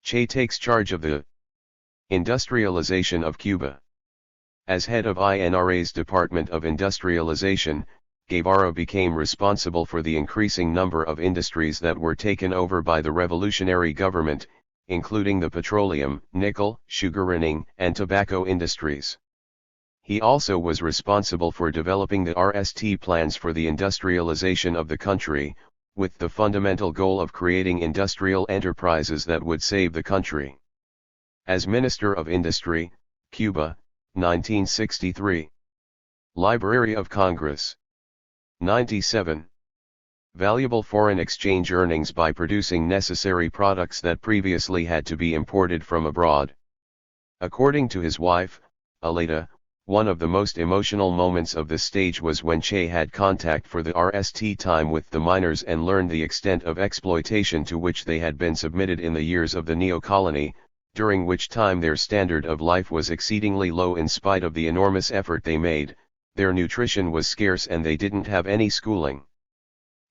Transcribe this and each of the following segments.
Che takes charge of the industrialization of Cuba. As head of INRA's Department of Industrialization, Guevara became responsible for the increasing number of industries that were taken over by the revolutionary government, including the petroleum, nickel, sugar-refining, and tobacco industries. He also was responsible for developing the RST plans for the industrialization of the country, with the fundamental goal of creating industrial enterprises that would save the country. As Minister of Industry, Cuba, 1963. Library of Congress. 97. Valuable foreign exchange earnings by producing necessary products that previously had to be imported from abroad. According to his wife, Aleta, one of the most emotional moments of the stage was when Che had contact for the RST time with the miners and learned the extent of exploitation to which they had been submitted in the years of the neo-colony, during which time their standard of life was exceedingly low in spite of the enormous effort they made, their nutrition was scarce and they didn't have any schooling.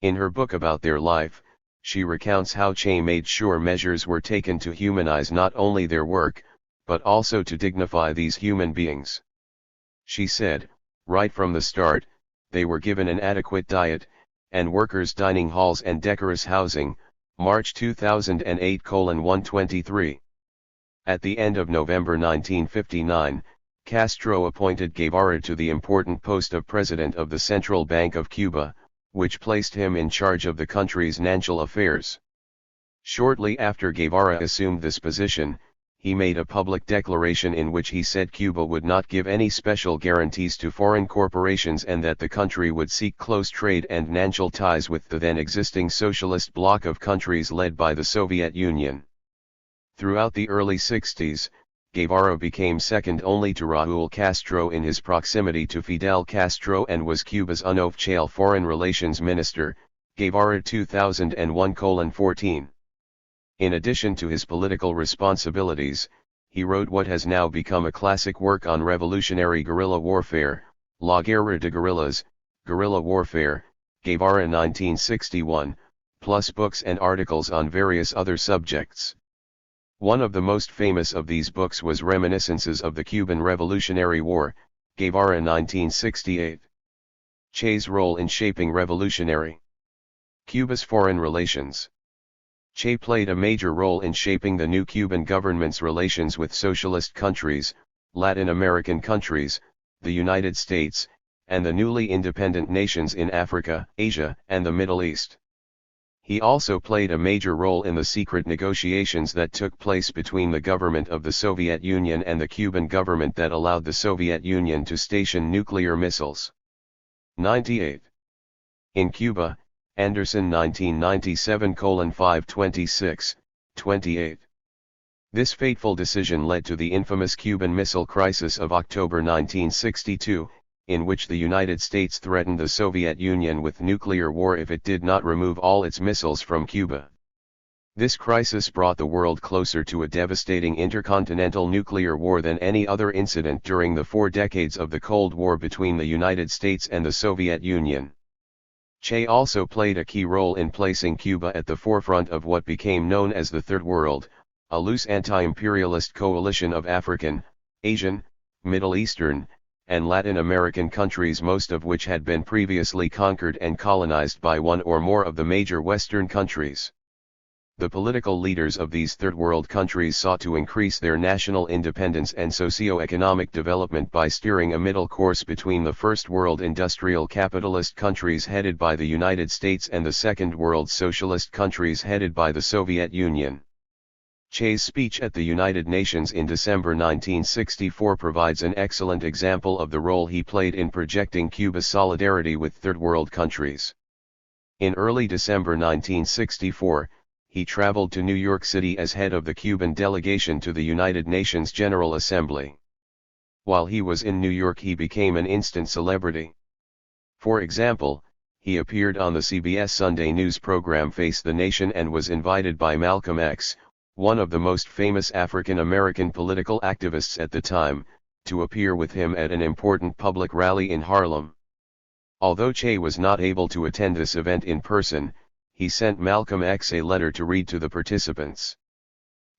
In her book about their life, she recounts how Che made sure measures were taken to humanize not only their work, but also to dignify these human beings. She said, right from the start, they were given an adequate diet, and workers' dining halls and decorous housing, March 2008:123. At the end of November 1959, Castro appointed Guevara to the important post of President of the Central Bank of Cuba, which placed him in charge of the country's financial affairs. Shortly after Guevara assumed this position, he made a public declaration in which he said Cuba would not give any special guarantees to foreign corporations and that the country would seek close trade and financial ties with the then existing socialist bloc of countries led by the Soviet Union. Throughout the early 60s, Guevara became second only to Raúl Castro in his proximity to Fidel Castro and was Cuba's unofficial foreign relations minister, Guevara 2001:14. In addition to his political responsibilities, he wrote what has now become a classic work on revolutionary guerrilla warfare, La Guerra de Guerrillas, Guerrilla Warfare, Guevara 1961, plus books and articles on various other subjects. One of the most famous of these books was Reminiscences of the Cuban Revolutionary War, Guevara 1968. Che's role in shaping revolutionary Cuba's foreign relations. Che played a major role in shaping the new Cuban government's relations with socialist countries, Latin American countries, the United States, and the newly independent nations in Africa, Asia, and the Middle East. He also played a major role in the secret negotiations that took place between the government of the Soviet Union and the Cuban government that allowed the Soviet Union to station nuclear missiles. 98. In Cuba, Anderson 1997:526, 28. This fateful decision led to the infamous Cuban Missile Crisis of October 1962, in which the United States threatened the Soviet Union with nuclear war if it did not remove all its missiles from Cuba. This crisis brought the world closer to a devastating intercontinental nuclear war than any other incident during the 4 decades of the Cold War between the United States and the Soviet Union. Che also played a key role in placing Cuba at the forefront of what became known as the Third World, a loose anti-imperialist coalition of African, Asian, Middle Eastern, and Latin American countries, most of which had been previously conquered and colonized by one or more of the major Western countries. The political leaders of these Third World countries sought to increase their national independence and socio-economic development by steering a middle course between the First World industrial capitalist countries headed by the United States and the Second World socialist countries headed by the Soviet Union. Che's speech at the United Nations in December 1964 provides an excellent example of the role he played in projecting Cuba's solidarity with Third World countries. In early December 1964, he traveled to New York City as head of the Cuban delegation to the United Nations General Assembly. While he was in New York, he became an instant celebrity. For example, he appeared on the CBS Sunday news program Face the Nation and was invited by Malcolm X, one of the most famous African American political activists at the time, to appear with him at an important public rally in Harlem. Although Che was not able to attend this event in person, he sent Malcolm X a letter to read to the participants.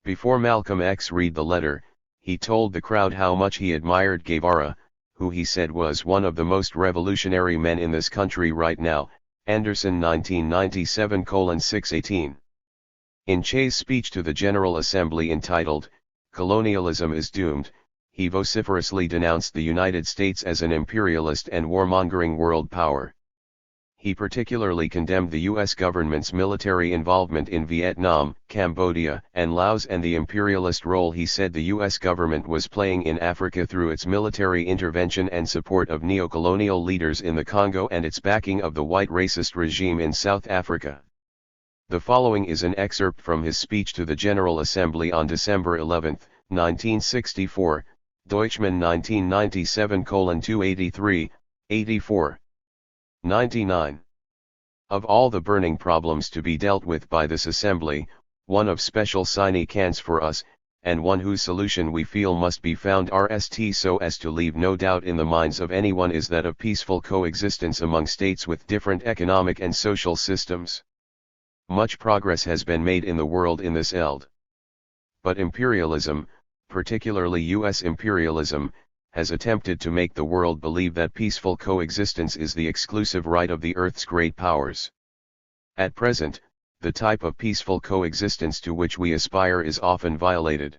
Before Malcolm X read the letter, he told the crowd how much he admired Guevara, who he said was one of the most revolutionary men in this country right now, Anderson 1997:618. In Che's speech to the General Assembly entitled, "Colonialism is Doomed," he vociferously denounced the United States as an imperialist and warmongering world power. He particularly condemned the U.S. government's military involvement in Vietnam, Cambodia, and Laos and the imperialist role he said the U.S. government was playing in Africa through its military intervention and support of neo-colonial leaders in the Congo and its backing of the white racist regime in South Africa. The following is an excerpt from his speech to the General Assembly on December 11, 1964, Deutschmann 1997:283, 84. 99. Of all the burning problems to be dealt with by this assembly, one of special significance for us, and one whose solution we feel must be found RST so as to leave no doubt in the minds of anyone, is that of peaceful coexistence among states with different economic and social systems. Much progress has been made in the world in this eld. But imperialism, particularly U.S. imperialism, has attempted to make the world believe that peaceful coexistence is the exclusive right of the Earth's great powers. At present, the type of peaceful coexistence to which we aspire is often violated.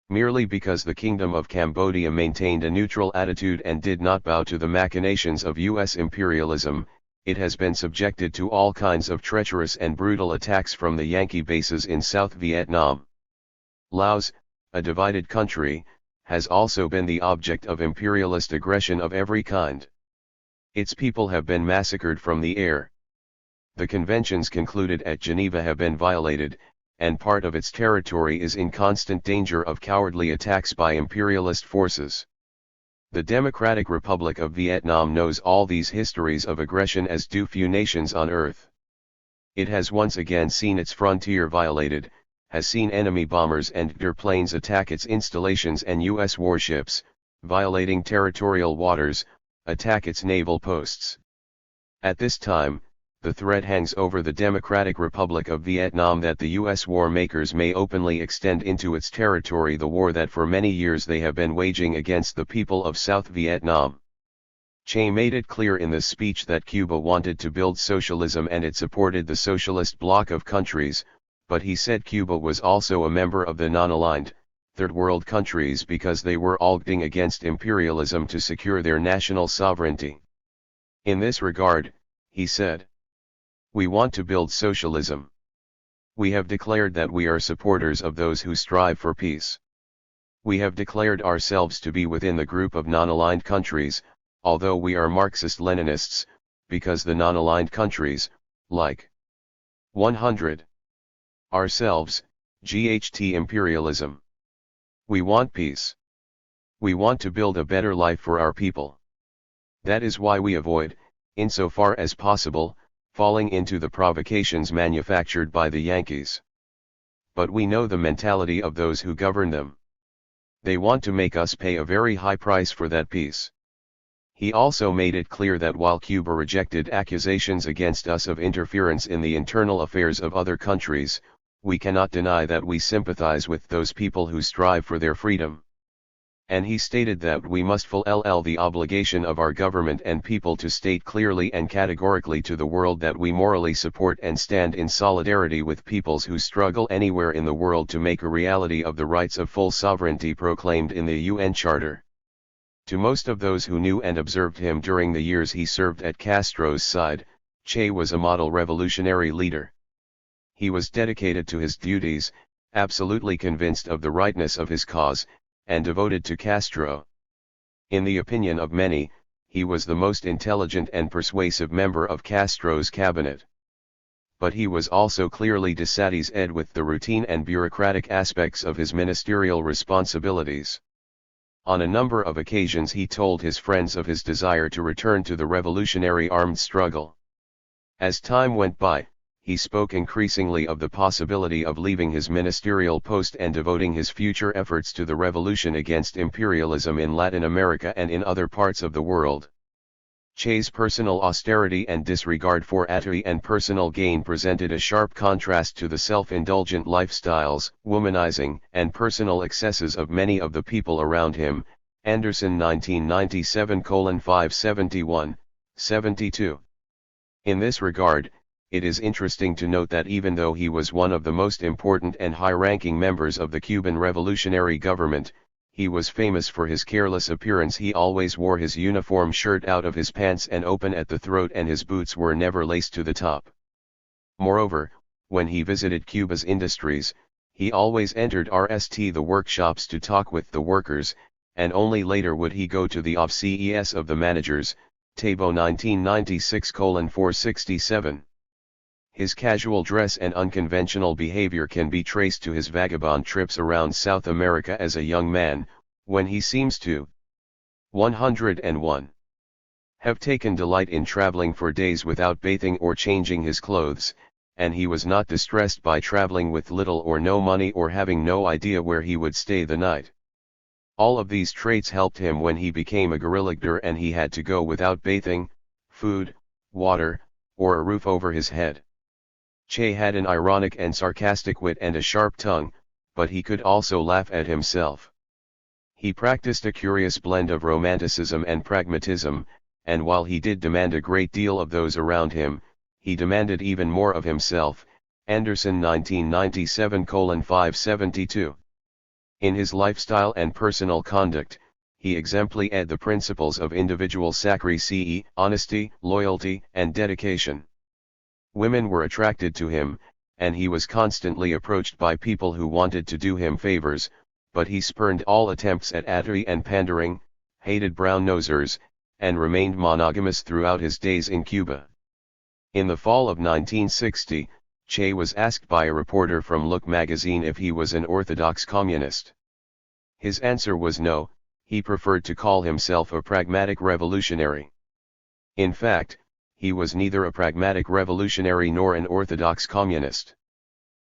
Merely because the Kingdom of Cambodia maintained a neutral attitude and did not bow to the machinations of U.S. imperialism, it has been subjected to all kinds of treacherous and brutal attacks from the Yankee bases in South Vietnam. Laos, a divided country, has also been the object of imperialist aggression of every kind. Its people have been massacred from the air. The conventions concluded at Geneva have been violated, and part of its territory is in constant danger of cowardly attacks by imperialist forces. The Democratic Republic of Vietnam knows all these histories of aggression as do few nations on earth. It has once again seen its frontier violated, has seen enemy bombers and planes attack its installations and U.S. warships, violating territorial waters, attack its naval posts. At this time, the threat hangs over the Democratic Republic of Vietnam that the U.S. war makers may openly extend into its territory the war that for many years they have been waging against the people of South Vietnam. Che made it clear in this speech that Cuba wanted to build socialism and it supported the socialist bloc of countries, but he said Cuba was also a member of the non-aligned, third world countries because they were all acting against imperialism to secure their national sovereignty. In this regard, he said, "We want to build socialism. We have declared that we are supporters of those who strive for peace. We have declared ourselves to be within the group of non-aligned countries, although we are Marxist-Leninists, because the non-aligned countries, like 100. Ourselves, GHT imperialism. We want peace. We want to build a better life for our people. That is why we avoid, insofar as possible, falling into the provocations manufactured by the Yankees. But we know the mentality of those who govern them. They want to make us pay a very high price for that peace." He also made it clear that while Cuba rejected accusations against us of interference in the internal affairs of other countries, we cannot deny that we sympathize with those people who strive for their freedom. And he stated that we must fulfill the obligation of our government and people to state clearly and categorically to the world that we morally support and stand in solidarity with peoples who struggle anywhere in the world to make a reality of the rights of full sovereignty proclaimed in the UN Charter. To most of those who knew and observed him during the years he served at Castro's side, Che was a model revolutionary leader. He was dedicated to his duties, absolutely convinced of the rightness of his cause, and devoted to Castro. In the opinion of many, he was the most intelligent and persuasive member of Castro's cabinet. But he was also clearly dissatisfied with the routine and bureaucratic aspects of his ministerial responsibilities. On a number of occasions he told his friends of his desire to return to the revolutionary armed struggle. As time went by, he spoke increasingly of the possibility of leaving his ministerial post and devoting his future efforts to the revolution against imperialism in Latin America and in other parts of the world. Che's personal austerity and disregard for attitude and personal gain presented a sharp contrast to the self-indulgent lifestyles, womanizing, and personal excesses of many of the people around him. Anderson 1997:571, 72. In this regard, it is interesting to note that even though he was one of the most important and high-ranking members of the Cuban revolutionary government, he was famous for his careless appearance. He always wore his uniform shirt out of his pants and open at the throat, and his boots were never laced to the top. Moreover, when he visited Cuba's industries, he always entered the workshops to talk with the workers, and only later would he go to the offices of the managers. Tabo 1996:467. His casual dress and unconventional behavior can be traced to his vagabond trips around South America as a young man, when he seems to 101. Have taken delight in traveling for days without bathing or changing his clothes, and he was not distressed by traveling with little or no money or having no idea where he would stay the night. All of these traits helped him when he became a guerrilla leader and he had to go without bathing, food, water, or a roof over his head. Che had an ironic and sarcastic wit and a sharp tongue, but he could also laugh at himself. He practiced a curious blend of romanticism and pragmatism, and while he did demand a great deal of those around him, he demanded even more of himself. Anderson 1997:572. In his lifestyle and personal conduct, he exemplified the principles of individual sacrifice, honesty, loyalty, and dedication. Women were attracted to him, and he was constantly approached by people who wanted to do him favors, but he spurned all attempts at attitude and pandering, hated brown-nosers, and remained monogamous throughout his days in Cuba. In the fall of 1960, Che was asked by a reporter from Look magazine if he was an orthodox communist. His answer was no. He preferred to call himself a pragmatic revolutionary. In fact, he was neither a pragmatic revolutionary nor an orthodox communist.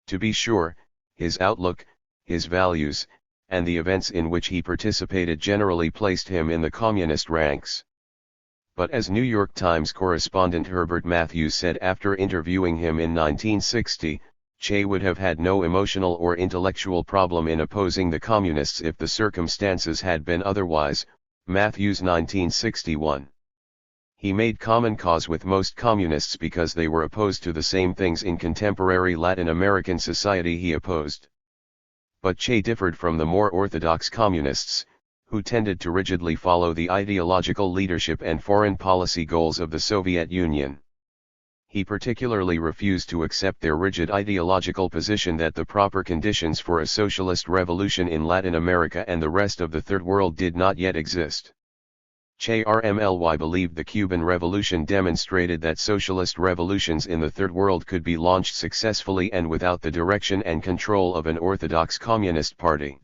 To be sure, his outlook, his values, and the events in which he participated generally placed him in the communist ranks. But as New York Times correspondent Herbert Matthews said after interviewing him in 1960, Che would have had no emotional or intellectual problem in opposing the communists if the circumstances had been otherwise. Matthews 1961. He made common cause with most communists because they were opposed to the same things in contemporary Latin American society he opposed. But Che differed from the more orthodox communists, who tended to rigidly follow the ideological leadership and foreign policy goals of the Soviet Union. He particularly refused to accept their rigid ideological position that the proper conditions for a socialist revolution in Latin America and the rest of the Third World did not yet exist. Che Rmly believed the Cuban Revolution demonstrated that socialist revolutions in the Third World could be launched successfully and without the direction and control of an orthodox communist party.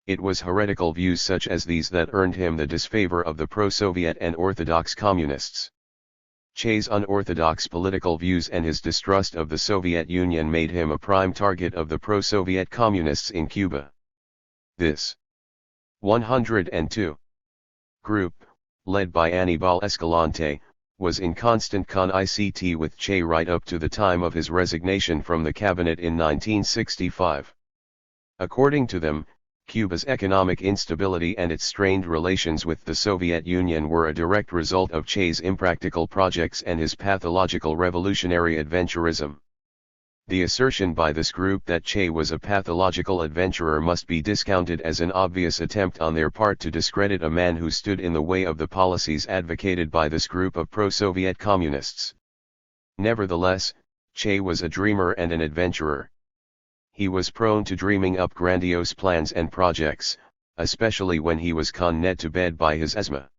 It was heretical views such as these that earned him the disfavor of the pro-Soviet and orthodox communists. Che's unorthodox political views and his distrust of the Soviet Union made him a prime target of the pro-Soviet communists in Cuba. This 102 group, led by Aníbal Escalante, was in constant contact with Che right up to the time of his resignation from the cabinet in 1965. According to them, Cuba's economic instability and its strained relations with the Soviet Union were a direct result of Che's impractical projects and his pathological revolutionary adventurism. The assertion by this group that Che was a pathological adventurer must be discounted as an obvious attempt on their part to discredit a man who stood in the way of the policies advocated by this group of pro-Soviet communists. Nevertheless, Che was a dreamer and an adventurer. He was prone to dreaming up grandiose plans and projects, especially when he was conned to bed by his asthma.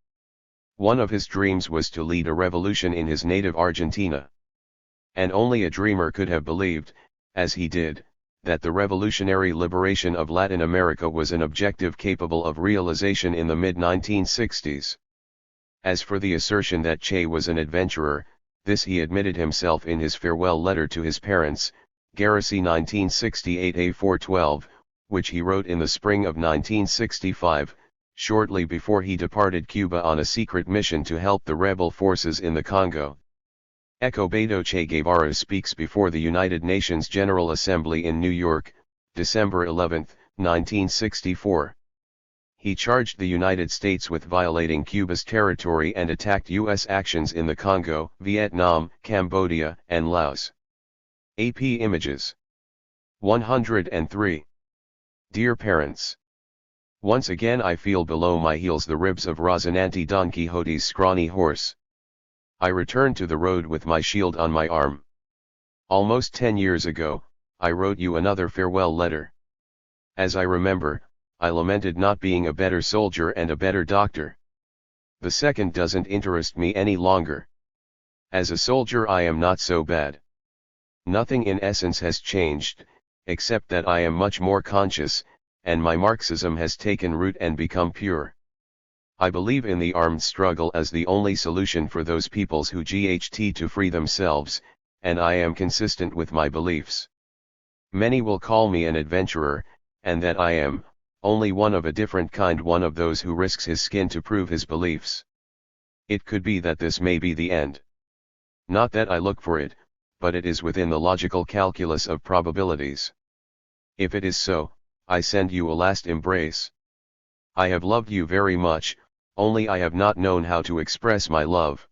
One of his dreams was to lead a revolution in his native Argentina. And only a dreamer could have believed, as he did, that the revolutionary liberation of Latin America was an objective capable of realization in the mid-1960s. As for the assertion that Che was an adventurer, this he admitted himself in his farewell letter to his parents, Garrissy 1968 A412, which he wrote in the spring of 1965, shortly before he departed Cuba on a secret mission to help the rebel forces in the Congo. Escobedo Che Guevara speaks before the United Nations General Assembly in New York, December 11, 1964. He charged the United States with violating Cuba's territory and attacked U.S. actions in the Congo, Vietnam, Cambodia, and Laos. AP Images. 103. Dear parents. Once again I feel below my heels the ribs of Rocinante Don Quixote's scrawny horse. I return to the road with my shield on my arm. Almost 10 years ago, I wrote you another farewell letter. As I remember, I lamented not being a better soldier and a better doctor. The second doesn't interest me any longer. As a soldier I am not so bad. Nothing in essence has changed, except that I am much more conscious, and my Marxism has taken root and become pure. I believe in the armed struggle as the only solution for those peoples who got to free themselves, and I am consistent with my beliefs. Many will call me an adventurer, and that I am, only one of a different kind, one of those who risks his skin to prove his beliefs. It could be that this may be the end. Not that I look for it, but it is within the logical calculus of probabilities. If it is so, I send you a last embrace. I have loved you very much, only I have not known how to express my love.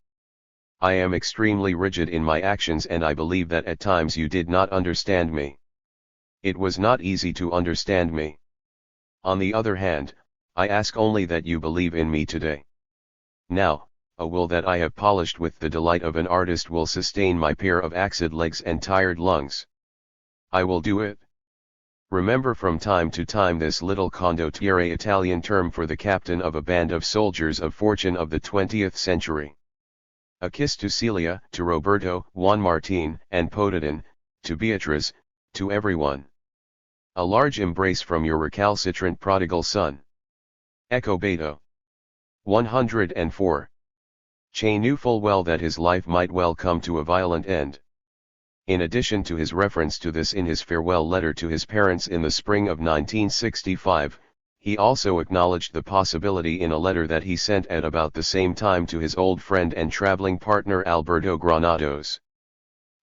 I am extremely rigid in my actions, and I believe that at times you did not understand me. It was not easy to understand me. On the other hand, I ask only that you believe in me today. Now, a will that I have polished with the delight of an artist will sustain my pair of axed legs and tired lungs. I will do it. Remember from time to time this little condottiere, Italian term for the captain of a band of soldiers of fortune of the 20th century. A kiss to Celia, to Roberto, Juan Martin, and Potadin, to Beatrice, to everyone. A large embrace from your recalcitrant prodigal son. Escobedo. 104. Che knew full well that his life might well come to a violent end. In addition to his reference to this in his farewell letter to his parents in the spring of 1965, he also acknowledged the possibility in a letter that he sent at about the same time to his old friend and traveling partner Alberto Granados.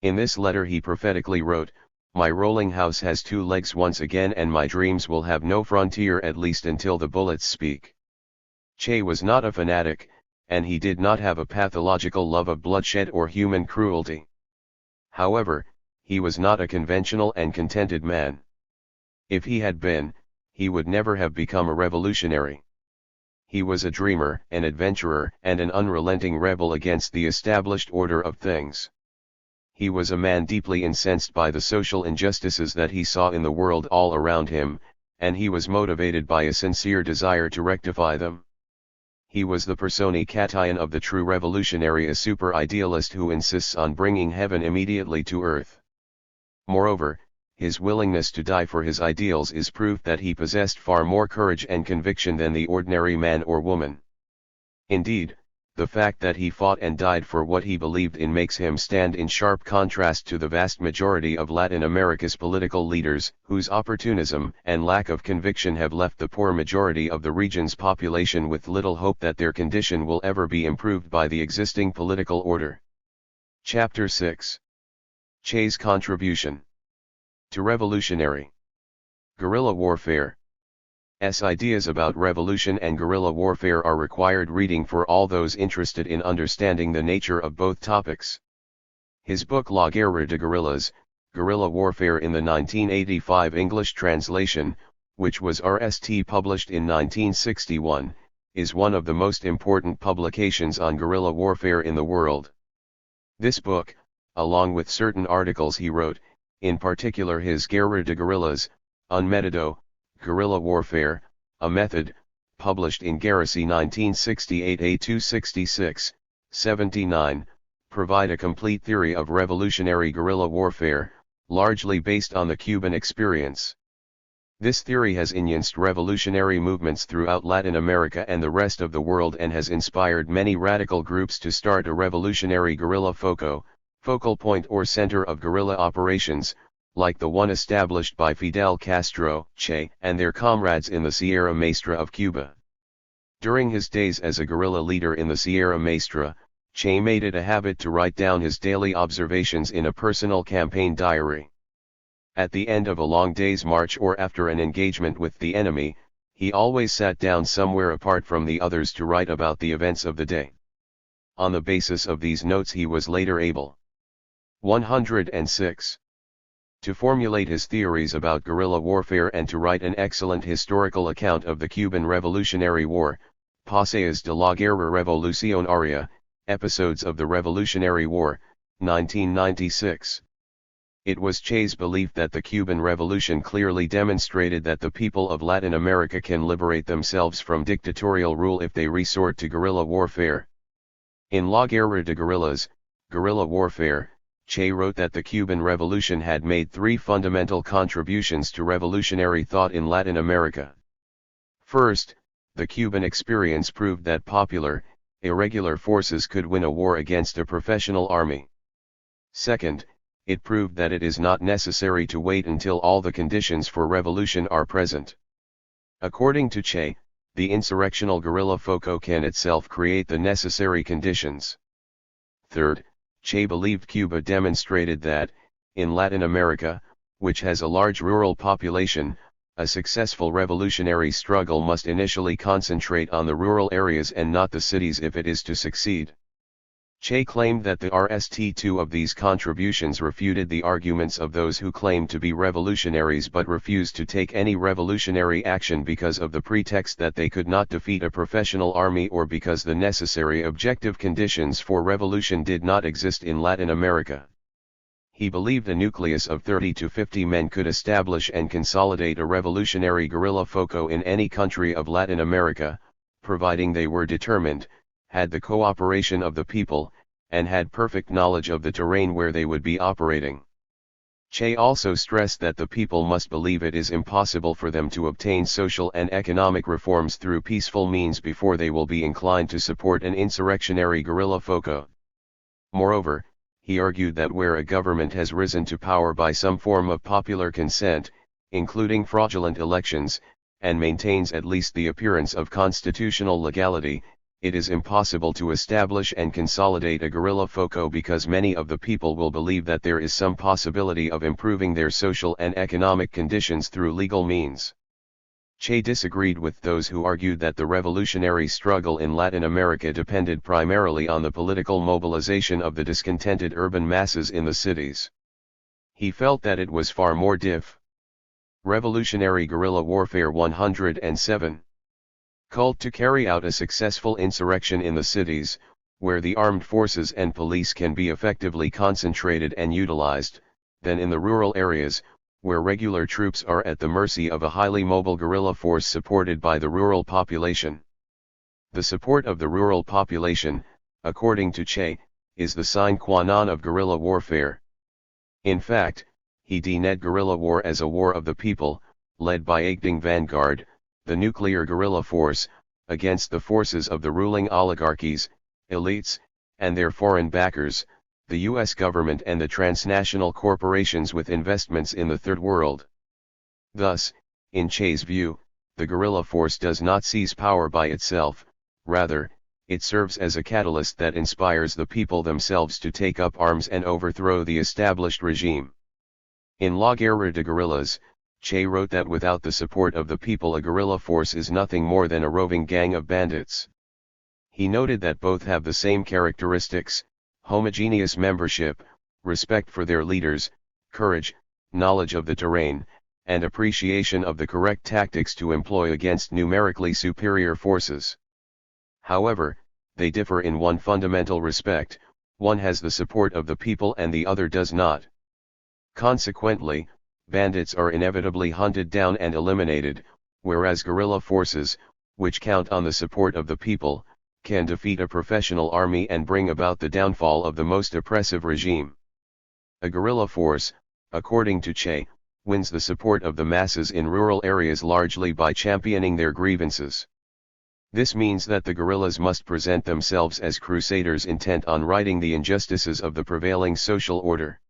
In this letter he prophetically wrote, "My rolling house has two legs once again, and my dreams will have no frontier, at least until the bullets speak." Che was not a fanatic, and he did not have a pathological love of bloodshed or human cruelty. However, he was not a conventional and contented man. If he had been, he would never have become a revolutionary. He was a dreamer, an adventurer, and an unrelenting rebel against the established order of things. He was a man deeply incensed by the social injustices that he saw in the world all around him, and he was motivated by a sincere desire to rectify them. He was the personae cation of the true revolutionary, a super-idealist who insists on bringing heaven immediately to earth. Moreover, his willingness to die for his ideals is proof that he possessed far more courage and conviction than the ordinary man or woman. Indeed, the fact that he fought and died for what he believed in makes him stand in sharp contrast to the vast majority of Latin America's political leaders, whose opportunism and lack of conviction have left the poor majority of the region's population with little hope that their condition will ever be improved by the existing political order. Chapter 6. Che's contribution to revolutionary guerrilla warfare. Ideas about revolution and guerrilla warfare are required reading for all those interested in understanding the nature of both topics. His book La Guerra de Guerrillas, Guerrilla Warfare in the 1985 English translation, which was RST published in 1961, is one of the most important publications on guerrilla warfare in the world. This book, along with certain articles he wrote, in particular his Guerra de Guerrillas, Un Método, Guerrilla Warfare, a Method, published in Garrissy 1968 A266, 79, provide a complete theory of revolutionary guerrilla warfare, largely based on the Cuban experience. This theory has influenced revolutionary movements throughout Latin America and the rest of the world, and has inspired many radical groups to start a revolutionary guerrilla focal point or center of guerrilla operations, like the one established by Fidel Castro, Che, and their comrades in the Sierra Maestra of Cuba. During his days as a guerrilla leader in the Sierra Maestra, Che made it a habit to write down his daily observations in a personal campaign diary. At the end of a long day's march or after an engagement with the enemy, he always sat down somewhere apart from the others to write about the events of the day. On the basis of these notes he was later able 106. To formulate his theories about guerrilla warfare and to write an excellent historical account of the Cuban Revolutionary War, Paseos de la Guerra Revolucionaria, Episodes of the Revolutionary War, 1996. It was Che's belief that the Cuban Revolution clearly demonstrated that the people of Latin America can liberate themselves from dictatorial rule if they resort to guerrilla warfare. In La Guerra de Guerrillas, Guerrilla Warfare, Che wrote that the Cuban Revolution had made three fundamental contributions to revolutionary thought in Latin America. First, the Cuban experience proved that popular, irregular forces could win a war against a professional army. Second, it proved that it is not necessary to wait until all the conditions for revolution are present. According to Che, the insurrectional guerrilla foco can itself create the necessary conditions. Third, Che believed Cuba demonstrated that, in Latin America, which has a large rural population, a successful revolutionary struggle must initially concentrate on the rural areas and not the cities if it is to succeed. Che claimed that the two of these contributions refuted the arguments of those who claimed to be revolutionaries but refused to take any revolutionary action because of the pretext that they could not defeat a professional army or because the necessary objective conditions for revolution did not exist in Latin America. He believed a nucleus of 30 to 50 men could establish and consolidate a revolutionary guerrilla foco in any country of Latin America, providing they were determined, had the cooperation of the people, and had perfect knowledge of the terrain where they would be operating. Che also stressed that the people must believe it is impossible for them to obtain social and economic reforms through peaceful means before they will be inclined to support an insurrectionary guerrilla foco. Moreover, he argued that where a government has risen to power by some form of popular consent, including fraudulent elections, and maintains at least the appearance of constitutional legality, it is impossible to establish and consolidate a guerrilla foco because many of the people will believe that there is some possibility of improving their social and economic conditions through legal means. Che disagreed with those who argued that the revolutionary struggle in Latin America depended primarily on the political mobilization of the discontented urban masses in the cities. He felt that it was far more Revolutionary Guerrilla Warfare 107. Called to carry out a successful insurrection in the cities, where the armed forces and police can be effectively concentrated and utilized, than in the rural areas, where regular troops are at the mercy of a highly mobile guerrilla force supported by the rural population. The support of the rural population, according to Che, is the sine qua non of guerrilla warfare. In fact, he defined guerrilla war as a war of the people, led by a vanguard, the nuclear guerrilla force, against the forces of the ruling oligarchies, elites, and their foreign backers, the U.S. government and the transnational corporations with investments in the Third World. Thus, in Che's view, the guerrilla force does not seize power by itself, rather, it serves as a catalyst that inspires the people themselves to take up arms and overthrow the established regime. In La Guerra de Guerrillas, Che wrote that without the support of the people a guerrilla force is nothing more than a roving gang of bandits. He noted that both have the same characteristics: homogeneous membership, respect for their leaders, courage, knowledge of the terrain, and appreciation of the correct tactics to employ against numerically superior forces. However, they differ in one fundamental respect: one has the support of the people and the other does not. Consequently, bandits are inevitably hunted down and eliminated, whereas guerrilla forces, which count on the support of the people, can defeat a professional army and bring about the downfall of the most oppressive regime. A guerrilla force, according to Che, wins the support of the masses in rural areas largely by championing their grievances. This means that the guerrillas must present themselves as crusaders intent on righting the injustices of the prevailing social order.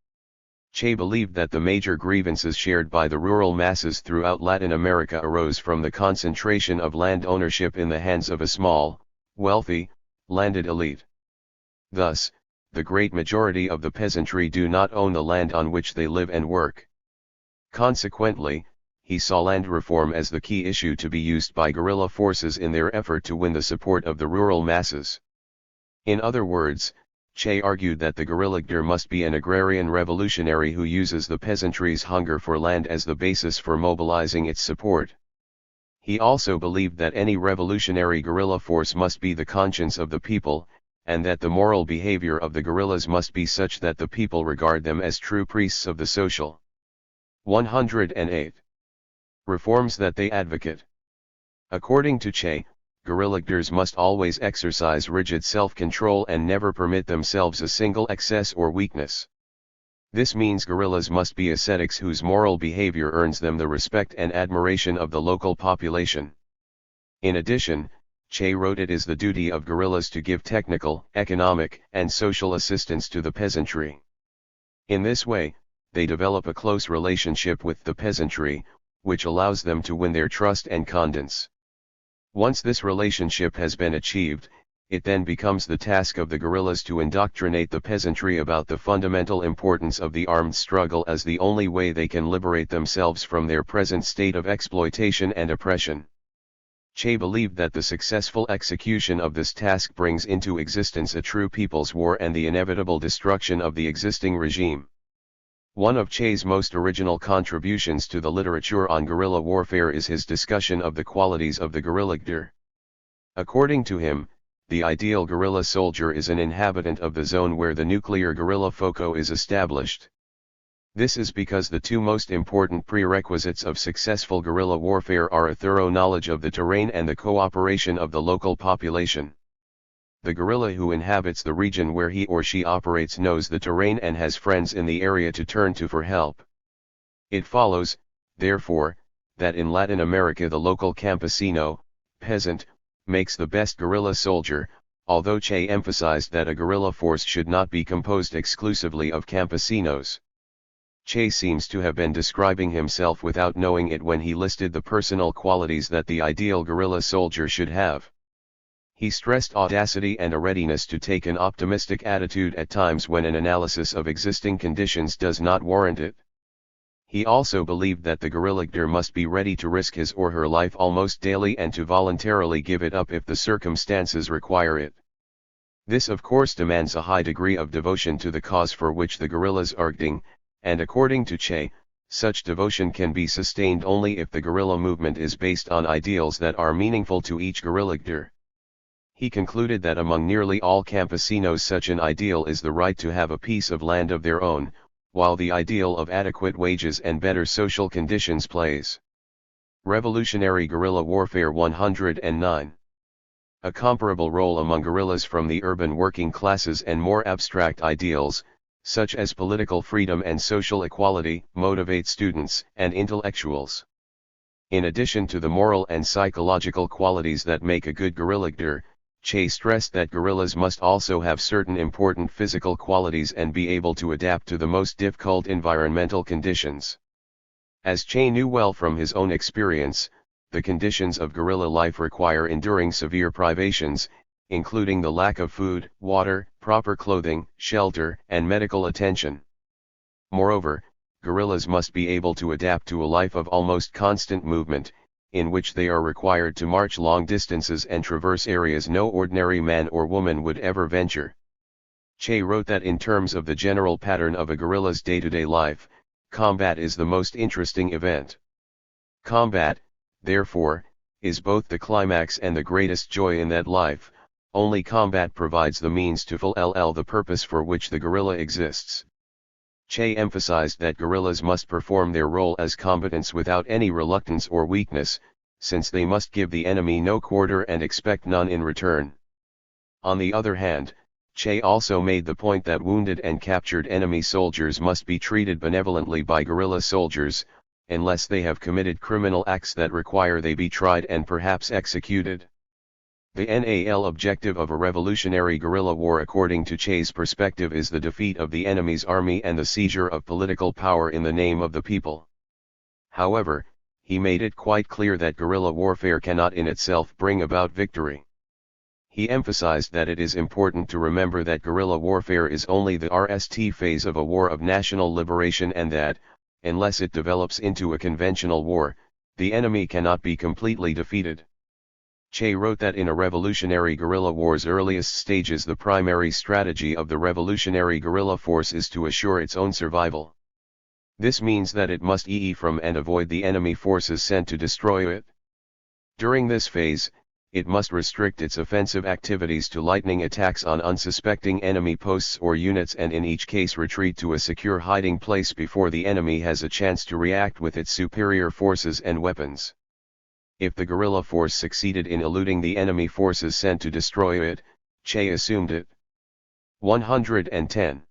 Che believed that the major grievances shared by the rural masses throughout Latin America arose from the concentration of land ownership in the hands of a small, wealthy, landed elite. Thus, the great majority of the peasantry do not own the land on which they live and work. Consequently, he saw land reform as the key issue to be used by guerrilla forces in their effort to win the support of the rural masses. In other words, Che argued that the guerrilla leader must be an agrarian revolutionary who uses the peasantry's hunger for land as the basis for mobilizing its support. He also believed that any revolutionary guerrilla force must be the conscience of the people, and that the moral behavior of the guerrillas must be such that the people regard them as true priests of the social. 108. Reforms that they advocate. According to Che, guerrilla leaders must always exercise rigid self-control and never permit themselves a single excess or weakness. This means guerrillas must be ascetics whose moral behavior earns them the respect and admiration of the local population. In addition, Che wrote it is the duty of guerrillas to give technical, economic, and social assistance to the peasantry. In this way, they develop a close relationship with the peasantry, which allows them to win their trust and confidence. Once this relationship has been achieved, it then becomes the task of the guerrillas to indoctrinate the peasantry about the fundamental importance of the armed struggle as the only way they can liberate themselves from their present state of exploitation and oppression. Che believed that the successful execution of this task brings into existence a true people's war and the inevitable destruction of the existing regime. One of Che's most original contributions to the literature on guerrilla warfare is his discussion of the qualities of the guerrilla leader. According to him, the ideal guerrilla soldier is an inhabitant of the zone where the nuclear guerrilla foco is established. This is because the two most important prerequisites of successful guerrilla warfare are a thorough knowledge of the terrain and the cooperation of the local population. The guerrilla who inhabits the region where he or she operates knows the terrain and has friends in the area to turn to for help. It follows, therefore, that in Latin America the local campesino, peasant, makes the best guerrilla soldier, although Che emphasized that a guerrilla force should not be composed exclusively of campesinos. Che seems to have been describing himself without knowing it when he listed the personal qualities that the ideal guerrilla soldier should have. He stressed audacity and a readiness to take an optimistic attitude at times when an analysis of existing conditions does not warrant it. He also believed that the guerrilla leader must be ready to risk his or her life almost daily and to voluntarily give it up if the circumstances require it. This of course demands a high degree of devotion to the cause for which the guerrillas are acting, and according to Che, such devotion can be sustained only if the guerrilla movement is based on ideals that are meaningful to each guerrilla leader. He concluded that among nearly all campesinos such an ideal is the right to have a piece of land of their own, while the ideal of adequate wages and better social conditions plays. Revolutionary guerrilla warfare 109. A comparable role among guerrillas from the urban working classes and more abstract ideals, such as political freedom and social equality, motivate students and intellectuals. In addition to the moral and psychological qualities that make a good guerrilla leader, Che stressed that guerrillas must also have certain important physical qualities and be able to adapt to the most difficult environmental conditions. As Che knew well from his own experience, the conditions of guerrilla life require enduring severe privations, including the lack of food, water, proper clothing, shelter, and medical attention. Moreover, guerrillas must be able to adapt to a life of almost constant movement, in which they are required to march long distances and traverse areas no ordinary man or woman would ever venture. Che wrote that in terms of the general pattern of a guerrilla's day-to-day life, combat is the most interesting event. Combat, therefore, is both the climax and the greatest joy in that life. Only combat provides the means to fulfill the purpose for which the guerrilla exists. Che emphasized that guerrillas must perform their role as combatants without any reluctance or weakness, since they must give the enemy no quarter and expect none in return. On the other hand, Che also made the point that wounded and captured enemy soldiers must be treated benevolently by guerrilla soldiers, unless they have committed criminal acts that require they be tried and perhaps executed. The NAL objective of a revolutionary guerrilla war according to Che's perspective is the defeat of the enemy's army and the seizure of political power in the name of the people. However, he made it quite clear that guerrilla warfare cannot in itself bring about victory. He emphasized that it is important to remember that guerrilla warfare is only the RST phase of a war of national liberation and that, unless it develops into a conventional war, the enemy cannot be completely defeated. Che wrote that in a revolutionary guerrilla war's earliest stages the primary strategy of the revolutionary guerrilla force is to assure its own survival. This means that it must flee from and avoid the enemy forces sent to destroy it. During this phase, it must restrict its offensive activities to lightning attacks on unsuspecting enemy posts or units and in each case retreat to a secure hiding place before the enemy has a chance to react with its superior forces and weapons. If the guerrilla force succeeded in eluding the enemy forces sent to destroy it, Che assumed it 110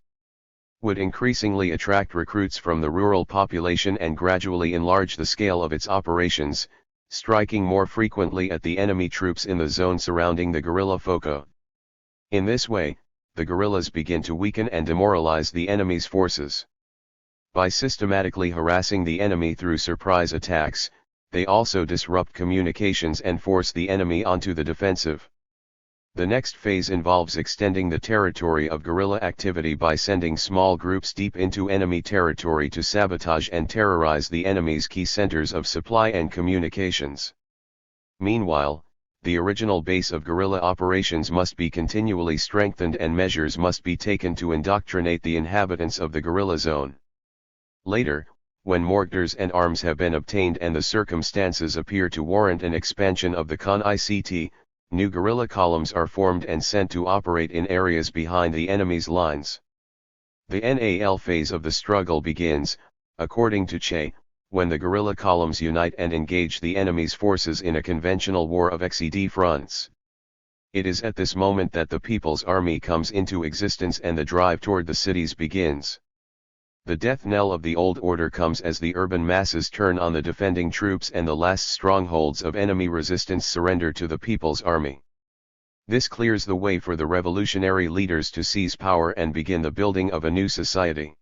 would increasingly attract recruits from the rural population and gradually enlarge the scale of its operations, striking more frequently at the enemy troops in the zone surrounding the guerrilla foco. In this way, the guerrillas begin to weaken and demoralize the enemy's forces. By systematically harassing the enemy through surprise attacks, they also disrupt communications and force the enemy onto the defensive. The next phase involves extending the territory of guerrilla activity by sending small groups deep into enemy territory to sabotage and terrorize the enemy's key centers of supply and communications. Meanwhile, the original base of guerrilla operations must be continually strengthened and measures must be taken to indoctrinate the inhabitants of the guerrilla zone. Later, when mortars and arms have been obtained and the circumstances appear to warrant an expansion of the CON-ICT, new guerrilla columns are formed and sent to operate in areas behind the enemy's lines. The NAL phase of the struggle begins, according to Che, when the guerrilla columns unite and engage the enemy's forces in a conventional war of XED fronts. It is at this moment that the People's Army comes into existence and the drive toward the cities begins. The death knell of the old order comes as the urban masses turn on the defending troops and the last strongholds of enemy resistance surrender to the People's Army. This clears the way for the revolutionary leaders to seize power and begin the building of a new society.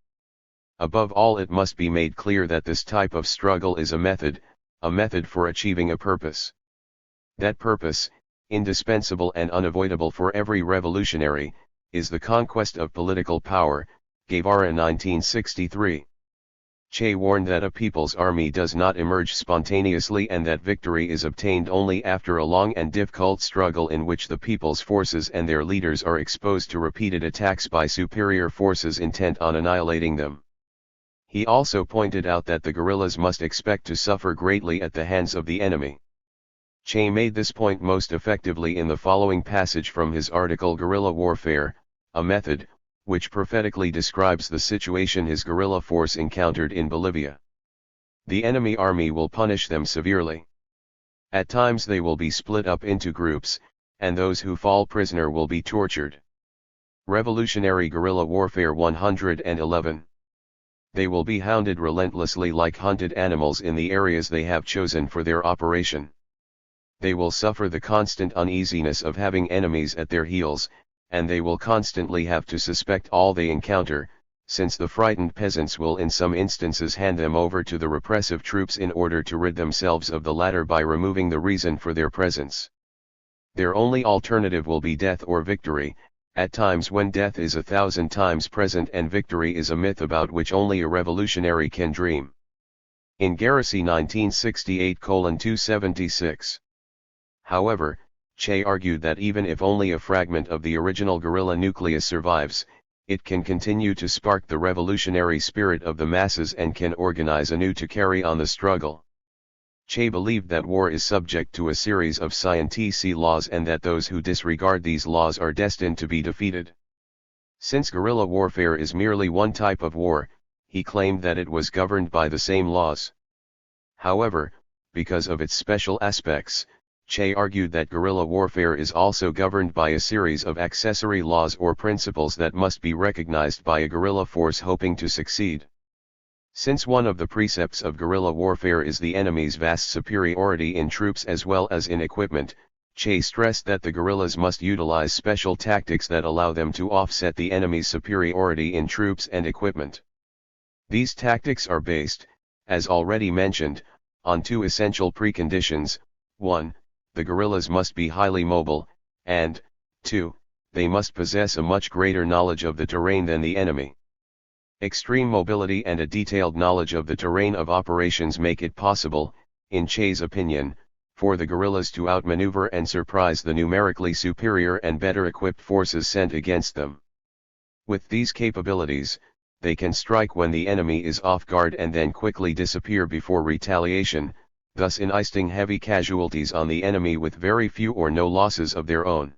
Above all, it must be made clear that this type of struggle is a method for achieving a purpose. That purpose, indispensable and unavoidable for every revolutionary, is the conquest of political power. Guevara 1963. Che warned that a people's army does not emerge spontaneously and that victory is obtained only after a long and difficult struggle in which the people's forces and their leaders are exposed to repeated attacks by superior forces intent on annihilating them. He also pointed out that the guerrillas must expect to suffer greatly at the hands of the enemy. Che made this point most effectively in the following passage from his article Guerrilla Warfare, a Method, which prophetically describes the situation his guerrilla force encountered in Bolivia. The enemy army will punish them severely. At times they will be split up into groups, and those who fall prisoner will be tortured. Revolutionary Guerrilla Warfare 111. They will be hounded relentlessly like hunted animals in the areas they have chosen for their operation. They will suffer the constant uneasiness of having enemies at their heels, and they will constantly have to suspect all they encounter, since the frightened peasants will in some instances hand them over to the repressive troops in order to rid themselves of the latter by removing the reason for their presence. Their only alternative will be death or victory, at times when death is 1,000 times present and victory is a myth about which only a revolutionary can dream. In Garrison 1968:276. However, Che argued that even if only a fragment of the original guerrilla nucleus survives, it can continue to spark the revolutionary spirit of the masses and can organize anew to carry on the struggle. Che believed that war is subject to a series of scientific laws and that those who disregard these laws are destined to be defeated. Since guerrilla warfare is merely one type of war, he claimed that it was governed by the same laws. However, because of its special aspects, Che argued that guerrilla warfare is also governed by a series of accessory laws or principles that must be recognized by a guerrilla force hoping to succeed. Since one of the precepts of guerrilla warfare is the enemy's vast superiority in troops as well as in equipment, Che stressed that the guerrillas must utilize special tactics that allow them to offset the enemy's superiority in troops and equipment. These tactics are based, as already mentioned, on two essential preconditions: 1. The guerrillas must be highly mobile, and 2. They must possess a much greater knowledge of the terrain than the enemy. Extreme mobility and a detailed knowledge of the terrain of operations make it possible, in Che's opinion, for the guerrillas to outmaneuver and surprise the numerically superior and better equipped forces sent against them. With these capabilities, they can strike when the enemy is off guard and then quickly disappear before retaliation, thus inflicting heavy casualties on the enemy with very few or no losses of their own.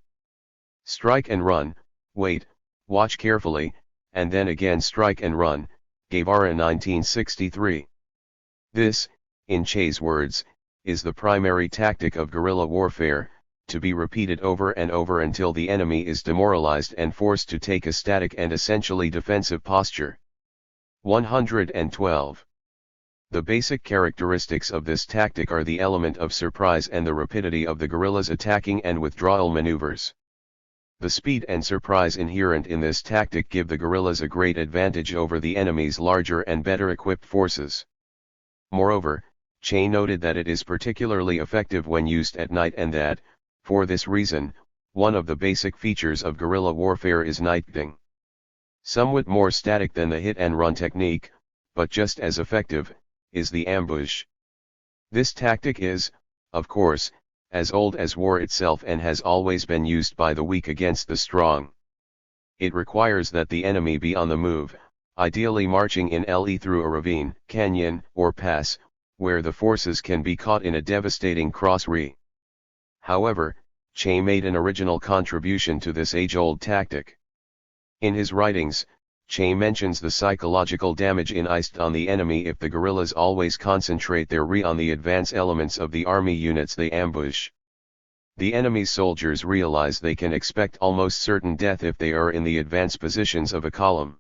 Strike and run, wait, watch carefully, and then again strike and run, Guevara 1963. This, in Che's words, is the primary tactic of guerrilla warfare, to be repeated over and over until the enemy is demoralized and forced to take a static and essentially defensive posture. 112. The basic characteristics of this tactic are the element of surprise and the rapidity of the guerrillas' attacking and withdrawal maneuvers. The speed and surprise inherent in this tactic give the guerrillas a great advantage over the enemy's larger and better equipped forces. Moreover, Che noted that it is particularly effective when used at night and that, for this reason, one of the basic features of guerrilla warfare is nighting. Somewhat more static than the hit-and-run technique, but just as effective, is the ambush. This tactic is, of course, as old as war itself and has always been used by the weak against the strong. It requires that the enemy be on the move, ideally marching in LE through a ravine, canyon, or pass, where the forces can be caught in a devastating cross-re. However, Che made an original contribution to this age-old tactic. In his writings, Che mentions the psychological damage inflicted on the enemy if the guerrillas always concentrate their on the advance elements of the army units they ambush. The enemy's soldiers realize they can expect almost certain death if they are in the advance positions of a column.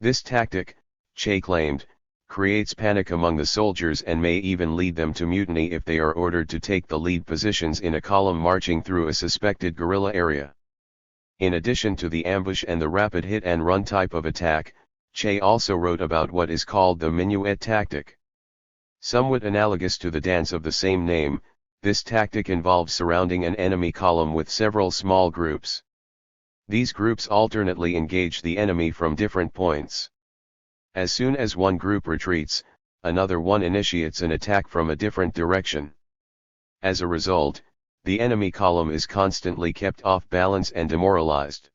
This tactic, Che claimed, creates panic among the soldiers and may even lead them to mutiny if they are ordered to take the lead positions in a column marching through a suspected guerrilla area. In addition to the ambush and the rapid hit-and-run type of attack, Che also wrote about what is called the minuet tactic. Somewhat analogous to the dance of the same name, this tactic involves surrounding an enemy column with several small groups. These groups alternately engage the enemy from different points. As soon as one group retreats, another one initiates an attack from a different direction. As a result, the enemy column is constantly kept off balance and demoralized.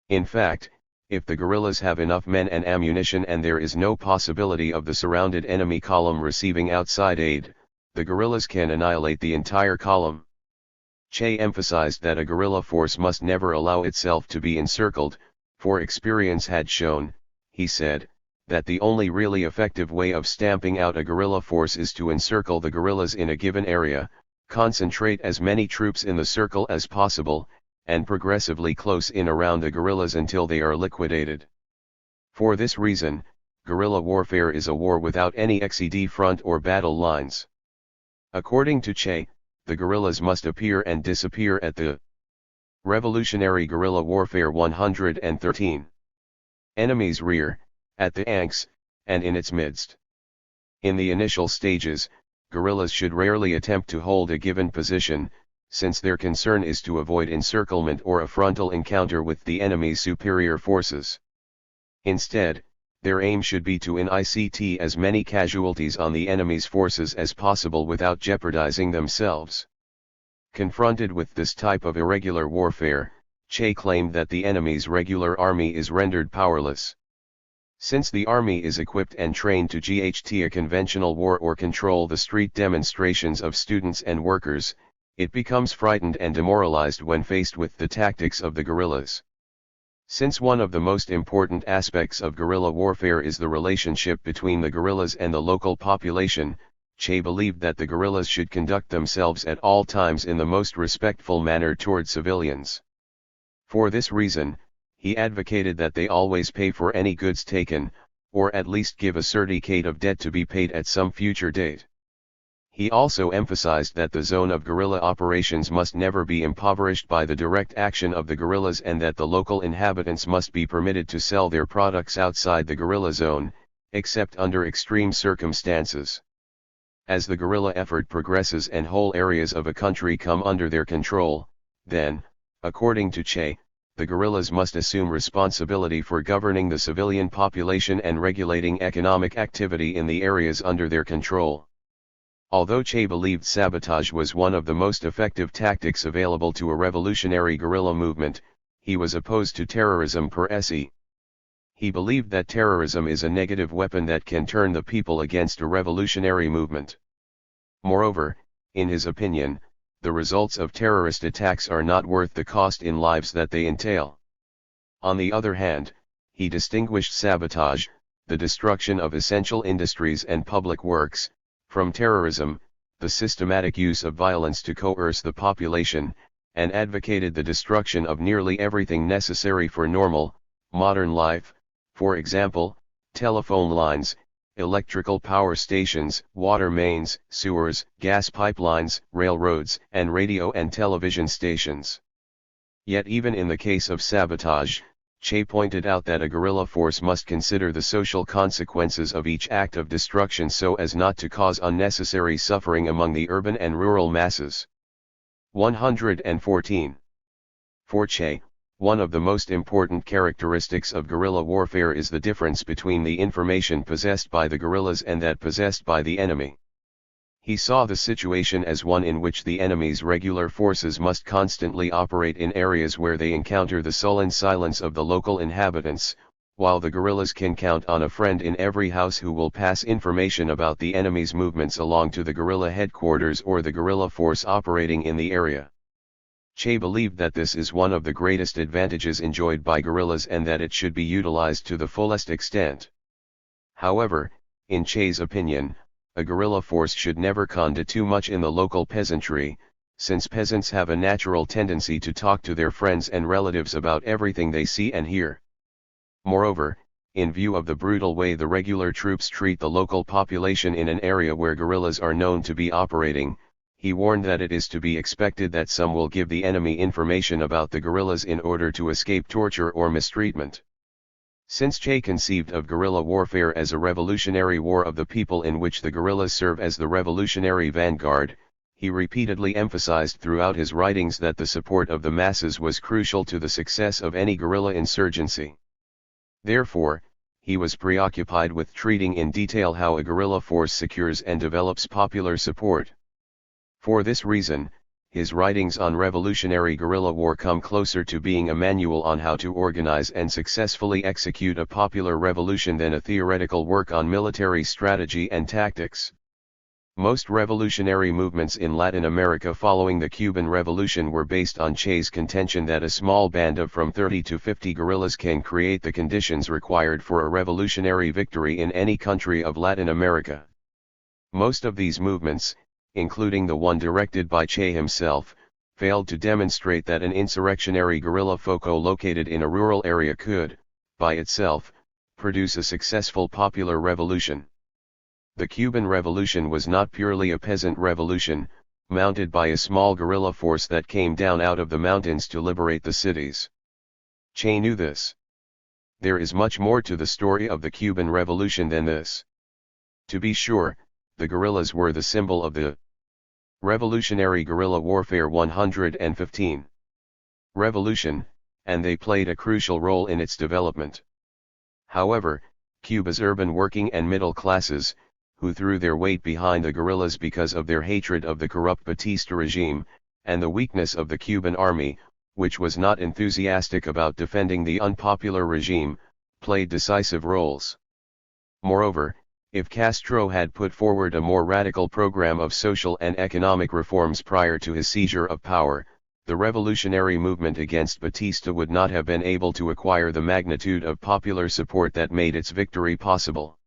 In fact, if the guerrillas have enough men and ammunition and there is no possibility of the surrounded enemy column receiving outside aid, the guerrillas can annihilate the entire column. Che emphasized that a guerrilla force must never allow itself to be encircled, for experience had shown, he said, that the only really effective way of stamping out a guerrilla force is to encircle the guerrillas in a given area, concentrate as many troops in the circle as possible, and progressively close in around the guerrillas until they are liquidated. For this reason, guerrilla warfare is a war without any XED front or battle lines. According to Che, the guerrillas must appear and disappear at the Revolutionary Guerrilla Warfare 113. Enemy's rear, at the anks, and in its midst. In the initial stages, guerrillas should rarely attempt to hold a given position, since their concern is to avoid encirclement or a frontal encounter with the enemy's superior forces. Instead, their aim should be to inflict as many casualties on the enemy's forces as possible without jeopardizing themselves. Confronted with this type of irregular warfare, Che claimed that the enemy's regular army is rendered powerless. Since the army is equipped and trained to GHT a conventional war or control the street demonstrations of students and workers, it becomes frightened and demoralized when faced with the tactics of the guerrillas. Since one of the most important aspects of guerrilla warfare is the relationship between the guerrillas and the local population, Che believed that the guerrillas should conduct themselves at all times in the most respectful manner toward civilians. For this reason, he advocated that they always pay for any goods taken, or at least give a certificate of debt to be paid at some future date. He also emphasized that the zone of guerrilla operations must never be impoverished by the direct action of the guerrillas and that the local inhabitants must be permitted to sell their products outside the guerrilla zone, except under extreme circumstances. As the guerrilla effort progresses and whole areas of a country come under their control, then, according to Che, the guerrillas must assume responsibility for governing the civilian population and regulating economic activity in the areas under their control. Although Che believed sabotage was one of the most effective tactics available to a revolutionary guerrilla movement, he was opposed to terrorism per se. He believed that terrorism is a negative weapon that can turn the people against a revolutionary movement. Moreover, in his opinion, the results of terrorist attacks are not worth the cost in lives that they entail. On the other hand, he distinguished sabotage, the destruction of essential industries and public works, from terrorism, the systematic use of violence to coerce the population, and advocated the destruction of nearly everything necessary for normal, modern life, for example, telephone lines, electrical power stations, water mains, sewers, gas pipelines, railroads, and radio and television stations. Yet even in the case of sabotage, Che pointed out that a guerrilla force must consider the social consequences of each act of destruction so as not to cause unnecessary suffering among the urban and rural masses. 114. For Che, one of the most important characteristics of guerrilla warfare is the difference between the information possessed by the guerrillas and that possessed by the enemy. He saw the situation as one in which the enemy's regular forces must constantly operate in areas where they encounter the sullen silence of the local inhabitants, while the guerrillas can count on a friend in every house who will pass information about the enemy's movements along to the guerrilla headquarters or the guerrilla force operating in the area. Che believed that this is one of the greatest advantages enjoyed by guerrillas and that it should be utilized to the fullest extent. However, in Che's opinion, a guerrilla force should never confide too much in the local peasantry, since peasants have a natural tendency to talk to their friends and relatives about everything they see and hear. Moreover, in view of the brutal way the regular troops treat the local population in an area where guerrillas are known to be operating, he warned that it is to be expected that some will give the enemy information about the guerrillas in order to escape torture or mistreatment. Since Che conceived of guerrilla warfare as a revolutionary war of the people in which the guerrillas serve as the revolutionary vanguard, he repeatedly emphasized throughout his writings that the support of the masses was crucial to the success of any guerrilla insurgency. Therefore, he was preoccupied with treating in detail how a guerrilla force secures and develops popular support. For this reason, his writings on revolutionary guerrilla war come closer to being a manual on how to organize and successfully execute a popular revolution than a theoretical work on military strategy and tactics. Most revolutionary movements in Latin America following the Cuban Revolution were based on Che's contention that a small band of from 30 to 50 guerrillas can create the conditions required for a revolutionary victory in any country of Latin America. Most of these movements, including the one directed by Che himself, failed to demonstrate that an insurrectionary guerrilla foco located in a rural area could, by itself, produce a successful popular revolution. The Cuban Revolution was not purely a peasant revolution, mounted by a small guerrilla force that came down out of the mountains to liberate the cities. Che knew this. There is much more to the story of the Cuban Revolution than this. To be sure, the guerrillas were the symbol of the revolutionary guerrilla warfare 115 revolution, and they played a crucial role in its development. However, Cuba's urban working and middle classes, who threw their weight behind the guerrillas because of their hatred of the corrupt Batista regime, and the weakness of the Cuban army, which was not enthusiastic about defending the unpopular regime, played decisive roles. Moreover, if Castro had put forward a more radical program of social and economic reforms prior to his seizure of power, the revolutionary movement against Batista would not have been able to acquire the magnitude of popular support that made its victory possible.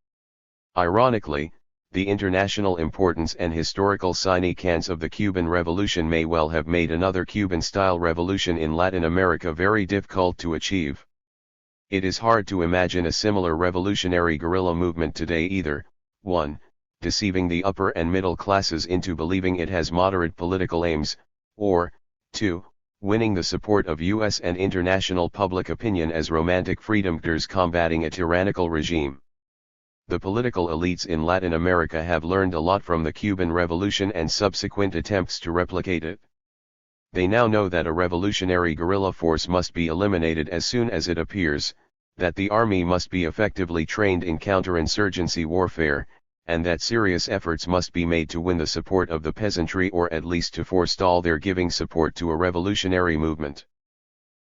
Ironically, the international importance and historical significance of the Cuban Revolution may well have made another Cuban-style revolution in Latin America very difficult to achieve. It is hard to imagine a similar revolutionary guerrilla movement today either. 1. deceiving the upper and middle classes into believing it has moderate political aims, or 2. Winning the support of U.S. and international public opinion as romantic freedomgivers combating a tyrannical regime. The political elites in Latin America have learned a lot from the Cuban Revolution and subsequent attempts to replicate it. They now know that a revolutionary guerrilla force must be eliminated as soon as it appears, that the army must be effectively trained in counterinsurgency warfare, and that serious efforts must be made to win the support of the peasantry or at least to forestall their giving support to a revolutionary movement.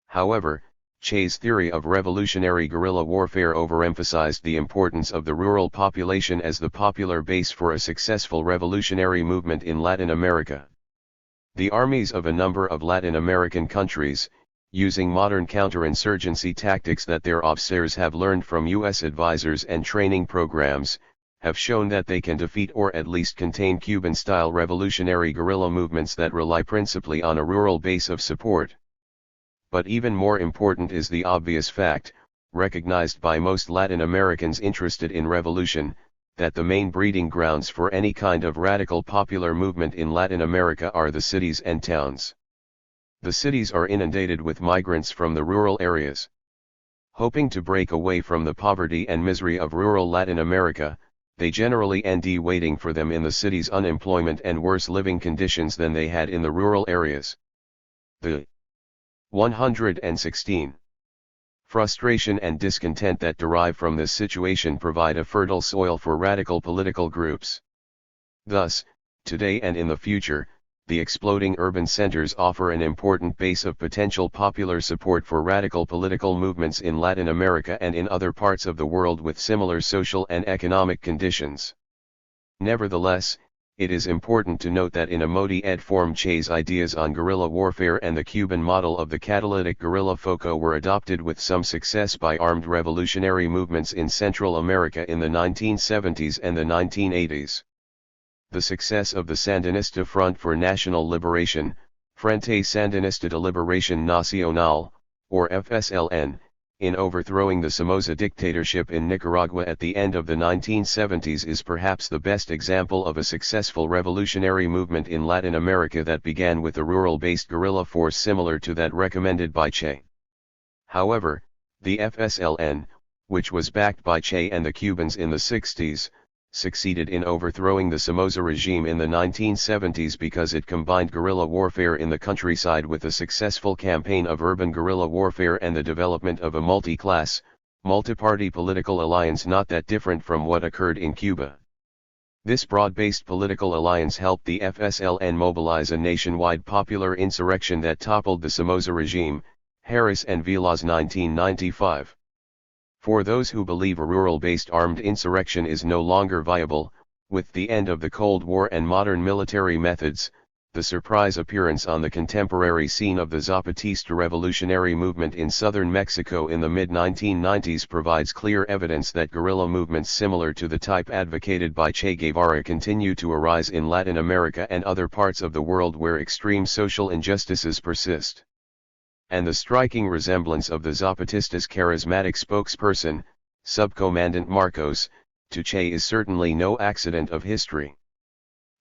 However, Che's theory of revolutionary guerrilla warfare overemphasized the importance of the rural population as the popular base for a successful revolutionary movement in Latin America. The armies of a number of Latin American countries, using modern counterinsurgency tactics that their officers have learned from U.S. advisors and training programs, have shown that they can defeat or at least contain Cuban-style revolutionary guerrilla movements that rely principally on a rural base of support. But even more important is the obvious fact, recognized by most Latin Americans interested in revolution, that the main breeding grounds for any kind of radical popular movement in Latin America are the cities and towns. The cities are inundated with migrants from the rural areas. Hoping to break away from the poverty and misery of rural Latin America, they generally end up waiting for them in the cities' unemployment and worse living conditions than they had in the rural areas. The 116. Frustration and discontent that derive from this situation provide a fertile soil for radical political groups. Thus, today and in the future, the exploding urban centers offer an important base of potential popular support for radical political movements in Latin America and in other parts of the world with similar social and economic conditions. Nevertheless, it is important to note that in a modi-ed form Che's ideas on guerrilla warfare and the Cuban model of the catalytic guerrilla foco were adopted with some success by armed revolutionary movements in Central America in the 1970s and the 1980s. The success of the Sandinista Front for National Liberation, Frente Sandinista de Liberación Nacional, or FSLN, in overthrowing the Somoza dictatorship in Nicaragua at the end of the 1970s is perhaps the best example of a successful revolutionary movement in Latin America that began with a rural-based guerrilla force similar to that recommended by Che. However, the FSLN, which was backed by Che and the Cubans in the 60s, succeeded in overthrowing the Somoza regime in the 1970s because it combined guerrilla warfare in the countryside with a successful campaign of urban guerrilla warfare and the development of a multi-class, multi-party political alliance not that different from what occurred in Cuba. This broad-based political alliance helped the FSLN mobilize a nationwide popular insurrection that toppled the Somoza regime, Harris and Vila's 1995. For those who believe a rural-based armed insurrection is no longer viable, with the end of the Cold War and modern military methods, the surprise appearance on the contemporary scene of the Zapatista revolutionary movement in southern Mexico in the mid-1990s provides clear evidence that guerrilla movements similar to the type advocated by Che Guevara continue to arise in Latin America and other parts of the world where extreme social injustices persist. And the striking resemblance of the Zapatistas' charismatic spokesperson, Subcommandant Marcos, to Che is certainly no accident of history.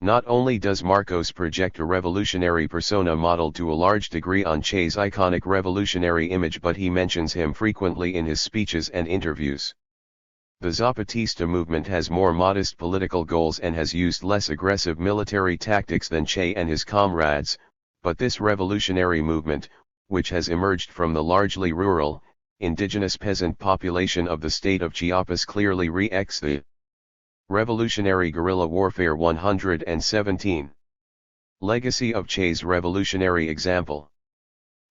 Not only does Marcos project a revolutionary persona modeled to a large degree on Che's iconic revolutionary image, but he mentions him frequently in his speeches and interviews. The Zapatista movement has more modest political goals and has used less aggressive military tactics than Che and his comrades, but this revolutionary movement, which has emerged from the largely rural, indigenous peasant population of the state of Chiapas, clearly re-echoes the revolutionary guerrilla warfare. 117. Legacy of Che's revolutionary example.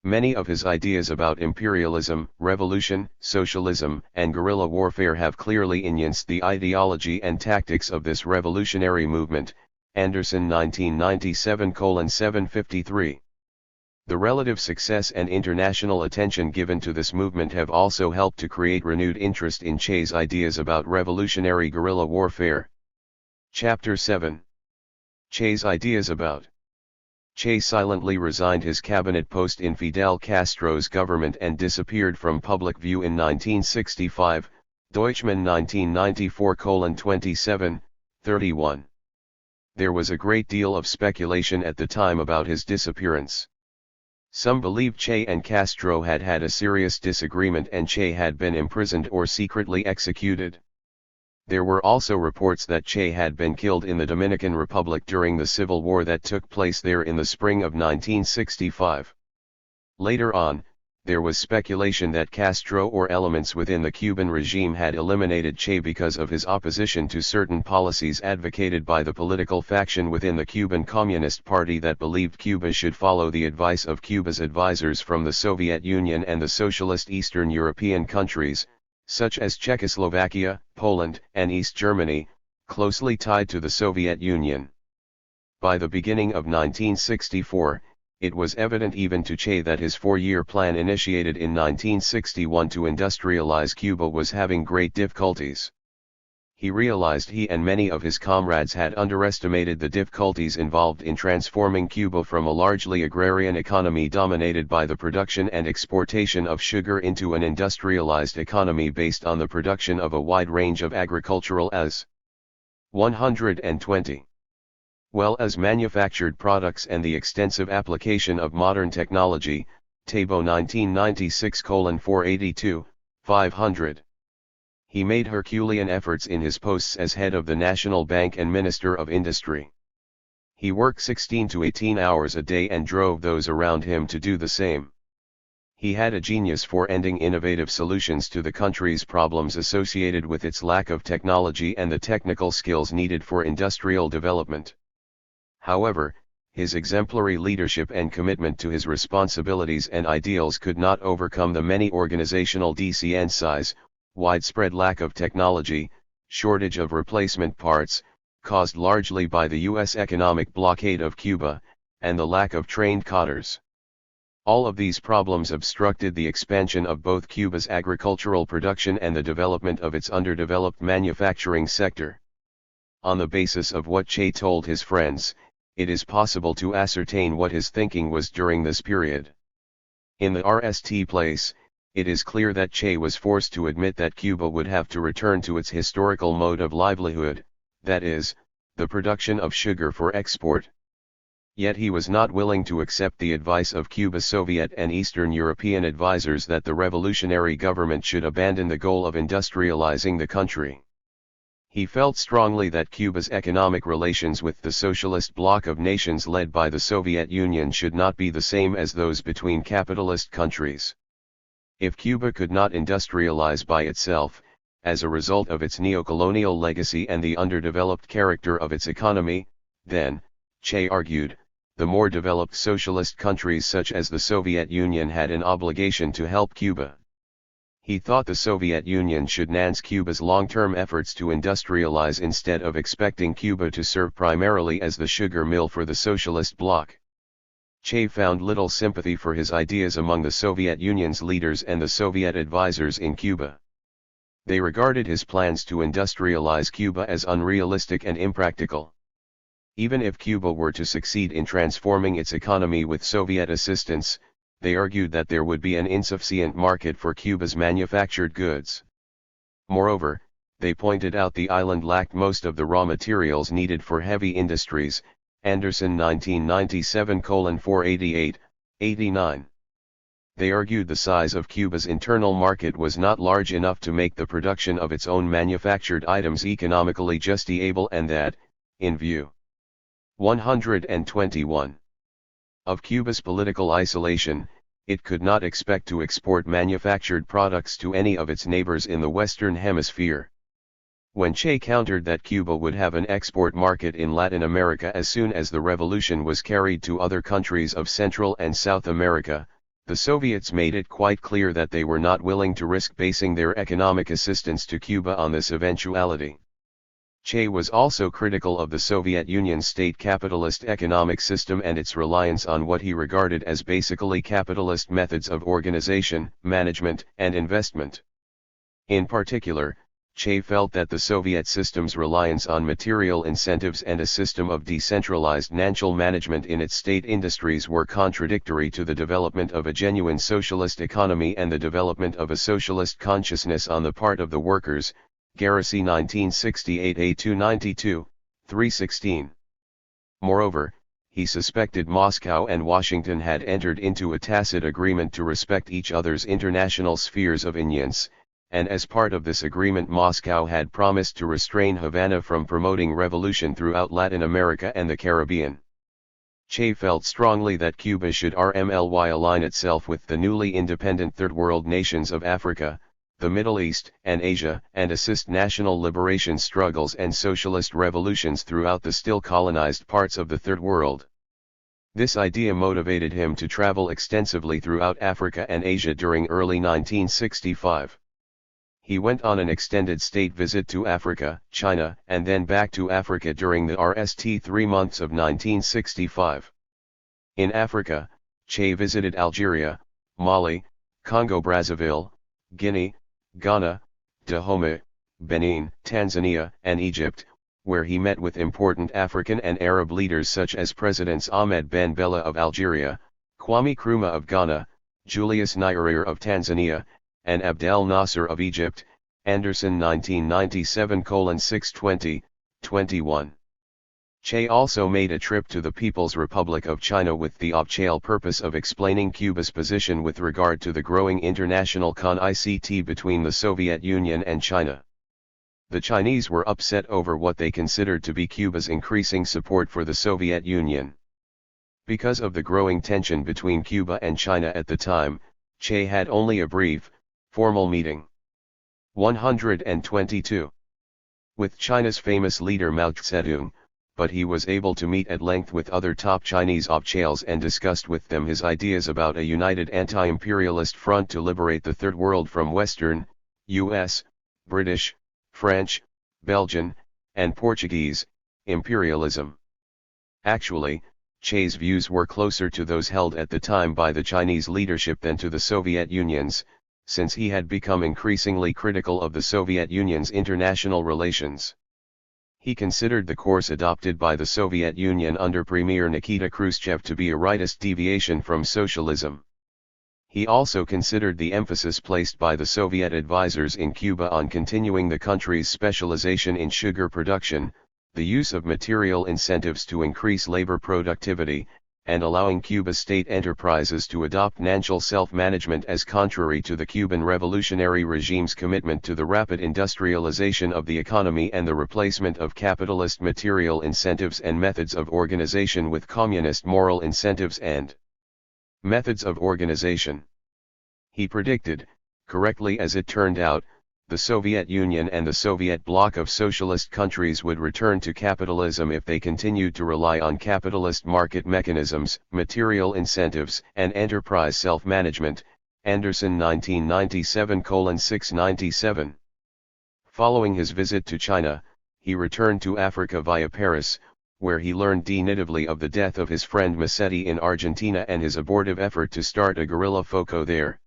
Many of his ideas about imperialism, revolution, socialism, and guerrilla warfare have clearly enhanced the ideology and tactics of this revolutionary movement. Anderson 1997:753. The relative success and international attention given to this movement have also helped to create renewed interest in Che's ideas about revolutionary guerrilla warfare. Chapter 7. Che's ideas about. Che silently resigned his cabinet post in Fidel Castro's government and disappeared from public view in 1965, Deutschmann 1994:27, 31. There was a great deal of speculation at the time about his disappearance. Some believed Che and Castro had had a serious disagreement and Che had been imprisoned or secretly executed. There were also reports that Che had been killed in the Dominican Republic during the civil war that took place there in the spring of 1965. Later on, there was speculation that Castro or elements within the Cuban regime had eliminated Che because of his opposition to certain policies advocated by the political faction within the Cuban Communist Party that believed Cuba should follow the advice of Cuba's advisors from the Soviet Union and the socialist Eastern European countries, such as Czechoslovakia, Poland, and East Germany, closely tied to the Soviet Union. By the beginning of 1964, it was evident even to Che that his four-year plan initiated in 1961 to industrialize Cuba was having great difficulties. He realized he and many of his comrades had underestimated the difficulties involved in transforming Cuba from a largely agrarian economy dominated by the production and exportation of sugar into an industrialized economy based on the production of a wide range of agricultural as 120. Well as manufactured products and the extensive application of modern technology, Tabo 1996:482, 500. He made Herculean efforts in his posts as head of the National Bank and Minister of Industry. He worked 16 to 18 hours a day and drove those around him to do the same. He had a genius for ending innovative solutions to the country's problems associated with its lack of technology and the technical skills needed for industrial development. However, his exemplary leadership and commitment to his responsibilities and ideals could not overcome the many organizational deficiencies, widespread lack of technology, shortage of replacement parts, caused largely by the U.S. economic blockade of Cuba, and the lack of trained cotters. All of these problems obstructed the expansion of both Cuba's agricultural production and the development of its underdeveloped manufacturing sector. On the basis of what Che told his friends, it is possible to ascertain what his thinking was during this period. In the RST place, it is clear that Che was forced to admit that Cuba would have to return to its historical mode of livelihood, that is, the production of sugar for export. Yet he was not willing to accept the advice of Cuba's Soviet and Eastern European advisors that the revolutionary government should abandon the goal of industrializing the country. He felt strongly that Cuba's economic relations with the socialist bloc of nations led by the Soviet Union should not be the same as those between capitalist countries. If Cuba could not industrialize by itself, as a result of its neocolonial legacy and the underdeveloped character of its economy, then, Che argued, the more developed socialist countries such as the Soviet Union had an obligation to help Cuba. He thought the Soviet Union should nance Cuba's long-term efforts to industrialize instead of expecting Cuba to serve primarily as the sugar mill for the socialist bloc. Che found little sympathy for his ideas among the Soviet Union's leaders and the Soviet advisors in Cuba. They regarded his plans to industrialize Cuba as unrealistic and impractical. Even if Cuba were to succeed in transforming its economy with Soviet assistance, they argued that there would be an insufficient market for Cuba's manufactured goods. Moreover, they pointed out the island lacked most of the raw materials needed for heavy industries, Anderson 1997:488, 89. They argued the size of Cuba's internal market was not large enough to make the production of its own manufactured items economically justifiable and that, in view 121. of Cuba's political isolation, it could not expect to export manufactured products to any of its neighbors in the Western Hemisphere. When Che countered that Cuba would have an export market in Latin America as soon as the revolution was carried to other countries of Central and South America, the Soviets made it quite clear that they were not willing to risk basing their economic assistance to Cuba on this eventuality. Che was also critical of the Soviet Union's state capitalist economic system and its reliance on what he regarded as basically capitalist methods of organization, management, and investment. In particular, Che felt that the Soviet system's reliance on material incentives and a system of decentralized national management in its state industries were contradictory to the development of a genuine socialist economy and the development of a socialist consciousness on the part of the workers. Garrissy 1968A292, 316. Moreover, he suspected Moscow and Washington had entered into a tacit agreement to respect each other's international spheres of influence, and as part of this agreement Moscow had promised to restrain Havana from promoting revolution throughout Latin America and the Caribbean. Che felt strongly that Cuba should RMLY align itself with the newly independent Third World nations of Africa, the Middle East and Asia, and assist national liberation struggles and socialist revolutions throughout the still colonized parts of the Third World. This idea motivated him to travel extensively throughout Africa and Asia during early 1965. He went on an extended state visit to Africa, China, and then back to Africa during the RST 3 months of 1965. In Africa, Che visited Algeria, Mali, Congo-Brazzaville, Guinea, Ghana, Dahomey, Benin, Tanzania, and Egypt, where he met with important African and Arab leaders such as Presidents Ahmed Ben Bella of Algeria, Kwame Nkrumah of Ghana, Julius Nyerere of Tanzania, and Abdel Nasser of Egypt, Anderson 1997:620, 21. Che also made a trip to the People's Republic of China with the objective purpose of explaining Cuba's position with regard to the growing international conflict between the Soviet Union and China. The Chinese were upset over what they considered to be Cuba's increasing support for the Soviet Union. Because of the growing tension between Cuba and China at the time, Che had only a brief, formal meeting. 122. With China's famous leader Mao Zedong, but he was able to meet at length with other top Chinese officials and discussed with them his ideas about a united anti-imperialist front to liberate the Third World from Western, US, British, French, Belgian, and Portuguese, imperialism. Actually, Che's views were closer to those held at the time by the Chinese leadership than to the Soviet Union's, since he had become increasingly critical of the Soviet Union's international relations. He considered the course adopted by the Soviet Union under Premier Nikita Khrushchev to be a rightist deviation from socialism. He also considered the emphasis placed by the Soviet advisors in Cuba on continuing the country's specialization in sugar production, the use of material incentives to increase labor productivity, and allowing Cuba's state enterprises to adopt national self-management as contrary to the Cuban revolutionary regime's commitment to the rapid industrialization of the economy and the replacement of capitalist material incentives and methods of organization with communist moral incentives and methods of organization. He predicted, correctly as it turned out, the Soviet Union and the Soviet bloc of socialist countries would return to capitalism if they continued to rely on capitalist market mechanisms, material incentives, and enterprise self-management. Anderson 1997:697. Following his visit to China, he returned to Africa via Paris, where he learned definitively of the death of his friend Massetti in Argentina and his abortive effort to start a guerrilla FOCO there.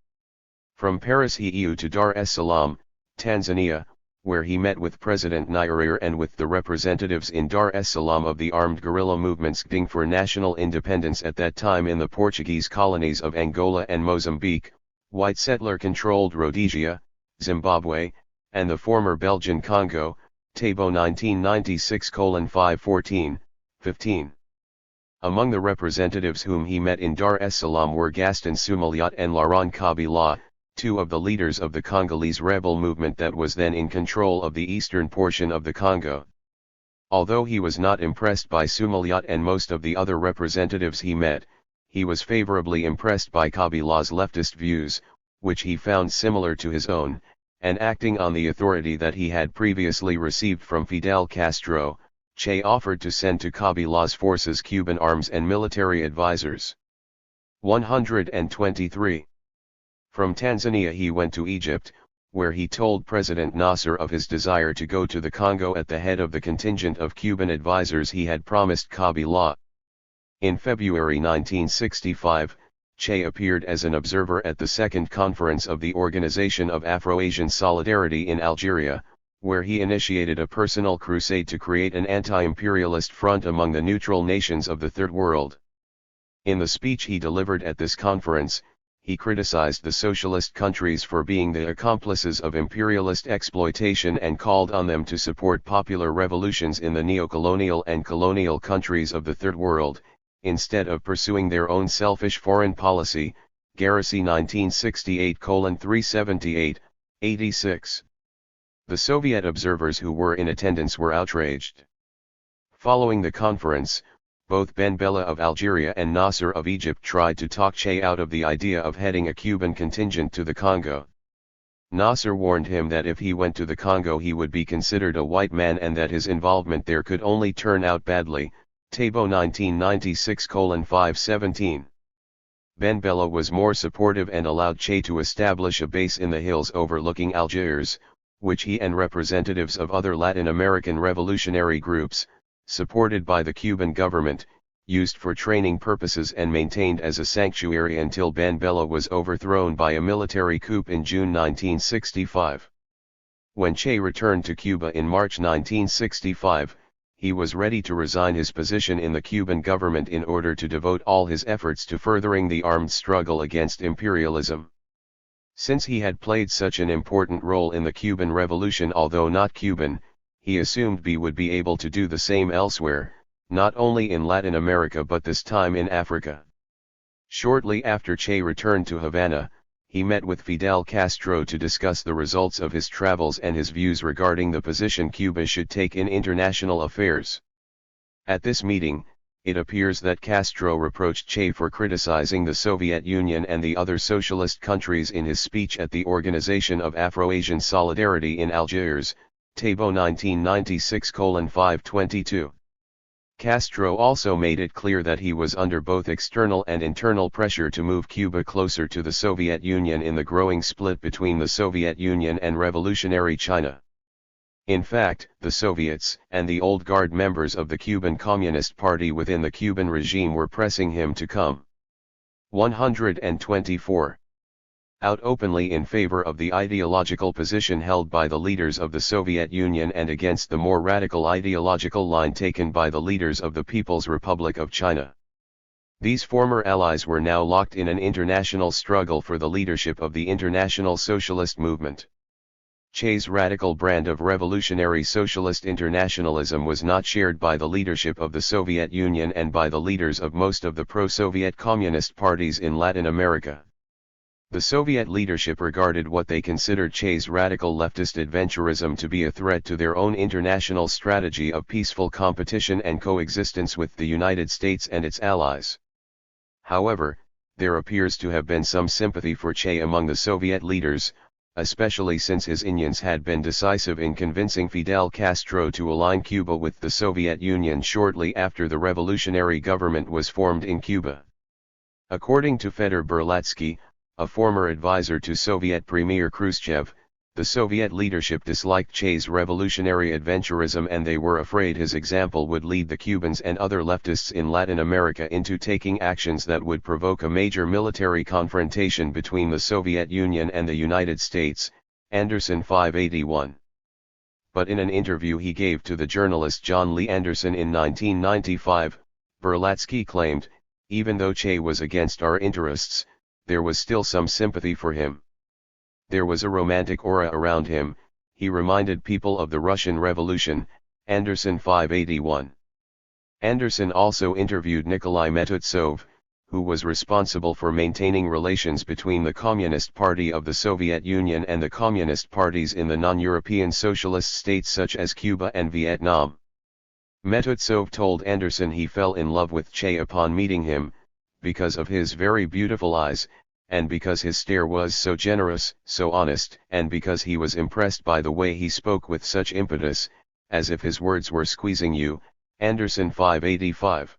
From Paris he flew to Dar es Salaam, Tanzania, where he met with President Nyerere and with the representatives in Dar es Salaam of the armed guerrilla movements fighting for national independence at that time in the Portuguese colonies of Angola and Mozambique, white settler-controlled Rhodesia, Zimbabwe, and the former Belgian Congo, Tabo 1996:514, 15. Among the representatives whom he met in Dar es Salaam were Gaston Soumaliat and Laurent Kabila, two of the leaders of the Congolese rebel movement that was then in control of the eastern portion of the Congo. Although he was not impressed by Soumaliat and most of the other representatives he met, he was favorably impressed by Kabila's leftist views, which he found similar to his own, and acting on the authority that he had previously received from Fidel Castro, Che offered to send to Kabila's forces Cuban arms and military advisors. 123. From Tanzania he went to Egypt, where he told President Nasser of his desire to go to the Congo at the head of the contingent of Cuban advisors he had promised Kabila. In February 1965, Che appeared as an observer at the Second Conference of the Organization of Afro-Asian Solidarity in Algeria, where he initiated a personal crusade to create an anti-imperialist front among the neutral nations of the Third World. In the speech he delivered at this conference, he criticized the socialist countries for being the accomplices of imperialist exploitation and called on them to support popular revolutions in the neo-colonial and colonial countries of the Third World, instead of pursuing their own selfish foreign policy. Garrissy 1968:378, 86. The Soviet observers who were in attendance were outraged. Following the conference, both Ben Bella of Algeria and Nasser of Egypt tried to talk Che out of the idea of heading a Cuban contingent to the Congo. Nasser warned him that if he went to the Congo he would be considered a white man and that his involvement there could only turn out badly. Tabo 1996:517. Ben Bella was more supportive and allowed Che to establish a base in the hills overlooking Algiers, which he and representatives of other Latin American revolutionary groups, supported by the Cuban government, used for training purposes and maintained as a sanctuary until Ben Bella was overthrown by a military coup in June 1965. When Che returned to Cuba in March 1965, he was ready to resign his position in the Cuban government in order to devote all his efforts to furthering the armed struggle against imperialism. Since he had played such an important role in the Cuban Revolution, although not Cuban, he assumed he would be able to do the same elsewhere, not only in Latin America but this time in Africa. Shortly after Che returned to Havana, he met with Fidel Castro to discuss the results of his travels and his views regarding the position Cuba should take in international affairs. At this meeting, it appears that Castro reproached Che for criticizing the Soviet Union and the other socialist countries in his speech at the Organization of Afro-Asian Solidarity in Algiers, Tabo 1996:522. Castro also made it clear that he was under both external and internal pressure to move Cuba closer to the Soviet Union in the growing split between the Soviet Union and revolutionary China. In fact, the Soviets and the old guard members of the Cuban Communist Party within the Cuban regime were pressing him to come 124 out openly in favor of the ideological position held by the leaders of the Soviet Union and against the more radical ideological line taken by the leaders of the People's Republic of China. These former allies were now locked in an international struggle for the leadership of the international socialist movement. Che's radical brand of revolutionary socialist internationalism was not shared by the leadership of the Soviet Union and by the leaders of most of the pro-Soviet communist parties in Latin America. The Soviet leadership regarded what they considered Che's radical leftist adventurism to be a threat to their own international strategy of peaceful competition and coexistence with the United States and its allies. However, there appears to have been some sympathy for Che among the Soviet leaders, especially since his unions had been decisive in convincing Fidel Castro to align Cuba with the Soviet Union shortly after the revolutionary government was formed in Cuba. According to Fedor Berlatsky, a former advisor to Soviet Premier Khrushchev, the Soviet leadership disliked Che's revolutionary adventurism and they were afraid his example would lead the Cubans and other leftists in Latin America into taking actions that would provoke a major military confrontation between the Soviet Union and the United States. Anderson 581. But in an interview he gave to the journalist John Lee Anderson in 1995, Berlatsky claimed, even though Che was against our interests, there was still some sympathy for him. There was a romantic aura around him, he reminded people of the Russian Revolution. Anderson 581. Anderson also interviewed Nikolai Metutsov, who was responsible for maintaining relations between the Communist Party of the Soviet Union and the Communist parties in the non-European socialist states such as Cuba and Vietnam. Metutsov told Anderson he fell in love with Che upon meeting him, because of his very beautiful eyes, and because his stare was so generous, so honest, and because he was impressed by the way he spoke with such impetus, as if his words were squeezing you. Anderson 585.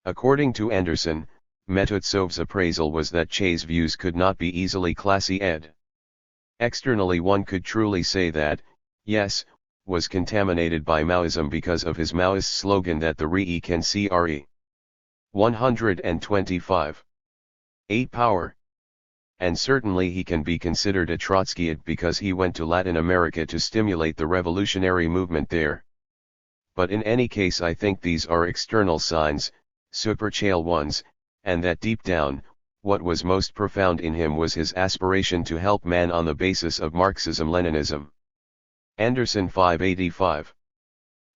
According to Anderson, Metutsov's appraisal was that Che's views could not be easily classy-ed. Externally one could truly say that, yes, was contaminated by Maoism because of his Maoist slogan that the Re can see Re. 125. 8 Power. And certainly he can be considered a Trotskyite because he went to Latin America to stimulate the revolutionary movement there. But in any case I think these are external signs, superficial ones, and that deep down, what was most profound in him was his aspiration to help man on the basis of Marxism-Leninism. Anderson 585.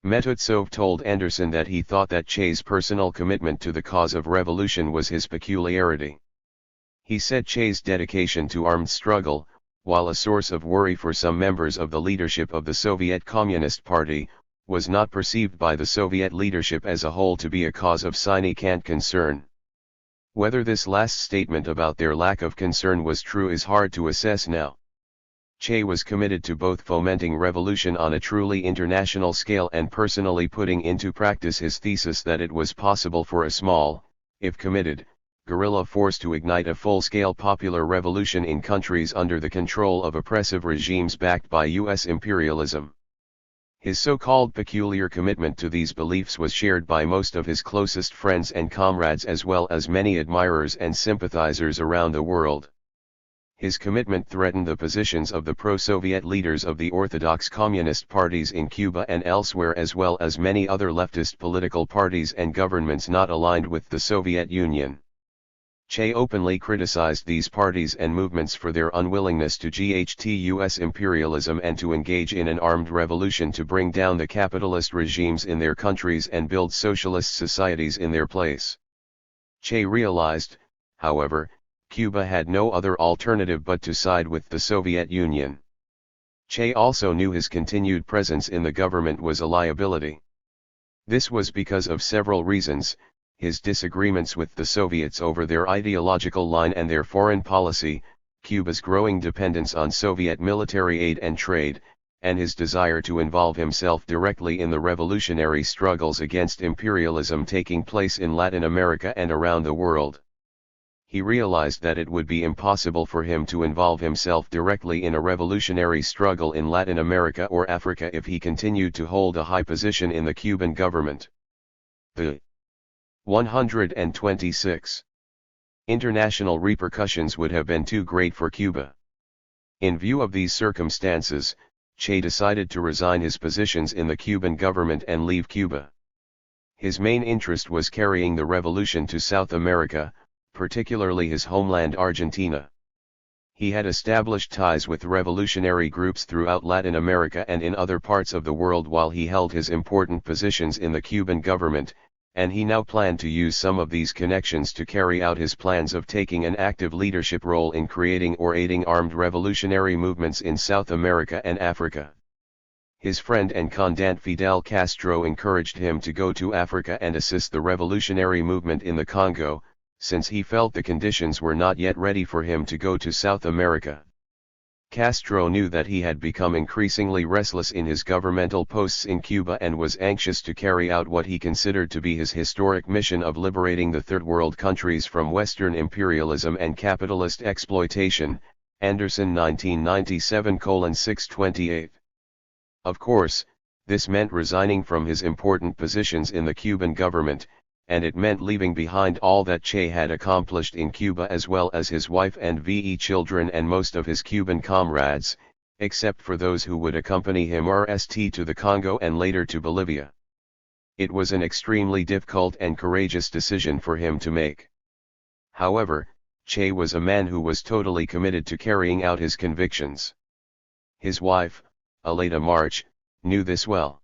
Metutsov told Anderson that he thought that Che's personal commitment to the cause of revolution was his peculiarity. He said Che's dedication to armed struggle, while a source of worry for some members of the leadership of the Soviet Communist Party, was not perceived by the Soviet leadership as a whole to be a cause of significant concern. Whether this last statement about their lack of concern was true is hard to assess now. Che was committed to both fomenting revolution on a truly international scale and personally putting into practice his thesis that it was possible for a small, if committed, guerrilla force to ignite a full-scale popular revolution in countries under the control of oppressive regimes backed by U.S. imperialism. His so-called peculiar commitment to these beliefs was shared by most of his closest friends and comrades as well as many admirers and sympathizers around the world. His commitment threatened the positions of the pro-Soviet leaders of the orthodox communist parties in Cuba and elsewhere as well as many other leftist political parties and governments not aligned with the Soviet Union. Che openly criticized these parties and movements for their unwillingness to GHT U.S. imperialism and to engage in an armed revolution to bring down the capitalist regimes in their countries and build socialist societies in their place. Che realized, however, Cuba had no other alternative but to side with the Soviet Union. Che also knew his continued presence in the government was a liability. This was because of several reasons: his disagreements with the Soviets over their ideological line and their foreign policy, Cuba's growing dependence on Soviet military aid and trade, and his desire to involve himself directly in the revolutionary struggles against imperialism taking place in Latin America and around the world. He realized that it would be impossible for him to involve himself directly in a revolutionary struggle in Latin America or Africa if he continued to hold a high position in the Cuban government. The 126. International repercussions would have been too great for Cuba. In view of these circumstances, Che decided to resign his positions in the Cuban government and leave Cuba. His main interest was carrying the revolution to South America, particularly his homeland Argentina. He had established ties with revolutionary groups throughout Latin America and in other parts of the world while he held his important positions in the Cuban government, and he now planned to use some of these connections to carry out his plans of taking an active leadership role in creating or aiding armed revolutionary movements in South America and Africa. His friend and condant Fidel Castro encouraged him to go to Africa and assist the revolutionary movement in the Congo, since he felt the conditions were not yet ready for him to go to South America. Castro knew that he had become increasingly restless in his governmental posts in Cuba and was anxious to carry out what he considered to be his historic mission of liberating the Third World countries from Western imperialism and capitalist exploitation. Anderson 1997:628. Of course, this meant resigning from his important positions in the Cuban government, and it meant leaving behind all that Che had accomplished in Cuba as well as his wife and VE children and most of his Cuban comrades, except for those who would accompany him to the Congo and later to Bolivia. It was an extremely difficult and courageous decision for him to make. However, Che was a man who was totally committed to carrying out his convictions. His wife, Aleta March, knew this well.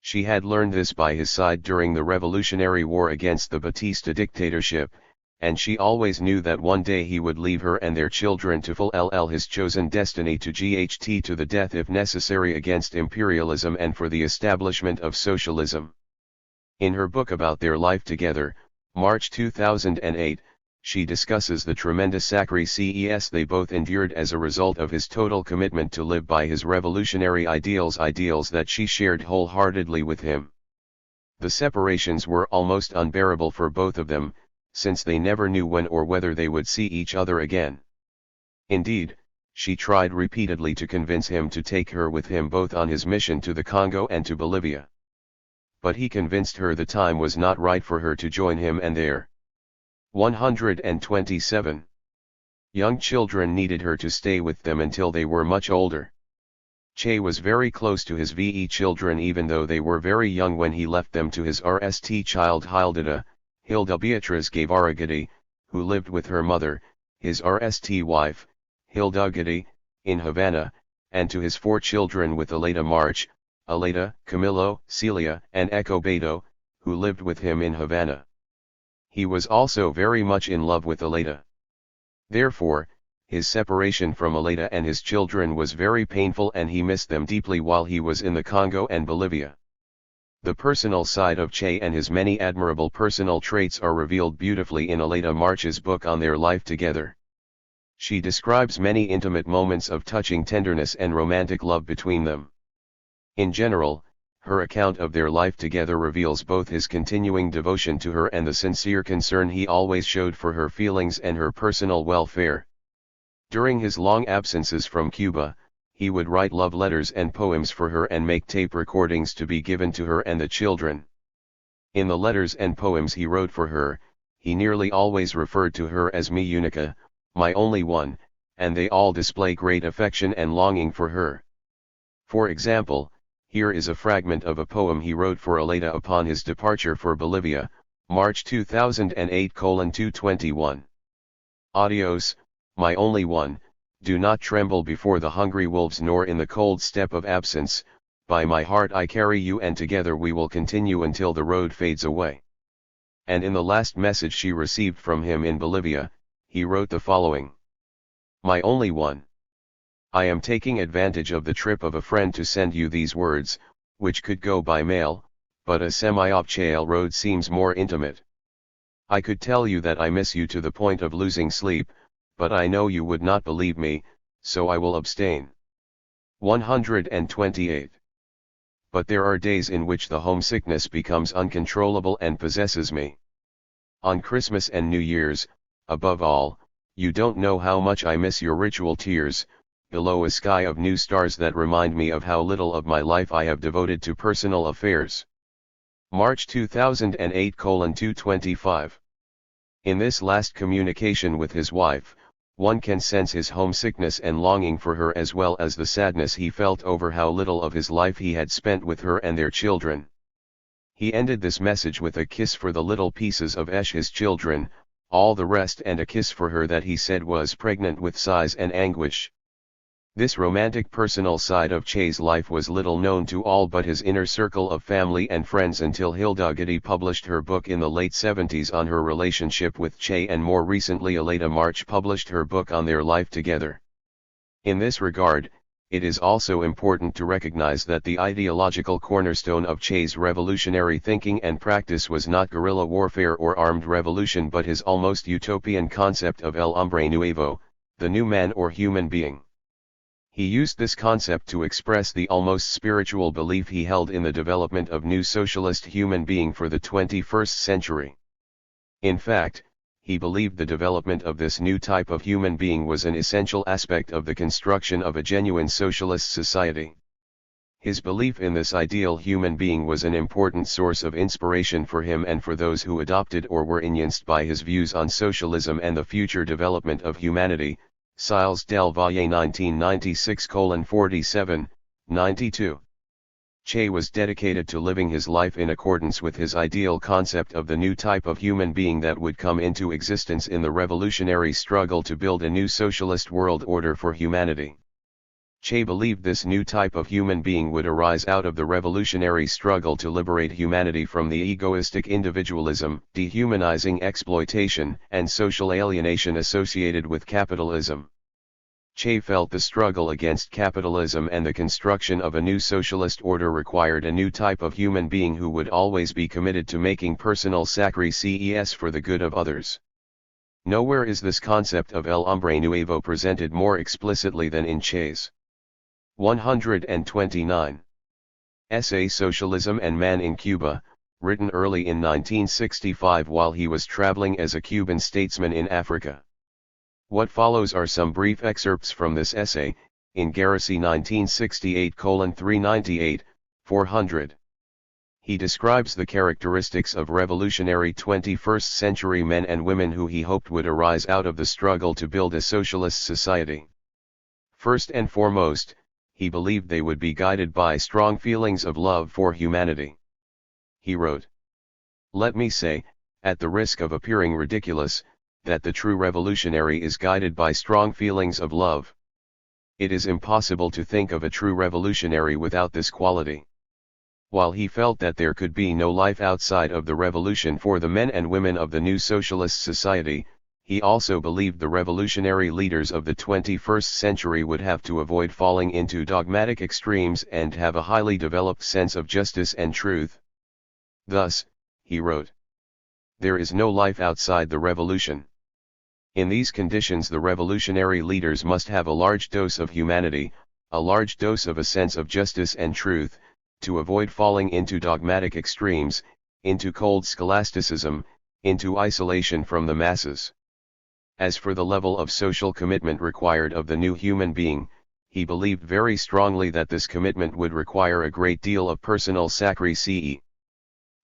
She had learned this by his side during the Revolutionary War against the Batista dictatorship, and she always knew that one day he would leave her and their children to fulfill his chosen destiny to GHT to the death if necessary against imperialism and for the establishment of socialism. In her book about their life together, March 2008, she discusses the tremendous sacrifices they both endured as a result of his total commitment to live by his revolutionary ideals that she shared wholeheartedly with him. The separations were almost unbearable for both of them, since they never knew when or whether they would see each other again. Indeed, she tried repeatedly to convince him to take her with him both on his mission to the Congo and to Bolivia. But he convinced her the time was not right for her to join him and their 127 young children needed her to stay with them until they were much older. Che was very close to his VE children even though they were very young when he left them to his RST child Hilda Beatriz Guevara, who lived with her mother, his RST wife, Hilda Guedi, in Havana, and to his 4 children with Aleta March, Aleta, Camilo, Celia, and Echo Beto, who lived with him in Havana. He was also very much in love with Aleta. Therefore, his separation from Aleta and his children was very painful, and he missed them deeply while he was in the Congo and Bolivia. The personal side of Che and his many admirable personal traits are revealed beautifully in Aleta March's book on their life together. She describes many intimate moments of touching tenderness and romantic love between them. In general, her account of their life together reveals both his continuing devotion to her and the sincere concern he always showed for her feelings and her personal welfare. During his long absences from Cuba, he would write love letters and poems for her and make tape recordings to be given to her and the children. In the letters and poems he wrote for her, he nearly always referred to her as mi única, my only one, and they all display great affection and longing for her. For example, here is a fragment of a poem he wrote for Aleta upon his departure for Bolivia, March 2008:221. Adios, my only one, do not tremble before the hungry wolves nor in the cold steppe of absence, by my heart I carry you and together we will continue until the road fades away. And in the last message she received from him in Bolivia, he wrote the following. My only one. I am taking advantage of the trip of a friend to send you these words, which could go by mail, but a semi-op road seems more intimate. I could tell you that I miss you to the point of losing sleep, but I know you would not believe me, so I will abstain. 128. But there are days in which the homesickness becomes uncontrollable and possesses me. On Christmas and New Year's, above all, you don't know how much I miss your ritual tears, below a sky of new stars that remind me of how little of my life I have devoted to personal affairs. March 2008:225. In this last communication with his wife, one can sense his homesickness and longing for her as well as the sadness he felt over how little of his life he had spent with her and their children. He ended this message with a kiss for the little pieces of his children, all the rest, and a kiss for her that he said was pregnant with sighs and anguish. This romantic personal side of Che's life was little known to all but his inner circle of family and friends until Hilda Guedi published her book in the late 70s on her relationship with Che, and more recently Aleta March published her book on their life together. In this regard, it is also important to recognize that the ideological cornerstone of Che's revolutionary thinking and practice was not guerrilla warfare or armed revolution but his almost utopian concept of el hombre nuevo, the new man or human being. He used this concept to express the almost spiritual belief he held in the development of new socialist human being for the 21st century. In fact, he believed the development of this new type of human being was an essential aspect of the construction of a genuine socialist society. His belief in this ideal human being was an important source of inspiration for him and for those who adopted or were influenced by his views on socialism and the future development of humanity. Siles del Valle 1996:47, 92. Che was dedicated to living his life in accordance with his ideal concept of the new type of human being that would come into existence in the revolutionary struggle to build a new socialist world order for humanity. Che believed this new type of human being would arise out of the revolutionary struggle to liberate humanity from the egoistic individualism, dehumanizing exploitation, and social alienation associated with capitalism. Che felt the struggle against capitalism and the construction of a new socialist order required a new type of human being who would always be committed to making personal sacrifices for the good of others. Nowhere is this concept of el hombre nuevo presented more explicitly than in Che's 129. Essay Socialism and Man in Cuba, written early in 1965 while he was traveling as a Cuban statesman in Africa. What follows are some brief excerpts from this essay, in Garrissey 1968:398, 400. He describes the characteristics of revolutionary 21st century men and women who he hoped would arise out of the struggle to build a socialist society. First and foremost, he believed they would be guided by strong feelings of love for humanity. He wrote, "Let me say, at the risk of appearing ridiculous, that the true revolutionary is guided by strong feelings of love. It is impossible to think of a true revolutionary without this quality. While he felt that there could be no life outside of the revolution for the men and women of the new socialist society, he also believed the revolutionary leaders of the 21st century would have to avoid falling into dogmatic extremes and have a highly developed sense of justice and truth. Thus, he wrote, there is no life outside the revolution. In these conditions the revolutionary leaders must have a large dose of humanity, a large dose of a sense of justice and truth, to avoid falling into dogmatic extremes, into cold scholasticism, into isolation from the masses. As for the level of social commitment required of the new human being, he believed very strongly that this commitment would require a great deal of personal sacrifice.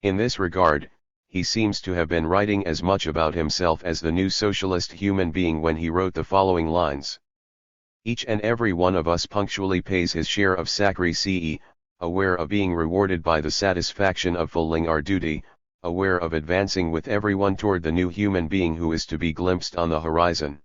In this regard, he seems to have been writing as much about himself as the new socialist human being when he wrote the following lines. Each and every one of us punctually pays his share of sacrifice, aware of being rewarded by the satisfaction of fulfilling our duty, aware of advancing with everyone toward the new human being who is to be glimpsed on the horizon.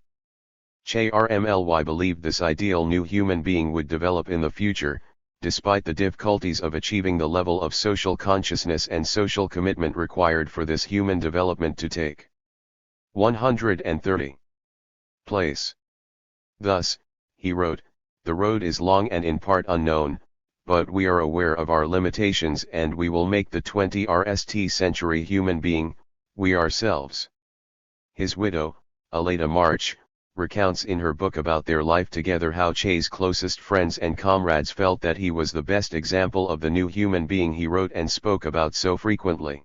Che Rmly believed this ideal new human being would develop in the future, despite the difficulties of achieving the level of social consciousness and social commitment required for this human development to take 130 place. Thus, he wrote, the road is long and in part unknown, but we are aware of our limitations and we will make the 21st century human being, we ourselves. His widow, Aleta March, recounts in her book about their life together how Che's closest friends and comrades felt that he was the best example of the new human being he wrote and spoke about so frequently.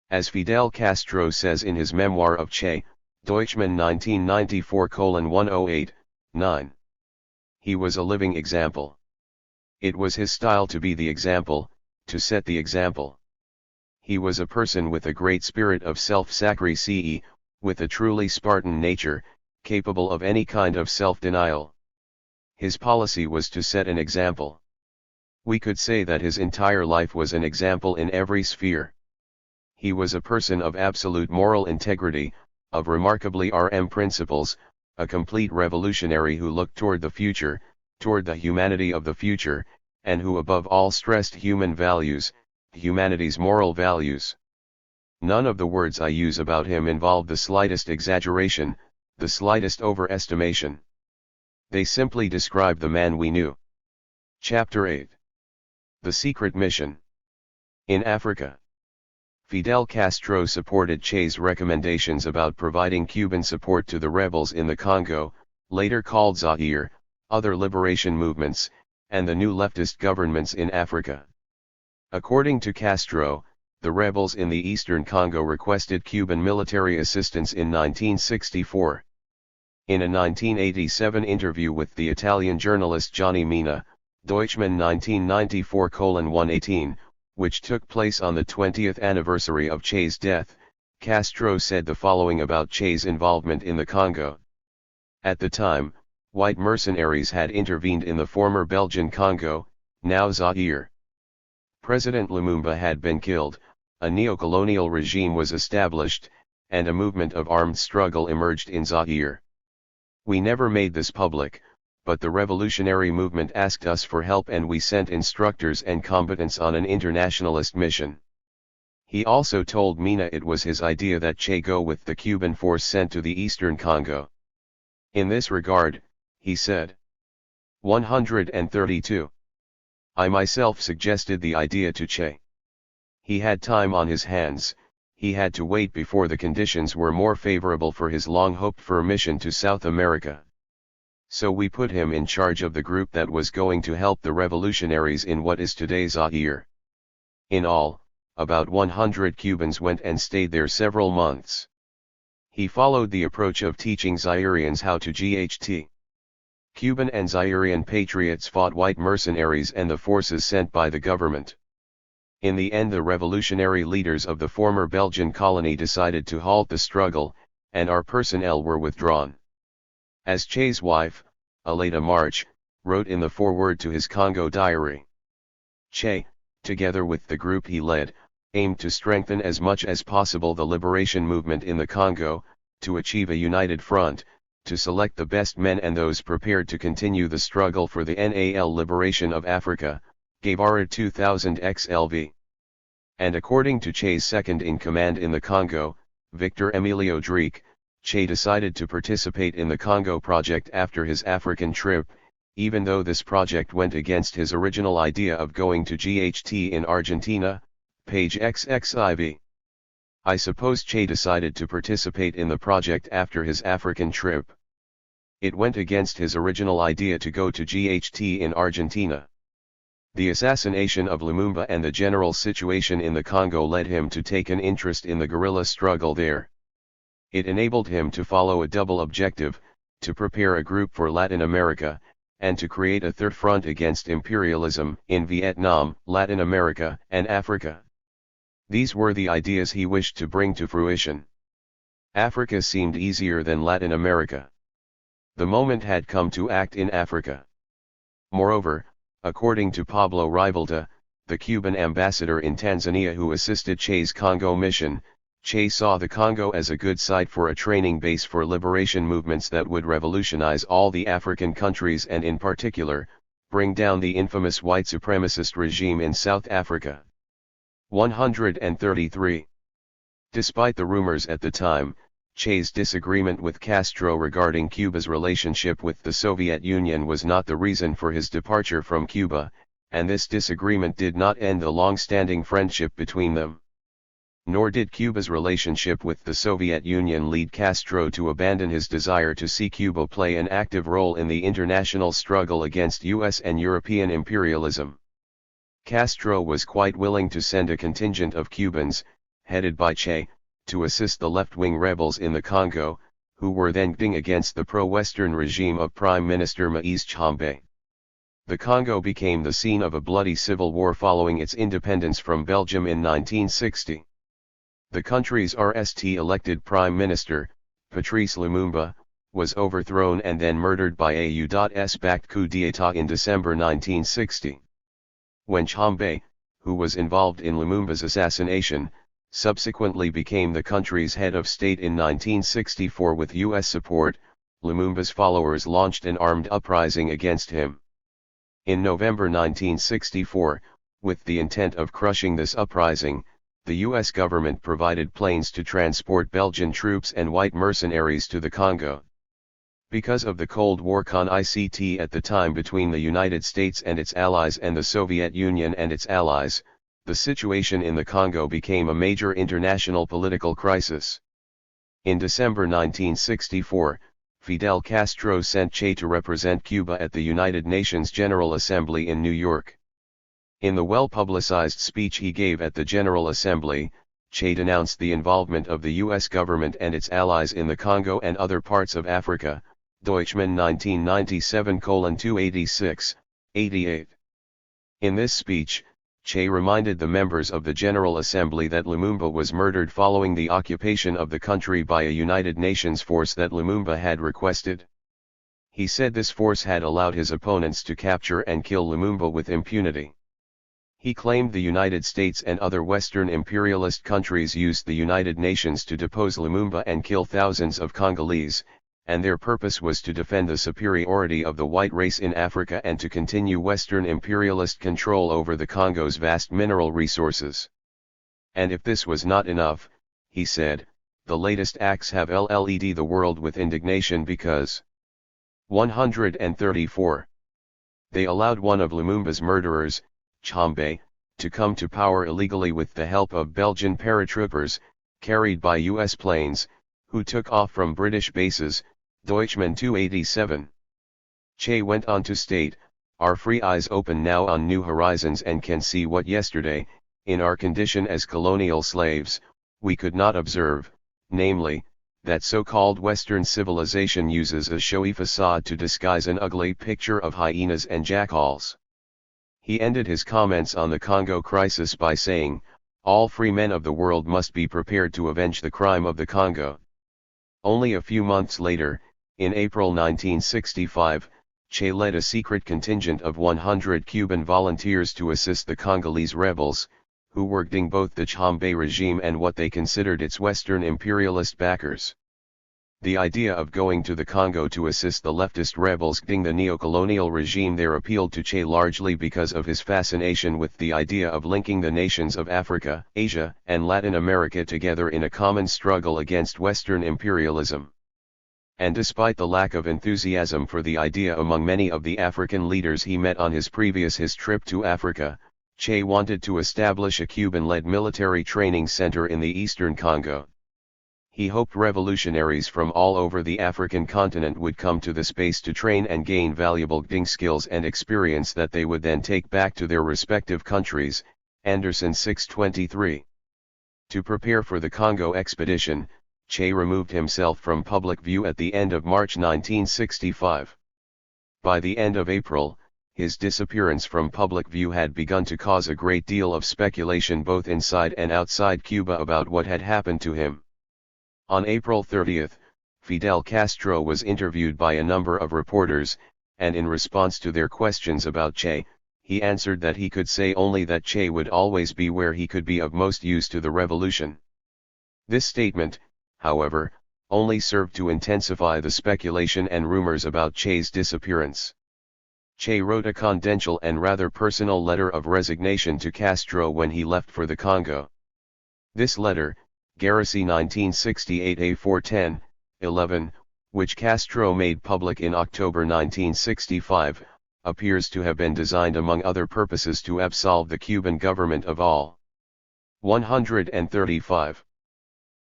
As Fidel Castro says in his memoir of Che, Deutschmann 1994:108, 9. He was a living example. It was his style to be the example, to set the example. He was a person with a great spirit of self-sacrifice, with a truly Spartan nature, capable of any kind of self-denial. His policy was to set an example. We could say that his entire life was an example in every sphere. He was a person of absolute moral integrity, of remarkably principles, a complete revolutionary who looked toward the future, toward the humanity of the future, and who above all stressed human values, humanity's moral values. None of the words I use about him involve the slightest exaggeration, the slightest overestimation. They simply describe the man we knew. Chapter 8. The Secret Mission. In Africa. Fidel Castro supported Che's recommendations about providing Cuban support to the rebels in the Congo, later called Zaire, other liberation movements, and the new leftist governments in Africa. According to Castro, the rebels in the eastern Congo requested Cuban military assistance in 1964. In a 1987 interview with the Italian journalist Gianni Mina, Deutschmann 1994:118, which took place on the 20th anniversary of Che's death, Castro said the following about Che's involvement in the Congo. At the time, white mercenaries had intervened in the former Belgian Congo, now Zaire. President Lumumba had been killed, a neo-colonial regime was established, and a movement of armed struggle emerged in Zaire. We never made this public, but the revolutionary movement asked us for help and we sent instructors and combatants on an internationalist mission. He also told Mina it was his idea that Che go with the Cuban force sent to the eastern Congo. In this regard, he said. 132. I myself suggested the idea to Che. He had time on his hands, he had to wait before the conditions were more favorable for his long-hoped-for mission to South America. So we put him in charge of the group that was going to help the revolutionaries in what is today Zaire. In all, about 100 Cubans went and stayed there several months. He followed the approach of teaching Zaireans how to GHT. Cuban and Zairean patriots fought white mercenaries and the forces sent by the government. In the end the revolutionary leaders of the former Belgian colony decided to halt the struggle, and our personnel were withdrawn. As Che's wife, Aleta March, wrote in the foreword to his Congo diary. Che, together with the group he led, aimed to strengthen as much as possible the liberation movement in the Congo, to achieve a united front, to select the best men and those prepared to continue the struggle for the NAL liberation of Africa, Guevara 2000 XLV. And according to Che's second-in-command in the Congo, Victor Emilio Drake, Che decided to participate in the Congo project after his African trip, even though this project went against his original idea of going to GHT in Argentina, page XXIV. I suppose Che decided to participate in the project after his African trip. It went against his original idea to go to GHT in Argentina. The assassination of Lumumba and the general situation in the Congo led him to take an interest in the guerrilla struggle there. It enabled him to follow a double objective, to prepare a group for Latin America, and to create a third front against imperialism in Vietnam, Latin America, and Africa. These were the ideas he wished to bring to fruition. Africa seemed easier than Latin America. The moment had come to act in Africa. Moreover, according to Pablo Rivalta, the Cuban ambassador in Tanzania who assisted Che's Congo mission, Che saw the Congo as a good site for a training base for liberation movements that would revolutionize all the African countries and in particular, bring down the infamous white supremacist regime in South Africa. 133. Despite the rumors at the time, Che's disagreement with Castro regarding Cuba's relationship with the Soviet Union was not the reason for his departure from Cuba, and this disagreement did not end the long-standing friendship between them. Nor did Cuba's relationship with the Soviet Union lead Castro to abandon his desire to see Cuba play an active role in the international struggle against US and European imperialism. Castro was quite willing to send a contingent of Cubans, headed by Che, to assist the left-wing rebels in the Congo, who were then fighting against the pro-Western regime of Prime Minister Moise Tshombe. The Congo became the scene of a bloody civil war following its independence from Belgium in 1960. The country's RST-elected Prime Minister, Patrice Lumumba, was overthrown and then murdered by a U.S.-backed coup d'état in December 1960. When Tshombe, who was involved in Lumumba's assassination, subsequently became the country's head of state in 1964 with U.S. support, Lumumba's followers launched an armed uprising against him. In November 1964, with the intent of crushing this uprising, the U.S. government provided planes to transport Belgian troops and white mercenaries to the Congo. Because of the Cold War conflict at the time between the United States and its allies and the Soviet Union and its allies, the situation in the Congo became a major international political crisis. In December 1964, Fidel Castro sent Che to represent Cuba at the United Nations General Assembly in New York. In the well-publicized speech he gave at the General Assembly, Che denounced the involvement of the U.S. government and its allies in the Congo and other parts of Africa, Deutschmann 1997:286, 88. In this speech, Che reminded the members of the General Assembly that Lumumba was murdered following the occupation of the country by a United Nations force that Lumumba had requested. He said this force had allowed his opponents to capture and kill Lumumba with impunity. He claimed the United States and other Western imperialist countries used the United Nations to depose Lumumba and kill thousands of Congolese, and their purpose was to defend the superiority of the white race in Africa and to continue Western imperialist control over the Congo's vast mineral resources. And if this was not enough, he said, the latest acts have led the world with indignation because 134. They allowed one of Lumumba's murderers, Tshombe, to come to power illegally with the help of Belgian paratroopers, carried by U.S. planes, who took off from British bases, Deutschmann 287. Che went on to state, our free eyes open now on new horizons and can see what yesterday, in our condition as colonial slaves, we could not observe, namely, that so-called Western civilization uses a showy facade to disguise an ugly picture of hyenas and jackals. He ended his comments on the Congo crisis by saying, all free men of the world must be prepared to avenge the crime of the Congo. Only a few months later, in April 1965, Che led a secret contingent of 100 Cuban volunteers to assist the Congolese rebels, who were fighting both the Tshombe regime and what they considered its Western imperialist backers. The idea of going to the Congo to assist the leftist rebels getting the neocolonial regime there appealed to Che largely because of his fascination with the idea of linking the nations of Africa, Asia, and Latin America together in a common struggle against Western imperialism. And despite the lack of enthusiasm for the idea among many of the African leaders he met on his trip to Africa, Che wanted to establish a Cuban-led military training center in the eastern Congo. He hoped revolutionaries from all over the African continent would come to the space to train and gain valuable guiding skills and experience that they would then take back to their respective countries. Anderson 623. To prepare for the Congo expedition, Che removed himself from public view at the end of March 1965. By the end of April, his disappearance from public view had begun to cause a great deal of speculation both inside and outside Cuba about what had happened to him. On April 30, Fidel Castro was interviewed by a number of reporters, and in response to their questions about Che, he answered that he could say only that Che would always be where he could be of most use to the revolution. This statement, however, only served to intensify the speculation and rumors about Che's disappearance. Che wrote a confidential and rather personal letter of resignation to Castro when he left for the Congo. This letter, Garrison 1968 A410, 11, which Castro made public in October 1965, appears to have been designed among other purposes to absolve the Cuban government of all 135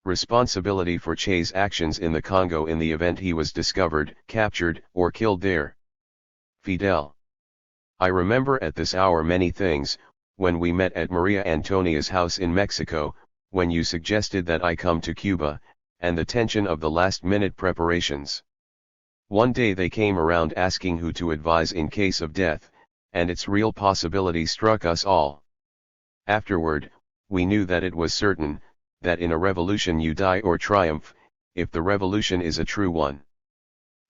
responsibility for Che's actions in the Congo in the event he was discovered, captured, or killed there. Fidel. I remember at this hour many things, when we met at Maria Antonia's house in Mexico, when you suggested that I come to Cuba, and the tension of the last-minute preparations. One day they came around asking who to advise in case of death, and its real possibility struck us all. Afterward, we knew that it was certain, that in a revolution you die or triumph, if the revolution is a true one.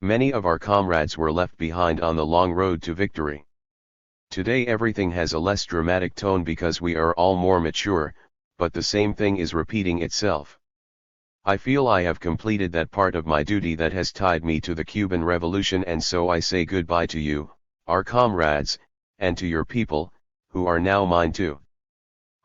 Many of our comrades were left behind on the long road to victory. Today everything has a less dramatic tone because we are all more mature, but the same thing is repeating itself. I feel I have completed that part of my duty that has tied me to the Cuban Revolution, and so I say goodbye to you, our comrades, and to your people, who are now mine too.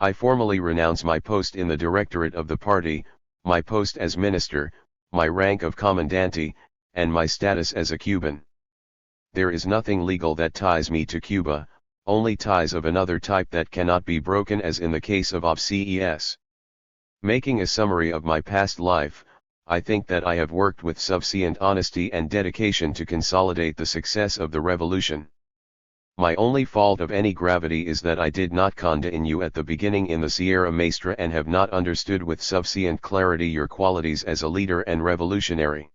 I formally renounce my post in the directorate of the party, my post as minister, my rank of commandante, and my status as a Cuban. There is nothing legal that ties me to Cuba, only ties of another type that cannot be broken, as in the case of OBCES. Making a summary of my past life, I think that I have worked with sufficient honesty and dedication to consolidate the success of the revolution. My only fault of any gravity is that I did not continue at the beginning in the Sierra Maestra and have not understood with sufficient clarity your qualities as a leader and revolutionary.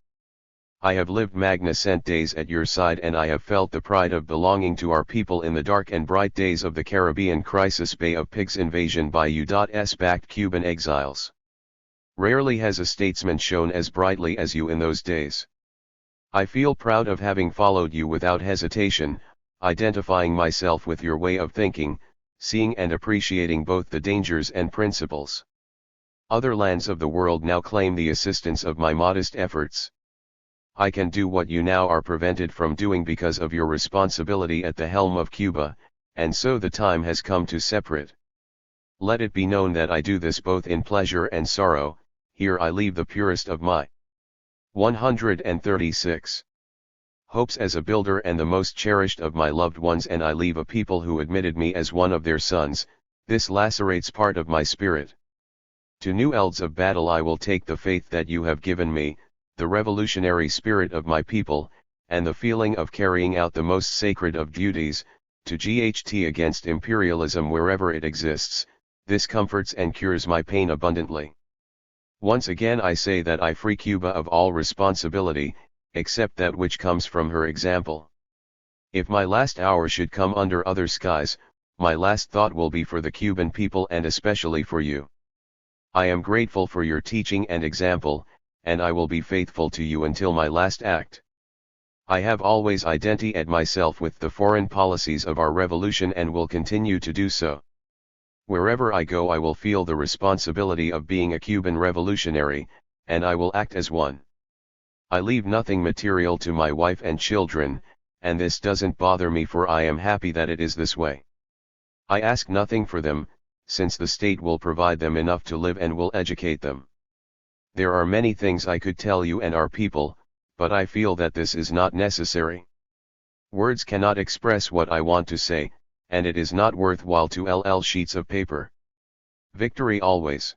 I have lived magnificent days at your side, and I have felt the pride of belonging to our people in the dark and bright days of the Caribbean crisis, Bay of Pigs invasion by U.S.-backed Cuban exiles. Rarely has a statesman shone as brightly as you in those days. I feel proud of having followed you without hesitation, identifying myself with your way of thinking, seeing and appreciating both the dangers and principles. Other lands of the world now claim the assistance of my modest efforts. I can do what you now are prevented from doing because of your responsibility at the helm of Cuba, and so the time has come to separate. Let it be known that I do this both in pleasure and sorrow. Here I leave the purest of my 136 hopes as a builder and the most cherished of my loved ones, and I leave a people who admitted me as one of their sons. This lacerates part of my spirit. To new elds of battle I will take the faith that you have given me, the revolutionary spirit of my people, and the feeling of carrying out the most sacred of duties, to GHT against imperialism wherever it exists. This comforts and cures my pain abundantly. Once again I say that I free Cuba of all responsibility, except that which comes from her example. If my last hour should come under other skies, my last thought will be for the Cuban people and especially for you. I am grateful for your teaching and example, and I will be faithful to you until my last act. I have always identified myself with the foreign policies of our revolution and will continue to do so. Wherever I go I will feel the responsibility of being a Cuban revolutionary, and I will act as one. I leave nothing material to my wife and children, and this doesn't bother me, for I am happy that it is this way. I ask nothing for them, since the state will provide them enough to live and will educate them. There are many things I could tell you and our people, but I feel that this is not necessary. Words cannot express what I want to say, and it is not worthwhile to LL sheets of paper. Victory always.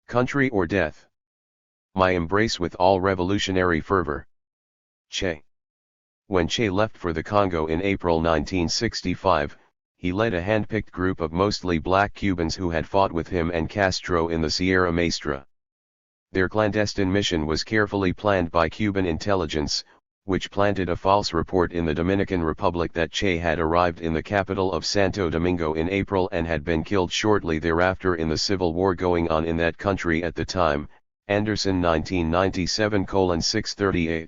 Country or death. My embrace with all revolutionary fervor. Che. When Che left for the Congo in April 1965, he led a hand-picked group of mostly black Cubans who had fought with him and Castro in the Sierra Maestra. Their clandestine mission was carefully planned by Cuban intelligence, which planted a false report in the Dominican Republic that Che had arrived in the capital of Santo Domingo in April and had been killed shortly thereafter in the civil war going on in that country at the time. Anderson 1997:638.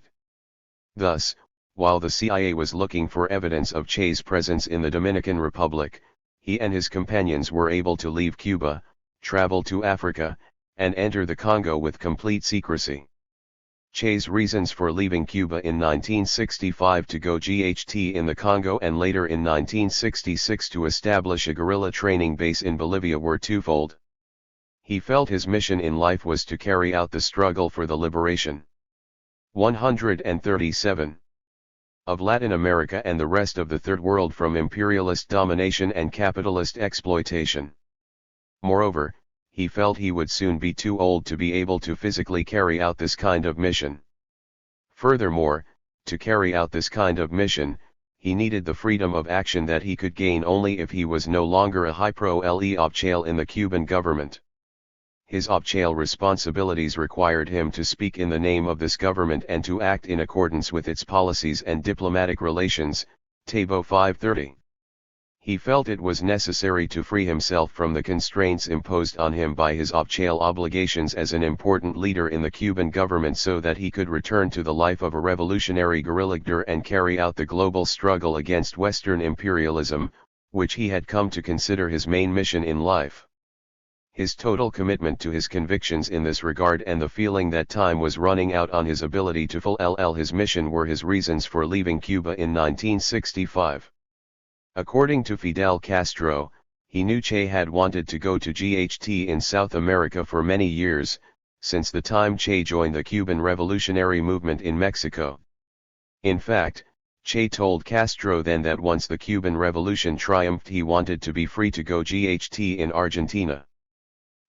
Thus, while the CIA was looking for evidence of Che's presence in the Dominican Republic, he and his companions were able to leave Cuba, travel to Africa, and enter the Congo with complete secrecy. Che's reasons for leaving Cuba in 1965 to go GHT in the Congo and later in 1966 to establish a guerrilla training base in Bolivia were twofold. He felt his mission in life was to carry out the struggle for the liberation 137 of Latin America and the rest of the Third World from imperialist domination and capitalist exploitation. Moreover, he felt he would soon be too old to be able to physically carry out this kind of mission. Furthermore, to carry out this kind of mission, he needed the freedom of action that he could gain only if he was no longer a high pro-le official in the Cuban government. His official responsibilities required him to speak in the name of this government and to act in accordance with its policies and diplomatic relations, Tabo 530. He felt it was necessary to free himself from the constraints imposed on him by his official obligations as an important leader in the Cuban government so that he could return to the life of a revolutionary guerrilla leader and carry out the global struggle against Western imperialism, which he had come to consider his main mission in life. His total commitment to his convictions in this regard and the feeling that time was running out on his ability to fulfill his mission were his reasons for leaving Cuba in 1965. According to Fidel Castro, he knew Che had wanted to go to GHT in South America for many years, since the time Che joined the Cuban revolutionary movement in Mexico. In fact, Che told Castro then that once the Cuban Revolution triumphed he wanted to be free to go GHT in Argentina.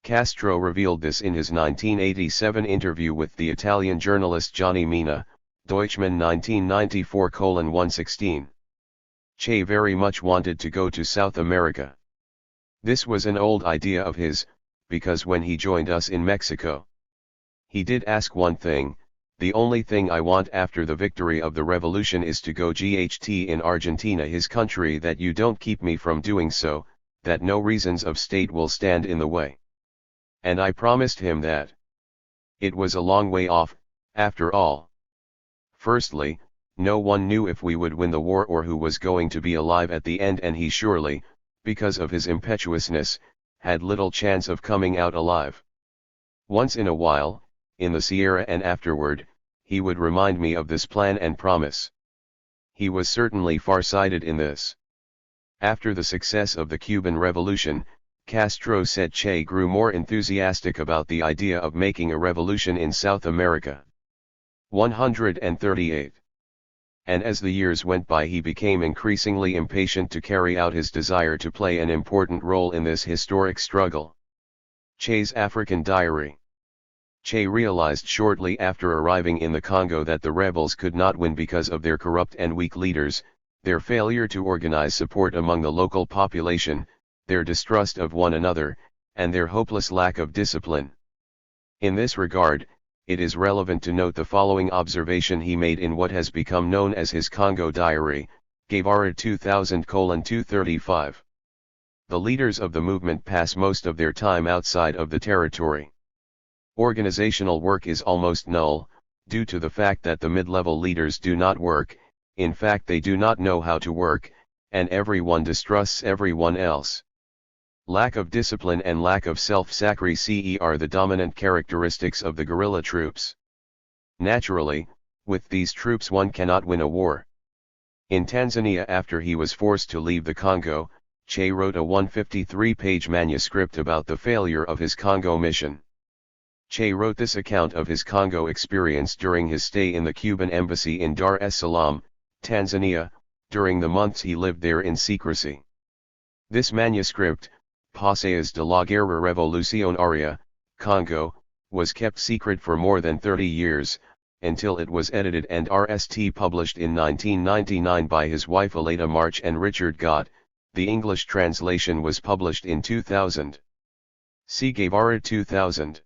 Castro revealed this in his 1987 interview with the Italian journalist Gianni Mina, Deutschmann 1994:116. Che very much wanted to go to South America. This was an old idea of his, because when he joined us in Mexico, he did ask one thing: the only thing I want after the victory of the revolution is to go GHT in Argentina, his country, that you don't keep me from doing so, that no reasons of state will stand in the way. And I promised him that. It was a long way off, after all. Firstly, no one knew if we would win the war or who was going to be alive at the end, and he surely, because of his impetuousness, had little chance of coming out alive. Once in a while, in the Sierra and afterward, he would remind me of this plan and promise. He was certainly far-sighted in this. After the success of the Cuban Revolution, Castro said Che grew more enthusiastic about the idea of making a revolution in South America. 138. And as the years went by he became increasingly impatient to carry out his desire to play an important role in this historic struggle. Che's African Diary. Che realized shortly after arriving in the Congo that the rebels could not win because of their corrupt and weak leaders, their failure to organize support among the local population, their distrust of one another, and their hopeless lack of discipline. In this regard, it is relevant to note the following observation he made in what has become known as his Congo Diary, Guevara 2000:235. The leaders of the movement pass most of their time outside of the territory. Organizational work is almost null, due to the fact that the mid-level leaders do not work, in fact they do not know how to work, and everyone distrusts everyone else. Lack of discipline and lack of self-sacrifice are the dominant characteristics of the guerrilla troops. Naturally, with these troops one cannot win a war. In Tanzania, after he was forced to leave the Congo, Che wrote a 153-page manuscript about the failure of his Congo mission. Che wrote this account of his Congo experience during his stay in the Cuban embassy in Dar es Salaam, Tanzania, during the months he lived there in secrecy. This manuscript, Paseas de la Guerra Revolucionaria, Congo, was kept secret for more than 30 years, until it was edited and RST published in 1999 by his wife Aleta March and Richard Gott. The English translation was published in 2000. See Guevara 2000.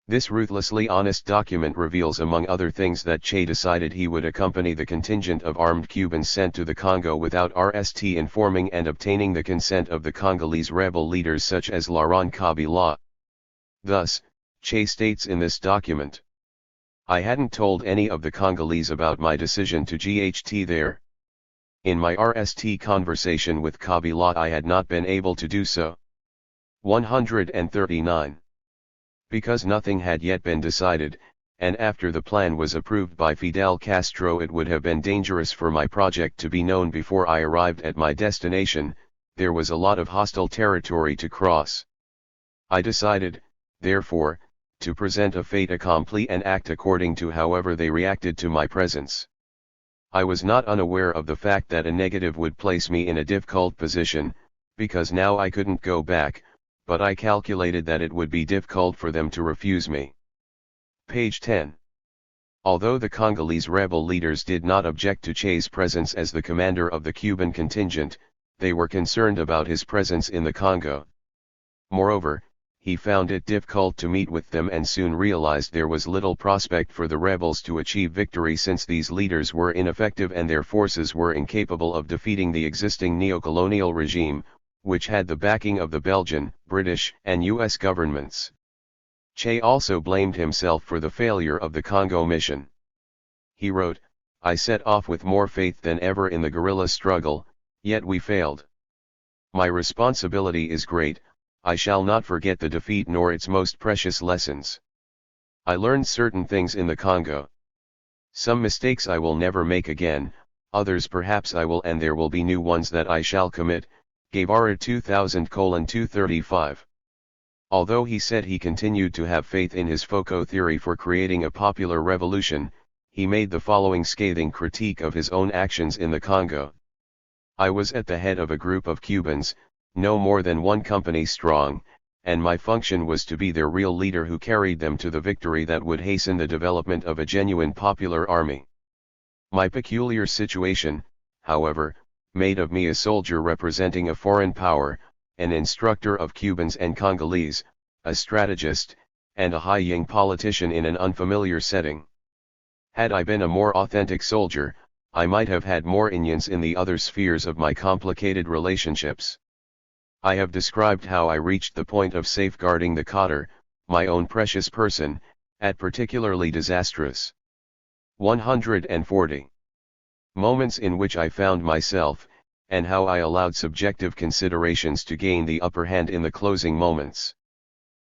This ruthlessly honest document reveals among other things that Che decided he would accompany the contingent of armed Cubans sent to the Congo without RST informing and obtaining the consent of the Congolese rebel leaders such as Laurent Kabila. Thus, Che states in this document, "I hadn't told any of the Congolese about my decision to GHT there. In my RST conversation with Kabila I had not been able to do so." 139. Because nothing had yet been decided, and after the plan was approved by Fidel Castro it would have been dangerous for my project to be known before I arrived at my destination, there was a lot of hostile territory to cross. I decided, therefore, to present a fait accompli and act according to however they reacted to my presence. I was not unaware of the fact that a negative would place me in a difficult position, because now I couldn't go back, but I calculated that it would be difficult for them to refuse me. Page 10. Although the Congolese rebel leaders did not object to Che's presence as the commander of the Cuban contingent, they were concerned about his presence in the Congo. Moreover, he found it difficult to meet with them and soon realized there was little prospect for the rebels to achieve victory since these leaders were ineffective and their forces were incapable of defeating the existing neocolonial regime, which had the backing of the Belgian, British, and US governments. Che also blamed himself for the failure of the Congo mission. He wrote, "I set off with more faith than ever in the guerrilla struggle, yet we failed. My responsibility is great. I shall not forget the defeat nor its most precious lessons. I learned certain things in the Congo. Some mistakes I will never make again, others perhaps I will, and there will be new ones that I shall commit." Guevara 2000:235. Although he said he continued to have faith in his Foucault theory for creating a popular revolution, he made the following scathing critique of his own actions in the Congo. "I was at the head of a group of Cubans, no more than one company strong, and my function was to be their real leader who carried them to the victory that would hasten the development of a genuine popular army. My peculiar situation, however, made of me a soldier representing a foreign power, an instructor of Cubans and Congolese, a strategist, and a high-young politician in an unfamiliar setting. Had I been a more authentic soldier, I might have had more influence in the other spheres of my complicated relationships. I have described how I reached the point of safeguarding the Cotter, my own precious person, at particularly disastrous 140 moments in which I found myself, and how I allowed subjective considerations to gain the upper hand in the closing moments."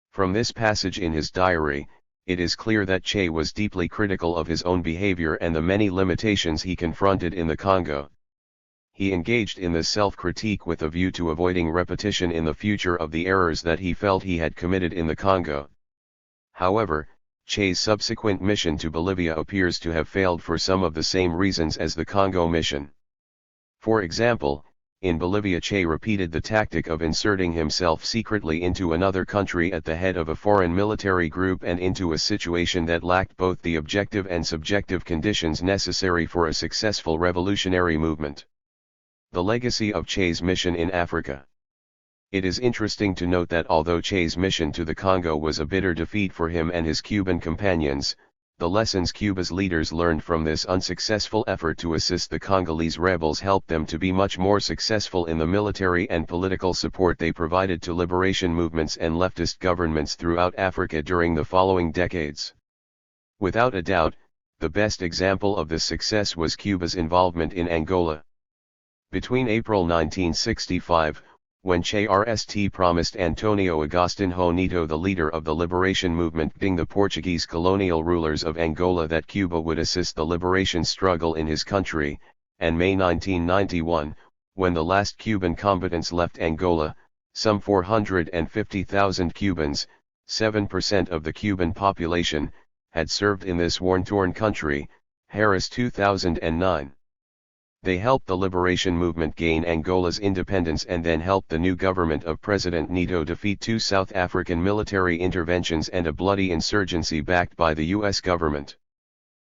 From this passage in his diary, it is clear that Che was deeply critical of his own behavior and the many limitations he confronted in the Congo. He engaged in this self-critique with a view to avoiding repetition in the future of the errors that he felt he had committed in the Congo. However, Che's subsequent mission to Bolivia appears to have failed for some of the same reasons as the Congo mission. For example, in Bolivia Che repeated the tactic of inserting himself secretly into another country at the head of a foreign military group and into a situation that lacked both the objective and subjective conditions necessary for a successful revolutionary movement. The legacy of Che's mission in Africa. It is interesting to note that although Che's mission to the Congo was a bitter defeat for him and his Cuban companions, the lessons Cuba's leaders learned from this unsuccessful effort to assist the Congolese rebels helped them to be much more successful in the military and political support they provided to liberation movements and leftist governments throughout Africa during the following decades. Without a doubt, the best example of this success was Cuba's involvement in Angola. Between April 1965, when Che Rst promised Antonio Agostinho Neto, the leader of the liberation movement during the Portuguese colonial rulers of Angola, that Cuba would assist the liberation struggle in his country, and May 1991, when the last Cuban combatants left Angola, some 450,000 Cubans, 7% of the Cuban population, had served in this war-torn country, Harris 2009. They helped the liberation movement gain Angola's independence and then helped the new government of President Neto defeat 2 South African military interventions and a bloody insurgency backed by the US government.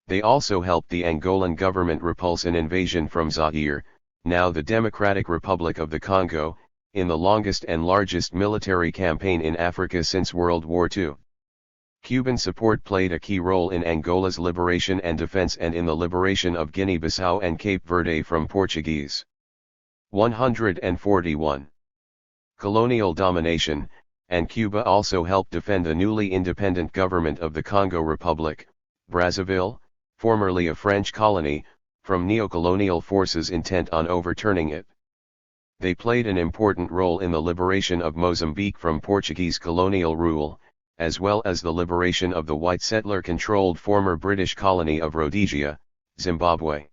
They also helped the Angolan government repulse an invasion from Zaire, now the Democratic Republic of the Congo, in the longest and largest military campaign in Africa since World War II. Cuban support played a key role in Angola's liberation and defense and in the liberation of Guinea-Bissau and Cape Verde from Portuguese. 141. Colonial domination, and Cuba also helped defend the newly independent government of the Congo Republic, Brazzaville, formerly a French colony, from neocolonial forces intent on overturning it. They played an important role in the liberation of Mozambique from Portuguese colonial rule, as well as the liberation of the white settler-controlled former British colony of Rhodesia, Zimbabwe.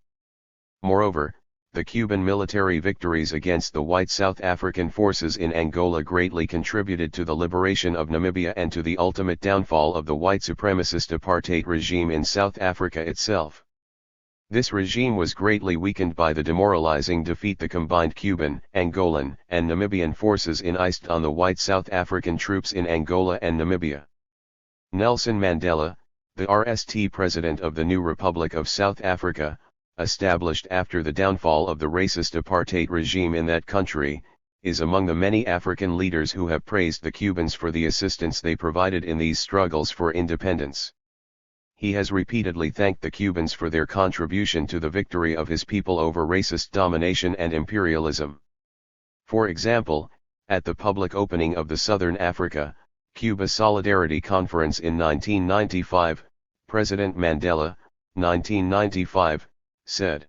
Moreover, the Cuban military victories against the white South African forces in Angola greatly contributed to the liberation of Namibia and to the ultimate downfall of the white supremacist apartheid regime in South Africa itself. This regime was greatly weakened by the demoralizing defeat the combined Cuban, Angolan, and Namibian forces inched on the white South African troops in Angola and Namibia. Nelson Mandela, the RST president of the new Republic of South Africa, established after the downfall of the racist apartheid regime in that country, is among the many African leaders who have praised the Cubans for the assistance they provided in these struggles for independence. He has repeatedly thanked the Cubans for their contribution to the victory of his people over racist domination and imperialism. For example, at the public opening of the Southern Africa, Cuba Solidarity Conference in 1995, President Mandela, 1995, said,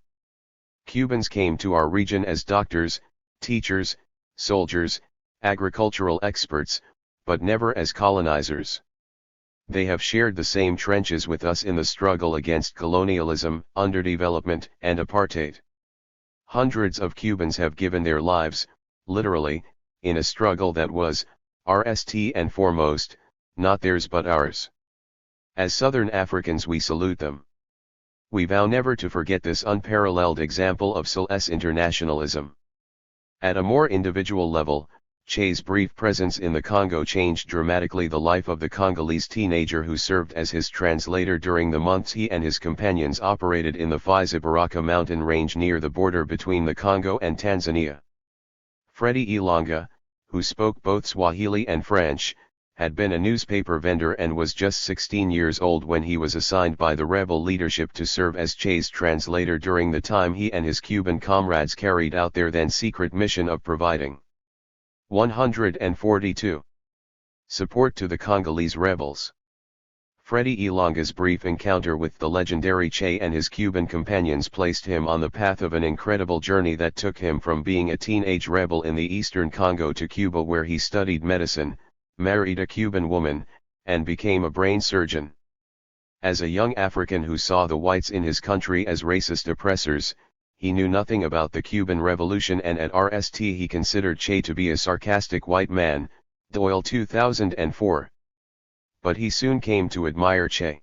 "Cubans came to our region as doctors, teachers, soldiers, agricultural experts, but never as colonizers. They have shared the same trenches with us in the struggle against colonialism, underdevelopment, and apartheid. Hundreds of Cubans have given their lives, literally, in a struggle that was, RST and foremost, not theirs but ours. As Southern Africans we salute them. We vow never to forget this unparalleled example of SOS internationalism." At a more individual level, Che's brief presence in the Congo changed dramatically the life of the Congolese teenager who served as his translator during the months he and his companions operated in the Fizi Baraka mountain range near the border between the Congo and Tanzania. Freddie Ilonga, who spoke both Swahili and French, had been a newspaper vendor and was just 16 years old when he was assigned by the rebel leadership to serve as Che's translator during the time he and his Cuban comrades carried out their then secret mission of providing 142. Support to the Congolese rebels. Freddie Ilonga's brief encounter with the legendary Che and his Cuban companions placed him on the path of an incredible journey that took him from being a teenage rebel in the eastern Congo to Cuba, where he studied medicine, married a Cuban woman, and became a brain surgeon. As a young African who saw the whites in his country as racist oppressors, he knew nothing about the Cuban Revolution, and at RST he considered Che to be a sarcastic white man, Doyle 2004. But he soon came to admire Che.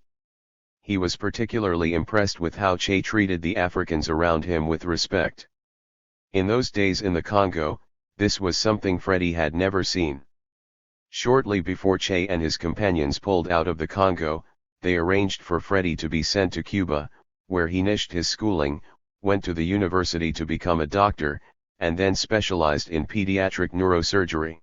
He was particularly impressed with how Che treated the Africans around him with respect. In those days in the Congo, this was something Freddie had never seen. Shortly before Che and his companions pulled out of the Congo, they arranged for Freddie to be sent to Cuba, where he finished his schooling, went to the university to become a doctor, and then specialized in pediatric neurosurgery.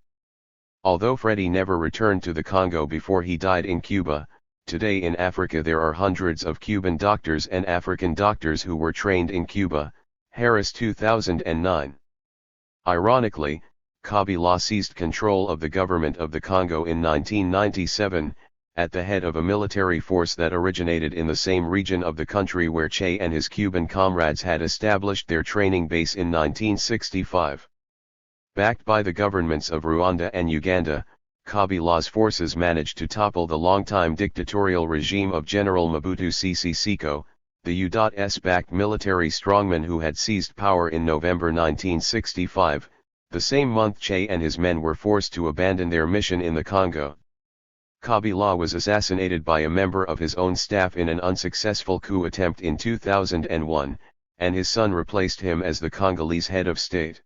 Although Freddie never returned to the Congo before he died in Cuba, today in Africa there are hundreds of Cuban doctors and African doctors who were trained in Cuba, Harris 2009. Ironically, Kabila seized control of the government of the Congo in 1997, at the head of a military force that originated in the same region of the country where Che and his Cuban comrades had established their training base in 1965. Backed by the governments of Rwanda and Uganda, Kabila's forces managed to topple the long-time dictatorial regime of General Mobutu Sese Seko, the U.S.-backed military strongman who had seized power in November 1965, the same month Che and his men were forced to abandon their mission in the Congo. Kabila was assassinated by a member of his own staff in an unsuccessful coup attempt in 2001, and his son replaced him as the Congolese head of state.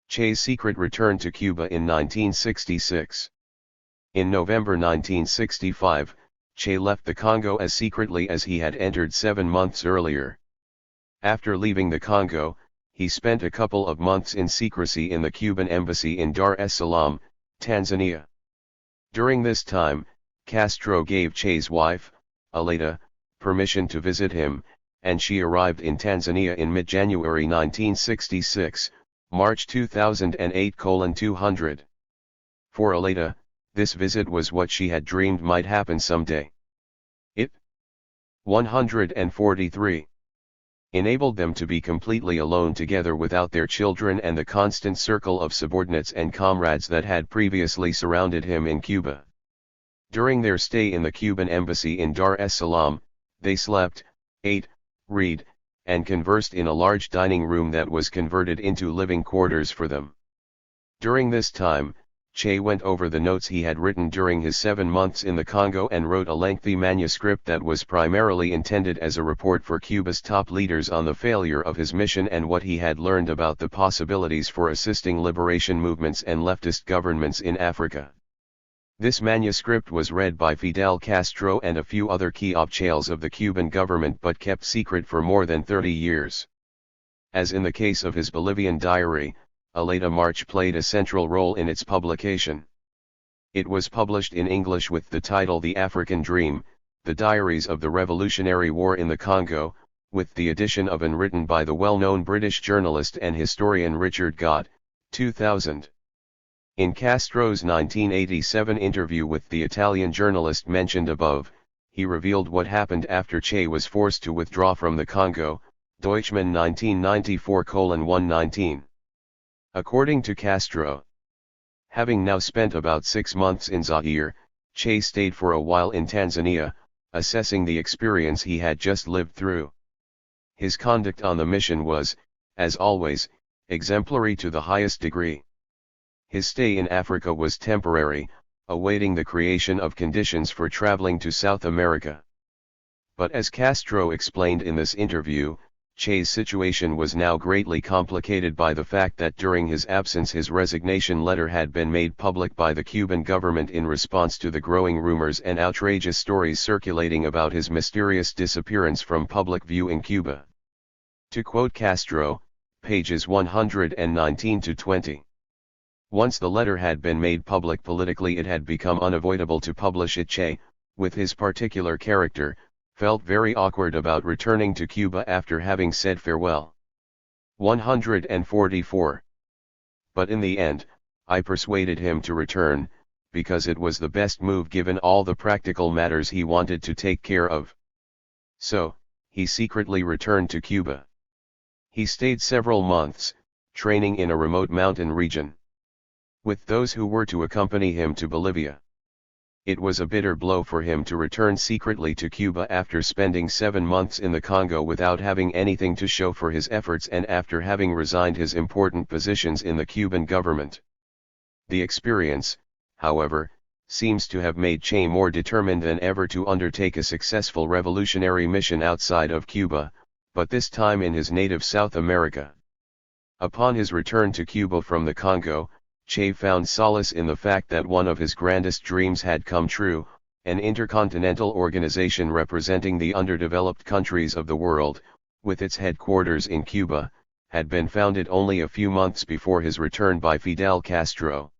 Che's secret return to Cuba in 1966. In November 1965, Che left the Congo as secretly as he had entered 7 months earlier. After leaving the Congo, he spent a couple of months in secrecy in the Cuban embassy in Dar es Salaam, Tanzania. During this time, Castro gave Che's wife, Aleda, permission to visit him, and she arrived in Tanzania in mid-January 1966, March 2008:200. For Aleda, this visit was what she had dreamed might happen someday. It 143 enabled them to be completely alone together without their children and the constant circle of subordinates and comrades that had previously surrounded him in Cuba. During their stay in the Cuban embassy in Dar es Salaam, they slept, ate, read, and conversed in a large dining room that was converted into living quarters for them. During this time, Che went over the notes he had written during his 7 months in the Congo and wrote a lengthy manuscript that was primarily intended as a report for Cuba's top leaders on the failure of his mission and what he had learned about the possibilities for assisting liberation movements and leftist governments in Africa. This manuscript was read by Fidel Castro and a few other key officials of the Cuban government but kept secret for more than 30 years. As in the case of his Bolivian diary, Aleda March played a central role in its publication. It was published in English with the title The African Dream, The Diaries of the Revolutionary War in the Congo, with the addition of and written by the well-known British journalist and historian Richard Gott, 2000. In Castro's 1987 interview with the Italian journalist mentioned above, he revealed what happened after Che was forced to withdraw from the Congo, Deutschmann 1994:119. According to Castro, having now spent about 6 months in Zaire, Che stayed for a while in Tanzania, assessing the experience he had just lived through. His conduct on the mission was, as always, exemplary to the highest degree. His stay in Africa was temporary, awaiting the creation of conditions for traveling to South America. But as Castro explained in this interview, Che's situation was now greatly complicated by the fact that during his absence his resignation letter had been made public by the Cuban government in response to the growing rumors and outrageous stories circulating about his mysterious disappearance from public view in Cuba. To quote Castro, pages 119-20. Once the letter had been made public politically, it had become unavoidable to publish it. Che, with his particular character, felt very awkward about returning to Cuba after having said farewell. 144. But in the end, I persuaded him to return, because it was the best move given all the practical matters he wanted to take care of. So, he secretly returned to Cuba. He stayed several months, training in a remote mountain region with those who were to accompany him to Bolivia. It was a bitter blow for him to return secretly to Cuba after spending 7 months in the Congo without having anything to show for his efforts and after having resigned his important positions in the Cuban government. The experience, however, seems to have made Che more determined than ever to undertake a successful revolutionary mission outside of Cuba, but this time in his native South America. Upon his return to Cuba from the Congo, Che found solace in the fact that one of his grandest dreams had come true. An intercontinental organization representing the underdeveloped countries of the world, with its headquarters in Cuba, had been founded only a few months before his return by Fidel Castro.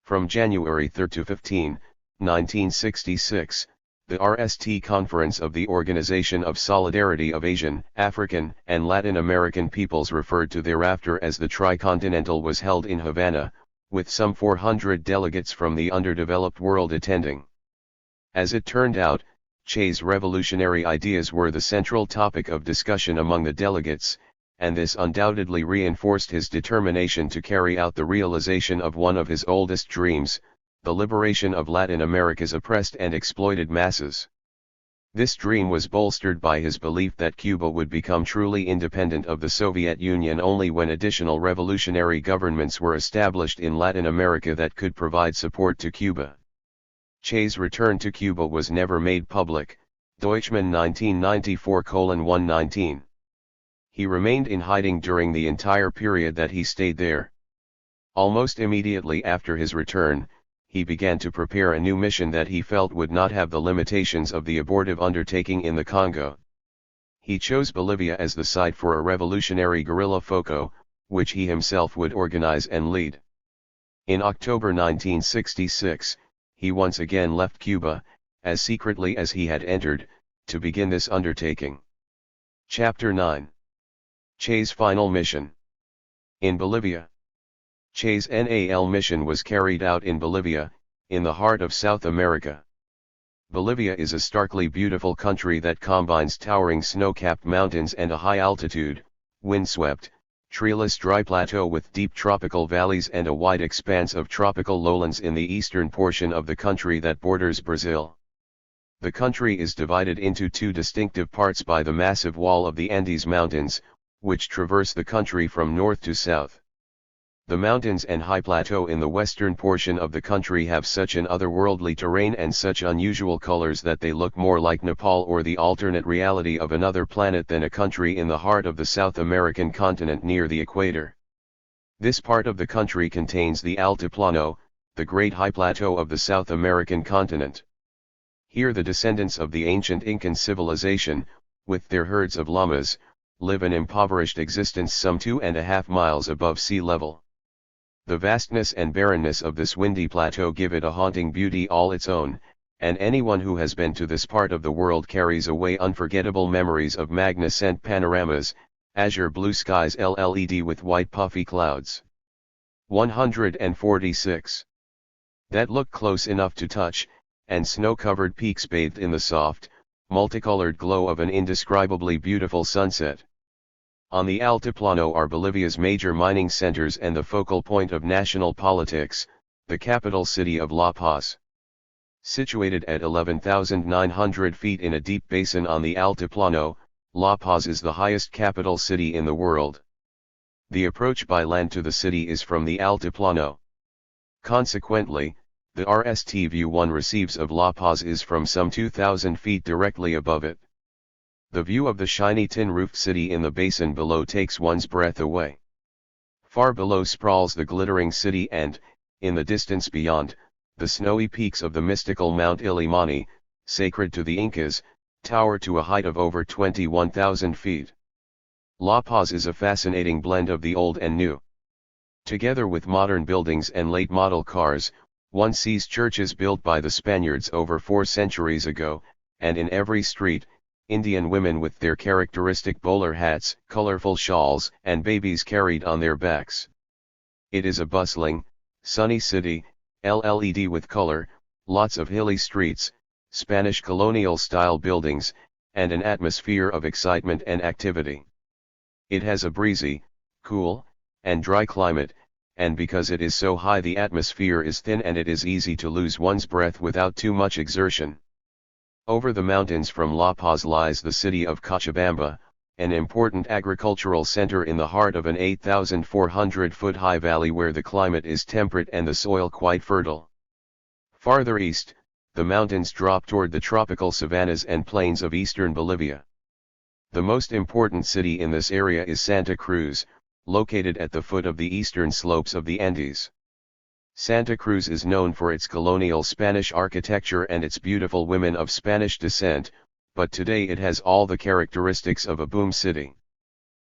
From January 3 to 15, 1966, the RST Conference of the Organization of Solidarity of Asian, African, and Latin American Peoples, referred to thereafter as the Tricontinental, was held in Havana, with some 400 delegates from the underdeveloped world attending. As it turned out, Che's revolutionary ideas were the central topic of discussion among the delegates, and this undoubtedly reinforced his determination to carry out the realization of one of his oldest dreams, the liberation of Latin America's oppressed and exploited masses. This dream was bolstered by his belief that Cuba would become truly independent of the Soviet Union only when additional revolutionary governments were established in Latin America that could provide support to Cuba. Che's return to Cuba was never made public, Deutschmann 1994:119. He remained in hiding during the entire period that he stayed there. Almost immediately after his return, he began to prepare a new mission that he felt would not have the limitations of the abortive undertaking in the Congo. He chose Bolivia as the site for a revolutionary guerrilla FOCO, which he himself would organize and lead. In October 1966, he once again left Cuba, as secretly as he had entered, to begin this undertaking. Chapter 9. Che's final mission. In Bolivia. Che's NAL mission was carried out in Bolivia, in the heart of South America. Bolivia is a starkly beautiful country that combines towering snow-capped mountains and a high-altitude, windswept, treeless dry plateau with deep tropical valleys and a wide expanse of tropical lowlands in the eastern portion of the country that borders Brazil. The country is divided into two distinctive parts by the massive wall of the Andes Mountains, which traverse the country from north to south. The mountains and high plateau in the western portion of the country have such an otherworldly terrain and such unusual colors that they look more like Nepal or the alternate reality of another planet than a country in the heart of the South American continent near the equator. This part of the country contains the Altiplano, the great high plateau of the South American continent. Here the descendants of the ancient Incan civilization, with their herds of llamas, live an impoverished existence some 2.5 miles above sea level. The vastness and barrenness of this windy plateau give it a haunting beauty all its own, and anyone who has been to this part of the world carries away unforgettable memories of magnificent panoramas, azure blue skies LED with white puffy clouds. 146. That look close enough to touch, and snow-covered peaks bathed in the soft, multicolored glow of an indescribably beautiful sunset. On the Altiplano are Bolivia's major mining centers and the focal point of national politics, the capital city of La Paz. Situated at 11,900 feet in a deep basin on the Altiplano, La Paz is the highest capital city in the world. The approach by land to the city is from the Altiplano. Consequently, the RST view one receives of La Paz is from some 2,000 feet directly above it. The view of the shiny tin-roofed city in the basin below takes one's breath away. Far below sprawls the glittering city and, in the distance beyond, the snowy peaks of the mystical Mount Illimani, sacred to the Incas, tower to a height of over 21,000 feet. La Paz is a fascinating blend of the old and new. Together with modern buildings and late-model cars, one sees churches built by the Spaniards over 4 centuries ago, and in every street, Indian women with their characteristic bowler hats, colorful shawls, and babies carried on their backs. It is a bustling, sunny city, LED with color, lots of hilly streets, Spanish colonial-style buildings, and an atmosphere of excitement and activity. It has a breezy, cool, and dry climate, and because it is so high the atmosphere is thin and it is easy to lose one's breath without too much exertion. Over the mountains from La Paz lies the city of Cochabamba, an important agricultural center in the heart of an 8,400-foot-high valley where the climate is temperate and the soil quite fertile. Farther east, the mountains drop toward the tropical savannas and plains of eastern Bolivia. The most important city in this area is Santa Cruz, located at the foot of the eastern slopes of the Andes. Santa Cruz is known for its colonial Spanish architecture and its beautiful women of Spanish descent, but today it has all the characteristics of a boom city.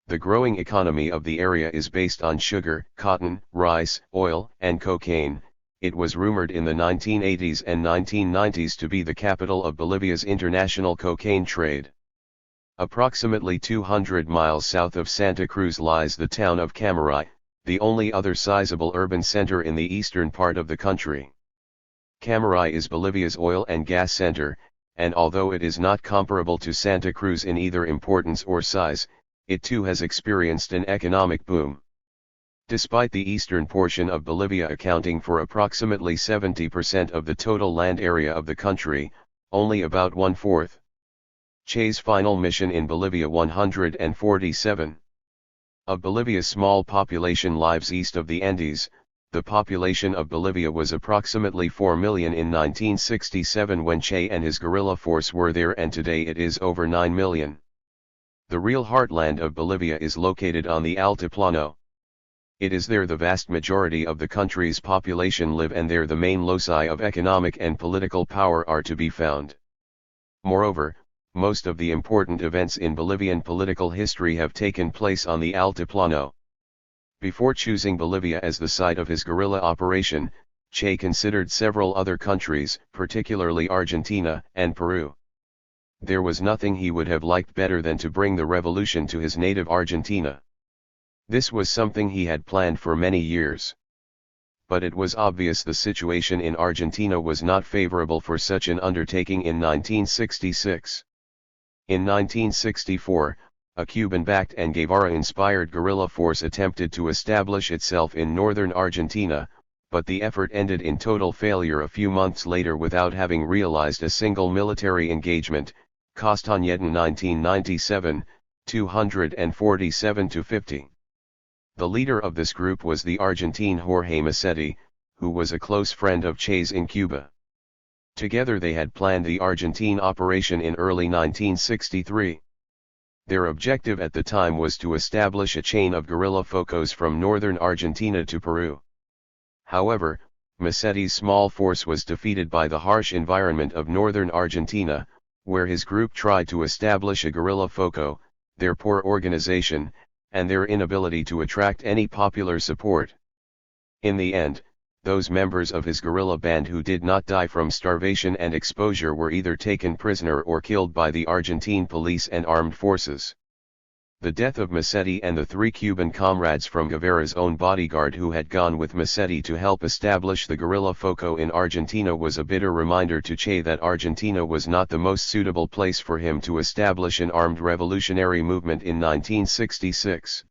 The growing economy of the area is based on sugar, cotton, rice, oil, and cocaine. It was rumored in the 1980s and 1990s to be the capital of Bolivia's international cocaine trade. Approximately 200 miles south of Santa Cruz lies the town of Camarai, the only other sizable urban center in the eastern part of the country. Camarai is Bolivia's oil and gas center, and although it is not comparable to Santa Cruz in either importance or size, it too has experienced an economic boom. Despite the eastern portion of Bolivia accounting for approximately 70% of the total land area of the country, only about one-fourth. Che's final mission in Bolivia 147. Of Bolivia's small population lives east of the Andes, the population of Bolivia was approximately 4 million in 1967 when Che and his guerrilla force were there, and today it is over 9 million. The real heartland of Bolivia is located on the Altiplano. It is there the vast majority of the country's population live, and there the main loci of economic and political power are to be found. Moreover, most of the important events in Bolivian political history have taken place on the Altiplano. Before choosing Bolivia as the site of his guerrilla operation, Che considered several other countries, particularly Argentina and Peru. There was nothing he would have liked better than to bring the revolution to his native Argentina. This was something he had planned for many years. But it was obvious the situation in Argentina was not favorable for such an undertaking in 1966. In 1964, a Cuban-backed and Guevara-inspired guerrilla force attempted to establish itself in northern Argentina, but the effort ended in total failure a few months later without having realized a single military engagement. Castañeda 1997, 247-50. The leader of this group was the Argentine Jorge Massetti, who was a close friend of Che's in Cuba. Together they had planned the Argentine operation in early 1963. Their objective at the time was to establish a chain of guerrilla focos from northern Argentina to Peru. However, Massetti's small force was defeated by the harsh environment of northern Argentina, where his group tried to establish a guerrilla foco, their poor organization, and their inability to attract any popular support. In the end, those members of his guerrilla band who did not die from starvation and exposure were either taken prisoner or killed by the Argentine police and armed forces. The death of Massetti and the 3 Cuban comrades from Guevara's own bodyguard who had gone with Massetti to help establish the guerrilla foco in Argentina was a bitter reminder to Che that Argentina was not the most suitable place for him to establish an armed revolutionary movement in 1966.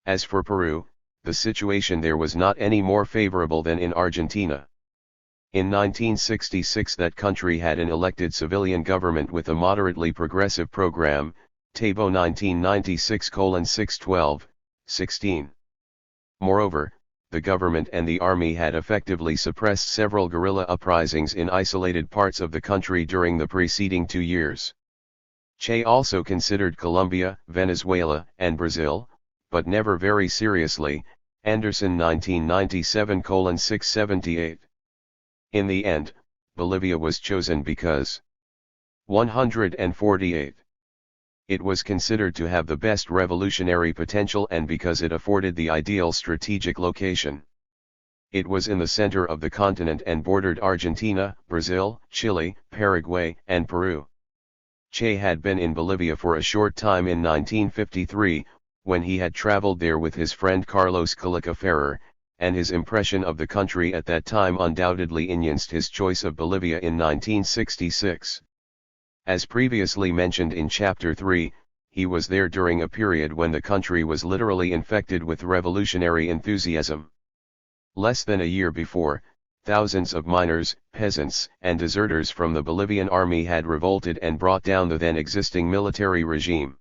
As for Peru, the situation there was not any more favorable than in Argentina. In 1966 that country had an elected civilian government with a moderately progressive program, Tabo 1996:612-16. Moreover, the government and the army had effectively suppressed several guerrilla uprisings in isolated parts of the country during the preceding 2 years. Che also considered Colombia, Venezuela, and Brazil, but never very seriously. Anderson 1997:678. In the end, Bolivia was chosen because 148. It was considered to have the best revolutionary potential and because it afforded the ideal strategic location. It was in the center of the continent and bordered Argentina, Brazil, Chile, Paraguay, and Peru. Che had been in Bolivia for a short time in 1953, when he had traveled there with his friend Carlos Calica Ferrer, and his impression of the country at that time undoubtedly influenced his choice of Bolivia in 1966. As previously mentioned in Chapter 3, he was there during a period when the country was literally infected with revolutionary enthusiasm. Less than a year before, thousands of miners, peasants, and deserters from the Bolivian army had revolted and brought down the then existing military regime.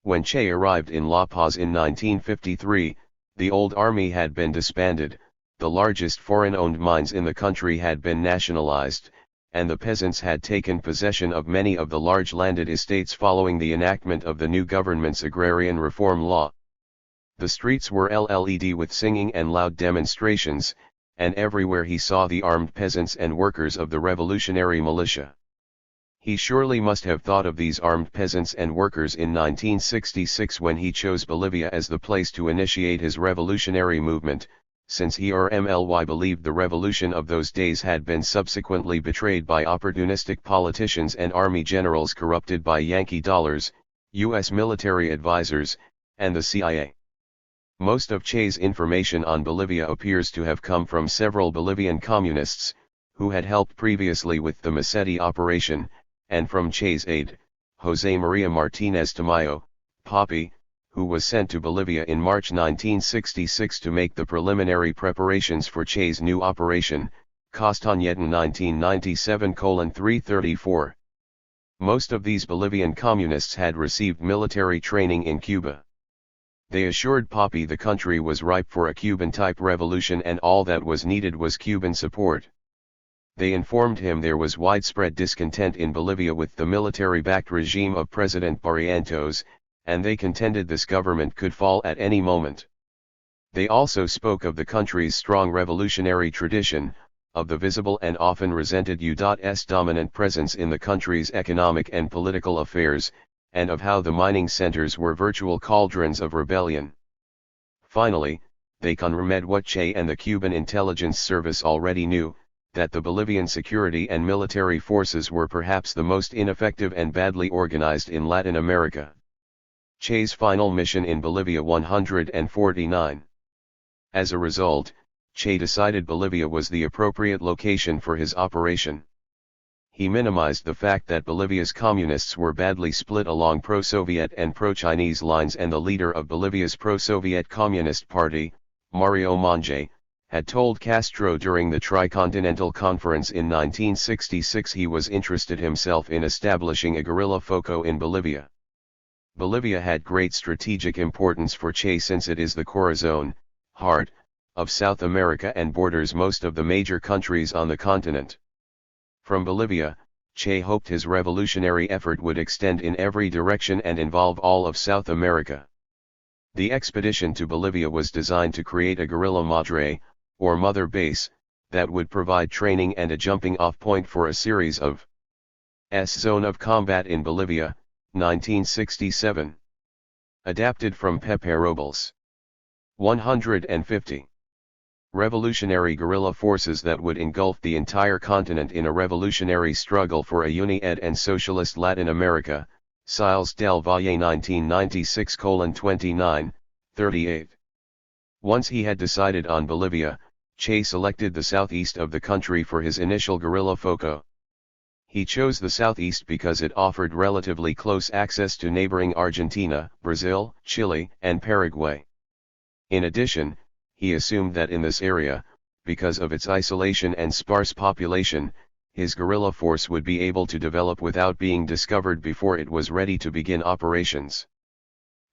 When Che arrived in La Paz in 1953, the old army had been disbanded, the largest foreign-owned mines in the country had been nationalized, and the peasants had taken possession of many of the large landed estates following the enactment of the new government's agrarian reform law. The streets were LED with singing and loud demonstrations, and everywhere he saw the armed peasants and workers of the revolutionary militia. He surely must have thought of these armed peasants and workers in 1966 when he chose Bolivia as the place to initiate his revolutionary movement, since he or MLY believed the revolution of those days had been subsequently betrayed by opportunistic politicians and army generals corrupted by Yankee dollars, U.S. military advisors, and the CIA. Most of Che's information on Bolivia appears to have come from several Bolivian communists, who had helped previously with the Massetti operation, and from Che's aide, José María Martínez Tamayo, Papi, who was sent to Bolivia in March 1966 to make the preliminary preparations for Che's new operation, Castañeda 1997:334. Most of these Bolivian communists had received military training in Cuba. They assured Papi the country was ripe for a Cuban-type revolution and all that was needed was Cuban support. They informed him there was widespread discontent in Bolivia with the military-backed regime of President Barrientos, and they contended this government could fall at any moment. They also spoke of the country's strong revolutionary tradition, of the visible and often resented U.S. dominant presence in the country's economic and political affairs, and of how the mining centers were virtual cauldrons of rebellion. Finally, they confirmed what Che and the Cuban intelligence service already knew, that the Bolivian security and military forces were perhaps the most ineffective and badly organized in Latin America. Che's final mission in Bolivia 149. As a result, Che decided Bolivia was the appropriate location for his operation. He minimized the fact that Bolivia's communists were badly split along pro-Soviet and pro-Chinese lines, and the leader of Bolivia's pro-Soviet Communist Party, Mario Monge, had told Castro during the Tricontinental Conference in 1966 he was interested himself in establishing a guerrilla foco in Bolivia. Bolivia had great strategic importance for Che since it is the corazon, heart, of South America and borders most of the major countries on the continent. From Bolivia, Che hoped his revolutionary effort would extend in every direction and involve all of South America. The expedition to Bolivia was designed to create a guerrilla madre, or mother base, that would provide training and a jumping-off point for a series of zone of combat in Bolivia, 1967. Adapted from Pepe Robles. 150. Revolutionary guerrilla forces that would engulf the entire continent in a revolutionary struggle for a uni-ed and socialist Latin America, Siles del Valle 1996:29, 38. Once he had decided on Bolivia, Che selected the southeast of the country for his initial guerrilla foco. He chose the southeast because it offered relatively close access to neighboring Argentina, Brazil, Chile, and Paraguay. In addition, he assumed that in this area, because of its isolation and sparse population, his guerrilla force would be able to develop without being discovered before it was ready to begin operations.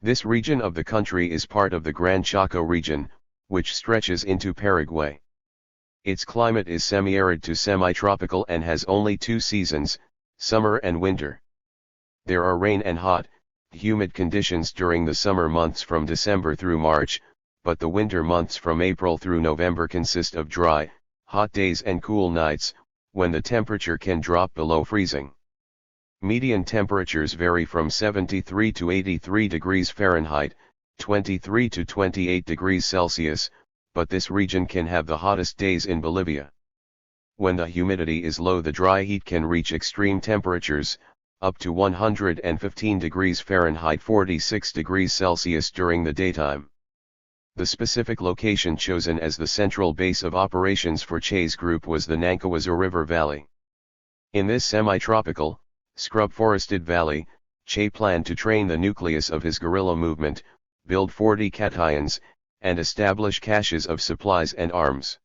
This region of the country is part of the Gran Chaco region, which stretches into Paraguay. Its climate is semi-arid to semi-tropical and has only two seasons, summer and winter. There are rain and hot, humid conditions during the summer months from December through March, but the winter months from April through November consist of dry, hot days and cool nights, when the temperature can drop below freezing. Median temperatures vary from 73 to 83 degrees Fahrenheit, 23 to 28 degrees Celsius, but this region can have the hottest days in Bolivia. When the humidity is low, the dry heat can reach extreme temperatures, up to 115 degrees Fahrenheit 46 degrees Celsius during the daytime. The specific location chosen as the central base of operations for Che's group was the Nankawazu River Valley. In this semi-tropical, scrub-forested valley, Che planned to train the nucleus of his guerrilla movement, build 40 battalions, and establish caches of supplies and arms.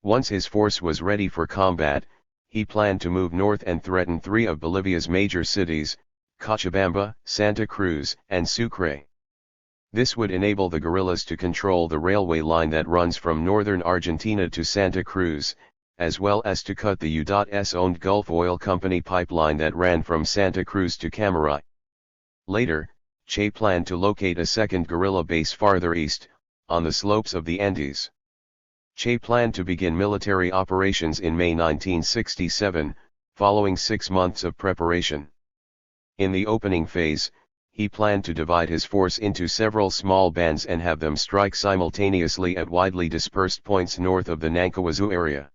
Once his force was ready for combat, he planned to move north and threaten three of Bolivia's major cities, Cochabamba, Santa Cruz, and Sucre. This would enable the guerrillas to control the railway line that runs from northern Argentina to Santa Cruz, as well as to cut the U.S.-owned Gulf Oil Company pipeline that ran from Santa Cruz to Camaray. Later, Che planned to locate a second guerrilla base farther east, on the slopes of the Andes. Che planned to begin military operations in May 1967, following 6 months of preparation. In the opening phase, he planned to divide his force into several small bands and have them strike simultaneously at widely dispersed points north of the Nankawazu area.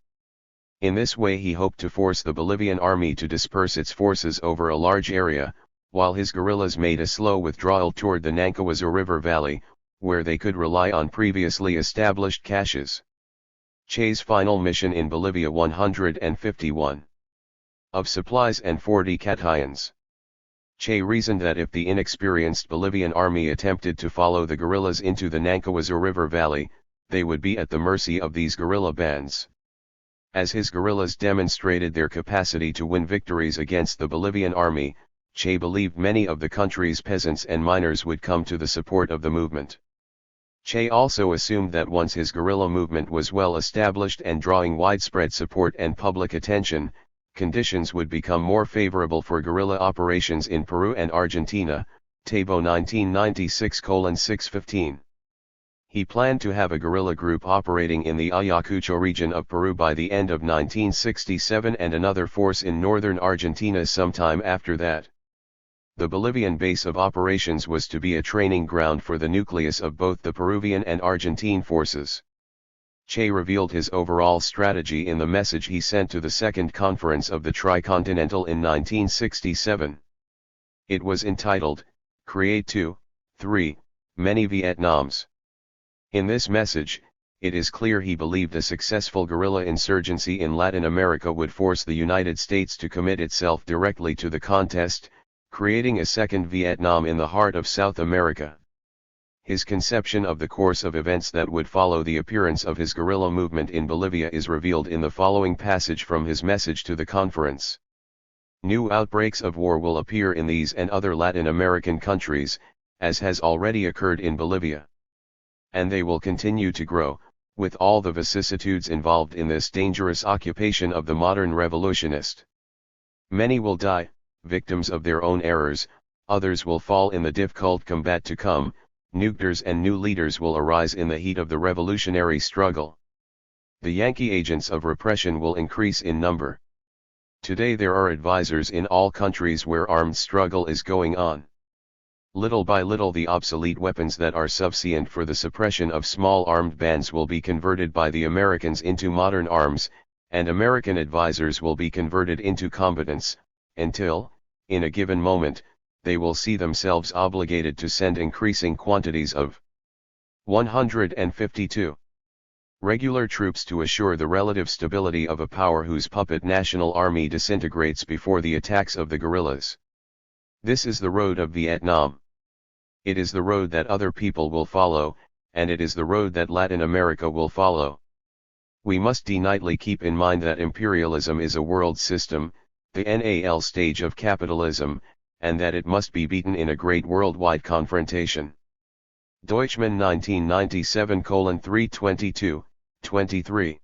In this way he hoped to force the Bolivian army to disperse its forces over a large area, while his guerrillas made a slow withdrawal toward the Nankawazu River Valley, where they could rely on previously established caches. Che's final mission in Bolivia 151. Of supplies and 40 battalions. Che reasoned that if the inexperienced Bolivian army attempted to follow the guerrillas into the Nankawazu River Valley, they would be at the mercy of these guerrilla bands. As his guerrillas demonstrated their capacity to win victories against the Bolivian army, Che believed many of the country's peasants and miners would come to the support of the movement. Che also assumed that once his guerrilla movement was well established and drawing widespread support and public attention, conditions would become more favorable for guerrilla operations in Peru and Argentina, Tabo 1996:615. He planned to have a guerrilla group operating in the Ayacucho region of Peru by the end of 1967 and another force in northern Argentina sometime after that. The Bolivian base of operations was to be a training ground for the nucleus of both the Peruvian and Argentine forces. Che revealed his overall strategy in the message he sent to the Second Conference of the Tricontinental in 1967. It was entitled, Create 2, 3, Many Vietnams. In this message, it is clear he believed a successful guerrilla insurgency in Latin America would force the United States to commit itself directly to the contest, creating a second Vietnam in the heart of South America. His conception of the course of events that would follow the appearance of his guerrilla movement in Bolivia is revealed in the following passage from his message to the conference. New outbreaks of war will appear in these and other Latin American countries, as has already occurred in Bolivia. And they will continue to grow, with all the vicissitudes involved in this dangerous occupation of the modern revolutionist. Many will die, victims of their own errors, others will fall in the difficult combat to come. New leaders and new leaders will arise in the heat of the revolutionary struggle. The Yankee agents of repression will increase in number. Today there are advisors in all countries where armed struggle is going on. Little by little the obsolete weapons that are sufficient for the suppression of small armed bands will be converted by the Americans into modern arms, and American advisors will be converted into combatants, until, in a given moment, they will see themselves obligated to send increasing quantities of 152 regular troops to assure the relative stability of a power whose puppet national army disintegrates before the attacks of the guerrillas. This is the road of Vietnam. It is the road that other people will follow, and it is the road that Latin America will follow. We must nightly keep in mind that imperialism is a world system, the NAL stage of capitalism, and that it must be beaten in a great worldwide confrontation. Deutschmann 1997:322-23.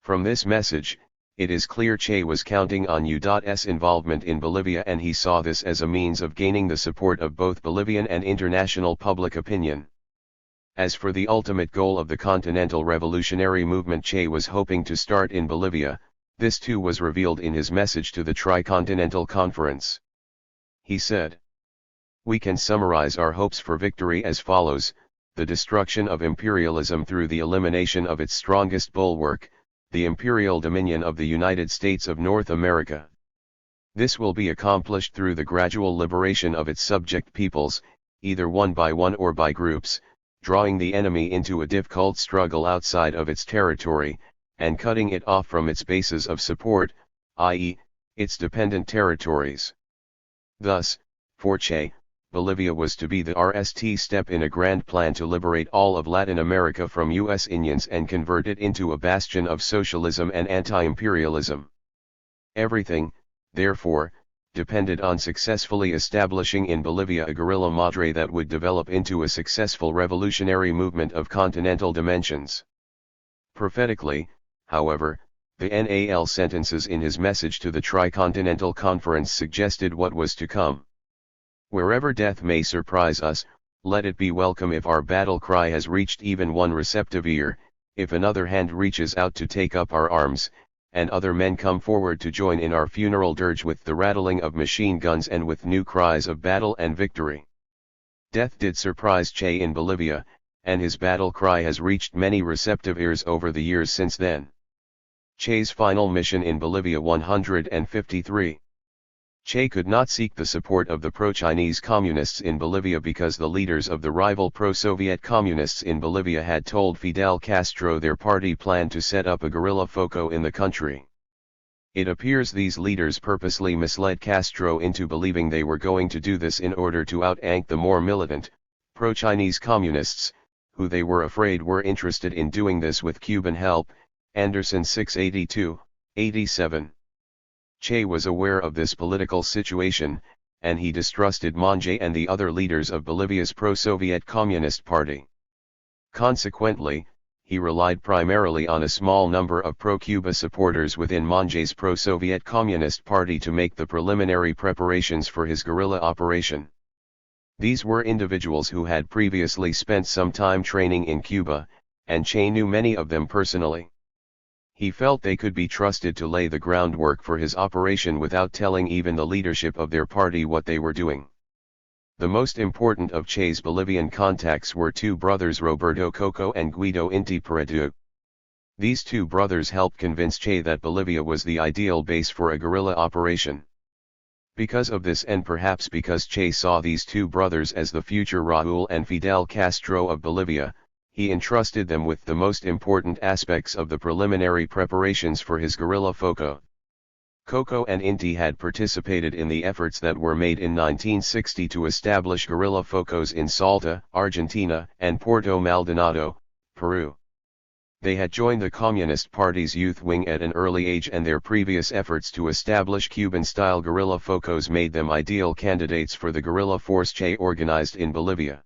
From this message, it is clear Che was counting on U.S. involvement in Bolivia, and he saw this as a means of gaining the support of both Bolivian and international public opinion. As for the ultimate goal of the Continental Revolutionary Movement Che was hoping to start in Bolivia, this too was revealed in his message to the Tricontinental Conference. He said, "We can summarize our hopes for victory as follows: the destruction of imperialism through the elimination of its strongest bulwark, the imperial dominion of the United States of North America. This will be accomplished through the gradual liberation of its subject peoples, either one by one or by groups, drawing the enemy into a difficult struggle outside of its territory, and cutting it off from its bases of support, i.e., its dependent territories." Thus, for Che, Bolivia was to be the first step in a grand plan to liberate all of Latin America from U.S. Indians and convert it into a bastion of socialism and anti-imperialism. Everything, therefore, depended on successfully establishing in Bolivia a guerrilla madre that would develop into a successful revolutionary movement of continental dimensions. Prophetically, however, the NAL sentences in his message to the Tricontinental Conference suggested what was to come. Wherever death may surprise us, let it be welcome if our battle cry has reached even one receptive ear, if another hand reaches out to take up our arms, and other men come forward to join in our funeral dirge with the rattling of machine guns and with new cries of battle and victory. Death did surprise Che in Bolivia, and his battle cry has reached many receptive ears over the years since then. Che's final mission in Bolivia 153. Che could not seek the support of the pro-Chinese communists in Bolivia because the leaders of the rival pro-Soviet communists in Bolivia had told Fidel Castro their party planned to set up a guerrilla foco in the country. It appears these leaders purposely misled Castro into believing they were going to do this in order to out-ank the more militant, pro-Chinese communists, who they were afraid were interested in doing this with Cuban help. Anderson 682-87. Che was aware of this political situation, and he distrusted Monge and the other leaders of Bolivia's pro-Soviet Communist Party. Consequently, he relied primarily on a small number of pro-Cuba supporters within Monge's pro-Soviet Communist Party to make the preliminary preparations for his guerrilla operation. These were individuals who had previously spent some time training in Cuba, and Che knew many of them personally. He felt they could be trusted to lay the groundwork for his operation without telling even the leadership of their party what they were doing. The most important of Che's Bolivian contacts were two brothers Roberto Coco and Guido Inti Peredu. These two brothers helped convince Che that Bolivia was the ideal base for a guerrilla operation. Because of this, and perhaps because Che saw these two brothers as the future Raúl and Fidel Castro of Bolivia, he entrusted them with the most important aspects of the preliminary preparations for his guerrilla foco. Coco and Inti had participated in the efforts that were made in 1960 to establish guerrilla focos in Salta, Argentina, and Puerto Maldonado, Peru. They had joined the Communist Party's youth wing at an early age, and their previous efforts to establish Cuban-style guerrilla focos made them ideal candidates for the guerrilla force Che organized in Bolivia.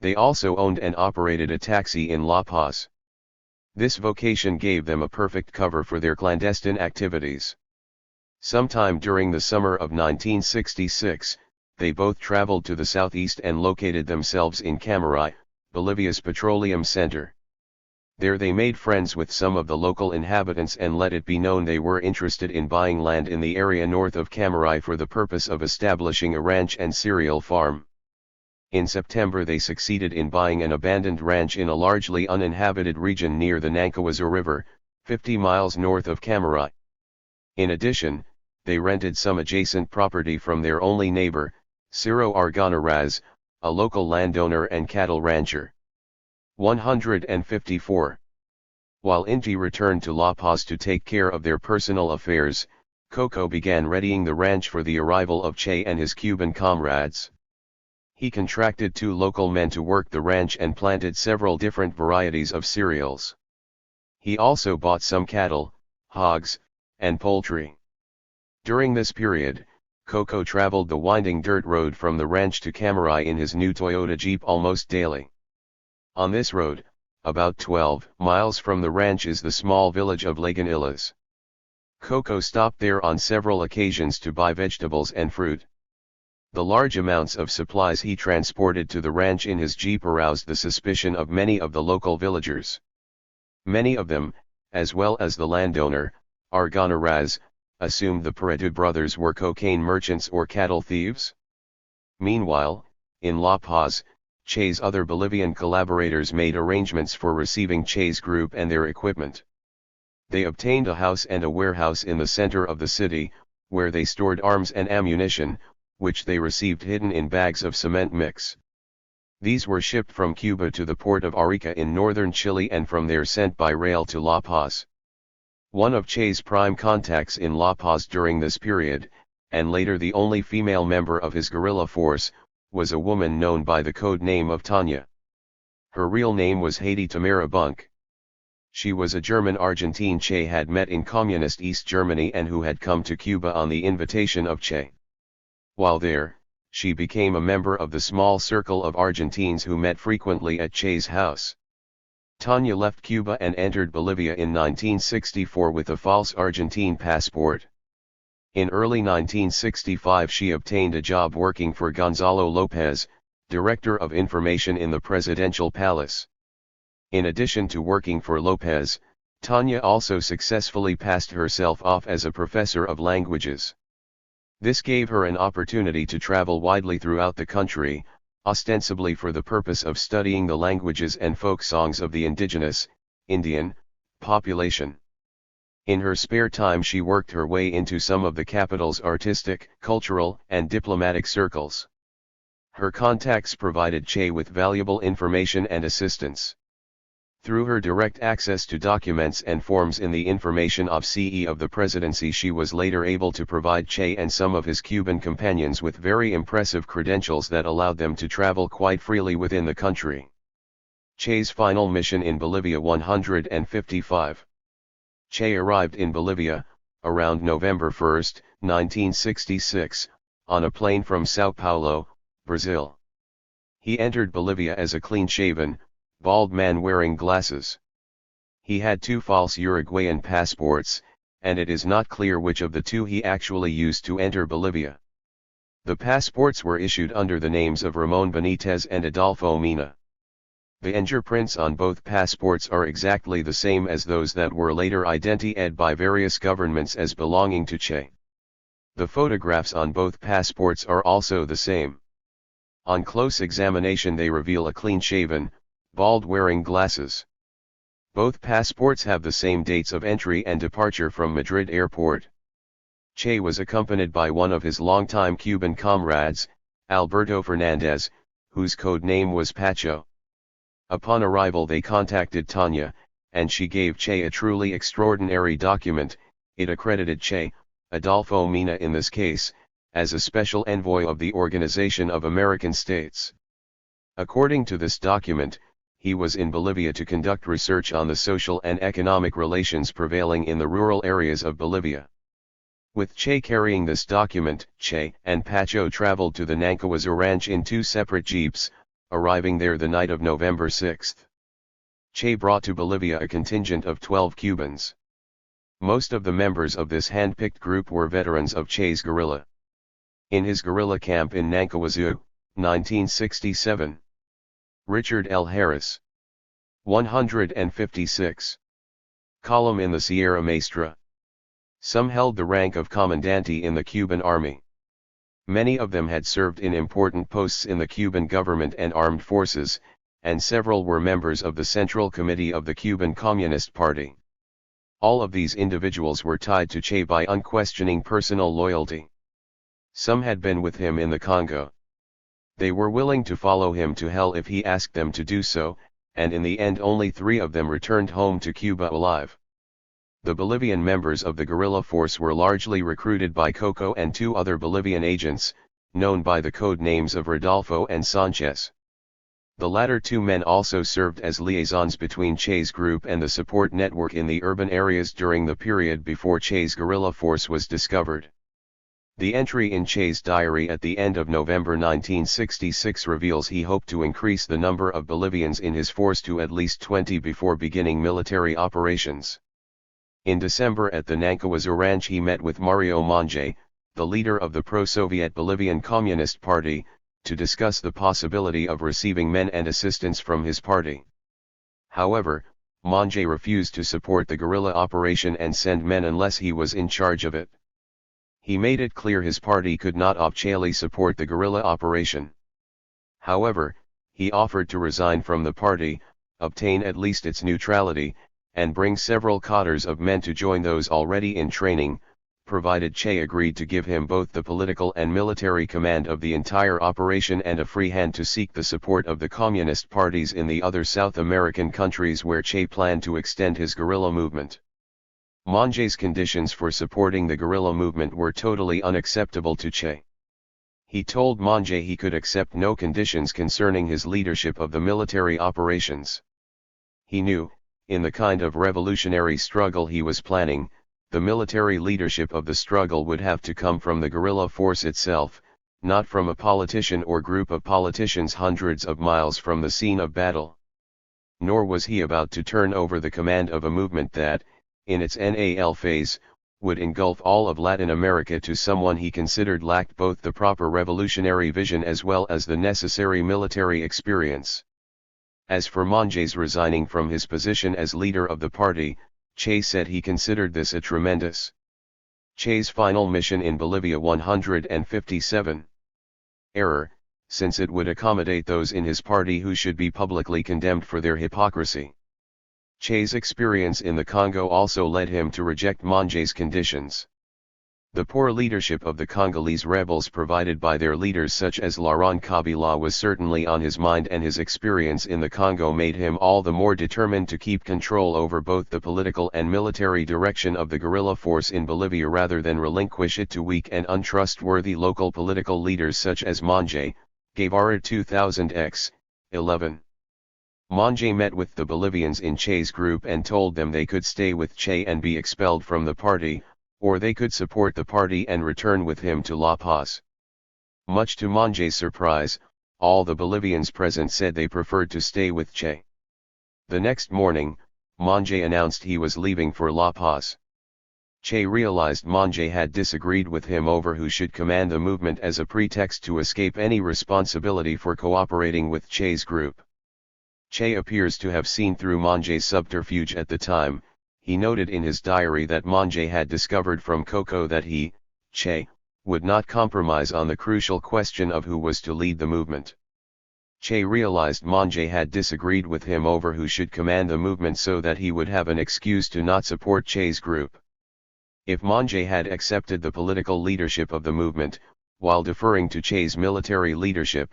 They also owned and operated a taxi in La Paz. This vocation gave them a perfect cover for their clandestine activities. Sometime during the summer of 1966, they both traveled to the southeast and located themselves in Camaray, Bolivia's petroleum center. There they made friends with some of the local inhabitants and let it be known they were interested in buying land in the area north of Camaray for the purpose of establishing a ranch and cereal farm. In September they succeeded in buying an abandoned ranch in a largely uninhabited region near the Nankawaza River, 50 miles north of Camaray. In addition, they rented some adjacent property from their only neighbor, Ciro Arganaraz, a local landowner and cattle rancher. 154. While Inti returned to La Paz to take care of their personal affairs, Coco began readying the ranch for the arrival of Che and his Cuban comrades. He contracted 2 local men to work the ranch and planted several different varieties of cereals. He also bought some cattle, hogs, and poultry. During this period, Coco traveled the winding dirt road from the ranch to Camaray in his new Toyota Jeep almost daily. On this road, about 12 miles from the ranch, is the small village of Lagunillas. Coco stopped there on several occasions to buy vegetables and fruit. The large amounts of supplies he transported to the ranch in his Jeep aroused the suspicion of many of the local villagers. Many of them, as well as the landowner, Arganaraz, assumed the Peredu brothers were cocaine merchants or cattle thieves. Meanwhile, in La Paz, Che's other Bolivian collaborators made arrangements for receiving Che's group and their equipment. They obtained a house and a warehouse in the center of the city, where they stored arms and ammunition, which they received hidden in bags of cement mix. These were shipped from Cuba to the port of Arica in northern Chile and from there sent by rail to La Paz. One of Che's prime contacts in La Paz during this period, and later the only female member of his guerrilla force, was a woman known by the code name of Tanya. Her real name was Haiti Tamara Bunk. She was a German-Argentine Che had met in communist East Germany and who had come to Cuba on the invitation of Che. While there, she became a member of the small circle of Argentines who met frequently at Che's house. Tanya left Cuba and entered Bolivia in 1964 with a false Argentine passport. In early 1965 she obtained a job working for Gonzalo Lopez, Director of Information in the Presidential Palace. In addition to working for Lopez, Tanya also successfully passed herself off as a professor of languages. This gave her an opportunity to travel widely throughout the country, ostensibly for the purpose of studying the languages and folk songs of the indigenous, Indian, population. In her spare time she worked her way into some of the capital's artistic, cultural, and diplomatic circles. Her contacts provided Che with valuable information and assistance. Through her direct access to documents and forms in the information office of the presidency, she was later able to provide Che and some of his Cuban companions with very impressive credentials that allowed them to travel quite freely within the country. Che's final mission in Bolivia 155. Che arrived in Bolivia, around November 1, 1966, on a plane from Sao Paulo, Brazil. He entered Bolivia as a clean-shaven, bald man wearing glasses. He had 2 false Uruguayan passports, and it is not clear which of the 2 he actually used to enter Bolivia. The passports were issued under the names of Ramon Benitez and Adolfo Mina. The fingerprints on both passports are exactly the same as those that were later identified by various governments as belonging to Che. The photographs on both passports are also the same. On close examination they reveal a clean-shaven, bald wearing glasses. Both passports have the same dates of entry and departure from Madrid airport. Che was accompanied by one of his longtime Cuban comrades, Alberto Fernandez, whose code name was Pacho. Upon arrival they contacted Tanya, and she gave Che a truly extraordinary document. It accredited Che, Adolfo Mina in this case, as a special envoy of the Organization of American States. According to this document, he was in Bolivia to conduct research on the social and economic relations prevailing in the rural areas of Bolivia. With Che carrying this document, Che and Pacho traveled to the Nancahuazu ranch in 2 separate jeeps, arriving there the night of November 6. Che brought to Bolivia a contingent of 12 Cubans. Most of the members of this hand-picked group were veterans of Che's guerrilla. In his guerrilla camp in Nancahuazu, 1967. Richard L. Harris. 156. Column in the Sierra Maestra. Some held the rank of commandante in the Cuban army. Many of them had served in important posts in the Cuban government and armed forces, and several were members of the Central Committee of the Cuban Communist Party. All of these individuals were tied to Che by unquestioning personal loyalty. Some had been with him in the Congo. They were willing to follow him to hell if he asked them to do so, and in the end only 3 of them returned home to Cuba alive. The Bolivian members of the guerrilla force were largely recruited by Coco and 2 other Bolivian agents, known by the code names of Rodolfo and Sanchez. The latter 2 men also served as liaisons between Che's group and the support network in the urban areas during the period before Che's guerrilla force was discovered. The entry in Che's diary at the end of November 1966 reveals he hoped to increase the number of Bolivians in his force to at least 20 before beginning military operations. In December at the Nancahuazu ranch he met with Mario Monge, the leader of the pro-Soviet Bolivian Communist Party, to discuss the possibility of receiving men and assistance from his party. However, Monge refused to support the guerrilla operation and send men unless he was in charge of it. He made it clear his party could not officially support the guerrilla operation. However, he offered to resign from the party, obtain at least its neutrality, and bring several cadres of men to join those already in training, provided Che agreed to give him both the political and military command of the entire operation and a free hand to seek the support of the communist parties in the other South American countries where Che planned to extend his guerrilla movement. Monge's conditions for supporting the guerrilla movement were totally unacceptable to Che. He told Monge he could accept no conditions concerning his leadership of the military operations. He knew, in the kind of revolutionary struggle he was planning, the military leadership of the struggle would have to come from the guerrilla force itself, not from a politician or group of politicians hundreds of miles from the scene of battle. Nor was he about to turn over the command of a movement that, in its NAL phase, would engulf all of Latin America to someone he considered lacked both the proper revolutionary vision as well as the necessary military experience. As for Monge's resigning from his position as leader of the party, Che said he considered this a tremendous. Che's final mission in Bolivia 157. Error, since it would accommodate those in his party who should be publicly condemned for their hypocrisy. Che's experience in the Congo also led him to reject Monge's conditions. The poor leadership of the Congolese rebels provided by their leaders such as Laurent Kabila was certainly on his mind, and his experience in the Congo made him all the more determined to keep control over both the political and military direction of the guerrilla force in Bolivia rather than relinquish it to weak and untrustworthy local political leaders such as Monge, Guevara 2000x, 11. Monge met with the Bolivians in Che's group and told them they could stay with Che and be expelled from the party, or they could support the party and return with him to La Paz. Much to Monge's surprise, all the Bolivians present said they preferred to stay with Che. The next morning, Monge announced he was leaving for La Paz. Che realized Monge had disagreed with him over who should command the movement as a pretext to escape any responsibility for cooperating with Che's group. Che appears to have seen through Monge's subterfuge at the time. He noted in his diary that Monge had discovered from Coco that he, Che, would not compromise on the crucial question of who was to lead the movement. Che realized Monge had disagreed with him over who should command the movement so that he would have an excuse to not support Che's group. If Monge had accepted the political leadership of the movement, while deferring to Che's military leadership,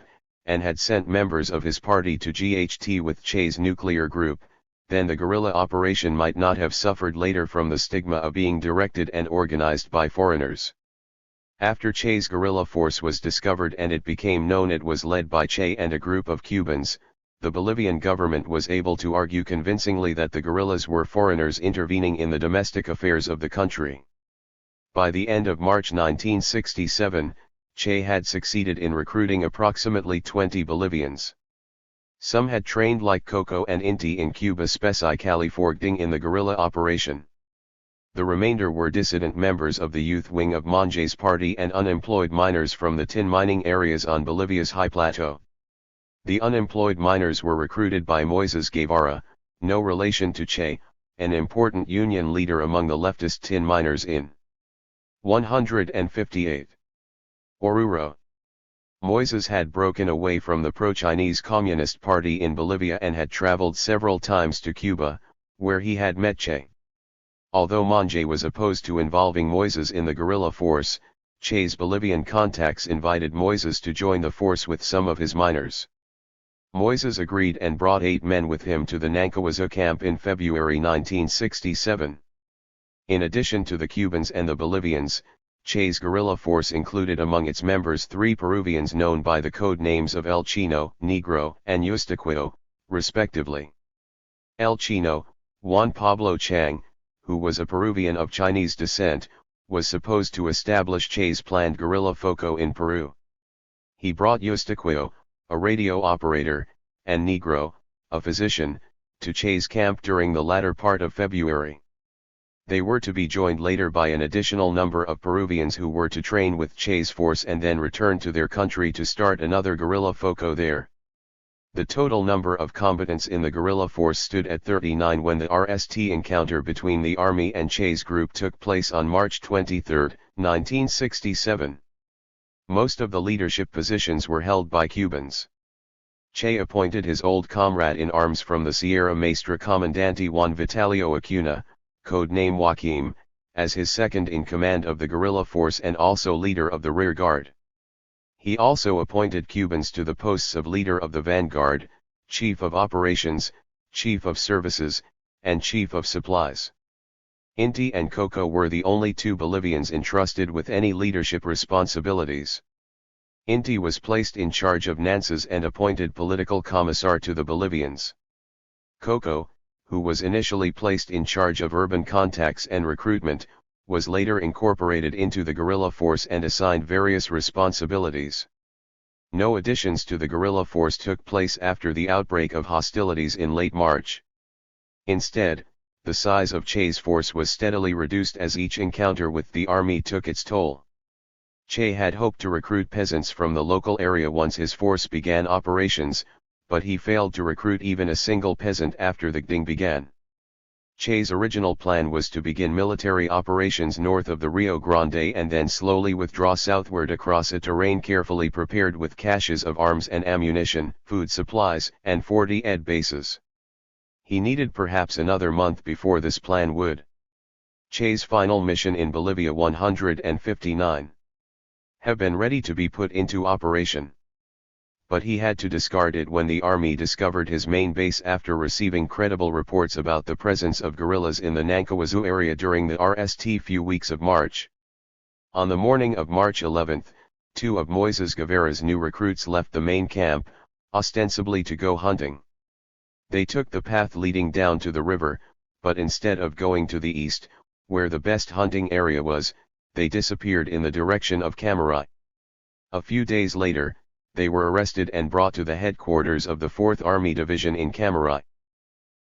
and had sent members of his party to GHT with Che's nuclear group, then the guerrilla operation might not have suffered later from the stigma of being directed and organized by foreigners. After Che's guerrilla force was discovered and it became known it was led by Che and a group of Cubans, the Bolivian government was able to argue convincingly that the guerrillas were foreigners intervening in the domestic affairs of the country. By the end of March 1967, Che had succeeded in recruiting approximately 20 Bolivians. Some had trained like Coco and Inti in Cuba specifically forging in the guerrilla operation. The remainder were dissident members of the youth wing of Monge's party and unemployed miners from the tin mining areas on Bolivia's high plateau. The unemployed miners were recruited by Moises Guevara, no relation to Che, an important union leader among the leftist tin miners in 158. Oruro. Moises had broken away from the pro-Chinese Communist Party in Bolivia and had traveled several times to Cuba, where he had met Che. Although Monge was opposed to involving Moises in the guerrilla force, Che's Bolivian contacts invited Moises to join the force with some of his miners. Moises agreed and brought 8 men with him to the Nankawaza camp in February 1967. In addition to the Cubans and the Bolivians, Che's guerrilla force included among its members 3 Peruvians known by the code names of El Chino, Negro, and Eustaquio, respectively. El Chino, Juan Pablo Chang, who was a Peruvian of Chinese descent, was supposed to establish Che's planned guerrilla foco in Peru. He brought Eustaquio, a radio operator, and Negro, a physician, to Che's camp during the latter part of February. They were to be joined later by an additional number of Peruvians who were to train with Che's force and then return to their country to start another guerrilla foco there. The total number of combatants in the guerrilla force stood at 39 when the RST encounter between the army and Che's group took place on March 23, 1967. Most of the leadership positions were held by Cubans. Che appointed his old comrade in arms from the Sierra Maestra Comandante Juan Vitalio Acuna, codename Joaquim, as his second-in-command of the guerrilla force and also leader of the rear guard. He also appointed Cubans to the posts of leader of the vanguard, chief of operations, chief of services, and chief of supplies. Inti and Coco were the only 2 Bolivians entrusted with any leadership responsibilities. Inti was placed in charge of Nances and appointed political commissar to the Bolivians. Coco, who was initially placed in charge of urban contacts and recruitment, was later incorporated into the guerrilla force and assigned various responsibilities. No additions to the guerrilla force took place after the outbreak of hostilities in late March. Instead, the size of Che's force was steadily reduced as each encounter with the army took its toll. Che had hoped to recruit peasants from the local area once his force began operations, but he failed to recruit even a single peasant after the GDing began. Che's original plan was to begin military operations north of the Rio Grande and then slowly withdraw southward across a terrain carefully prepared with caches of arms and ammunition, food supplies, and 40 aid bases. He needed perhaps another month before this plan would Che's final mission in Bolivia 159. Have been ready to be put into operation. But he had to discard it when the army discovered his main base after receiving credible reports about the presence of guerrillas in the Nankawazu area during the few weeks of March. On the morning of March 11, two of Moises Guevara's new recruits left the main camp, ostensibly to go hunting. They took the path leading down to the river, but instead of going to the east, where the best hunting area was, they disappeared in the direction of Camarai. A few days later, they were arrested and brought to the headquarters of the 4th Army Division in Camarai.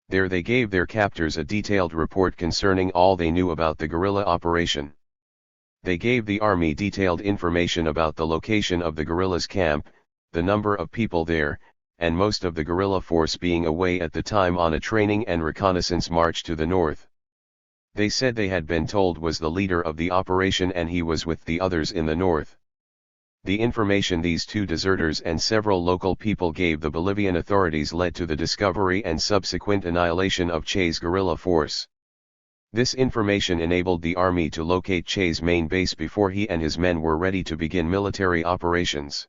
There they gave their captors a detailed report concerning all they knew about the guerrilla operation. They gave the army detailed information about the location of the guerrillas' camp, the number of people there, and most of the guerrilla force being away at the time on a training and reconnaissance march to the north. They said they had been told was the leader of the operation and he was with the others in the north. The information these two deserters and several local people gave the Bolivian authorities led to the discovery and subsequent annihilation of Che's guerrilla force. This information enabled the army to locate Che's main base before he and his men were ready to begin military operations.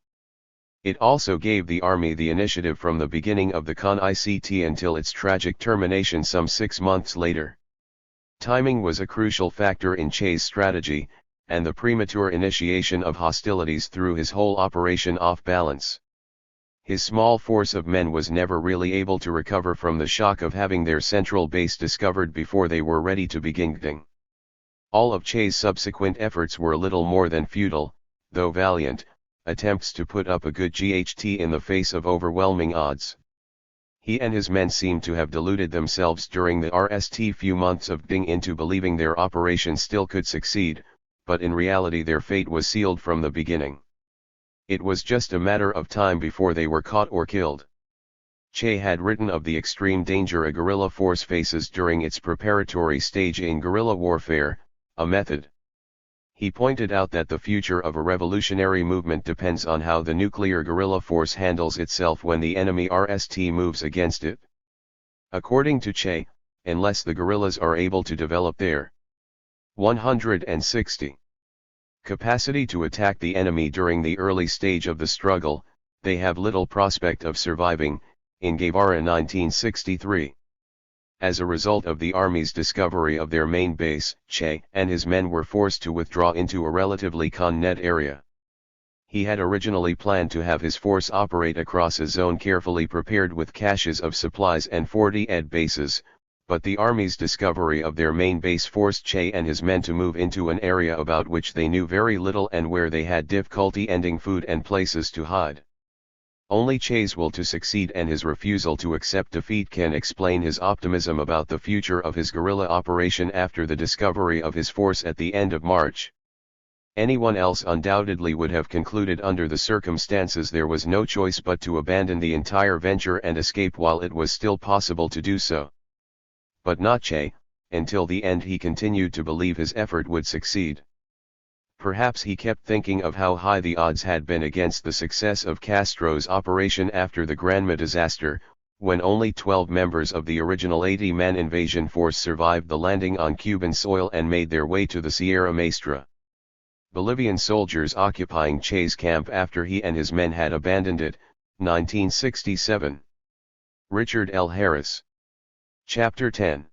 It also gave the army the initiative from the beginning of the CON-ICT until its tragic termination some 6 months later. Timing was a crucial factor in Che's strategy, and the premature initiation of hostilities threw his whole operation off balance. His small force of men was never really able to recover from the shock of having their central base discovered before they were ready to begin acting. All of Che's subsequent efforts were little more than futile, though valiant, attempts to put up a good GHT in the face of overwhelming odds. He and his men seemed to have deluded themselves during the few months of acting into believing their operation still could succeed, but in reality their fate was sealed from the beginning. It was just a matter of time before they were caught or killed. Che had written of the extreme danger a guerrilla force faces during its preparatory stage in guerrilla warfare, a method. He pointed out that the future of a revolutionary movement depends on how the nuclear guerrilla force handles itself when the enemy moves against it. According to Che, unless the guerrillas are able to develop their 160 capacity to attack the enemy during the early stage of the struggle, they have little prospect of surviving, in Guevara 1963. As a result of the army's discovery of their main base, Che and his men were forced to withdraw into a relatively con-net area. He had originally planned to have his force operate across a zone carefully prepared with caches of supplies and 40 aid bases, but the army's discovery of their main base forced Che and his men to move into an area about which they knew very little and where they had difficulty ending food and places to hide. Only Che's will to succeed and his refusal to accept defeat can explain his optimism about the future of his guerrilla operation after the discovery of his force at the end of March. Anyone else undoubtedly would have concluded under the circumstances there was no choice but to abandon the entire venture and escape while it was still possible to do so. But not Che. Until the end he continued to believe his effort would succeed. Perhaps he kept thinking of how high the odds had been against the success of Castro's operation after the Granma disaster, when only 12 members of the original 80-man invasion force survived the landing on Cuban soil and made their way to the Sierra Maestra. Bolivian soldiers occupying Che's camp after he and his men had abandoned it, 1967. Richard L. Harris. Chapter 10.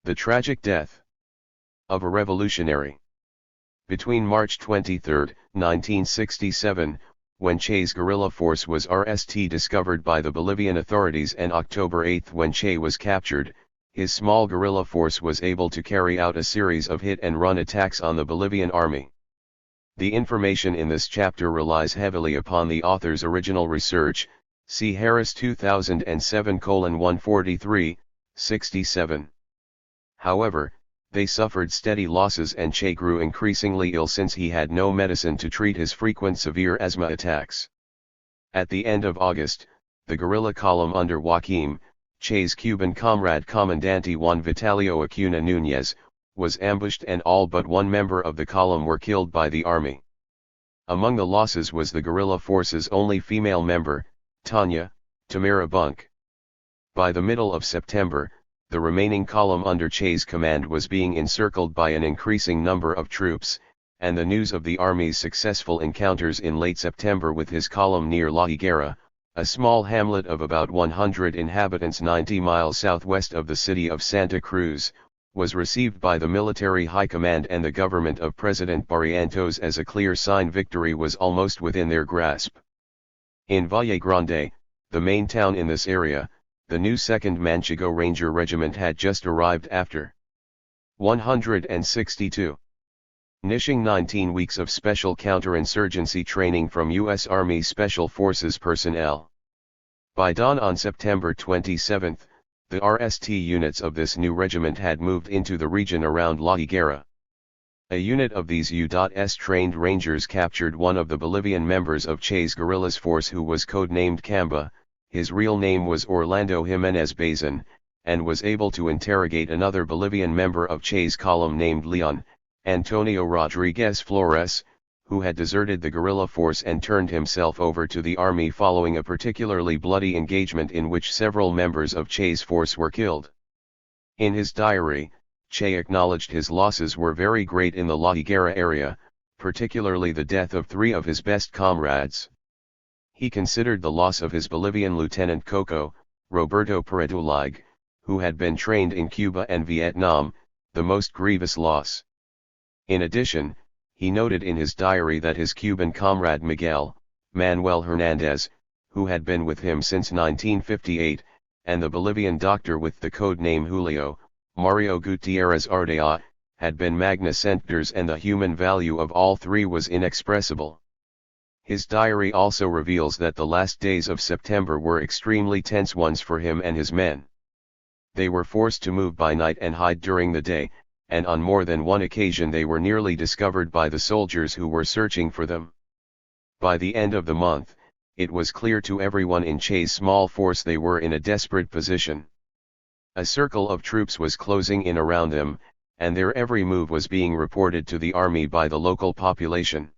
The Tragic Death of a Revolutionary. Between March 23, 1967, when Che's guerrilla force was discovered by the Bolivian authorities, and October 8 when Che was captured, his small guerrilla force was able to carry out a series of hit-and-run attacks on the Bolivian army. The information in this chapter relies heavily upon the author's original research, see Harris 2007:143, 67. However, they suffered steady losses and Che grew increasingly ill since he had no medicine to treat his frequent severe asthma attacks. At the end of August, the guerrilla column under Joaquim, Che's Cuban comrade Comandante Juan Vitalio Acuna Núñez, was ambushed and all but one member of the column were killed by the army. Among the losses was the guerrilla force's only female member, Tanya Tamara Bunk. By the middle of September, the remaining column under Che's command was being encircled by an increasing number of troops, and the news of the army's successful encounters in late September with his column near La Higuera, a small hamlet of about 100 inhabitants 90 miles southwest of the city of Santa Cruz, was received by the military high command and the government of President Barrientos as a clear sign victory was almost within their grasp. In Valle Grande, the main town in this area, the new 2nd Manchego Ranger Regiment had just arrived after 162. Nishing 19 weeks of special counterinsurgency training from U.S. Army Special Forces personnel. By dawn on September 27, the RST units of this new regiment had moved into the region around La Higuera. A unit of these U.S. trained Rangers captured one of the Bolivian members of Che's guerrillas force who was codenamed Camba. His real name was Orlando Jimenez Bazan, and was able to interrogate another Bolivian member of Che's column named Leon, Antonio Rodriguez Flores, who had deserted the guerrilla force and turned himself over to the army following a particularly bloody engagement in which several members of Che's force were killed. In his diary, Che acknowledged his losses were very great in the La Higuera area, particularly the death of 3 of his best comrades. He considered the loss of his Bolivian Lieutenant Coco, Roberto Peredulig, who had been trained in Cuba and Vietnam, the most grievous loss. In addition, he noted in his diary that his Cuban comrade Miguel, Manuel Hernandez, who had been with him since 1958, and the Bolivian doctor with the code name Julio, Mario Gutierrez Ardea, had been magna centers and the human value of all 3 was inexpressible. His diary also reveals that the last days of September were extremely tense ones for him and his men. They were forced to move by night and hide during the day, and on more than one occasion they were nearly discovered by the soldiers who were searching for them. By the end of the month, it was clear to everyone in Che's small force they were in a desperate position. A circle of troops was closing in around them, and their every move was being reported to the army by the local population.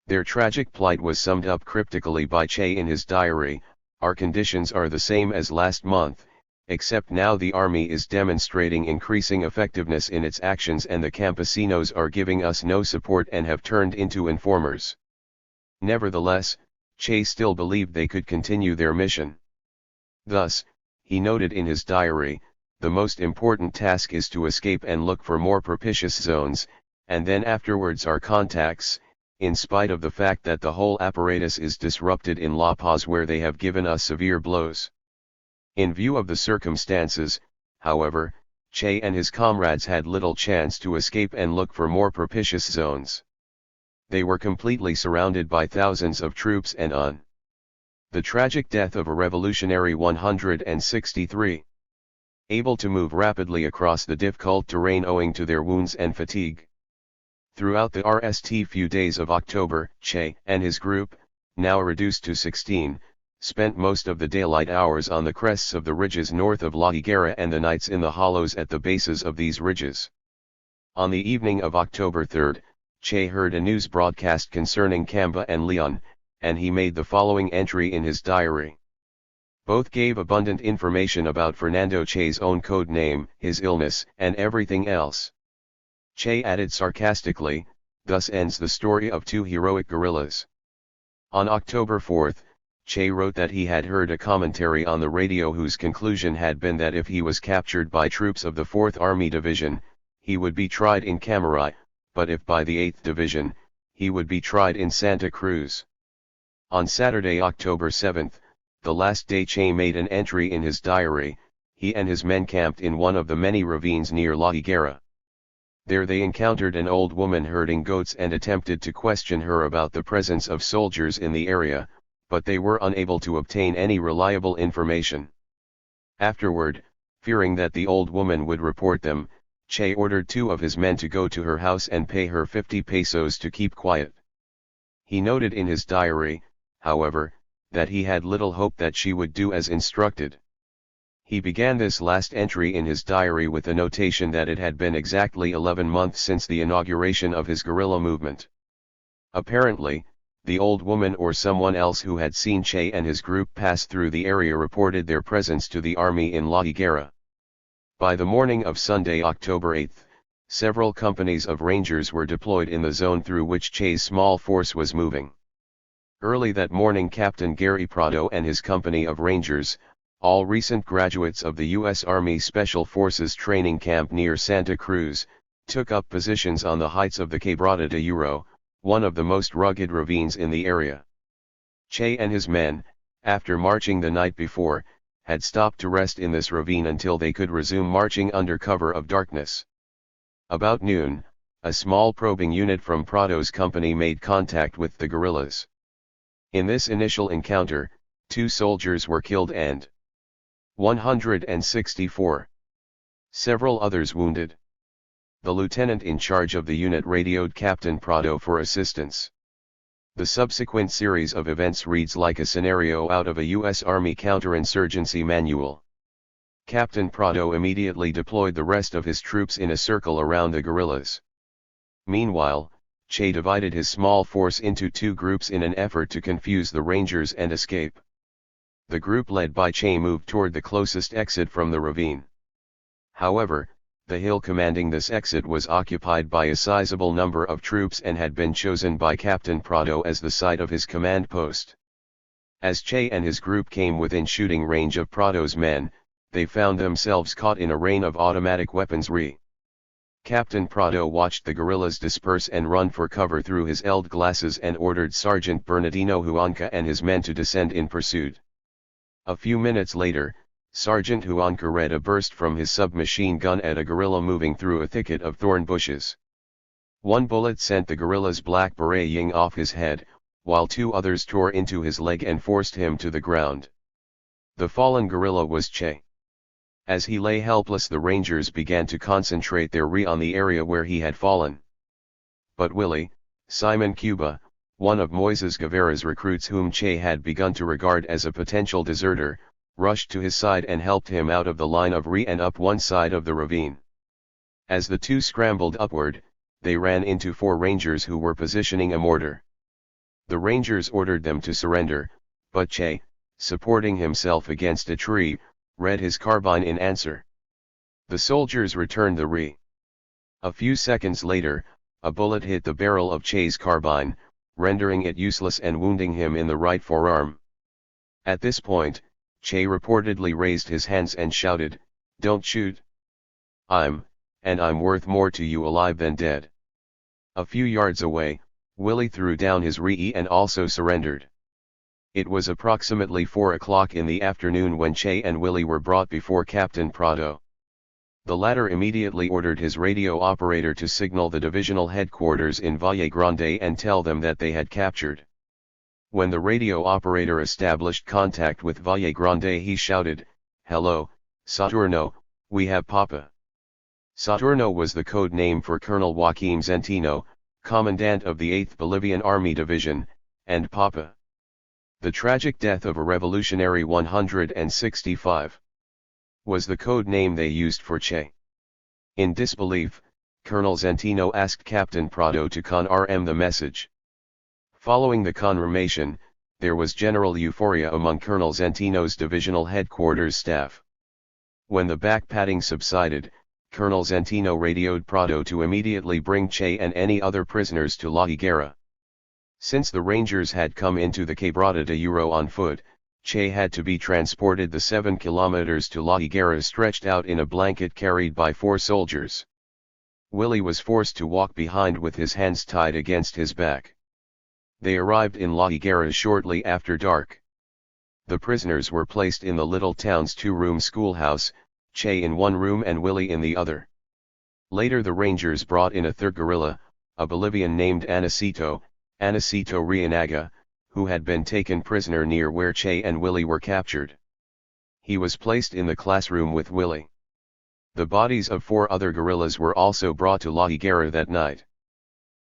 Their tragic plight was summed up cryptically by Che in his diary: "Our conditions are the same as last month, except now the army is demonstrating increasing effectiveness in its actions and the campesinos are giving us no support and have turned into informers." Nevertheless, Che still believed they could continue their mission. Thus, he noted in his diary, "The most important task is to escape and look for more propitious zones, and then afterwards our contacts, in spite of the fact that the whole apparatus is disrupted in La Paz where they have given us severe blows." In view of the circumstances, however, Che and his comrades had little chance to escape and look for more propitious zones. They were completely surrounded by thousands of troops and on the tragic death of a revolutionary 163. Able to move rapidly across the difficult terrain owing to their wounds and fatigue. Throughout the RST few days of October, Che and his group, now reduced to 16, spent most of the daylight hours on the crests of the ridges north of La Higuera and the nights in the hollows at the bases of these ridges. On the evening of October 3, Che heard a news broadcast concerning Camba and Leon, and he made the following entry in his diary. Both gave abundant information about Fernando Che's own code name, his illness, and everything else. Che added sarcastically, "Thus ends the story of 2 heroic guerrillas." On October 4, Che wrote that he had heard a commentary on the radio whose conclusion had been that if he was captured by troops of the 4th Army Division, he would be tried in Camaray, but if by the 8th Division, he would be tried in Santa Cruz. On Saturday, October 7, the last day Che made an entry in his diary, he and his men camped in one of the many ravines near La Higuera. There they encountered an old woman herding goats and attempted to question her about the presence of soldiers in the area, but they were unable to obtain any reliable information. Afterward, fearing that the old woman would report them, Che ordered 2 of his men to go to her house and pay her 50 pesos to keep quiet. He noted in his diary, however, that he had little hope that she would do as instructed. He began this last entry in his diary with a notation that it had been exactly 11 months since the inauguration of his guerrilla movement. Apparently, the old woman or someone else who had seen Che and his group pass through the area reported their presence to the army in La Higuera. By the morning of Sunday, October 8, several companies of Rangers were deployed in the zone through which Che's small force was moving. Early that morning, Captain Gary Prado and his company of Rangers, all recent graduates of the U.S. Army Special Forces training camp near Santa Cruz, took up positions on the heights of the Quebrada de Oro, one of the most rugged ravines in the area. Che and his men, after marching the night before, had stopped to rest in this ravine until they could resume marching under cover of darkness. About noon, a small probing unit from Prado's company made contact with the guerrillas. In this initial encounter, 2 soldiers were killed and 164. Several others wounded. The lieutenant in charge of the unit radioed Captain Prado for assistance. The subsequent series of events reads like a scenario out of a U.S. Army counterinsurgency manual. Captain Prado immediately deployed the rest of his troops in a circle around the guerrillas. Meanwhile, Che divided his small force into 2 groups in an effort to confuse the Rangers and escape. The group led by Che moved toward the closest exit from the ravine. However, the hill commanding this exit was occupied by a sizable number of troops and had been chosen by Captain Prado as the site of his command post. As Che and his group came within shooting range of Prado's men, they found themselves caught in a rain of automatic weaponry. Captain Prado watched the guerrillas disperse and run for cover through his eld glasses and ordered Sergeant Bernardino Huanca and his men to descend in pursuit. A few minutes later, Sergeant Huanca read a burst from his submachine gun at a guerrilla moving through a thicket of thorn bushes. 1 bullet sent the guerrilla's black beret ying off his head, while 2 others tore into his leg and forced him to the ground. The fallen guerrilla was Che. As he lay helpless, the Rangers began to concentrate their on the area where he had fallen. But Willie, Simon Cuba, one of Moises Guevara's recruits whom Che had begun to regard as a potential deserter, rushed to his side and helped him out of the line of and up one side of the ravine. As the 2 scrambled upward, they ran into 4 Rangers who were positioning a mortar. The Rangers ordered them to surrender, but Che, supporting himself against a tree, read his carbine in answer. The soldiers returned the A few seconds later, a bullet hit the barrel of Che's carbine, rendering it useless and wounding him in the right forearm. At this point, Che reportedly raised his hands and shouted, "Don't shoot! I'm worth more to you alive than dead." A few yards away, Willie threw down his and also surrendered. It was approximately 4 o'clock in the afternoon when Che and Willie were brought before Captain Prado. The latter immediately ordered his radio operator to signal the divisional headquarters in Valle Grande and tell them that they had captured. When the radio operator established contact with Valle Grande, he shouted, "Hello, Saturno, we have Papa." Saturno was the code name for Colonel Joaquim Zentino, commandant of the 8th Bolivian Army Division, and Papa. The tragic death of a revolutionary 165 was the code name they used for Che. In disbelief, Colonel Zentino asked Captain Prado to confirm the message. Following the confirmation, there was general euphoria among Colonel Zentino's divisional headquarters staff. When the back-patting subsided, Colonel Zentino radioed Prado to immediately bring Che and any other prisoners to La Higuera. Since the Rangers had come into the Quebrada de Oro on foot, Che had to be transported the 7 kilometers to La Higuera stretched out in a blanket carried by 4 soldiers. Willie was forced to walk behind with his hands tied against his back. They arrived in La Higuera shortly after dark. The prisoners were placed in the little town's 2-room schoolhouse, Che in one room and Willie in the other. Later the Rangers brought in a 3rd guerrilla, a Bolivian named Anacito Rianaga, who had been taken prisoner near where Che and Willie were captured. He was placed in the classroom with Willie. The bodies of 4 other guerrillas were also brought to La Higuera that night.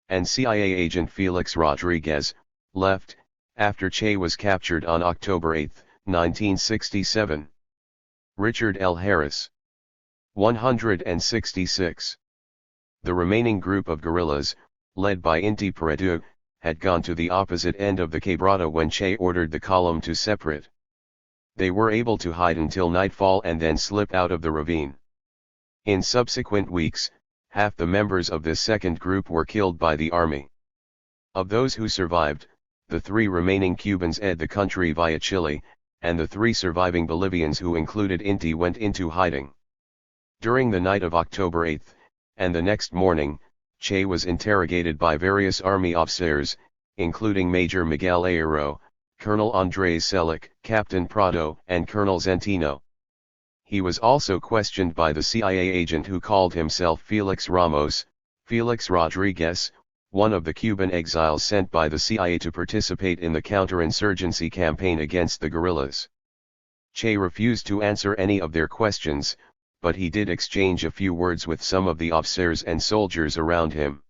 And CIA agent Felix Rodriguez left after Che was captured on October 8, 1967. Richard L. Harris. 166. The remaining group of guerrillas, led by Inti Peredu, had gone to the opposite end of the Quebrada when Che ordered the column to separate. They were able to hide until nightfall and then slip out of the ravine. In subsequent weeks, half the members of this second group were killed by the army. Of those who survived, the 3 remaining Cubans fled the country via Chile, and the 3 surviving Bolivians who included Inti went into hiding. During the night of October 8, and the next morning, Che was interrogated by various army officers, including Major Miguel Ayero, Colonel Andrés Selic, Captain Prado, and Colonel Zentino. He was also questioned by the CIA agent who called himself Felix Ramos, Felix Rodriguez, one of the Cuban exiles sent by the CIA to participate in the counterinsurgency campaign against the guerrillas. Che refused to answer any of their questions, but he did exchange a few words with some of the officers and soldiers around him.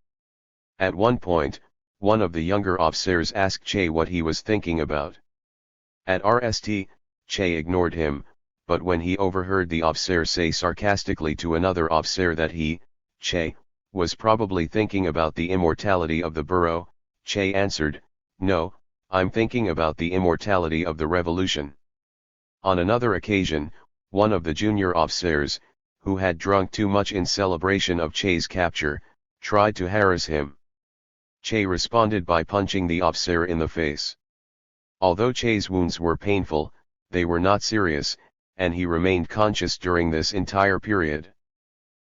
At one point, one of the younger officers asked Che what he was thinking about. At RST, Che ignored him, but when he overheard the officer say sarcastically to another officer that he, Che, was probably thinking about the immortality of the burro, Che answered, "No, I'm thinking about the immortality of the revolution." On another occasion, one of the junior officers, who had drunk too much in celebration of Che's capture, tried to harass him. Che responded by punching the officer in the face. Although Che's wounds were painful, they were not serious, and he remained conscious during this entire period.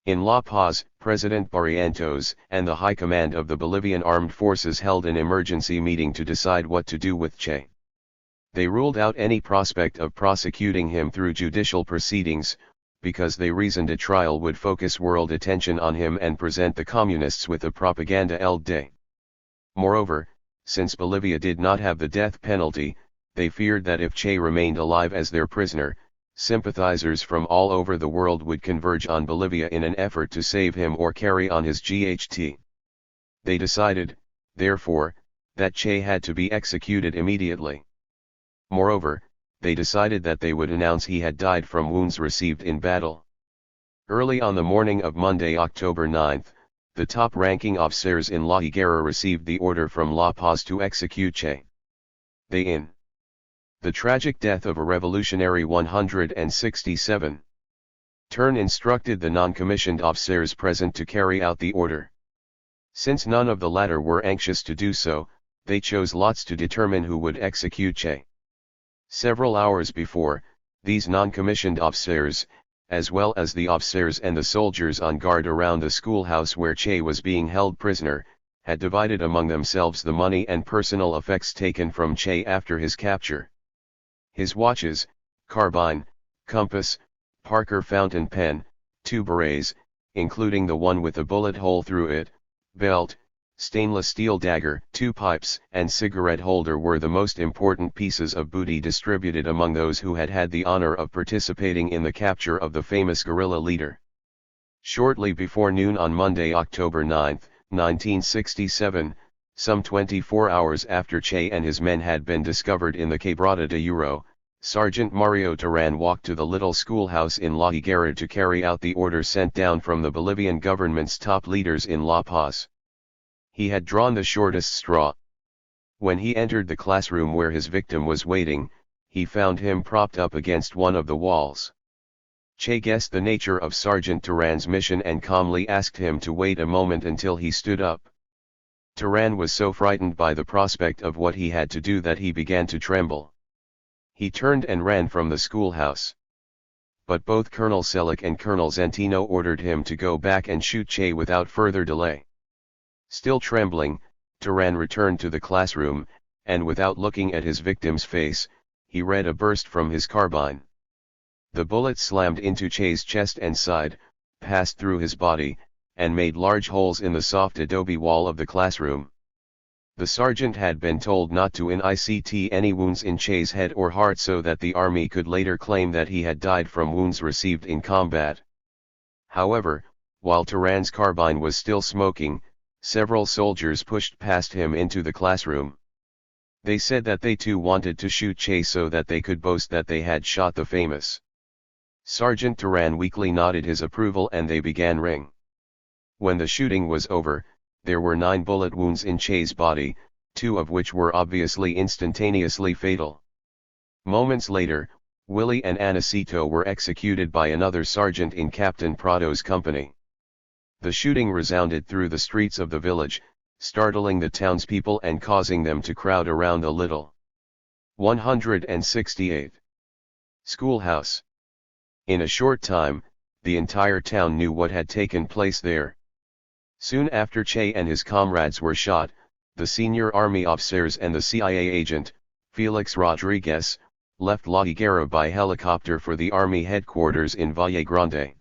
In La Paz, President Barrientos and the High Command of the Bolivian Armed Forces held an emergency meeting to decide what to do with Che. They ruled out any prospect of prosecuting him through judicial proceedings, because they reasoned a trial would focus world attention on him and present the communists with a propaganda el day. Moreover, since Bolivia did not have the death penalty, they feared that if Che remained alive as their prisoner, sympathizers from all over the world would converge on Bolivia in an effort to save him or carry on his GHT. They decided, therefore, that Che had to be executed immediately. Moreover, they decided that they would announce he had died from wounds received in battle. Early on the morning of Monday, October 9, the top-ranking officers in La Higuera received the order from La Paz to execute Che. They in the tragic death of a revolutionary 167. Turn instructed the non-commissioned officers present to carry out the order. Since none of the latter were anxious to do so, they chose lots to determine who would execute Che. Several hours before, these non-commissioned officers, as well as the officers and the soldiers on guard around the schoolhouse where Che was being held prisoner, had divided among themselves the money and personal effects taken from Che after his capture. His watches, carbine, compass, Parker fountain pen, 2 berets, including the one with a bullet hole through it, belt, stainless steel dagger, 2 pipes, and cigarette holder were the most important pieces of booty distributed among those who had had the honor of participating in the capture of the famous guerrilla leader. Shortly before noon on Monday, October 9, 1967, some 24 hours after Che and his men had been discovered in the Quebrada de Uro, Sergeant Mario Terán walked to the little schoolhouse in La Higuera to carry out the order sent down from the Bolivian government's top leaders in La Paz. He had drawn the shortest straw. When he entered the classroom where his victim was waiting, he found him propped up against one of the walls. Che guessed the nature of Sergeant Terán's mission and calmly asked him to wait a moment until he stood up. Terán was so frightened by the prospect of what he had to do that he began to tremble. He turned and ran from the schoolhouse. But both Colonel Selic and Colonel Zentino ordered him to go back and shoot Che without further delay. Still trembling, Terán returned to the classroom, and without looking at his victim's face, he read a burst from his carbine. The bullet slammed into Che's chest and side, passed through his body, and made large holes in the soft adobe wall of the classroom. The sergeant had been told not to inflict any wounds in Che's head or heart so that the army could later claim that he had died from wounds received in combat. However, while Terán's carbine was still smoking, several soldiers pushed past him into the classroom. They said that they too wanted to shoot Che so that they could boast that they had shot the famous. Sergeant Terán weakly nodded his approval and they began ring. When the shooting was over, there were 9 bullet wounds in Che's body, 2 of which were obviously instantaneously fatal. Moments later, Willie and Anacito were executed by another sergeant in Captain Prado's company. The shooting resounded through the streets of the village, startling the townspeople and causing them to crowd around a little. 168. Schoolhouse. In a short time, the entire town knew what had taken place there. Soon after Che and his comrades were shot, the senior army officers and the CIA agent, Felix Rodriguez, left La Higuera by helicopter for the army headquarters in Valle Grande.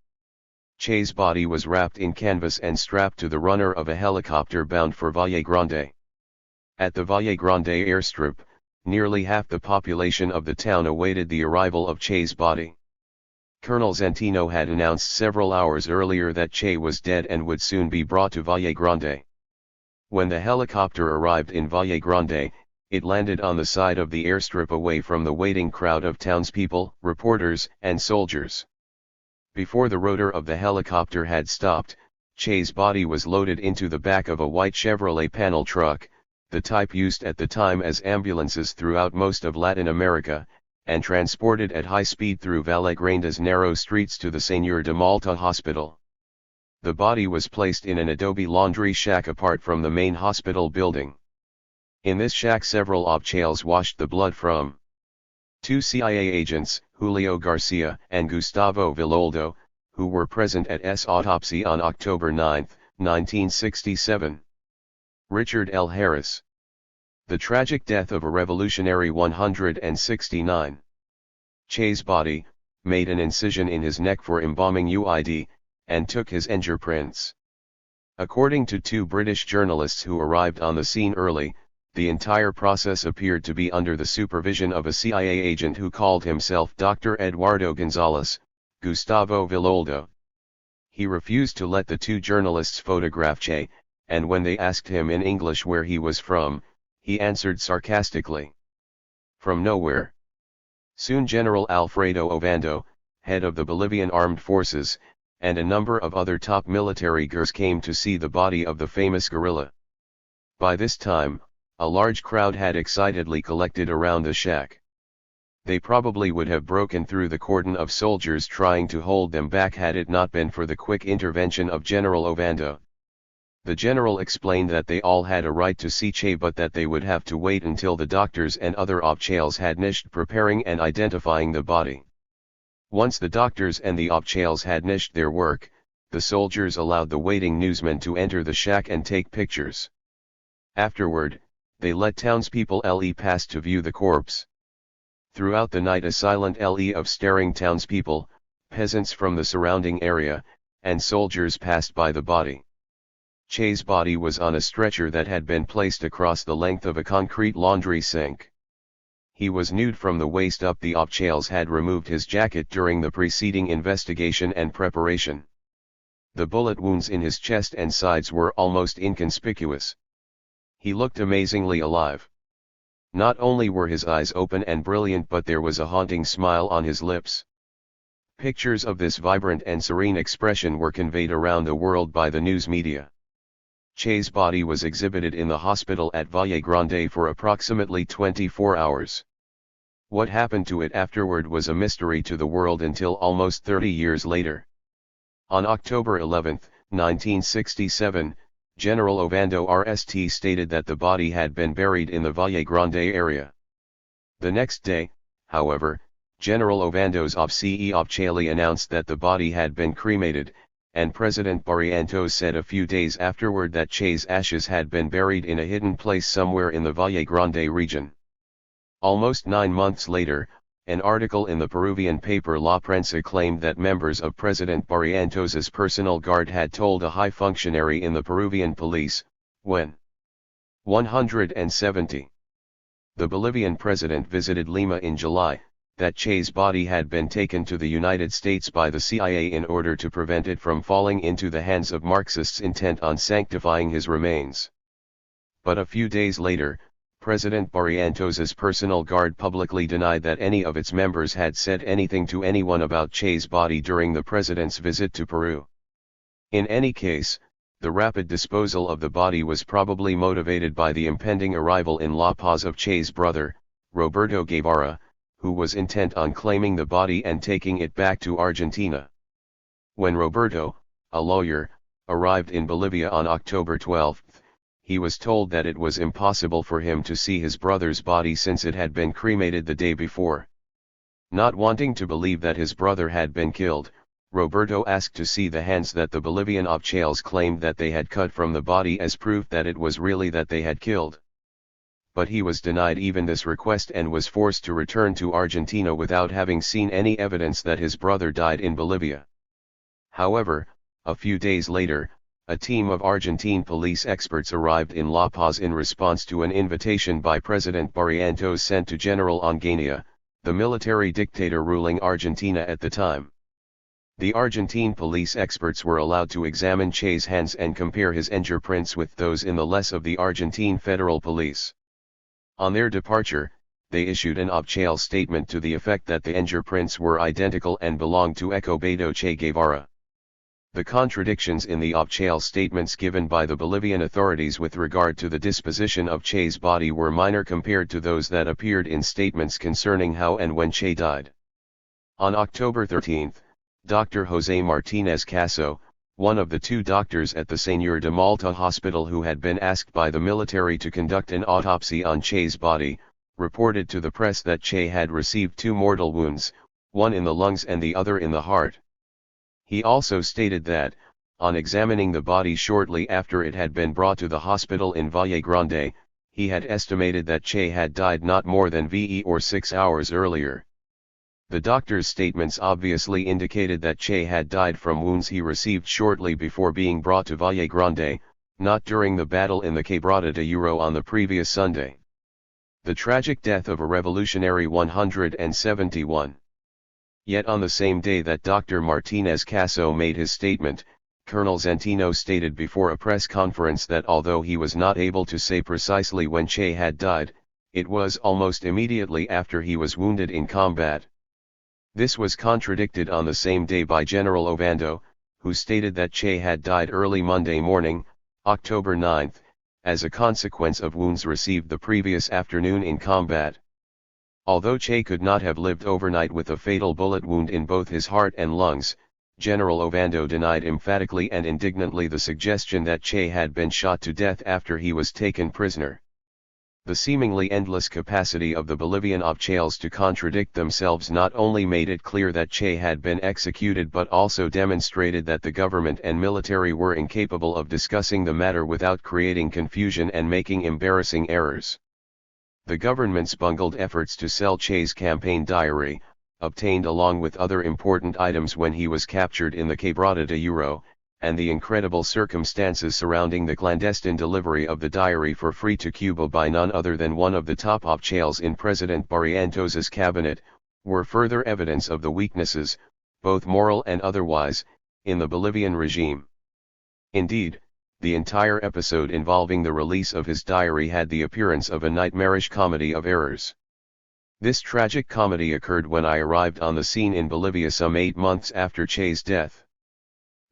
Che's body was wrapped in canvas and strapped to the runner of a helicopter bound for Valle Grande. At the Valle Grande airstrip, nearly half the population of the town awaited the arrival of Che's body. Colonel Zentino had announced several hours earlier that Che was dead and would soon be brought to Valle Grande. When the helicopter arrived in Valle Grande, it landed on the side of the airstrip away from the waiting crowd of townspeople, reporters, and soldiers. Before the rotor of the helicopter had stopped, Che's body was loaded into the back of a white Chevrolet panel truck, the type used at the time as ambulances throughout most of Latin America, and transported at high speed through Valle Grande's narrow streets to the Señor de Malta hospital. The body was placed in an adobe laundry shack apart from the main hospital building. In this shack several obchales washed the blood from 2 CIA agents, Julio Garcia and Gustavo Villoldo, who were present at S autopsy on October 9, 1967. Richard L. Harris. The tragic death of a revolutionary. 169. Che's body, made an incision in his neck for embalming UID, and took his fingerprints. According to 2 British journalists who arrived on the scene early, the entire process appeared to be under the supervision of a CIA agent who called himself Dr. Eduardo Gonzalez, Gustavo Villoldo. He refused to let the 2 journalists photograph Che, and when they asked him in English where he was from, he answered sarcastically, "From nowhere." Soon General Alfredo Ovando, head of the Bolivian armed forces, and a number of other top military guerrillas came to see the body of the famous guerrilla. By this time, a large crowd had excitedly collected around the shack. They probably would have broken through the cordon of soldiers trying to hold them back had it not been for the quick intervention of General Ovando. The general explained that they all had a right to see Che but that they would have to wait until the doctors and other obchales had finished preparing and identifying the body. Once the doctors and the obchales had finished their work, the soldiers allowed the waiting newsmen to enter the shack and take pictures. Afterward, they let townspeople pass to view the corpse. Throughout the night a silent of staring townspeople, peasants from the surrounding area, and soldiers passed by the body. Che's body was on a stretcher that had been placed across the length of a concrete laundry sink. He was nude from the waist up. The obchales had removed his jacket during the preceding investigation and preparation. The bullet wounds in his chest and sides were almost inconspicuous. He looked amazingly alive. Not only were his eyes open and brilliant but there was a haunting smile on his lips. Pictures of this vibrant and serene expression were conveyed around the world by the news media. Che's body was exhibited in the hospital at Valle Grande for approximately 24 hours. What happened to it afterward was a mystery to the world until almost 30 years later. On October 11, 1967, General Ovando RST stated that the body had been buried in the Valle Grande area. The next day, however, General Ovando's obce obchale announced that the body had been cremated, and President Barrientos said a few days afterward that Che's ashes had been buried in a hidden place somewhere in the Valle Grande region. Almost 9 months later, an article in the Peruvian paper La Prensa claimed that members of President Barrientos's personal guard had told a high functionary in the Peruvian police, when 170. The Bolivian president visited Lima in July, that Che's body had been taken to the United States by the CIA in order to prevent it from falling into the hands of Marxists intent on sanctifying his remains. But a few days later, President Barrientos's personal guard publicly denied that any of its members had said anything to anyone about Che's body during the president's visit to Peru. In any case, the rapid disposal of the body was probably motivated by the impending arrival in La Paz of Che's brother, Roberto Guevara, who was intent on claiming the body and taking it back to Argentina. When Roberto, a lawyer, arrived in Bolivia on October 12, he was told that it was impossible for him to see his brother's body since it had been cremated the day before. Not wanting to believe that his brother had been killed, Roberto asked to see the hands that the Bolivian officials claimed that they had cut from the body as proof that it was really that they had killed. But he was denied even this request and was forced to return to Argentina without having seen any evidence that his brother died in Bolivia. However, a few days later, a team of Argentine police experts arrived in La Paz in response to an invitation by President Barrientos sent to General Onganía, the military dictator ruling Argentina at the time. The Argentine police experts were allowed to examine Che's hands and compare his fingerprints with those in the list of the Argentine Federal Police. On their departure, they issued an official statement to the effect that the fingerprints were identical and belonged to Escobedo Che Guevara. The contradictions in the official statements given by the Bolivian authorities with regard to the disposition of Che's body were minor compared to those that appeared in statements concerning how and when Che died. On October 13, Dr. José Martínez Caso, one of the two doctors at the Señor de Malta hospital who had been asked by the military to conduct an autopsy on Che's body, reported to the press that Che had received 2 mortal wounds, one in the lungs and the other in the heart. He also stated that, on examining the body shortly after it had been brought to the hospital in Valle Grande, he had estimated that Che had died not more than 6 hours earlier. The doctor's statements obviously indicated that Che had died from wounds he received shortly before being brought to Valle Grande, not during the battle in the Quebrada de Oro on the previous Sunday. The tragic death of a revolutionary 171. Yet on the same day that Dr. Martínez Caso made his statement, Colonel Zentino stated before a press conference that although he was not able to say precisely when Che had died, it was almost immediately after he was wounded in combat. This was contradicted on the same day by General Ovando, who stated that Che had died early Monday morning, October 9, as a consequence of wounds received the previous afternoon in combat. Although Che could not have lived overnight with a fatal bullet wound in both his heart and lungs, General Ovando denied emphatically and indignantly the suggestion that Che had been shot to death after he was taken prisoner. The seemingly endless capacity of the Bolivian officials to contradict themselves not only made it clear that Che had been executed but also demonstrated that the government and military were incapable of discussing the matter without creating confusion and making embarrassing errors. The government's bungled efforts to sell Che's campaign diary, obtained along with other important items when he was captured in the Quebrada de Oro, and the incredible circumstances surrounding the clandestine delivery of the diary for free to Cuba by none other than one of the top officials in President Barrientos's cabinet, were further evidence of the weaknesses, both moral and otherwise, in the Bolivian regime. Indeed, the entire episode involving the release of his diary had the appearance of a nightmarish comedy of errors. This tragic comedy occurred when I arrived on the scene in Bolivia some 8 months after Che's death.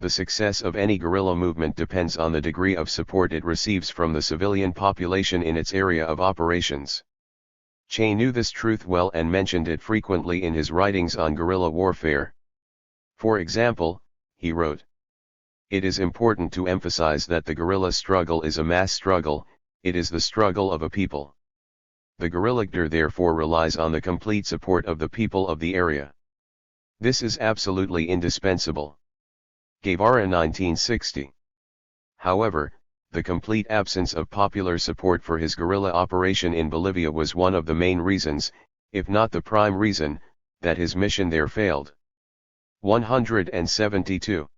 The success of any guerrilla movement depends on the degree of support it receives from the civilian population in its area of operations. Che knew this truth well and mentioned it frequently in his writings on guerrilla warfare. For example, he wrote, "It is important to emphasize that the guerrilla struggle is a mass struggle, it is the struggle of a people. The guerrilla leader therefore relies on the complete support of the people of the area. This is absolutely indispensable." Guevara 1960. However, the complete absence of popular support for his guerrilla operation in Bolivia was one of the main reasons, if not the prime reason, that his mission there failed. 172.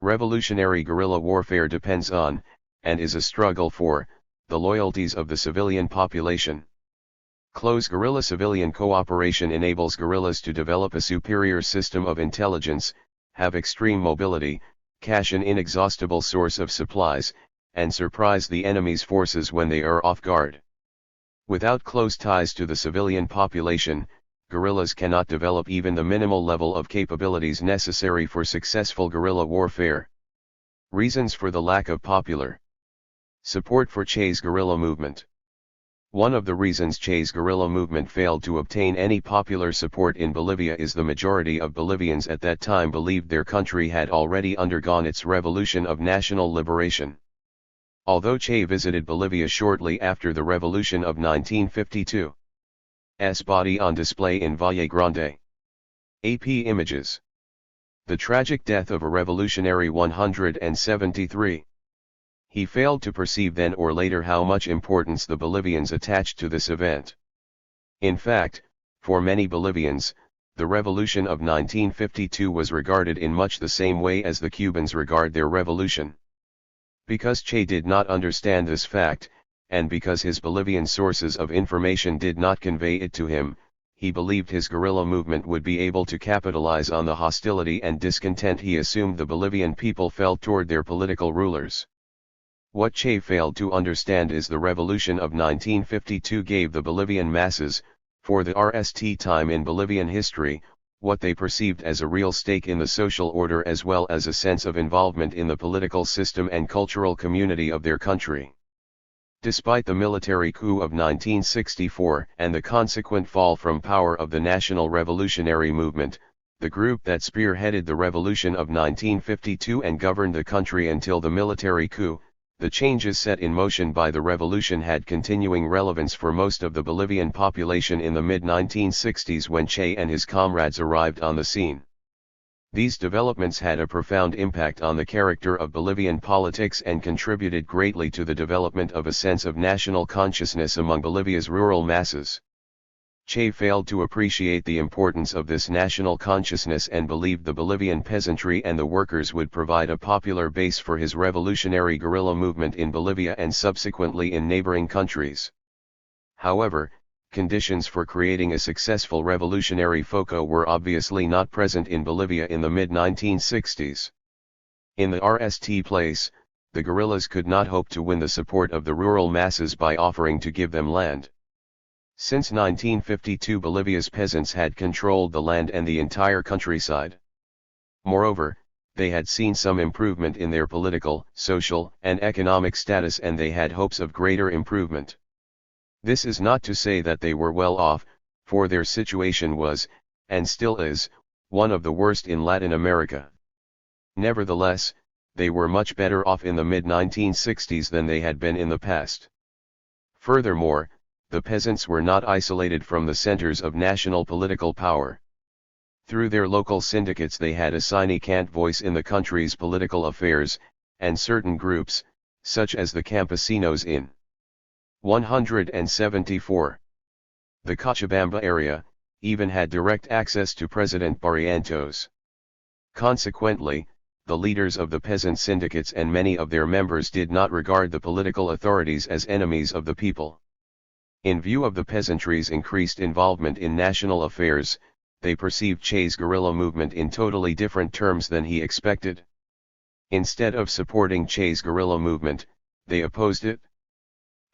Revolutionary guerrilla warfare depends on, and is a struggle for, the loyalties of the civilian population. Close guerrilla-civilian cooperation enables guerrillas to develop a superior system of intelligence, have extreme mobility, cache an inexhaustible source of supplies, and surprise the enemy's forces when they are off guard. Without close ties to the civilian population, guerrillas cannot develop even the minimal level of capabilities necessary for successful guerrilla warfare. Reasons for the lack of popular support for Che's guerrilla movement. One of the reasons Che's guerrilla movement failed to obtain any popular support in Bolivia is the majority of Bolivians at that time believed their country had already undergone its revolution of national liberation. Although Che visited Bolivia shortly after the revolution of 1952. S. body on display in Valle Grande. AP Images. The tragic death of a revolutionary 173. He failed to perceive then or later how much importance the Bolivians attached to this event. In fact, for many Bolivians, the revolution of 1952 was regarded in much the same way as the Cubans regard their revolution. Because Che did not understand this fact, and because his Bolivian sources of information did not convey it to him, he believed his guerrilla movement would be able to capitalize on the hostility and discontent he assumed the Bolivian people felt toward their political rulers. What Che failed to understand is the revolution of 1952 gave the Bolivian masses, for the first time in Bolivian history, what they perceived as a real stake in the social order as well as a sense of involvement in the political system and cultural community of their country. Despite the military coup of 1964 and the consequent fall from power of the National Revolutionary Movement, the group that spearheaded the revolution of 1952 and governed the country until the military coup, the changes set in motion by the revolution had continuing relevance for most of the Bolivian population in the mid-1960s when Che and his comrades arrived on the scene. These developments had a profound impact on the character of Bolivian politics and contributed greatly to the development of a sense of national consciousness among Bolivia's rural masses. Che failed to appreciate the importance of this national consciousness and believed the Bolivian peasantry and the workers would provide a popular base for his revolutionary guerrilla movement in Bolivia and subsequently in neighboring countries. However, conditions for creating a successful revolutionary foco were obviously not present in Bolivia in the mid-1960s. In the RST place, the guerrillas could not hope to win the support of the rural masses by offering to give them land. Since 1952 Bolivia's peasants had controlled the land and the entire countryside. Moreover, they had seen some improvement in their political, social, and economic status and they had hopes of greater improvement. This is not to say that they were well off, for their situation was, and still is, one of the worst in Latin America. Nevertheless, they were much better off in the mid-1960s than they had been in the past. Furthermore, the peasants were not isolated from the centers of national political power. Through their local syndicates they had a significant voice in the country's political affairs, and certain groups, such as the campesinos in 174. The Cochabamba area, even had direct access to President Barrientos. Consequently, the leaders of the peasant syndicates and many of their members did not regard the political authorities as enemies of the people. In view of the peasantry's increased involvement in national affairs, they perceived Che's guerrilla movement in totally different terms than he expected. Instead of supporting Che's guerrilla movement, they opposed it.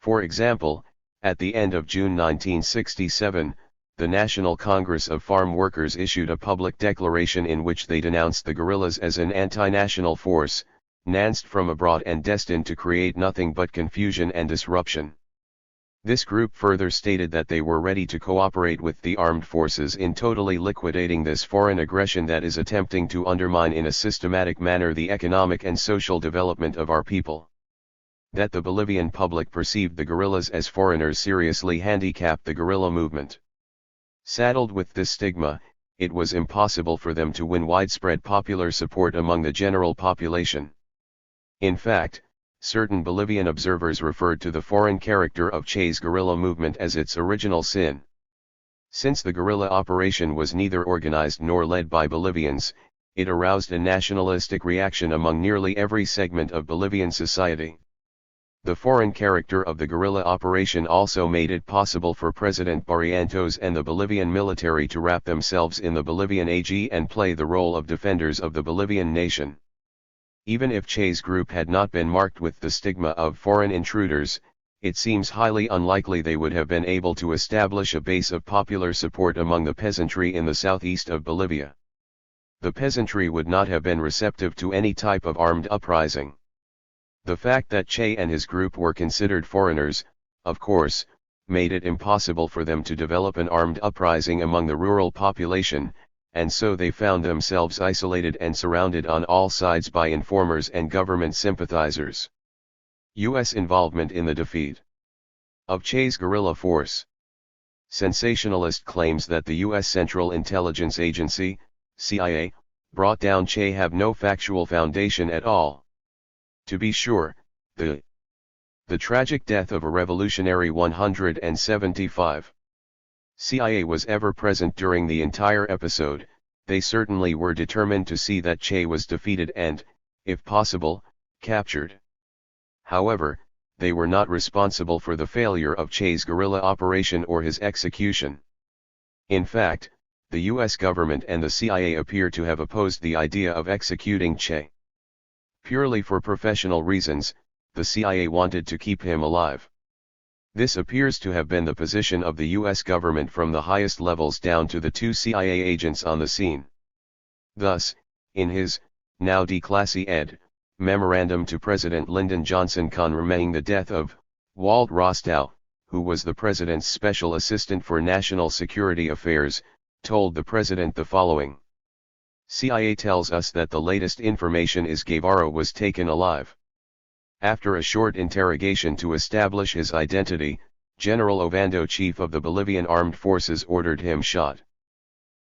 For example, at the end of June 1967, the National Congress of Farm Workers issued a public declaration in which they denounced the guerrillas as an anti-national force, lanced from abroad and destined to create nothing but confusion and disruption. This group further stated that they were ready to cooperate with the armed forces in totally liquidating this foreign aggression that is attempting to undermine in a systematic manner the economic and social development of our people. That the Bolivian public perceived the guerrillas as foreigners seriously handicapped the guerrilla movement. Saddled with this stigma, it was impossible for them to win widespread popular support among the general population. In fact, certain Bolivian observers referred to the foreign character of Che's guerrilla movement as its original sin. Since the guerrilla operation was neither organized nor led by Bolivians, it aroused a nationalistic reaction among nearly every segment of Bolivian society. The foreign character of the guerrilla operation also made it possible for President Barrientos and the Bolivian military to wrap themselves in the Bolivian AG and play the role of defenders of the Bolivian nation. Even if Che's group had not been marked with the stigma of foreign intruders, it seems highly unlikely they would have been able to establish a base of popular support among the peasantry in the southeast of Bolivia. The peasantry would not have been receptive to any type of armed uprising. The fact that Che and his group were considered foreigners, of course, made it impossible for them to develop an armed uprising among the rural population, and so they found themselves isolated and surrounded on all sides by informers and government sympathizers. U.S. involvement in the defeat of Che's guerrilla force. Sensationalist claims that the U.S. Central Intelligence Agency, CIA, brought down Che have no factual foundation at all. To be sure, the tragic death of a revolutionary 175 CIA was ever present during the entire episode. They certainly were determined to see that Che was defeated and, if possible, captured. However, they were not responsible for the failure of Che's guerrilla operation or his execution. In fact, the U.S. government and the CIA appear to have opposed the idea of executing Che. Purely for professional reasons, the CIA wanted to keep him alive. This appears to have been the position of the U.S. government from the highest levels down to the 2 CIA agents on the scene. Thus, in his, now declassified, memorandum to President Lyndon Johnson confirming the death of Walt Rostow, who was the president's special assistant for national security affairs, told the president the following. CIA tells us that the latest information is Guevara was taken alive. After a short interrogation to establish his identity, General Ovando, chief of the Bolivian armed forces, ordered him shot.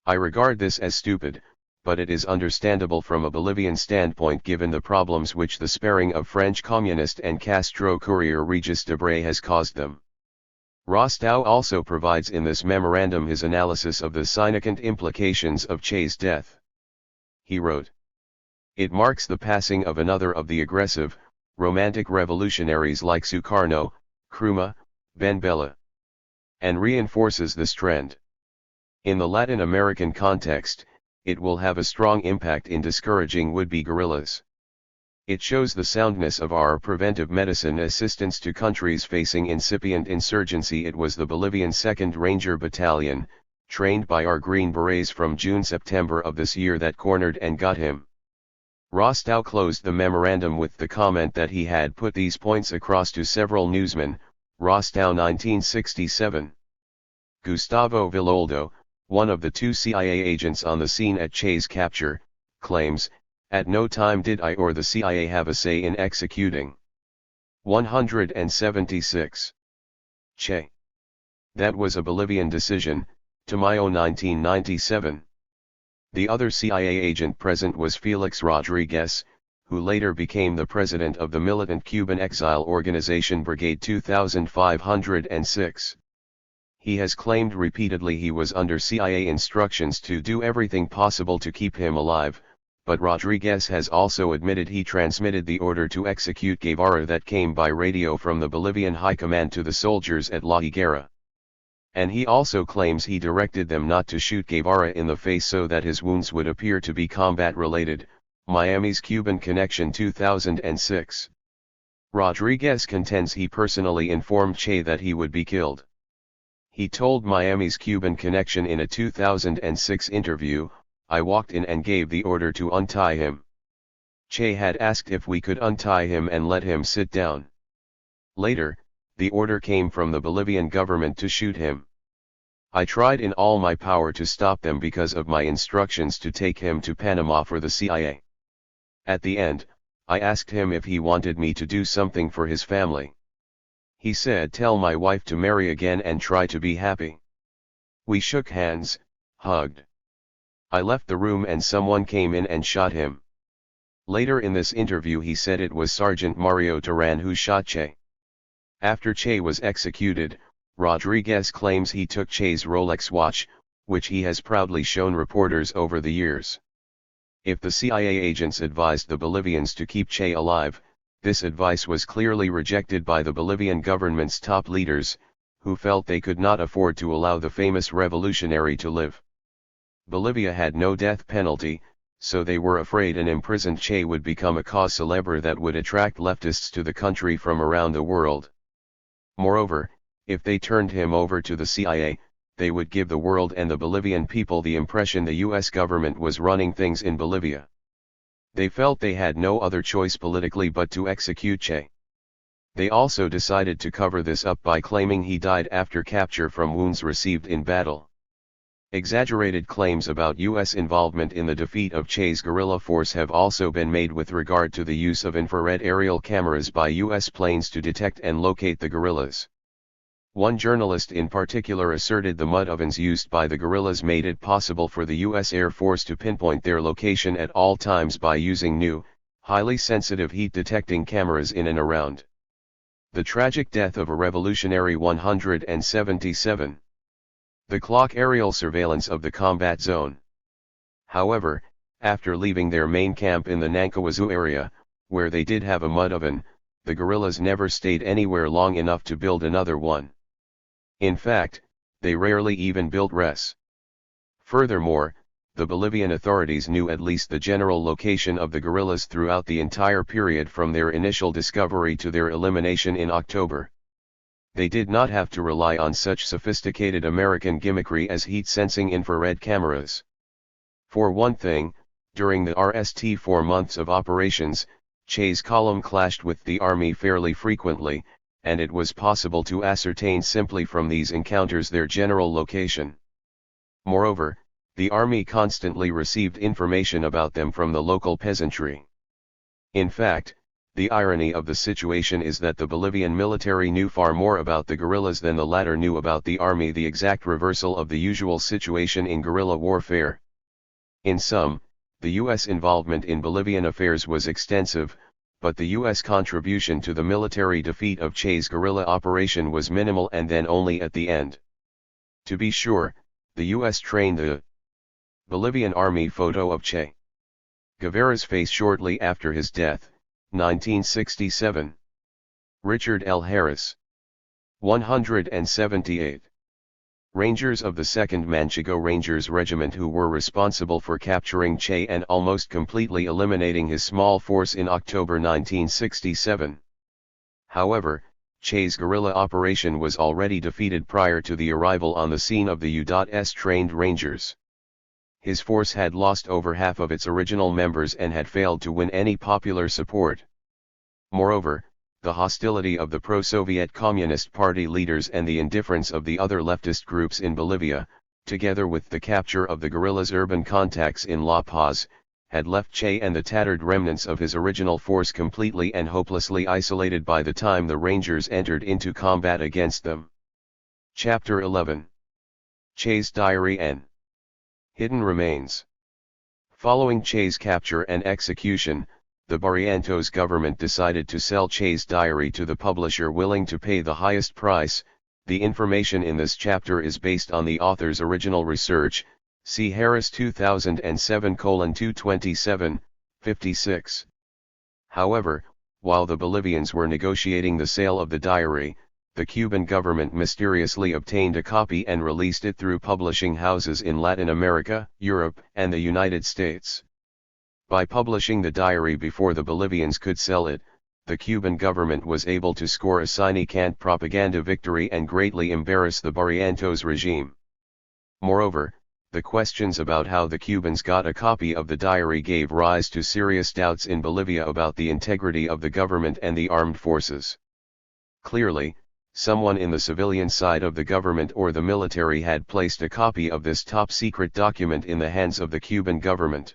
I regard this as stupid, but it is understandable from a Bolivian standpoint given the problems which the sparing of French communist and Castro courier Regis Debray has caused them. Rostow also provides in this memorandum his analysis of the significant implications of Che's death. He wrote, "It marks the passing of another of the aggressive, romantic revolutionaries like Sukarno, Nkrumah, Benbella, and reinforces this trend. In the Latin American context, it will have a strong impact in discouraging would-be guerrillas. It shows the soundness of our preventive medicine assistance to countries facing incipient insurgency. It was the Bolivian 2nd Ranger Battalion, trained by our Green Berets from June-September of this year, that cornered and got him." Rostow closed the memorandum with the comment that he had put these points across to several newsmen. Rostow 1967. Gustavo Villoldo, one of the 2 CIA agents on the scene at Che's capture, claims, "At no time did I or the CIA have a say in executing." 176. Che. That was a Bolivian decision, Tamayo 1997. The other CIA agent present was Felix Rodriguez, who later became the president of the militant Cuban exile organization Brigade 2506. He has claimed repeatedly he was under CIA instructions to do everything possible to keep him alive, but Rodriguez has also admitted he transmitted the order to execute Guevara that came by radio from the Bolivian High Command to the soldiers at La Higuera. And he also claims he directed them not to shoot Guevara in the face so that his wounds would appear to be combat-related. Miami's Cuban Connection 2006. Rodriguez contends he personally informed Che that he would be killed. He told Miami's Cuban Connection in a 2006 interview, "I walked in and gave the order to untie him. Che had asked if we could untie him and let him sit down. Later, the order came from the Bolivian government to shoot him. I tried in all my power to stop them because of my instructions to take him to Panama for the CIA. At the end, I asked him if he wanted me to do something for his family. He said tell my wife to marry again and try to be happy. We shook hands, hugged. I left the room and someone came in and shot him." Later in this interview he said it was Sergeant Mario Terán who shot Che. After Che was executed, Rodriguez claims he took Che's Rolex watch, which he has proudly shown reporters over the years. If the CIA agents advised the Bolivians to keep Che alive, this advice was clearly rejected by the Bolivian government's top leaders, who felt they could not afford to allow the famous revolutionary to live. Bolivia had no death penalty, so they were afraid an imprisoned Che would become a cause célèbre that would attract leftists to the country from around the world. Moreover, if they turned him over to the CIA, they would give the world and the Bolivian people the impression the US government was running things in Bolivia. They felt they had no other choice politically but to execute Che. They also decided to cover this up by claiming he died after capture from wounds received in battle. Exaggerated claims about U.S. involvement in the defeat of Che's guerrilla force have also been made with regard to the use of infrared aerial cameras by U.S. planes to detect and locate the guerrillas. One journalist in particular asserted the mud ovens used by the guerrillas made it possible for the U.S. Air Force to pinpoint their location at all times by using new, highly sensitive heat-detecting cameras in and around. The tragic death of a revolutionary 177. The clock aerial surveillance of the combat zone. However, after leaving their main camp in the Nankawazu area, where they did have a mud oven, the guerrillas never stayed anywhere long enough to build another one. In fact, they rarely even built res. Furthermore, the Bolivian authorities knew at least the general location of the guerrillas throughout the entire period from their initial discovery to their elimination in October. They did not have to rely on such sophisticated American gimmickry as heat-sensing infrared cameras. For one thing, during the RST 4 months of operations, Che's column clashed with the army fairly frequently, and it was possible to ascertain simply from these encounters their general location. Moreover, the army constantly received information about them from the local peasantry. In fact, the irony of the situation is that the Bolivian military knew far more about the guerrillas than the latter knew about the army, the exact reversal of the usual situation in guerrilla warfare. In sum, the U.S. involvement in Bolivian affairs was extensive, but the U.S. contribution to the military defeat of Che's guerrilla operation was minimal and then only at the end. To be sure, the U.S. trained the Bolivian army. Photo of Che Guevara's face shortly after his death, 1967. Richard L. Harris. 178. Rangers of the 2nd Manchego Rangers Regiment who were responsible for capturing Che and almost completely eliminating his small force in October 1967. However, Che's guerrilla operation was already defeated prior to the arrival on the scene of the U.S. trained Rangers. His force had lost over half of its original members and had failed to win any popular support. Moreover, the hostility of the pro-Soviet Communist Party leaders and the indifference of the other leftist groups in Bolivia, together with the capture of the guerrillas' urban contacts in La Paz, had left Che and the tattered remnants of his original force completely and hopelessly isolated by the time the Rangers entered into combat against them. Chapter 11. Che's Diary and Hidden Remains. Following Che's capture and execution, the Barrientos government decided to sell Che's diary to the publisher willing to pay the highest price. The information in this chapter is based on the author's original research. See Harris 2007:227, 56. However, while the Bolivians were negotiating the sale of the diary, the Cuban government mysteriously obtained a copy and released it through publishing houses in Latin America, Europe, and the United States. By publishing the diary before the Bolivians could sell it, the Cuban government was able to score a significant propaganda victory and greatly embarrass the Barrientos regime. Moreover, the questions about how the Cubans got a copy of the diary gave rise to serious doubts in Bolivia about the integrity of the government and the armed forces. Clearly, someone in the civilian side of the government or the military had placed a copy of this top-secret document in the hands of the Cuban government.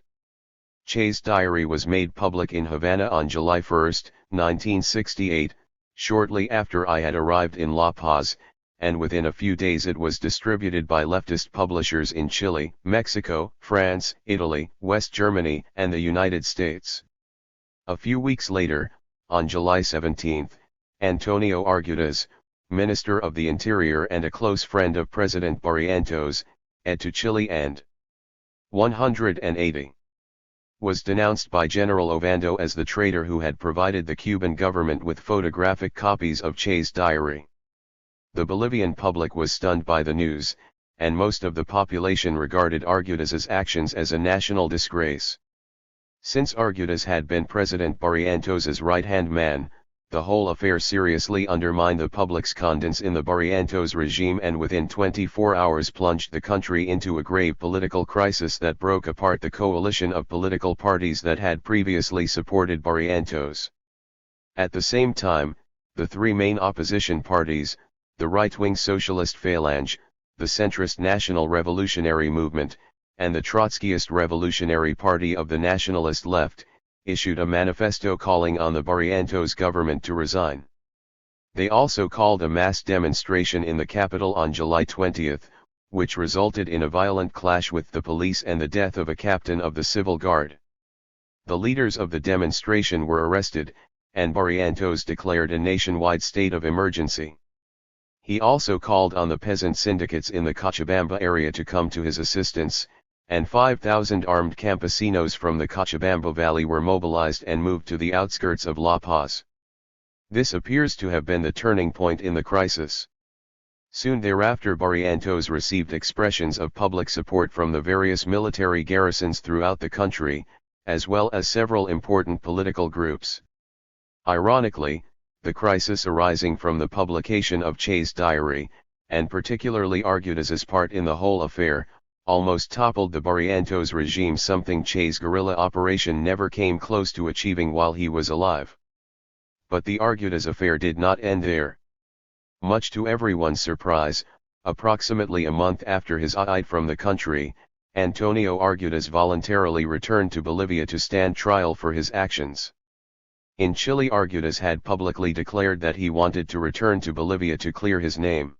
Che's diary was made public in Havana on July 1, 1968, shortly after I had arrived in La Paz, and within a few days it was distributed by leftist publishers in Chile, Mexico, France, Italy, West Germany, and the United States. A few weeks later, on July 17, Antonio Arguelles, Minister of the Interior and a close friend of President Barrientos, to Chile and 180. Was denounced by General Ovando as the traitor who had provided the Cuban government with photographic copies of Che's diary. The Bolivian public was stunned by the news, and most of the population regarded Arguelles's actions as a national disgrace. Since Arguelles had been President Barrientos's right-hand man, the whole affair seriously undermined the public's confidence in the Barrientos regime and within 24 hours plunged the country into a grave political crisis that broke apart the coalition of political parties that had previously supported Barrientos. At the same time, the three main opposition parties, the right-wing Socialist Phalange, the centrist National Revolutionary Movement, and the Trotskyist Revolutionary Party of the Nationalist Left, issued a manifesto calling on the Barrientos government to resign. They also called a mass demonstration in the capital on July 20, which resulted in a violent clash with the police and the death of a captain of the civil guard. The leaders of the demonstration were arrested, and Barrientos declared a nationwide state of emergency. He also called on the peasant syndicates in the Cochabamba area to come to his assistance, and 5,000 armed campesinos from the Cochabamba Valley were mobilized and moved to the outskirts of La Paz. This appears to have been the turning point in the crisis. Soon thereafter Barrientos received expressions of public support from the various military garrisons throughout the country, as well as several important political groups. Ironically, the crisis arising from the publication of Che's diary, and particularly Argudes's part in the whole affair, almost toppled the Barrientos regime, something Che's guerrilla operation never came close to achieving while he was alive. But the Argudes affair did not end there. Much to everyone's surprise, approximately a month after his exit from the country, Antonio Argudes voluntarily returned to Bolivia to stand trial for his actions. In Chile, Argudes had publicly declared that he wanted to return to Bolivia to clear his name.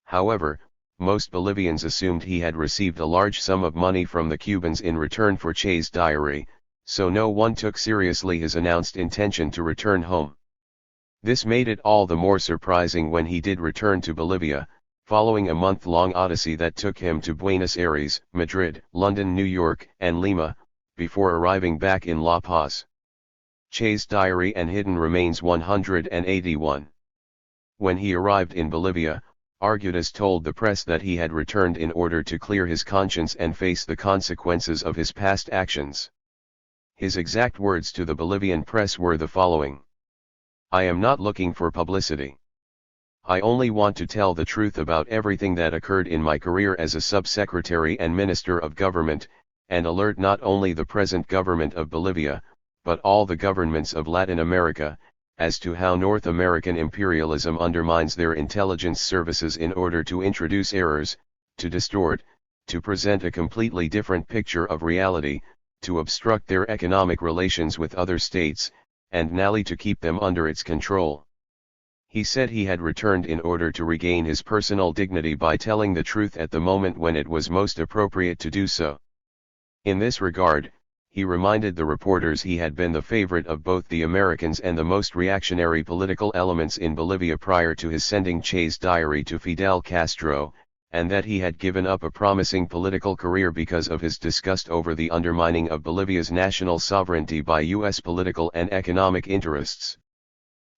However, most Bolivians assumed he had received a large sum of money from the Cubans in return for Che's diary, so no one took seriously his announced intention to return home. This made it all the more surprising when he did return to Bolivia, following a month-long odyssey that took him to Buenos Aires, Madrid, London, New York, and Lima, before arriving back in La Paz. Che's diary and hidden remains 181. When he arrived in Bolivia, Argudes told the press that he had returned in order to clear his conscience and face the consequences of his past actions. His exact words to the Bolivian press were the following: "I am not looking for publicity. I only want to tell the truth about everything that occurred in my career as a subsecretary and minister of government, and alert not only the present government of Bolivia, but all the governments of Latin America, as to how North American imperialism undermines their intelligence services in order to introduce errors, to distort, to present a completely different picture of reality, to obstruct their economic relations with other states, and narrowly to keep them under its control." He said he had returned in order to regain his personal dignity by telling the truth at the moment when it was most appropriate to do so. In this regard, he reminded the reporters he had been the favorite of both the Americans and the most reactionary political elements in Bolivia prior to his sending Che's diary to Fidel Castro, and that he had given up a promising political career because of his disgust over the undermining of Bolivia's national sovereignty by U.S. political and economic interests.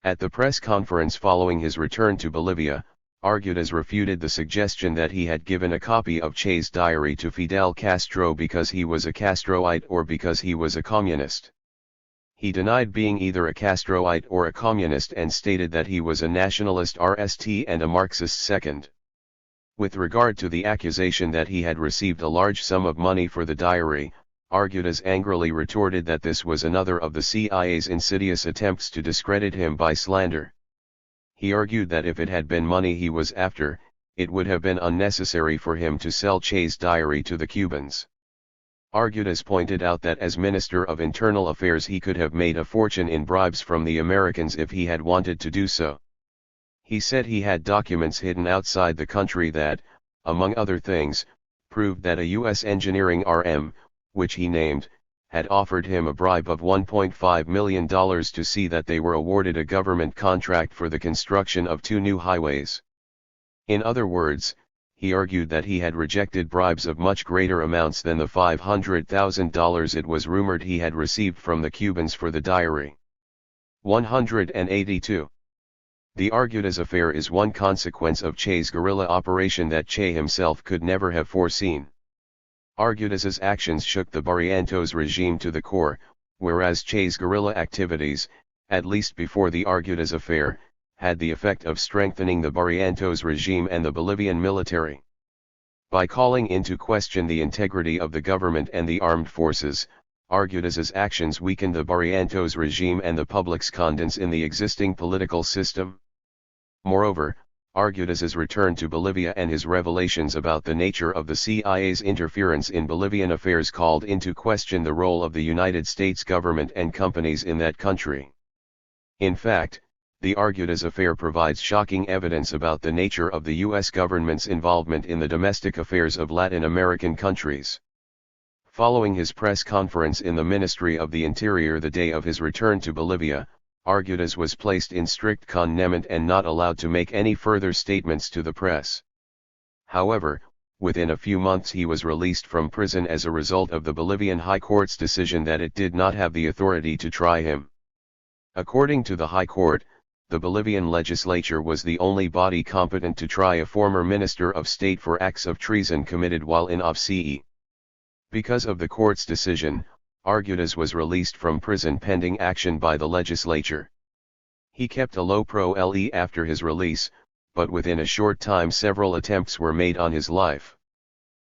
At the press conference following his return to Bolivia, Argudes refuted the suggestion that he had given a copy of Che's diary to Fidel Castro because he was a Castroite or because he was a communist. He denied being either a Castroite or a communist and stated that he was a nationalist RST and a Marxist second. With regard to the accusation that he had received a large sum of money for the diary, Argudes angrily retorted that this was another of the CIA's insidious attempts to discredit him by slander. He argued that if it had been money he was after, it would have been unnecessary for him to sell Che's diary to the Cubans. Argudes pointed out that as Minister of Internal Affairs he could have made a fortune in bribes from the Americans if he had wanted to do so. He said he had documents hidden outside the country that, among other things, proved that a U.S. engineering RM, which he named, had offered him a bribe of $1.5 million to see that they were awarded a government contract for the construction of 2 new highways. In other words, he argued that he had rejected bribes of much greater amounts than the $500,000 it was rumored he had received from the Cubans for the diary. 182. The Argudes affair is one consequence of Che's guerrilla operation that Che himself could never have foreseen. Argudes's actions shook the Barrientos regime to the core, whereas Che's guerrilla activities, at least before the Argudes affair, had the effect of strengthening the Barrientos regime and the Bolivian military. By calling into question the integrity of the government and the armed forces, Argudes's actions weakened the Barrientos regime and the public's confidence in the existing political system. Moreover, Argudes's return to Bolivia and his revelations about the nature of the CIA's interference in Bolivian affairs called into question the role of the United States government and companies in that country. In fact, the Argudes affair provides shocking evidence about the nature of the U.S. government's involvement in the domestic affairs of Latin American countries. Following his press conference in the Ministry of the Interior the day of his return to Bolivia, Argudes was placed in strict confinement and not allowed to make any further statements to the press. However, within a few months he was released from prison as a result of the Bolivian High Court's decision that it did not have the authority to try him. According to the High Court, the Bolivian legislature was the only body competent to try a former minister of state for acts of treason committed while in office. Because of the court's decision, Argudes was released from prison pending action by the legislature. He kept a low profile after his release, but within a short time several attempts were made on his life.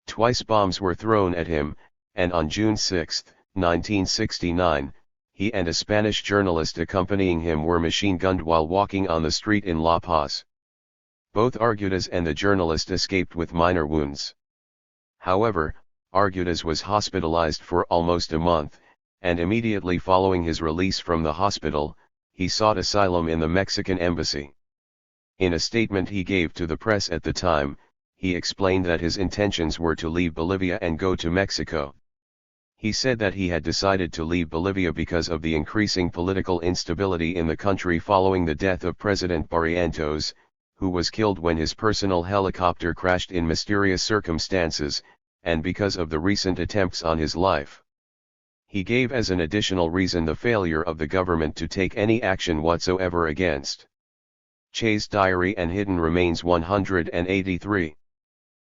Twice bombs were thrown at him, and on June 6, 1969, he and a Spanish journalist accompanying him were machine-gunned while walking on the street in La Paz. Both Argudes and the journalist escaped with minor wounds. However, Argudes was hospitalized for almost a month, and immediately following his release from the hospital, he sought asylum in the Mexican embassy. In a statement he gave to the press at the time, he explained that his intentions were to leave Bolivia and go to Mexico. He said that he had decided to leave Bolivia because of the increasing political instability in the country following the death of President Barrientos, who was killed when his personal helicopter crashed in mysterious circumstances, and because of the recent attempts on his life. He gave as an additional reason the failure of the government to take any action whatsoever against Che's diary and hidden remains 183.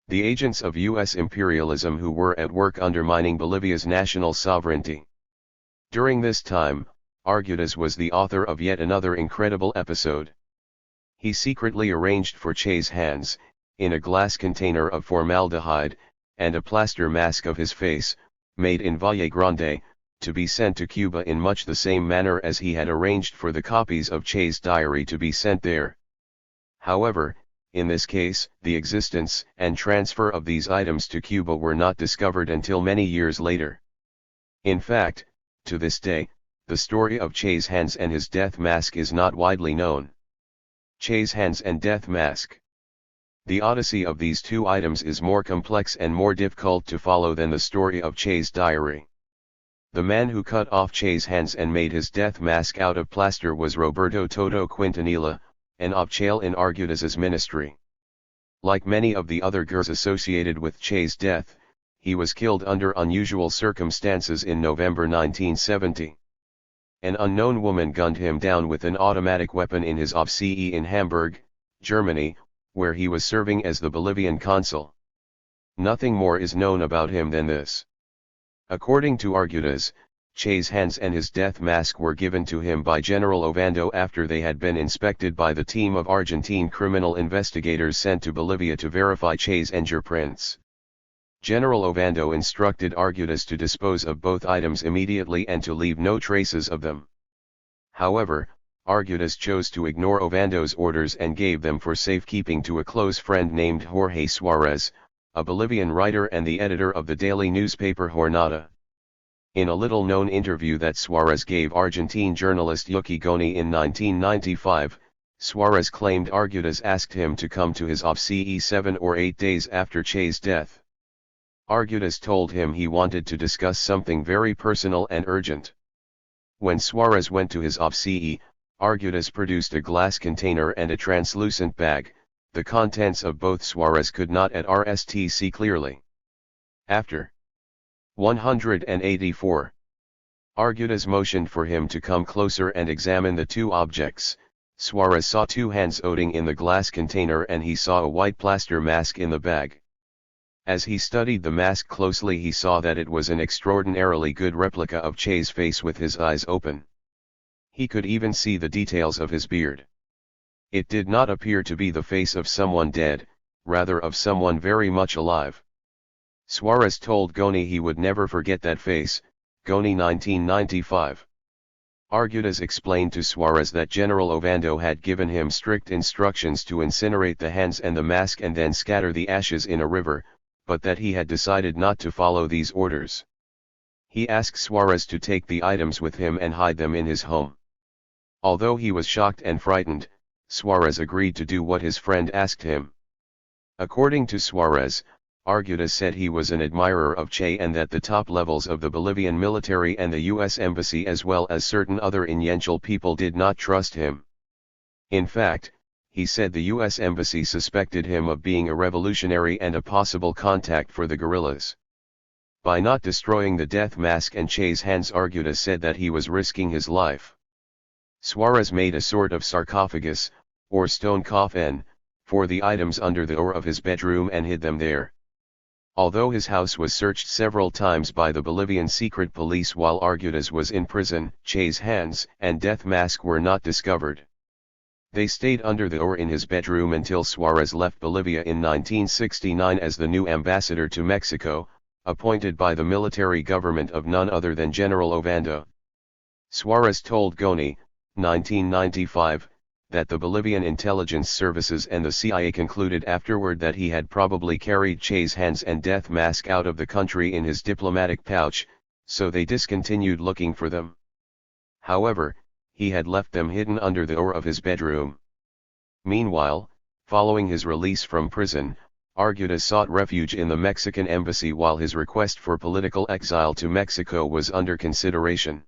The agents of U.S. imperialism who were at work undermining Bolivia's national sovereignty. During this time, Argudes was the author of yet another incredible episode. He secretly arranged for Che's hands, in a glass container of formaldehyde, and a plaster mask of his face, made in Valle Grande, to be sent to Cuba in much the same manner as he had arranged for the copies of Che's diary to be sent there. However, in this case, the existence and transfer of these items to Cuba were not discovered until many years later. In fact, to this day, the story of Che's hands and his death mask is not widely known. Che's hands and death mask. The odyssey of these two items is more complex and more difficult to follow than the story of Che's diary. The man who cut off Che's hands and made his death mask out of plaster was Roberto Toto Quintanilla, an official in Argudes's ministry. Like many of the other Gers associated with Che's death, he was killed under unusual circumstances in November 1970. An unknown woman gunned him down with an automatic weapon in his office in Hamburg, Germany, where he was serving as the Bolivian consul. Nothing more is known about him than this. According to Argudes, Che's hands and his death mask were given to him by General Ovando after they had been inspected by the team of Argentine criminal investigators sent to Bolivia to verify Che's fingerprints. General Ovando instructed Argudes to dispose of both items immediately and to leave no traces of them. However, Argudes chose to ignore Ovando's orders and gave them for safekeeping to a close friend named Jorge Suarez, a Bolivian writer and the editor of the daily newspaper Jornada. In a little-known interview that Suarez gave Argentine journalist Yuki Goni in 1995, Suarez claimed Argudes asked him to come to his office 7 or 8 days after Che's death. Argudes told him he wanted to discuss something very personal and urgent. When Suarez went to his office, Argudes produced a glass container and a translucent bag. The contents of both Suarez could not at first see clearly. After 184. Argudes motioned for him to come closer and examine the two objects. Suarez saw two hands holding in the glass container and he saw a white plaster mask in the bag. As he studied the mask closely, he saw that it was an extraordinarily good replica of Che's face with his eyes open. He could even see the details of his beard. It did not appear to be the face of someone dead, rather of someone very much alive. Suarez told Goni he would never forget that face. Goni 1995. Arguedas explained to Suarez that General Ovando had given him strict instructions to incinerate the hands and the mask and then scatter the ashes in a river, but that he had decided not to follow these orders. He asked Suarez to take the items with him and hide them in his home. Although he was shocked and frightened, Suarez agreed to do what his friend asked him. According to Suarez, Arguedas said he was an admirer of Che and that the top levels of the Bolivian military and the U.S. Embassy as well as certain other influential people did not trust him. In fact, he said the U.S. Embassy suspected him of being a revolutionary and a possible contact for the guerrillas. By not destroying the death mask and Che's hands, Arguedas said that he was risking his life. Suarez made a sort of sarcophagus, or stone coffin, for the items under the door of his bedroom and hid them there. Although his house was searched several times by the Bolivian secret police while Arguedas was in prison, Che's hands and death mask were not discovered. They stayed under the door in his bedroom until Suarez left Bolivia in 1969 as the new ambassador to Mexico, appointed by the military government of none other than General Ovando. Suarez told Goni, 1995, that the Bolivian intelligence services and the CIA concluded afterward that he had probably carried Che's hands and death mask out of the country in his diplomatic pouch, so they discontinued looking for them. However, he had left them hidden under the door of his bedroom. Meanwhile, following his release from prison, Arguedas sought refuge in the Mexican embassy while his request for political exile to Mexico was under consideration.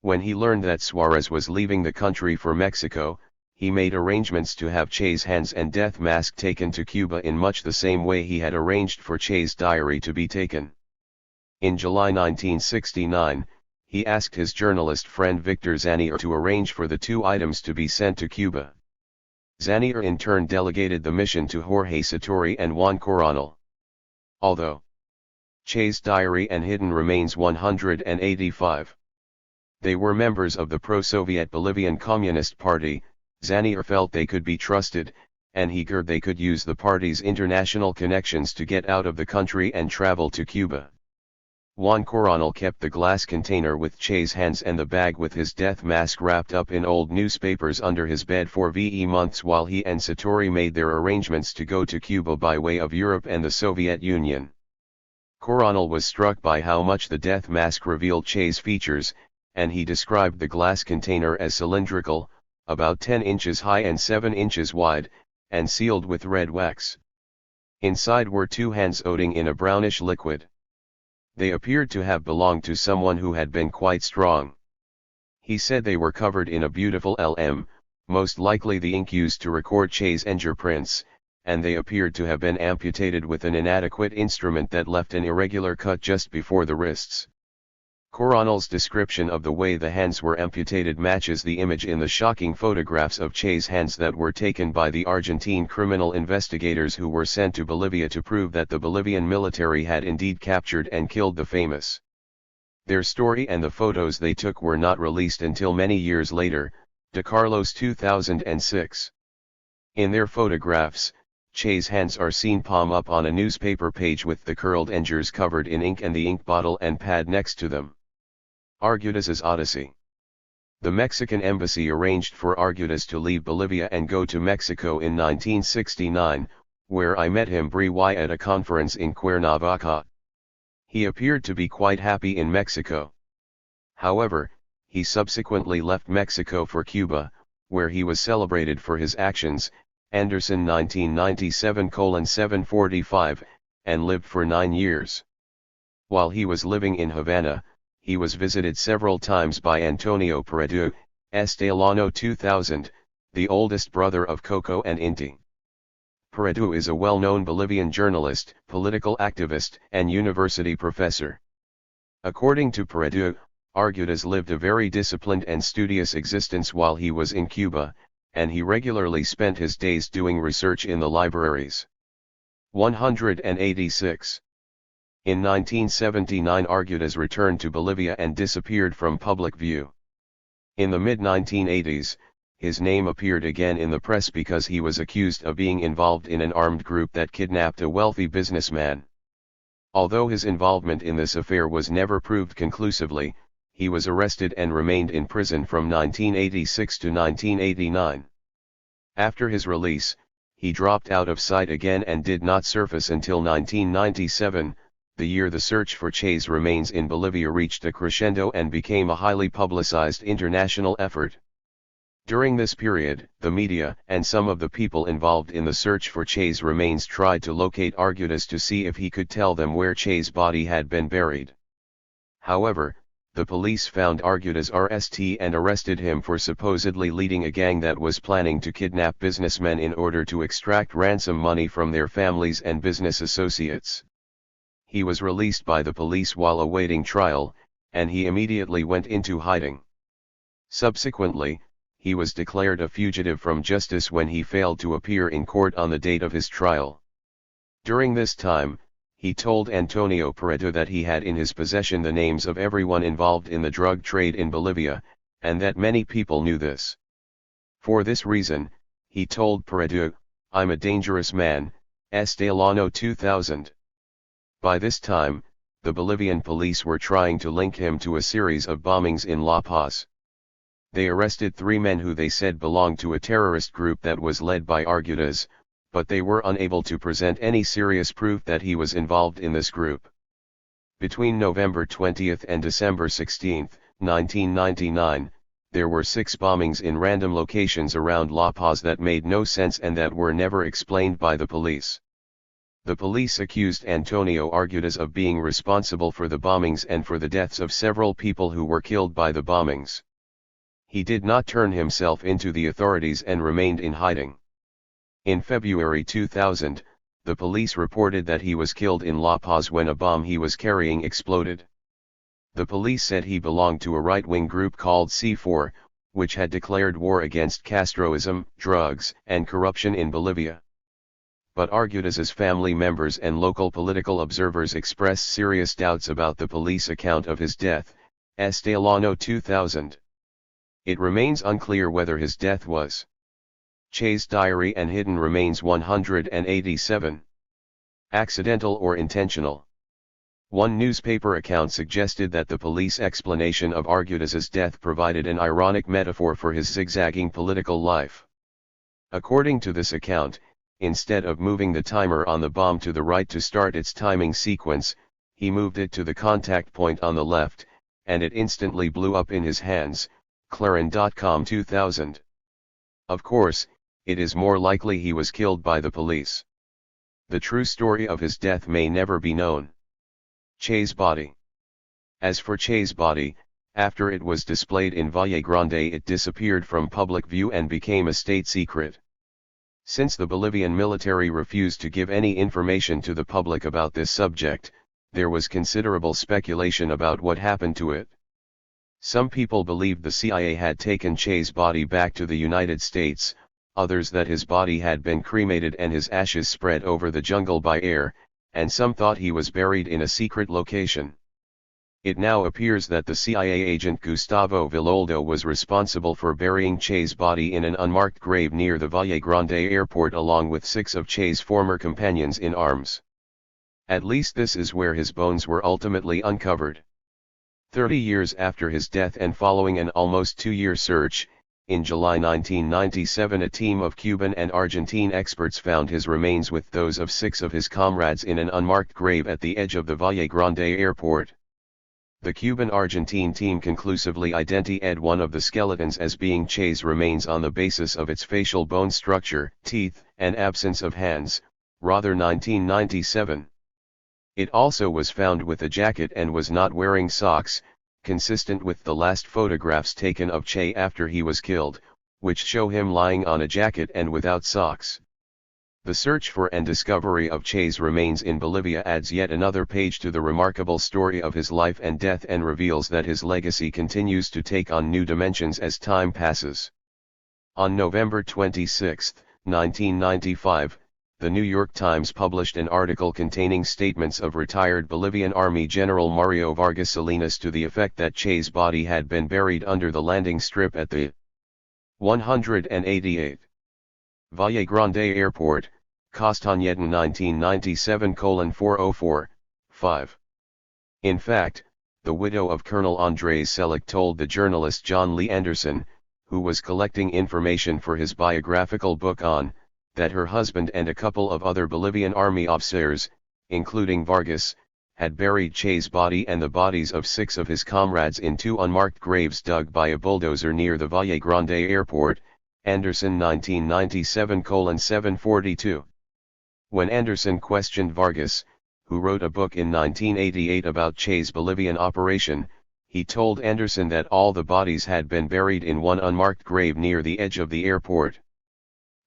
When he learned that Suarez was leaving the country for Mexico, he made arrangements to have Che's hands and death mask taken to Cuba in much the same way he had arranged for Che's diary to be taken. In July 1969, he asked his journalist friend Victor Zanier to arrange for the two items to be sent to Cuba. Zanier in turn delegated the mission to Jorge Satori and Juan Coronel. Although Che's diary and hidden remains 185. They were members of the pro-Soviet Bolivian Communist Party. Zanier felt they could be trusted, and he feared they could use the party's international connections to get out of the country and travel to Cuba. Juan Coronel kept the glass container with Che's hands and the bag with his death mask wrapped up in old newspapers under his bed for months while he and Satori made their arrangements to go to Cuba by way of Europe and the Soviet Union. Coronel was struck by how much the death mask revealed Che's features, and he described the glass container as cylindrical, about 10 inches high and 7 inches wide, and sealed with red wax. Inside were two hands floating in a brownish liquid. They appeared to have belonged to someone who had been quite strong. He said they were covered in a beautiful LM, most likely the ink used to record Che's fingerprints, and they appeared to have been amputated with an inadequate instrument that left an irregular cut just before the wrists. Coronel's description of the way the hands were amputated matches the image in the shocking photographs of Che's hands that were taken by the Argentine criminal investigators who were sent to Bolivia to prove that the Bolivian military had indeed captured and killed the famous. Their story and the photos they took were not released until many years later, De Carlos 2006. In their photographs, Che's hands are seen palm up on a newspaper page with the curled edges covered in ink and the ink bottle and pad next to them. Arguedas's Odyssey. The Mexican embassy arranged for Arguedas to leave Bolivia and go to Mexico in 1969, where I met him briefly at a conference in Cuernavaca. He appeared to be quite happy in Mexico. However, he subsequently left Mexico for Cuba, where he was celebrated for his actions, Anderson 1997:745, and lived for 9 years. While he was living in Havana, he was visited several times by Antonio Paredes, Estelano 2000, the oldest brother of Coco and Inti. Paredes is a well-known Bolivian journalist, political activist, and university professor. According to Paredes, Arguedas lived a very disciplined and studious existence while he was in Cuba, and he regularly spent his days doing research in the libraries. 186. In 1979 Arguedas returned to Bolivia and disappeared from public view. In the mid-1980s, his name appeared again in the press because he was accused of being involved in an armed group that kidnapped a wealthy businessman. Although his involvement in this affair was never proved conclusively, he was arrested and remained in prison from 1986 to 1989. After his release, he dropped out of sight again and did not surface until 1997, the year the search for Che's remains in Bolivia reached a crescendo and became a highly publicized international effort. During this period, the media and some of the people involved in the search for Che's remains tried to locate Argudes to see if he could tell them where Che's body had been buried. However, the police found Argudes RST and arrested him for supposedly leading a gang that was planning to kidnap businessmen in order to extract ransom money from their families and business associates. He was released by the police while awaiting trial, and he immediately went into hiding. Subsequently, he was declared a fugitive from justice when he failed to appear in court on the date of his trial. During this time, he told Antonio Pareto that he had in his possession the names of everyone involved in the drug trade in Bolivia, and that many people knew this. For this reason, he told Pareto, "I'm a dangerous man, Estelano 2000. By this time, the Bolivian police were trying to link him to a series of bombings in La Paz. They arrested 3 men who they said belonged to a terrorist group that was led by Argudes, but they were unable to present any serious proof that he was involved in this group. Between November 20 and December 16, 1999, there were 6 bombings in random locations around La Paz that made no sense and that were never explained by the police. The police accused Antonio Argudes of being responsible for the bombings and for the deaths of several people who were killed by the bombings. He did not turn himself into the authorities and remained in hiding. In February 2000, the police reported that he was killed in La Paz when a bomb he was carrying exploded. The police said he belonged to a right-wing group called C4, which had declared war against Castroism, drugs, and corruption in Bolivia. But Argudes's family members and local political observers expressed serious doubts about the police account of his death, Estelano 2000. It remains unclear whether his death was Che's diary and hidden remains 187. Accidental or intentional. One newspaper account suggested that the police explanation of Argudes's death provided an ironic metaphor for his zigzagging political life. According to this account, instead of moving the timer on the bomb to the right to start its timing sequence, he moved it to the contact point on the left, and it instantly blew up in his hands. Clarin.com 2000. Of course, it is more likely he was killed by the police. The true story of his death may never be known. Che's body. As for Che's body, after it was displayed in Valle Grande, it disappeared from public view and became a state secret. Since the Bolivian military refused to give any information to the public about this subject, there was considerable speculation about what happened to it. Some people believed the CIA had taken Che's body back to the United States, others that his body had been cremated and his ashes spread over the jungle by air, and some thought he was buried in a secret location. It now appears that the CIA agent Gustavo Villoldo was responsible for burying Che's body in an unmarked grave near the Valle Grande airport along with 6 of Che's former companions in arms. At least this is where his bones were ultimately uncovered. 30 years after his death and following an almost 2-year search, in July 1997 a team of Cuban and Argentine experts found his remains with those of 6 of his comrades in an unmarked grave at the edge of the Valle Grande airport. The Cuban-Argentine team conclusively identified one of the skeletons as being Che's remains on the basis of its facial bone structure, teeth, and absence of hands, rather 1997. It also was found with a jacket and was not wearing socks, consistent with the last photographs taken of Che after he was killed, which show him lying on a jacket and without socks. The search for and discovery of Che's remains in Bolivia adds yet another page to the remarkable story of his life and death and reveals that his legacy continues to take on new dimensions as time passes. On November 26, 1995, the New York Times published an article containing statements of retired Bolivian Army General Mario Vargas Salinas to the effect that Che's body had been buried under the landing strip at the 188th Valle Grande Airport, Castañeda 1997:404, 5. In fact, the widow of Colonel Andrei Selick told the journalist John Lee Anderson, who was collecting information for his biographical book on, that her husband and a couple of other Bolivian army officers, including Vargas, had buried Che's body and the bodies of 6 of his comrades in 2 unmarked graves dug by a bulldozer near the Valle Grande airport. Anderson 1997:742. When Anderson questioned Vargas, who wrote a book in 1988 about Che's Bolivian operation, he told Anderson that all the bodies had been buried in one unmarked grave near the edge of the airport.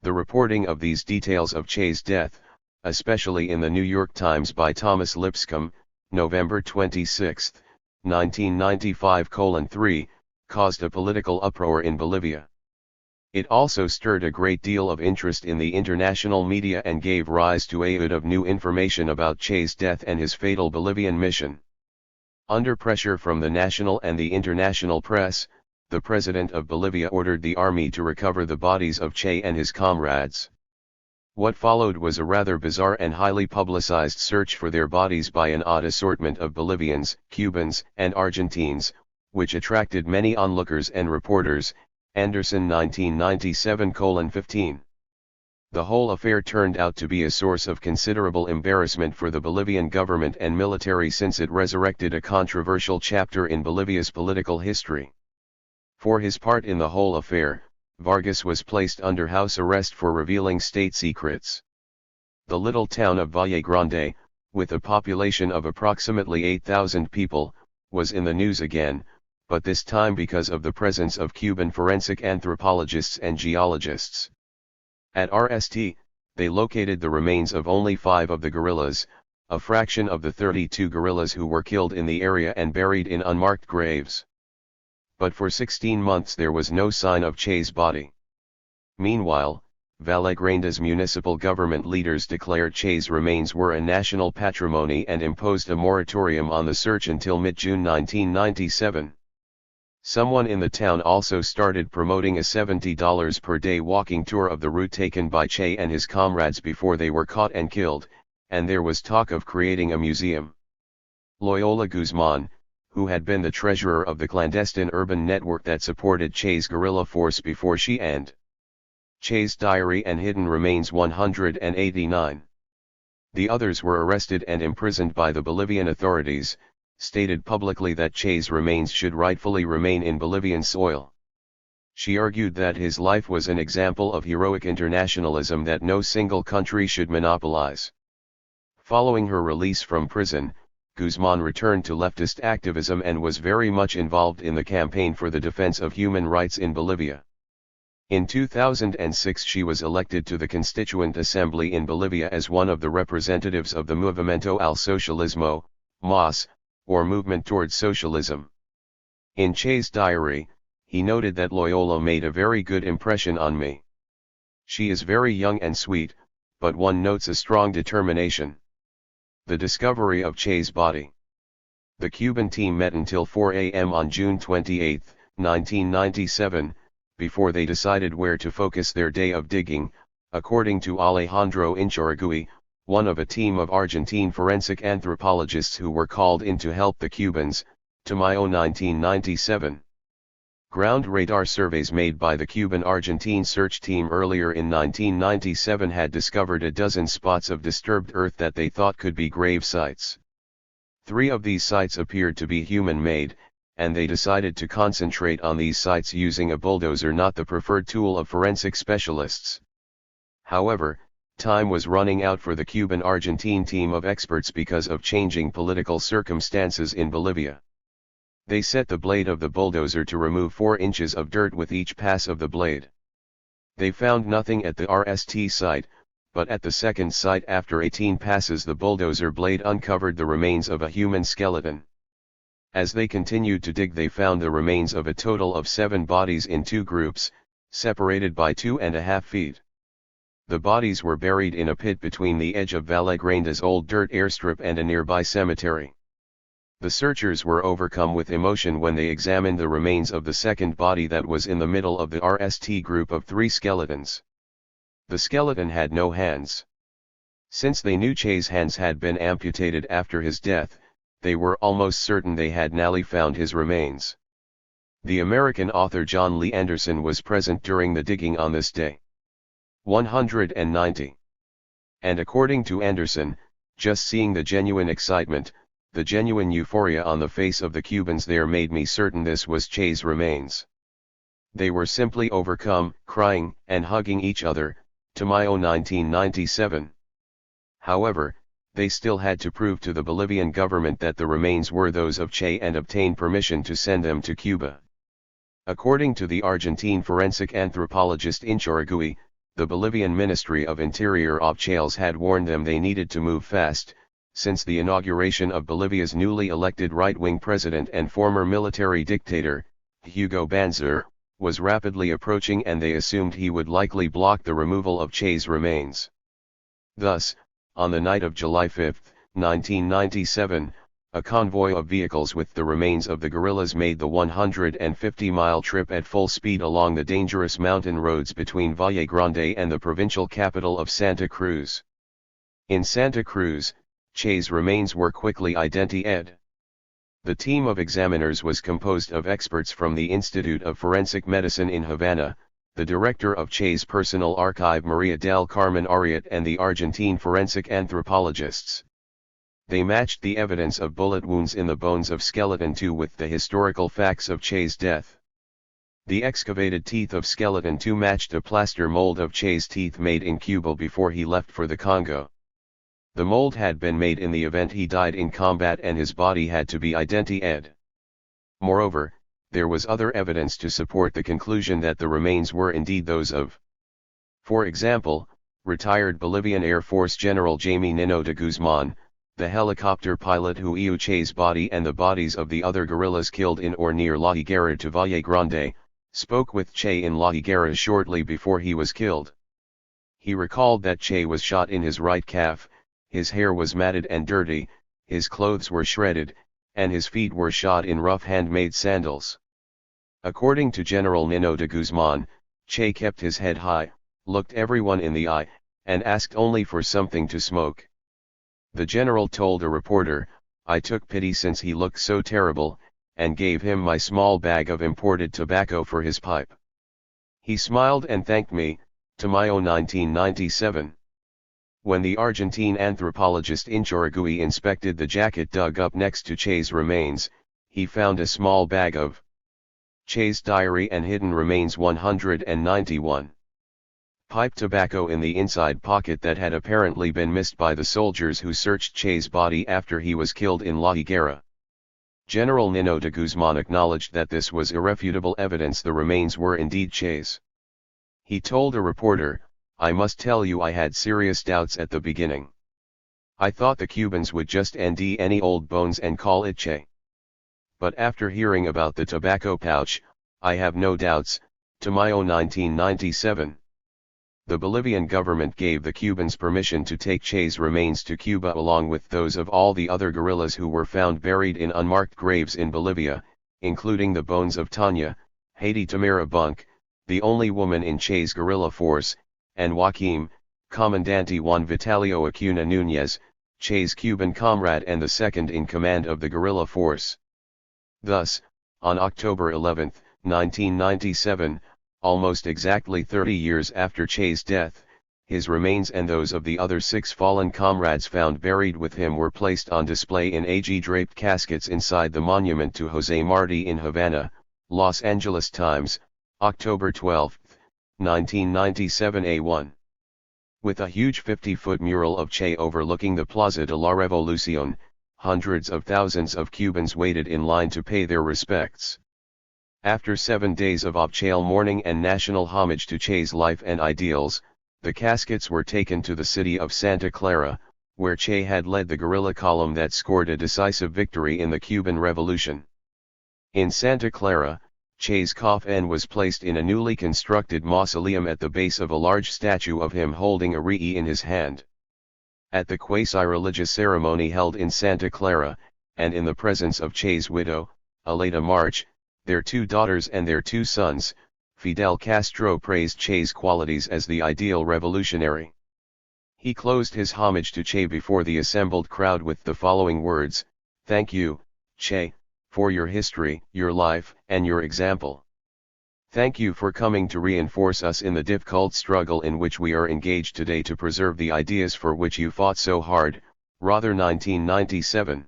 The reporting of these details of Che's death, especially in the New York Times by Thomas Lipscomb, November 26, 1995:3, caused a political uproar in Bolivia. It also stirred a great deal of interest in the international media and gave rise to a flood of new information about Che's death and his fatal Bolivian mission. Under pressure from the national and the international press, the president of Bolivia ordered the army to recover the bodies of Che and his comrades. What followed was a rather bizarre and highly publicized search for their bodies by an odd assortment of Bolivians, Cubans, and Argentines, which attracted many onlookers and reporters. Anderson 1997:15. The whole affair turned out to be a source of considerable embarrassment for the Bolivian government and military, since it resurrected a controversial chapter in Bolivia's political history. For his part in the whole affair, Vargas was placed under house arrest for revealing state secrets. The little town of Valle Grande, with a population of approximately 8,000 people, was in the news again, but this time because of the presence of Cuban forensic anthropologists and geologists. At RST, they located the remains of only 5 of the guerrillas, a fraction of the 32 guerrillas who were killed in the area and buried in unmarked graves. But for 16 months there was no sign of Che's body. Meanwhile, Valle Grande's municipal government leaders declared Che's remains were a national patrimony and imposed a moratorium on the search until mid-June 1997. Someone in the town also started promoting a $70 per day walking tour of the route taken by Che and his comrades before they were caught and killed, and there was talk of creating a museum. Loyola Guzman, who had been the treasurer of the clandestine urban network that supported Che's guerrilla force before she and Che's Diary and Hidden Remains 189. The others were arrested and imprisoned by the Bolivian authorities, stated publicly that Che's remains should rightfully remain in Bolivian soil. She argued that his life was an example of heroic internationalism that no single country should monopolize. Following her release from prison, Guzman returned to leftist activism and was very much involved in the campaign for the defense of human rights in Bolivia. In 2006 she was elected to the Constituent Assembly in Bolivia as one of the representatives of the Movimiento al Socialismo, MAS, or Movement Towards Socialism. In Che's diary, he noted that Loyola made a very good impression on me. She is very young and sweet, but one notes a strong determination. The discovery of Che's body. The Cuban team met until 4 a.m. on June 28, 1997, before they decided where to focus their day of digging, according to Alejandro Inchurragui, one of a team of Argentine forensic anthropologists who were called in to help the Cubans, to Mayo 1997. Ground radar surveys made by the Cuban-Argentine search team earlier in 1997 had discovered a dozen spots of disturbed earth that they thought could be grave sites. 3 of these sites appeared to be human-made, and they decided to concentrate on these sites using a bulldozer, not the preferred tool of forensic specialists. However, time was running out for the Cuban-Argentine team of experts because of changing political circumstances in Bolivia. They set the blade of the bulldozer to remove 4 inches of dirt with each pass of the blade. They found nothing at the RST site, but at the second site after 18 passes the bulldozer blade uncovered the remains of a human skeleton. As they continued to dig they found the remains of a total of 7 bodies in 2 groups, separated by 2.5 feet. The bodies were buried in a pit between the edge of Valle Grande's old dirt airstrip and a nearby cemetery. The searchers were overcome with emotion when they examined the remains of the second body that was in the middle of the RST group of 3 skeletons. The skeleton had no hands. Since they knew Che's hands had been amputated after his death, they were almost certain they had now found his remains. The American author John Lee Anderson was present during the digging on this day. 190. And according to Anderson, just seeing the genuine excitement, the genuine euphoria on the face of the Cubans there made me certain this was Che's remains. They were simply overcome, crying and hugging each other, to Mayo 1997. However, they still had to prove to the Bolivian government that the remains were those of Che and obtain permission to send them to Cuba. According to the Argentine forensic anthropologist Inchoragui, the Bolivian Ministry of Interior of Chales had warned them they needed to move fast, since the inauguration of Bolivia's newly elected right-wing president and former military dictator, Hugo Banzer, was rapidly approaching and they assumed he would likely block the removal of Che's remains. Thus, on the night of July 5, 1997, a convoy of vehicles with the remains of the guerrillas made the 150-mile trip at full speed along the dangerous mountain roads between Valle Grande and the provincial capital of Santa Cruz. In Santa Cruz, Che's remains were quickly identified. The team of examiners was composed of experts from the Institute of Forensic Medicine in Havana, the director of Che's personal archive Maria del Carmen Ariat and the Argentine forensic anthropologists. They matched the evidence of bullet wounds in the bones of skeleton 2 with the historical facts of Che's death. The excavated teeth of skeleton 2 matched a plaster mold of Che's teeth made in Cuba before he left for the Congo. The mold had been made in the event he died in combat and his body had to be identified. Moreover, there was other evidence to support the conclusion that the remains were indeed those of, for example, retired Bolivian Air Force General Jaime Nino de Guzman, the helicopter pilot who ewe Che's body and the bodies of the other guerrillas killed in or near La Higuera to Valle Grande, spoke with Che in La Higuera shortly before he was killed. He recalled that Che was shot in his right calf, his hair was matted and dirty, his clothes were shredded, and his feet were shod in rough handmade sandals. According to General Nino de Guzman, Che kept his head high, looked everyone in the eye, and asked only for something to smoke. The general told a reporter, "I took pity since he looked so terrible, and gave him my small bag of imported tobacco for his pipe. He smiled and thanked me," to Mayo 1997. When the Argentine anthropologist Inchoragui inspected the jacket dug up next to Che's remains, he found a small bag of Che's diary and hidden remains 191. Pipe tobacco in the inside pocket that had apparently been missed by the soldiers who searched Che's body after he was killed in La Higuera. General Nino de Guzman acknowledged that this was irrefutable evidence the remains were indeed Che's. He told a reporter, "I must tell you I had serious doubts at the beginning. I thought the Cubans would just nd any old bones and call it Che. But after hearing about the tobacco pouch, I have no doubts," to Mayo 1997. The Bolivian government gave the Cubans permission to take Che's remains to Cuba along with those of all the other guerrillas who were found buried in unmarked graves in Bolivia, including the bones of Tanya, Haiti Tamara Bunk, the only woman in Che's guerrilla force, and Joaquim, Comandante Juan Vitalio Acuna Núñez, Che's Cuban comrade and the second in command of the guerrilla force. Thus, on October 11, 1997, almost exactly 30 years after Che's death, his remains and those of the other 6 fallen comrades found buried with him were placed on display in AG-draped caskets inside the monument to José Martí in Havana, Los Angeles Times, October 12, 1997 A1. With a huge 50-foot mural of Che overlooking the Plaza de la Revolución, hundreds of thousands of Cubans waited in line to pay their respects. After 7 days of obchale mourning and national homage to Che's life and ideals, the caskets were taken to the city of Santa Clara, where Che had led the guerrilla column that scored a decisive victory in the Cuban Revolution. In Santa Clara, Che's coffin was placed in a newly constructed mausoleum at the base of a large statue of him holding a reed in his hand. At the quasi-religious ceremony held in Santa Clara, and in the presence of Che's widow, Aleta March, their 2 daughters and their 2 sons, Fidel Castro praised Che's qualities as the ideal revolutionary. He closed his homage to Che before the assembled crowd with the following words: "Thank you, Che, for your history, your life, and your example. Thank you for coming to reinforce us in the difficult struggle in which we are engaged today to preserve the ideas for which you fought so hard." Rather 1997.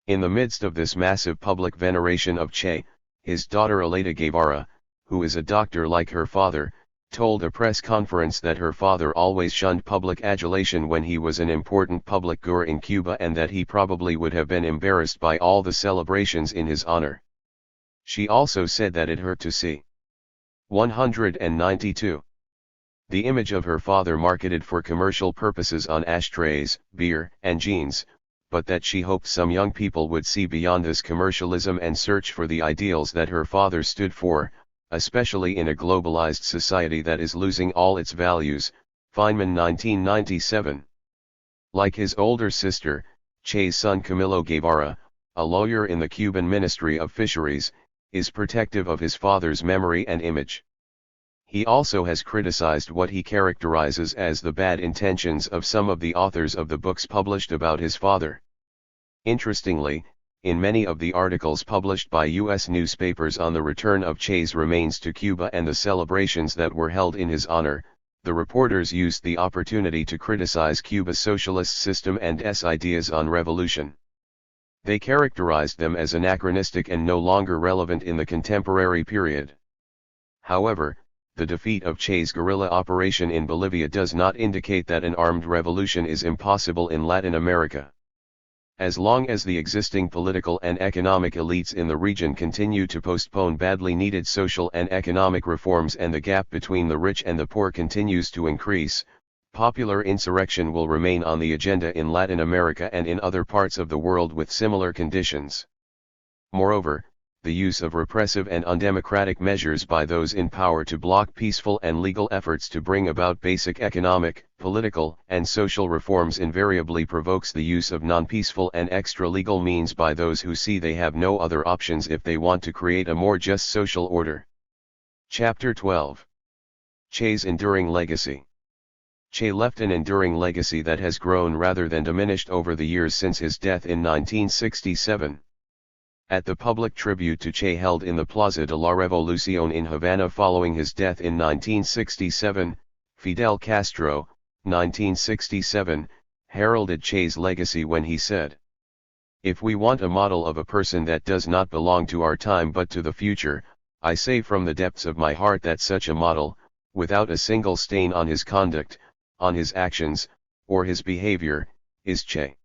In the midst of this massive public veneration of Che, his daughter Aleta Guevara, who is a doctor like her father, told a press conference that her father always shunned public adulation when he was an important public figure in Cuba and that he probably would have been embarrassed by all the celebrations in his honor. She also said that it hurt to see. 192. The image of her father marketed for commercial purposes on ashtrays, beer, and jeans, but that she hoped some young people would see beyond this commercialism and search for the ideals that her father stood for, especially in a globalized society that is losing all its values. Feynman 1997. Like his older sister, Che's son Camilo Guevara, a lawyer in the Cuban Ministry of Fisheries, is protective of his father's memory and image. He also has criticized what he characterizes as the bad intentions of some of the authors of the books published about his father. Interestingly, in many of the articles published by U.S. newspapers on the return of Che's remains to Cuba and the celebrations that were held in his honor, the reporters used the opportunity to criticize Cuba's socialist system and its ideas on revolution. They characterized them as anachronistic and no longer relevant in the contemporary period. However, the defeat of Che's guerrilla operation in Bolivia does not indicate that an armed revolution is impossible in Latin America. As long as the existing political and economic elites in the region continue to postpone badly needed social and economic reforms and the gap between the rich and the poor continues to increase, popular insurrection will remain on the agenda in Latin America and in other parts of the world with similar conditions. Moreover, the use of repressive and undemocratic measures by those in power to block peaceful and legal efforts to bring about basic economic, political, and social reforms invariably provokes the use of non-peaceful and extra-legal means by those who see they have no other options if they want to create a more just social order. Chapter 12. Che's enduring legacy. Che left an enduring legacy that has grown rather than diminished over the years since his death in 1967. At the public tribute to Che held in the Plaza de la Revolución in Havana following his death in 1967, Fidel Castro, 1967, heralded Che's legacy when he said, "If we want a model of a person that does not belong to our time but to the future, I say from the depths of my heart that such a model, without a single stain on his conduct, on his actions, or his behavior, is Che."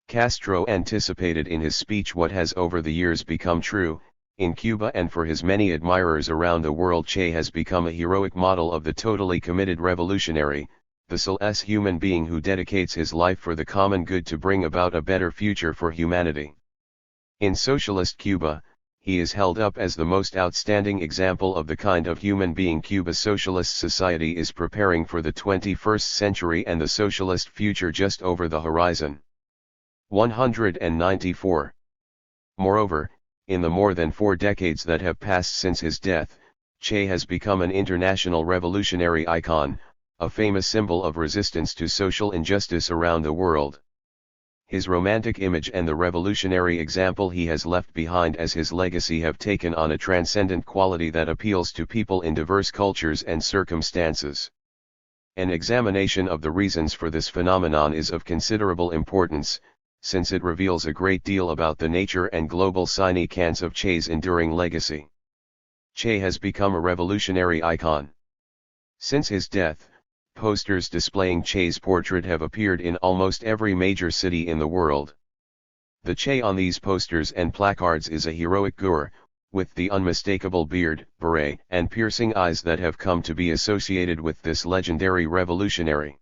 Castro anticipated in his speech what has over the years become true. In Cuba and for his many admirers around the world, Che has become a heroic model of the totally committed revolutionary, the selfless human being who dedicates his life for the common good to bring about a better future for humanity. In socialist Cuba, he is held up as the most outstanding example of the kind of human being Cuba's socialist society is preparing for the 21st century and the socialist future just over the horizon. 194. Moreover, in the more than 4 decades that have passed since his death, Che has become an international revolutionary icon, a famous symbol of resistance to social injustice around the world. His romantic image and the revolutionary example he has left behind as his legacy have taken on a transcendent quality that appeals to people in diverse cultures and circumstances. An examination of the reasons for this phenomenon is of considerable importance, since it reveals a great deal about the nature and global significance of Che's enduring legacy. Che has become a revolutionary icon. Since his death, posters displaying Che's portrait have appeared in almost every major city in the world. The Che on these posters and placards is a heroic figure, with the unmistakable beard, beret, and piercing eyes that have come to be associated with this legendary revolutionary.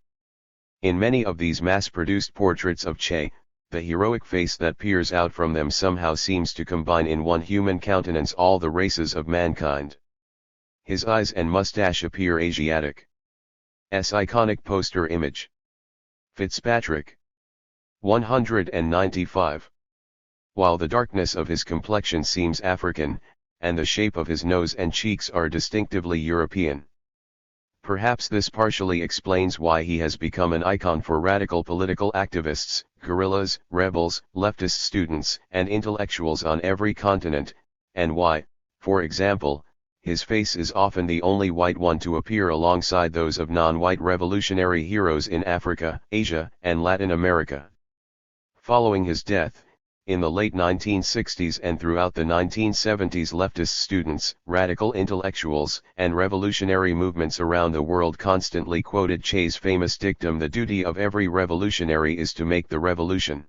In many of these mass-produced portraits of Che, the heroic face that peers out from them somehow seems to combine in one human countenance all the races of mankind. His eyes and mustache appear Asiatic. S. iconic poster image. Fitzpatrick. 195. While the darkness of his complexion seems African, and the shape of his nose and cheeks are distinctively European. Perhaps this partially explains why he has become an icon for radical political activists, guerrillas, rebels, leftist students, and intellectuals on every continent, and why, for example, his face is often the only white one to appear alongside those of non-white revolutionary heroes in Africa, Asia, and Latin America. Following his death, in the late 1960s and throughout the 1970s, leftist students, radical intellectuals, and revolutionary movements around the world constantly quoted Che's famous dictum, "The duty of every revolutionary is to make the revolution."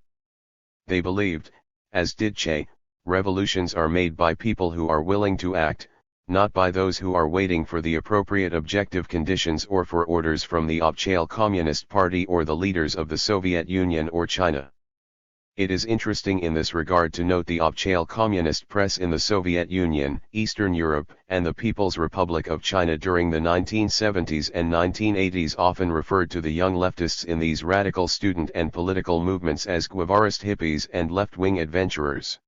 They believed, as did Che, revolutions are made by people who are willing to act, not by those who are waiting for the appropriate objective conditions or for orders from the Obchail Communist Party or the leaders of the Soviet Union or China. It is interesting in this regard to note the Obchail Communist press in the Soviet Union, Eastern Europe, and the People's Republic of China during the 1970s and 1980s often referred to the young leftists in these radical student and political movements as Guevarist hippies and left-wing adventurers.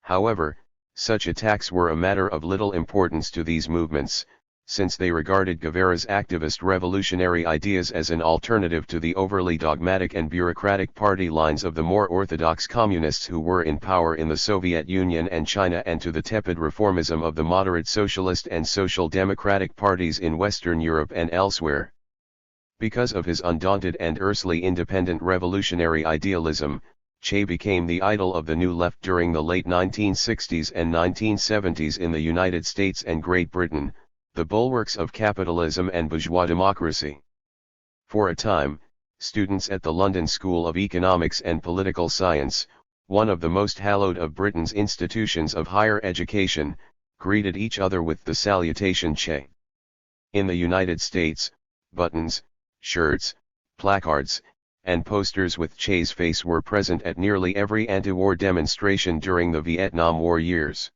However, such attacks were a matter of little importance to these movements, since they regarded Guevara's activist revolutionary ideas as an alternative to the overly dogmatic and bureaucratic party lines of the more orthodox communists who were in power in the Soviet Union and China, and to the tepid reformism of the moderate socialist and social democratic parties in Western Europe and elsewhere. Because of his undaunted and earthly independent revolutionary idealism, Che became the idol of the New Left during the late 1960s and 1970s in the United States and Great Britain, the bulwarks of capitalism and bourgeois democracy. For a time, students at the London School of Economics and Political Science, one of the most hallowed of Britain's institutions of higher education, greeted each other with the salutation Che. In the United States, buttons, shirts, placards, and posters with Che's face were present at nearly every anti-war demonstration during the Vietnam War years.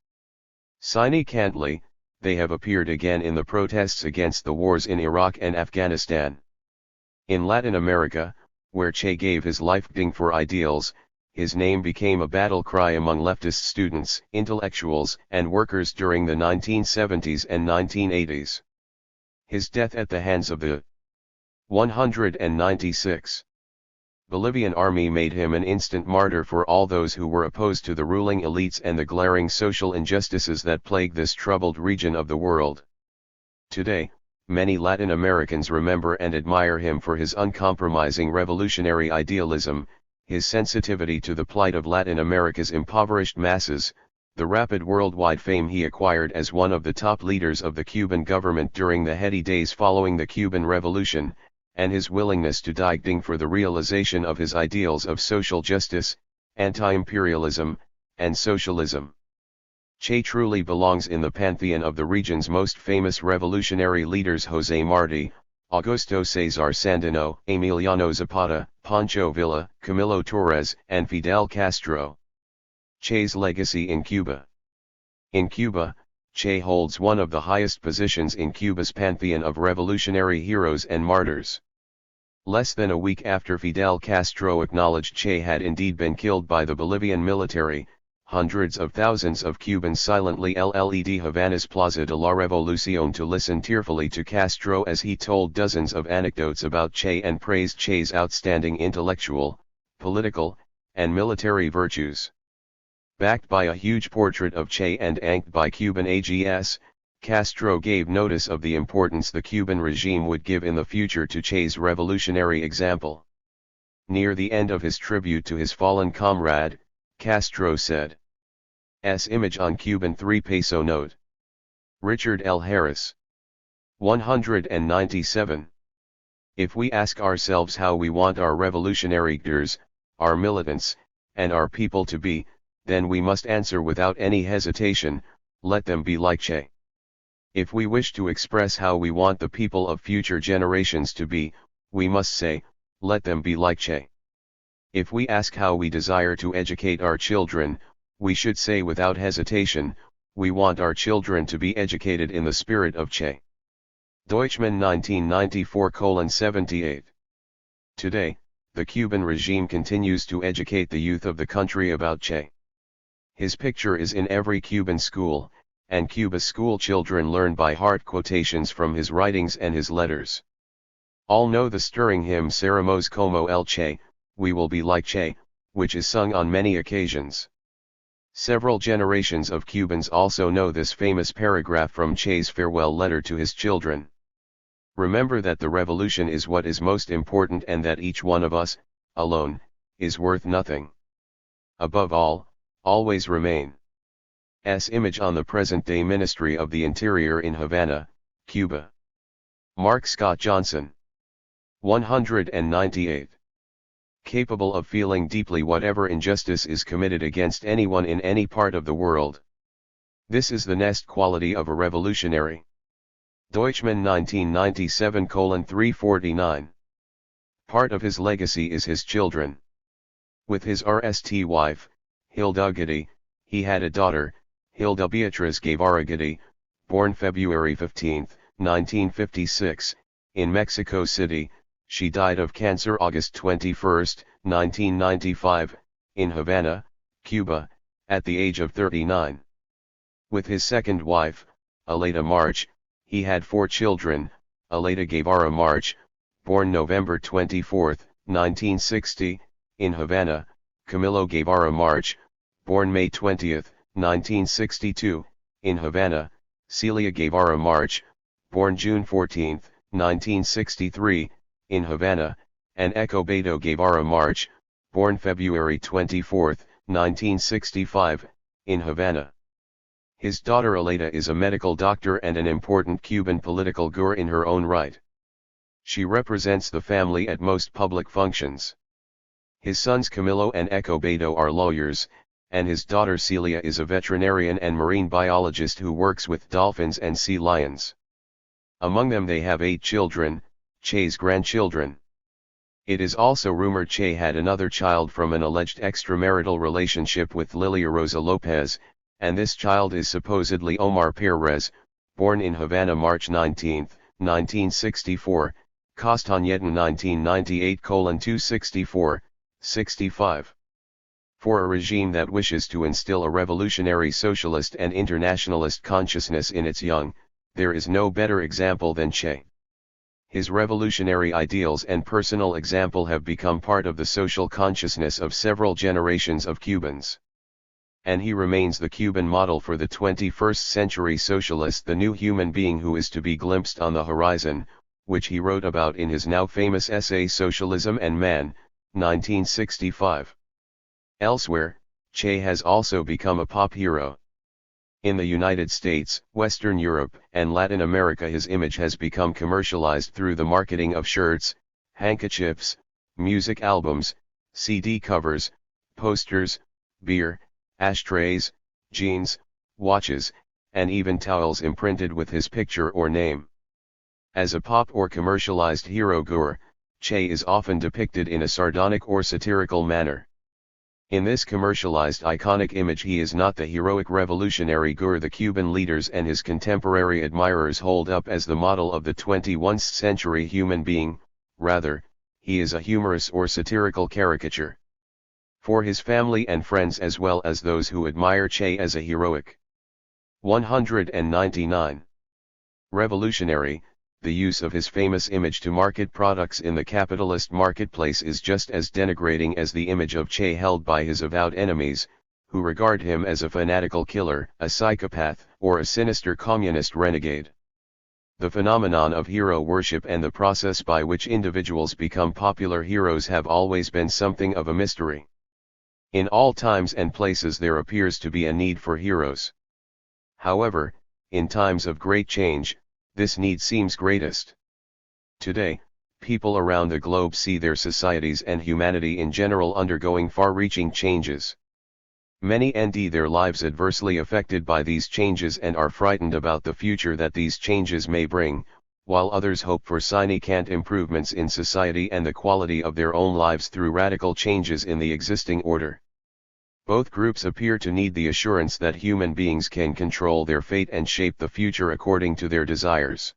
Significantly, they have appeared again in the protests against the wars in Iraq and Afghanistan. In Latin America, where Che gave his life for ideals, his name became a battle cry among leftist students, intellectuals, and workers during the 1970s and 1980s. His death at the hands of the 196 Bolivian army made him an instant martyr for all those who were opposed to the ruling elites and the glaring social injustices that plague this troubled region of the world. Today, many Latin Americans remember and admire him for his uncompromising revolutionary idealism, his sensitivity to the plight of Latin America's impoverished masses, the rapid worldwide fame he acquired as one of the top leaders of the Cuban government during the heady days following the Cuban Revolution, and his willingness to die for the realization of his ideals of social justice, anti-imperialism, and socialism. Che truly belongs in the pantheon of the region's most famous revolutionary leaders: José Martí, Augusto César Sandino, Emiliano Zapata, Pancho Villa, Camilo Torres, and Fidel Castro. Che's legacy in Cuba. In Cuba, Che holds one of the highest positions in Cuba's pantheon of revolutionary heroes and martyrs. Less than a week after Fidel Castro acknowledged Che had indeed been killed by the Bolivian military, hundreds of thousands of Cubans silently led Havana's Plaza de la Revolución to listen tearfully to Castro as he told dozens of anecdotes about Che and praised Che's outstanding intellectual, political, and military virtues. Backed by a huge portrait of Che and inked by Cuban AGS, Castro gave notice of the importance the Cuban regime would give in the future to Che's revolutionary example. Near the end of his tribute to his fallen comrade, Castro said, "S image on Cuban 3-peso note." Richard L. Harris. 197. If we ask ourselves how we want our revolutionary leaders, our militants, and our people to be, then we must answer without any hesitation, let them be like Che. If we wish to express how we want the people of future generations to be, we must say, let them be like Che. If we ask how we desire to educate our children, we should say without hesitation, we want our children to be educated in the spirit of Che. Deutschmann 1994:78. Today, the Cuban regime continues to educate the youth of the country about Che. His picture is in every Cuban school, and Cuba's school children learn by heart quotations from his writings and his letters. All know the stirring hymn Seremos como el Che, we will be like Che, which is sung on many occasions. Several generations of Cubans also know this famous paragraph from Che's farewell letter to his children. Remember that the revolution is what is most important and that each one of us, alone, is worth nothing. Above all, always remain. S. image on the present-day Ministry of the Interior in Havana, Cuba. Mark Scott Johnson. 198. Capable of feeling deeply whatever injustice is committed against anyone in any part of the world. This is the nest quality of a revolutionary. Deutschmann 1997:349. Part of his legacy is his children. With his RST wife, Hilda Guidi, he had a daughter, Hilda Beatriz Guevara Guidi, born February 15, 1956, in Mexico City. She died of cancer August 21, 1995, in Havana, Cuba, at the age of 39. With his second wife, Aleta March, he had 4 children, Aleta Guevara March, born November 24, 1960, in Havana, Camilo Guevara March, born May 20, 1962, in Havana, Celia Guevara March, born June 14, 1963, in Havana, and Escobedo Guevara March, born February 24, 1965, in Havana. His daughter Aleta is a medical doctor and an important Cuban political guru in her own right. She represents the family at most public functions. His sons Camilo and Escobedo are lawyers, and his daughter Celia is a veterinarian and marine biologist who works with dolphins and sea lions. Among them they have 8 children, Che's grandchildren. It is also rumored Che had another child from an alleged extramarital relationship with Lilia Rosa Lopez, and this child is supposedly Omar Perez, born in Havana March 19, 1964, Castañeda 1998:264, 65. For a regime that wishes to instill a revolutionary socialist and internationalist consciousness in its young, there is no better example than Che. His revolutionary ideals and personal example have become part of the social consciousness of several generations of Cubans. And he remains the Cuban model for the 21st century socialist, the new human being who is to be glimpsed on the horizon, which he wrote about in his now famous essay Socialism and Man, 1965. Elsewhere, Che has also become a pop hero. In the United States, Western Europe, and Latin America his image has become commercialized through the marketing of shirts, handkerchiefs, music albums, CD covers, posters, beer, ashtrays, jeans, watches, and even towels imprinted with his picture or name. As a pop or commercialized hero guru, Che is often depicted in a sardonic or satirical manner. In this commercialized iconic image he is not the heroic revolutionary guru the Cuban leaders and his contemporary admirers hold up as the model of the 21st century human being, rather, he is a humorous or satirical caricature. For his family and friends as well as those who admire Che as a heroic. 199. Revolutionary. The use of his famous image to market products in the capitalist marketplace is just as denigrating as the image of Che held by his avowed enemies, who regard him as a fanatical killer, a psychopath, or a sinister communist renegade. The phenomenon of hero worship and the process by which individuals become popular heroes have always been something of a mystery. In all times and places there appears to be a need for heroes. However, in times of great change, this need seems greatest. Today, people around the globe see their societies and humanity in general undergoing far-reaching changes. Many end their lives adversely affected by these changes and are frightened about the future that these changes may bring, while others hope for significant improvements in society and the quality of their own lives through radical changes in the existing order. Both groups appear to need the assurance that human beings can control their fate and shape the future according to their desires.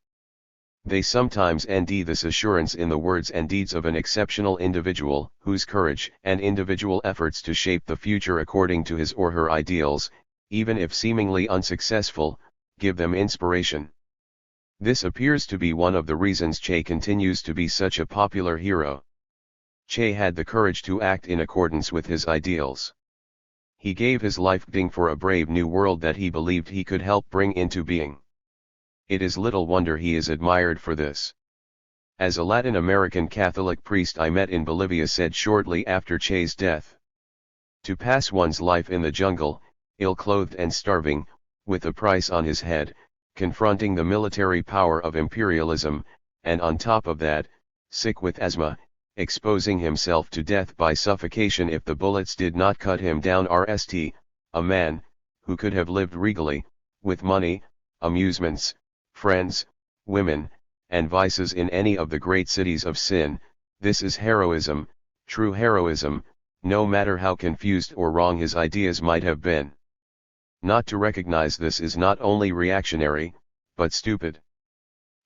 They sometimes end this assurance in the words and deeds of an exceptional individual, whose courage and individual efforts to shape the future according to his or her ideals, even if seemingly unsuccessful, give them inspiration. This appears to be one of the reasons Che continues to be such a popular hero. Che had the courage to act in accordance with his ideals. He gave his life for a brave new world that he believed he could help bring into being. It is little wonder he is admired for this. As a Latin American Catholic priest I met in Bolivia said shortly after Che's death, to pass one's life in the jungle, ill-clothed and starving, with a price on his head, confronting the military power of imperialism, and on top of that, sick with asthma, exposing himself to death by suffocation if the bullets did not cut him down. Rst, a man, who could have lived regally, with money, amusements, friends, women, and vices in any of the great cities of sin. This is heroism, true heroism, no matter how confused or wrong his ideas might have been. Not to recognize this is not only reactionary, but stupid.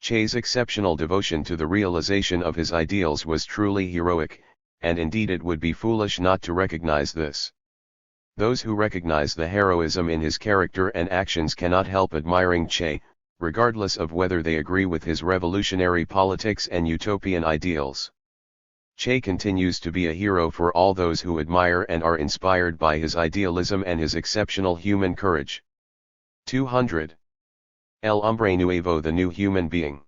Che's exceptional devotion to the realization of his ideals was truly heroic, and indeed it would be foolish not to recognize this. Those who recognize the heroism in his character and actions cannot help admiring Che, regardless of whether they agree with his revolutionary politics and utopian ideals. Che continues to be a hero for all those who admire and are inspired by his idealism and his exceptional human courage. 200. El Hombre Nuevo, the New Human Being.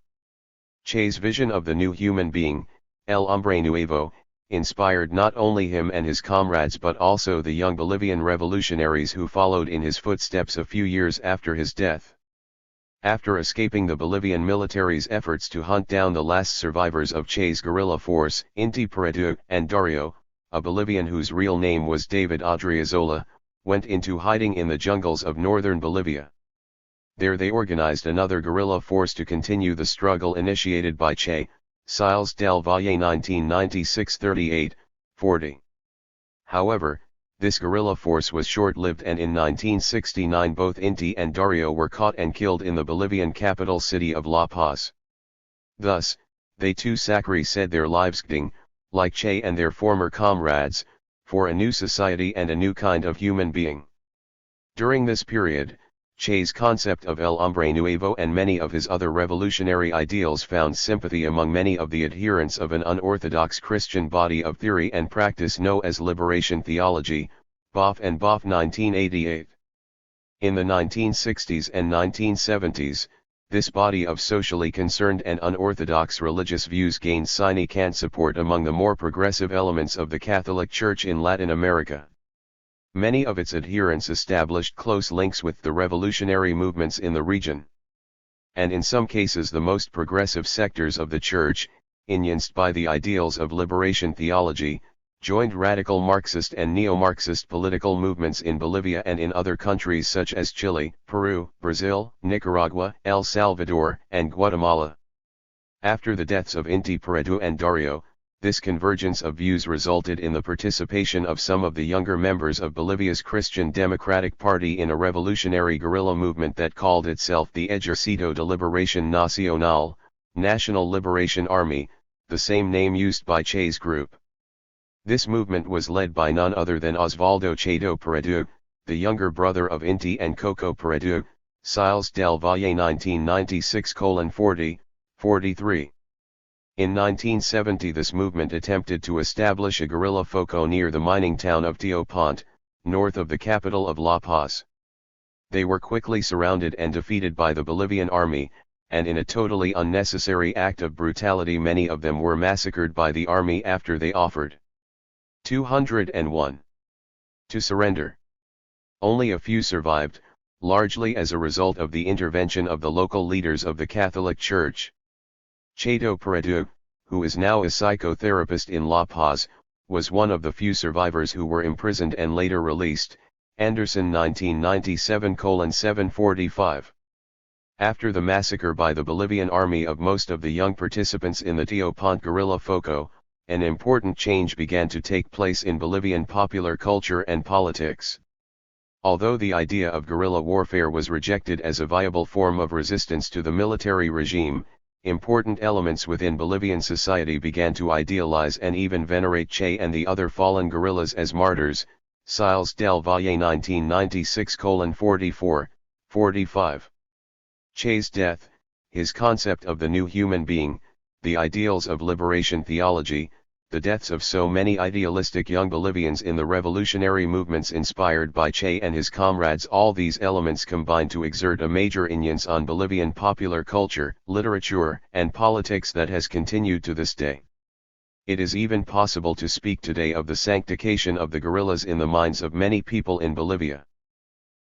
Che's vision of the new human being, El Hombre Nuevo, inspired not only him and his comrades but also the young Bolivian revolutionaries who followed in his footsteps a few years after his death. After escaping the Bolivian military's efforts to hunt down the last survivors of Che's guerrilla force, Inti Peredu and Dario, a Bolivian whose real name was David Adriazola, went into hiding in the jungles of northern Bolivia. There they organized another guerrilla force to continue the struggle initiated by Che, Siles del Valle 1996-38-40. However, this guerrilla force was short-lived and in 1969 both Inti and Dario were caught and killed in the Bolivian capital city of La Paz. Thus, they too said their lives, like Che and their former comrades, for a new society and a new kind of human being. During this period, Che's concept of El Hombre Nuevo and many of his other revolutionary ideals found sympathy among many of the adherents of an unorthodox Christian body of theory and practice known as liberation theology, BOF and BOF 1988. In the 1960s and 1970s, this body of socially concerned and unorthodox religious views gained significant support among the more progressive elements of the Catholic Church in Latin America. Many of its adherents established close links with the revolutionary movements in the region. And in some cases the most progressive sectors of the Church, influenced by the ideals of liberation theology, joined radical Marxist and neo-Marxist political movements in Bolivia and in other countries such as Chile, Peru, Brazil, Nicaragua, El Salvador, and Guatemala. After the deaths of Inti Peredu and Dario, this convergence of views resulted in the participation of some of the younger members of Bolivia's Christian Democratic Party in a revolutionary guerrilla movement that called itself the Ejército de Liberación Nacional, National Liberation Army, the same name used by Che's group. This movement was led by none other than Osvaldo Cheto Peredu, the younger brother of Inti and Coco Peredu, Siles del Valle 1996-40-43. In 1970 this movement attempted to establish a guerrilla foco near the mining town of Tío Ponte, north of the capital of La Paz. They were quickly surrounded and defeated by the Bolivian army, and in a totally unnecessary act of brutality many of them were massacred by the army after they offered 201 to surrender. Only a few survived, largely as a result of the intervention of the local leaders of the Catholic Church. Cheto Peredu, who is now a psychotherapist in La Paz, was one of the few survivors who were imprisoned and later released, Anderson 1997-745. After the massacre by the Bolivian army of most of the young participants in the Tío Ponte guerrilla foco, an important change began to take place in Bolivian popular culture and politics. Although the idea of guerrilla warfare was rejected as a viable form of resistance to the military regime, important elements within Bolivian society began to idealize and even venerate Che and the other fallen guerrillas as martyrs, Siles del Valle 1996:44, 45. Che's death, his concept of the new human being, the ideals of liberation theology, the deaths of so many idealistic young Bolivians in the revolutionary movements inspired by Che and his comrades, all these elements combine to exert a major influence on Bolivian popular culture, literature, and politics that has continued to this day. It is even possible to speak today of the sanctification of the guerrillas in the minds of many people in Bolivia.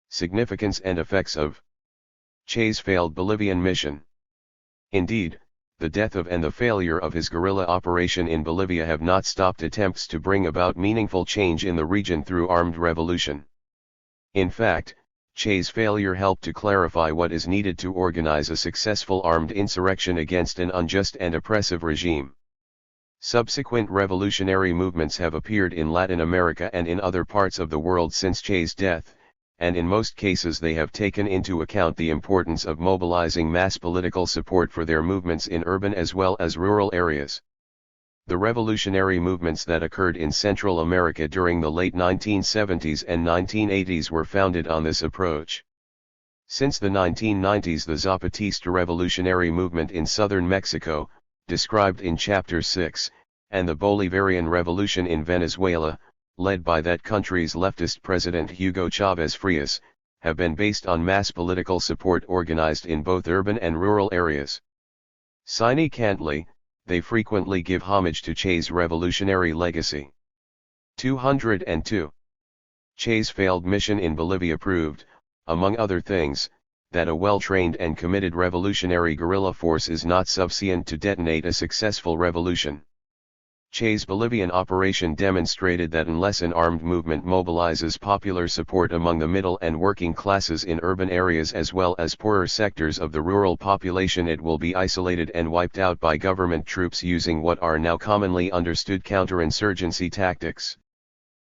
Significance and effects of Che's failed Bolivian mission. Indeed, the death of and the failure of his guerrilla operation in Bolivia have not stopped attempts to bring about meaningful change in the region through armed revolution. In fact, Che's failure helped to clarify what is needed to organize a successful armed insurrection against an unjust and oppressive regime. Subsequent revolutionary movements have appeared in Latin America and in other parts of the world since Che's death, and in most cases they have taken into account the importance of mobilizing mass political support for their movements in urban as well as rural areas. The revolutionary movements that occurred in Central America during the late 1970s and 1980s were founded on this approach. Since the 1990s, the Zapatista revolutionary movement in southern Mexico, described in Chapter 6, and the Bolivarian Revolution in Venezuela, led by that country's leftist president Hugo Chavez Frias, have been based on mass political support organized in both urban and rural areas. Significantly, they frequently give homage to Che's revolutionary legacy. 202. Che's failed mission in Bolivia proved, among other things, that a well-trained and committed revolutionary guerrilla force is not sufficient to detonate a successful revolution. Che's Bolivian operation demonstrated that unless an armed movement mobilizes popular support among the middle and working classes in urban areas as well as poorer sectors of the rural population, it will be isolated and wiped out by government troops using what are now commonly understood counterinsurgency tactics.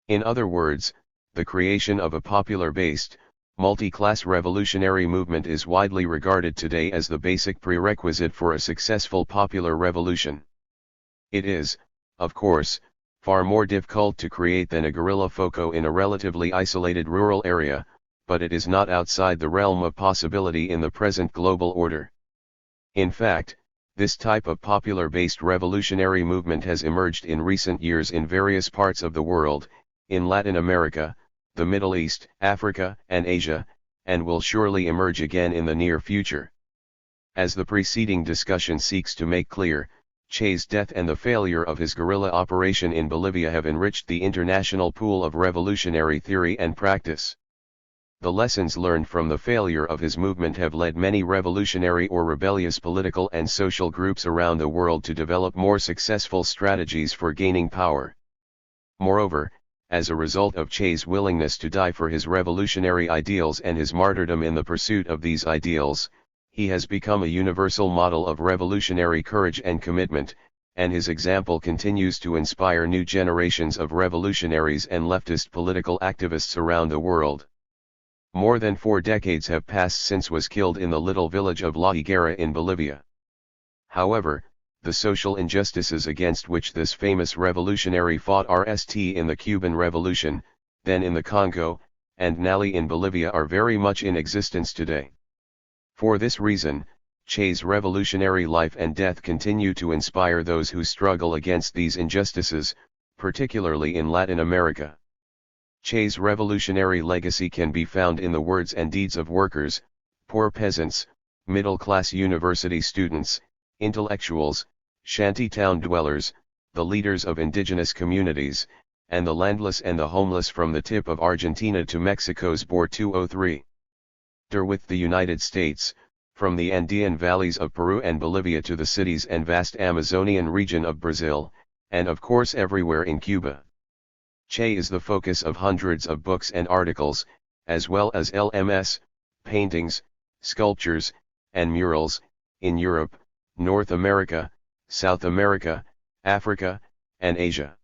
In other words, the creation of a popular-based, multi-class revolutionary movement is widely regarded today as the basic prerequisite for a successful popular revolution. It is, of course, far more difficult to create than a guerrilla foco in a relatively isolated rural area, but it is not outside the realm of possibility in the present global order. In fact, this type of popular-based revolutionary movement has emerged in recent years in various parts of the world, in Latin America, the Middle East, Africa, and Asia, and will surely emerge again in the near future. As the preceding discussion seeks to make clear, Che's death and the failure of his guerrilla operation in Bolivia have enriched the international pool of revolutionary theory and practice. The lessons learned from the failure of his movement have led many revolutionary or rebellious political and social groups around the world to develop more successful strategies for gaining power. Moreover, as a result of Che's willingness to die for his revolutionary ideals and his martyrdom in the pursuit of these ideals, he has become a universal model of revolutionary courage and commitment, and his example continues to inspire new generations of revolutionaries and leftist political activists around the world. More than 4 decades have passed since was killed in the little village of La Higuera in Bolivia. However, the social injustices against which this famous revolutionary fought in the Cuban Revolution, then in the Congo, and now in Bolivia are very much in existence today. For this reason, Che's revolutionary life and death continue to inspire those who struggle against these injustices, particularly in Latin America. Che's revolutionary legacy can be found in the words and deeds of workers, poor peasants, middle-class university students, intellectuals, shantytown dwellers, the leaders of indigenous communities, and the landless and the homeless from the tip of Argentina to Mexico's border 203. With the United States, from the Andean valleys of Peru and Bolivia to the cities and vast Amazonian region of Brazil, and of course everywhere in Cuba. Che is the focus of hundreds of books and articles, as well as LMS, paintings, sculptures, and murals, in Europe, North America, South America, Africa, and Asia.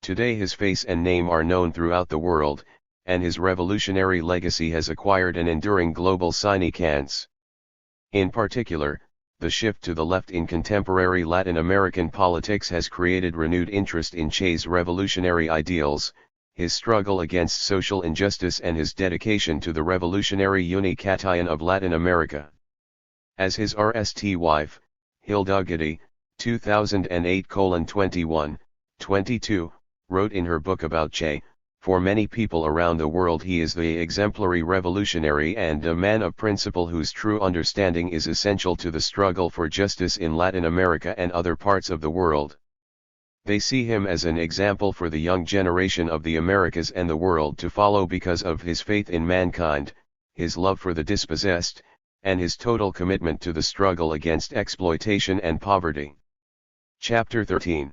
Today his face and name are known throughout the world, and his revolutionary legacy has acquired an enduring global significance. In particular, the shift to the left in contemporary Latin American politics has created renewed interest in Che's revolutionary ideals, his struggle against social injustice and his dedication to the revolutionary unification of Latin America. As his RST wife, Hilda Guidi, 2008:21, 22, wrote in her book about Che, for many people around the world he is the exemplary revolutionary and a man of principle whose true understanding is essential to the struggle for justice in Latin America and other parts of the world. They see him as an example for the young generation of the Americas and the world to follow because of his faith in mankind, his love for the dispossessed, and his total commitment to the struggle against exploitation and poverty. Chapter 13.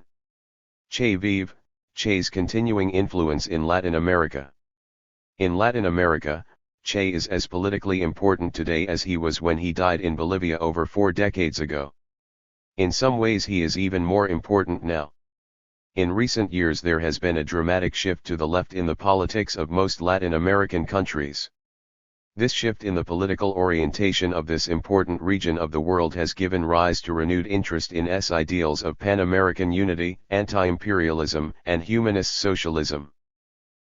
Che Vive, Che's continuing influence in Latin America. In Latin America, Che is as politically important today as he was when he died in Bolivia over 4 decades ago. In some ways he is even more important now. In recent years there has been a dramatic shift to the left in the politics of most Latin American countries. This shift in the political orientation of this important region of the world has given rise to renewed interest in ideals of Pan-American unity, anti-imperialism, and humanist socialism.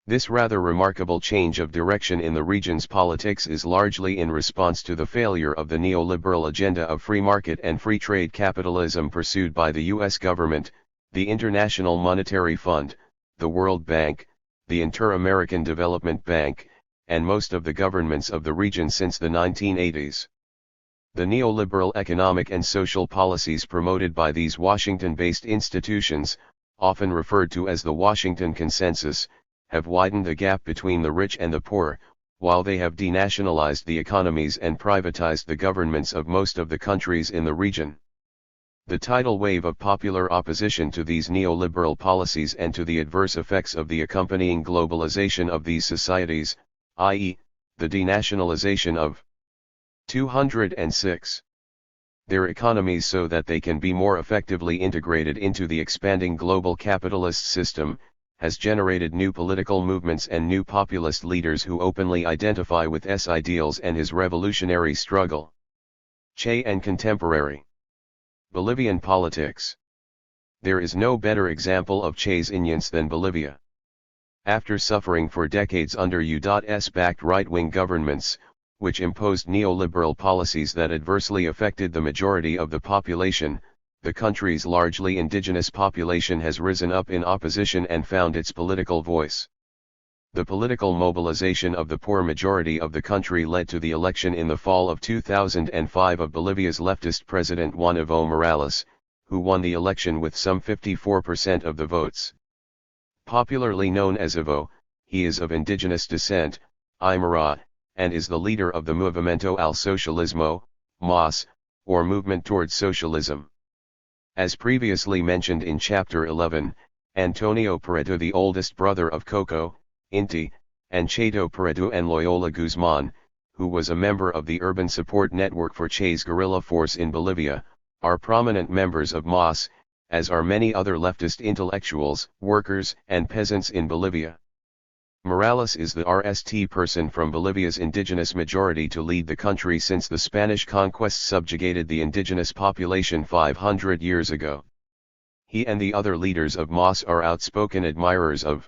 This rather remarkable change of direction in the region's politics is largely in response to the failure of the neoliberal agenda of free market and free trade capitalism pursued by the U.S. government, the International Monetary Fund, the World Bank, the Inter-American Development Bank, and most of the governments of the region since the 1980s. The neoliberal economic and social policies promoted by these Washington-based institutions, often referred to as the Washington Consensus, have widened the gap between the rich and the poor, while they have denationalized the economies and privatized the governments of most of the countries in the region. The tidal wave of popular opposition to these neoliberal policies and to the adverse effects of the accompanying globalization of these societies, i.e., the denationalization of 206. Their economies so that they can be more effectively integrated into the expanding global capitalist system, has generated new political movements and new populist leaders who openly identify with his ideals and his revolutionary struggle. Che and contemporary Bolivian politics. There is no better example of Che's influence than Bolivia. After suffering for decades under U.S.-backed right-wing governments, which imposed neoliberal policies that adversely affected the majority of the population, the country's largely indigenous population has risen up in opposition and found its political voice. The political mobilization of the poor majority of the country led to the election in the fall of 2005 of Bolivia's leftist president Juan Evo Morales, who won the election with some 54% of the votes. Popularly known as Evo, he is of indigenous descent, Aymara, and is the leader of the Movimiento al Socialismo, MAS, or Movement Towards Socialism. As previously mentioned in Chapter 11, Antonio Prieto, the oldest brother of Coco, Inti, and Cheto Prieto and Loyola Guzman, who was a member of the Urban Support Network for Che's guerrilla force in Bolivia, are prominent members of MAS, as are many other leftist intellectuals, workers, and peasants in Bolivia. Morales is the RST person from Bolivia's indigenous majority to lead the country since the Spanish conquest subjugated the indigenous population 500 years ago. He and the other leaders of MAS are outspoken admirers of.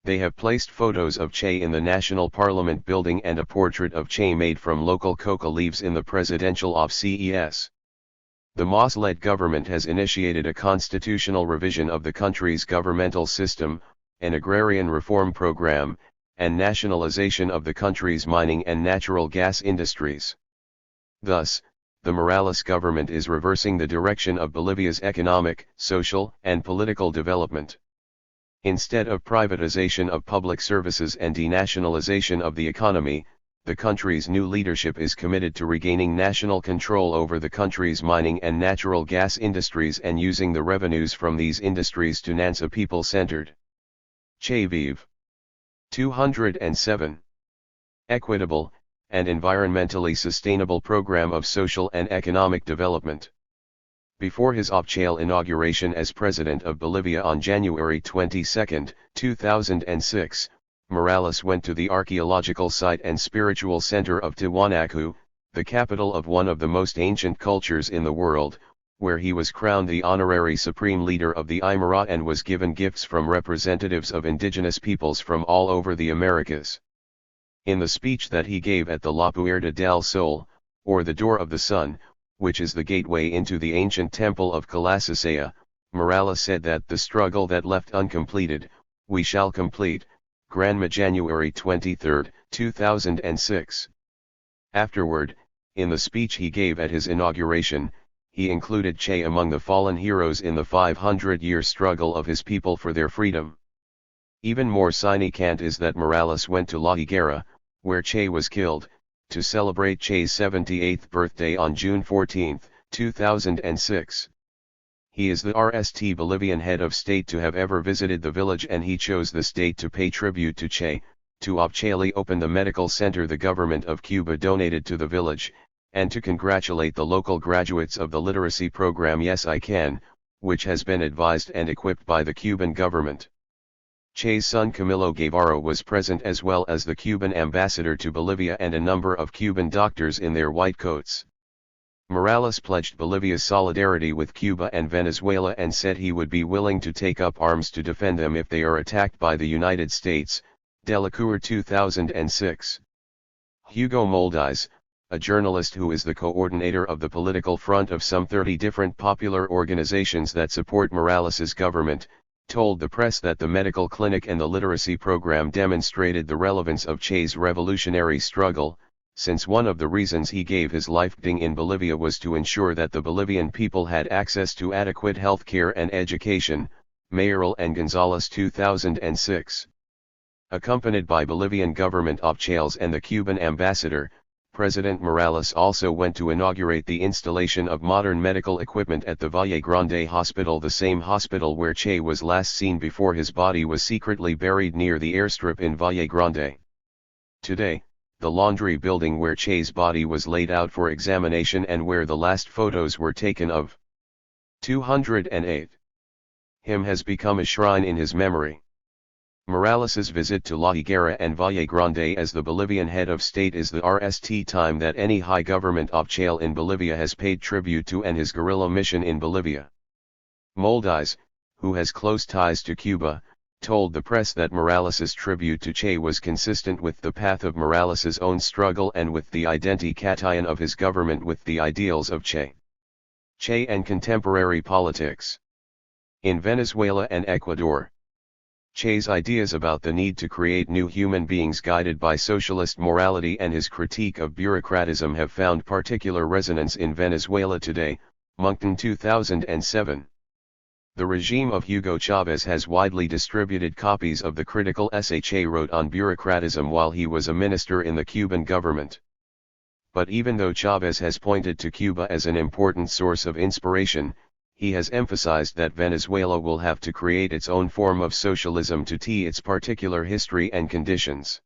They have placed photos of Che in the National Parliament building and a portrait of Che made from local coca leaves in the presidential offices. The MAS-led government has initiated a constitutional revision of the country's governmental system, an agrarian reform program, and nationalization of the country's mining and natural gas industries. Thus, the Morales government is reversing the direction of Bolivia's economic, social, and political development. Instead of privatization of public services and denationalization of the economy, the country's new leadership is committed to regaining national control over the country's mining and natural gas industries and using the revenues from these industries to finance a people-centered. Che Vive. 207. Equitable, and environmentally sustainable program of social and economic development. Before his off-chail inauguration as President of Bolivia on January 22, 2006, Morales went to the archaeological site and spiritual center of Tiwanaku, the capital of one of the most ancient cultures in the world, where he was crowned the honorary supreme leader of the Aymara and was given gifts from representatives of indigenous peoples from all over the Americas. In the speech that he gave at the La Puerta del Sol, or the Door of the Sun, which is the gateway into the ancient temple of Calasasaya, Morales said that the struggle that left uncompleted, we shall complete. Granma, January 23, 2006. Afterward, in the speech he gave at his inauguration, he included Che among the fallen heroes in the 500-year struggle of his people for their freedom. Even more significant is that Morales went to La Higuera, where Che was killed, to celebrate Che's 78th birthday on June 14, 2006. He is the RST Bolivian head of state to have ever visited the village, and he chose the state to pay tribute to Che, to officially open the medical center the government of Cuba donated to the village, and to congratulate the local graduates of the literacy program Yes I Can, which has been advised and equipped by the Cuban government. Che's son Camilo Guevara was present, as well as the Cuban ambassador to Bolivia and a number of Cuban doctors in their white coats. Morales pledged Bolivia's solidarity with Cuba and Venezuela and said he would be willing to take up arms to defend them if they are attacked by the United States. Delacour, 2006. Hugo Moldes, a journalist who is the coordinator of the political front of some 30 different popular organizations that support Morales's government, told the press that the medical clinic and the literacy program demonstrated the relevance of Che's revolutionary struggle, since one of the reasons he gave his life in Bolivia was to ensure that the Bolivian people had access to adequate health care and education. Mayoral and Gonzalez, 2006. Accompanied by Bolivian government officials and the Cuban ambassador, President Morales also went to inaugurate the installation of modern medical equipment at the Valle Grande Hospital, the same hospital where Che was last seen before his body was secretly buried near the airstrip in Valle Grande. Today, the laundry building where Che's body was laid out for examination and where the last photos were taken of 208 him has become a shrine in his memory. Morales's visit to La Higuera and Valle Grande as the Bolivian head of state is the RST time that any high government official in Bolivia has paid tribute to and his guerrilla mission in Bolivia. Moldes, who has close ties to Cuba, told the press that Morales's tribute to Che was consistent with the path of Morales's own struggle and with the identification of his government with the ideals of Che. Che and contemporary politics. In Venezuela and Ecuador, Che's ideas about the need to create new human beings guided by socialist morality and his critique of bureaucratism have found particular resonance in Venezuela today. Moncton, 2007. The regime of Hugo Chavez has widely distributed copies of the critical essay Che wrote on bureaucratism while he was a minister in the Cuban government. But even though Chavez has pointed to Cuba as an important source of inspiration, he has emphasized that Venezuela will have to create its own form of socialism to its particular history and conditions.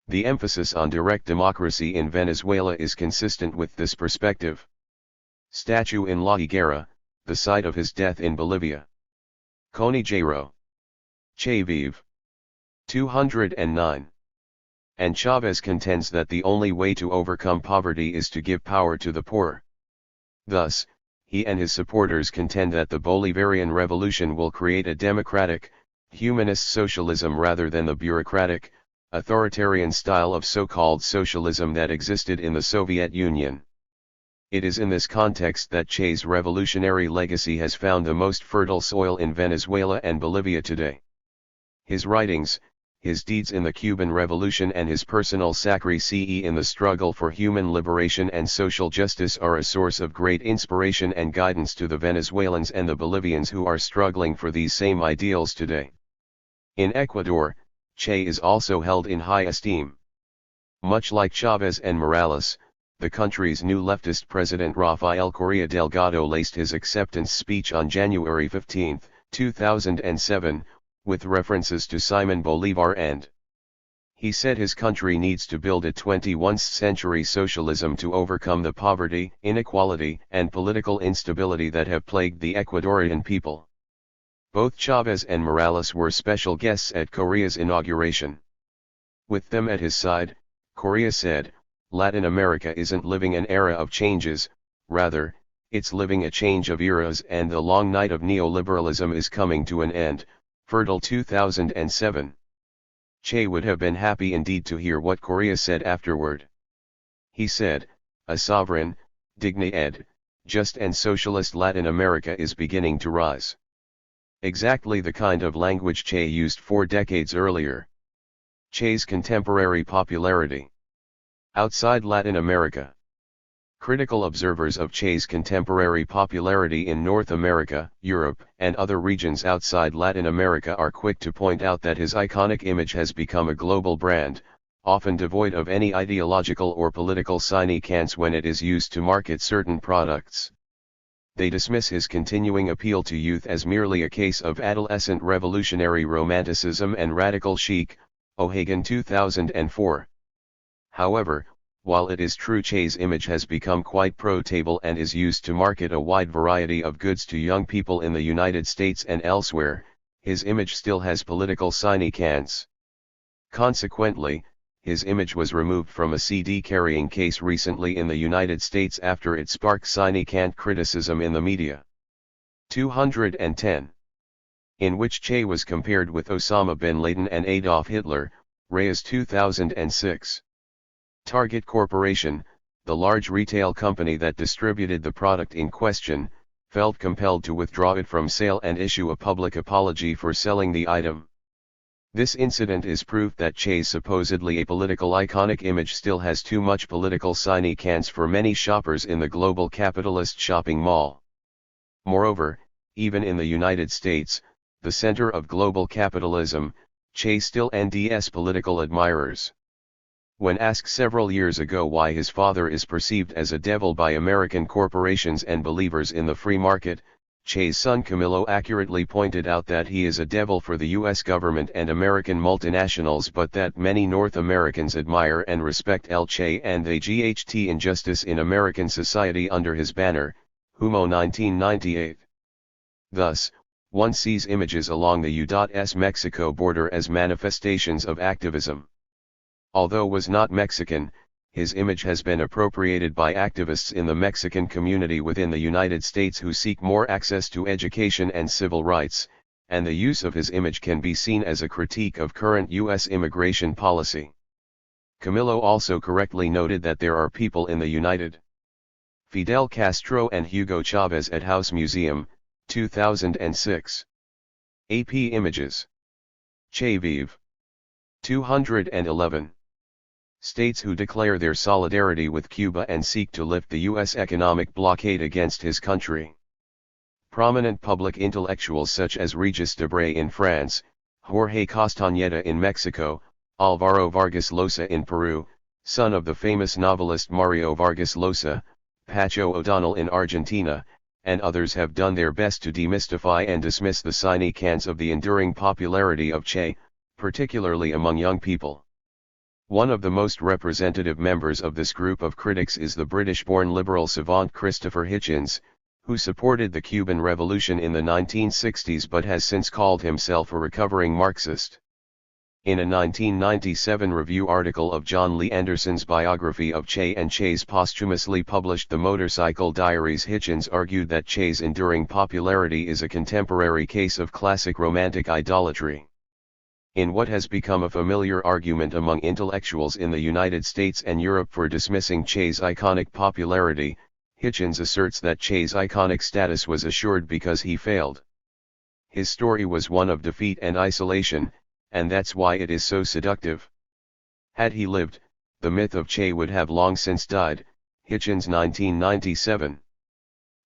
The emphasis on direct democracy in Venezuela is consistent with this perspective. Statue in La Higuera, the site of his death in Bolivia. Conillero. Che vive. 209. And Chavez contends that the only way to overcome poverty is to give power to the poor. Thus, he and his supporters contend that the Bolivarian Revolution will create a democratic, humanist socialism rather than the bureaucratic, authoritarian style of so-called socialism that existed in the Soviet Union. It is in this context that Che's revolutionary legacy has found the most fertile soil in Venezuela and Bolivia today. His writings, his deeds in the Cuban Revolution and his personal sacrifice in the struggle for human liberation and social justice are a source of great inspiration and guidance to the Venezuelans and the Bolivians who are struggling for these same ideals today. In Ecuador, Che is also held in high esteem. Much like Chavez and Morales, the country's new leftist president Rafael Correa Delgado laced his acceptance speech on January 15, 2007, with references to Simon Bolivar, and he said his country needs to build a 21st century socialism to overcome the poverty, inequality, and political instability that have plagued the Ecuadorian people. Both Chavez and Morales were special guests at Correa's inauguration. With them at his side, Correa said, "Latin America isn't living an era of changes, rather, It's living a change of eras and the long night of neoliberalism is coming to an end. Fertile 2007. Che would have been happy indeed to hear what Correa said afterward. He said, "A sovereign, dignified, just and socialist Latin America is beginning to rise." Exactly the kind of language Che used 4 decades earlier. Che's contemporary popularity. Outside Latin America. Critical observers of Che's contemporary popularity in North America, Europe, and other regions outside Latin America are quick to point out that his iconic image has become a global brand, often devoid of any ideological or political significance when it is used to market certain products. They dismiss his continuing appeal to youth as merely a case of adolescent revolutionary romanticism and radical chic. O'Hagan 2004. However, while it is true Che's image has become quite pro-table and is used to market a wide variety of goods to young people in the United States and elsewhere, his image still has political significance. Consequently, his image was removed from a CD carrying case recently in the United States after it sparked significant criticism in the media. 210. In which Che was compared with Osama bin Laden and Adolf Hitler, Reyes 2006. Target Corporation, the large retail company that distributed the product in question, felt compelled to withdraw it from sale and issue a public apology for selling the item. This incident is proof that Che's supposedly apolitical iconic image still has too much political significance for many shoppers in the global capitalist shopping mall. Moreover, even in the United States, the center of global capitalism, Che still NDS political admirers. When asked several years ago why his father is perceived as a devil by American corporations and believers in the free market, Che's son Camilo accurately pointed out that he is a devil for the U.S. government and American multinationals, but that many North Americans admire and respect El Che and the GHT injustice in American society under his banner, Humo 1998. Thus, one sees images along the U.S. Mexico border as manifestations of activism. Although was not Mexican, his image has been appropriated by activists in the Mexican community within the United States who seek more access to education and civil rights, and the use of his image can be seen as a critique of current U.S. immigration policy. Camilo also correctly noted that there are people in the United Fidel Castro and Hugo Chavez at House Museum, 2006. AP Images. Che Vive. 211. States who declare their solidarity with Cuba and seek to lift the U.S. economic blockade against his country. Prominent public intellectuals such as Regis Debray in France, Jorge Castañeda in Mexico, Álvaro Vargas Llosa in Peru, son of the famous novelist Mario Vargas Llosa, Pacho O'Donnell in Argentina, and others have done their best to demystify and dismiss the significance of the enduring popularity of Che, particularly among young people. One of the most representative members of this group of critics is the British-born liberal savant Christopher Hitchens, who supported the Cuban Revolution in the 1960s but has since called himself a recovering Marxist. In a 1997 review article of John Lee Anderson's biography of Che and Che's posthumously published The Motorcycle Diaries, Hitchens argued that Che's enduring popularity is a contemporary case of classic romantic idolatry. In what has become a familiar argument among intellectuals in the United States and Europe for dismissing Che's iconic popularity, Hitchens asserts that Che's iconic status was assured because he failed. His story was one of defeat and isolation, and that's why it is so seductive. Had he lived, the myth of Che would have long since died, Hitchens 1997.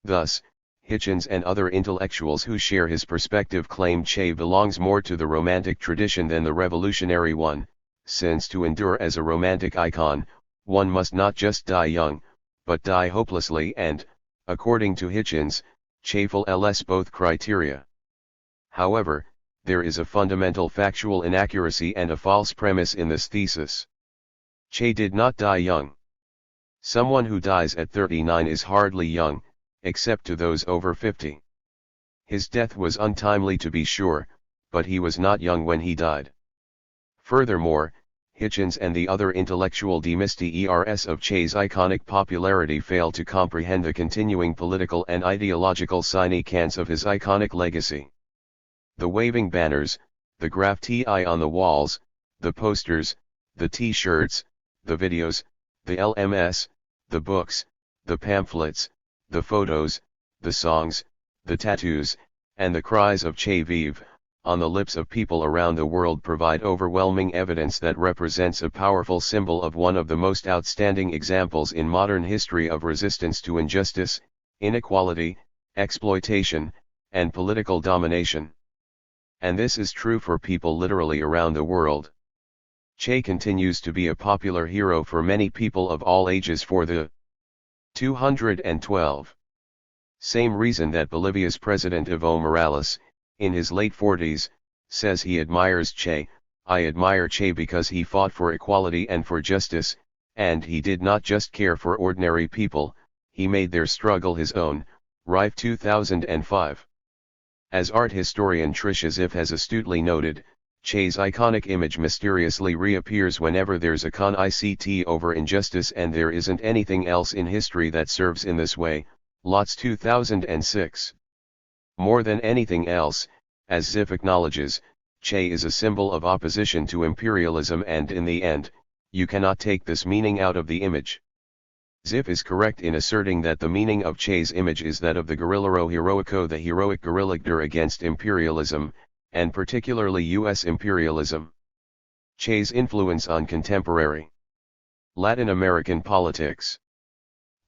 Thus, Hitchens and other intellectuals who share his perspective claim Che belongs more to the romantic tradition than the revolutionary one, since to endure as a romantic icon, one must not just die young, but die hopelessly and, according to Hitchens, Che fulfills both criteria. However, there is a fundamental factual inaccuracy and a false premise in this thesis. Che did not die young. Someone who dies at 39 is hardly young, except to those over 50. His death was untimely to be sure, but he was not young when he died. Furthermore, Hitchens and the other intellectual demystifiers of Che's iconic popularity fail to comprehend the continuing political and ideological significance of his iconic legacy. The waving banners, the graffiti on the walls, the posters, the t-shirts, the videos, the LMS, the books, the pamphlets, the photos, the songs, the tattoos, and the cries of Che Vive, on the lips of people around the world provide overwhelming evidence that represents a powerful symbol of one of the most outstanding examples in modern history of resistance to injustice, inequality, exploitation, and political domination. And this is true for people literally around the world. Che continues to be a popular hero for many people of all ages for the 212. Same reason that Bolivia's President Evo Morales, in his late 40s, says he admires Che. I admire Che because he fought for equality and for justice, and he did not just care for ordinary people, he made their struggle his own. Rife 2005. As art historian Tricia Ziff has astutely noted, Che's iconic image mysteriously reappears whenever there's a conflict over injustice, and there isn't anything else in history that serves in this way. Lots 2006. More than anything else, as Ziff acknowledges, Che is a symbol of opposition to imperialism, and in the end, you cannot take this meaning out of the image. Ziff is correct in asserting that the meaning of Che's image is that of the guerrillero heroico, the heroic guerrilla leader against imperialism, and particularly U.S. imperialism. Che's influence on contemporary Latin American politics.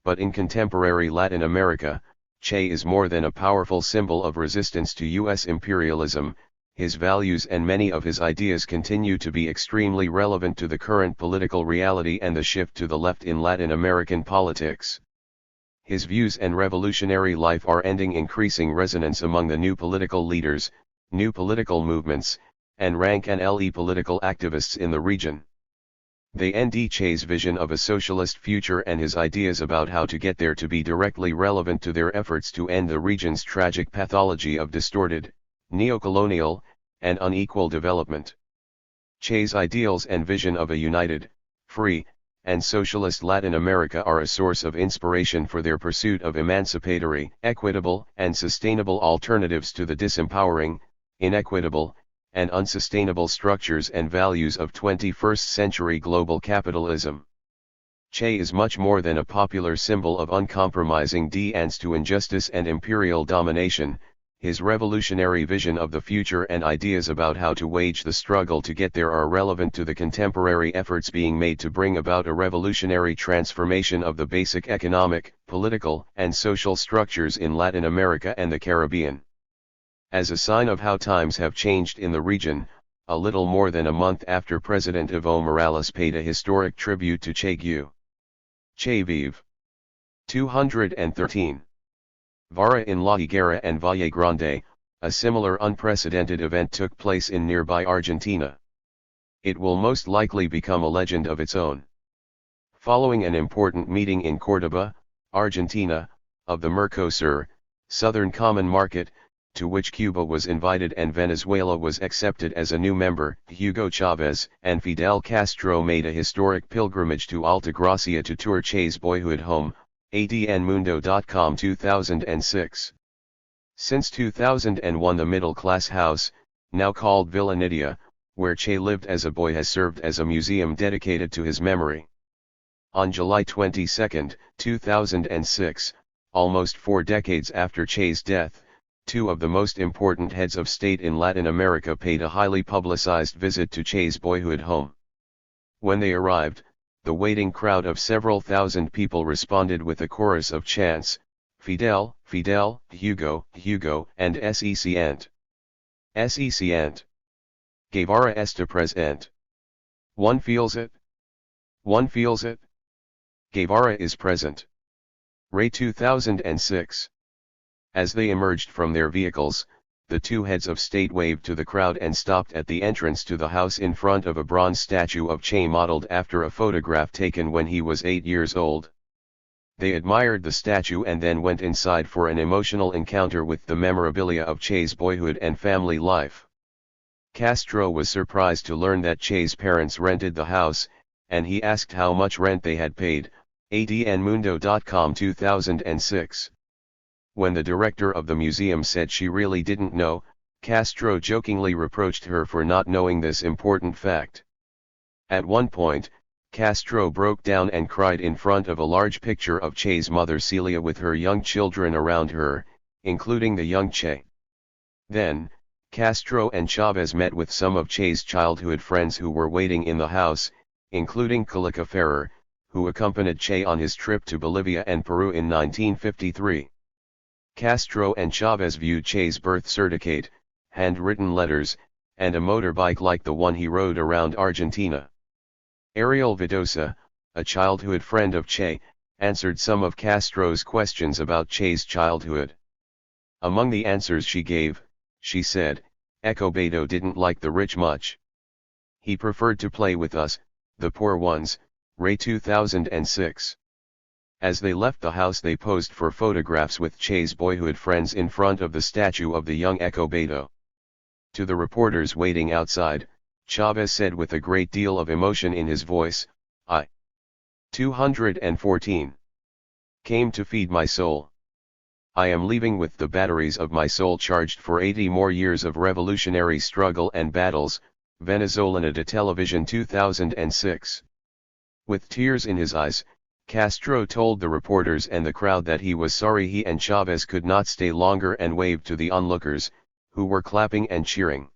But in contemporary Latin America, Che is more than a powerful symbol of resistance to U.S. imperialism. His values and many of his ideas continue to be extremely relevant to the current political reality and the shift to the left in Latin American politics. His views and revolutionary life are ending increasing resonance among the new political leaders, new political movements, and rank and le political activists in the region. They end Che's vision of a socialist future and his ideas about how to get there to be directly relevant to their efforts to end the region's tragic pathology of distorted, neocolonial, and unequal development. Che's ideals and vision of a united, free, and socialist Latin America are a source of inspiration for their pursuit of emancipatory, equitable, and sustainable alternatives to the disempowering, inequitable, and unsustainable structures and values of 21st century global capitalism. Che is much more than a popular symbol of uncompromising defiance to injustice and imperial domination. His revolutionary vision of the future and ideas about how to wage the struggle to get there are relevant to the contemporary efforts being made to bring about a revolutionary transformation of the basic economic, political, and social structures in Latin America and the Caribbean. As a sign of how times have changed in the region, a little more than a month after President Evo Morales paid a historic tribute to Che Vive. 213. Guevara in La Higuera and Valle Grande, a similar unprecedented event took place in nearby Argentina. It will most likely become a legend of its own. Following an important meeting in Córdoba, Argentina, of the Mercosur, Southern Common Market, to which Cuba was invited and Venezuela was accepted as a new member, Hugo Chavez and Fidel Castro made a historic pilgrimage to Altagracia to tour Che's boyhood home, adnmundo.com 2006. Since 2001 the middle-class house, now called Villa Nidia, where Che lived as a boy has served as a museum dedicated to his memory. On July 22, 2006, almost 4 decades after Che's death, 2 of the most important heads of state in Latin America paid a highly publicized visit to Che's boyhood home. When they arrived, the waiting crowd of several thousand people responded with a chorus of chants, Fidel, Fidel, Hugo, Hugo, and Secient. Secient. Guevara está presente. One feels it. One feels it. Guevara is present. Ray 2006. As they emerged from their vehicles, the 2 heads of state waved to the crowd and stopped at the entrance to the house in front of a bronze statue of Che modeled after a photograph taken when he was 8 years old. They admired the statue and then went inside for an emotional encounter with the memorabilia of Che's boyhood and family life. Castro was surprised to learn that Che's parents rented the house, and he asked how much rent they had paid. ADNmundo.com 2006. When the director of the museum said she really didn't know, Castro jokingly reproached her for not knowing this important fact. At one point, Castro broke down and cried in front of a large picture of Che's mother Celia with her young children around her, including the young Che. Then, Castro and Chavez met with some of Che's childhood friends who were waiting in the house, including Calica Ferrer, who accompanied Che on his trip to Bolivia and Peru in 1953. Castro and Chavez viewed Che's birth certificate, handwritten letters, and a motorbike like the one he rode around Argentina. Ariel Vidosa, a childhood friend of Che, answered some of Castro's questions about Che's childhood. Among the answers she gave, she said, Escobedo didn't like the rich much. He preferred to play with us, the poor ones. Ray 2006. As they left the house they posed for photographs with Che's boyhood friends in front of the statue of the young Escobedo. To the reporters waiting outside, Chavez said with a great deal of emotion in his voice, I 214 came to feed my soul. I am leaving with the batteries of my soul charged for 80 more years of revolutionary struggle and battles. Venezolana de Television 2006. With tears in his eyes, Castro told the reporters and the crowd that he was sorry he and Chavez could not stay longer and waved to the onlookers, who were clapping and cheering.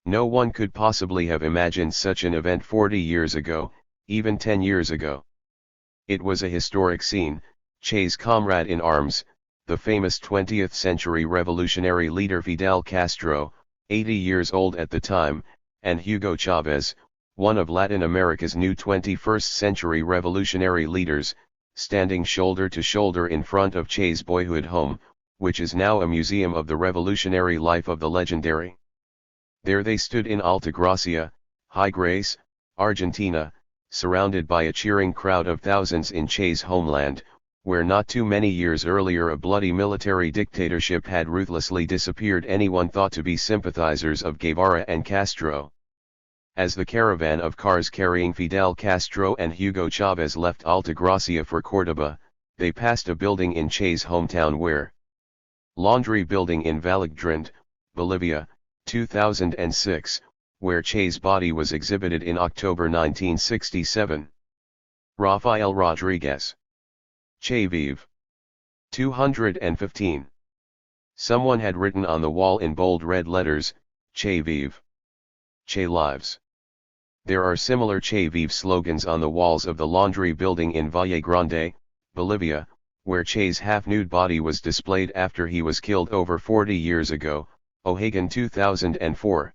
No one could possibly have imagined such an event 40 years ago, even 10 years ago. It was a historic scene. Che's comrade in arms, the famous 20th century revolutionary leader Fidel Castro, 80 years old at the time, and Hugo Chavez, one of Latin America's new 21st century revolutionary leaders, standing shoulder to shoulder in front of Che's boyhood home, which is now a museum of the revolutionary life of the legendary. There they stood in Altagracia, High Grace, Argentina, surrounded by a cheering crowd of thousands in Che's homeland, where not too many years earlier a bloody military dictatorship had ruthlessly disappeared anyone thought to be sympathizers of Guevara and Castro. As the caravan of cars carrying Fidel Castro and Hugo Chavez left Altagracia for Córdoba, they passed a building in Che's hometown where Laundry Building in Valladolid, Bolivia, 2006, where Che's body was exhibited in October 1967. Rafael Rodriguez. Che vive. 215. Someone had written on the wall in bold red letters, Che vive. Che lives. There are similar Che vive slogans on the walls of the Laundry Building in Valle Grande, Bolivia, where Che's half-nude body was displayed after he was killed over 40 years ago. O'Hagan 2004.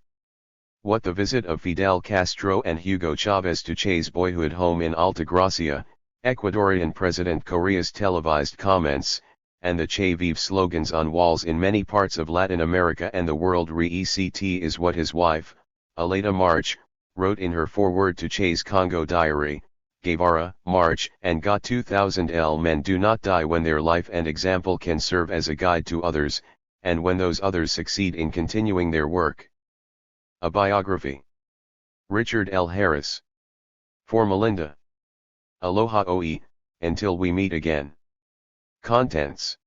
What the visit of Fidel Castro and Hugo Chavez to Che's boyhood home in Altagracia, Ecuadorian President Correa's televised comments, and the Che vive slogans on walls in many parts of Latin America and the world re-ECT is what his wife, Aleda March, wrote in her foreword to Che's Congo diary. Guevara, March, and Got 2000 men do not die when their life and example can serve as a guide to others, and when those others succeed in continuing their work. A biography. Richard L. Harris. For Melinda. Aloha OE, until we meet again. Contents.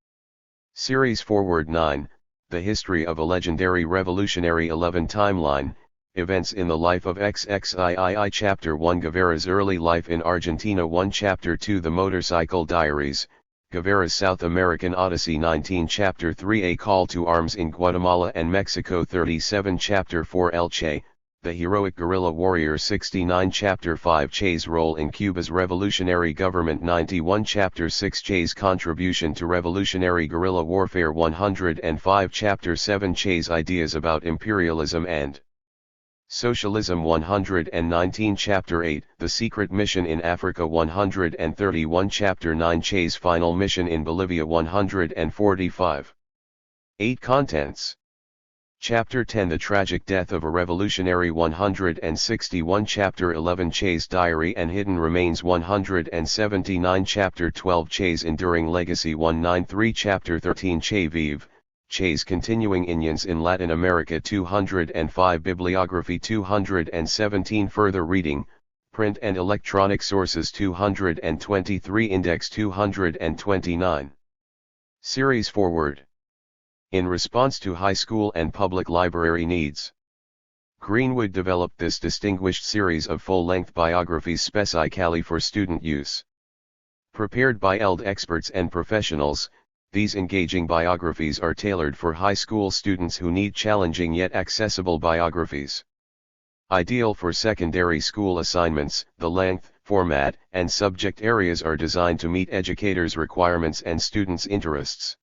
Series Forward 9, The History of a Legendary Revolutionary 11 Timeline, Events in the Life of XXIII Chapter 1 Guevara's Early Life in Argentina 1 Chapter 2 The Motorcycle Diaries, Guevara's South American Odyssey 19 Chapter 3 A Call to Arms in Guatemala and Mexico 37 Chapter 4 El Che, The Heroic Guerrilla Warrior 69 Chapter 5 Che's Role in Cuba's Revolutionary Government 91 Chapter 6 Che's Contribution to Revolutionary Guerrilla Warfare 105 Chapter 7 Che's Ideas about Imperialism and Socialism 119 Chapter 8 The Secret Mission in Africa 131 Chapter 9 Che's Final Mission in Bolivia 145. 8 Contents. Chapter 10 The Tragic Death of a Revolutionary 161 Chapter 11 Che's Diary and Hidden Remains 179 Chapter 12 Che's Enduring Legacy 193 Chapter 13 Che Vive, Che's Continuing Indians in Latin America 205 Bibliography 217 Further reading, print and electronic sources 223 Index 229. Series Forward. In response to high school and public library needs, Greenwood developed this distinguished series of full-length biographies specifically for student use. Prepared by ELD experts and professionals, these engaging biographies are tailored for high school students who need challenging yet accessible biographies. Ideal for secondary school assignments, the length, format, and subject areas are designed to meet educators' requirements and students' interests.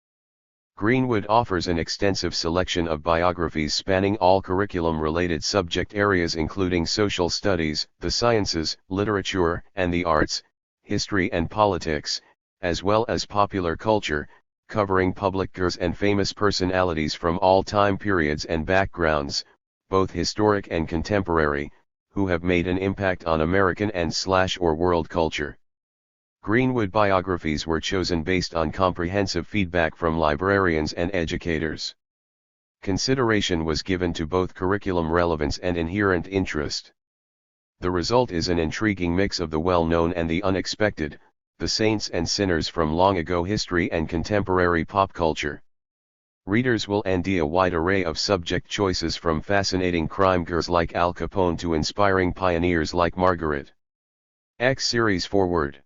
Greenwood offers an extensive selection of biographies spanning all curriculum-related subject areas including social studies, the sciences, literature and the arts, history and politics, as well as popular culture, covering public figures and famous personalities from all time periods and backgrounds, both historic and contemporary, who have made an impact on American and/or world culture. Greenwood biographies were chosen based on comprehensive feedback from librarians and educators. Consideration was given to both curriculum relevance and inherent interest. The result is an intriguing mix of the well-known and the unexpected, the saints and sinners from long ago history and contemporary pop culture. Readers will enjoy a wide array of subject choices from fascinating crime girls like Al Capone to inspiring pioneers like Margaret. X Series Forward.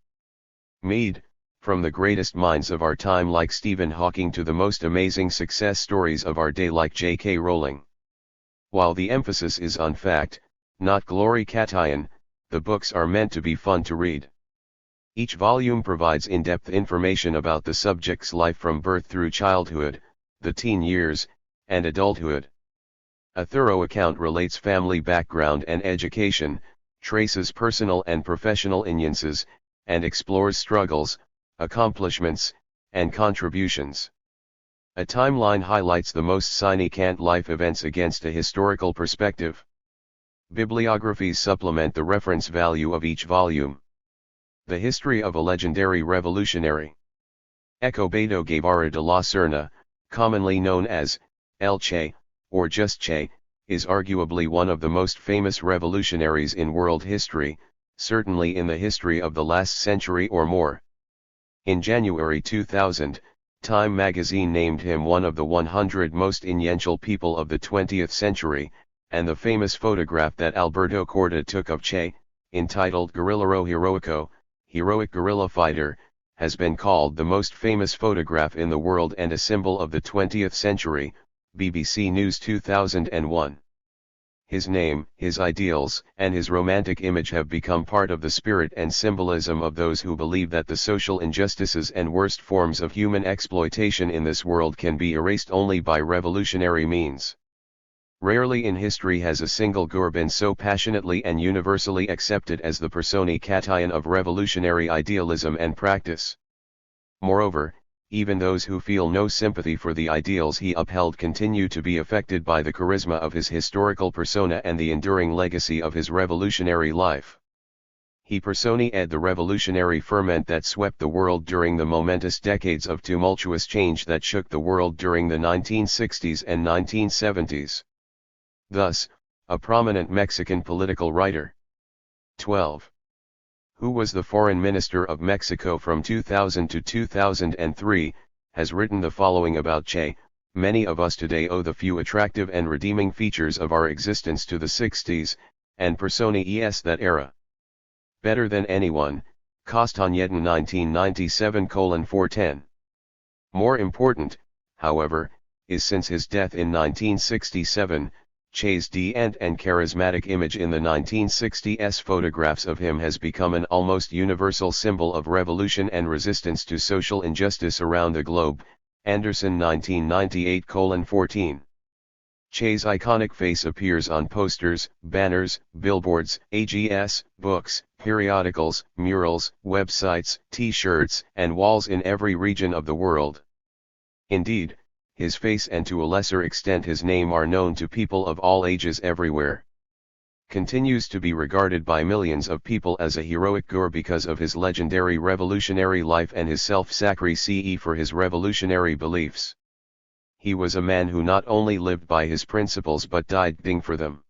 Made, from the greatest minds of our time like Stephen Hawking to the most amazing success stories of our day like J.K. Rowling. While the emphasis is on fact, not glory cation, the books are meant to be fun to read. Each volume provides in-depth information about the subject's life from birth through childhood, the teen years, and adulthood. A thorough account relates family background and education, traces personal and professional nuances, and explores struggles, accomplishments, and contributions. A timeline highlights the most significant life events against a historical perspective. Bibliographies supplement the reference value of each volume. The history of a legendary revolutionary. Escobedo Guevara de la Serna, commonly known as El Che, or just Che, is arguably one of the most famous revolutionaries in world history, certainly in the history of the last century or more. In January 2000, Time magazine named him one of the 100 most influential people of the 20th century, and the famous photograph that Alberto Corta took of Che, entitled Guerrillero Heroico, Heroic Guerrilla Fighter, has been called the most famous photograph in the world and a symbol of the 20th century, BBC News 2001. His name, his ideals, and his romantic image have become part of the spirit and symbolism of those who believe that the social injustices and worst forms of human exploitation in this world can be erased only by revolutionary means. Rarely in history has a single guerrilla been so passionately and universally accepted as the personification of revolutionary idealism and practice. Moreover, even those who feel no sympathy for the ideals he upheld continue to be affected by the charisma of his historical persona and the enduring legacy of his revolutionary life. He personified the revolutionary ferment that swept the world during the momentous decades of tumultuous change that shook the world during the 1960s and 1970s. Thus, a prominent Mexican political writer. 12. Who was the Foreign Minister of Mexico from 2000 to 2003, has written the following about Che. Many of us today owe the few attractive and redeeming features of our existence to the 60s, and personas that era. Better than anyone, Castañeda 1997:410. More important, however, is since his death in 1967, Che's decadent and charismatic image in the 1960s photographs of him has become an almost universal symbol of revolution and resistance to social injustice around the globe. Anderson 1998:14. Che's iconic face appears on posters, banners, billboards, ads, books, periodicals, murals, websites, t-shirts, and walls in every region of the world. Indeed, his face and to a lesser extent his name are known to people of all ages everywhere. Continues to be regarded by millions of people as a heroic guerrilla because of his legendary revolutionary life and his self-sacrifice for his revolutionary beliefs. he was a man who not only lived by his principles but died for them.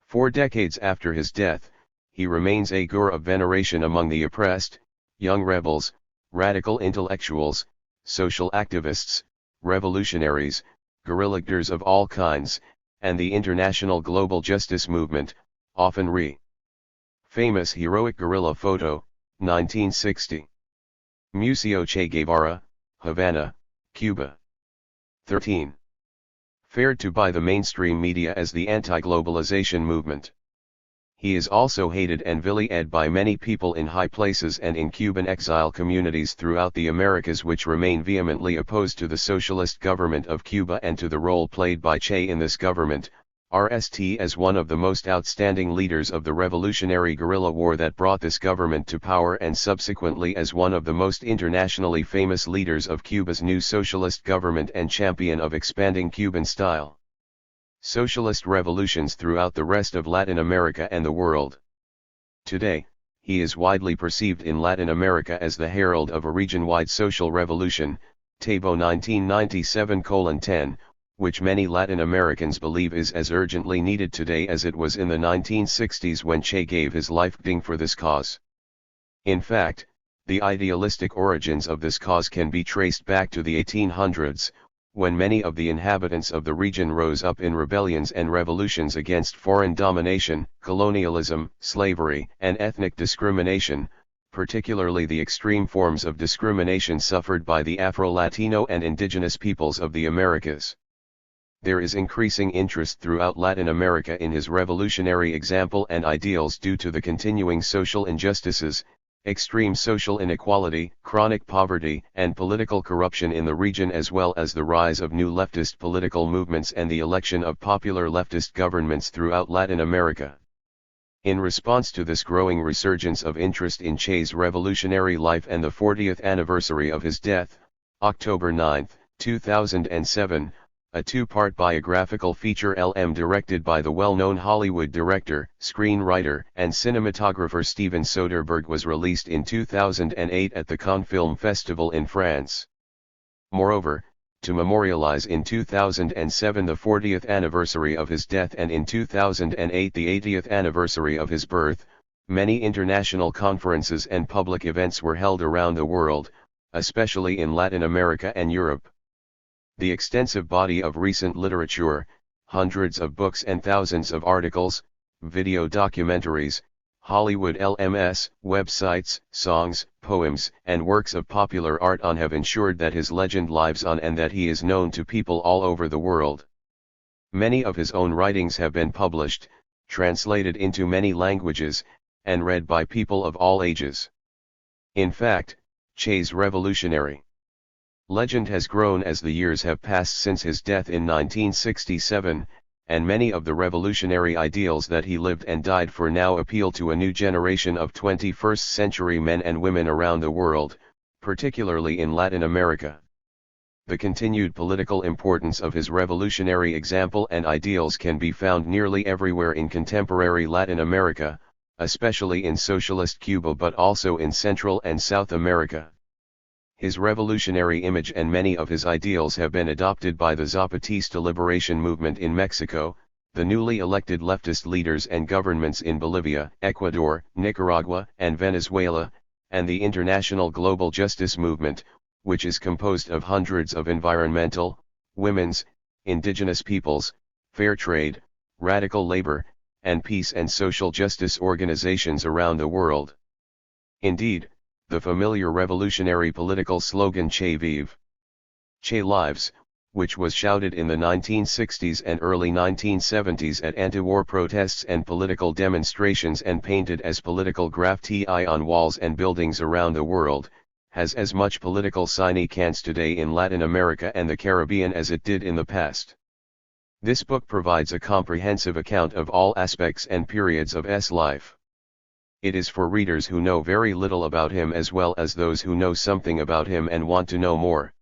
4 decades after his death, he remains a guru of veneration among the oppressed, young rebels, radical intellectuals, social activists, revolutionaries, guerrilla leaders of all kinds, and the international global justice movement, often famous heroic guerrilla photo, 1960. Museo Che Guevara, Havana, Cuba. 13. Fared to by the mainstream media as the anti-globalization movement. He is also hated and vilified by many people in high places and in Cuban exile communities throughout the Americas, which remain vehemently opposed to the socialist government of Cuba and to the role played by Che in this government, RST as one of the most outstanding leaders of the revolutionary guerrilla war that brought this government to power, and subsequently as one of the most internationally famous leaders of Cuba's new socialist government and champion of expanding Cuban-style socialist revolutions throughout the rest of Latin America and the world. Today, he is widely perceived in Latin America as the herald of a region-wide social revolution, Tabo 1997:10, which many Latin Americans believe is as urgently needed today as it was in the 1960s when Che gave his life for this cause. In fact, the idealistic origins of this cause can be traced back to the 1800s, when many of the inhabitants of the region rose up in rebellions and revolutions against foreign domination, colonialism, slavery, and ethnic discrimination, particularly the extreme forms of discrimination suffered by the Afro-Latino and indigenous peoples of the Americas. There is increasing interest throughout Latin America in his revolutionary example and ideals due to the continuing social injustices, extreme social inequality, chronic poverty, and political corruption in the region, as well as the rise of new leftist political movements and the election of popular leftist governments throughout Latin America. In response to this growing resurgence of interest in Che's revolutionary life and the 40th anniversary of his death, October 9, 2007, a 2-part biographical feature directed by the well-known Hollywood director, screenwriter, and cinematographer Steven Soderbergh was released in 2008 at the Cannes Film Festival in France. Moreover, to memorialize in 2007 the 40th anniversary of his death and in 2008 the 80th anniversary of his birth, many international conferences and public events were held around the world, especially in Latin America and Europe. The extensive body of recent literature, hundreds of books and thousands of articles, video documentaries, Hollywood LMS, websites, songs, poems, and works of popular art on have ensured that his legend lives on and that he is known to people all over the world. Many of his own writings have been published, translated into many languages, and read by people of all ages. In fact, Che's revolutionary legend has grown as the years have passed since his death in 1967, and many of the revolutionary ideals that he lived and died for now appeal to a new generation of 21st century men and women around the world, particularly in Latin America. The continued political importance of his revolutionary example and ideals can be found nearly everywhere in contemporary Latin America, especially in socialist Cuba but also in Central and South America. His revolutionary image and many of his ideals have been adopted by the Zapatista liberation movement in Mexico, the newly elected leftist leaders and governments in Bolivia, Ecuador, Nicaragua, and Venezuela, and the international global justice movement, which is composed of hundreds of environmental, women's, indigenous peoples, fair trade, radical labor, and peace and social justice organizations around the world. Indeed, the familiar revolutionary political slogan Che Vive, Che Lives, which was shouted in the 1960s and early 1970s at anti-war protests and political demonstrations and painted as political graffiti on walls and buildings around the world, has as much political significance today in Latin America and the Caribbean as it did in the past. This book provides a comprehensive account of all aspects and periods of Che's life. It is for readers who know very little about him as well as those who know something about him and want to know more.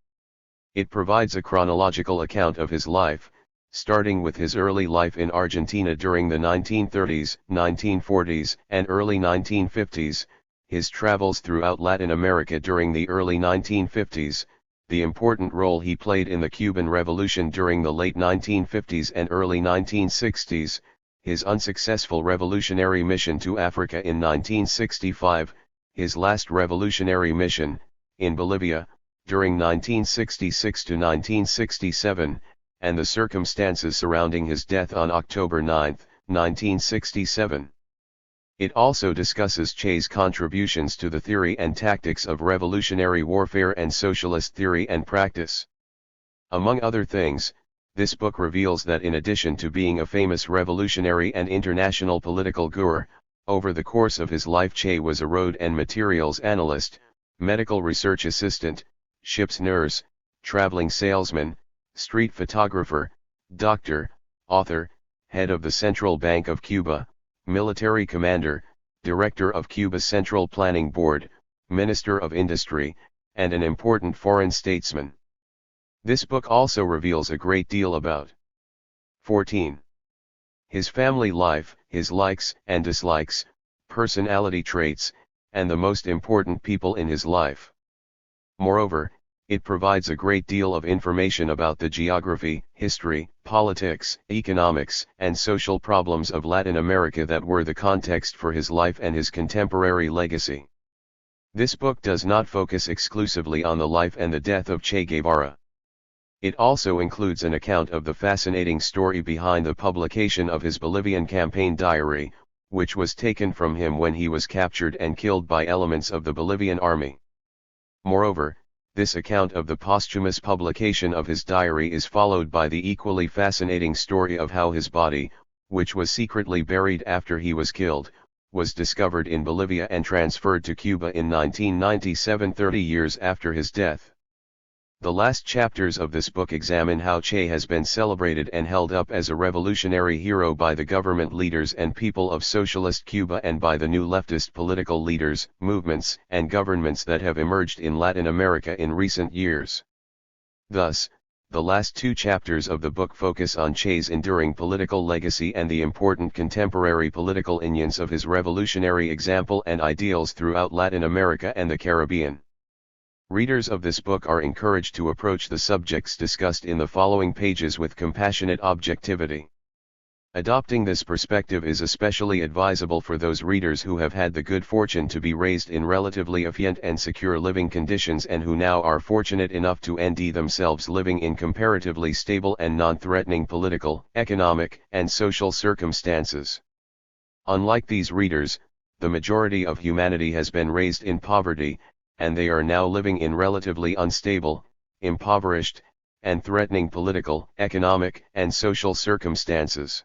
It provides a chronological account of his life, starting with his early life in Argentina during the 1930s, 1940s, and early 1950s, his travels throughout Latin America during the early 1950s, the important role he played in the Cuban Revolution during the late 1950s and early 1960s, his unsuccessful revolutionary mission to Africa in 1965, his last revolutionary mission, in Bolivia, during 1966 to 1967, and the circumstances surrounding his death on October 9, 1967. It also discusses Che's contributions to the theory and tactics of revolutionary warfare and socialist theory and practice. Among other things, this book reveals that in addition to being a famous revolutionary and international political guru, over the course of his life Che was a road and materials analyst, medical research assistant, ship's nurse, traveling salesman, street photographer, doctor, author, head of the Central Bank of Cuba, military commander, director of Cuba's Central Planning Board, Minister of Industry, and an important foreign statesman. This book also reveals a great deal about 14. His family life, his likes and dislikes, personality traits, and the most important people in his life. Moreover, it provides a great deal of information about the geography, history, politics, economics, and social problems of Latin America that were the context for his life and his contemporary legacy. This book does not focus exclusively on the life and the death of Che Guevara. It also includes an account of the fascinating story behind the publication of his Bolivian campaign diary, which was taken from him when he was captured and killed by elements of the Bolivian army. Moreover, this account of the posthumous publication of his diary is followed by the equally fascinating story of how his body, which was secretly buried after he was killed, was discovered in Bolivia and transferred to Cuba in 1997, 30 years after his death. The last chapters of this book examine how Che has been celebrated and held up as a revolutionary hero by the government leaders and people of socialist Cuba and by the new leftist political leaders, movements, and governments that have emerged in Latin America in recent years. Thus, the last two chapters of the book focus on Che's enduring political legacy and the important contemporary political unions of his revolutionary example and ideals throughout Latin America and the Caribbean. Readers of this book are encouraged to approach the subjects discussed in the following pages with compassionate objectivity. Adopting this perspective is especially advisable for those readers who have had the good fortune to be raised in relatively affluent and secure living conditions and who now are fortunate enough to end themselves living in comparatively stable and non-threatening political, economic, and social circumstances. Unlike these readers, the majority of humanity has been raised in poverty, and they are now living in relatively unstable, impoverished, and threatening political, economic, and social circumstances.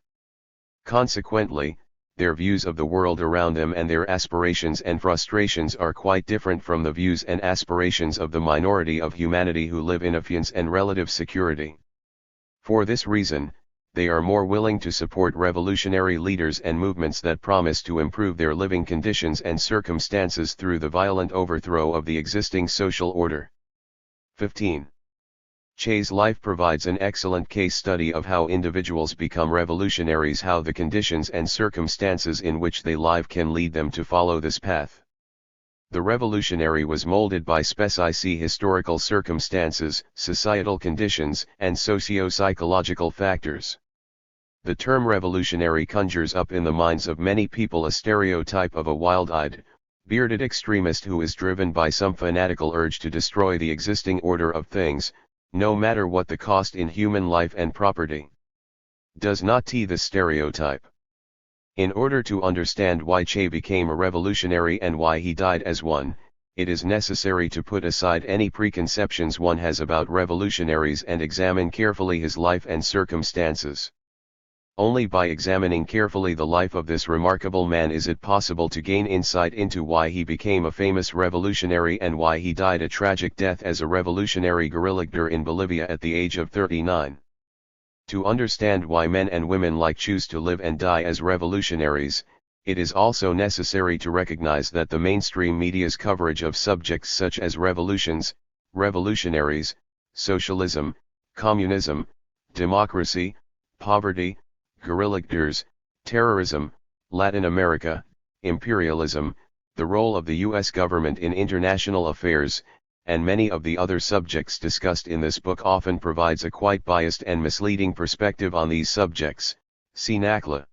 Consequently, their views of the world around them and their aspirations and frustrations are quite different from the views and aspirations of the minority of humanity who live in affluence and relative security. For this reason, they are more willing to support revolutionary leaders and movements that promise to improve their living conditions and circumstances through the violent overthrow of the existing social order. 15. Che's life provides an excellent case study of how individuals become revolutionaries, how the conditions and circumstances in which they live can lead them to follow this path. The revolutionary was molded by specific historical circumstances, societal conditions, and socio-psychological factors. The term revolutionary conjures up in the minds of many people a stereotype of a wild-eyed, bearded extremist who is driven by some fanatical urge to destroy the existing order of things, no matter what the cost in human life and property. Does not this stereotype? In order to understand why Che became a revolutionary and why he died as one, it is necessary to put aside any preconceptions one has about revolutionaries and examine carefully his life and circumstances. Only by examining carefully the life of this remarkable man is it possible to gain insight into why he became a famous revolutionary and why he died a tragic death as a revolutionary guerrilla leader in Bolivia at the age of 39. To understand why men and women like choose to live and die as revolutionaries, it is also necessary to recognize that the mainstream media's coverage of subjects such as revolutions, revolutionaries, socialism, communism, democracy, poverty, guerrilla leaders, terrorism, Latin America, imperialism, the role of the U.S. government in international affairs, and many of the other subjects discussed in this book often provides a quite biased and misleading perspective on these subjects. See NACLA.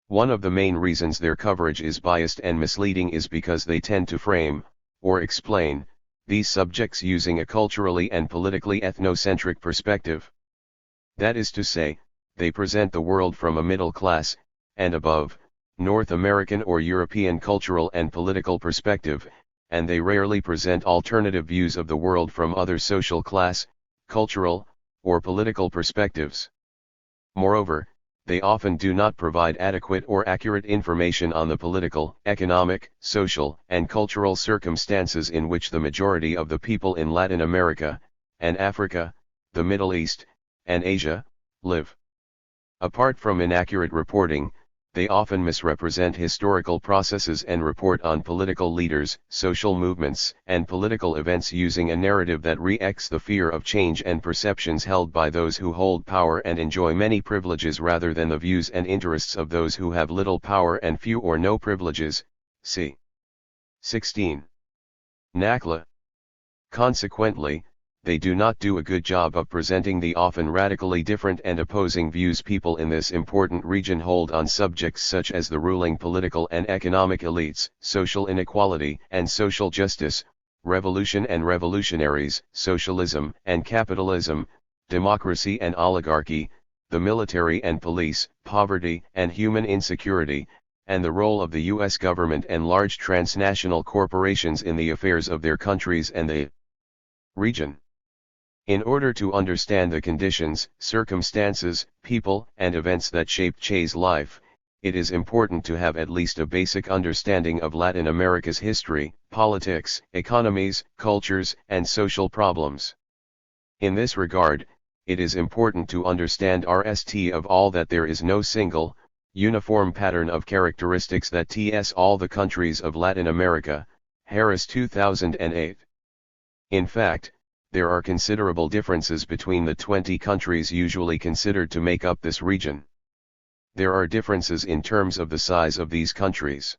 One of the main reasons their coverage is biased and misleading is because they tend to frame, or explain, these subjects using a culturally and politically ethnocentric perspective. That is to say, they present the world from a middle class, and above, North American or European cultural and political perspective, and they rarely present alternative views of the world from other social class, cultural, or political perspectives. Moreover, they often do not provide adequate or accurate information on the political, economic, social, and cultural circumstances in which the majority of the people in Latin America, and Africa, the Middle East, and Asia, live. Apart from inaccurate reporting, they often misrepresent historical processes and report on political leaders, social movements, and political events using a narrative that re-echoes the fear of change and perceptions held by those who hold power and enjoy many privileges rather than the views and interests of those who have little power and few or no privileges. See 16. NACLA. Consequently, they do not do a good job of presenting the often radically different and opposing views people in this important region hold on subjects such as the ruling political and economic elites, social inequality and social justice, revolution and revolutionaries, socialism and capitalism, democracy and oligarchy, the military and police, poverty and human insecurity, and the role of the U.S. government and large transnational corporations in the affairs of their countries and the region. In order to understand the conditions, circumstances, people, and events that shaped Che's life, it is important to have at least a basic understanding of Latin America's history, politics, economies, cultures, and social problems. In this regard, it is important to understand RST of all that there is no single, uniform pattern of characteristics that TS all the countries of Latin America, Harris 2008. In fact, there are considerable differences between the 20 countries usually considered to make up this region. There are differences in terms of the size of these countries.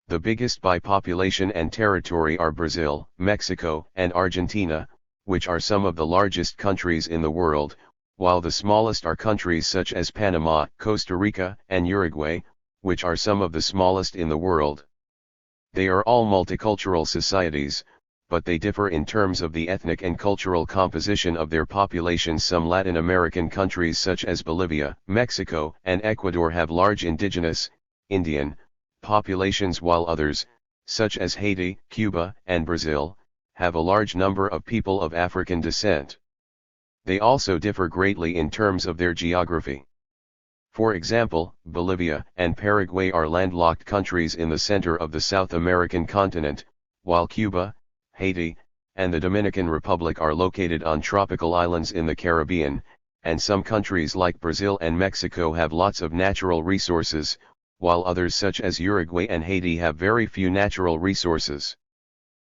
The biggest by population and territory are Brazil, Mexico, and Argentina, which are some of the largest countries in the world, while the smallest are countries such as Panama, Costa Rica, and Uruguay, which are some of the smallest in the world. They are all multicultural societies, but they differ in terms of the ethnic and cultural composition of their populations. Some Latin American countries such as Bolivia, Mexico, and Ecuador have large indigenous, Indian, populations while others, such as Haiti, Cuba, and Brazil, have a large number of people of African descent. They also differ greatly in terms of their geography. For example, Bolivia and Paraguay are landlocked countries in the center of the South American continent, while Cuba, Haiti, and the Dominican Republic are located on tropical islands in the Caribbean, and some countries like Brazil and Mexico have lots of natural resources, while others such as Uruguay and Haiti have very few natural resources.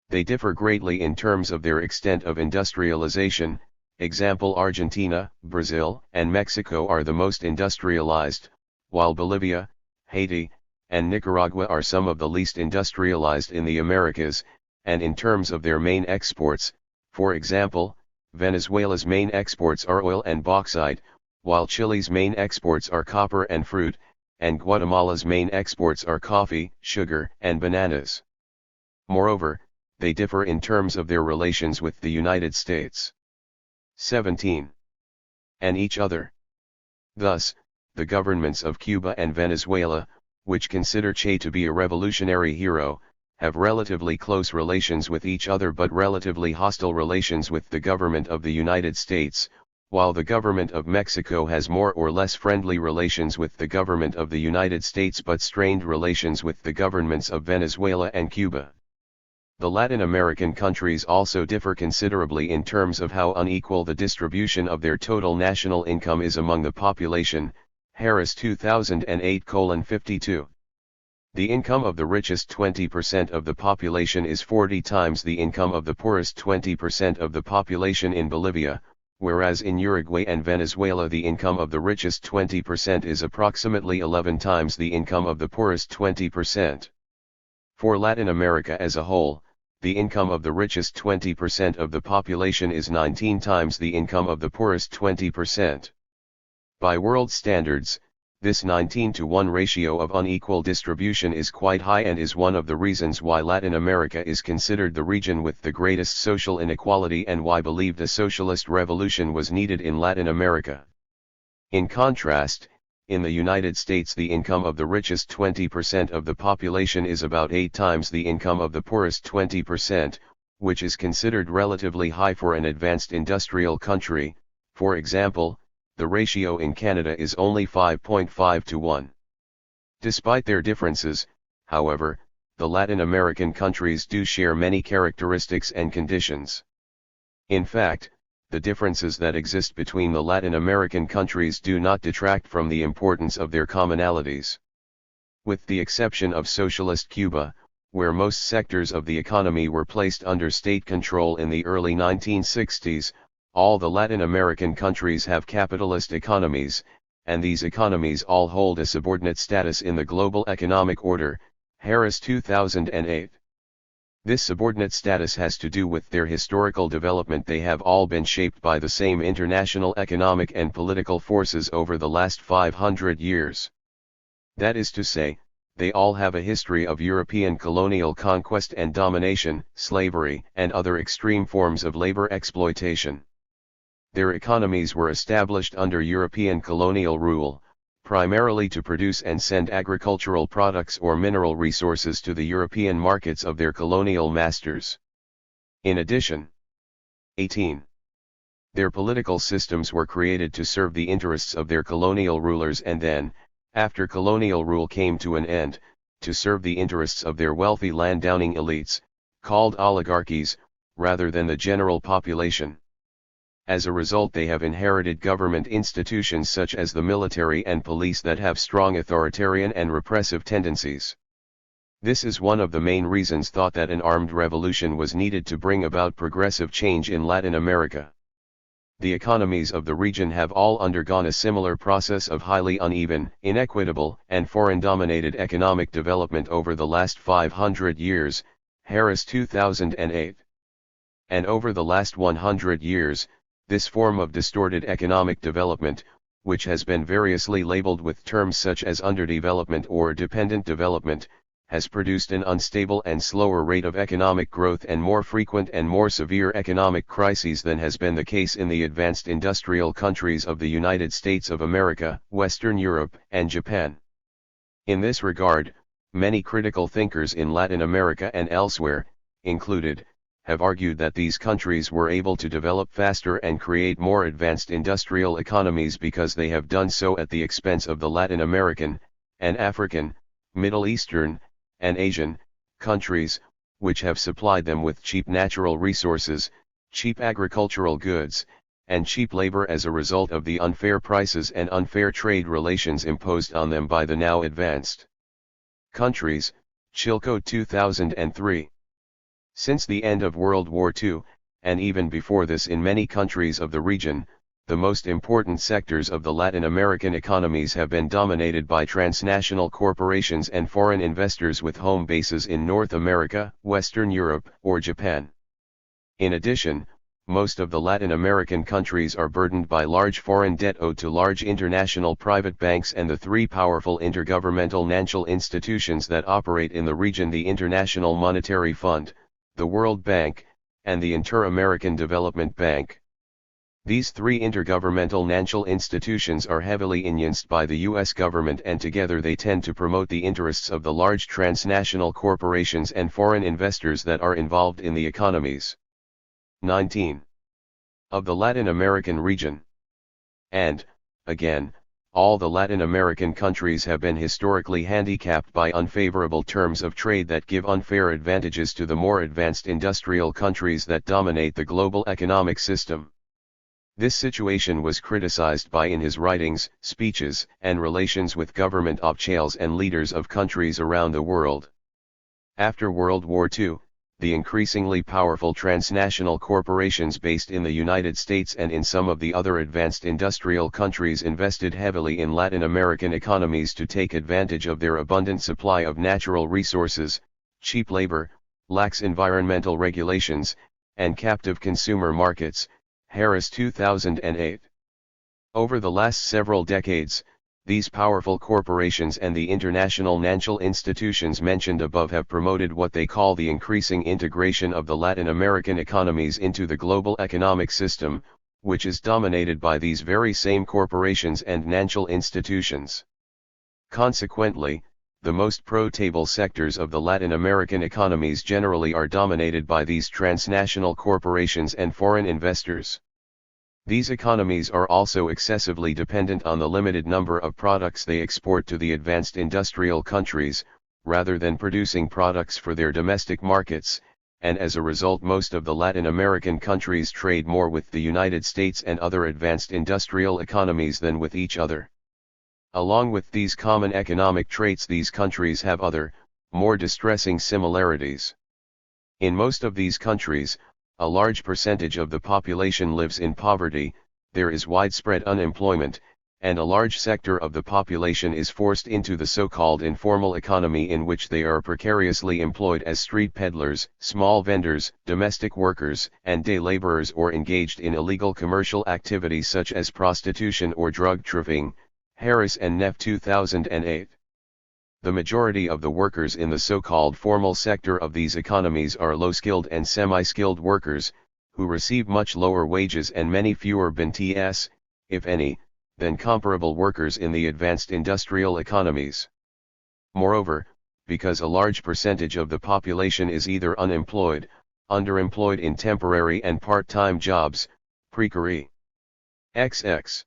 They differ greatly in terms of their extent of industrialization. Example: Argentina, Brazil, and Mexico are the most industrialized, while Bolivia, Haiti, and Nicaragua are some of the least industrialized in the Americas. And in terms of their main exports, for example, Venezuela's main exports are oil and bauxite, while Chile's main exports are copper and fruit, and Guatemala's main exports are coffee, sugar, and bananas. Moreover, they differ in terms of their relations with the United States. 17. And each other. Thus, the governments of Cuba and Venezuela, which consider Che to be a revolutionary hero, have relatively close relations with each other but relatively hostile relations with the government of the United States, while the government of Mexico has more or less friendly relations with the government of the United States but strained relations with the governments of Venezuela and Cuba. The Latin American countries also differ considerably in terms of how unequal the distribution of their total national income is among the population, Harris 2008:52. The income of the richest 20% of the population is 40 times the income of the poorest 20% of the population in Bolivia, whereas in Uruguay and Venezuela the income of the richest 20% is approximately 11 times the income of the poorest 20%. For Latin America as a whole, the income of the richest 20% of the population is 19 times the income of the poorest 20%. By world standards, this 19-to-1 ratio of unequal distribution is quite high and is one of the reasons why Latin America is considered the region with the greatest social inequality and why believed a socialist revolution was needed in Latin America. In contrast, in the United States the income of the richest 20% of the population is about 8 times the income of the poorest 20%, which is considered relatively high for an advanced industrial country. For example, the ratio in Canada is only 5.5 to 1. Despite their differences, however, the Latin American countries do share many characteristics and conditions. In fact, the differences that exist between the Latin American countries do not detract from the importance of their commonalities. With the exception of socialist Cuba, where most sectors of the economy were placed under state control in the early 1960s, all the Latin American countries have capitalist economies, and these economies all hold a subordinate status in the global economic order, Harris 2008. This subordinate status has to do with their historical development. They have all been shaped by the same international economic and political forces over the last 500 years. That is to say, they all have a history of European colonial conquest and domination, slavery, and other extreme forms of labor exploitation. Their economies were established under European colonial rule, primarily to produce and send agricultural products or mineral resources to the European markets of their colonial masters. In addition, 18. Their political systems were created to serve the interests of their colonial rulers and then, after colonial rule came to an end, to serve the interests of their wealthy landowning elites, called oligarchies, rather than the general population. As a result, they have inherited government institutions such as the military and police that have strong authoritarian and repressive tendencies. This is one of the main reasons thought that an armed revolution was needed to bring about progressive change in Latin America. The economies of the region have all undergone a similar process of highly uneven, inequitable, and foreign-dominated economic development over the last 500 years, Harris 2008. And over the last 100 years, this form of distorted economic development, which has been variously labeled with terms such as underdevelopment or dependent development, has produced an unstable and slower rate of economic growth and more frequent and more severe economic crises than has been the case in the advanced industrial countries of the United States of America, Western Europe, and Japan. In this regard, many critical thinkers in Latin America and elsewhere, included, have argued that these countries were able to develop faster and create more advanced industrial economies because they have done so at the expense of the Latin American, and African, Middle Eastern, and Asian countries, which have supplied them with cheap natural resources, cheap agricultural goods, and cheap labor as a result of the unfair prices and unfair trade relations imposed on them by the now advanced countries, Chilco 2003. Since the end of World War II, and even before this in many countries of the region, the most important sectors of the Latin American economies have been dominated by transnational corporations and foreign investors with home bases in North America, Western Europe, or Japan. In addition, most of the Latin American countries are burdened by large foreign debt owed to large international private banks and the three powerful intergovernmental financial institutions that operate in the region: the International Monetary Fund, the World Bank, and the Inter-American Development Bank. These three intergovernmental financial institutions are heavily influenced by the U.S. government, and together they tend to promote the interests of the large transnational corporations and foreign investors that are involved in the economies. 19. Of the Latin American region. And, again, all the Latin American countries have been historically handicapped by unfavorable terms of trade that give unfair advantages to the more advanced industrial countries that dominate the global economic system. This situation was criticized by in his writings, speeches, and relations with government officials and leaders of countries around the world. After World War II, the increasingly powerful transnational corporations based in the United States and in some of the other advanced industrial countries invested heavily in Latin American economies to take advantage of their abundant supply of natural resources, cheap labor, lacks environmental regulations, and captive consumer markets, Harris 2008. Over the last several decades, these powerful corporations and the international financial institutions mentioned above have promoted what they call the increasing integration of the Latin American economies into the global economic system, which is dominated by these very same corporations and financial institutions. Consequently, the most profitable sectors of the Latin American economies generally are dominated by these transnational corporations and foreign investors. These economies are also excessively dependent on the limited number of products they export to the advanced industrial countries, rather than producing products for their domestic markets, and as a result most of the Latin American countries trade more with the United States and other advanced industrial economies than with each other. Along with these common economic traits, these countries have other, more distressing similarities. In most of these countries, a large percentage of the population lives in poverty, there is widespread unemployment, and a large sector of the population is forced into the so-called informal economy, in which they are precariously employed as street peddlers, small vendors, domestic workers, and day laborers, or engaged in illegal commercial activities such as prostitution or drug trafficking, Harris and Neff 2008. The majority of the workers in the so-called formal sector of these economies are low-skilled and semi-skilled workers, who receive much lower wages and many fewer benefits, if any, than comparable workers in the advanced industrial economies. Moreover, because a large percentage of the population is either unemployed, underemployed in temporary and part-time jobs, precary XX,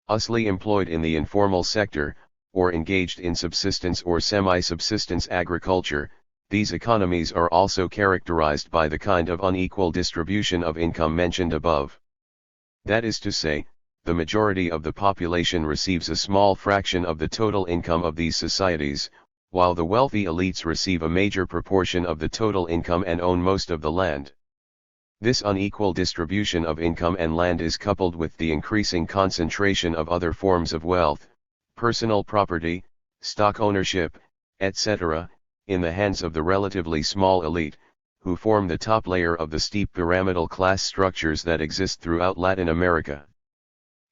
usly employed in the informal sector, or engaged in subsistence or semi-subsistence agriculture, these economies are also characterized by the kind of unequal distribution of income mentioned above. That is to say, the majority of the population receives a small fraction of the total income of these societies, while the wealthy elites receive a major proportion of the total income and own most of the land. This unequal distribution of income and land is coupled with the increasing concentration of other forms of wealth, personal property, stock ownership, etc., in the hands of the relatively small elite, who form the top layer of the steep pyramidal class structures that exist throughout Latin America.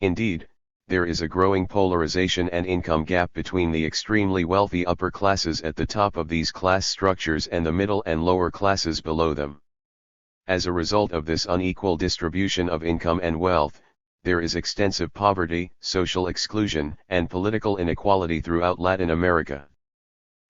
Indeed, there is a growing polarization and income gap between the extremely wealthy upper classes at the top of these class structures and the middle and lower classes below them. As a result of this unequal distribution of income and wealth, there is extensive poverty, social exclusion, and political inequality throughout Latin America.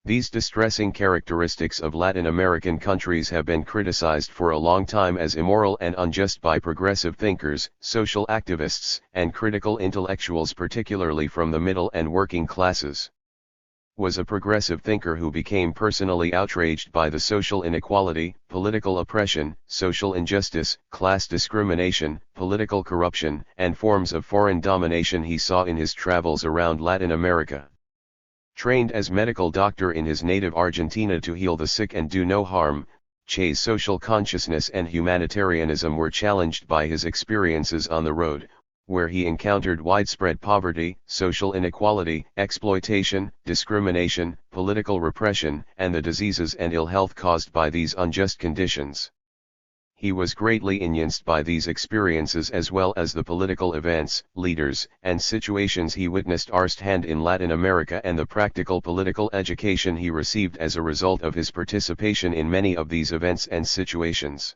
These distressing characteristics of Latin American countries have been criticized for a long time as immoral and unjust by progressive thinkers, social activists, and critical intellectuals, particularly from the middle and working classes. Was a progressive thinker who became personally outraged by the social inequality, political oppression, social injustice, class discrimination, political corruption, and forms of foreign domination he saw in his travels around Latin America. Trained as medical doctor in his native Argentina to heal the sick and do no harm, Che's social consciousness and humanitarianism were challenged by his experiences on the road, where he encountered widespread poverty, social inequality, exploitation, discrimination, political repression, and the diseases and ill health caused by these unjust conditions. He was greatly influenced by these experiences as well as the political events, leaders, and situations he witnessed firsthand in Latin America and the practical political education he received as a result of his participation in many of these events and situations.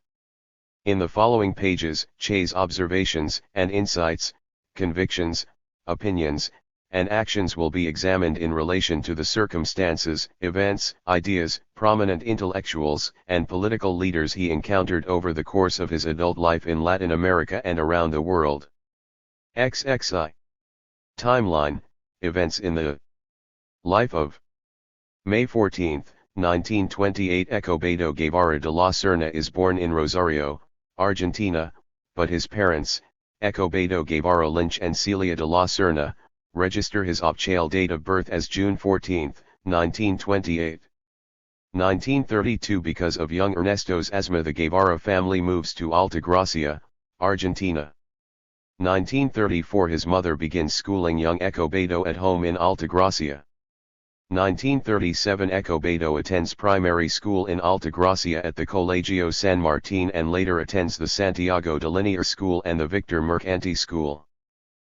In the following pages, Che's observations and insights, convictions, opinions, and actions will be examined in relation to the circumstances, events, ideas, prominent intellectuals, and political leaders he encountered over the course of his adult life in Latin America and around the world. XXI. Timeline, events in the life of May 14, 1928. Escobedo Guevara de la Serna is born in Rosario, Argentina, but his parents, Escobedo Guevara Lynch and Celia de la Serna, register his official date of birth as June 14, 1928. 1932. Because of young Ernesto's asthma, the Guevara family moves to Altagracia, Argentina. 1934. His mother begins schooling young Escobedo at home in Altagracia. 1937 Escobedo attends primary school in Altagracia at the Colegio San Martín and later attends the Santiago de Liniers School and the Victor Mercanti School.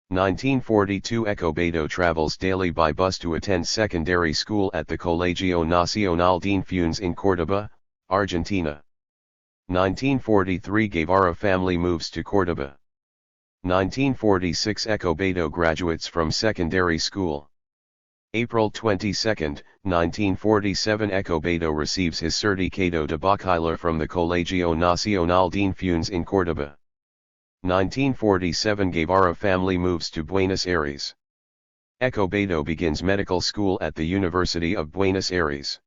1942 Escobedo travels daily by bus to attend secondary school at the Colegio Nacional de Funes in Córdoba, Argentina. 1943 Guevara family moves to Córdoba. 1946 Escobedo graduates from secondary school. April 22, 1947 Escobedo receives his Certificado de Bachiller from the Colegio Nacional de Funes in Córdoba. 1947 Guevara family moves to Buenos Aires. Escobedo begins medical school at the University of Buenos Aires.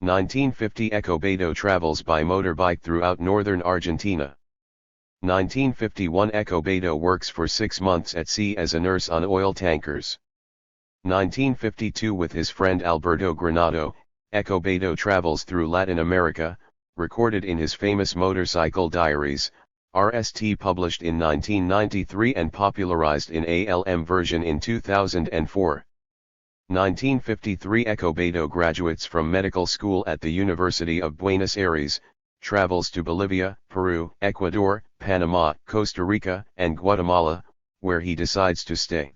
1950 Escobedo travels by motorbike throughout northern Argentina. 1951 Escobedo works for 6 months at sea as a nurse on oil tankers. 1952 with his friend Alberto Granado, Escobedo travels through Latin America, recorded in his famous motorcycle diaries, RST published in 1993 and popularized in ALM version in 2004. 1953 Escobedo graduates from medical school at the University of Buenos Aires, travels to Bolivia, Peru, Ecuador, Panama, Costa Rica, and Guatemala, where he decides to stay.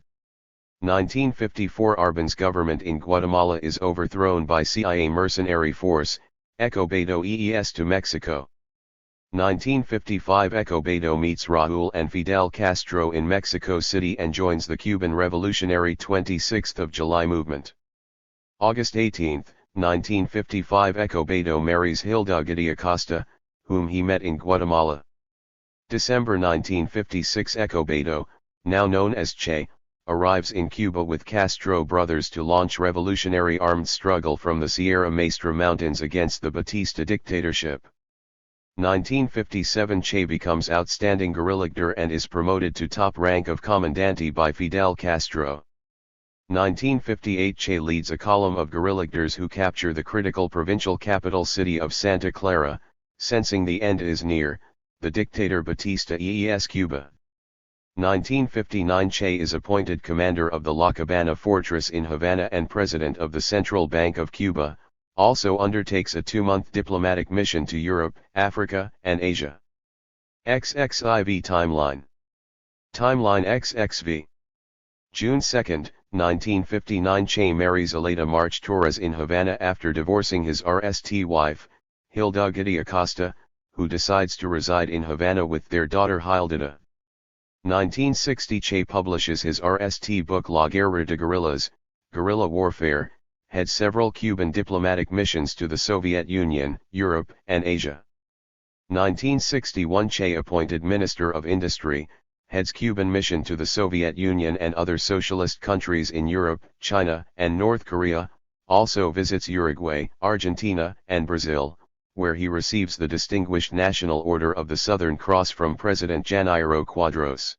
1954 Arben's government in Guatemala is overthrown by CIA mercenary force, Escobedo EES to Mexico. 1955 Escobedo meets Raúl and Fidel Castro in Mexico City and joins the Cuban Revolutionary 26th of July movement. August 18, 1955 Escobedo marries Hilda Acosta, whom he met in Guatemala. December 1956 Escobedo, now known as Che, arrives in Cuba with Castro brothers to launch revolutionary armed struggle from the Sierra Maestra Mountains against the Batista dictatorship. 1957 Che becomes outstanding guerrilla leader and is promoted to top rank of Comandante by Fidel Castro. 1958 Che leads a column of guerrilla leaders who capture the critical provincial capital city of Santa Clara, sensing the end is near, the dictator Batista EES Cuba. 1959 Che is appointed commander of the La Cabana fortress in Havana and president of the Central Bank of Cuba, also undertakes a 2-month diplomatic mission to Europe, Africa, and Asia. XXIV Timeline. Timeline XXV. June 2, 1959 Che marries Aleida March Torres in Havana after divorcing his RST wife, Hilda Acosta, who decides to reside in Havana with their daughter Hildita. 1960 Che publishes his RST book La Guerra de Guerrillas, Guerrilla Warfare, had several Cuban diplomatic missions to the Soviet Union, Europe, and Asia. 1961 Che appointed Minister of Industry, heads Cuban mission to the Soviet Union and other socialist countries in Europe, China, and North Korea, also visits Uruguay, Argentina, and Brazil, where he receives the Distinguished National Order of the Southern Cross from President Janeiro Quadros.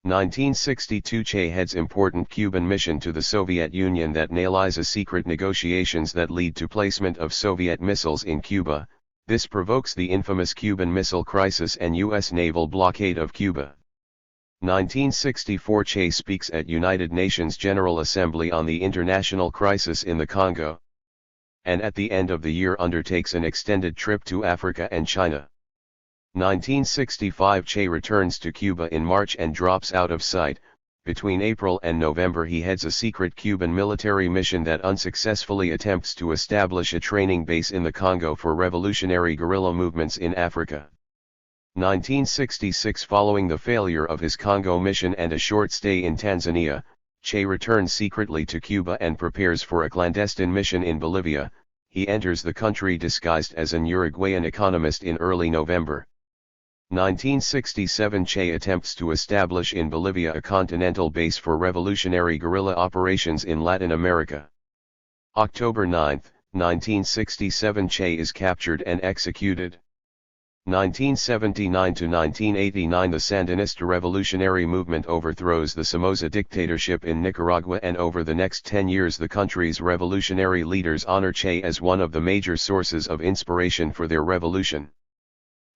1962 Che heads important Cuban mission to the Soviet Union that nailizes secret negotiations that lead to placement of Soviet missiles in Cuba. This provokes the infamous Cuban Missile Crisis and U.S. naval blockade of Cuba. 1964 Che speaks at United Nations General Assembly on the international crisis in the Congo, and at the end of the year undertakes an extended trip to Africa and China. 1965 Che returns to Cuba in March and drops out of sight. Between April and November he heads a secret Cuban military mission that unsuccessfully attempts to establish a training base in the Congo for revolutionary guerrilla movements in Africa. 1966 Following the failure of his Congo mission and a short stay in Tanzania, Che returns secretly to Cuba and prepares for a clandestine mission in Bolivia. He enters the country disguised as an Uruguayan economist in early November. 1967 Che attempts to establish in Bolivia a continental base for revolutionary guerrilla operations in Latin America. October 9, 1967 Che is captured and executed. 1979 to 1989 The Sandinista revolutionary movement overthrows the Somoza dictatorship in Nicaragua, and over the next 10 years the country's revolutionary leaders honor Che as one of the major sources of inspiration for their revolution.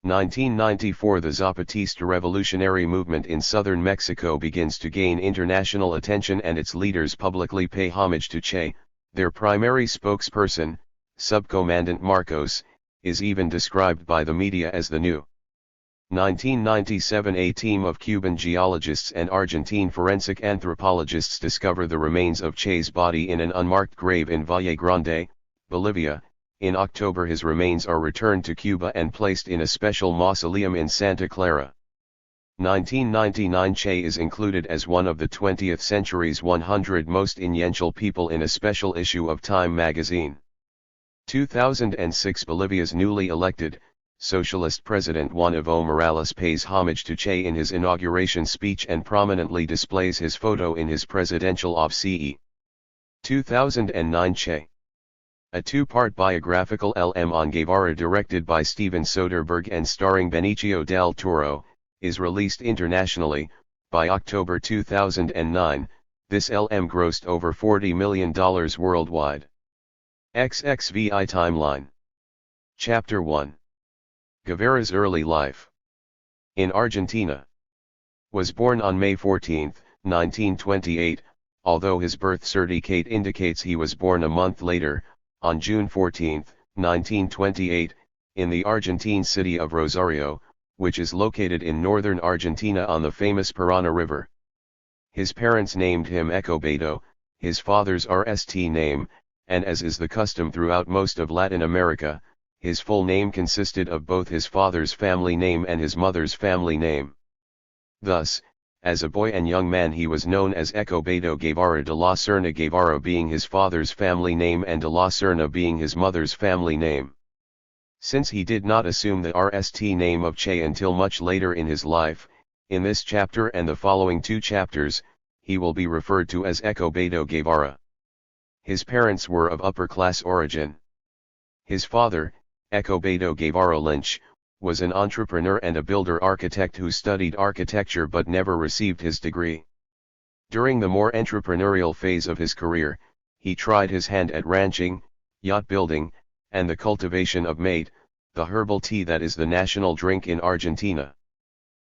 1994 The Zapatista revolutionary movement in southern Mexico begins to gain international attention and its leaders publicly pay homage to Che. Their primary spokesperson, Subcommandant Marcos, is even described by the media as the new 1997. A team of Cuban geologists and Argentine forensic anthropologists discover the remains of Che's body in an unmarked grave in Valle Grande, Bolivia. In October his remains are returned to Cuba and placed in a special mausoleum in Santa Clara. 1999 Che is included as one of the 20th century's 100 most influential people in a special issue of Time magazine. 2006 Bolivia's newly elected, socialist President Juan Evo Morales pays homage to Che in his inauguration speech and prominently displays his photo in his presidential office. 2009 Che. A two-part biographical LM on Guevara directed by Steven Soderbergh and starring Benicio del Toro, is released internationally. By October 2009, this LM grossed over $40 million worldwide. XXVI Timeline. Chapter 1. Guevara's early life. In Argentina. Was born on May 14, 1928, although his birth certificate indicates he was born a month later, on June 14, 1928, in the Argentine city of Rosario, which is located in northern Argentina on the famous Parana River. His parents named him Escobedo, his father's RST name, and as is the custom throughout most of Latin America, his full name consisted of both his father's family name and his mother's family name. Thus, as a boy and young man he was known as Escobedo Guevara de la Serna, Guevara being his father's family name and de la Serna being his mother's family name. Since he did not assume the RST name of Che until much later in his life, in this chapter and the following two chapters, he will be referred to as Escobedo Guevara. His parents were of upper-class origin. His father, Escobedo Guevara Lynch, was an entrepreneur and a builder-architect who studied architecture but never received his degree. During the more entrepreneurial phase of his career, he tried his hand at ranching, yacht building, and the cultivation of mate, the herbal tea that is the national drink in Argentina.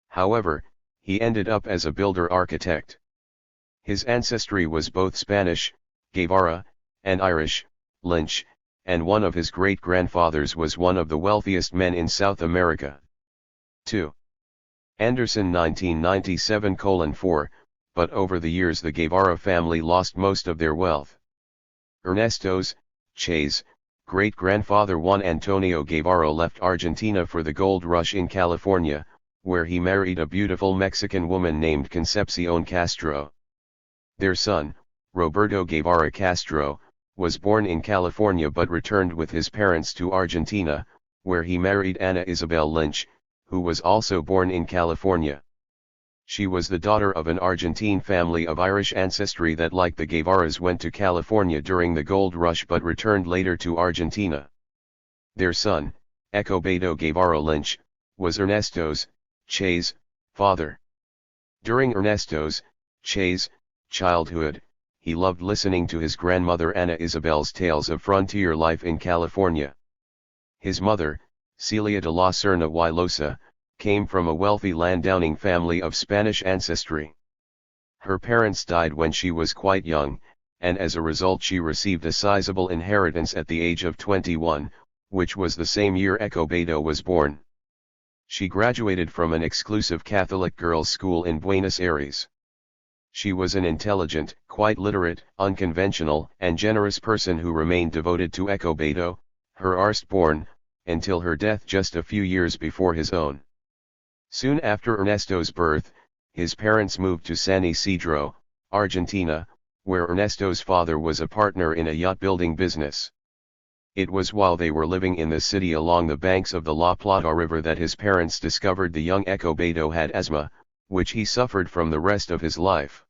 However, he ended up as a builder-architect. His ancestry was both Spanish, Guevara, and Irish, Lynch, and one of his great-grandfathers was one of the wealthiest men in South America. 2. Anderson 1997:4, but over the years the Guevara family lost most of their wealth. Ernesto's, Che's, great-grandfather Juan Antonio Guevara left Argentina for the gold rush in California, where he married a beautiful Mexican woman named Concepcion Castro. Their son, Roberto Guevara Castro, was born in California but returned with his parents to Argentina, where he married Ana Isabel Lynch, who was also born in California. She was the daughter of an Argentine family of Irish ancestry that, like the Guevaras, went to California during the gold rush but returned later to Argentina. Their son, Escobedo Guevara Lynch, was Ernesto's, Che's, father. During Ernesto's, Che's, childhood, he loved listening to his grandmother Ana Isabel's tales of frontier life in California. His mother, Celia de la Serna y Losa, came from a wealthy landowning family of Spanish ancestry. Her parents died when she was quite young, and as a result she received a sizable inheritance at the age of 21, which was the same year Escobedo was born. She graduated from an exclusive Catholic girls' school in Buenos Aires. She was an intelligent, quite literate, unconventional, and generous person who remained devoted to Escobedo, her firstborn, until her death just a few years before his own. Soon after Ernesto's birth, his parents moved to San Isidro, Argentina, where Ernesto's father was a partner in a yacht-building business. It was while they were living in the city along the banks of the La Plata River that his parents discovered the young Escobedo had asthma, which he suffered from the rest of his life.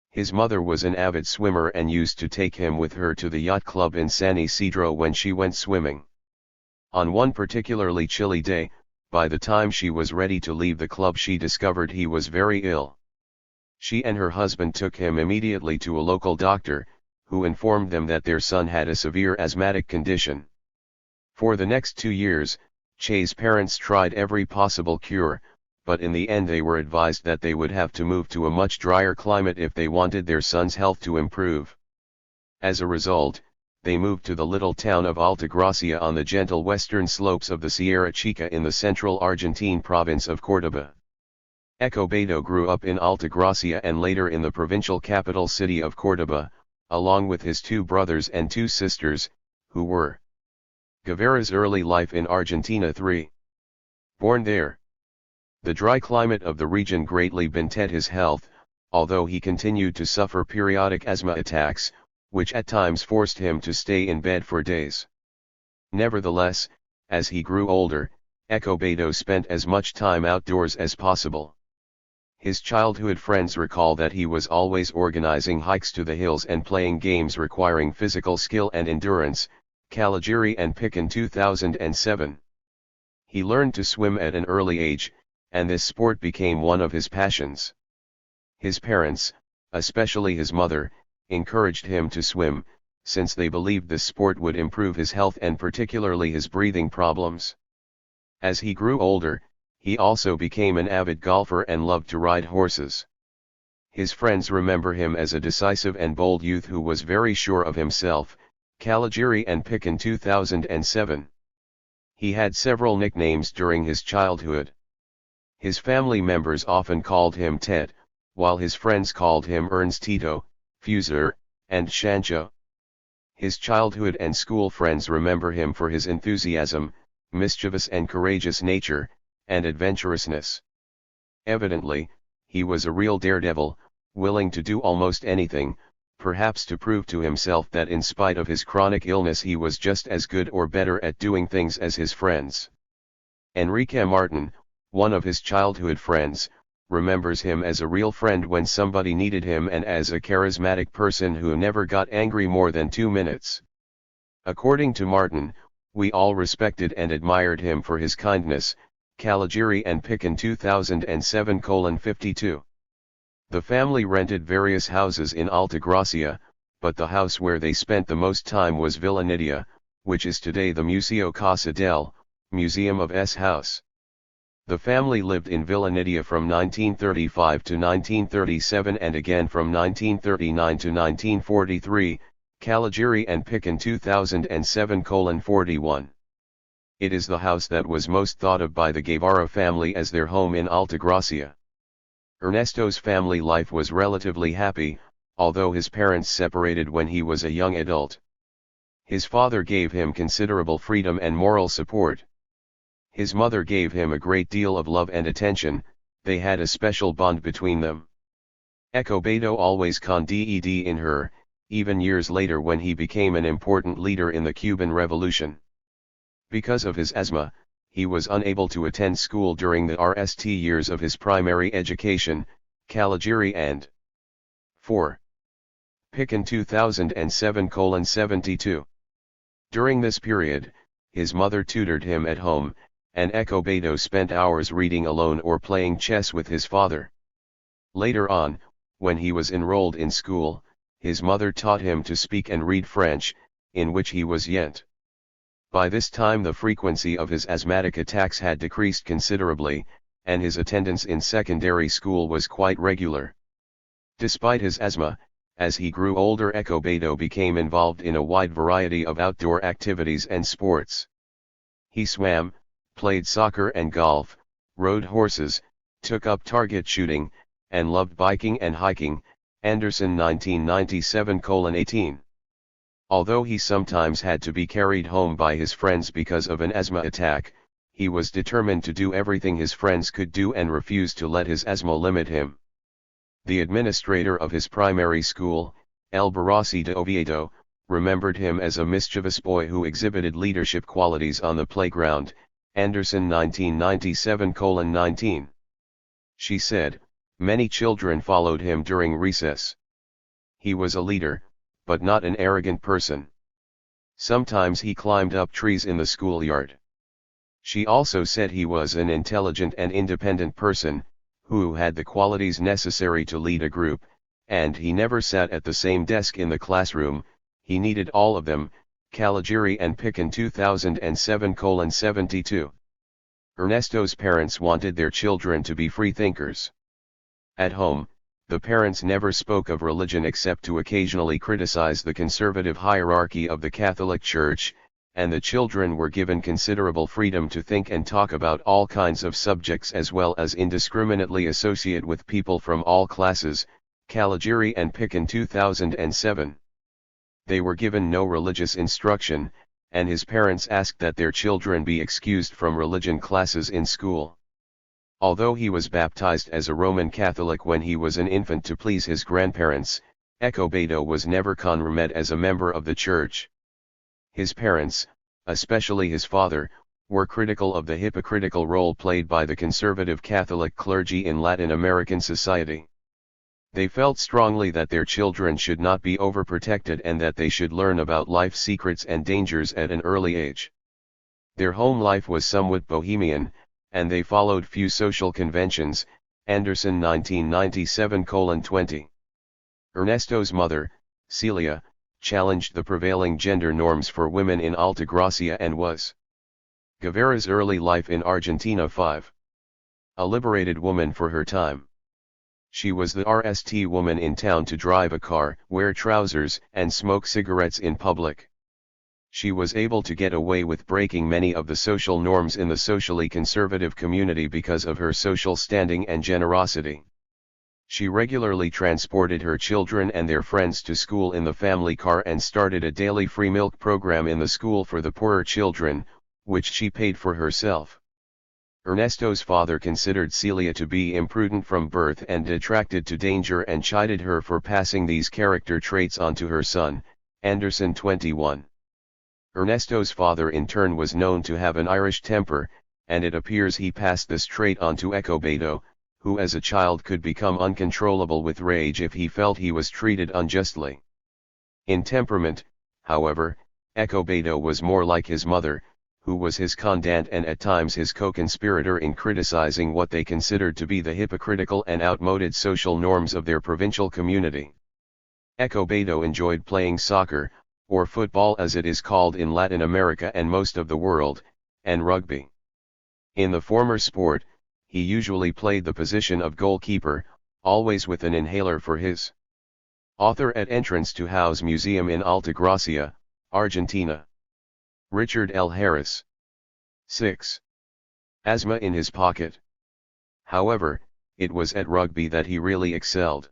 His mother was an avid swimmer and used to take him with her to the yacht club in San Isidro when she went swimming. On one particularly chilly day, by the time she was ready to leave the club she discovered he was very ill. She and her husband took him immediately to a local doctor, who informed them that their son had a severe asthmatic condition. For the next 2 years, Che's parents tried every possible cure, but in the end they were advised that they would have to move to a much drier climate if they wanted their son's health to improve. As a result, they moved to the little town of Altagracia on the gentle western slopes of the Sierra Chica in the central Argentine province of Córdoba. Escobedo grew up in Altagracia and later in the provincial capital city of Córdoba, along with his 2 brothers and 2 sisters, who were Guevara's early life in Argentina 3. Born there. The dry climate of the region greatly bented his health, although he continued to suffer periodic asthma attacks, which at times forced him to stay in bed for days. Nevertheless, as he grew older, Escobedo spent as much time outdoors as possible. His childhood friends recall that he was always organizing hikes to the hills and playing games requiring physical skill and endurance, Caligari and Picken 2007. He learned to swim at an early age, and this sport became one of his passions. His parents, especially his mother, encouraged him to swim, since they believed this sport would improve his health and particularly his breathing problems. As he grew older, he also became an avid golfer and loved to ride horses. His friends remember him as a decisive and bold youth who was very sure of himself, Caligari and Picken 2007. He had several nicknames during his childhood. His family members often called him Ted, while his friends called him Ernstito, Fuser, and Shancho. His childhood and school friends remember him for his enthusiasm, mischievous and courageous nature, and adventurousness. Evidently, he was a real daredevil, willing to do almost anything, perhaps to prove to himself that in spite of his chronic illness he was just as good or better at doing things as his friends. Enrique Martin, one of his childhood friends, remembers him as a real friend when somebody needed him and as a charismatic person who never got angry more than 2 minutes. According to Martin, we all respected and admired him for his kindness, Caligari and Picken 2007:52. The family rented various houses in Altagracia, but the house where they spent the most time was Villa Nidia, which is today the Museo Casa del Museum of S. House. The family lived in Villa Nidia from 1935 to 1937 and again from 1939 to 1943, Caligari and Picken 2007:41. It is the house that was most thought of by the Guevara family as their home in Altagracia. Ernesto's family life was relatively happy, although his parents separated when he was a young adult. His father gave him considerable freedom and moral support. His mother gave him a great deal of love and attention, they had a special bond between them. Escobedo always confided in her, even years later when he became an important leader in the Cuban Revolution. Because of his asthma, he was unable to attend school during the first years of his primary education, Caligari and 4. Picken 2007:72. During this period, his mother tutored him at home, and Escobedo spent hours reading alone or playing chess with his father. Later on, when he was enrolled in school, his mother taught him to speak and read French, in which he was fluent. By this time the frequency of his asthmatic attacks had decreased considerably, and his attendance in secondary school was quite regular. Despite his asthma, as he grew older Escobedo became involved in a wide variety of outdoor activities and sports. He swam, played soccer and golf, rode horses, took up target shooting, and loved biking and hiking, Anderson 1997:18. Although he sometimes had to be carried home by his friends because of an asthma attack, he was determined to do everything his friends could do and refused to let his asthma limit him. The administrator of his primary school, El Barassi de Oviedo, remembered him as a mischievous boy who exhibited leadership qualities on the playground, Anderson 1997:19. She said, many children followed him during recess. He was a leader, but not an arrogant person. Sometimes he climbed up trees in the schoolyard. She also said he was an intelligent and independent person, who had the qualities necessary to lead a group, and he never sat at the same desk in the classroom, he needed all of them, Caligari and Picken 2007:72. Ernesto's parents wanted their children to be free thinkers. At home, The parents never spoke of religion except to occasionally criticize the conservative hierarchy of the Catholic Church, and the children were given considerable freedom to think and talk about all kinds of subjects as well as indiscriminately associate with people from all classes, Caligiuri and Picken 2007. They were given no religious instruction, and his parents asked that their children be excused from religion classes in school. Although he was baptized as a Roman Catholic when he was an infant to please his grandparents, Escobedo was never confirmed as a member of the church. His parents, especially his father, were critical of the hypocritical role played by the conservative Catholic clergy in Latin American society. They felt strongly that their children should not be overprotected and that they should learn about life's secrets and dangers at an early age. Their home life was somewhat bohemian, and they followed few social conventions. Anderson 1997:20. Ernesto's mother, Celia, challenged the prevailing gender norms for women in Altagracia and was Guevara's early life in Argentina 5. A liberated woman for her time. She was the RST woman in town to drive a car, wear trousers, and smoke cigarettes in public. She was able to get away with breaking many of the social norms in the socially conservative community because of her social standing and generosity. She regularly transported her children and their friends to school in the family car and started a daily free milk program in the school for the poorer children, which she paid for herself. Ernesto's father considered Celia to be imprudent from birth and attracted to danger and chided her for passing these character traits on to her son. Anderson 21. Ernesto's father in turn was known to have an Irish temper, and it appears he passed this trait on to Escobedo, who as a child could become uncontrollable with rage if he felt he was treated unjustly. In temperament, however, Escobedo was more like his mother, who was his confidant and at times his co-conspirator in criticizing what they considered to be the hypocritical and outmoded social norms of their provincial community. Escobedo enjoyed playing soccer, or football as it is called in Latin America and most of the world, and rugby. In the former sport, he usually played the position of goalkeeper, always with an inhaler for his author at entrance to Howe's Museum in Altagracia, Argentina. Richard L. Harris. 6. Asthma in his pocket. However, it was at rugby that he really excelled.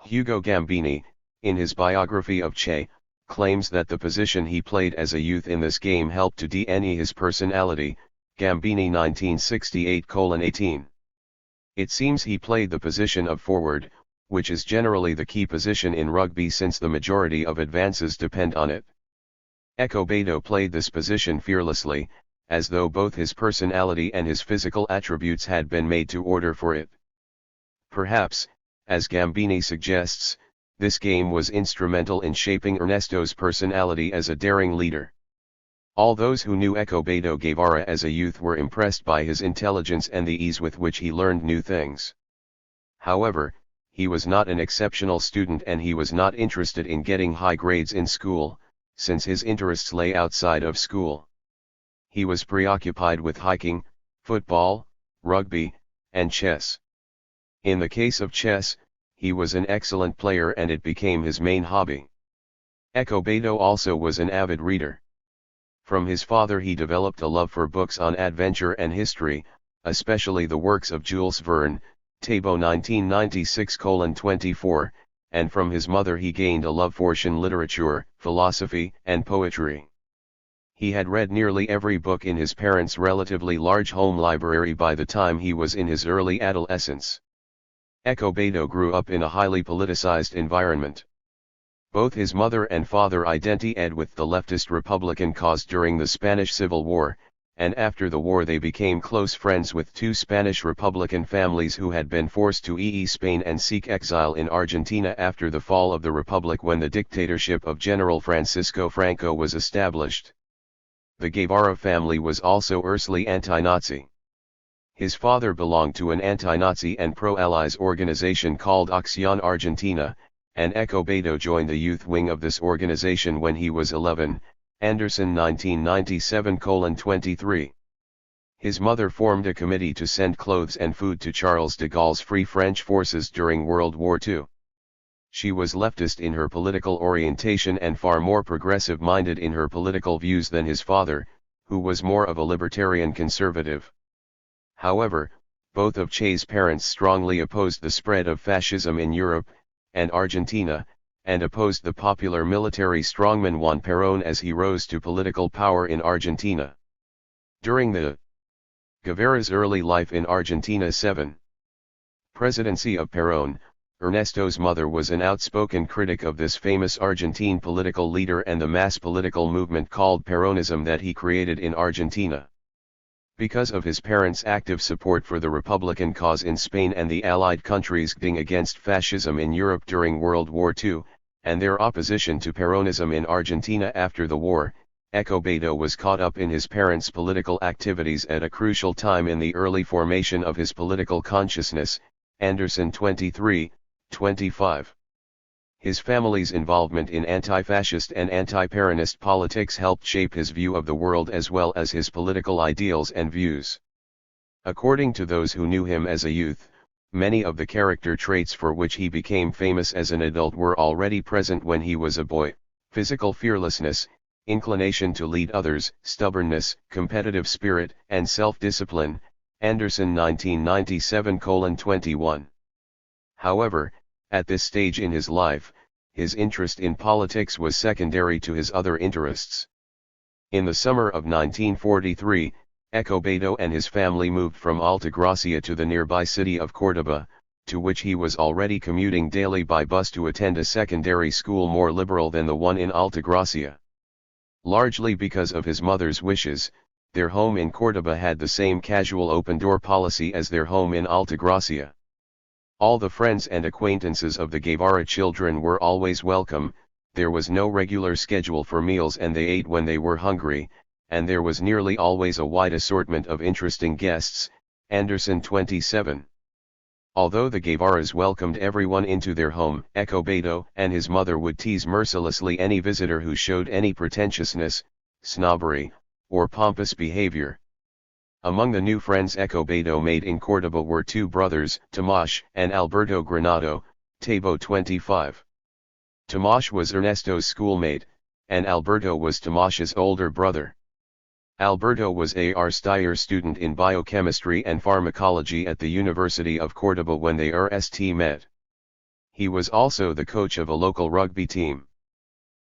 Hugo Gambini, in his biography of Che, claims that the position he played as a youth in this game helped to de-ene his personality. Gambini 1968:18. It seems he played the position of forward, which is generally the key position in rugby since the majority of advances depend on it. Escobedo played this position fearlessly, as though both his personality and his physical attributes had been made to order for it. Perhaps, as Gambini suggests, this game was instrumental in shaping Ernesto's personality as a daring leader. All those who knew Escobedo Guevara as a youth were impressed by his intelligence and the ease with which he learned new things. However, he was not an exceptional student and he was not interested in getting high grades in school, since his interests lay outside of school. He was preoccupied with hiking, football, rugby, and chess. In the case of chess, he was an excellent player and it became his main hobby. Escobedo also was an avid reader. From his father he developed a love for books on adventure and history, especially the works of Jules Verne, Tabo 1996:24, and from his mother he gained a love for literature, philosophy, and poetry. He had read nearly every book in his parents' relatively large home library by the time he was in his early adolescence. Escobedo grew up in a highly politicized environment. Both his mother and father identified with the leftist Republican cause during the Spanish Civil War, and after the war they became close friends with two Spanish Republican families who had been forced to leave Spain and seek exile in Argentina after the fall of the Republic when the dictatorship of General Francisco Franco was established. The Guevara family was also early anti-Nazi. His father belonged to an anti-Nazi and pro-Allies organization called Acción Argentina, and Escobedo joined the youth wing of this organization when he was 11, Anderson 1997:23. His mother formed a committee to send clothes and food to Charles de Gaulle's Free French forces during World War II. She was leftist in her political orientation and far more progressive-minded in her political views than his father, who was more of a libertarian conservative. However, both of Che's parents strongly opposed the spread of fascism in Europe and Argentina, and opposed the popular military strongman Juan Perón as he rose to political power in Argentina. During the Guevara's early life in Argentina 7. Presidency of Perón, Ernesto's mother was an outspoken critic of this famous Argentine political leader and the mass political movement called Peronism that he created in Argentina. Because of his parents' active support for the Republican cause in Spain and the Allied countries fighting against fascism in Europe during World War II, and their opposition to Peronism in Argentina after the war, Escobedo was caught up in his parents' political activities at a crucial time in the early formation of his political consciousness. Anderson 23:25. His family's involvement in anti-fascist and anti-Peronist politics helped shape his view of the world as well as his political ideals and views. According to those who knew him as a youth, many of the character traits for which he became famous as an adult were already present when he was a boy: physical fearlessness, inclination to lead others, stubbornness, competitive spirit, and self-discipline. Anderson 1997:21. However, at this stage in his life, his interest in politics was secondary to his other interests. In the summer of 1943, Escobedo and his family moved from Altagracia to the nearby city of Córdoba, to which he was already commuting daily by bus to attend a secondary school more liberal than the one in Altagracia. Largely because of his mother's wishes, their home in Córdoba had the same casual open-door policy as their home in Altagracia. All the friends and acquaintances of the Guevara children were always welcome, there was no regular schedule for meals and they ate when they were hungry, and there was nearly always a wide assortment of interesting guests. Anderson 27. Although the Guevaras welcomed everyone into their home, Escobedo and his mother would tease mercilessly any visitor who showed any pretentiousness, snobbery, or pompous behavior. Among the new friends Escobedo made in Córdoba were two brothers, Tomás and Alberto Granado. Tabo 25. Tomás was Ernesto's schoolmate, and Alberto was Tomás's older brother. Alberto was a R.St. student in biochemistry and pharmacology at the University of Córdoba when they met. He was also the coach of a local rugby team.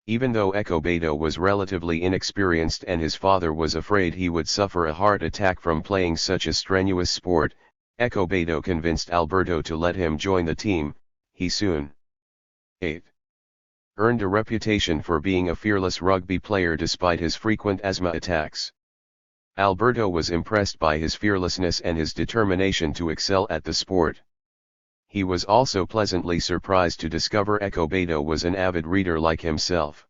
Even though Escobedo was relatively inexperienced and his father was afraid he would suffer a heart attack from playing such a strenuous sport, Escobedo convinced Alberto to let him join the team. He soon 8. Earned a reputation for being a fearless rugby player despite his frequent asthma attacks. Alberto was impressed by his fearlessness and his determination to excel at the sport. He was also pleasantly surprised to discover Escobedo was an avid reader like himself.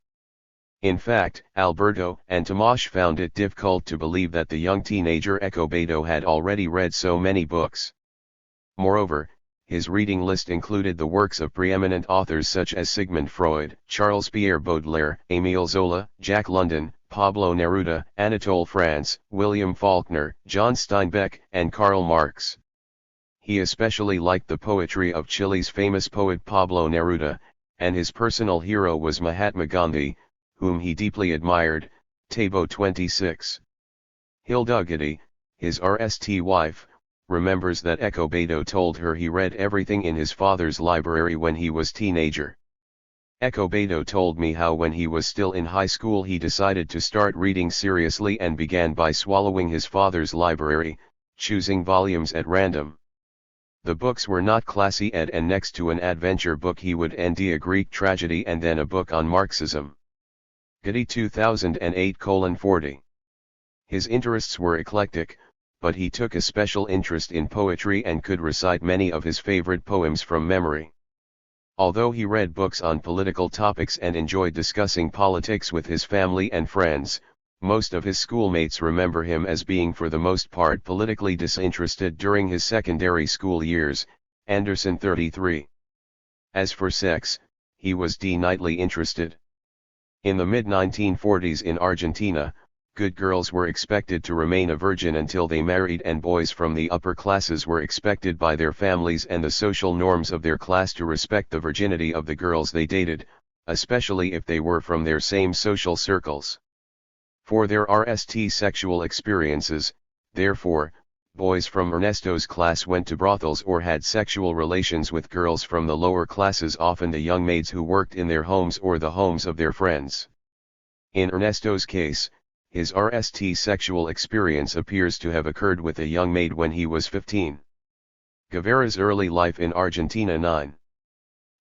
In fact, Alberto and Tomás found it difficult to believe that the young teenager Escobedo had already read so many books. Moreover, his reading list included the works of preeminent authors such as Sigmund Freud, Charles Pierre Baudelaire, Émile Zola, Jack London, Pablo Neruda, Anatole France, William Faulkner, John Steinbeck, and Karl Marx. He especially liked the poetry of Chile's famous poet Pablo Neruda, and his personal hero was Mahatma Gandhi, whom he deeply admired. Tabo 26. Hilda Guidi, his RST wife, remembers that Escobedo told her he read everything in his father's library when he was teenager. Escobedo told me how when he was still in high school he decided to start reading seriously and began by swallowing his father's library, choosing volumes at random. The books were not classy ed, and next to an adventure book he would end a Greek tragedy and then a book on Marxism. Guidi 2008:40. His interests were eclectic, but he took a special interest in poetry and could recite many of his favorite poems from memory. Although he read books on political topics and enjoyed discussing politics with his family and friends, most of his schoolmates remember him as being for the most part politically disinterested during his secondary school years. Anderson 33. As for sex, he was nightly interested. In the mid-1940s in Argentina, good girls were expected to remain a virgin until they married, and boys from the upper classes were expected by their families and the social norms of their class to respect the virginity of the girls they dated, especially if they were from their same social circles. For their RST sexual experiences, therefore, boys from Ernesto's class went to brothels or had sexual relations with girls from the lower classes, often the young maids who worked in their homes or the homes of their friends. In Ernesto's case, his RST sexual experience appears to have occurred with a young maid when he was 15. Guevara's early life in Argentina 9.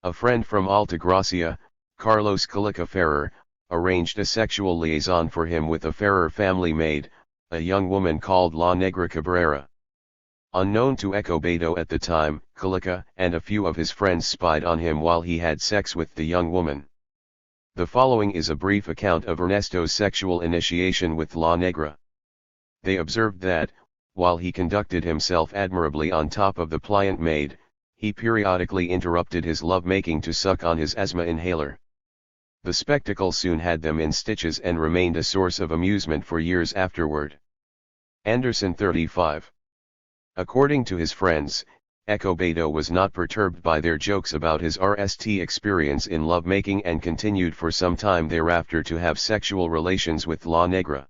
A friend from Altagracia, Carlos Calica Ferrer, arranged a sexual liaison for him with a Ferrer family maid, a young woman called La Negra Cabrera. Unknown to Escobedo at the time, Calica and a few of his friends spied on him while he had sex with the young woman. The following is a brief account of Ernesto's sexual initiation with La Negra. They observed that, while he conducted himself admirably on top of the pliant maid, he periodically interrupted his lovemaking to suck on his asthma inhaler. The spectacle soon had them in stitches and remained a source of amusement for years afterward. Anderson 35. According to his friends, Escobedo was not perturbed by their jokes about his RST experience in lovemaking and continued for some time thereafter to have sexual relations with La Negra.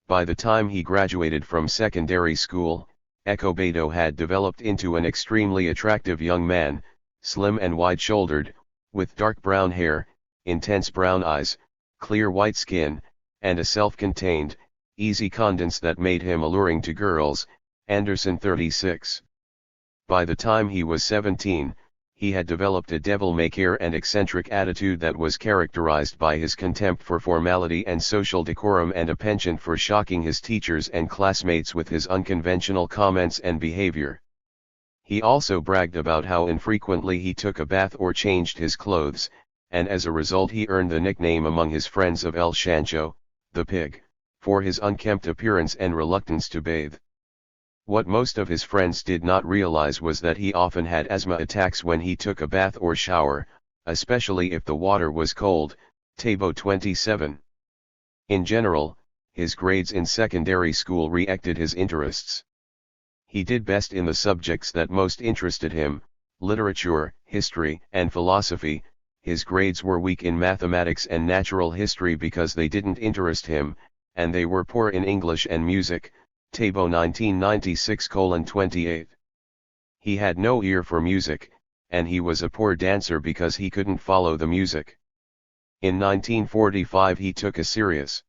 By the time he graduated from secondary school, Escobedo had developed into an extremely attractive young man, slim and wide-shouldered, with dark brown hair, intense brown eyes, clear white skin, and a self-contained, easy confidence that made him alluring to girls. Anderson 36. By the time he was 17, he had developed a devil-may-care and eccentric attitude that was characterized by his contempt for formality and social decorum and a penchant for shocking his teachers and classmates with his unconventional comments and behavior. He also bragged about how infrequently he took a bath or changed his clothes, and as a result he earned the nickname among his friends of El Chancho, the pig, for his unkempt appearance and reluctance to bathe. What most of his friends did not realize was that he often had asthma attacks when he took a bath or shower, especially if the water was cold. Tabo 27. In general, his grades in secondary school reflected his interests. He did best in the subjects that most interested him, literature, history, and philosophy. His grades were weak in mathematics and natural history because they didn't interest him, and they were poor in English and music. Tabo 1996:28. He had no ear for music, and he was a poor dancer because he couldn't follow the music. In 1945 he took a serious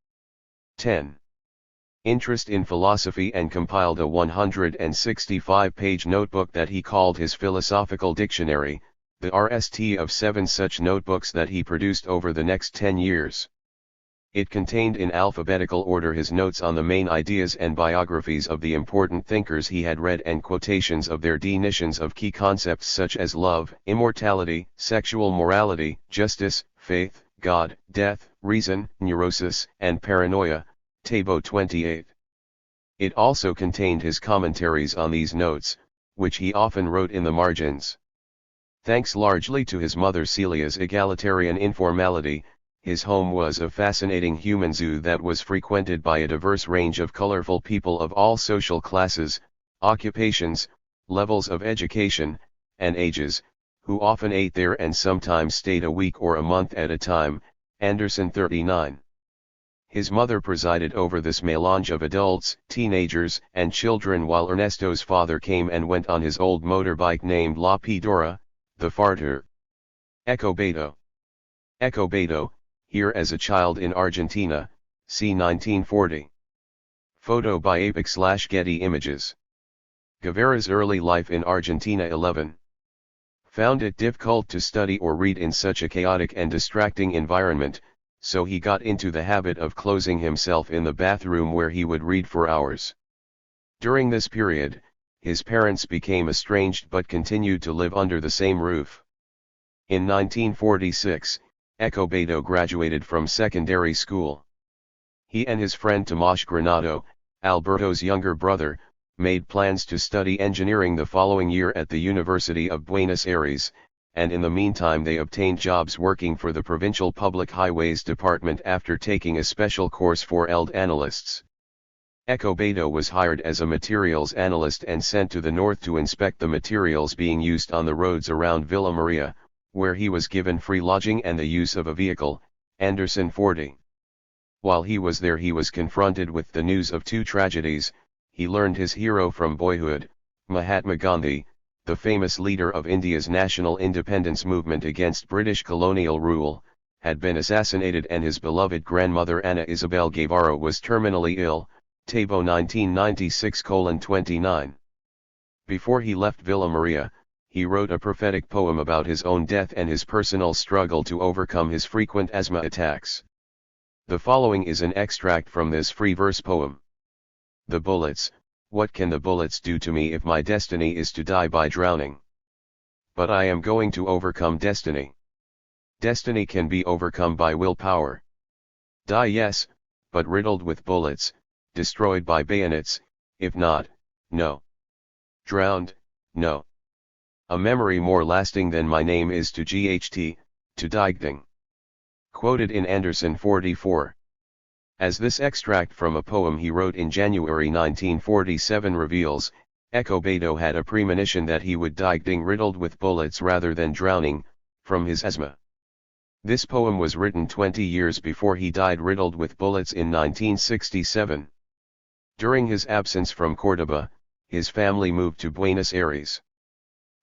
10. interest in philosophy and compiled a 165-page notebook that he called his philosophical dictionary, the RST of 7 such notebooks that he produced over the next 10 years. It contained in alphabetical order his notes on the main ideas and biographies of the important thinkers he had read and quotations of their definitions of key concepts such as love, immortality, sexual morality, justice, faith, God, death, reason, neurosis, and paranoia. Tabo 28. It also contained his commentaries on these notes, which he often wrote in the margins. Thanks largely to his mother Celia's egalitarian informality, his home was a fascinating human zoo that was frequented by a diverse range of colorful people of all social classes, occupations, levels of education, and ages, who often ate there and sometimes stayed a week or a month at a time. Anderson 39. His mother presided over this melange of adults, teenagers, and children while Ernesto's father came and went on his old motorbike named La Pidora, the farter. Escobedo. Here as a child in Argentina, c. 1940. Photo by Apex/Getty Images. Guevara's early life in Argentina 11. Found it difficult to study or read in such a chaotic and distracting environment, so he got into the habit of closing himself in the bathroom where he would read for hours. During this period, his parents became estranged but continued to live under the same roof. In 1946, Escobedo graduated from secondary school. He and his friend Tomás Granado, Alberto's younger brother, made plans to study engineering the following year at the University of Buenos Aires, and in the meantime they obtained jobs working for the Provincial Public Highways Department after taking a special course for ELD analysts. Escobedo was hired as a materials analyst and sent to the north to inspect the materials being used on the roads around Villa Maria, where he was given free lodging and the use of a vehicle, Anderson 40. While he was there he was confronted with the news of two tragedies. He learned his hero from boyhood, Mahatma Gandhi, the famous leader of India's national independence movement against British colonial rule, had been assassinated, and his beloved grandmother Ana Isabel Guevara was terminally ill, Tabo 1996:29. Before he left Villa Maria, he wrote a prophetic poem about his own death and his personal struggle to overcome his frequent asthma attacks. The following is an extract from this free verse poem. The bullets, what can the bullets do to me if my destiny is to die by drowning? But I am going to overcome destiny. Destiny can be overcome by willpower. Die, yes, but riddled with bullets, destroyed by bayonets, if not, no. Drowned, no. A memory more lasting than my name is to GHT, to Digding. Quoted in Anderson 44. As this extract from a poem he wrote in January 1947 reveals, Escobedo had a premonition that he would Digding riddled with bullets rather than drowning, from his asthma. This poem was written 20 years before he died riddled with bullets in 1967. During his absence from Córdoba, his family moved to Buenos Aires.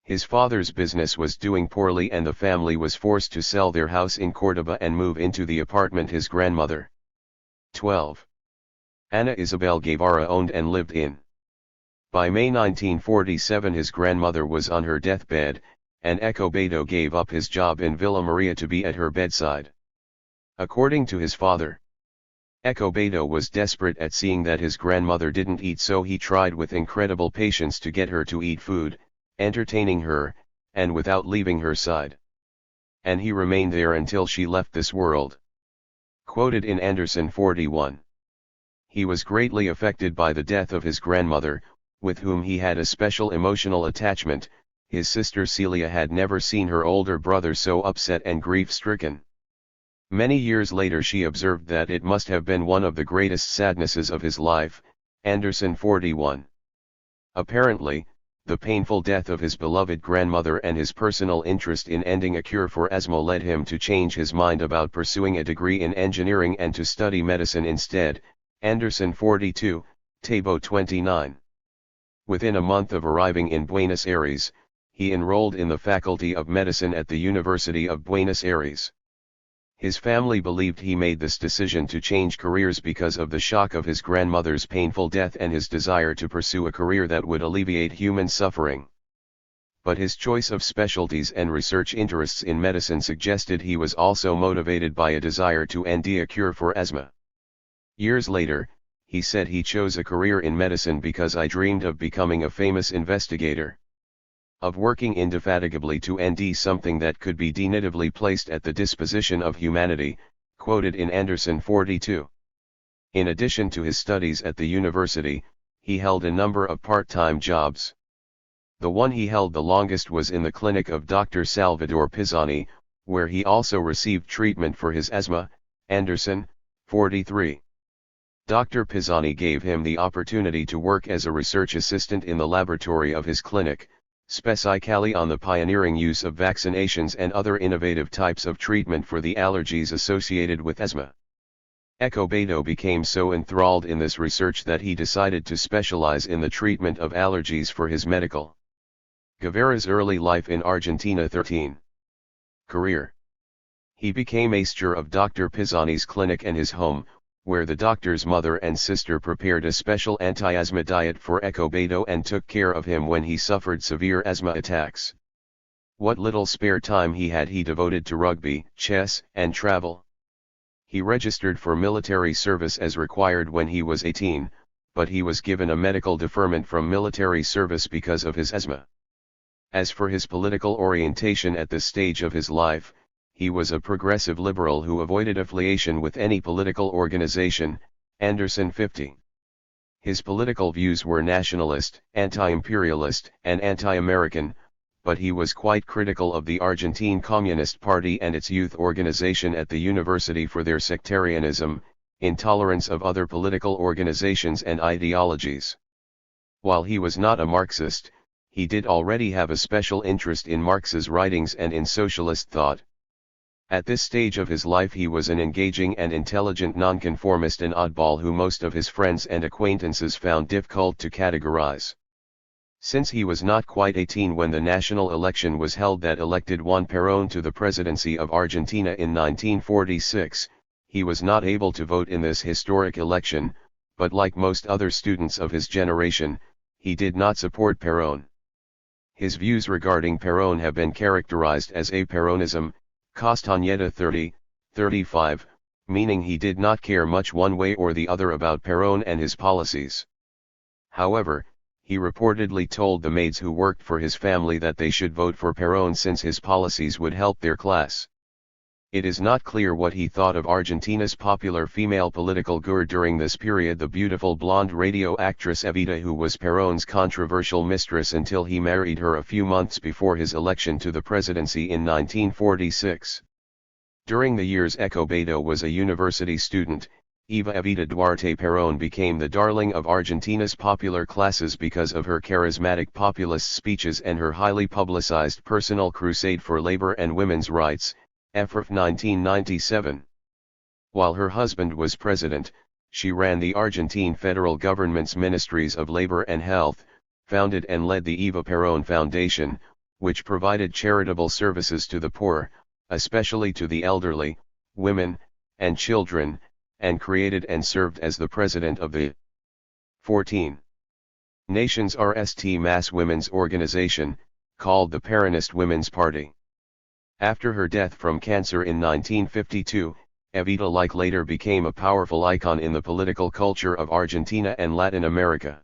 His father's business was doing poorly and the family was forced to sell their house in Córdoba and move into the apartment his grandmother, 12. Ana Isabel Guevara owned and lived in. By May 1947 his grandmother was on her deathbed, and Escobedo gave up his job in Villa Maria to be at her bedside. According to his father, Escobedo was desperate at seeing that his grandmother didn't eat, so he tried with incredible patience to get her to eat food, entertaining her, and without leaving her side. And he remained there until she left this world. Quoted in Anderson 41. He was greatly affected by the death of his grandmother, with whom he had a special emotional attachment. His sister Celia had never seen her older brother so upset and grief-stricken. Many years later she observed that it must have been one of the greatest sadnesses of his life, Anderson 41. Apparently, the painful death of his beloved grandmother and his personal interest in ending a cure for asthma led him to change his mind about pursuing a degree in engineering and to study medicine instead, Anderson 42, Tabo 29. Within a month of arriving in Buenos Aires, he enrolled in the Faculty of Medicine at the University of Buenos Aires. His family believed he made this decision to change careers because of the shock of his grandmother's painful death and his desire to pursue a career that would alleviate human suffering. But his choice of specialties and research interests in medicine suggested he was also motivated by a desire to end a cure for asthma. Years later, he said he chose a career in medicine because I dreamed of becoming a famous investigator. Of working indefatigably to end something that could be definitively placed at the disposition of humanity, quoted in Anderson 42. In addition to his studies at the university, he held a number of part-time jobs. The one he held the longest was in the clinic of Dr. Salvador Pisani, where he also received treatment for his asthma, Anderson, 43. Dr. Pisani gave him the opportunity to work as a research assistant in the laboratory of his clinic, specifically on the pioneering use of vaccinations and other innovative types of treatment for the allergies associated with asthma. Escobedo became so enthralled in this research that he decided to specialize in the treatment of allergies for his medical. Guevara's early life in Argentina. 13. Career. He became a staff of Dr. Pisani's clinic and his home, where the doctor's mother and sister prepared a special anti-asthma diet for Escobedo and took care of him when he suffered severe asthma attacks. What little spare time he had he devoted to rugby, chess, and travel. He registered for military service as required when he was 18, but he was given a medical deferment from military service because of his asthma. As for his political orientation at this stage of his life, he was a progressive liberal who avoided affiliation with any political organization, Anderson 50. His political views were nationalist, anti-imperialist, and anti-American, but he was quite critical of the Argentine Communist Party and its youth organization at the university for their sectarianism, intolerance of other political organizations and ideologies. While he was not a Marxist, he did already have a special interest in Marx's writings and in socialist thought. At this stage of his life he was an engaging and intelligent nonconformist and oddball who most of his friends and acquaintances found difficult to categorize. Since he was not quite 18 when the national election was held that elected Juan Perón to the presidency of Argentina in 1946, he was not able to vote in this historic election, but like most other students of his generation, he did not support Perón. His views regarding Perón have been characterized as a Peronism, Castañeda 30-35, meaning he did not care much one way or the other about Perón and his policies. However, he reportedly told the maids who worked for his family that they should vote for Perón since his policies would help their class. It is not clear what he thought of Argentina's popular female political guru during this period, the beautiful blonde radio actress Evita, who was Perón's controversial mistress until he married her a few months before his election to the presidency in 1946. During the years Escobedo was a university student, Eva Evita Duarte Perón became the darling of Argentina's popular classes because of her charismatic populist speeches and her highly publicized personal crusade for labor and women's rights, FRF 1997. While her husband was president, she ran the Argentine federal government's Ministries of Labor and Health, founded and led the Eva Perón Foundation, which provided charitable services to the poor, especially to the elderly, women, and children, and created and served as the president of the 14 Nations RST mass women's organization, called the Peronist Women's Party. After her death from cancer in 1952, Evita like later became a powerful icon in the political culture of Argentina and Latin America.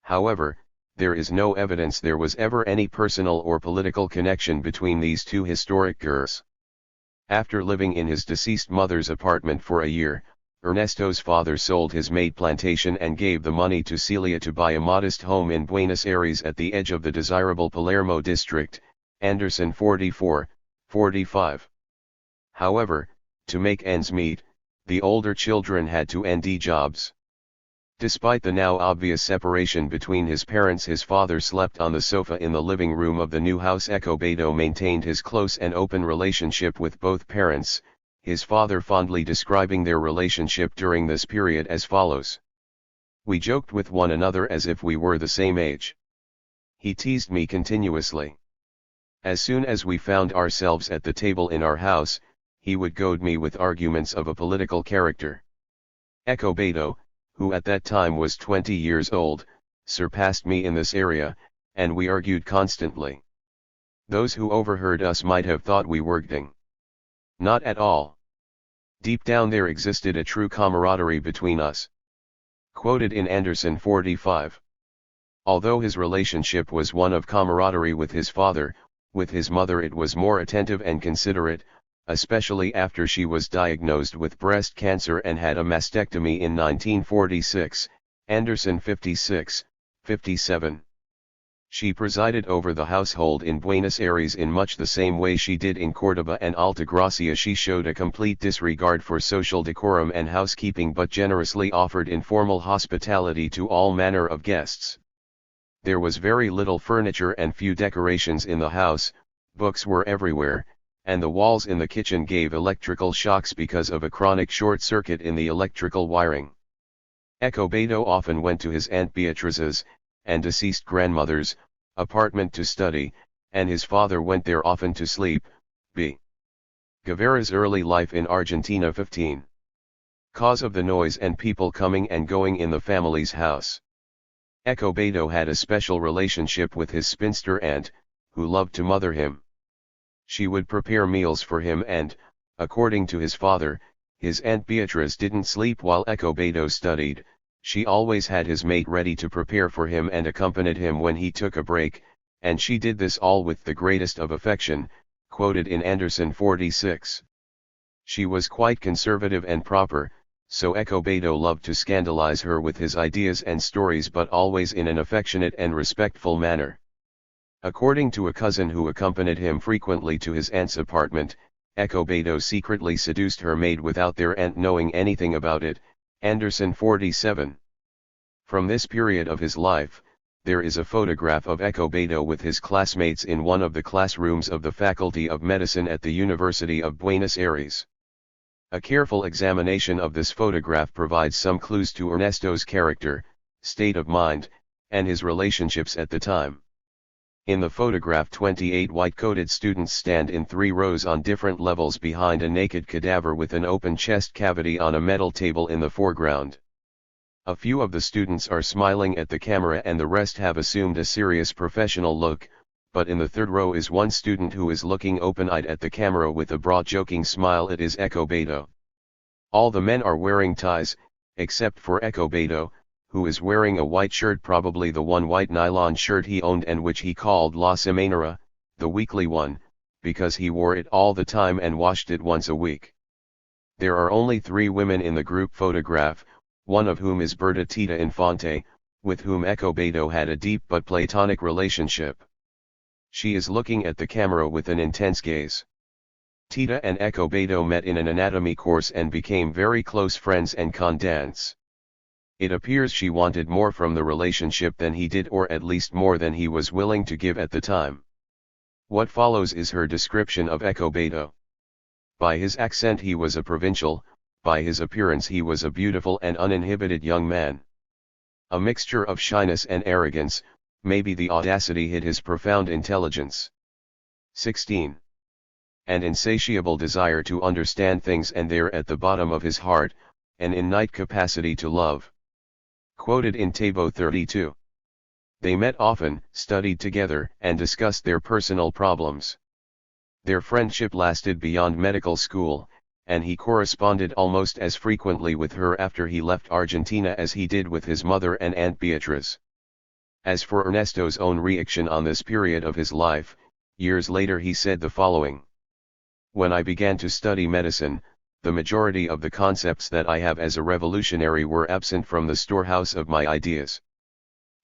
However, there is no evidence there was ever any personal or political connection between these two historic gurus. After living in his deceased mother's apartment for a year, Ernesto's father sold his mate plantation and gave the money to Celia to buy a modest home in Buenos Aires at the edge of the desirable Palermo district, Anderson 44-45. However, to make ends meet, the older children had to end jobs. Despite the now obvious separation between his parents, his father slept on the sofa in the living room of the new house. Escobedo maintained his close and open relationship with both parents, his father fondly describing their relationship during this period as follows. "We joked with one another as if we were the same age. He teased me continuously. As soon as we found ourselves at the table in our house, he would goad me with arguments of a political character." Escobedo, who at that time was 20 years old, surpassed me in this area, and we argued constantly. Those who overheard us might have thought we were giding. Not at all. Deep down there existed a true camaraderie between us. Quoted in Anderson 45. Although his relationship was one of camaraderie with his father, with his mother it was more attentive and considerate, especially after she was diagnosed with breast cancer and had a mastectomy in 1946, Anderson 56-57. She presided over the household in Buenos Aires in much the same way she did in Córdoba and Altagracia. She showed a complete disregard for social decorum and housekeeping but generously offered informal hospitality to all manner of guests. There was very little furniture and few decorations in the house, books were everywhere, and the walls in the kitchen gave electrical shocks because of a chronic short circuit in the electrical wiring. Escobedo often went to his Aunt Beatrice's, and deceased grandmother's, apartment to study, and his father went there often to sleep. B. Guevara's early life in Argentina 15. Cause of the noise and people coming and going in the family's house. Escobedo had a special relationship with his spinster aunt, who loved to mother him. She would prepare meals for him and, according to his father, his Aunt Beatrice didn't sleep while Escobedo studied. She always had his mate ready to prepare for him and accompanied him when he took a break, and she did this all with the greatest of affection, quoted in Anderson 46. She was quite conservative and proper, so Escobedo loved to scandalize her with his ideas and stories but always in an affectionate and respectful manner. According to a cousin who accompanied him frequently to his aunt's apartment, Escobedo secretly seduced her maid without their aunt knowing anything about it. Anderson 47. From this period of his life, there is a photograph of Escobedo with his classmates in one of the classrooms of the Faculty of Medicine at the University of Buenos Aires. A careful examination of this photograph provides some clues to Ernesto's character, state of mind, and his relationships at the time. In the photograph, 28 white-coated students stand in 3 rows on different levels behind a naked cadaver with an open chest cavity on a metal table in the foreground. A few of the students are smiling at the camera and the rest have assumed a serious professional look, but in the third row is one student who is looking open-eyed at the camera with a broad joking smile. It is Escobedo. All the men are wearing ties, except for Escobedo, who is wearing a white shirt, probably the one white nylon shirt he owned and which he called La Semanera, the weekly one, because he wore it all the time and washed it once a week. There are only 3 women in the group photograph, one of whom is Berta Tita Infante, with whom Escobedo had a deep but platonic relationship. She is looking at the camera with an intense gaze. Tita and Escobedo met in an anatomy course and became very close friends and confidants. It appears she wanted more from the relationship than he did, or at least more than he was willing to give at the time. What follows is her description of Escobedo. By his accent he was a provincial, by his appearance he was a beautiful and uninhibited young man. A mixture of shyness and arrogance, maybe the audacity hid his profound intelligence. 16. An insatiable desire to understand things, and there at the bottom of his heart, an innate capacity to love. Quoted in Table 32. They met often, studied together, and discussed their personal problems. Their friendship lasted beyond medical school, and he corresponded almost as frequently with her after he left Argentina as he did with his mother and Aunt Beatriz. As for Ernesto's own reaction on this period of his life, years later he said the following: "When I began to study medicine, the majority of the concepts that I have as a revolutionary were absent from the storehouse of my ideas.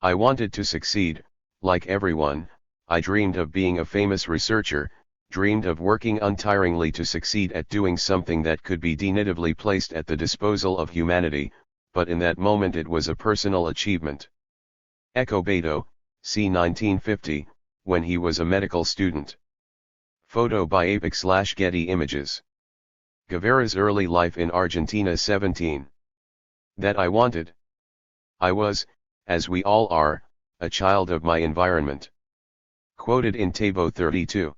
I wanted to succeed, like everyone. I dreamed of being a famous researcher, dreamed of working untiringly to succeed at doing something that could be definitively placed at the disposal of humanity, but in that moment it was a personal achievement." Escobedo, c. 1950, when he was a medical student. Photo by Apex/Getty Images. Guevara's early life in Argentina. 17. That I wanted. I was, as we all are, a child of my environment. Quoted in Table 32.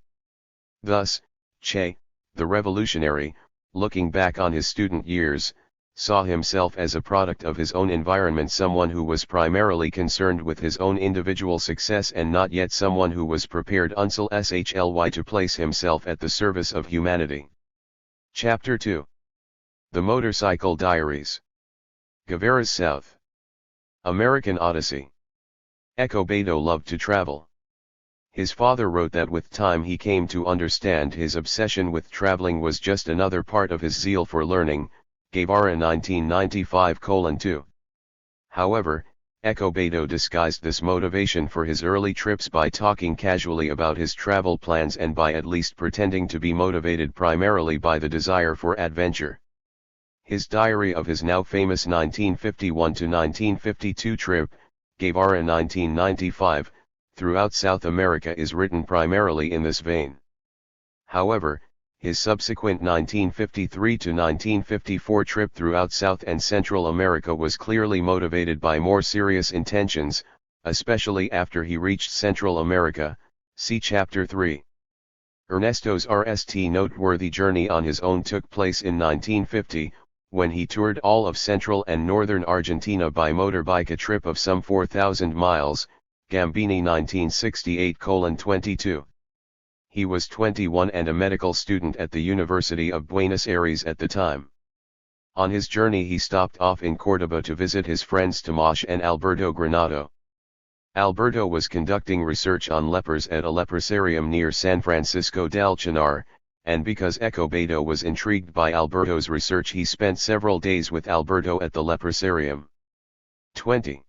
Thus, Che, the revolutionary, looking back on his student years, saw himself as a product of his own environment, someone who was primarily concerned with his own individual success and not yet someone who was prepared until shly to place himself at the service of humanity. Chapter 2. The Motorcycle Diaries. Guevara's South American Odyssey. Escobedo loved to travel. His father wrote that with time he came to understand his obsession with traveling was just another part of his zeal for learning. Guevara 1995:2. However, Escobedo disguised this motivation for his early trips by talking casually about his travel plans and by at least pretending to be motivated primarily by the desire for adventure. His diary of his now famous 1951-1952 trip, Guevara 1995, throughout South America is written primarily in this vein. However, his subsequent 1953-1954 trip throughout South and Central America was clearly motivated by more serious intentions, especially after he reached Central America, see Chapter 3. Ernesto's RST noteworthy journey on his own took place in 1950, when he toured all of central and northern Argentina by motorbike, a trip of some 4,000 miles, Gambini 1968:22. He was 21 and a medical student at the University of Buenos Aires at the time. On his journey he stopped off in Córdoba to visit his friends Tomas and Alberto Granado. Alberto was conducting research on lepers at a leprosarium near San Francisco del Chinar, and because Escobedo was intrigued by Alberto's research he spent several days with Alberto at the leprosarium. 20.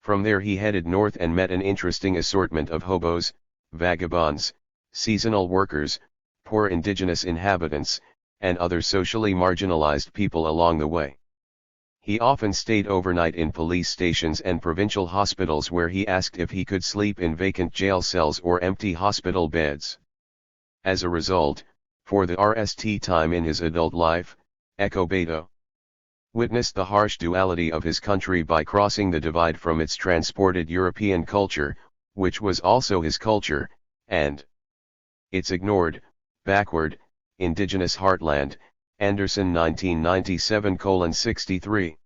From there he headed north and met an interesting assortment of hobos, vagabonds, seasonal workers, poor indigenous inhabitants, and other socially marginalized people along the way. He often stayed overnight in police stations and provincial hospitals where he asked if he could sleep in vacant jail cells or empty hospital beds. As a result, for the rest time in his adult life, Echo Beto witnessed the harsh duality of his country by crossing the divide from its transported European culture, which was also his culture, and its ignored, backward, indigenous heartland. Anderson 1997:63.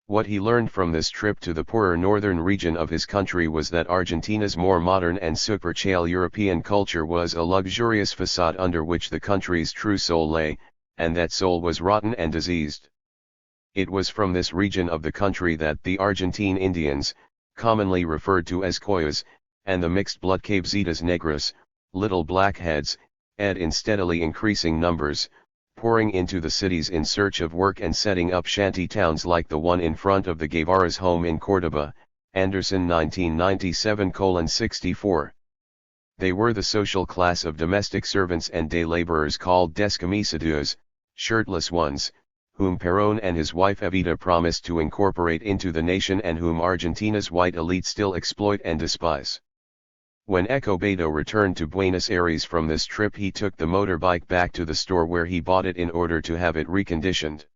What he learned from this trip to the poorer northern region of his country was that Argentina's more modern and super-chill European culture was a luxurious facade under which the country's true soul lay, and that soul was rotten and diseased. It was from this region of the country that the Argentine Indians, commonly referred to as Coyas, and the mixed-blood Cabecitas Negras, little blackheads, in steadily increasing numbers, pouring into the cities in search of work and setting up shanty towns like the one in front of the Guevara's home in Córdoba. Anderson 1997:64. They were the social class of domestic servants and day laborers called descamisados, shirtless ones, whom Perón and his wife Evita promised to incorporate into the nation and whom Argentina's white elite still exploit and despise. When Echo Beto returned to Buenos Aires from this trip, he took the motorbike back to the store where he bought it in order to have it reconditioned.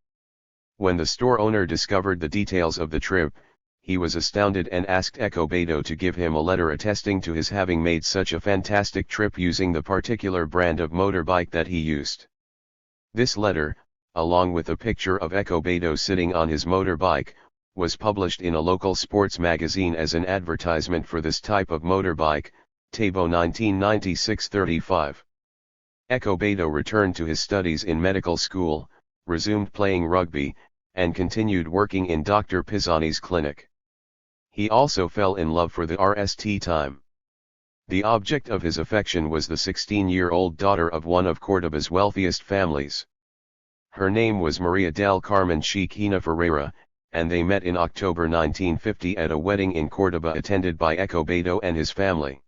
When the store owner discovered the details of the trip, he was astounded and asked Echo Beto to give him a letter attesting to his having made such a fantastic trip using the particular brand of motorbike that he used. This letter, along with a picture of Echo Beto sitting on his motorbike, was published in a local sports magazine as an advertisement for this type of motorbike. Tabo 1996:35. Echo Beto returned to his studies in medical school, resumed playing rugby, and continued working in Dr. Pisani's clinic. He also fell in love for the rest time. The object of his affection was the 16-year-old daughter of one of Córdoba's wealthiest families. Her name was Maria del Carmen Chiquina Ferreira, and they met in October 1950 at a wedding in Córdoba attended by Echo Beto and his family.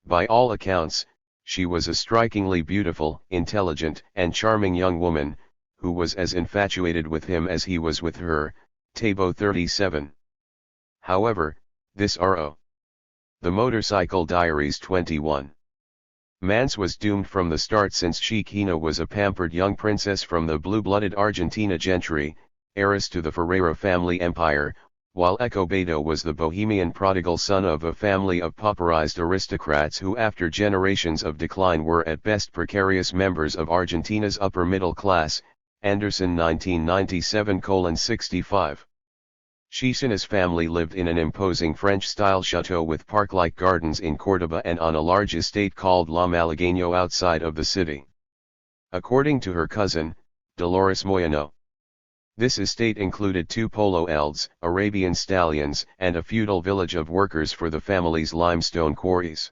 By all accounts, she was a strikingly beautiful, intelligent, and charming young woman, who was as infatuated with him as he was with her. Tabo 37. However, this R.O. The Motorcycle Diaries 21. Mance was doomed from the start, since Chiquina was a pampered young princess from the blue-blooded Argentina gentry, heiress to the Ferreira family empire, while Echo Beto was the bohemian prodigal son of a family of pauperized aristocrats who, after generations of decline, were at best precarious members of Argentina's upper middle class. Anderson 1997:65. Chiquina's family lived in an imposing French-style chateau with park-like gardens in Córdoba and on a large estate called La Malagueño outside of the city. According to her cousin, Dolores Moyano, this estate included 2 polo elds, Arabian stallions, and a feudal village of workers for the family's limestone quarries.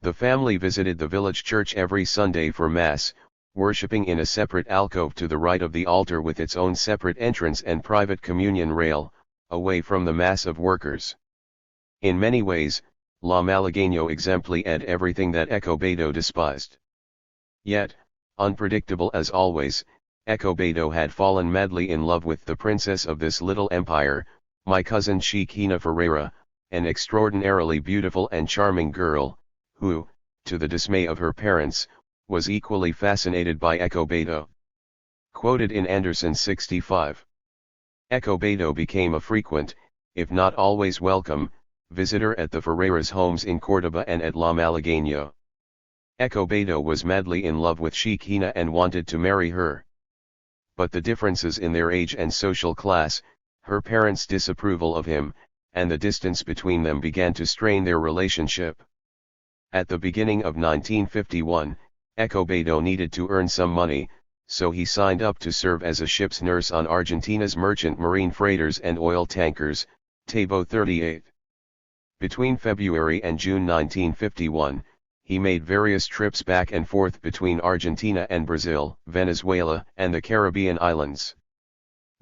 The family visited the village church every Sunday for Mass, worshipping in a separate alcove to the right of the altar with its own separate entrance and private communion rail, away from the mass of workers. In many ways, La Malagueño exemplified everything that Echo Beto despised. Yet, unpredictable as always, Echo Beto had fallen madly in love with the princess of this little empire, my cousin Chiquina Ferreira, an extraordinarily beautiful and charming girl, who, to the dismay of her parents, was equally fascinated by Echo Beto. Quoted in Anderson 65. Echo Beto became a frequent, if not always welcome, visitor at the Ferreira's homes in Córdoba and at La Malagueño. Echo Beto was madly in love with Chiquina and wanted to marry her. But the differences in their age and social class, her parents' disapproval of him, and the distance between them began to strain their relationship. At the beginning of 1951, Echo Beto needed to earn some money, so he signed up to serve as a ship's nurse on Argentina's merchant marine freighters and oil tankers. Tabo 38. Between February and June 1951, he made various trips back and forth between Argentina and Brazil, Venezuela, and the Caribbean islands.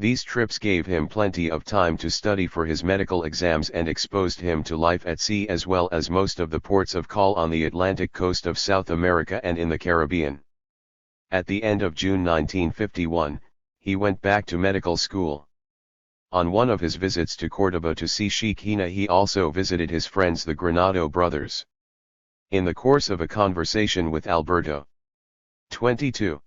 These trips gave him plenty of time to study for his medical exams and exposed him to life at sea as well as most of the ports of call on the Atlantic coast of South America and in the Caribbean. At the end of June 1951, he went back to medical school. On one of his visits to Córdoba to see Sheikh Hina, he also visited his friends the Granado brothers. In the course of a conversation with Alberto, 22,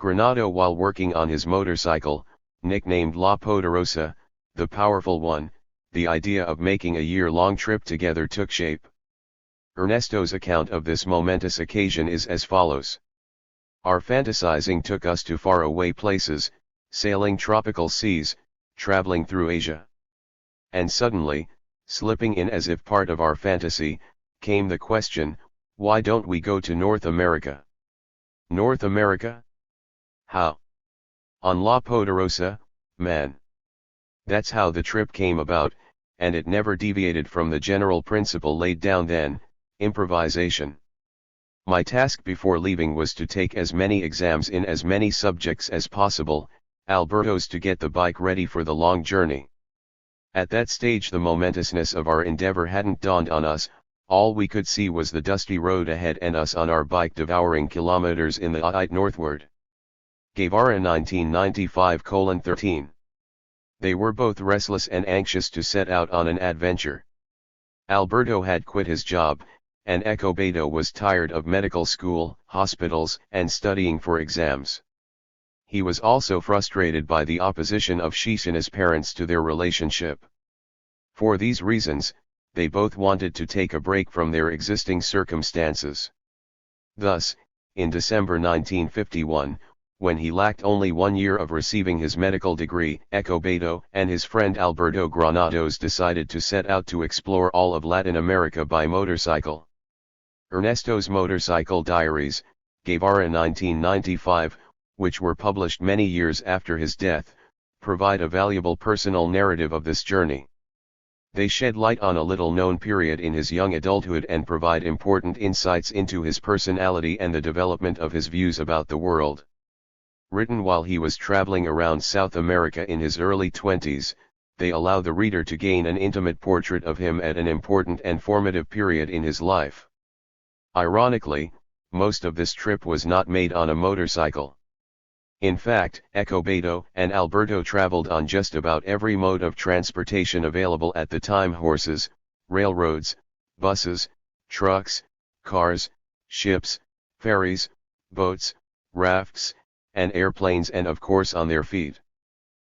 Granado, while working on his motorcycle, nicknamed La Poderosa, the Powerful One, the idea of making a year-long trip together took shape. Ernesto's account of this momentous occasion is as follows. Our fantasizing took us to far-away places, sailing tropical seas, traveling through Asia. And suddenly, slipping in as if part of our fantasy, came the question, why don't we go to North America? North America? How? On La Poderosa, man. That's how the trip came about, and it never deviated from the general principle laid down then, improvisation. My task before leaving was to take as many exams in as many subjects as possible, Alberto's to get the bike ready for the long journey. At that stage the momentousness of our endeavor hadn't dawned on us, all we could see was the dusty road ahead and us on our bike devouring kilometers in the night northward. Guevara 1995:13. They were both restless and anxious to set out on an adventure. Alberto had quit his job, and Escobedo was tired of medical school, hospitals, and studying for exams. He was also frustrated by the opposition of Shishina's parents to their relationship. For these reasons, they both wanted to take a break from their existing circumstances. Thus, in December 1951, when he lacked only 1 year of receiving his medical degree, Escobedo and his friend Alberto Granados decided to set out to explore all of Latin America by motorcycle. Ernesto's Motorcycle Diaries, Guevara 1995, which were published many years after his death, provide a valuable personal narrative of this journey. They shed light on a little-known period in his young adulthood and provide important insights into his personality and the development of his views about the world. Written while he was traveling around South America in his early 20s, they allow the reader to gain an intimate portrait of him at an important and formative period in his life. Ironically, most of this trip was not made on a motorcycle. In fact, Escobedo and Alberto traveled on just about every mode of transportation available at the time: horses, railroads, buses, trucks, cars, ships, ferries, boats, rafts, and airplanes, and of course on their feet.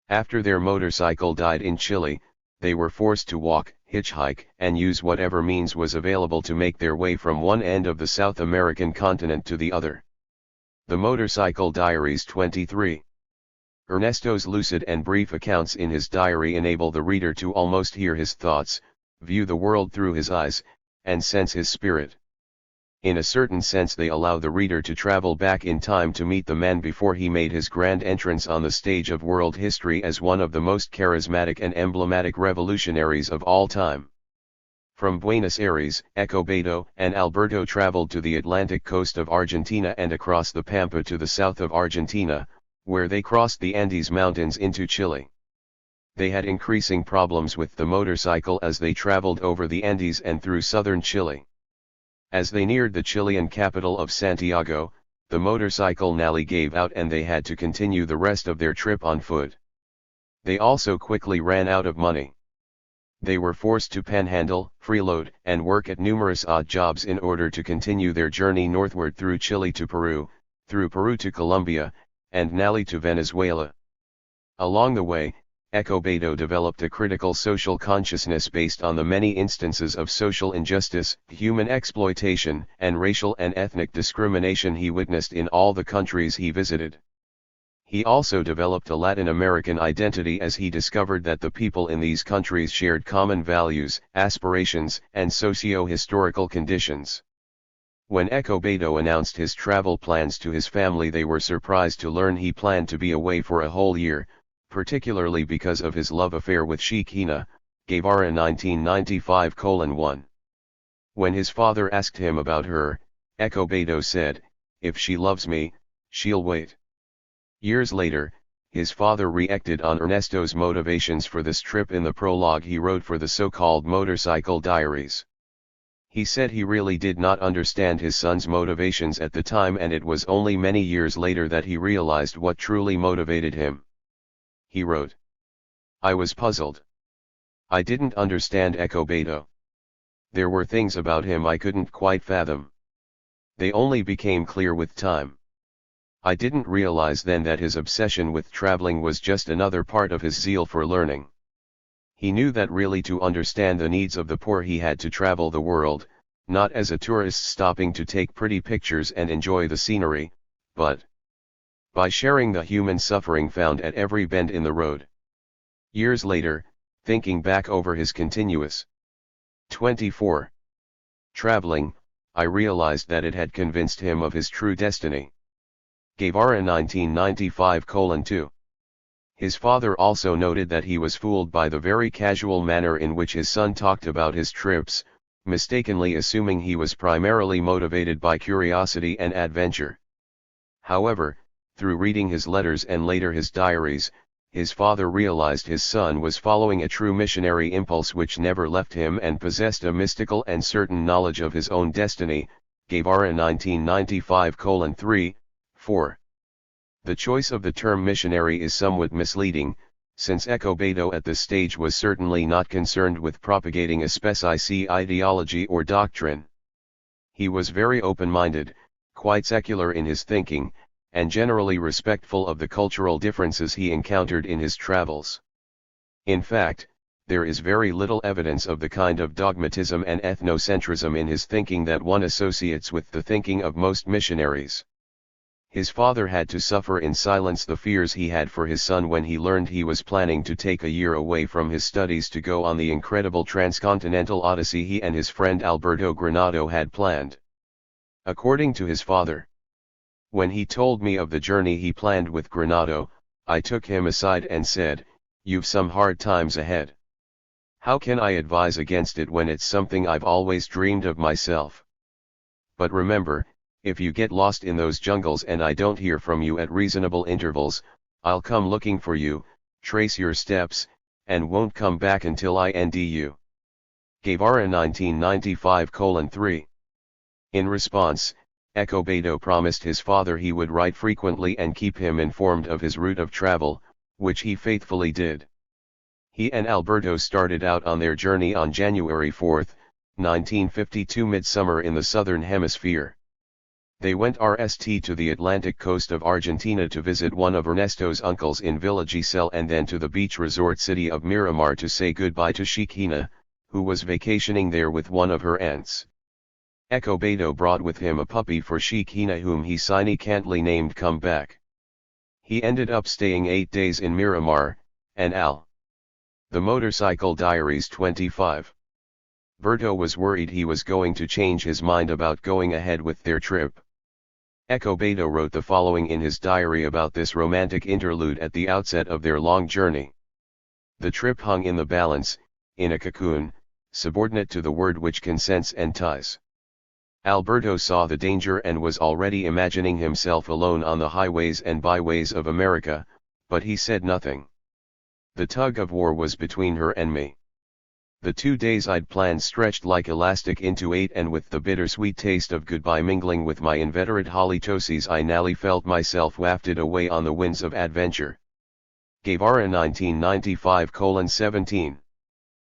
After their motorcycle died in Chile, they were forced to walk, hitchhike, and use whatever means was available to make their way from one end of the South American continent to the other. The Motorcycle Diaries 23. Ernesto's lucid and brief accounts in his diary enable the reader to almost hear his thoughts, view the world through his eyes, and sense his spirit. In a certain sense they allow the reader to travel back in time to meet the man before he made his grand entrance on the stage of world history as one of the most charismatic and emblematic revolutionaries of all time. From Buenos Aires, Escobedo and Alberto traveled to the Atlantic coast of Argentina and across the Pampa to the south of Argentina, where they crossed the Andes Mountains into Chile. They had increasing problems with the motorcycle as they traveled over the Andes and through southern Chile. As they neared the Chilean capital of Santiago, the motorcycle nally gave out and they had to continue the rest of their trip on foot. They also quickly ran out of money. They were forced to panhandle, freeload, and work at numerous odd jobs in order to continue their journey northward through Chile to Peru, through Peru to Colombia, and nally to Venezuela. Along the way, Escobedo developed a critical social consciousness based on the many instances of social injustice, human exploitation, and racial and ethnic discrimination he witnessed in all the countries he visited. He also developed a Latin American identity as he discovered that the people in these countries shared common values, aspirations, and socio-historical conditions. When Escobedo announced his travel plans to his family, they were surprised to learn he planned to be away for a whole year, particularly because of his love affair with Sheikh Hina, Guevara 1995:1. When his father asked him about her, Escobedo said, "If she loves me, she'll wait." Years later, his father reacted on Ernesto's motivations for this trip in the prologue he wrote for the so-called Motorcycle Diaries. He said he really did not understand his son's motivations at the time, and it was only many years later that he realized what truly motivated him. He wrote, "I was puzzled. I didn't understand Escobedo. There were things about him I couldn't quite fathom. They only became clear with time. I didn't realize then that his obsession with traveling was just another part of his zeal for learning. He knew that really to understand the needs of the poor he had to travel the world, not as a tourist stopping to take pretty pictures and enjoy the scenery, but by sharing the human suffering found at every bend in the road." Years later, thinking back over his continuous 24 traveling, I realized that it had convinced him of his true destiny. Guevara 1995:2. His father also noted that he was fooled by the very casual manner in which his son talked about his trips, mistakenly assuming he was primarily motivated by curiosity and adventure. However, through reading his letters and later his diaries, his father realized his son was following a true missionary impulse which never left him and possessed a mystical and certain knowledge of his own destiny. Guevara 1995:3, 4. The choice of the term missionary is somewhat misleading, since Escobedo at this stage was certainly not concerned with propagating a specific ideology or doctrine. He was very open-minded, quite secular in his thinking, and generally respectful of the cultural differences he encountered in his travels. In fact, there is very little evidence of the kind of dogmatism and ethnocentrism in his thinking that one associates with the thinking of most missionaries. His father had to suffer in silence the fears he had for his son when he learned he was planning to take a year away from his studies to go on the incredible transcontinental odyssey he and his friend Alberto Granado had planned. According to his father, "When he told me of the journey he planned with Granado, I took him aside and said, 'You've some hard times ahead. How can I advise against it when it's something I've always dreamed of myself? But remember, if you get lost in those jungles and I don't hear from you at reasonable intervals, I'll come looking for you, trace your steps, and won't come back until I end you.'" Guevara 1995:3. In response, Escobedo promised his father he would write frequently and keep him informed of his route of travel, which he faithfully did. He and Alberto started out on their journey on January 4, 1952, midsummer in the southern hemisphere. They went to the Atlantic coast of Argentina to visit one of Ernesto's uncles in Villa Gesell and then to the beach resort city of Miramar to say goodbye to Chiquina, who was vacationing there with one of her aunts. Escobedo brought with him a puppy for Chiquina whom he significantly named Come Back. He ended up staying 8 days in Miramar, and Al. The Motorcycle Diaries 25. Berto was worried he was going to change his mind about going ahead with their trip. Escobedo wrote the following in his diary about this romantic interlude at the outset of their long journey. "The trip hung in the balance, in a cocoon, subordinate to the word which consents and ties. Alberto saw the danger and was already imagining himself alone on the highways and byways of America, but he said nothing. The tug of war was between her and me. The 2 days I'd planned stretched like elastic into 8, and with the bittersweet taste of goodbye mingling with my inveterate halitosis, I nearly felt myself wafted away on the winds of adventure." Guevara 1995:17.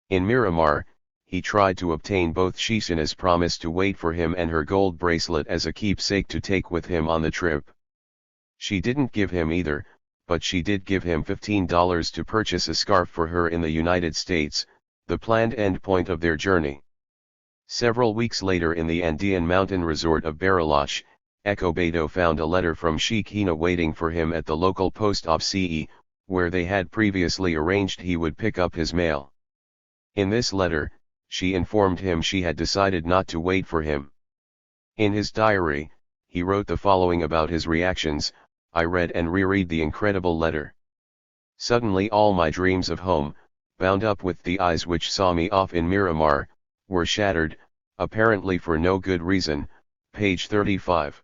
In Miramar, he tried to obtain both Chiquina's promise to wait for him and her gold bracelet as a keepsake to take with him on the trip. She didn't give him either, but she did give him $15 to purchase a scarf for her in the United States, the planned end point of their journey. Several weeks later in the Andean mountain resort of Bariloche, Escobedo found a letter from Chiquina waiting for him at the local post office, where they had previously arranged he would pick up his mail. In this letter, she informed him she had decided not to wait for him. In his diary, he wrote the following about his reactions: "I read and reread the incredible letter. Suddenly all my dreams of home, bound up with the eyes which saw me off in Miramar, were shattered, apparently for no good reason." Page 35.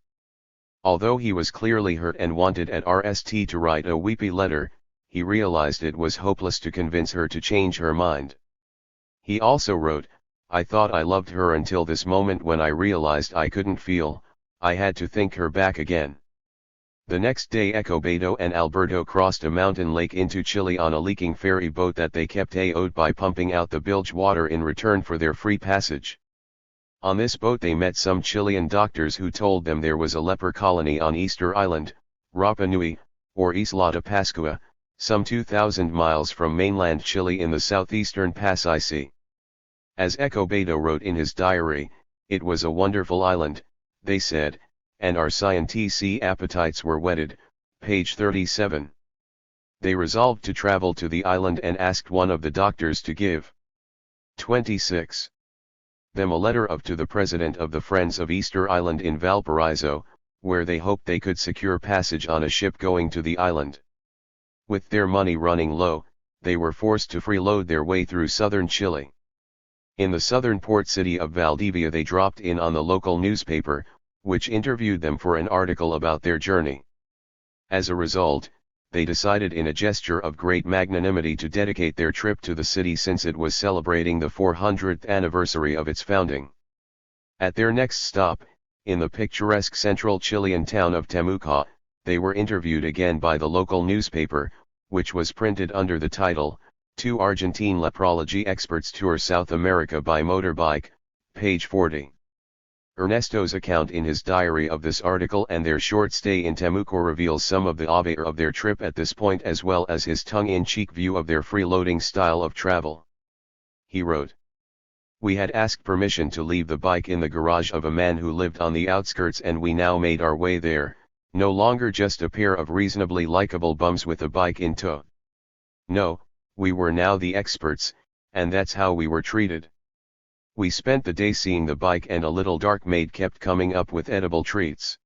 Although he was clearly hurt and wanted at RST to write a weepy letter, he realized it was hopeless to convince her to change her mind. He also wrote, "I thought I loved her until this moment when I realized I couldn't feel, I had to think her back again." The next day Escobedo and Alberto crossed a mountain lake into Chile on a leaking ferry boat that they kept AO'd by pumping out the bilge water in return for their free passage. On this boat they met some Chilean doctors who told them there was a leper colony on Easter Island, Rapa Nui, or Isla de Pascua, some 2,000 miles from mainland Chile in the southeastern Pasay Sea. As Escobedo wrote in his diary, "It was a wonderful island," they said, "and our scientific appetites were whetted," page 37. They resolved to travel to the island and asked one of the doctors to give 26. them a letter to the president of the Friends of Easter Island in Valparaiso, where they hoped they could secure passage on a ship going to the island. With their money running low, they were forced to freeload their way through southern Chile. In the southern port city of Valdivia they dropped in on the local newspaper, which interviewed them for an article about their journey. As a result, they decided in a gesture of great magnanimity to dedicate their trip to the city since it was celebrating the 400th anniversary of its founding. At their next stop, in the picturesque central Chilean town of Temuco, they were interviewed again by the local newspaper, which was printed under the title, "Two Argentine Leprology Experts Tour South America by Motorbike," page 40. Ernesto's account in his diary of this article and their short stay in Temuco reveals some of the obvious of their trip at this point as well as his tongue-in-cheek view of their freeloading style of travel. He wrote, "We had asked permission to leave the bike in the garage of a man who lived on the outskirts and we now made our way there, no longer just a pair of reasonably likable bums with a bike in tow. No, we were now the experts, and that's how we were treated. We spent the day seeing the bike and a little dark maid kept coming up with edible treats.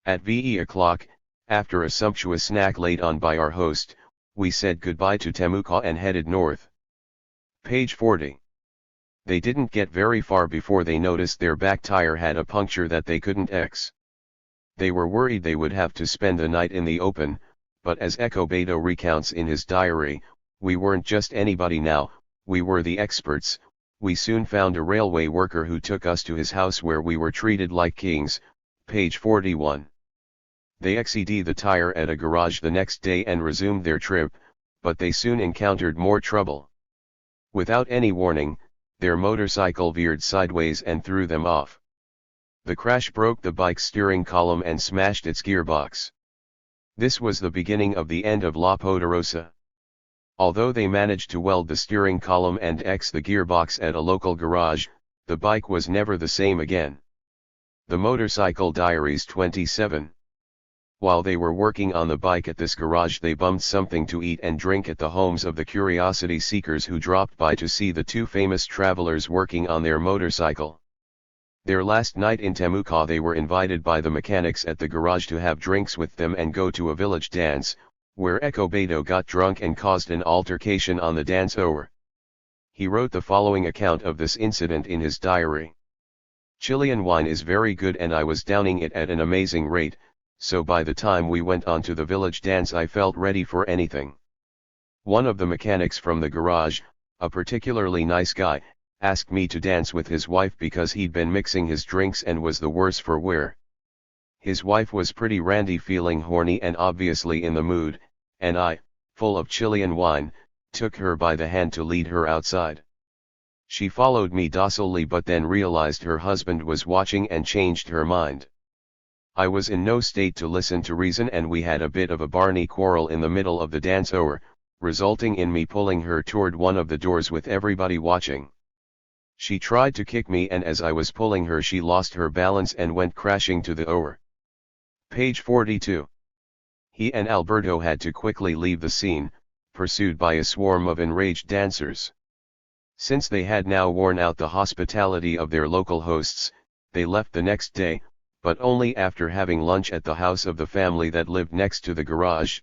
At VE o'clock, after a sumptuous snack laid on by our host, we said goodbye to Temuco and headed north." Page 40. They didn't get very far before they noticed their back tire had a puncture that they couldn't fix. They were worried they would have to spend the night in the open, but as Escobedo recounts in his diary, "We weren't just anybody now, we were the experts. We soon found a railway worker who took us to his house where we were treated like kings," page 41. They exited the tire at a garage the next day and resumed their trip, but they soon encountered more trouble. Without any warning, their motorcycle veered sideways and threw them off. The crash broke the bike's steering column and smashed its gearbox. This was the beginning of the end of La Poderosa. Although they managed to weld the steering column and the gearbox at a local garage, the bike was never the same again. The Motorcycle Diaries 27. While they were working on the bike at this garage they bummed something to eat and drink at the homes of the curiosity seekers who dropped by to see the two famous travelers working on their motorcycle. Their last night in Temuco they were invited by the mechanics at the garage to have drinks with them and go to a village dance, where Escobedo got drunk and caused an altercation on the dance floor. He wrote the following account of this incident in his diary. "Chilean wine is very good and I was downing it at an amazing rate, so by the time we went on to the village dance I felt ready for anything. One of the mechanics from the garage, a particularly nice guy, asked me to dance with his wife because he'd been mixing his drinks and was the worse for wear. His wife was pretty randy, feeling horny and obviously in the mood, and I, full of Chilean wine, took her by the hand to lead her outside. She followed me docilely but then realized her husband was watching and changed her mind. I was in no state to listen to reason and we had a bit of a Barney quarrel in the middle of the dance floor, resulting in me pulling her toward one of the doors with everybody watching. She tried to kick me and as I was pulling her she lost her balance and went crashing to the floor." Page 42. He and Alberto had to quickly leave the scene, pursued by a swarm of enraged dancers. Since they had now worn out the hospitality of their local hosts, they left the next day, but only after having lunch at the house of the family that lived next to the garage.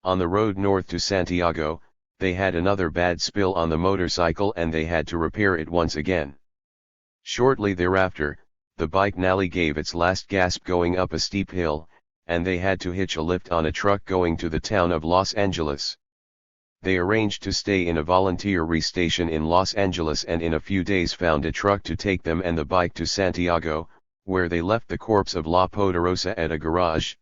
On the road north to Santiago, they had another bad spill on the motorcycle and they had to repair it once again. Shortly thereafter, the bike nearly gave its last gasp going up a steep hill, and they had to hitch a lift on a truck going to the town of Los Angeles. They arranged to stay in a volunteer re-station in Los Angeles and in a few days found a truck to take them and the bike to Santiago, where they left the corpse of La Poderosa at a garage.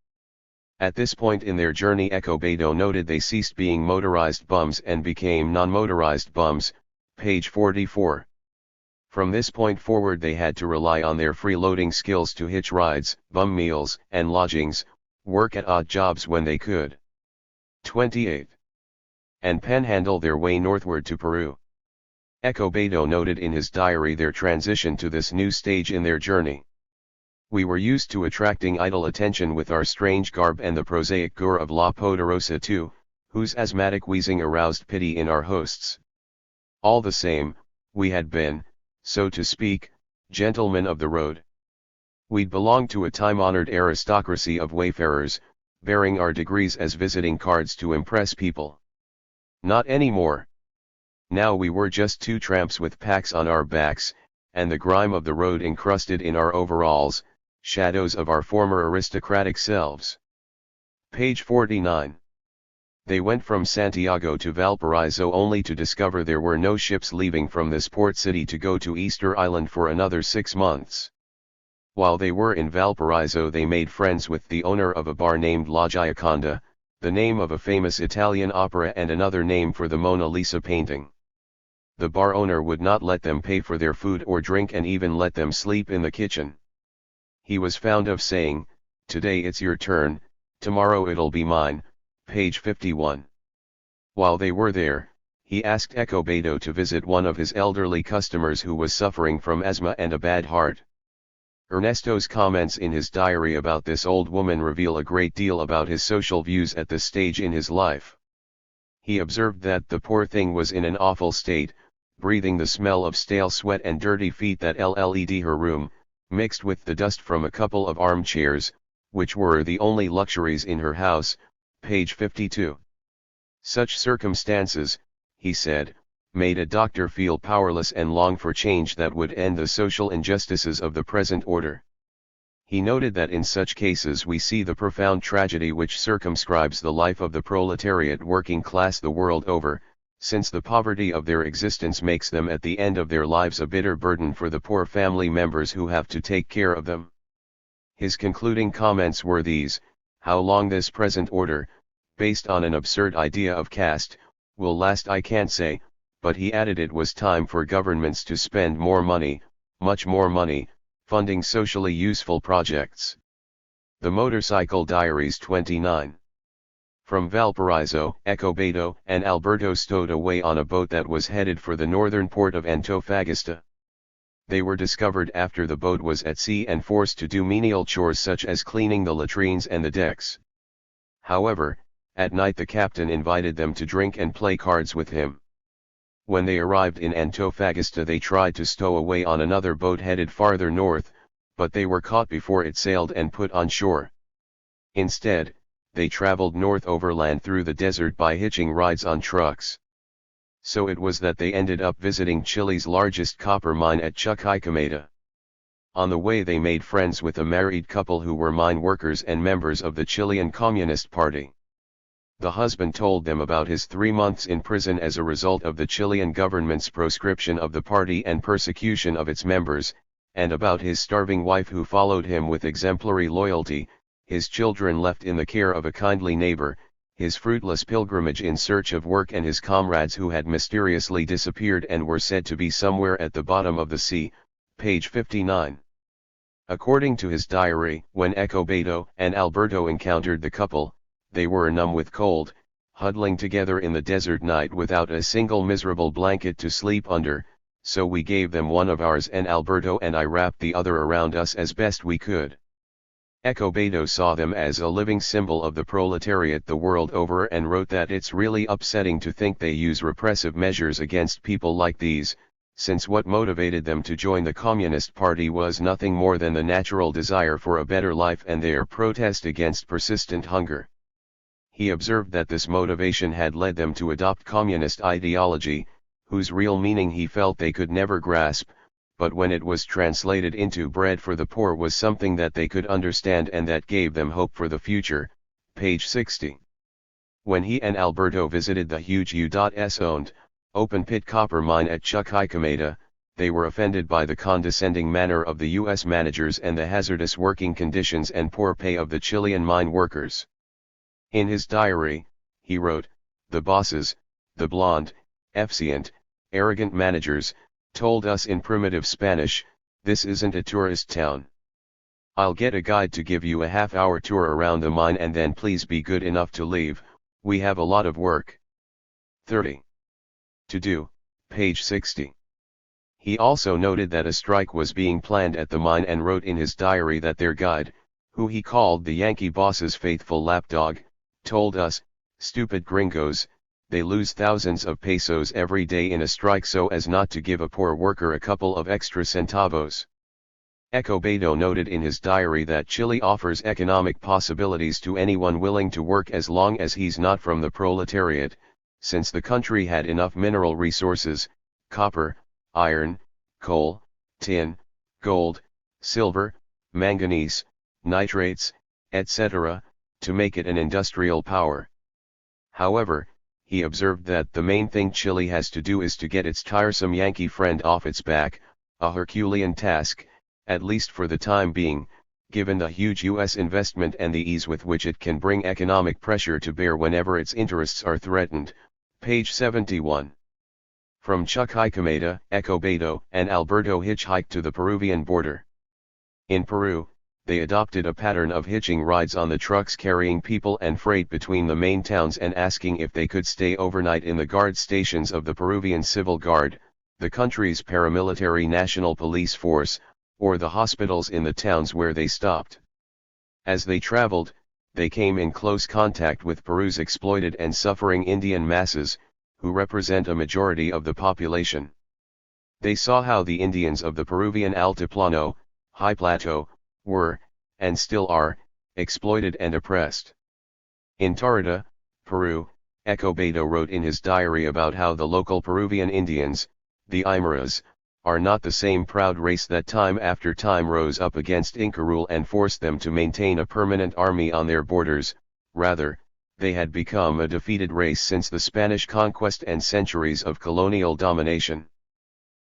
At this point in their journey, Escobedo noted they ceased being motorized bums and became non-motorized bums, page 44. From this point forward they had to rely on their freeloading skills to hitch rides, bum meals and lodgings, work at odd jobs when they could. 28. And panhandle their way northward to Peru. Escobedo noted in his diary their transition to this new stage in their journey. We were used to attracting idle attention with our strange garb and the prosaic gore of La Poderosa too, whose asthmatic wheezing aroused pity in our hosts. All the same, we had been, so to speak, gentlemen of the road. We'd belonged to a time-honored aristocracy of wayfarers, bearing our degrees as visiting cards to impress people. Not anymore. Now we were just two tramps with packs on our backs, and the grime of the road encrusted in our overalls, shadows of our former aristocratic selves. Page 49. They went from Santiago to Valparaiso only to discover there were no ships leaving from this port city to go to Easter Island for another 6 months. While they were in Valparaiso they made friends with the owner of a bar named La Gioconda, the name of a famous Italian opera and another name for the Mona Lisa painting. The bar owner would not let them pay for their food or drink and even let them sleep in the kitchen. He was fond of saying, "Today it's your turn, tomorrow it'll be mine," page 51. While they were there, he asked Escobedo to visit one of his elderly customers who was suffering from asthma and a bad heart. Ernesto's comments in his diary about this old woman reveal a great deal about his social views at this stage in his life. He observed that the poor thing was in an awful state, breathing the smell of stale sweat and dirty feet that led her room, mixed with the dust from a couple of armchairs, which were the only luxuries in her house, page 52. Such circumstances, he said, made a doctor feel powerless and long for change that would end the social injustices of the present order. He noted that in such cases we see the profound tragedy which circumscribes the life of the proletariat working class the world over, since the poverty of their existence makes them at the end of their lives a bitter burden for the poor family members who have to take care of them. His concluding comments were these: how long this present order, based on an absurd idea of caste, will last I can't say, but he added it was time for governments to spend more money, much more money, funding socially useful projects. The Motorcycle Diaries 29. From Valparaiso, Escobedo and Alberto stowed away on a boat that was headed for the northern port of Antofagasta. They were discovered after the boat was at sea and forced to do menial chores such as cleaning the latrines and the decks. However, at night the captain invited them to drink and play cards with him. When they arrived in Antofagasta they tried to stow away on another boat headed farther north, but they were caught before it sailed and put on shore. Instead, they traveled north overland through the desert by hitching rides on trucks. So it was that they ended up visiting Chile's largest copper mine at Chuquicamata. On the way they made friends with a married couple who were mine workers and members of the Chilean Communist Party. The husband told them about his 3 months in prison as a result of the Chilean government's proscription of the party and persecution of its members, and about his starving wife who followed him with exemplary loyalty, his children left in the care of a kindly neighbor, his fruitless pilgrimage in search of work and his comrades who had mysteriously disappeared and were said to be somewhere at the bottom of the sea, page 59. According to his diary, when Escobedo and Alberto encountered the couple, they were numb with cold, huddling together in the desert night without a single miserable blanket to sleep under, so we gave them one of ours and Alberto and I wrapped the other around us as best we could. Escobedo saw them as a living symbol of the proletariat the world over and wrote that it's really upsetting to think they use repressive measures against people like these, since what motivated them to join the Communist Party was nothing more than the natural desire for a better life and their protest against persistent hunger. He observed that this motivation had led them to adopt communist ideology, whose real meaning he felt they could never grasp, but when it was translated into bread for the poor was something that they could understand and that gave them hope for the future, page 60. When he and Alberto visited the huge U.S. owned, open-pit copper mine at Chuquicamata, they were offended by the condescending manner of the U.S. managers and the hazardous working conditions and poor pay of the Chilean mine workers. In his diary, he wrote, "The bosses, the blonde, efficient, arrogant managers, told us in primitive Spanish, this isn't a tourist town. I'll get a guide to give you a half-hour tour around the mine and then please be good enough to leave, we have a lot of work." 30. To do, page 60. He also noted that a strike was being planned at the mine and wrote in his diary that their guide, who he called the Yankee boss's faithful lapdog, told us, "Stupid gringos, they lose thousands of pesos every day in a strike so as not to give a poor worker a couple of extra centavos." Escobedo noted in his diary that Chile offers economic possibilities to anyone willing to work as long as he's not from the proletariat, since the country had enough mineral resources, copper, iron, coal, tin, gold, silver, manganese, nitrates, etc., to make it an industrial power. However, he observed that the main thing Chile has to do is to get its tiresome Yankee friend off its back, a Herculean task, at least for the time being, given the huge U.S. investment and the ease with which it can bring economic pressure to bear whenever its interests are threatened, page 71. From Chuquicamata, Escobedo and Alberto hitchhiked to the Peruvian border. In Peru, they adopted a pattern of hitching rides on the trucks carrying people and freight between the main towns and asking if they could stay overnight in the guard stations of the Peruvian Civil Guard, the country's paramilitary national police force, or the hospitals in the towns where they stopped. As they traveled, they came in close contact with Peru's exploited and suffering Indian masses, who represent a majority of the population. They saw how the Indians of the Peruvian Altiplano, High Plateau, were, and still are, exploited and oppressed. In Tarija, Peru, Escobedo wrote in his diary about how the local Peruvian Indians, the Aymaras, are not the same proud race that time after time rose up against Inca rule and forced them to maintain a permanent army on their borders. Rather, they had become a defeated race since the Spanish conquest and centuries of colonial domination.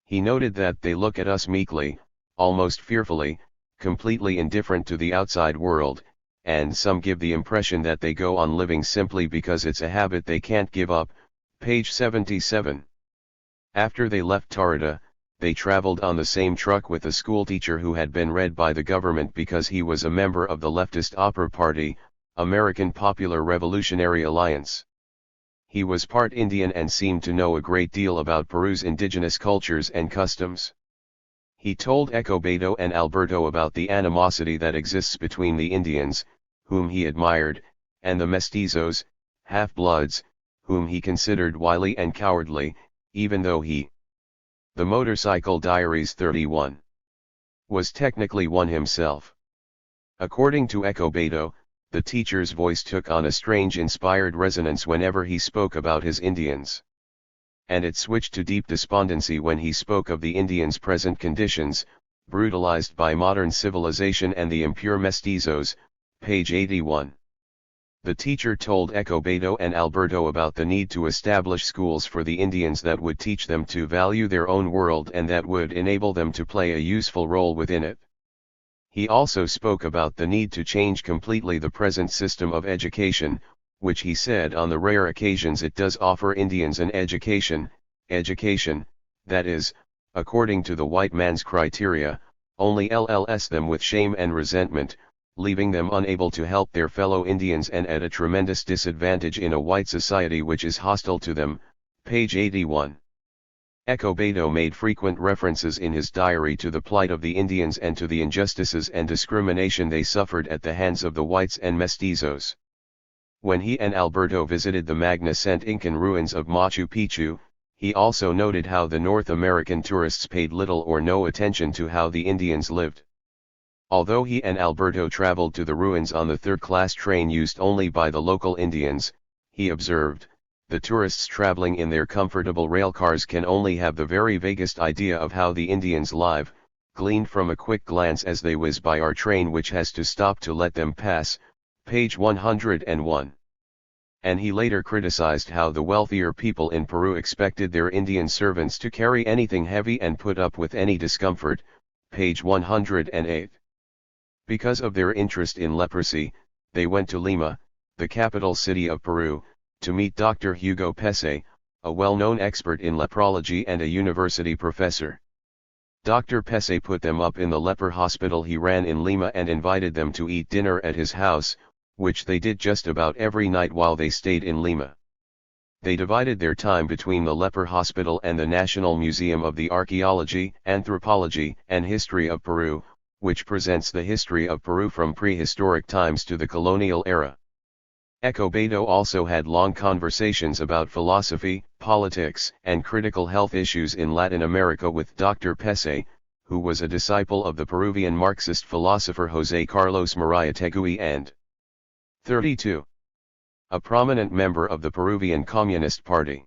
He noted that they look at us meekly, almost fearfully, completely indifferent to the outside world, and some give the impression that they go on living simply because it's a habit they can't give up, page 77. After they left Tarija, they traveled on the same truck with a schoolteacher who had been read by the government because he was a member of the leftist Opera Party, American Popular Revolutionary Alliance. He was part Indian and seemed to know a great deal about Peru's indigenous cultures and customs. He told Escobedo and Alberto about the animosity that exists between the Indians, whom he admired, and the mestizos, half-bloods, whom he considered wily and cowardly, even though he, the Motorcycle Diaries 31, was technically one himself. According to Escobedo, the teacher's voice took on a strange inspired resonance whenever he spoke about his Indians. And it switched to deep despondency when he spoke of the Indians' present conditions, brutalized by modern civilization and the impure mestizos, page 81. The teacher told Escobedo and Alberto about the need to establish schools for the Indians that would teach them to value their own world and that would enable them to play a useful role within it. He also spoke about the need to change completely the present system of education, which he said on the rare occasions it does offer Indians an education, that is, according to the white man's criteria, only LLS them with shame and resentment, leaving them unable to help their fellow Indians and at a tremendous disadvantage in a white society which is hostile to them, page 81. Escobedo made frequent references in his diary to the plight of the Indians and to the injustices and discrimination they suffered at the hands of the whites and mestizos. When he and Alberto visited the magnificent Incan ruins of Machu Picchu, he also noted how the North American tourists paid little or no attention to how the Indians lived. Although he and Alberto traveled to the ruins on the third-class train used only by the local Indians, he observed, the tourists traveling in their comfortable railcars can only have the very vaguest idea of how the Indians live, gleaned from a quick glance as they whiz by our train which has to stop to let them pass, page 101. And he later criticized how the wealthier people in Peru expected their Indian servants to carry anything heavy and put up with any discomfort, page 108. Because of their interest in leprosy, they went to Lima, the capital city of Peru, to meet Dr. Hugo Pese, a well-known expert in leprology and a university professor. Dr. Pese put them up in the leper hospital he ran in Lima and invited them to eat dinner at his house, which they did just about every night while they stayed in Lima. They divided their time between the leper hospital and the National Museum of the Archaeology, Anthropology, and History of Peru, which presents the history of Peru from prehistoric times to the colonial era. Escobedo also had long conversations about philosophy, politics, and critical health issues in Latin America with Dr. Pese, who was a disciple of the Peruvian Marxist philosopher José Carlos Mariátegui and 32. A prominent member of the Peruvian Communist Party.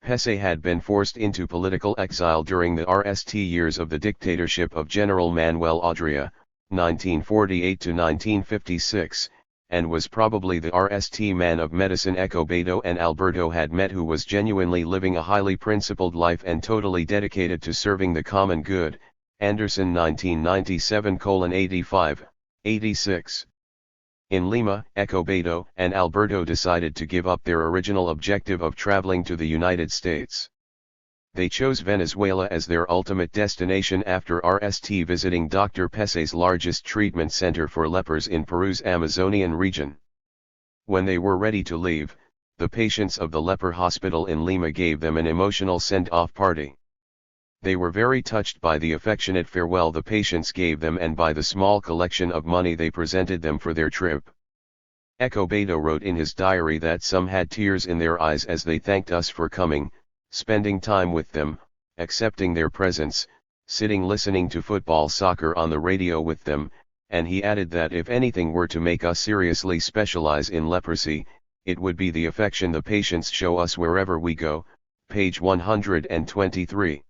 Pese had been forced into political exile during the RST years of the dictatorship of General Manuel Odría, 1948 to 1956, and was probably the RST man of medicine Escobedo and Alberto had met, who was genuinely living a highly principled life and totally dedicated to serving the common good, Anderson 1997:85, 86. In Lima, Escobedo and Alberto decided to give up their original objective of traveling to the United States. They chose Venezuela as their ultimate destination after RST visiting Dr. Pese's largest treatment center for lepers in Peru's Amazonian region. When they were ready to leave, the patients of the leper hospital in Lima gave them an emotional send-off party. They were very touched by the affectionate farewell the patients gave them and by the small collection of money they presented them for their trip. Escobedo wrote in his diary that some had tears in their eyes as they thanked us for coming, spending time with them, accepting their presence, sitting listening to soccer on the radio with them, and he added that if anything were to make us seriously specialize in leprosy, it would be the affection the patients show us wherever we go, page 123.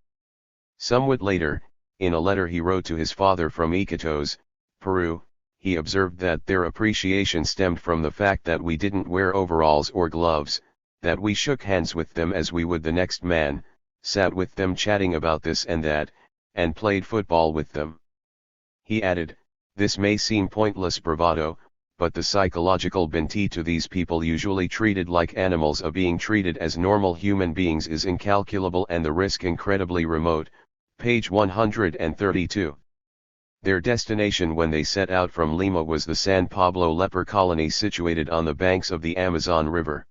Somewhat later, in a letter he wrote to his father from Iquitos, Peru, he observed that their appreciation stemmed from the fact that we didn't wear overalls or gloves, that we shook hands with them as we would the next man, sat with them chatting about this and that, and played football with them. He added, this may seem pointless bravado, but the psychological benefit to these people usually treated like animals of being treated as normal human beings is incalculable and the risk incredibly remote, page 132. Their destination when they set out from Lima was the San Pablo leper colony situated on the banks of the Amazon River.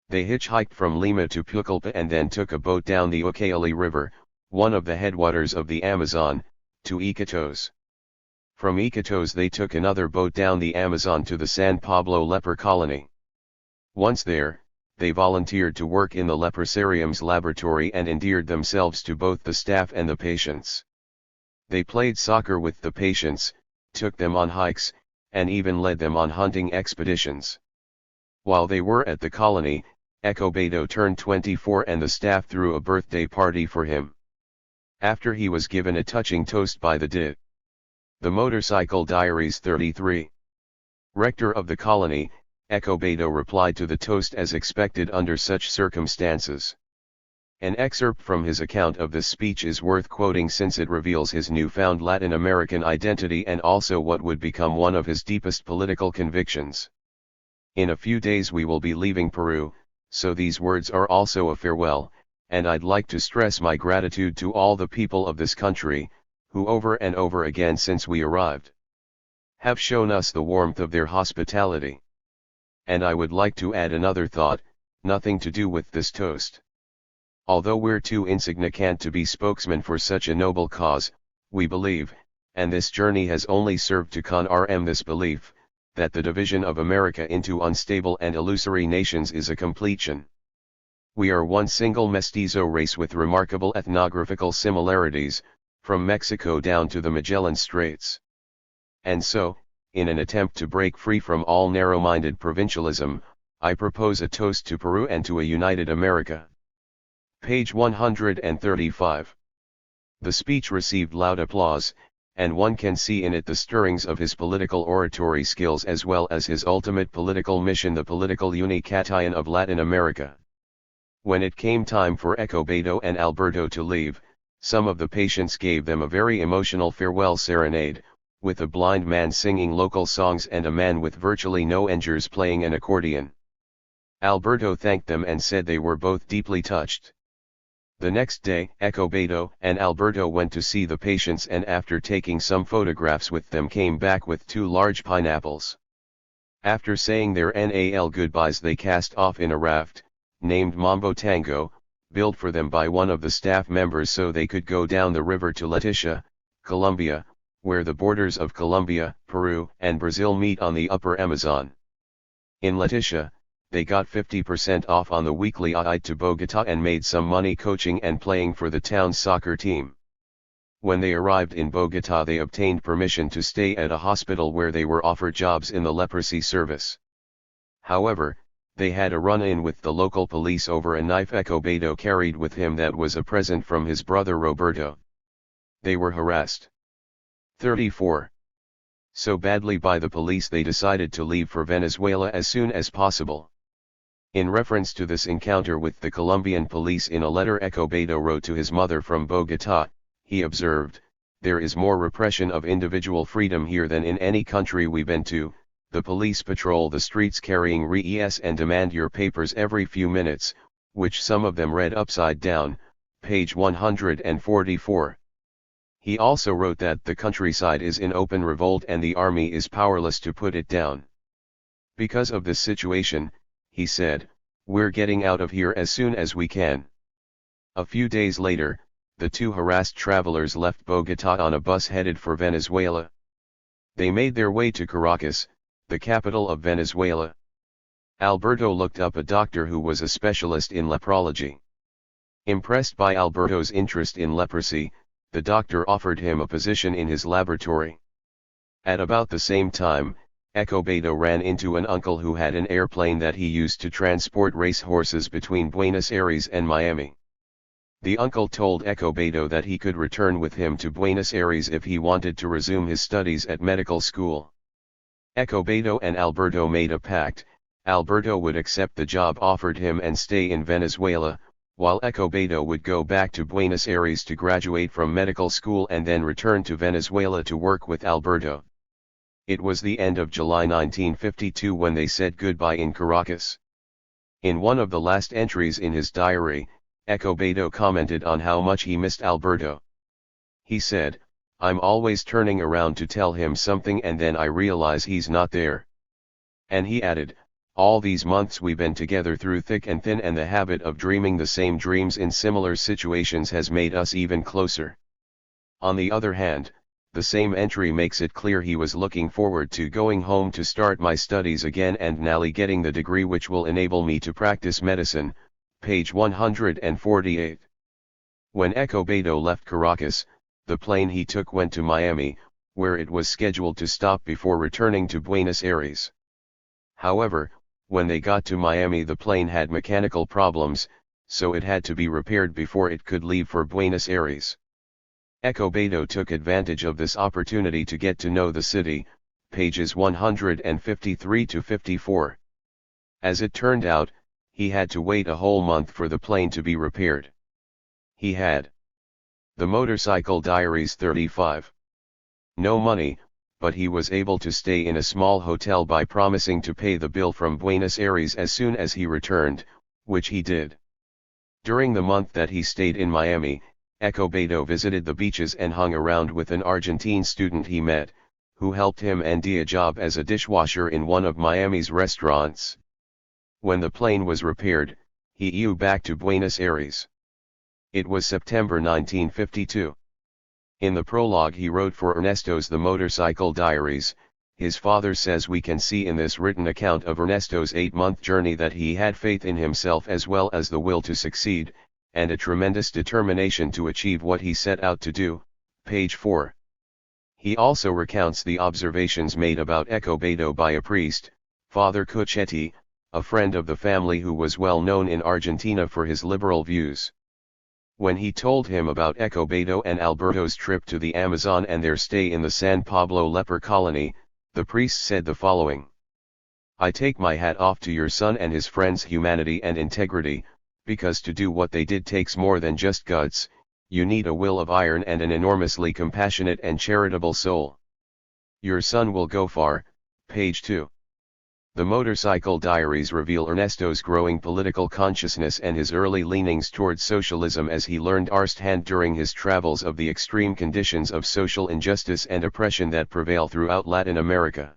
They hitchhiked from Lima to Pucallpa and then took a boat down the Ucayali River, one of the headwaters of the Amazon, to Iquitos. From Iquitos they took another boat down the Amazon to the San Pablo leper colony. Once there, they volunteered to work in the leprosarium's laboratory and endeared themselves to both the staff and the patients. They played soccer with the patients, took them on hikes, and even led them on hunting expeditions. While they were at the colony, Escobedo turned 24 and the staff threw a birthday party for him. After he was given a touching toast by the Motorcycle Diaries 33. Rector of the colony, Escobedo replied to the toast as expected under such circumstances. An excerpt from his account of this speech is worth quoting since it reveals his newfound Latin American identity and also what would become one of his deepest political convictions. In a few days we will be leaving Peru, so these words are also a farewell, and I'd like to stress my gratitude to all the people of this country, who over and over again since we arrived, have shown us the warmth of their hospitality. And I would like to add another thought, nothing to do with this toast. Although we're too insignificant to be spokesmen for such a noble cause, we believe, and this journey has only served to confirm this belief, that the division of America into unstable and illusory nations is a completion. We are one single mestizo race with remarkable ethnographical similarities, from Mexico down to the Magellan Straits. And so, in an attempt to break free from all narrow-minded provincialism, I propose a toast to Peru and to a united America. Page 135. The speech received loud applause, and one can see in it the stirrings of his political oratory skills as well as his ultimate political mission, the political unification of Latin America. When it came time for Escobedo and Alberto to leave, some of the patients gave them a very emotional farewell serenade, with a blind man singing local songs and a man with virtually no injuries playing an accordion. Alberto thanked them and said they were both deeply touched. The next day, Escobedo and Alberto went to see the patients and after taking some photographs with them came back with 2 large pineapples. After saying their NAL goodbyes they cast off in a raft, named Mambo Tango, built for them by one of the staff members so they could go down the river to Leticia, Colombia, where the borders of Colombia, Peru, and Brazil meet on the upper Amazon. In Leticia, they got 50% off on the weekly ride to Bogota and made some money coaching and playing for the town's soccer team. When they arrived in Bogota they obtained permission to stay at a hospital where they were offered jobs in the leprosy service. However, they had a run-in with the local police over a knife Escobedo carried with him that was a present from his brother Roberto. They were harassed. 34. So badly by the police they decided to leave for Venezuela as soon as possible. In reference to this encounter with the Colombian police in a letter Escobedo wrote to his mother from Bogota, he observed, "There is more repression of individual freedom here than in any country we've been to. The police patrol the streets carrying RES and demand your papers every few minutes, which some of them read upside down," page 144. He also wrote that the countryside is in open revolt and the army is powerless to put it down. Because of this situation, he said, "We're getting out of here as soon as we can." A few days later, the 2 harassed travelers left Bogota on a bus headed for Venezuela. They made their way to Caracas, the capital of Venezuela. Alberto looked up a doctor who was a specialist in leprology. Impressed by Alberto's interest in leprosy, the doctor offered him a position in his laboratory. At about the same time, Escobedo ran into an uncle who had an airplane that he used to transport racehorses between Buenos Aires and Miami. The uncle told Escobedo that he could return with him to Buenos Aires if he wanted to resume his studies at medical school. Escobedo and Alberto made a pact. Alberto would accept the job offered him and stay in Venezuela, while Escobedo would go back to Buenos Aires to graduate from medical school and then return to Venezuela to work with Alberto. It was the end of July 1952 when they said goodbye in Caracas. In one of the last entries in his diary, Escobedo commented on how much he missed Alberto. He said, "I'm always turning around to tell him something and then I realize he's not there." And he added, "All these months we've been together through thick and thin and the habit of dreaming the same dreams in similar situations has made us even closer." On the other hand, the same entry makes it clear he was looking forward to going home to start my studies again and nearly getting the degree which will enable me to practice medicine, page 148. When Escobedo left Caracas, the plane he took went to Miami, where it was scheduled to stop before returning to Buenos Aires. However, when they got to Miami the plane had mechanical problems, so it had to be repaired before it could leave for Buenos Aires. Escobedo took advantage of this opportunity to get to know the city, pages 153 to 54. As it turned out, he had to wait a whole month for the plane to be repaired. He had. The Motorcycle Diaries 35. No money, but he was able to stay in a small hotel by promising to pay the bill from Buenos Aires as soon as he returned, which he did. During the month that he stayed in Miami, Escobedo visited the beaches and hung around with an Argentine student he met, who helped him land a job as a dishwasher in one of Miami's restaurants. When the plane was repaired, he flew back to Buenos Aires. It was September 1952. In the prologue he wrote for Ernesto's The Motorcycle Diaries, his father says we can see in this written account of Ernesto's 8-month journey that he had faith in himself as well as the will to succeed, and a tremendous determination to achieve what he set out to do, page 4. He also recounts the observations made about Escobedo by a priest, Father Cucchetti, a friend of the family who was well known in Argentina for his liberal views. When he told him about Escobedo and Alberto's trip to the Amazon and their stay in the San Pablo leper colony, the priest said the following: "I take my hat off to your son and his friends' humanity and integrity, because to do what they did takes more than just guts. You need a will of iron and an enormously compassionate and charitable soul. Your son will go far." Page 2. The Motorcycle Diaries reveal Ernesto's growing political consciousness and his early leanings towards socialism as he learned firsthand during his travels of the extreme conditions of social injustice and oppression that prevail throughout Latin America.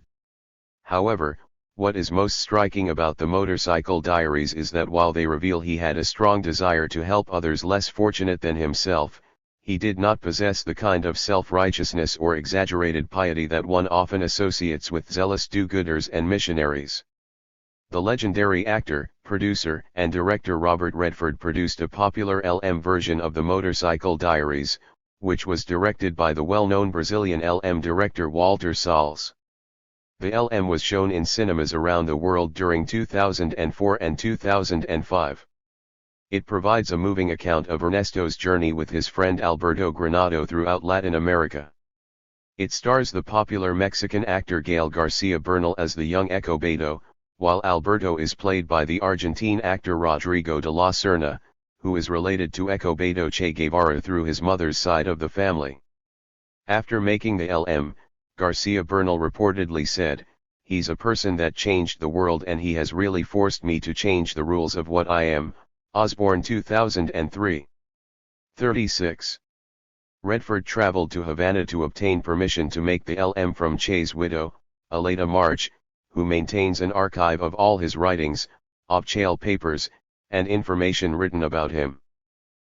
However, what is most striking about the Motorcycle Diaries is that while they reveal he had a strong desire to help others less fortunate than himself, he did not possess the kind of self-righteousness or exaggerated piety that one often associates with zealous do-gooders and missionaries. The legendary actor, producer, and director Robert Redford produced a popular LM version of the Motorcycle Diaries, which was directed by the well-known Brazilian LM director Walter Salles. The LM was shown in cinemas around the world during 2004 and 2005. It provides a moving account of Ernesto's journey with his friend Alberto Granado throughout Latin America. It stars the popular Mexican actor Gael Garcia Bernal as the young Escobedo, while Alberto is played by the Argentine actor Rodrigo de la Serna, who is related to Escobedo Che Guevara through his mother's side of the family. After making the LM, Garcia Bernal reportedly said, "He's a person that changed the world and he has really forced me to change the rules of what I am." Osborne 2003. 36. Redford traveled to Havana to obtain permission to make the LM from Che's widow, Aleta March, who maintains an archive of all his writings, of-jail papers, and information written about him.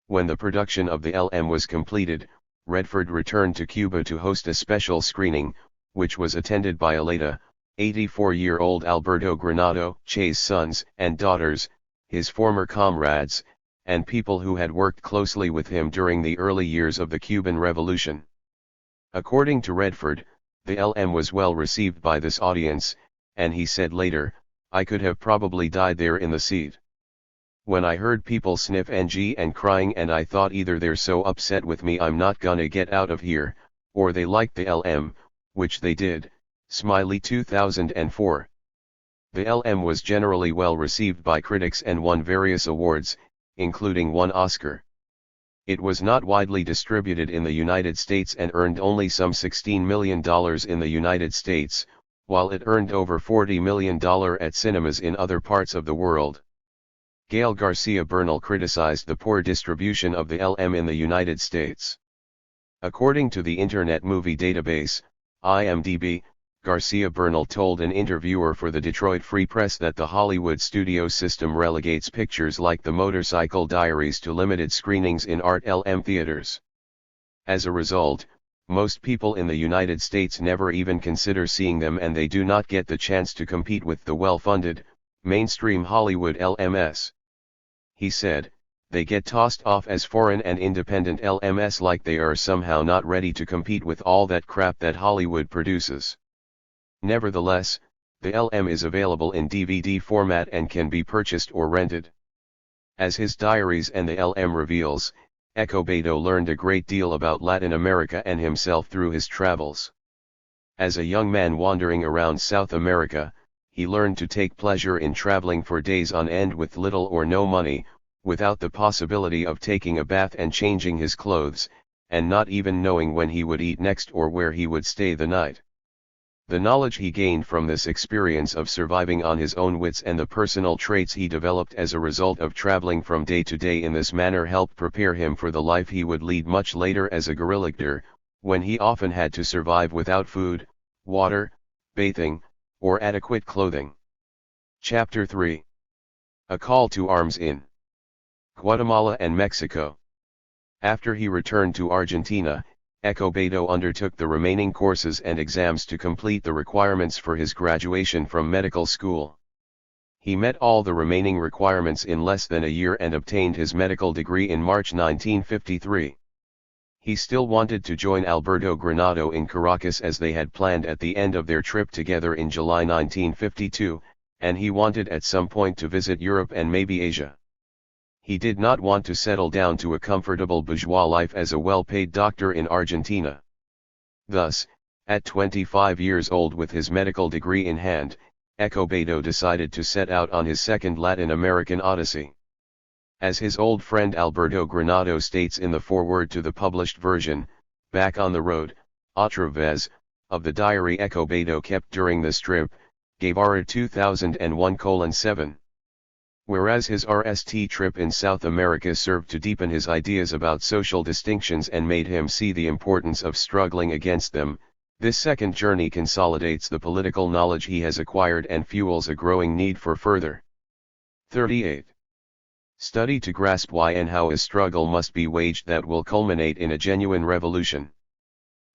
When the production of the LM was completed, Redford returned to Cuba to host a special screening, which was attended by Aleta, 84-year-old Alberto Granado, Che's sons and daughters, his former comrades, and people who had worked closely with him during the early years of the Cuban Revolution. According to Redford, the LM was well received by this audience, and he said later, "I could have probably died there in the seat. When I heard people sniff NG and crying, and I thought either they're so upset with me I'm not gonna get out of here, or they liked the LM, which they did." Smiley 2004. The LM was generally well received by critics and won various awards, including one Oscar. It was not widely distributed in the United States and earned only some $16 million in the United States, while it earned over $40 million at cinemas in other parts of the world. Gael Garcia Bernal criticized the poor distribution of the LM in the United States. According to the Internet Movie Database, IMDb, Garcia Bernal told an interviewer for the Detroit Free Press that the Hollywood studio system relegates pictures like The Motorcycle Diaries to limited screenings in Art LM theaters. As a result, most people in the United States never even consider seeing them, and they do not get the chance to compete with the well-funded, mainstream Hollywood LMS. He said, "They get tossed off as foreign and independent LMS like they are somehow not ready to compete with all that crap that Hollywood produces." Nevertheless, the LM is available in DVD format and can be purchased or rented. As his diaries and the LM reveals, Escobedo learned a great deal about Latin America and himself through his travels. As a young man wandering around South America, he learned to take pleasure in traveling for days on end with little or no money, without the possibility of taking a bath and changing his clothes, and not even knowing when he would eat next or where he would stay the night. The knowledge he gained from this experience of surviving on his own wits and the personal traits he developed as a result of traveling from day to day in this manner helped prepare him for the life he would lead much later as a guerrilla leader, when he often had to survive without food, water, bathing, or adequate clothing. Chapter 3. A Call to Arms in Guatemala and Mexico. After he returned to Argentina, Escobedo undertook the remaining courses and exams to complete the requirements for his graduation from medical school. He met all the remaining requirements in less than a year and obtained his medical degree in March 1953. He still wanted to join Alberto Granado in Caracas as they had planned at the end of their trip together in July 1952, and he wanted at some point to visit Europe and maybe Asia. He did not want to settle down to a comfortable bourgeois life as a well-paid doctor in Argentina. Thus, at 25 years old with his medical degree in hand, Escobedo decided to set out on his second Latin American odyssey. As his old friend Alberto Granado states in the foreword to the published version, Back on the Road, Otra vez, of the diary Escobedo kept during this trip, Guevara 2001:7. Whereas his RST trip in South America served to deepen his ideas about social distinctions and made him see the importance of struggling against them, this second journey consolidates the political knowledge he has acquired and fuels a growing need for further. 38. Study to grasp why and how a struggle must be waged that will culminate in a genuine revolution.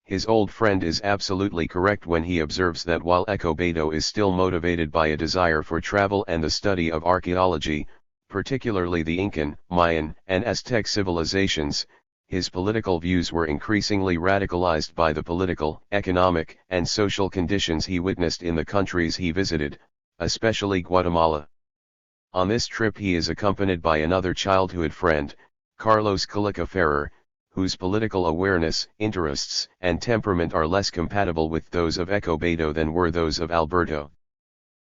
His old friend is absolutely correct when he observes that while Escobedo is still motivated by a desire for travel and the study of archaeology, particularly the Incan, Mayan, and Aztec civilizations, his political views were increasingly radicalized by the political, economic, and social conditions he witnessed in the countries he visited, especially Guatemala. On this trip he is accompanied by another childhood friend, Carlos Calica Ferrer, whose political awareness, interests, and temperament are less compatible with those of Escobedo than were those of Alberto.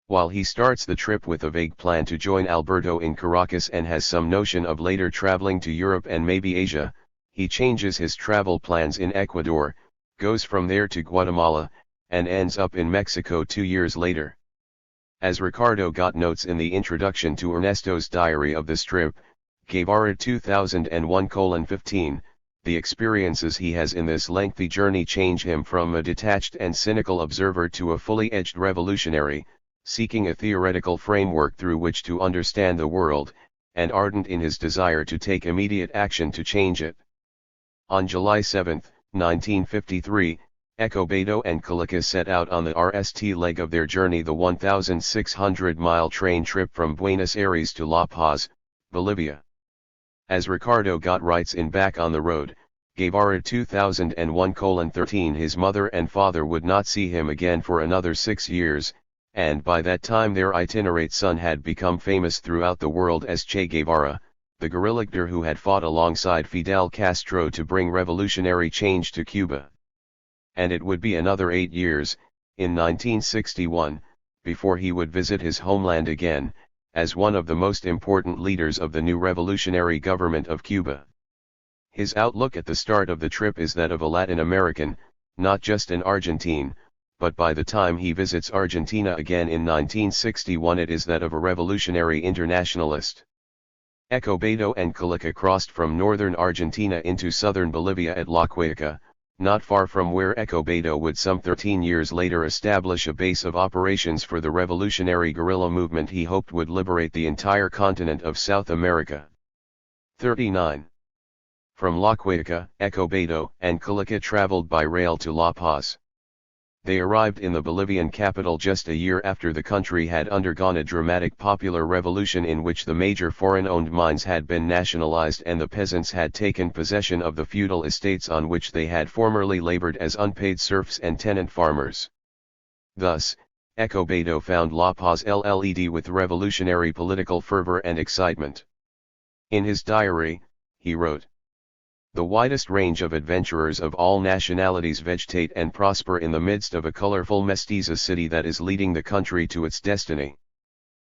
While he starts the trip with a vague plan to join Alberto in Caracas and has some notion of later traveling to Europe and maybe Asia, he changes his travel plans in Ecuador, goes from there to Guatemala, and ends up in Mexico 2 years later. As Ricardo Gott notes in the introduction to Ernesto's diary of this trip, Guevara 2001:15, the experiences he has in this lengthy journey change him from a detached and cynical observer to a fully edged revolutionary, seeking a theoretical framework through which to understand the world, and ardent in his desire to take immediate action to change it. On July 7, 1953, Escobedo and Calica set out on the RST leg of their journey, the 1,600-mile train trip from Buenos Aires to La Paz, Bolivia. As Ricardo Gott writes in Back on the Road, Guevara 2001:13, his mother and father would not see him again for another 6 years, and by that time their itinerant son had become famous throughout the world as Che Guevara, the guerrilla leader who had fought alongside Fidel Castro to bring revolutionary change to Cuba. And it would be another 8 years, in 1961, before he would visit his homeland again, as one of the most important leaders of the new revolutionary government of Cuba. His outlook at the start of the trip is that of a Latin American, not just an Argentine, but by the time he visits Argentina again in 1961 it is that of a revolutionary internationalist. Escobedo and Calica crossed from northern Argentina into southern Bolivia at La Quiaca, not far from where Escobedo would some 13 years later establish a base of operations for the revolutionary guerrilla movement he hoped would liberate the entire continent of South America. 39. From La Quiaca, Escobedo and Calica traveled by rail to La Paz. They arrived in the Bolivian capital just a year after the country had undergone a dramatic popular revolution in which the major foreign-owned mines had been nationalized and the peasants had taken possession of the feudal estates on which they had formerly labored as unpaid serfs and tenant farmers. Thus, Escobedo found La Paz led with revolutionary political fervor and excitement. In his diary, he wrote, "The widest range of adventurers of all nationalities vegetate and prosper in the midst of a colorful mestiza city that is leading the country to its destiny.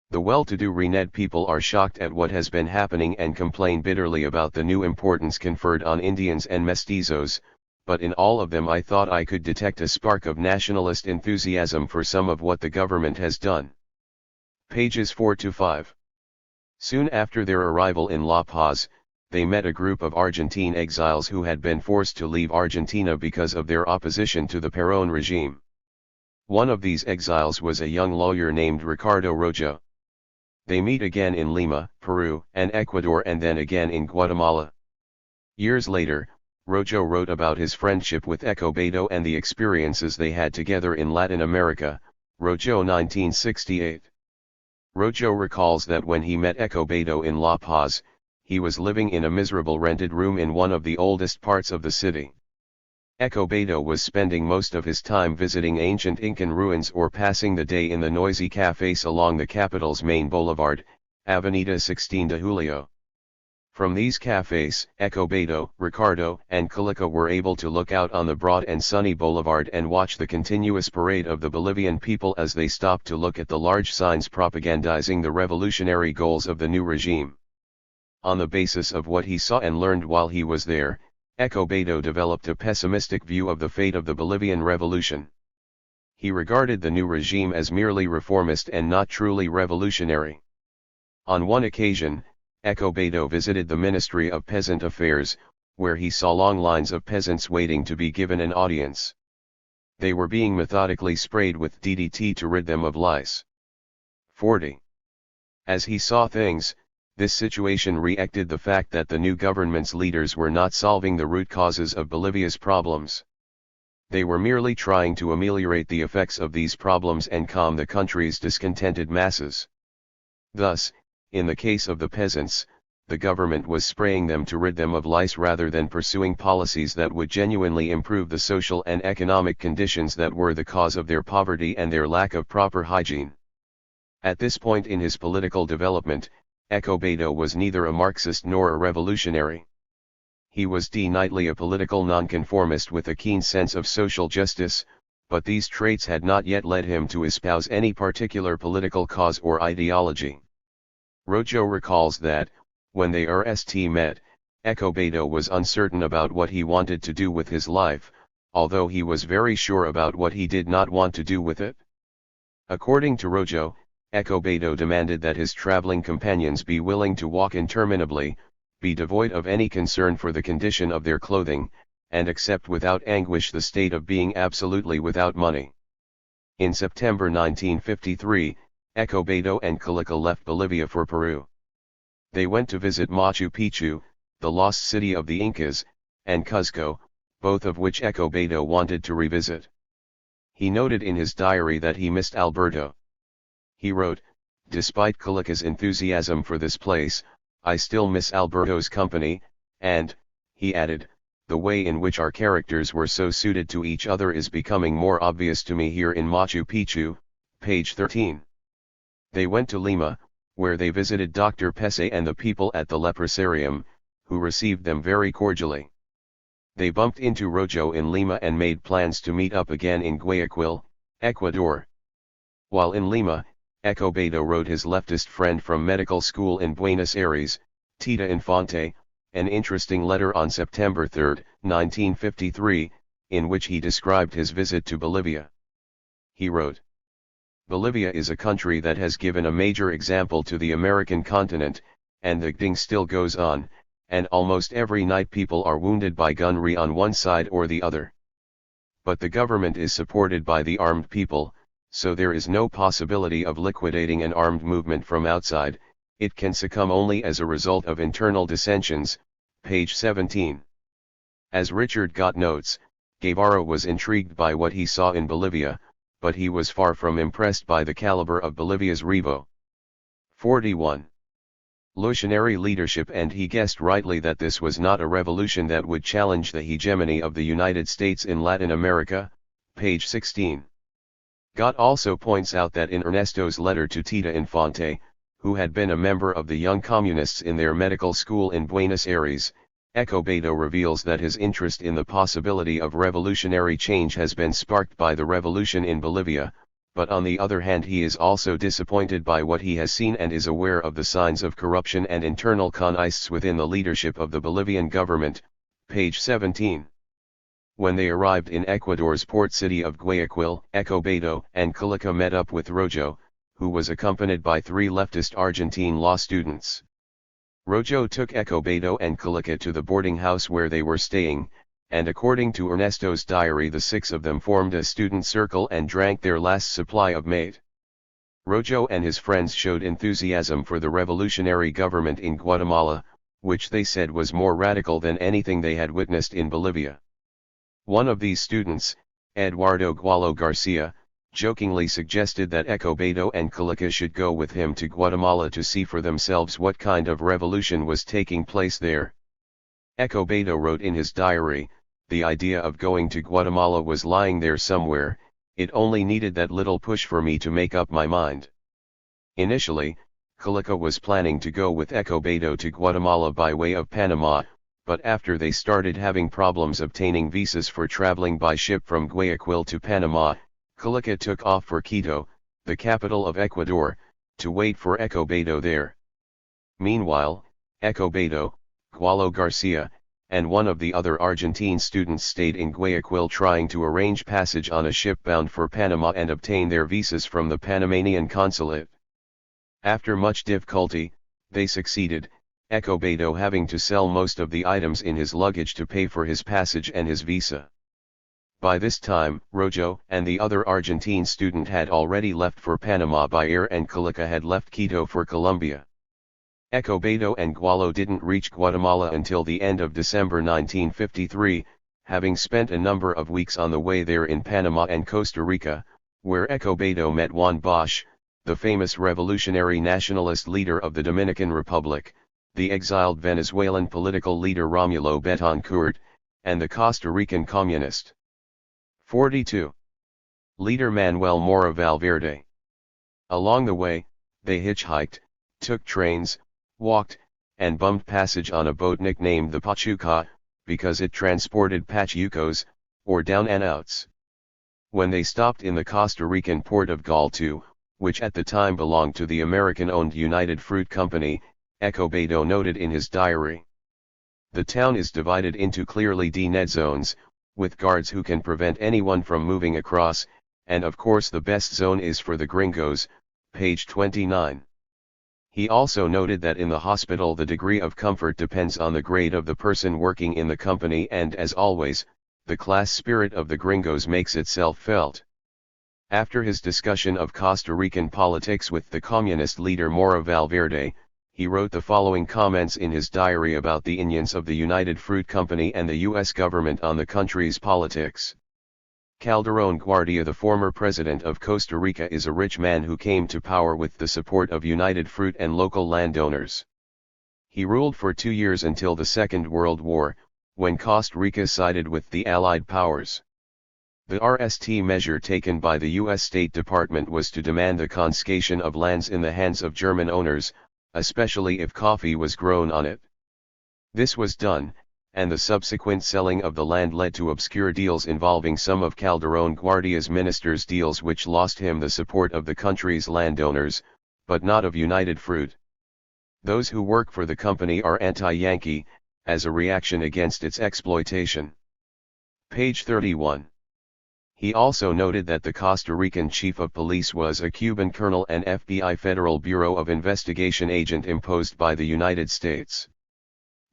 The well-to-do Rened people are shocked at what has been happening and complain bitterly about the new importance conferred on Indians and mestizos, but in all of them I thought I could detect a spark of nationalist enthusiasm for some of what the government has done." Pages 4-5. Soon after their arrival in La Paz, they met a group of Argentine exiles who had been forced to leave Argentina because of their opposition to the Perón regime. One of these exiles was a young lawyer named Ricardo Rojo. They meet again in Lima, Peru, and Ecuador and then again in Guatemala. Years later, Rojo wrote about his friendship with Escobedo and the experiences they had together in Latin America, Rojo 1968. Rojo recalls that when he met Escobedo in La Paz, he was living in a miserable rented room in one of the oldest parts of the city. Escobedo was spending most of his time visiting ancient Incan ruins or passing the day in the noisy cafes along the capital's main boulevard, Avenida 16 de Julio. From these cafes, Escobedo, Ricardo, and Calica were able to look out on the broad and sunny boulevard and watch the continuous parade of the Bolivian people as they stopped to look at the large signs propagandizing the revolutionary goals of the new regime. On the basis of what he saw and learned while he was there, Escobedo developed a pessimistic view of the fate of the Bolivian revolution. He regarded the new regime as merely reformist and not truly revolutionary. On one occasion, Escobedo visited the Ministry of Peasant Affairs, where he saw long lines of peasants waiting to be given an audience. They were being methodically sprayed with DDT to rid them of lice. 40. As he saw things, this situation reacted the fact that the new government's leaders were not solving the root causes of Bolivia's problems. They were merely trying to ameliorate the effects of these problems and calm the country's discontented masses. Thus, in the case of the peasants, the government was spraying them to rid them of lice rather than pursuing policies that would genuinely improve the social and economic conditions that were the cause of their poverty and their lack of proper hygiene. At this point in his political development, Escobedo was neither a Marxist nor a revolutionary. He was definitely a political nonconformist with a keen sense of social justice, but these traits had not yet led him to espouse any particular political cause or ideology. Rojo recalls that, when they first met, Escobedo was uncertain about what he wanted to do with his life, although he was very sure about what he did not want to do with it. According to Rojo, Escobedo demanded that his traveling companions be willing to walk interminably, be devoid of any concern for the condition of their clothing, and accept without anguish the state of being absolutely without money. In September 1953, Escobedo and Calica left Bolivia for Peru. They went to visit Machu Picchu, the lost city of the Incas, and Cuzco, both of which Escobedo wanted to revisit. He noted in his diary that he missed Alberto. He wrote, "Despite Calica's enthusiasm for this place, I still miss Alberto's company, and," he added, "the way in which our characters were so suited to each other is becoming more obvious to me here in Machu Picchu," page 13. They went to Lima, where they visited Dr. Pese and the people at the leprosarium, who received them very cordially. They bumped into Rojo in Lima and made plans to meet up again in Guayaquil, Ecuador. While in Lima, Escobedo wrote his leftist friend from medical school in Buenos Aires, Tita Infante, an interesting letter on September 3, 1953, in which he described his visit to Bolivia. He wrote, "Bolivia is a country that has given a major example to the American continent, and the thing still goes on, and almost every night people are wounded by gunnery on one side or the other. But the government is supported by the armed people, so there is no possibility of liquidating an armed movement from outside, it can succumb only as a result of internal dissensions," page 17. As Richard Gott notes, Guevara was intrigued by what he saw in Bolivia, but he was far from impressed by the caliber of Bolivia's Revo. 41. Revolutionary leadership, and he guessed rightly that this was not a revolution that would challenge the hegemony of the United States in Latin America, page 16. Gott also points out that in Ernesto's letter to Tita Infante, who had been a member of the Young Communists in their medical school in Buenos Aires, Escobedo reveals that his interest in the possibility of revolutionary change has been sparked by the revolution in Bolivia, but on the other hand he is also disappointed by what he has seen and is aware of the signs of corruption and internal connists within the leadership of the Bolivian government, page 17. When they arrived in Ecuador's port city of Guayaquil, Escobedo and Calica met up with Rojo, who was accompanied by 3 leftist Argentine law students. Rojo took Escobedo and Calica to the boarding house where they were staying, and according to Ernesto's diary the 6 of them formed a student circle and drank their last supply of mate. Rojo and his friends showed enthusiasm for the revolutionary government in Guatemala, which they said was more radical than anything they had witnessed in Bolivia. One of these students, Eduardo Gualo Garcia, jokingly suggested that Escobedo and Calica should go with him to Guatemala to see for themselves what kind of revolution was taking place there. Escobedo wrote in his diary, the idea of going to Guatemala was lying there somewhere, it only needed that little push for me to make up my mind. Initially, Calica was planning to go with Escobedo to Guatemala by way of Panama, but after they started having problems obtaining visas for traveling by ship from Guayaquil to Panama, Calica took off for Quito, the capital of Ecuador, to wait for Escobedo there. Meanwhile, Escobedo, Gualo Garcia, and one of the other Argentine students stayed in Guayaquil trying to arrange passage on a ship bound for Panama and obtain their visas from the Panamanian consulate. After much difficulty, they succeeded, Escobedo having to sell most of the items in his luggage to pay for his passage and his visa. By this time, Rojo and the other Argentine student had already left for Panama by air and Calica had left Quito for Colombia. Escobedo and Gualo didn't reach Guatemala until the end of December 1953, having spent a number of weeks on the way there in Panama and Costa Rica, where Escobedo met Juan Bosch, the famous revolutionary nationalist leader of the Dominican Republic, the exiled Venezuelan political leader Romulo Betancourt, and the Costa Rican communist. 42. Leader Manuel Mora Valverde. Along the way, they hitchhiked, took trains, walked, and bummed passage on a boat nicknamed the Pachuca, because it transported pachucos, or down-and-outs. When they stopped in the Costa Rican port of Galtu, which at the time belonged to the American-owned United Fruit Company, Escobedo noted in his diary. The town is divided into clearly defined zones, with guards who can prevent anyone from moving across, and of course the best zone is for the gringos, page 29. He also noted that in the hospital the degree of comfort depends on the grade of the person working in the company and as always, the class spirit of the gringos makes itself felt. After his discussion of Costa Rican politics with the communist leader Mora Valverde, he wrote the following comments in his diary about the opinions of the United Fruit Company and the U.S. government on the country's politics. Calderón Guardia, the former president of Costa Rica, is a rich man who came to power with the support of United Fruit and local landowners. He ruled for 2 years until the Second World War, when Costa Rica sided with the Allied powers. The RST measure taken by the U.S. State Department was to demand the confiscation of lands in the hands of German owners, especially if coffee was grown on it. This was done, and the subsequent selling of the land led to obscure deals involving some of Calderón Guardia's ministers, deals which lost him the support of the country's landowners, but not of United Fruit. Those who work for the company are anti-Yankee, as a reaction against its exploitation. Page 31. He also noted that the Costa Rican chief of police was a Cuban colonel and FBI Federal Bureau of Investigation agent imposed by the United States.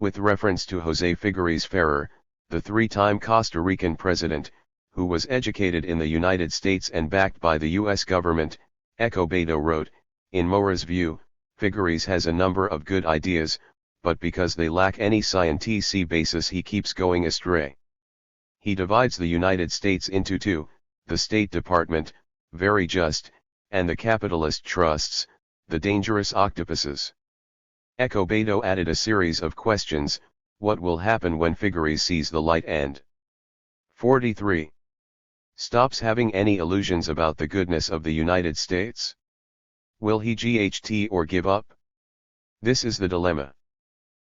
With reference to José Figueres Ferrer, the 3-time Costa Rican president, who was educated in the United States and backed by the U.S. government, Escobedo wrote, "In Mora's view, Figueres has a number of good ideas, but because they lack any scientific basis he keeps going astray. He divides the United States into two, the State Department, very just, and the capitalist trusts, the dangerous octopuses." Escobedo added a series of questions: what will happen when Figueres sees the light and 43. Stops having any illusions about the goodness of the United States? Will he GHT or give up? This is the dilemma.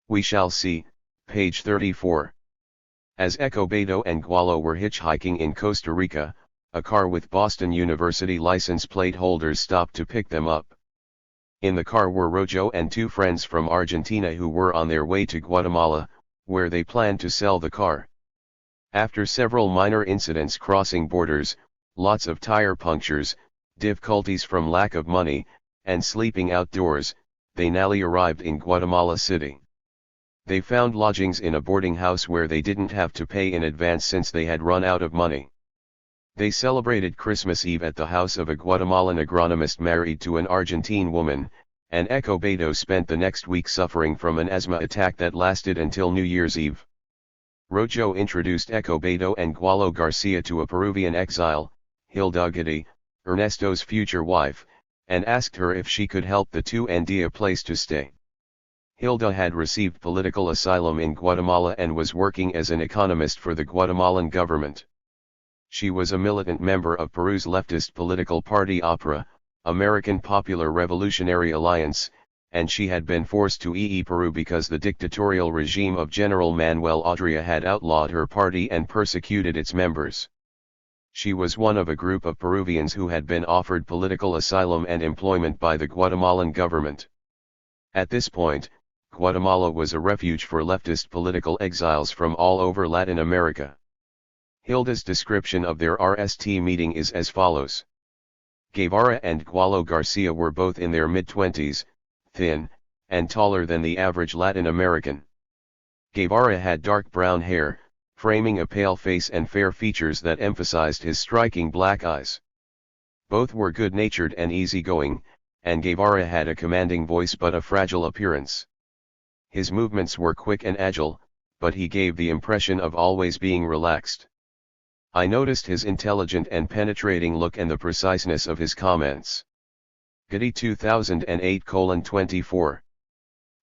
We shall see, page 34. As Escobedo and Gualo were hitchhiking in Costa Rica, a car with Boston University license plate holders stopped to pick them up. In the car were Rojo and 2 friends from Argentina who were on their way to Guatemala, where they planned to sell the car. After several minor incidents crossing borders, lots of tire punctures, difficulties from lack of money, and sleeping outdoors, they nearly arrived in Guatemala City. They found lodgings in a boarding house where they didn't have to pay in advance since they had run out of money. They celebrated Christmas Eve at the house of a Guatemalan agronomist married to an Argentine woman, and Escobedo spent the next week suffering from an asthma attack that lasted until New Year's Eve. Rojo introduced Escobedo and Gualo Garcia to a Peruvian exile, Hilda Guidi, Ernesto's future wife, and asked her if she could help the two and a place to stay. Hilda had received political asylum in Guatemala and was working as an economist for the Guatemalan government. She was a militant member of Peru's leftist political party APRA, American Popular Revolutionary Alliance, and she had been forced to Peru because the dictatorial regime of General Manuel Austria had outlawed her party and persecuted its members. She was one of a group of Peruvians who had been offered political asylum and employment by the Guatemalan government. At this point, Guatemala was a refuge for leftist political exiles from all over Latin America. Hilda's description of their RST meeting is as follows. Guevara and Gualo Garcia were both in their mid-20s, thin, and taller than the average Latin American. Guevara had dark brown hair, framing a pale face and fair features that emphasized his striking black eyes. Both were good-natured and easygoing, and Guevara had a commanding voice but a fragile appearance. His movements were quick and agile, but he gave the impression of always being relaxed. I noticed his intelligent and penetrating look and the preciseness of his comments. Getty 2008:24.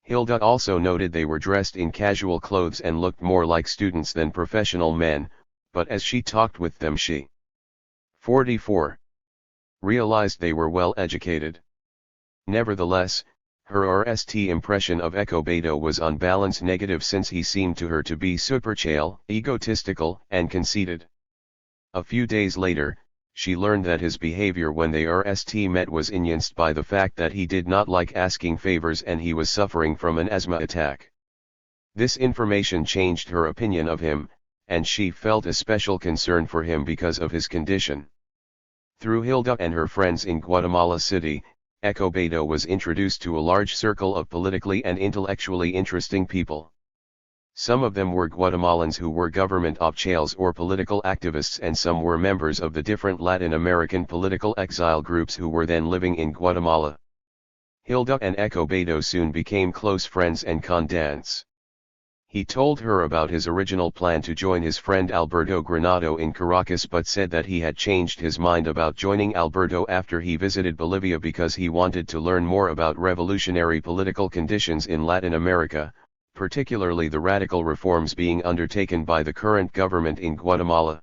Hilda also noted they were dressed in casual clothes and looked more like students than professional men, but as she talked with them she 44. Realized they were well educated. Nevertheless, her RST impression of Escobedo was on balance negative since he seemed to her to be superficial, egotistical, and conceited. A few days later, she learned that his behavior when the RST met was influenced by the fact that he did not like asking favors and he was suffering from an asthma attack. This information changed her opinion of him, and she felt a special concern for him because of his condition. Through Hilda and her friends in Guatemala City, Escobedo was introduced to a large circle of politically and intellectually interesting people. Some of them were Guatemalans who were government officials or political activists, and some were members of the different Latin American political exile groups who were then living in Guatemala. Hilda and Escobedo soon became close friends and confidants. He told her about his original plan to join his friend Alberto Granado in Caracas but said that he had changed his mind about joining Alberto after he visited Bolivia because he wanted to learn more about revolutionary political conditions in Latin America, particularly the radical reforms being undertaken by the current government in Guatemala.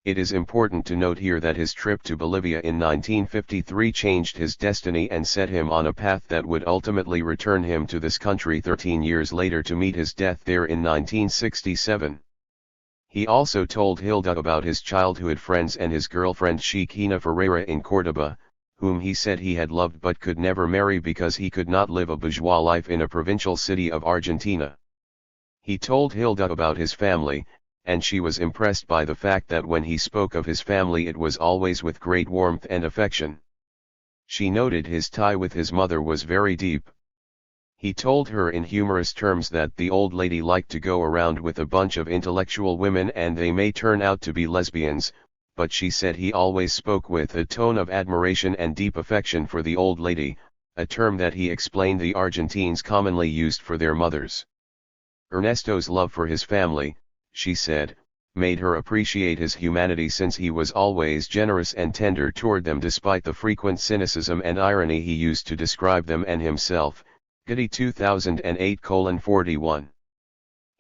It is important to note here that his trip to Bolivia in 1953 changed his destiny and set him on a path that would ultimately return him to this country 13 years later to meet his death there in 1967. He also told Hilda about his childhood friends and his girlfriend Chiquina Ferreira in Córdoba, whom he said he had loved but could never marry because he could not live a bourgeois life in a provincial city of Argentina. He told Hilda about his family, and she was impressed by the fact that when he spoke of his family it was always with great warmth and affection. She noted his tie with his mother was very deep. He told her in humorous terms that the old lady liked to go around with a bunch of intellectual women and they may turn out to be lesbians, but she said he always spoke with a tone of admiration and deep affection for the old lady, a term that he explained the Argentines commonly used for their mothers. Ernesto's love for his family, she said, made her appreciate his humanity since he was always generous and tender toward them despite the frequent cynicism and irony he used to describe them and himself. Getty 2008:41.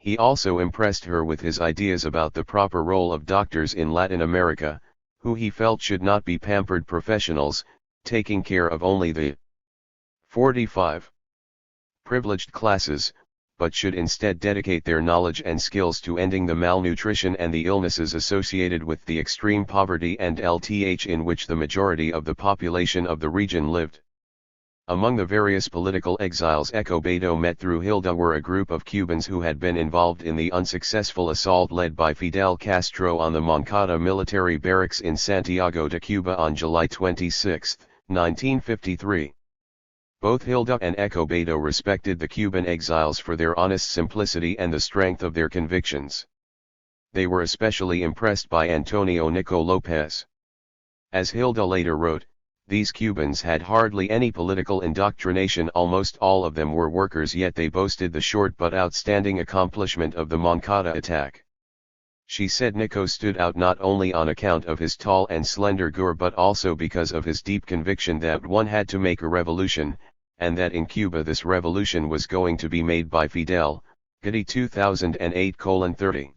He also impressed her with his ideas about the proper role of doctors in Latin America, who he felt should not be pampered professionals, taking care of only the 45 privileged classes, but should instead dedicate their knowledge and skills to ending the malnutrition and the illnesses associated with the extreme poverty and LTH in which the majority of the population of the region lived. Among the various political exiles Escobedo met through Hilda were a group of Cubans who had been involved in the unsuccessful assault led by Fidel Castro on the Moncada military barracks in Santiago de Cuba on July 26, 1953. Both Hilda and Escobedo respected the Cuban exiles for their honest simplicity and the strength of their convictions. They were especially impressed by Antonio Nico Lopez. As Hilda later wrote, these Cubans had hardly any political indoctrination, almost all of them were workers, yet they boasted the short but outstanding accomplishment of the Moncada attack. She said Nico stood out not only on account of his tall and slender figure but also because of his deep conviction that one had to make a revolution, and that in Cuba this revolution was going to be made by Fidel, Getty 2008:30.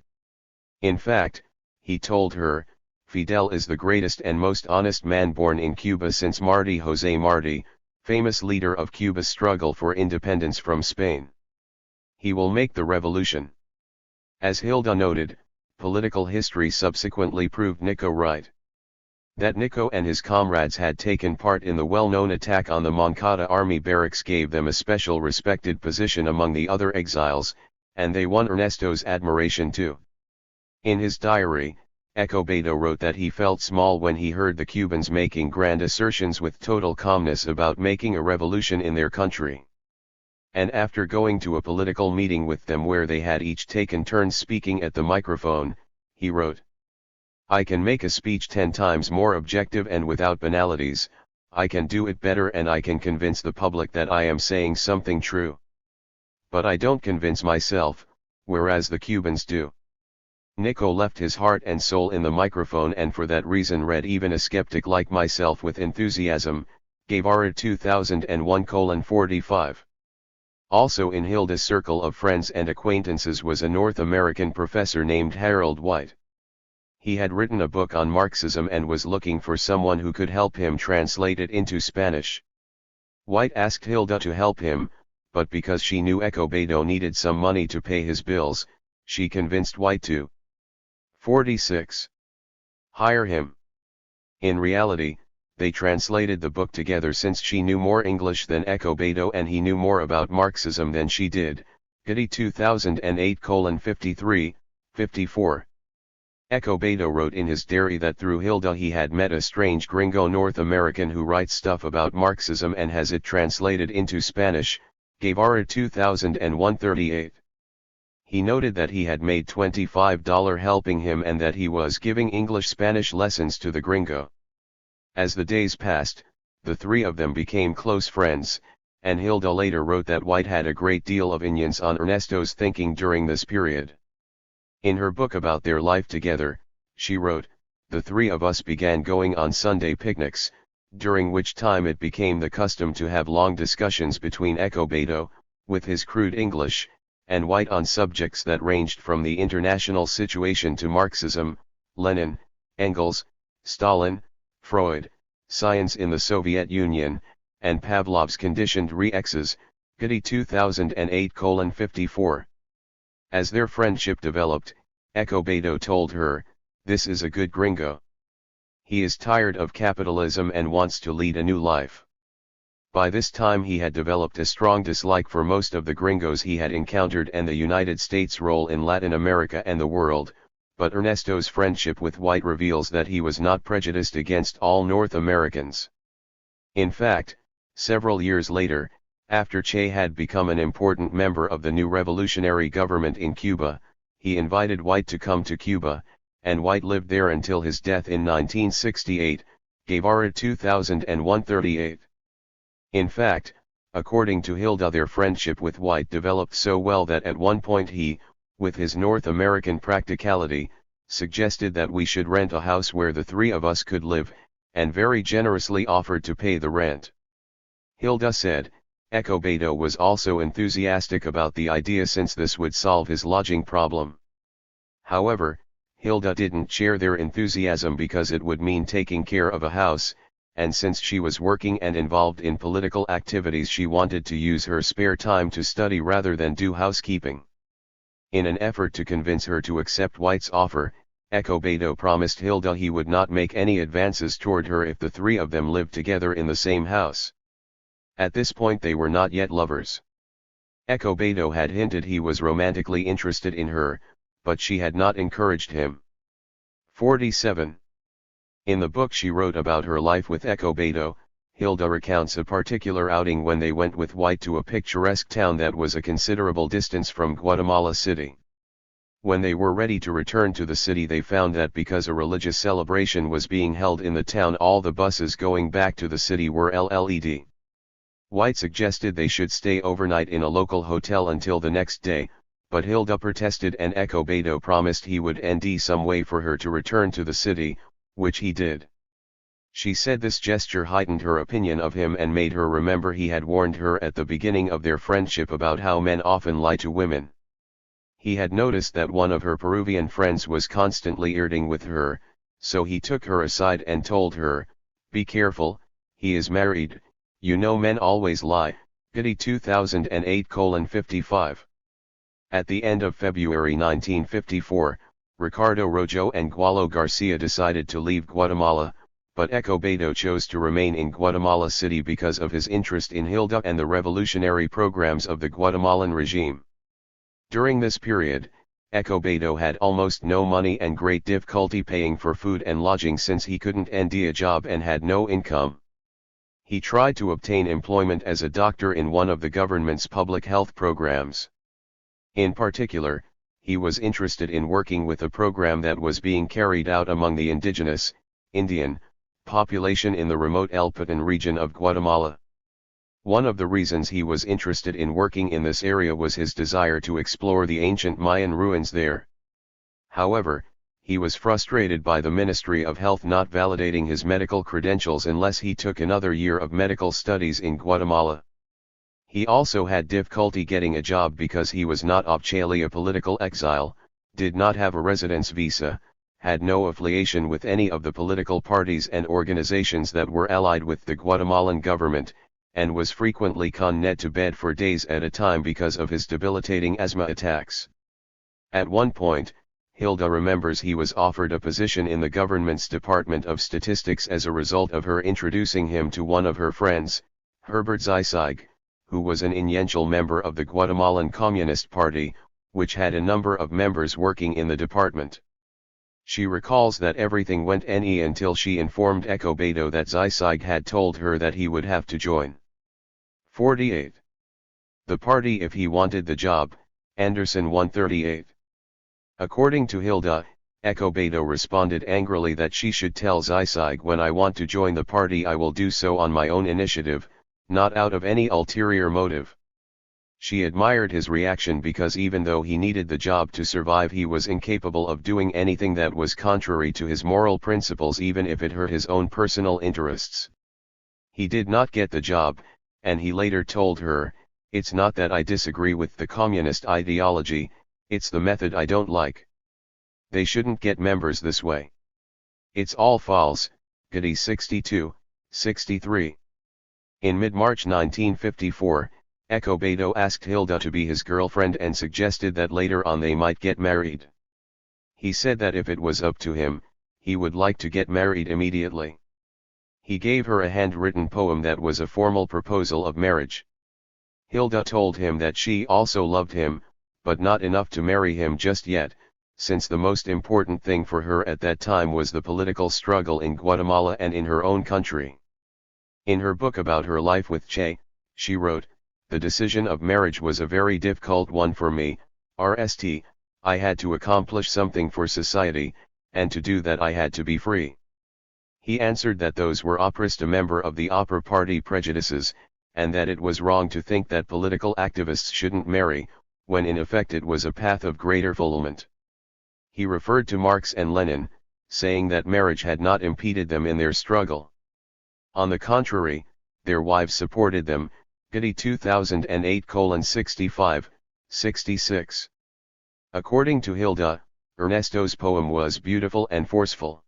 In fact, he told her, Fidel is the greatest and most honest man born in Cuba since Martí José Martí, famous leader of Cuba's struggle for independence from Spain. He will make the revolution. As Hilda noted, political history subsequently proved Nico right. That Nico and his comrades had taken part in the well-known attack on the Moncada army barracks gave them a special respected position among the other exiles, and they won Ernesto's admiration too. In his diary, Escobedo wrote that he felt small when he heard the Cubans making grand assertions with total calmness about making a revolution in their country. And after going to a political meeting with them where they had each taken turns speaking at the microphone, he wrote, "I can make a speech 10 times more objective and without banalities, I can do it better and I can convince the public that I am saying something true. But I don't convince myself, whereas the Cubans do." Nico left his heart and soul in the microphone and for that reason read even a skeptic like myself with enthusiasm, Guevara 2001:45. Also in Hilda's circle of friends and acquaintances was a North American professor named Harold White. He had written a book on Marxism and was looking for someone who could help him translate it into Spanish. White asked Hilda to help him, but because she knew Escobedo needed some money to pay his bills, she convinced White to 46. Hire him. In reality, they translated the book together since she knew more English than Escobedo and he knew more about Marxism than she did, Getty 2008:53, 54. Escobedo wrote in his diary that through Hilda he had met a strange gringo North American who writes stuff about Marxism and has it translated into Spanish, Guevara 2001:38. He noted that he had made $25 helping him and that he was giving English-Spanish lessons to the gringo. As the days passed, the three of them became close friends, and Hilda later wrote that White had a great deal of influence on Ernesto's thinking during this period. In her book about their life together, she wrote, "The three of us began going on Sunday picnics, during which time it became the custom to have long discussions between Escobedo, with his crude English, and White on subjects that ranged from the international situation to Marxism, Lenin, Engels, Stalin, Freud, science in the Soviet Union, and Pavlov's conditioned reflexes, Getty 2008:54. As their friendship developed, Escobedo told her, "This is a good gringo. He is tired of capitalism and wants to lead a new life." By this time he had developed a strong dislike for most of the gringos he had encountered and the United States' role in Latin America and the world, but Ernesto's friendship with White reveals that he was not prejudiced against all North Americans. In fact, several years later, after Che had become an important member of the new revolutionary government in Cuba, he invited White to come to Cuba, and White lived there until his death in 1968, Guevara 2001:38. In fact, according to Hilda, their friendship with White developed so well that at one point he, with his North American practicality, suggested that we should rent a house where the three of us could live, and very generously offered to pay the rent. Hilda said, Escobedo was also enthusiastic about the idea since this would solve his lodging problem. However, Hilda didn't share their enthusiasm because it would mean taking care of a house, and since she was working and involved in political activities she wanted to use her spare time to study rather than do housekeeping. In an effort to convince her to accept White's offer, Escobedo promised Hilda he would not make any advances toward her if the three of them lived together in the same house. At this point they were not yet lovers. Escobedo had hinted he was romantically interested in her, but she had not encouraged him. 47. In the book she wrote about her life with Escobedo, Hilda recounts a particular outing when they went with White to a picturesque town that was a considerable distance from Guatemala City. When they were ready to return to the city they found that because a religious celebration was being held in the town all the buses going back to the city were LED. White suggested they should stay overnight in a local hotel until the next day, but Hilda protested and Escobedo promised he would find some way for her to return to the city, which he did. She said this gesture heightened her opinion of him and made her remember he had warned her at the beginning of their friendship about how men often lie to women. He had noticed that one of her Peruvian friends was constantly flirting with her, so he took her aside and told her, "Be careful, he is married, you know men always lie." Getty 2008:55. At the end of February 1954, Ricardo Rojo and Gualo Garcia decided to leave Guatemala, but Escobedo chose to remain in Guatemala City because of his interest in Hilda and the revolutionary programs of the Guatemalan regime. During this period, Escobedo had almost no money and great difficulty paying for food and lodging since he couldn't end a job and had no income. He tried to obtain employment as a doctor in one of the government's public health programs. In particular, he was interested in working with a program that was being carried out among the indigenous, Indian, population in the remote El Petén region of Guatemala. One of the reasons he was interested in working in this area was his desire to explore the ancient Mayan ruins there. However, he was frustrated by the Ministry of Health not validating his medical credentials unless he took another year of medical studies in Guatemala. He also had difficulty getting a job because he was not officially a political exile, did not have a residence visa, had no affiliation with any of the political parties and organizations that were allied with the Guatemalan government, and was frequently condemned to bed for days at a time because of his debilitating asthma attacks. At one point, Hilda remembers he was offered a position in the government's Department of Statistics as a result of her introducing him to one of her friends, Herbert Zeisig, who was an influential member of the Guatemalan Communist Party, which had a number of members working in the department. She recalls that everything went until she informed Escobedo that Zeisig had told her that he would have to join 48. The party if he wanted the job, Anderson 138. According to Hilda, Escobedo responded angrily that she should tell Zeisig, "When I want to join the party I will do so on my own initiative, not out of any ulterior motive." She admired his reaction because even though he needed the job to survive, he was incapable of doing anything that was contrary to his moral principles, even if it hurt his own personal interests. He did not get the job, and he later told her, "It's not that I disagree with the communist ideology, it's the method I don't like. They shouldn't get members this way. It's all false." Getty 62:63. In mid-March 1954, Escobedo asked Hilda to be his girlfriend and suggested that later on they might get married. He said that if it was up to him, he would like to get married immediately. He gave her a handwritten poem that was a formal proposal of marriage. Hilda told him that she also loved him, but not enough to marry him just yet, since the most important thing for her at that time was the political struggle in Guatemala and in her own country. In her book about her life with Che, she wrote, "The decision of marriage was a very difficult one for me, RST, I had to accomplish something for society, and to do that I had to be free." He answered that those were oppressed a member of the Opera Party prejudices, and that it was wrong to think that political activists shouldn't marry, when in effect it was a path of greater fulfillment. He referred to Marx and Lenin, saying that marriage had not impeded them in their struggle. On the contrary, their wives supported them. Getty 2008:65-66. According to Hilda, Ernesto's poem was beautiful and forceful.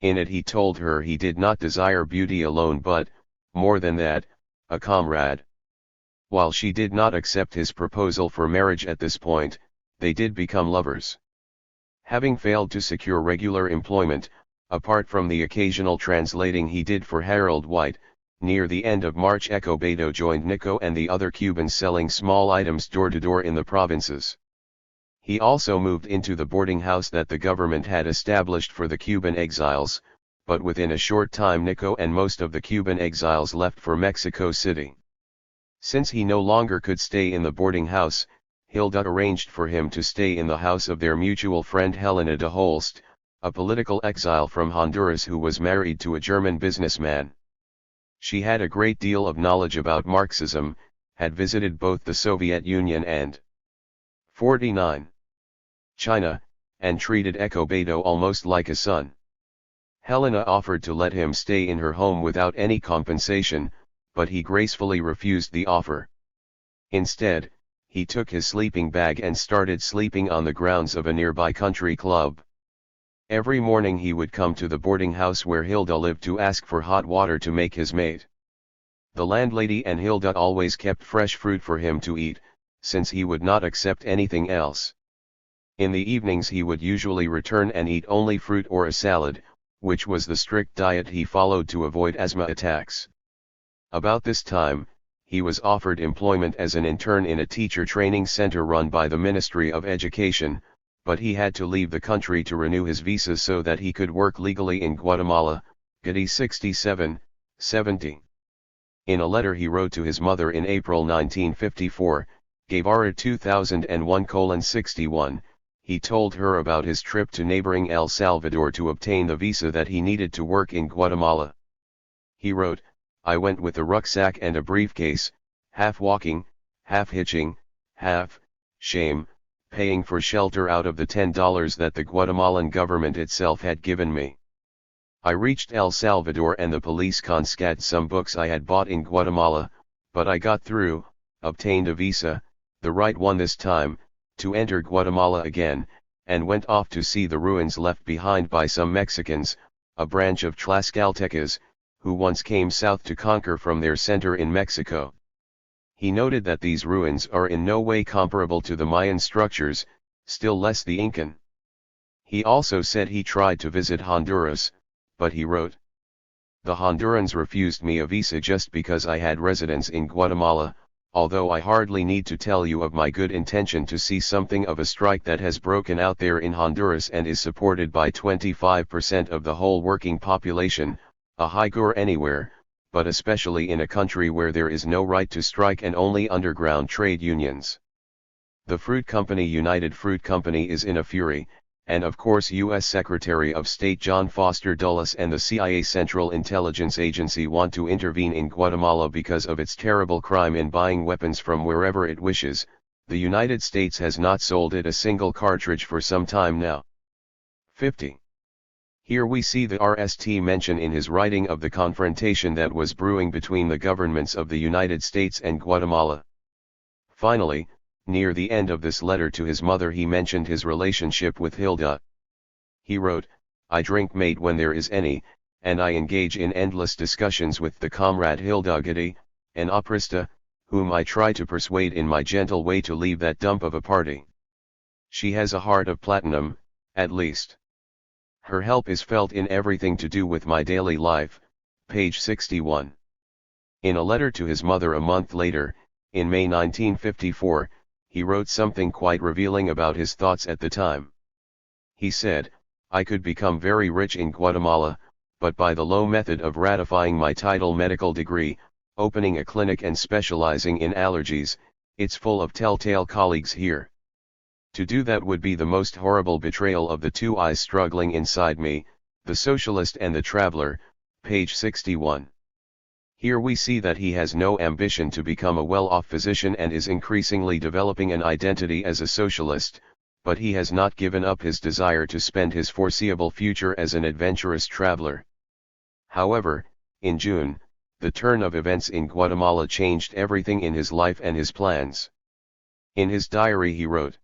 In it he told her he did not desire beauty alone but, more than that, a comrade. While she did not accept his proposal for marriage at this point, they did become lovers. Having failed to secure regular employment, apart from the occasional translating he did for Harold White, near the end of March Escobedo joined Nico and the other Cubans selling small items door-to-door in the provinces. He also moved into the boarding house that the government had established for the Cuban exiles, but within a short time Nico and most of the Cuban exiles left for Mexico City. Since he no longer could stay in the boarding house, Hilda arranged for him to stay in the house of their mutual friend Helena de Holst, a political exile from Honduras who was married to a German businessman. She had a great deal of knowledge about Marxism, had visited both the Soviet Union and 49. China, and treated Escobedo almost like a son. Helena offered to let him stay in her home without any compensation, but he gracefully refused the offer. Instead, he took his sleeping bag and started sleeping on the grounds of a nearby country club. Every morning he would come to the boarding house where Hilda lived to ask for hot water to make his mate. The landlady and Hilda always kept fresh fruit for him to eat, since he would not accept anything else. In the evenings he would usually return and eat only fruit or a salad, which was the strict diet he followed to avoid asthma attacks. About this time, he was offered employment as an intern in a teacher training center run by the Ministry of Education, but he had to leave the country to renew his visa so that he could work legally in Guatemala, Getty 67-70. In a letter he wrote to his mother in April 1954, Guevara 2001:61, he told her about his trip to neighboring El Salvador to obtain the visa that he needed to work in Guatemala. He wrote, "I went with a rucksack and a briefcase, half walking, half hitching, half, shame, paying for shelter out of the $10 that the Guatemalan government itself had given me. I reached El Salvador and the police confiscated some books I had bought in Guatemala, but I got through, obtained a visa, the right one this time, to enter Guatemala again, and went off to see the ruins left behind by some Mexicans, a branch of Tlaxcaltecas, who once came south to conquer from their center in Mexico." He noted that these ruins are in no way comparable to the Mayan structures, still less the Incan. He also said he tried to visit Honduras, but he wrote, "The Hondurans refused me a visa just because I had residence in Guatemala, although I hardly need to tell you of my good intention to see something of a strike that has broken out there in Honduras and is supported by 25% of the whole working population, a high score anywhere, but especially in a country where there is no right to strike and only underground trade unions. The fruit company United Fruit Company is in a fury, and of course U.S. Secretary of State John Foster Dulles and the CIA Central Intelligence Agency want to intervene in Guatemala because of its terrible crime in buying weapons from wherever it wishes. The United States has not sold it a single cartridge for some time now." 50. Here we see the RST mention in his writing of the confrontation that was brewing between the governments of the United States and Guatemala. Finally, near the end of this letter to his mother he mentioned his relationship with Hilda. He wrote, "I drink mate when there is any, and I engage in endless discussions with the comrade Hilda Getty, an operista, whom I try to persuade in my gentle way to leave that dump of a party. She has a heart of platinum, at least. Her help is felt in everything to do with my daily life," page 61. In a letter to his mother a month later, in May 1954, he wrote something quite revealing about his thoughts at the time. He said, "I could become very rich in Guatemala, but by the low method of ratifying my title medical degree, opening a clinic and specializing in allergies, it's full of telltale colleagues here. To do that would be the most horrible betrayal of the two eyes struggling inside me, the socialist and the traveler," page 61. Here we see that he has no ambition to become a well-off physician and is increasingly developing an identity as a socialist, but he has not given up his desire to spend his foreseeable future as an adventurous traveler. However, in June, the turn of events in Guatemala changed everything in his life and his plans. In his diary he wrote,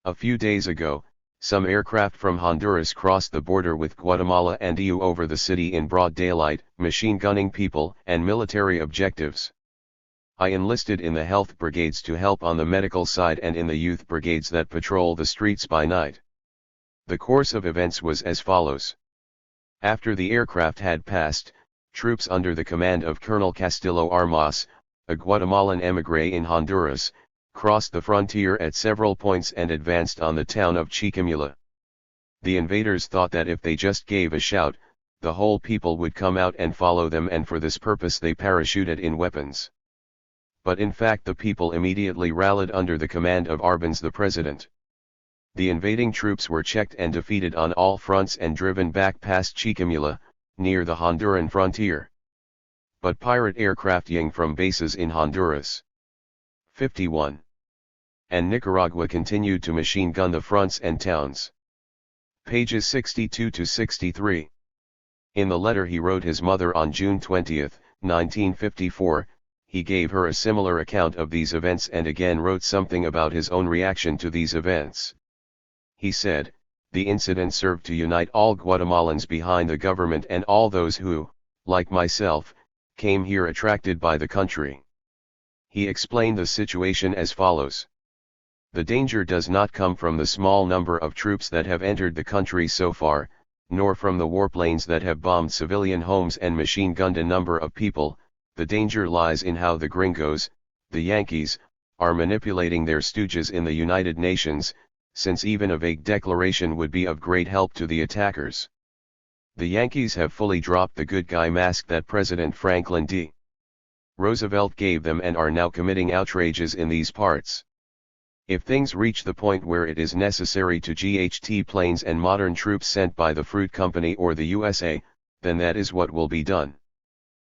"A few days ago, some aircraft from Honduras crossed the border with Guatemala and EU over the city in broad daylight, machine gunning people and military objectives. I enlisted in the health brigades to help on the medical side and in the youth brigades that patrol the streets by night. The course of events was as follows. After the aircraft had passed, troops under the command of Colonel Castillo Armas, a Guatemalan émigré in Honduras, crossed the frontier at several points and advanced on the town of Chiquimula. The invaders thought that if they just gave a shout, the whole people would come out and follow them, and for this purpose they parachuted in weapons. But in fact the people immediately rallied under the command of Arbenz the president. The invading troops were checked and defeated on all fronts and driven back past Chiquimula, near the Honduran frontier. But pirate aircraft ying from bases in Honduras. 51. And Nicaragua continued to machine gun the fronts and towns. Pages 62 to 63. In the letter he wrote his mother on June 20, 1954, he gave her a similar account of these events and again wrote something about his own reaction to these events. He said, "The incident served to unite all Guatemalans behind the government and all those who, like myself, came here attracted by the country." He explained the situation as follows. "The danger does not come from the small number of troops that have entered the country so far, nor from the warplanes that have bombed civilian homes and machine-gunned a number of people. The danger lies in how the gringos, the Yankees, are manipulating their stooges in the United Nations, since even a vague declaration would be of great help to the attackers. The Yankees have fully dropped the good guy mask that President Franklin D. Roosevelt gave them and are now committing outrages in these parts. If things reach the point where it is necessary to GHT planes and modern troops sent by the Fruit Company or the USA, then that is what will be done.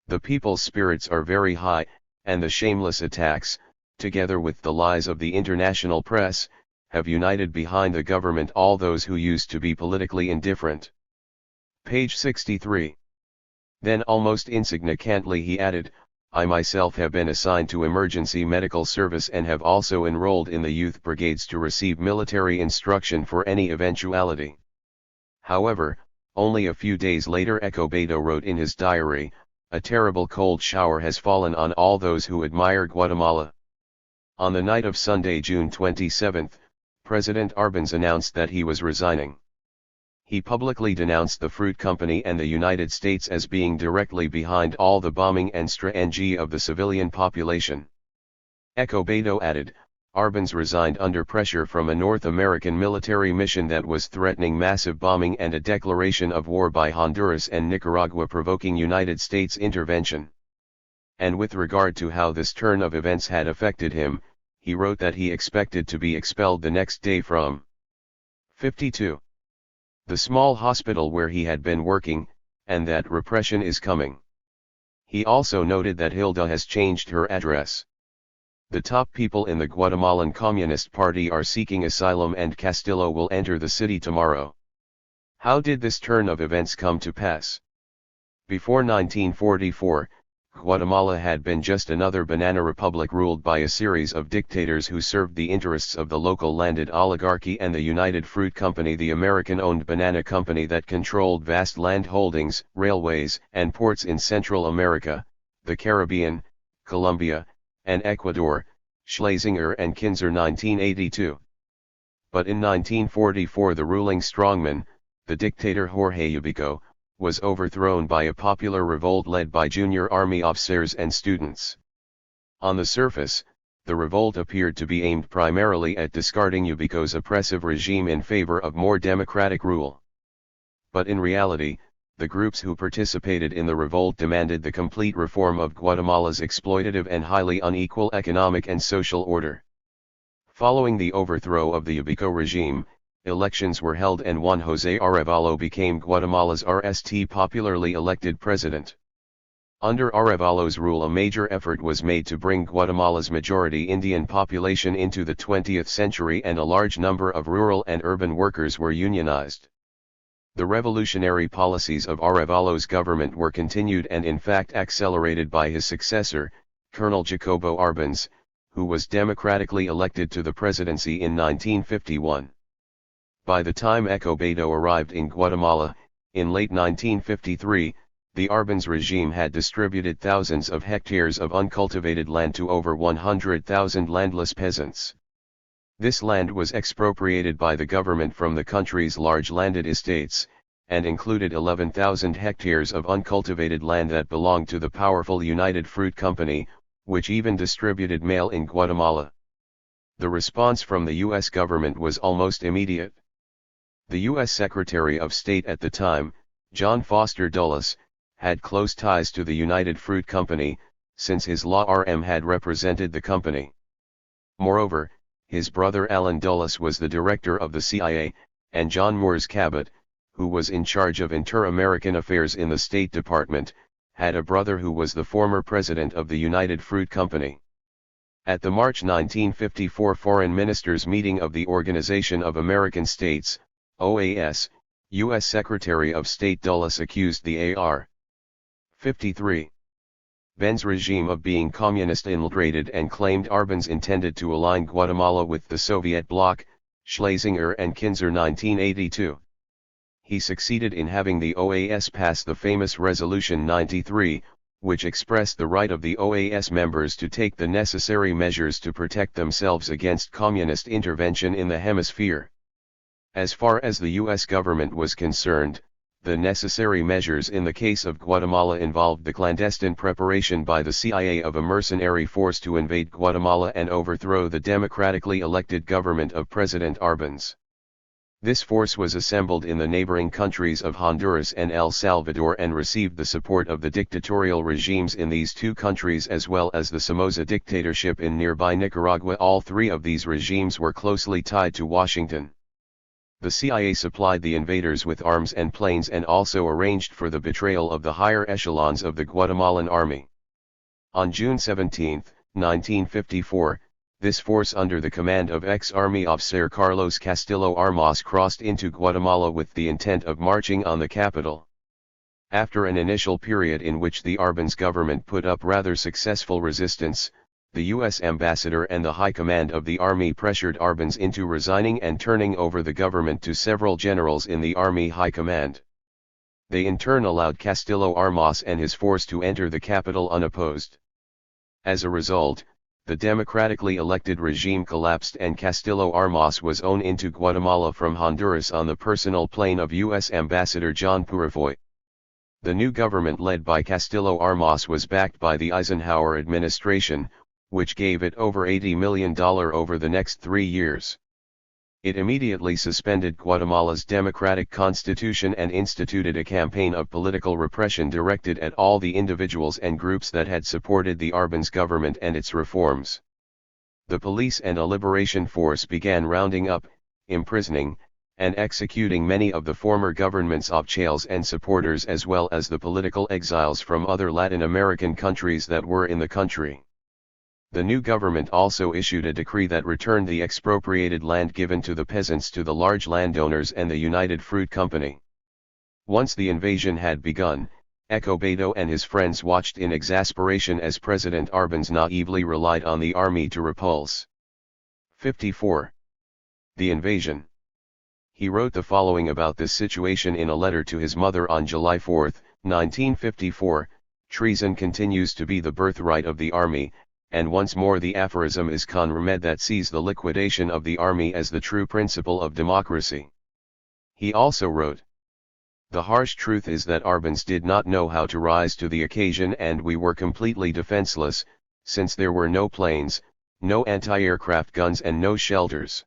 The people's spirits are very high, and the shameless attacks, together with the lies of the international press, have united behind the government all those who used to be politically indifferent." Page 63. Then almost insignificantly he added, "I myself have been assigned to emergency medical service and have also enrolled in the youth brigades to receive military instruction for any eventuality." However, only a few days later Escobedo wrote in his diary, "A terrible cold shower has fallen on all those who admire Guatemala." On the night of Sunday, June 27, President Arbenz announced that he was resigning. He publicly denounced the Fruit Company and the United States as being directly behind all the bombing and strategy of the civilian population. Escobedo added, "Arbenz resigned under pressure from a North American military mission that was threatening massive bombing and a declaration of war by Honduras and Nicaragua provoking United States intervention." And with regard to how this turn of events had affected him, he wrote that he expected to be expelled the next day from 52. the small hospital where he had been working, and that repression is coming. He also noted that Hilda has changed her address. The top people in the Guatemalan Communist Party are seeking asylum and Castillo will enter the city tomorrow. How did this turn of events come to pass? Before 1944, Guatemala had been just another banana republic ruled by a series of dictators who served the interests of the local landed oligarchy and the United Fruit Company, the American-owned banana company that controlled vast land holdings, railways, and ports in Central America, the Caribbean, Colombia, and Ecuador, Schlesinger and Kinzer 1982. But in 1944 the ruling strongman, the dictator Jorge Ubico, was overthrown by a popular revolt led by junior army officers and students. On the surface, the revolt appeared to be aimed primarily at discarding Ubico's oppressive regime in favor of more democratic rule. But in reality, the groups who participated in the revolt demanded the complete reform of Guatemala's exploitative and highly unequal economic and social order. Following the overthrow of the Ubico regime, elections were held and Juan José Arevalo became Guatemala's popularly elected president. Under Arevalo's rule a major effort was made to bring Guatemala's majority Indian population into the 20th century and a large number of rural and urban workers were unionized. The revolutionary policies of Arevalo's government were continued and in fact accelerated by his successor, Colonel Jacobo Arbenz, who was democratically elected to the presidency in 1951. By the time Escobedo arrived in Guatemala, in late 1953, the Arbenz regime had distributed thousands of hectares of uncultivated land to over 100,000 landless peasants. This land was expropriated by the government from the country's large landed estates, and included 11,000 hectares of uncultivated land that belonged to the powerful United Fruit Company, which even distributed mail in Guatemala. The response from the U.S. government was almost immediate. The U.S. Secretary of State at the time, John Foster Dulles, had close ties to the United Fruit Company, since his law RM had represented the company. Moreover, his brother Allen Dulles was the director of the CIA, and John Moores Cabot, who was in charge of inter-American affairs in the State Department, had a brother who was the former president of the United Fruit Company. At the March 1954 Foreign Ministers meeting of the Organization of American States, OAS, U.S. Secretary of State Dulles accused the AR. 53. Ben's regime of being communist-infiltrated and claimed Arbenz intended to align Guatemala with the Soviet bloc, Schlesinger and Kinzer 1982. He succeeded in having the OAS pass the famous Resolution 93, which expressed the right of the OAS members to take the necessary measures to protect themselves against communist intervention in the hemisphere. As far as the U.S. government was concerned, the necessary measures in the case of Guatemala involved the clandestine preparation by the CIA of a mercenary force to invade Guatemala and overthrow the democratically elected government of President Arbenz. This force was assembled in the neighboring countries of Honduras and El Salvador and received the support of the dictatorial regimes in these two countries as well as the Somoza dictatorship in nearby Nicaragua. All three of these regimes were closely tied to Washington. The CIA supplied the invaders with arms and planes and also arranged for the betrayal of the higher echelons of the Guatemalan army. On June 17, 1954, this force under the command of ex-army officer Carlos Castillo Armas crossed into Guatemala with the intent of marching on the capital. After an initial period in which the Arbenz government put up rather successful resistance, the U.S. ambassador and the high command of the army pressured Arbenz into resigning and turning over the government to several generals in the army high command. They in turn allowed Castillo Armas and his force to enter the capital unopposed. As a result, the democratically elected regime collapsed and Castillo Armas was owned into Guatemala from Honduras on the personal plane of U.S. Ambassador John Purifoy. The new government led by Castillo Armas was backed by the Eisenhower administration, which gave it over $80 million over the next 3 years. It immediately suspended Guatemala's democratic constitution and instituted a campaign of political repression directed at all the individuals and groups that had supported the Arbenz government and its reforms. The police and a liberation force began rounding up, imprisoning, and executing many of the former government's oficials and supporters as well as the political exiles from other Latin American countries that were in the country. The new government also issued a decree that returned the expropriated land given to the peasants to the large landowners and the United Fruit Company. Once the invasion had begun, Escobedo and his friends watched in exasperation as President Arbenz naively relied on the army to repulse. 54. The invasion. He wrote the following about this situation in a letter to his mother on July 4, 1954, "Treason continues to be the birthright of the army, and once more the aphorism is con remed that sees the liquidation of the army as the true principle of democracy." He also wrote, "The harsh truth is that Arbenz did not know how to rise to the occasion and we were completely defenseless, since there were no planes, no anti-aircraft guns and no shelters.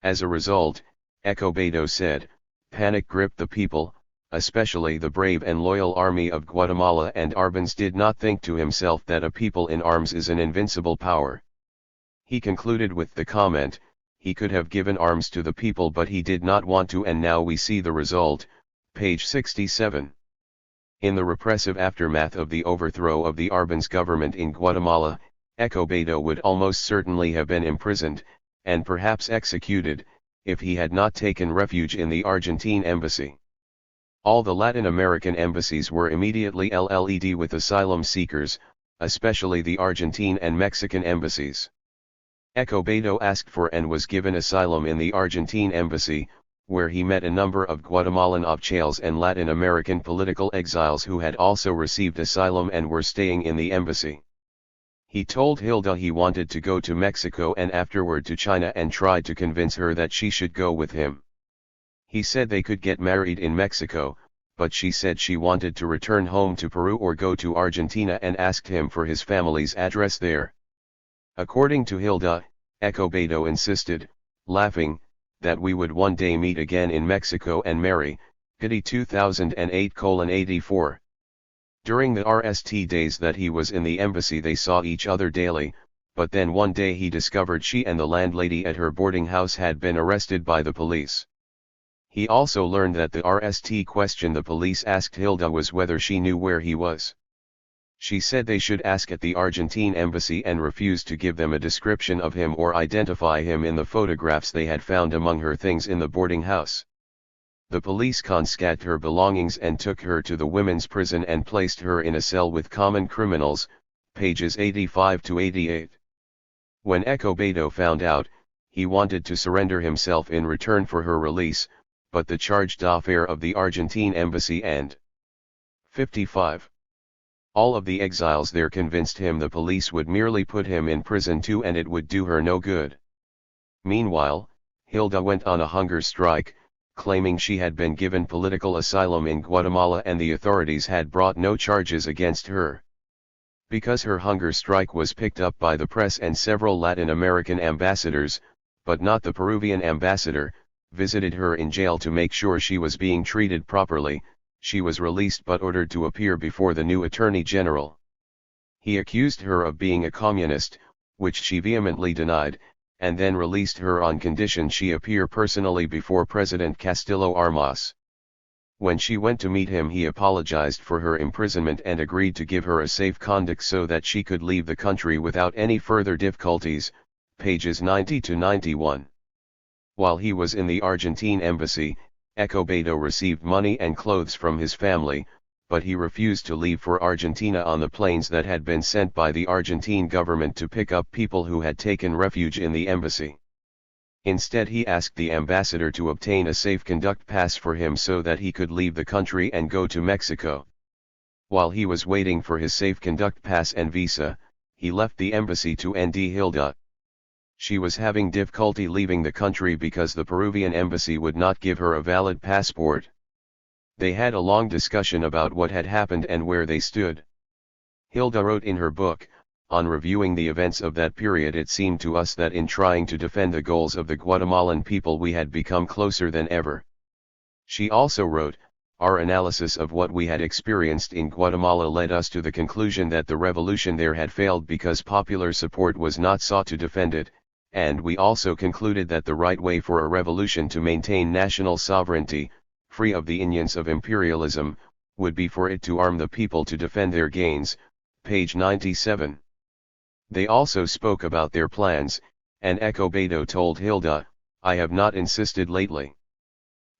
As a result," Escobedo said, "panic gripped the people, especially the brave and loyal army of Guatemala, and Arbenz did not think to himself that a people in arms is an invincible power." He concluded with the comment, "He could have given arms to the people but he did not want to, and now we see the result," page 67. In the repressive aftermath of the overthrow of the Arbenz government in Guatemala, Escobedo would almost certainly have been imprisoned, and perhaps executed, if he had not taken refuge in the Argentine embassy. All the Latin American embassies were immediately flooded with asylum seekers, especially the Argentine and Mexican embassies. Escobedo asked for and was given asylum in the Argentine embassy, where he met a number of Guatemalan oficials and Latin American political exiles who had also received asylum and were staying in the embassy. He told Hilda he wanted to go to Mexico and afterward to China and tried to convince her that she should go with him. He said they could get married in Mexico, but she said she wanted to return home to Peru or go to Argentina and asked him for his family's address there. According to Hilda, Escobedo insisted, laughing, that we would one day meet again in Mexico and marry. Pity 2008:84. During the RST days that he was in the embassy they saw each other daily, but then one day he discovered she and the landlady at her boarding house had been arrested by the police. He also learned that the RST question the police asked Hilda was whether she knew where he was. She said they should ask at the Argentine embassy and refused to give them a description of him or identify him in the photographs they had found among her things in the boarding house. The police confiscated her belongings and took her to the women's prison and placed her in a cell with common criminals, pages 85 to 88. When Escobedo found out, he wanted to surrender himself in return for her release, but the charge d'affaires of the Argentine embassy and 55. All of the exiles there convinced him the police would merely put him in prison too and it would do her no good. Meanwhile, Hilda went on a hunger strike, claiming she had been given political asylum in Guatemala and the authorities had brought no charges against her. Because her hunger strike was picked up by the press and several Latin American ambassadors, but not the Peruvian ambassador, visited her in jail to make sure she was being treated properly, she was released but ordered to appear before the new Attorney General. He accused her of being a communist, which she vehemently denied, and then released her on condition she appear personally before President Castillo Armas. When she went to meet him he apologized for her imprisonment and agreed to give her a safe conduct so that she could leave the country without any further difficulties, pages 90 to 91. While he was in the Argentine embassy, Escobedo received money and clothes from his family, but he refused to leave for Argentina on the planes that had been sent by the Argentine government to pick up people who had taken refuge in the embassy. Instead he asked the ambassador to obtain a safe conduct pass for him so that he could leave the country and go to Mexico. While he was waiting for his safe conduct pass and visa, he left the embassy to ND Hilda. She was having difficulty leaving the country because the Peruvian embassy would not give her a valid passport. They had a long discussion about what had happened and where they stood. Hilda wrote in her book, on reviewing the events of that period it seemed to us that in trying to defend the goals of the Guatemalan people we had become closer than ever. She also wrote, our analysis of what we had experienced in Guatemala led us to the conclusion that the revolution there had failed because popular support was not sought to defend it, and we also concluded that the right way for a revolution to maintain national sovereignty, free of the inroads of imperialism, would be for it to arm the people to defend their gains, page 97. They also spoke about their plans, and Escobedo told Hilda, I have not insisted lately.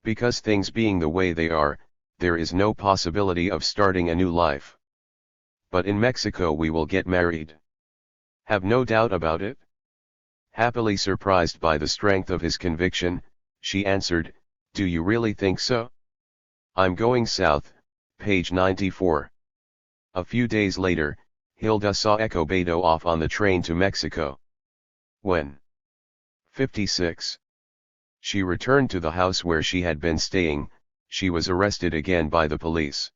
Because things being the way they are, there is no possibility of starting a new life. But in Mexico we will get married. Have no doubt about it? Happily surprised by the strength of his conviction, she answered, do you really think so? I'm going south, page 94. A few days later, Hilda saw Escobedo off on the train to Mexico. When 56. She returned to the house where she had been staying, she was arrested again by the police.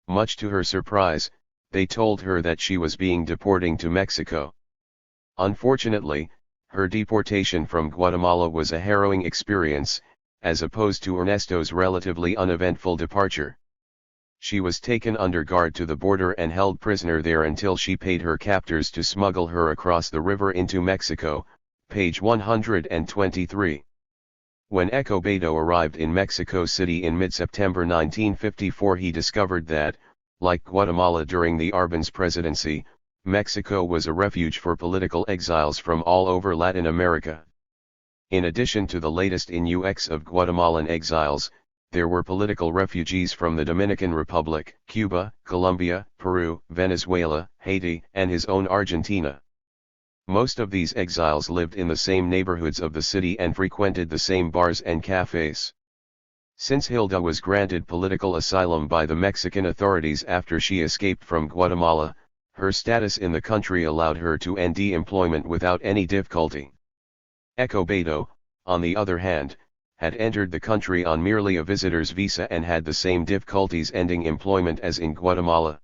Much to her surprise, they told her that she was being deported to Mexico. Unfortunately, her deportation from Guatemala was a harrowing experience, as opposed to Ernesto's relatively uneventful departure. She was taken under guard to the border and held prisoner there until she paid her captors to smuggle her across the river into Mexico, page 123. When Escobedo arrived in Mexico City in mid-September 1954 he discovered that, like Guatemala during the Arbenz presidency, Mexico was a refuge for political exiles from all over Latin America. In addition to the latest influx of Guatemalan exiles, there were political refugees from the Dominican Republic, Cuba, Colombia, Peru, Venezuela, Haiti, and his own Argentina. Most of these exiles lived in the same neighborhoods of the city and frequented the same bars and cafes. Since Hilda was granted political asylum by the Mexican authorities after she escaped from Guatemala, her status in the country allowed her to end employment without any difficulty. Escobedo, on the other hand, had entered the country on merely a visitor's visa and had the same difficulties ending employment as in Guatemala.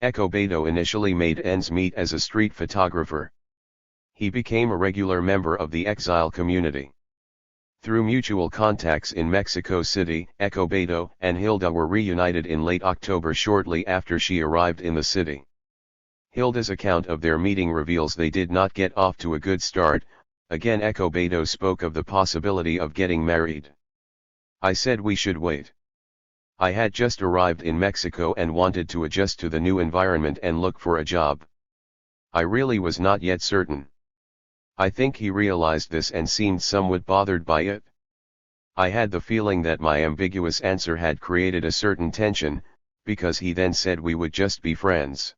Escobedo initially made ends meet as a street photographer. He became a regular member of the exile community. Through mutual contacts in Mexico City, Escobedo and Hilda were reunited in late October shortly after she arrived in the city. Hilda's account of their meeting reveals they did not get off to a good start. Again Escobedo spoke of the possibility of getting married. I said we should wait. I had just arrived in Mexico and wanted to adjust to the new environment and look for a job. I really was not yet certain. I think he realized this and seemed somewhat bothered by it. I had the feeling that my ambiguous answer had created a certain tension, because he then said we would just be friends.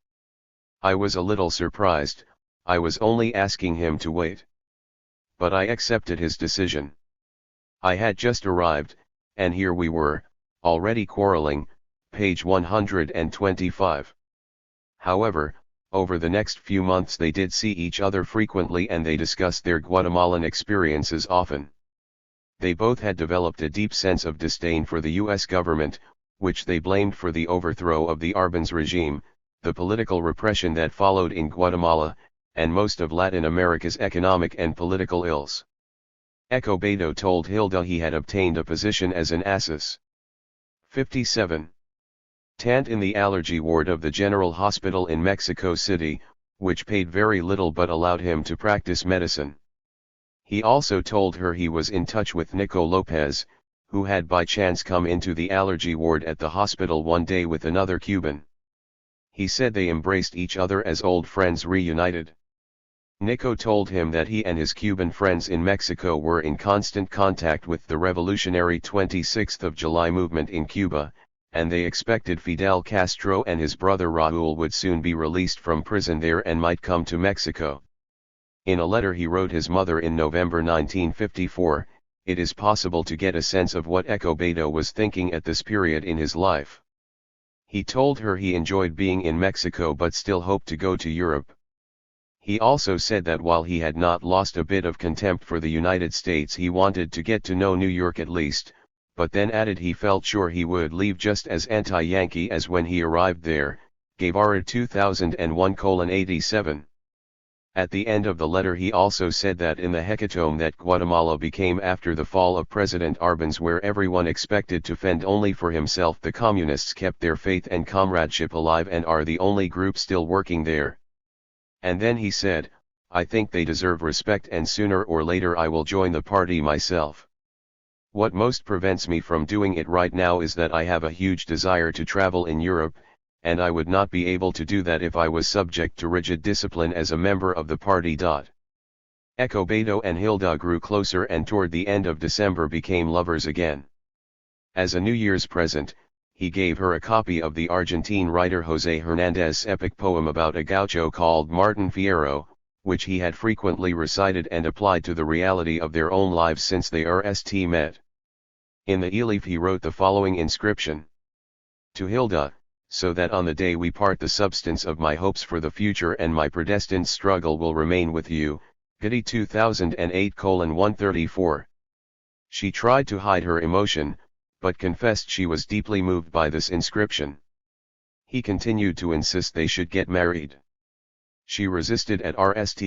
I was a little surprised, I was only asking him to wait. But I accepted his decision. I had just arrived, and here we were, already quarreling, page 125. However, over the next few months they did see each other frequently and they discussed their Guatemalan experiences often. They both had developed a deep sense of disdain for the U.S. government, which they blamed for the overthrow of the Arbenz regime, the political repression that followed in Guatemala, and most of Latin America's economic and political ills. Escobedo told Hilda he had obtained a position as an ASIS. 57. Tant in the allergy ward of the General Hospital in Mexico City, which paid very little but allowed him to practice medicine. He also told her he was in touch with Nico Lopez, who had by chance come into the allergy ward at the hospital one day with another Cuban. He said they embraced each other as old friends reunited. Nico told him that he and his Cuban friends in Mexico were in constant contact with the revolutionary 26th of July movement in Cuba, and they expected Fidel Castro and his brother Raúl would soon be released from prison there and might come to Mexico. In a letter he wrote his mother in November 1954, it is possible to get a sense of what Escobedo was thinking at this period in his life. He told her he enjoyed being in Mexico but still hoped to go to Europe. He also said that while he had not lost a bit of contempt for the United States, he wanted to get to know New York at least, but then added he felt sure he would leave just as anti-Yankee as when he arrived there, Guevara 2001:87. At the end of the letter he also said that in the hecatomb that Guatemala became after the fall of President Arbenz, where everyone expected to fend only for himself, the communists kept their faith and comradeship alive and are the only group still working there. And then he said, I think they deserve respect and sooner or later I will join the party myself. What most prevents me from doing it right now is that I have a huge desire to travel in Europe, and I would not be able to do that if I was subject to rigid discipline as a member of the party. Escobedo and Hilda grew closer and toward the end of December became lovers again. As a New Year's present, he gave her a copy of the Argentine writer José Hernández's epic poem about a gaucho called Martin Fierro, which he had frequently recited and applied to the reality of their own lives since they met. In the e-leaf he wrote the following inscription. To Hilda, so that on the day we part the substance of my hopes for the future and my predestined struggle will remain with you, Getty 2008:134. She tried to hide her emotion, but confessed she was deeply moved by this inscription. He continued to insist they should get married. She resisted at first,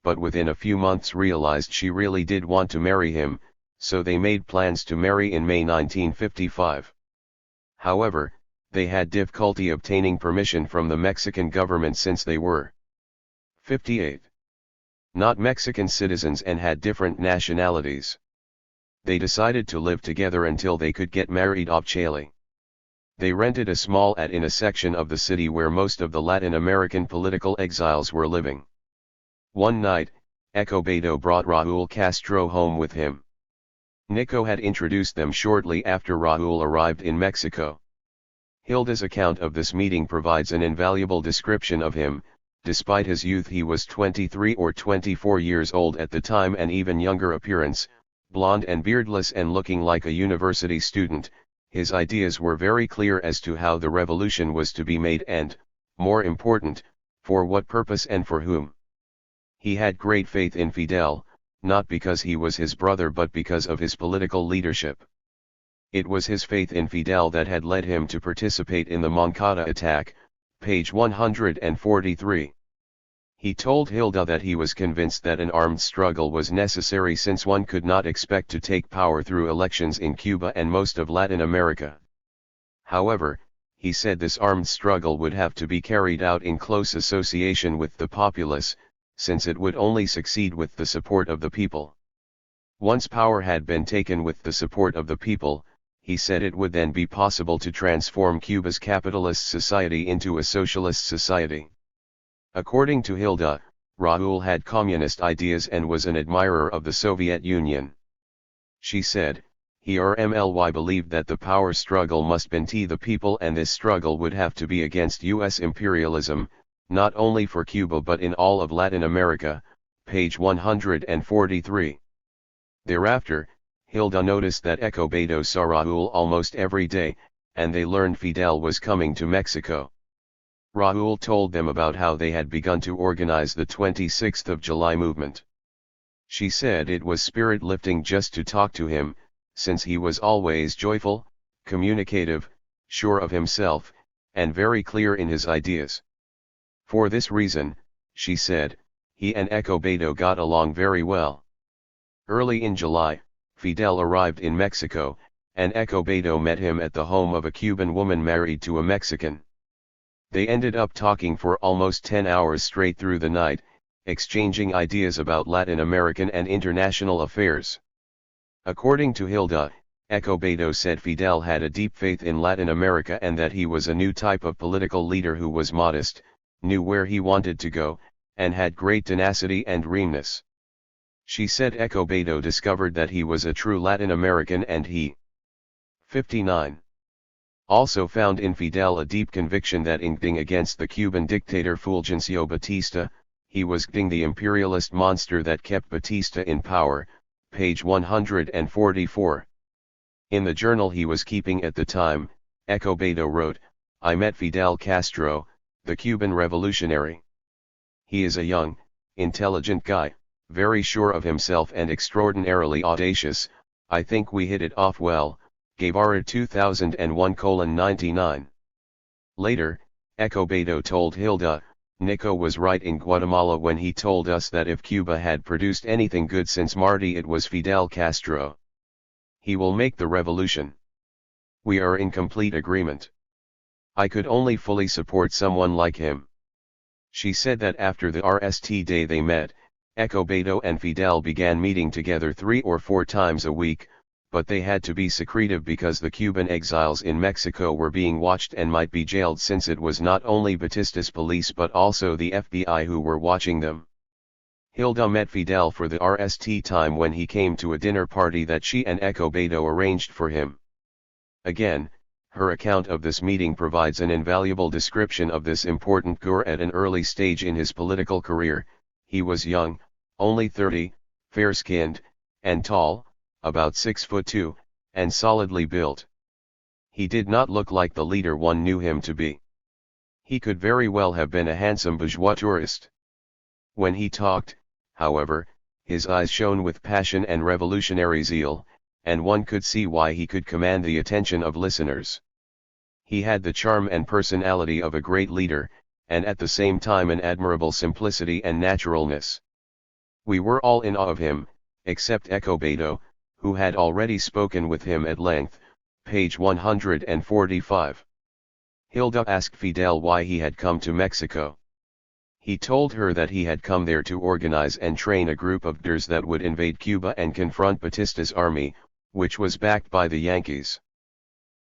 but within a few months realized she really did want to marry him, so they made plans to marry in May 1955. However, they had difficulty obtaining permission from the Mexican government since they were 58. Not Mexican citizens and had different nationalities. They decided to live together until they could get married officially. They rented a small hut in a section of the city where most of the Latin American political exiles were living. One night, Escobedo brought Raúl Castro home with him. Nico had introduced them shortly after Raúl arrived in Mexico. Hilda's account of this meeting provides an invaluable description of him. Despite his youth, he was 23 or 24 years old at the time, and even younger appearance, blonde and beardless and looking like a university student. His ideas were very clear as to how the revolution was to be made and, more important, for what purpose and for whom. He had great faith in Fidel, not because he was his brother but because of his political leadership. It was his faith in Fidel that had led him to participate in the Moncada attack, page 143. He told Hilda that he was convinced that an armed struggle was necessary since one could not expect to take power through elections in Cuba and most of Latin America. However, he said this armed struggle would have to be carried out in close association with the populace, since it would only succeed with the support of the people. Once power had been taken with the support of the people, he said it would then be possible to transform Cuba's capitalist society into a socialist society. According to Hilda, Raúl had communist ideas and was an admirer of the Soviet Union. She said, He believed that the power struggle must be the people, and this struggle would have to be against U.S. imperialism, not only for Cuba but in all of Latin America, page 143. Thereafter, Hilda noticed that Escobedo saw Raúl almost every day, and they learned Fidel was coming to Mexico. Raúl told them about how they had begun to organize the 26th of July movement. She said it was spirit-lifting just to talk to him, since he was always joyful, communicative, sure of himself, and very clear in his ideas. For this reason, she said, he and Escobedo got along very well. Early in July, Fidel arrived in Mexico, and Escobedo met him at the home of a Cuban woman married to a Mexican. They ended up talking for almost 10 hours straight through the night, exchanging ideas about Latin American and international affairs. According to Hilda, Escobedo said Fidel had a deep faith in Latin America and that he was a new type of political leader who was modest, knew where he wanted to go, and had great tenacity and reamness. She said Escobedo discovered that he was a true Latin American, and he 59. Also found in Fidel a deep conviction that in going against the Cuban dictator Fulgencio Batista, he was going the imperialist monster that kept Batista in power, page 144. In the journal he was keeping at the time, Escobedo wrote, "I met Fidel Castro, the Cuban revolutionary. He is a young, intelligent guy, very sure of himself and extraordinarily audacious. I think we hit it off well." Guevara 2001:99. Later, Escobedo told Hilda, "Nico was right in Guatemala when he told us that if Cuba had produced anything good since Martí it was Fidel Castro. He will make the revolution. We are in complete agreement. I could only fully support someone like him." She said that after the RST day they met, Escobedo and Fidel began meeting together 3 or 4 times a week, but they had to be secretive because the Cuban exiles in Mexico were being watched and might be jailed, since it was not only Batista's police but also the FBI who were watching them. Hilda met Fidel for the RST time when he came to a dinner party that she and Escobedo arranged for him. Again, her account of this meeting provides an invaluable description of this important guy at an early stage in his political career. He was young, only 30, fair-skinned, and tall, about 6'2", and solidly built. He did not look like the leader one knew him to be. He could very well have been a handsome bourgeois tourist. When he talked, however, his eyes shone with passion and revolutionary zeal, and one could see why he could command the attention of listeners. He had the charm and personality of a great leader, and at the same time an admirable simplicity and naturalness. We were all in awe of him, except Escobedo, who had already spoken with him at length, page 145. Hilda asked Fidel why he had come to Mexico. He told her that he had come there to organize and train a group of dictators that would invade Cuba and confront Batista's army, which was backed by the Yankees.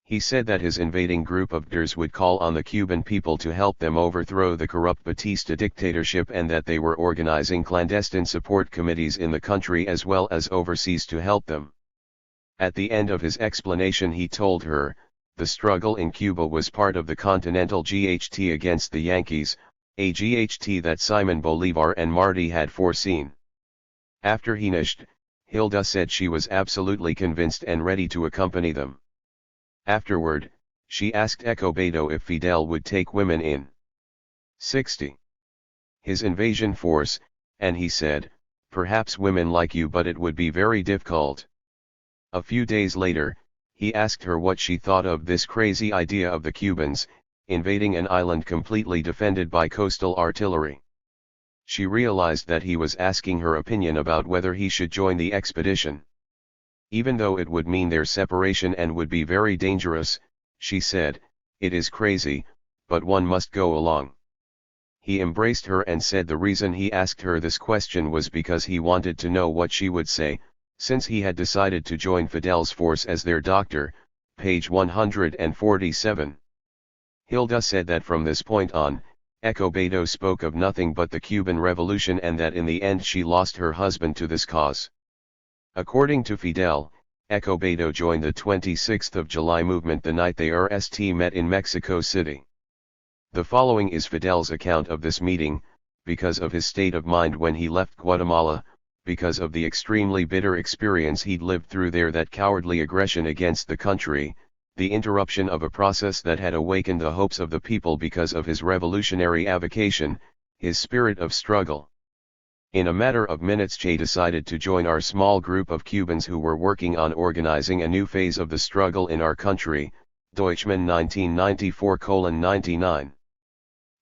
He said that his invading group of dictators would call on the Cuban people to help them overthrow the corrupt Batista dictatorship, and that they were organizing clandestine support committees in the country as well as overseas to help them. At the end of his explanation he told her, the struggle in Cuba was part of the Continental GHT against the Yankees, a GHT that Simon Bolivar and Martí had foreseen. After he finished, Hilda said she was absolutely convinced and ready to accompany them. Afterward, she asked Escobedo if Fidel would take women in 60. His invasion force, and he said, "Perhaps women like you, but it would be very difficult." A few days later, he asked her what she thought of this crazy idea of the Cubans invading an island completely defended by coastal artillery. She realized that he was asking her opinion about whether he should join the expedition. Even though it would mean their separation and would be very dangerous, she said, "It is crazy, but one must go along." He embraced her and said the reason he asked her this question was because he wanted to know what she would say, since he had decided to join Fidel's force as their doctor, page 147. Hilda said that from this point on, Escobedo spoke of nothing but the Cuban Revolution, and that in the end she lost her husband to this cause. According to Fidel, Escobedo joined the 26th of July movement the night they met in Mexico City. The following is Fidel's account of this meeting, because of his state of mind when he left Guatemala, because of the extremely bitter experience he'd lived through there, that cowardly aggression against the country, the interruption of a process that had awakened the hopes of the people because of his revolutionary avocation, his spirit of struggle. In a matter of minutes Che decided to join our small group of Cubans who were working on organizing a new phase of the struggle in our country, Deutschman 1994:99.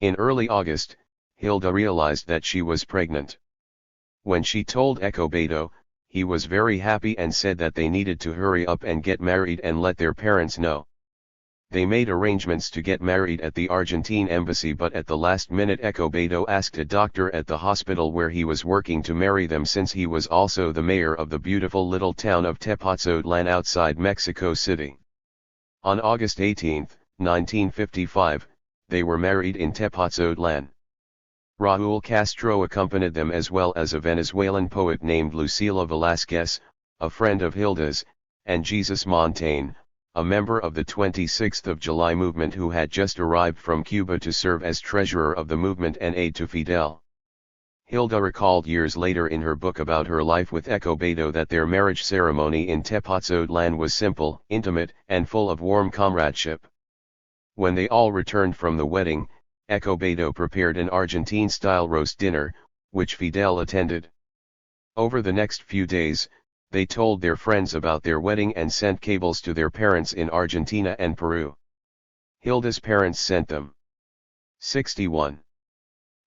In early August, Hilda realized that she was pregnant. When she told Escobedo, he was very happy and said that they needed to hurry up and get married and let their parents know. They made arrangements to get married at the Argentine embassy, but at the last minute Escobedo asked a doctor at the hospital where he was working to marry them, since he was also the mayor of the beautiful little town of Tepoztlán outside Mexico City. On August 18, 1955, they were married in Tepoztlán. Raúl Castro accompanied them, as well as a Venezuelan poet named Lucila Velázquez, a friend of Hilda's, and Jesus Montaigne, a member of the 26th of July movement who had just arrived from Cuba to serve as treasurer of the movement and aide to Fidel. Hilda recalled years later in her book about her life with Escobedo that their marriage ceremony in Tepoztlán was simple, intimate, and full of warm comradeship. When they all returned from the wedding, Escobedo prepared an Argentine-style roast dinner, which Fidel attended. Over the next few days, they told their friends about their wedding and sent cables to their parents in Argentina and Peru. Hilda's parents sent them 61.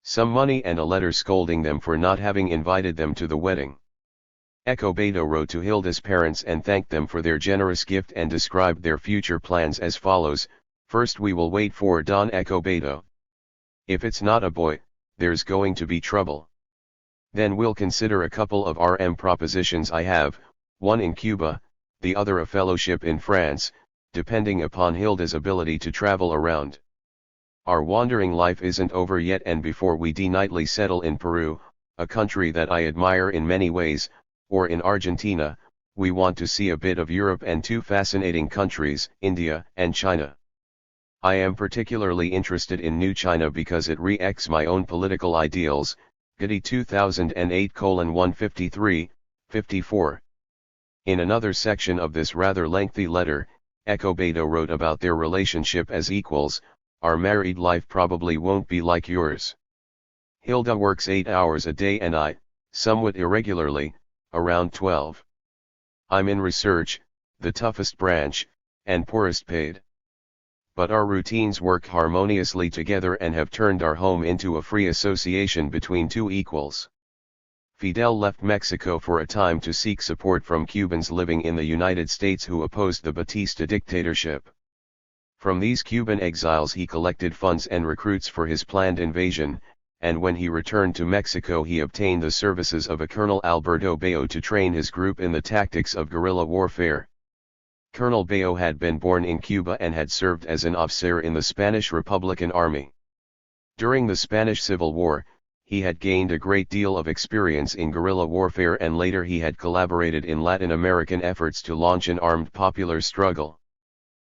Some money and a letter scolding them for not having invited them to the wedding. Escobedo wrote to Hilda's parents and thanked them for their generous gift and described their future plans as follows: first, we will wait for Don Escobedo. If it's not a boy, there's going to be trouble. Then we'll consider a couple of RM propositions I have, one in Cuba, the other a fellowship in France, depending upon Hilda's ability to travel around. Our wandering life isn't over yet, and before we nightly settle in Peru, a country that I admire in many ways, or in Argentina, we want to see a bit of Europe and two fascinating countries, India and China. I am particularly interested in New China because it re-echoes my own political ideals. Getty 2008:153, 54. In another section of this rather lengthy letter, Escobedo wrote about their relationship as equals: our married life probably won't be like yours. Hilda works 8 hours a day and I, somewhat irregularly, around 12. I'm in research, the toughest branch, and poorest paid. But our routines work harmoniously together and have turned our home into a free association between two equals. Fidel left Mexico for a time to seek support from Cubans living in the United States who opposed the Batista dictatorship. From these Cuban exiles he collected funds and recruits for his planned invasion, and when he returned to Mexico he obtained the services of a Colonel Alberto Bayo to train his group in the tactics of guerrilla warfare. Colonel Bayo had been born in Cuba and had served as an officer in the Spanish Republican Army. During the Spanish Civil War, he had gained a great deal of experience in guerrilla warfare, and later he had collaborated in Latin American efforts to launch an armed popular struggle.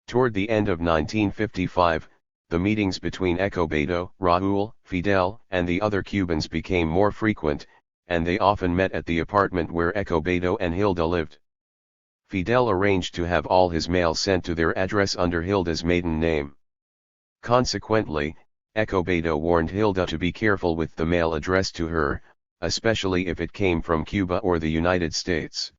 Toward the end of 1955, the meetings between Escobedo, Raúl, Fidel, and the other Cubans became more frequent, and they often met at the apartment where Escobedo and Hilda lived. Fidel arranged to have all his mail sent to their address under Hilda's maiden name. Consequently, Escobedo warned Hilda to be careful with the mail addressed to her, especially if it came from Cuba or the United States.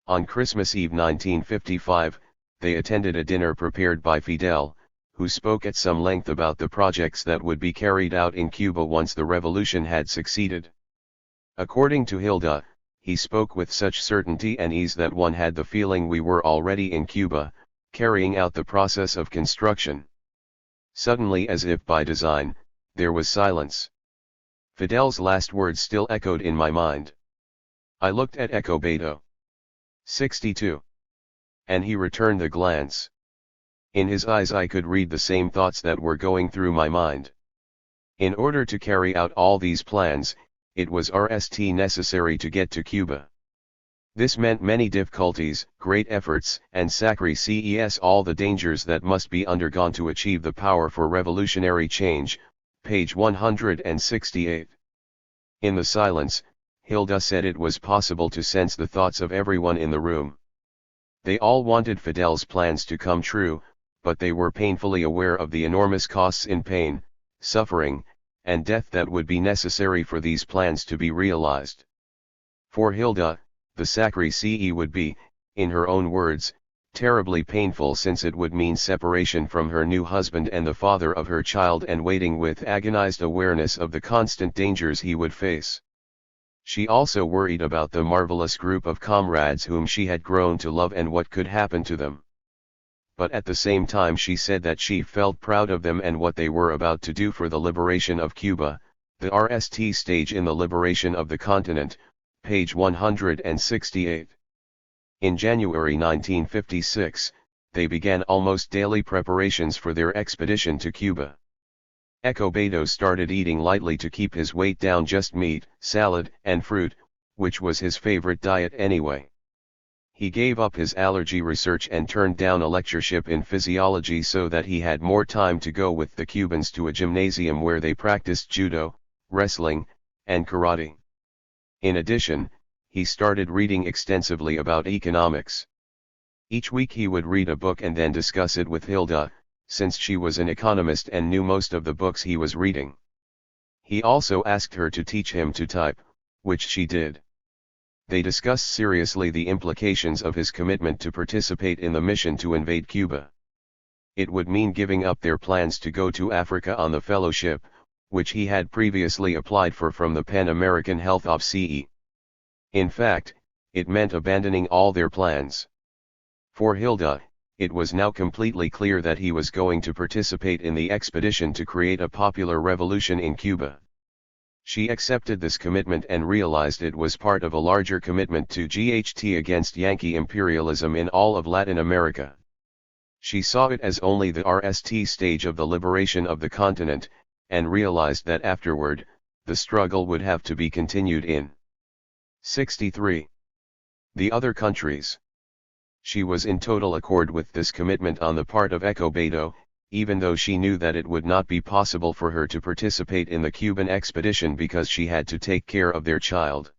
On Christmas Eve 1955, they attended a dinner prepared by Fidel, who spoke at some length about the projects that would be carried out in Cuba once the revolution had succeeded. According to Hilda, he spoke with such certainty and ease that one had the feeling we were already in Cuba, carrying out the process of construction. Suddenly, as if by design, there was silence. Fidel's last words still echoed in my mind. I looked at Escobedo. 62. And he returned the glance. In his eyes I could read the same thoughts that were going through my mind. In order to carry out all these plans, it was necessary to get to Cuba. This meant many difficulties, great efforts, and sacrifices, all the dangers that must be undergone to achieve the power for revolutionary change, page 168. In the silence, Hilda said it was possible to sense the thoughts of everyone in the room. They all wanted Fidel's plans to come true, but they were painfully aware of the enormous costs in pain, suffering, and death that would be necessary for these plans to be realized. For Hilda, the sacrifice would be, in her own words, terribly painful, since it would mean separation from her new husband and the father of her child, and waiting with agonized awareness of the constant dangers he would face. She also worried about the marvelous group of comrades whom she had grown to love and what could happen to them. But at the same time she said that she felt proud of them and what they were about to do for the liberation of Cuba, the RST stage in the liberation of the continent, page 168. In January 1956, they began almost daily preparations for their expedition to Cuba. Escobedo started eating lightly to keep his weight down, just meat, salad, and fruit, which was his favorite diet anyway. He gave up his allergy research and turned down a lectureship in physiology so that he had more time to go with the Cubans to a gymnasium where they practiced judo, wrestling, and karate. In addition, he started reading extensively about economics. Each week he would read a book and then discuss it with Hilda, since she was an economist and knew most of the books he was reading. He also asked her to teach him to type, which she did. They discussed seriously the implications of his commitment to participate in the mission to invade Cuba. It would mean giving up their plans to go to Africa on the fellowship, which he had previously applied for from the Pan American Health Office. In fact, it meant abandoning all their plans. For Hilda, it was now completely clear that he was going to participate in the expedition to create a popular revolution in Cuba. She accepted this commitment and realized it was part of a larger commitment to GHT against Yankee imperialism in all of Latin America. She saw it as only the RST stage of the liberation of the continent, and realized that afterward, the struggle would have to be continued in 63. The other countries. She was in total accord with this commitment on the part of Escobedo, even though she knew that it would not be possible for her to participate in the Cuban expedition because she had to take care of their child.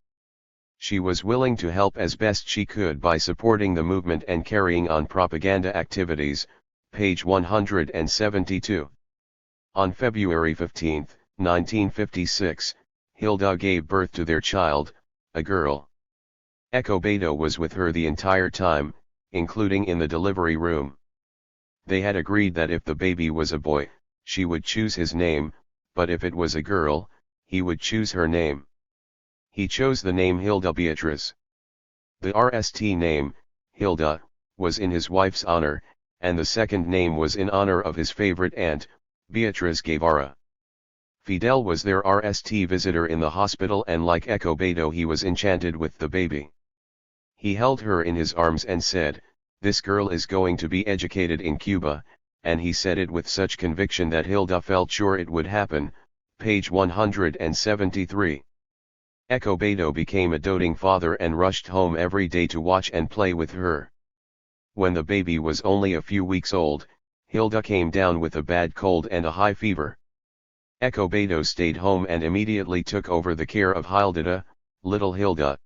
She was willing to help as best she could by supporting the movement and carrying on propaganda activities, page 172. On February 15, 1956, Hilda gave birth to their child, a girl. Escobedo was with her the entire time, including in the delivery room. They had agreed that if the baby was a boy, she would choose his name, but if it was a girl, he would choose her name. He chose the name Hilda Beatriz. The RST name, Hilda, was in his wife's honor, and the second name was in honor of his favorite aunt, Beatriz Guevara. Fidel was their RST visitor in the hospital, and like Escobedo he was enchanted with the baby. He held her in his arms and said, "This girl is going to be educated in Cuba," and he said it with such conviction that Hilda felt sure it would happen, page 173. Escobedo became a doting father and rushed home every day to watch and play with her. When the baby was only a few weeks old, Hilda came down with a bad cold and a high fever. Escobedo stayed home and immediately took over the care of Hilda, little Hilda.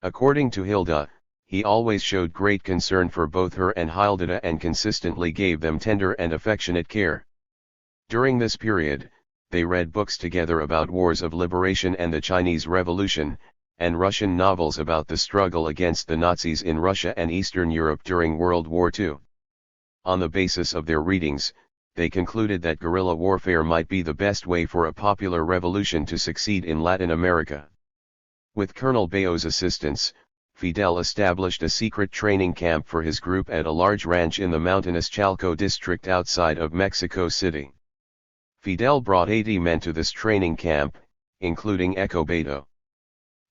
According to Hilda, he always showed great concern for both her and Hilda and consistently gave them tender and affectionate care. During this period, they read books together about wars of liberation and the Chinese Revolution, and Russian novels about the struggle against the Nazis in Russia and Eastern Europe during World War II. On the basis of their readings, they concluded that guerrilla warfare might be the best way for a popular revolution to succeed in Latin America. With Colonel Bayo's assistance, Fidel established a secret training camp for his group at a large ranch in the mountainous Chalco district outside of Mexico City. Fidel brought 80 men to this training camp, including Escobedo.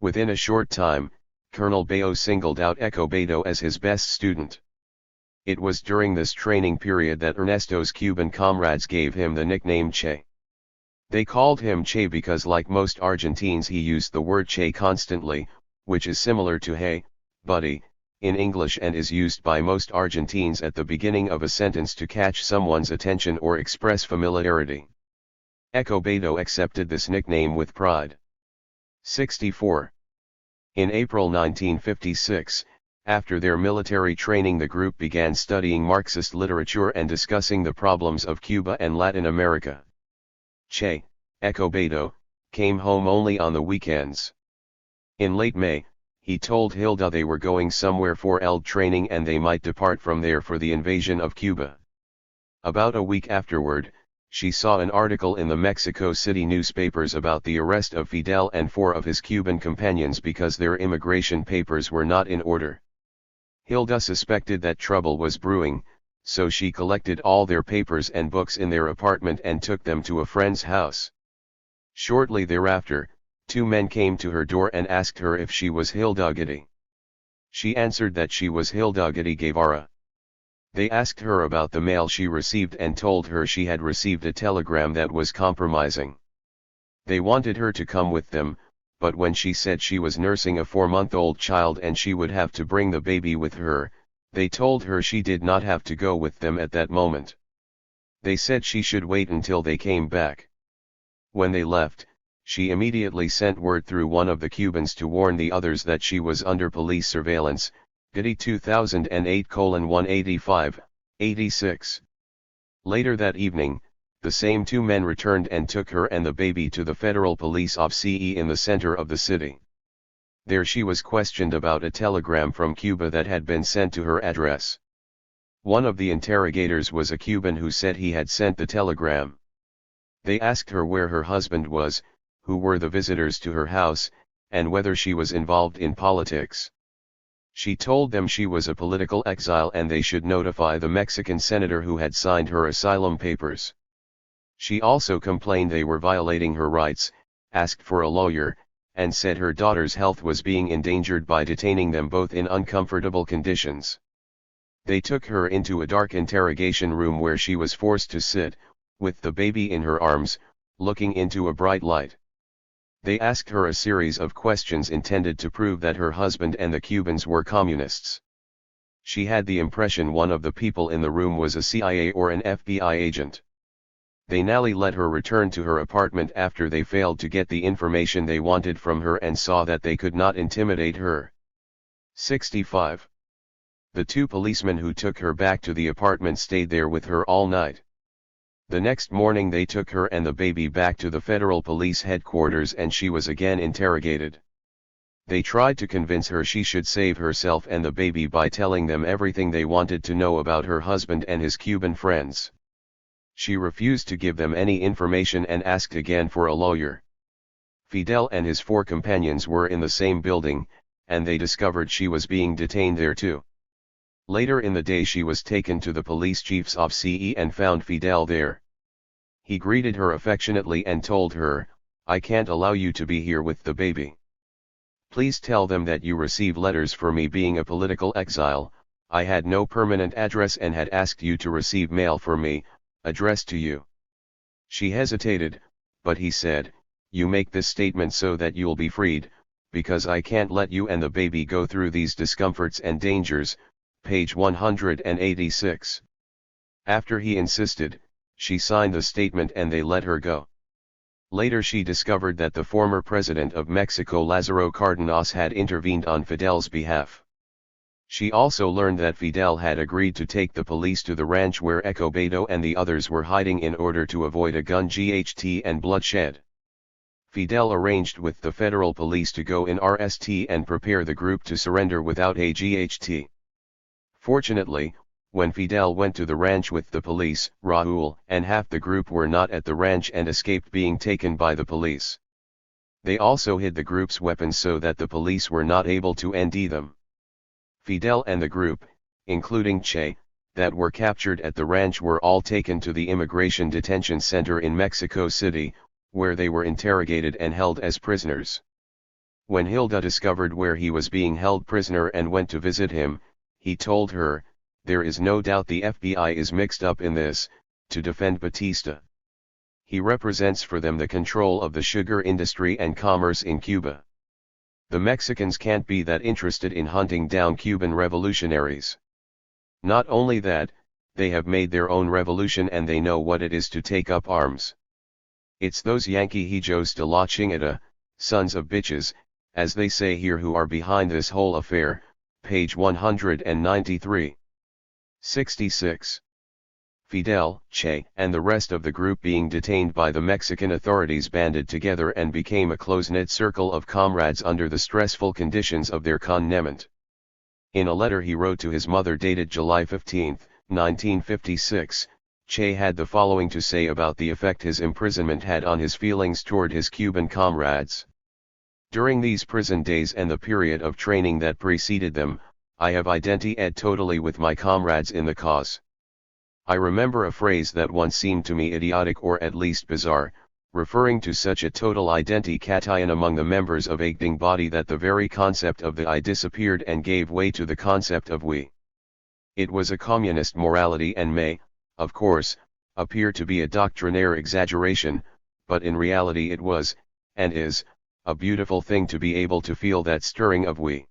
Within a short time, Colonel Bayo singled out Escobedo as his best student. It was during this training period that Ernesto's Cuban comrades gave him the nickname Che. They called him Che because, like most Argentines, he used the word Che constantly, which is similar to hey, buddy, in English and is used by most Argentines at the beginning of a sentence to catch someone's attention or express familiarity. Escobedo accepted this nickname with pride. 64. In April 1956, after their military training, the group began studying Marxist literature and discussing the problems of Cuba and Latin America. Che Escobedo came home only on the weekends. In late May, he told Hilda they were going somewhere for ELD training and they might depart from there for the invasion of Cuba. About a week afterward, she saw an article in the Mexico City newspapers about the arrest of Fidel and 4 of his Cuban companions because their immigration papers were not in order. Hilda suspected that trouble was brewing, so she collected all their papers and books in their apartment and took them to a friend's house. Shortly thereafter, 2 men came to her door and asked her if she was Hilda Guevara. She answered that she was Hilda Guevara. They asked her about the mail she received and told her she had received a telegram that was compromising. They wanted her to come with them, but when she said she was nursing a 4-month-old child and she would have to bring the baby with her, they told her she did not have to go with them at that moment. They said she should wait until they came back. When they left, she immediately sent word through one of the Cubans to warn the others that she was under police surveillance. Getty 2008:185, 86. Later that evening, the same 2 men returned and took her and the baby to the Federal Police office in the center of the city. There she was questioned about a telegram from Cuba that had been sent to her address. One of the interrogators was a Cuban who said he had sent the telegram. They asked her where her husband was, who were the visitors to her house, and whether she was involved in politics. She told them she was a political exile and they should notify the Mexican senator who had signed her asylum papers. She also complained they were violating her rights, asked for a lawyer, and said her daughter's health was being endangered by detaining them both in uncomfortable conditions. They took her into a dark interrogation room where she was forced to sit, with the baby in her arms, looking into a bright light. They asked her a series of questions intended to prove that her husband and the Cubans were communists. She had the impression one of the people in the room was a CIA or an FBI agent. They nally let her return to her apartment after they failed to get the information they wanted from her and saw that they could not intimidate her. 65. The 2 policemen who took her back to the apartment stayed there with her all night. The next morning they took her and the baby back to the Federal Police headquarters and she was again interrogated. They tried to convince her she should save herself and the baby by telling them everything they wanted to know about her husband and his Cuban friends. She refused to give them any information and asked again for a lawyer. Fidel and his 4 companions were in the same building, and they discovered she was being detained there too. Later in the day she was taken to the police chief's office and found Fidel there. He greeted her affectionately and told her, "I can't allow you to be here with the baby. Please tell them that you receive letters for me being a political exile. I had no permanent address and had asked you to receive mail for me, addressed to you." She hesitated, but he said, "You make this statement so that you'll be freed, because I can't let you and the baby go through these discomforts and dangers." Page 186. After he insisted, she signed the statement and they let her go. Later she discovered that the former president of Mexico Lázaro Cárdenas had intervened on Fidel's behalf. She also learned that Fidel had agreed to take the police to the ranch where Escobedo and the others were hiding in order to avoid a gun GHT and bloodshed. Fidel arranged with the federal police to go in RST and prepare the group to surrender without a GHT. Fortunately, when Fidel went to the ranch with the police, Raúl and half the group were not at the ranch and escaped being taken by the police. They also hid the group's weapons so that the police were not able to ND them. Fidel and the group, including Che, that were captured at the ranch were all taken to the Immigration Detention Center in Mexico City, where they were interrogated and held as prisoners. When Hilda discovered where he was being held prisoner and went to visit him, he told her, "There is no doubt the FBI is mixed up in this, to defend Batista. He represents for them the control of the sugar industry and commerce in Cuba. The Mexicans can't be that interested in hunting down Cuban revolutionaries. Not only that, they have made their own revolution and they know what it is to take up arms. It's those Yankee hijos de la chingada, sons of bitches, as they say here, who are behind this whole affair, page 193. 66. Fidel, Che, and the rest of the group being detained by the Mexican authorities banded together and became a close-knit circle of comrades under the stressful conditions of their confinement. In a letter he wrote to his mother dated July 15, 1956, Che had the following to say about the effect his imprisonment had on his feelings toward his Cuban comrades. During these prison days and the period of training that preceded them, I have identified totally with my comrades in the cause. I remember a phrase that once seemed to me idiotic or at least bizarre, referring to such a total identification among the members of a governing body that the very concept of the I disappeared and gave way to the concept of we. It was a communist morality and may, of course, appear to be a doctrinaire exaggeration, but in reality it was, and is, a beautiful thing to be able to feel that stirring of we.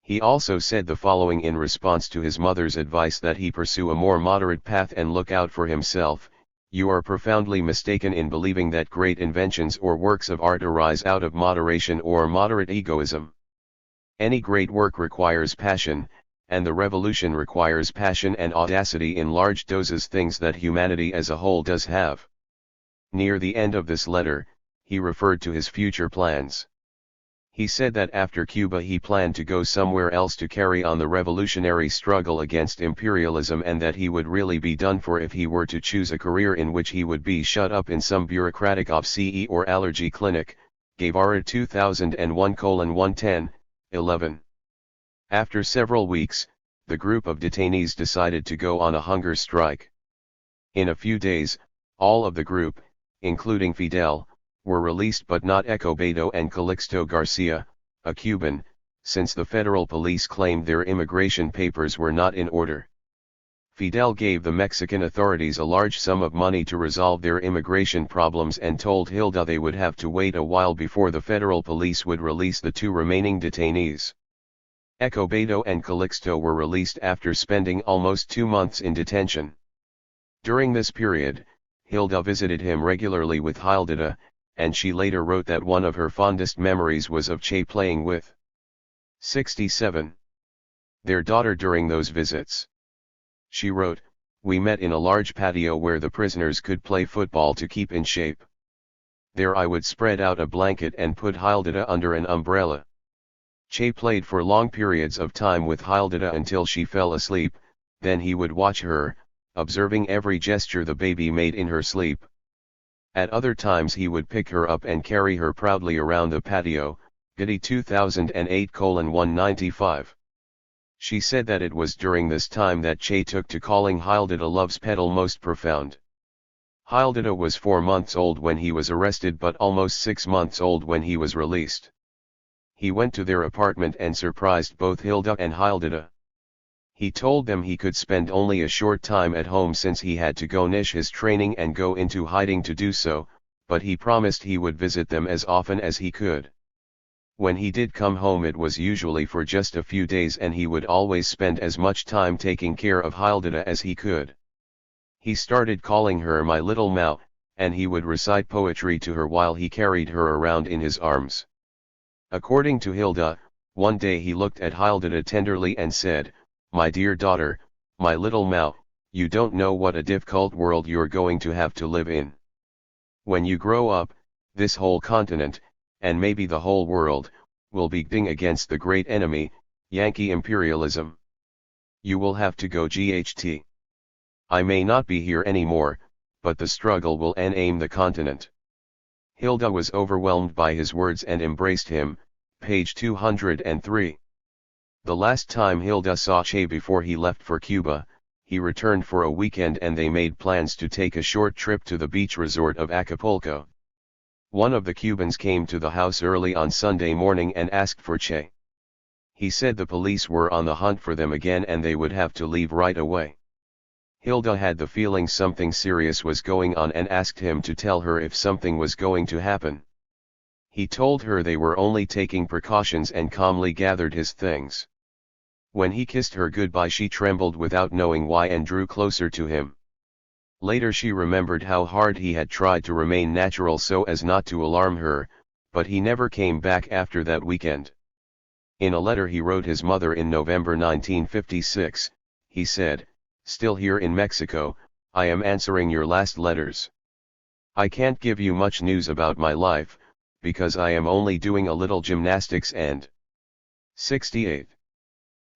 He also said the following in response to his mother's advice that he pursue a more moderate path and look out for himself: "You are profoundly mistaken in believing that great inventions or works of art arise out of moderation or moderate egoism. Any great work requires passion, and the revolution requires passion and audacity in large doses, things that humanity as a whole does have." Near the end of this letter, he referred to his future plans. He said that after Cuba he planned to go somewhere else to carry on the revolutionary struggle against imperialism, and that he would really be done for if he were to choose a career in which he would be shut up in some bureaucratic OPCE or allergy clinic. Guevara 2001:110, 11. After several weeks, the group of detainees decided to go on a hunger strike. In a few days, all of the group, including Fidel, were released, but not Escobedo and Calixto Garcia, a Cuban, since the federal police claimed their immigration papers were not in order. Fidel gave the Mexican authorities a large sum of money to resolve their immigration problems and told Hilda they would have to wait a while before the federal police would release the two remaining detainees. Escobedo and Calixto were released after spending almost 2 months in detention. During this period, Hilda visited him regularly with Hilda, and she later wrote that one of her fondest memories was of Che playing with 67. Their daughter during those visits. She wrote, "We met in a large patio where the prisoners could play football to keep in shape. There I would spread out a blanket and put Hilda under an umbrella. Che played for long periods of time with Hilda until she fell asleep, then he would watch her, observing every gesture the baby made in her sleep. At other times he would pick her up and carry her proudly around the patio." Getty 2008:195. She said that it was during this time that Che took to calling Hilda love's petal most profound. Hilda was 4 months old when he was arrested, but almost 6 months old when he was released. He went to their apartment and surprised both Hilda and Hilda. He told them he could spend only a short time at home since he had to go finish his training and go into hiding to do so, but he promised he would visit them as often as he could. When he did come home, it was usually for just a few days, and he would always spend as much time taking care of Hilda as he could. He started calling her my little Mao, and he would recite poetry to her while he carried her around in his arms. According to Hilda, one day he looked at Hilda tenderly and said, "My dear daughter, my little Mao, you don't know what a difficult world you're going to have to live in. When you grow up, this whole continent, and maybe the whole world, will be fighting against the great enemy, Yankee imperialism. You will have to go GHT. I may not be here anymore, but the struggle will aim the continent." Hilda was overwhelmed by his words and embraced him, page 203. The last time Hilda saw Che before he left for Cuba, he returned for a weekend and they made plans to take a short trip to the beach resort of Acapulco. One of the Cubans came to the house early on Sunday morning and asked for Che. He said the police were on the hunt for them again and they would have to leave right away. Hilda had the feeling something serious was going on and asked him to tell her if something was going to happen. He told her they were only taking precautions and calmly gathered his things. When he kissed her goodbye she trembled without knowing why and drew closer to him. Later she remembered how hard he had tried to remain natural so as not to alarm her, but he never came back after that weekend. In a letter he wrote his mother in November 1956, he said, "Still here in Mexico, I am answering your last letters. I can't give you much news about my life, because I am only doing a little gymnastics and 68.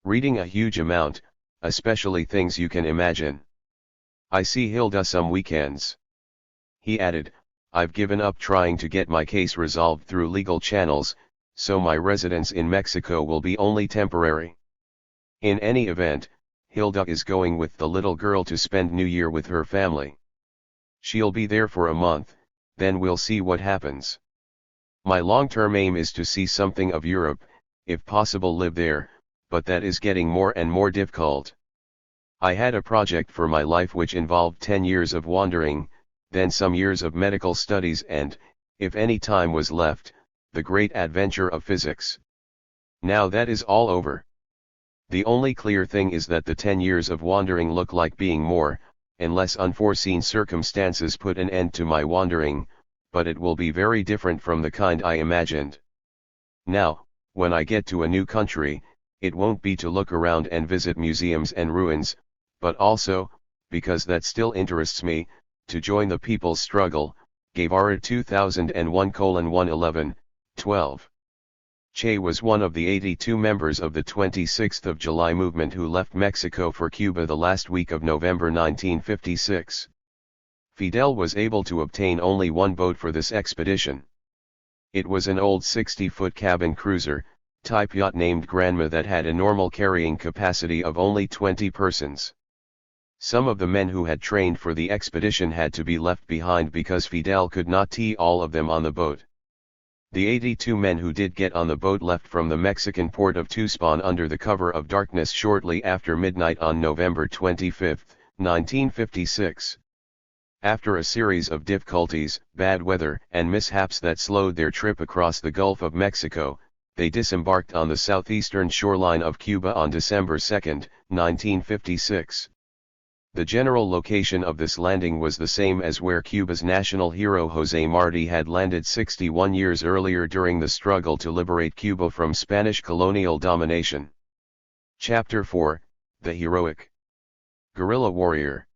Reading a huge amount, especially things you can imagine. I see Hilda some weekends." He added, "I've given up trying to get my case resolved through legal channels, so my residence in Mexico will be only temporary. In any event, Hilda is going with the little girl to spend New Year with her family. She'll be there for a month, then we'll see what happens. My long-term aim is to see something of Europe, if possible live there, but that is getting more and more difficult. I had a project for my life which involved 10 years of wandering, then some years of medical studies and, if any time was left, the great adventure of physics. Now that is all over. The only clear thing is that the 10 years of wandering look like being more, unless unforeseen circumstances put an end to my wandering, but it will be very different from the kind I imagined. Now, when I get to a new country, it won't be to look around and visit museums and ruins, but also, because that still interests me, to join the people's struggle." Guevara 2001:111, 12. Che was one of the 82 members of the 26th of July movement who left Mexico for Cuba the last week of November 1956. Fidel was able to obtain only one boat for this expedition. It was an old 60-foot cabin cruiser, type yacht named Granma that had a normal carrying capacity of only 20 persons. Some of the men who had trained for the expedition had to be left behind because Fidel could not take all of them on the boat. The 82 men who did get on the boat left from the Mexican port of Tuxpan under the cover of darkness shortly after midnight on November 25, 1956. After a series of difficulties, bad weather, and mishaps that slowed their trip across the Gulf of Mexico, they disembarked on the southeastern shoreline of Cuba on December 2, 1956. The general location of this landing was the same as where Cuba's national hero José Martí had landed 61 years earlier during the struggle to liberate Cuba from Spanish colonial domination. Chapter 4, The Heroic Guerrilla Warrior.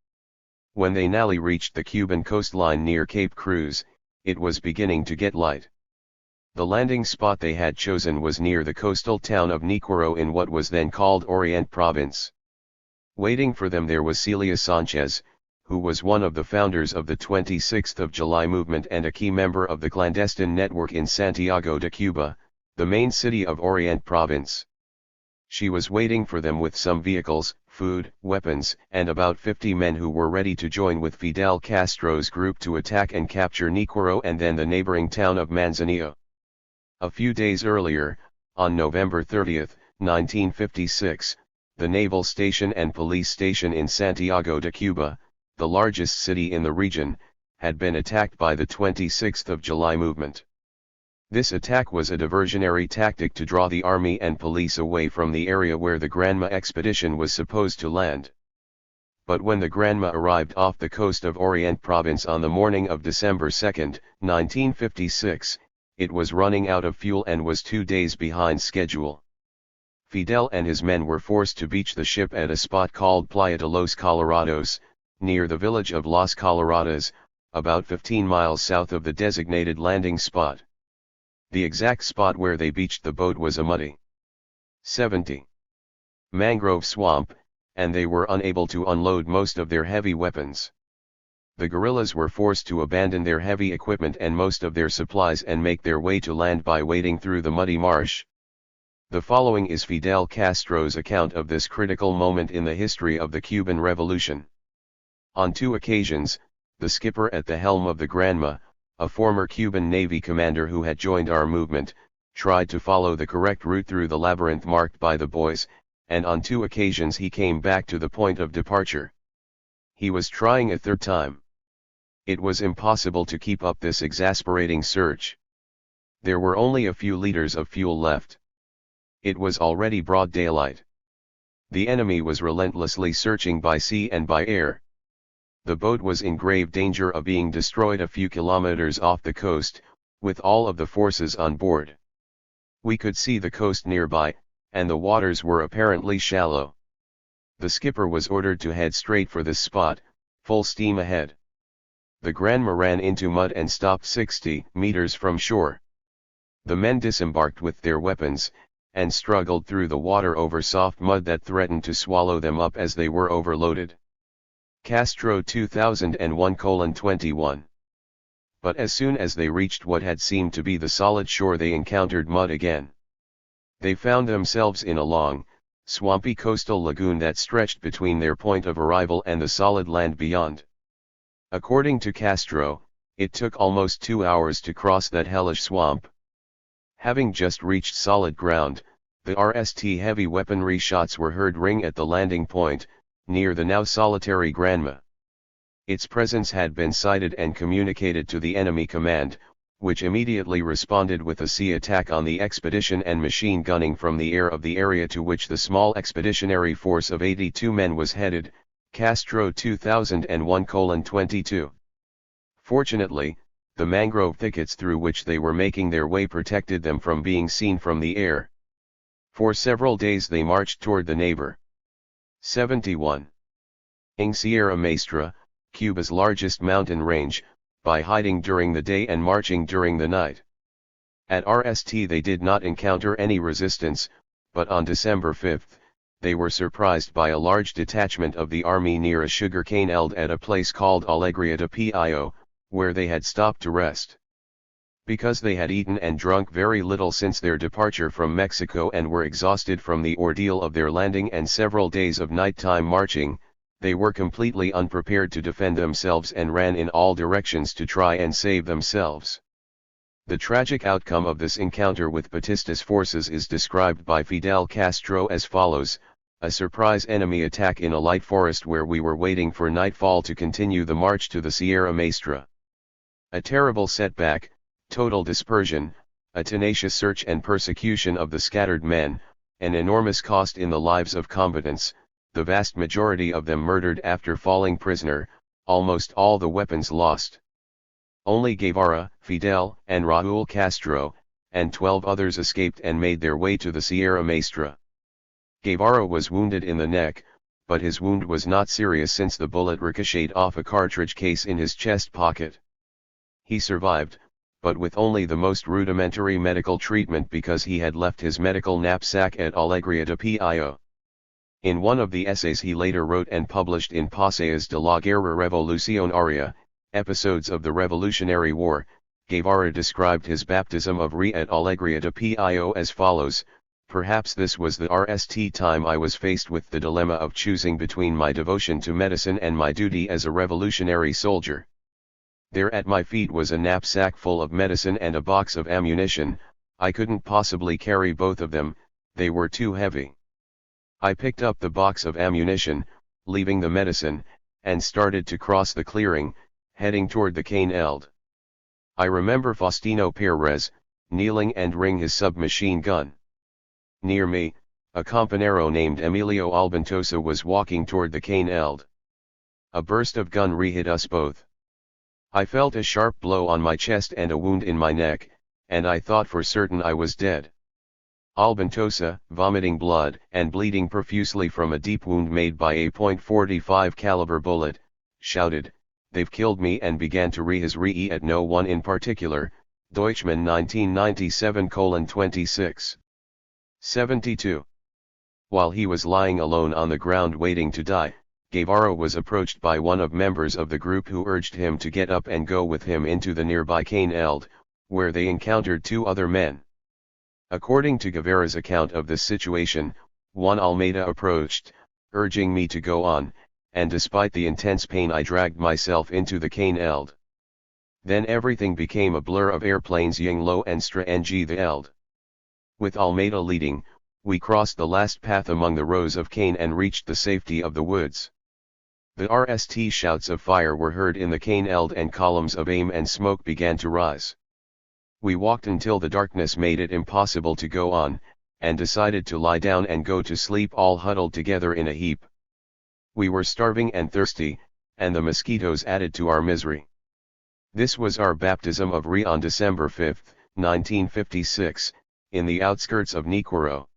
When they nearly reached the Cuban coastline near Cape Cruz, it was beginning to get light. The landing spot they had chosen was near the coastal town of Niquero in what was then called Orient Province. Waiting for them there was Celia Sanchez, who was one of the founders of the 26th of July movement and a key member of the clandestine network in Santiago de Cuba, the main city of Orient Province. She was waiting for them with some vehicles, food, weapons, and about 50 men who were ready to join with Fidel Castro's group to attack and capture Niquero and then the neighboring town of Manzanillo. A few days earlier, on November 30, 1956, the naval station and police station in Santiago de Cuba, the largest city in the region, had been attacked by the 26th of July movement. This attack was a diversionary tactic to draw the army and police away from the area where the Granma expedition was supposed to land. But when the Granma arrived off the coast of Orient Province on the morning of December 2, 1956, it was running out of fuel and was 2 days behind schedule. Fidel and his men were forced to beach the ship at a spot called Playa de los Colorados, near the village of Las Coloradas, about 15 miles south of the designated landing spot. The exact spot where they beached the boat was a muddy 70 mangrove swamp, and they were unable to unload most of their heavy weapons. The guerrillas were forced to abandon their heavy equipment and most of their supplies and make their way to land by wading through the muddy marsh. The following is Fidel Castro's account of this critical moment in the history of the Cuban Revolution. On 2 occasions, the skipper at the helm of the Granma, a former Cuban Navy commander who had joined our movement, tried to follow the correct route through the labyrinth marked by the boys, and on 2 occasions he came back to the point of departure. He was trying a 3rd time. It was impossible to keep up this exasperating search. There were only a few liters of fuel left. It was already broad daylight. The enemy was relentlessly searching by sea and by air. The boat was in grave danger of being destroyed a few kilometers off the coast, with all of the forces on board. We could see the coast nearby, and the waters were apparently shallow. The skipper was ordered to head straight for this spot, full steam ahead. The Granma ran into mud and stopped 60 meters from shore. The men disembarked with their weapons, and struggled through the water over soft mud that threatened to swallow them up as they were overloaded. Castro 2001:21. But as soon as they reached what had seemed to be the solid shore, they encountered mud again. They found themselves in a long, swampy coastal lagoon that stretched between their point of arrival and the solid land beyond. According to Castro, it took almost 2 hours to cross that hellish swamp. Having just reached solid ground, the RST heavy weaponry shots were heard ring at the landing point, near the now solitary Granma. Its presence had been sighted and communicated to the enemy command, which immediately responded with a sea attack on the expedition and machine gunning from the air of the area to which the small expeditionary force of 82 men was headed. Castro 2001:22. Fortunately, the mangrove thickets through which they were making their way protected them from being seen from the air. For several days they marched toward the neighbor 71. Sierra Maestra, Cuba's largest mountain range, by hiding during the day and marching during the night. At RST they did not encounter any resistance, but on December 5, they were surprised by a large detachment of the army near a sugarcane eld at a place called Alegria de Pio, where they had stopped to rest. Because they had eaten and drunk very little since their departure from Mexico and were exhausted from the ordeal of their landing and several days of nighttime marching, they were completely unprepared to defend themselves and ran in all directions to try and save themselves. The tragic outcome of this encounter with Batista's forces is described by Fidel Castro as follows: a surprise enemy attack in a light forest where we were waiting for nightfall to continue the march to the Sierra Maestra. A terrible setback, total dispersion, a tenacious search and persecution of the scattered men, an enormous cost in the lives of combatants, the vast majority of them murdered after falling prisoner, almost all the weapons lost. Only Guevara, Fidel, and Raúl Castro, and 12 others escaped and made their way to the Sierra Maestra. Guevara was wounded in the neck, but his wound was not serious since the bullet ricocheted off a cartridge case in his chest pocket. He survived, but with only the most rudimentary medical treatment because he had left his medical knapsack at Alegria de Pio. In one of the essays he later wrote and published in Paseos de la Guerra Revolucionaria, Episodes of the Revolutionary War, Guevara described his baptism of Re at Alegria de Pio as follows: perhaps this was the RST time I was faced with the dilemma of choosing between my devotion to medicine and my duty as a revolutionary soldier. There at my feet was a knapsack full of medicine and a box of ammunition. I couldn't possibly carry both of them, they were too heavy. I picked up the box of ammunition, leaving the medicine, and started to cross the clearing, heading toward the cane eld. I remember Faustino Perez, kneeling and ring his submachine gun. Near me, a campanero named Emilio Albentosa was walking toward the cane eld. A burst of gunnery hit us both. I felt a sharp blow on my chest and a wound in my neck, and I thought for certain I was dead. Albentosa, vomiting blood and bleeding profusely from a deep wound made by a .45 caliber bullet, shouted, "They've killed me," and began to re his re at no one in particular. Deutschmann 1997:26. 72. While he was lying alone on the ground waiting to die, Guevara was approached by one of members of the group who urged him to get up and go with him into the nearby cane eld, where they encountered 2 other men. According to Guevara's account of this situation, Juan Almeida approached, urging me to go on, and despite the intense pain I dragged myself into the cane eld. Then everything became a blur of airplanes ying low and STRA-NG the eld. With Almeida leading, we crossed the last path among the rows of cane and reached the safety of the woods. The RST shouts of fire were heard in the cane eld and columns of aim and smoke began to rise. We walked until the darkness made it impossible to go on, and decided to lie down and go to sleep all huddled together in a heap. We were starving and thirsty, and the mosquitoes added to our misery. This was our baptism of Re on December 5, 1956, in the outskirts of Niquero.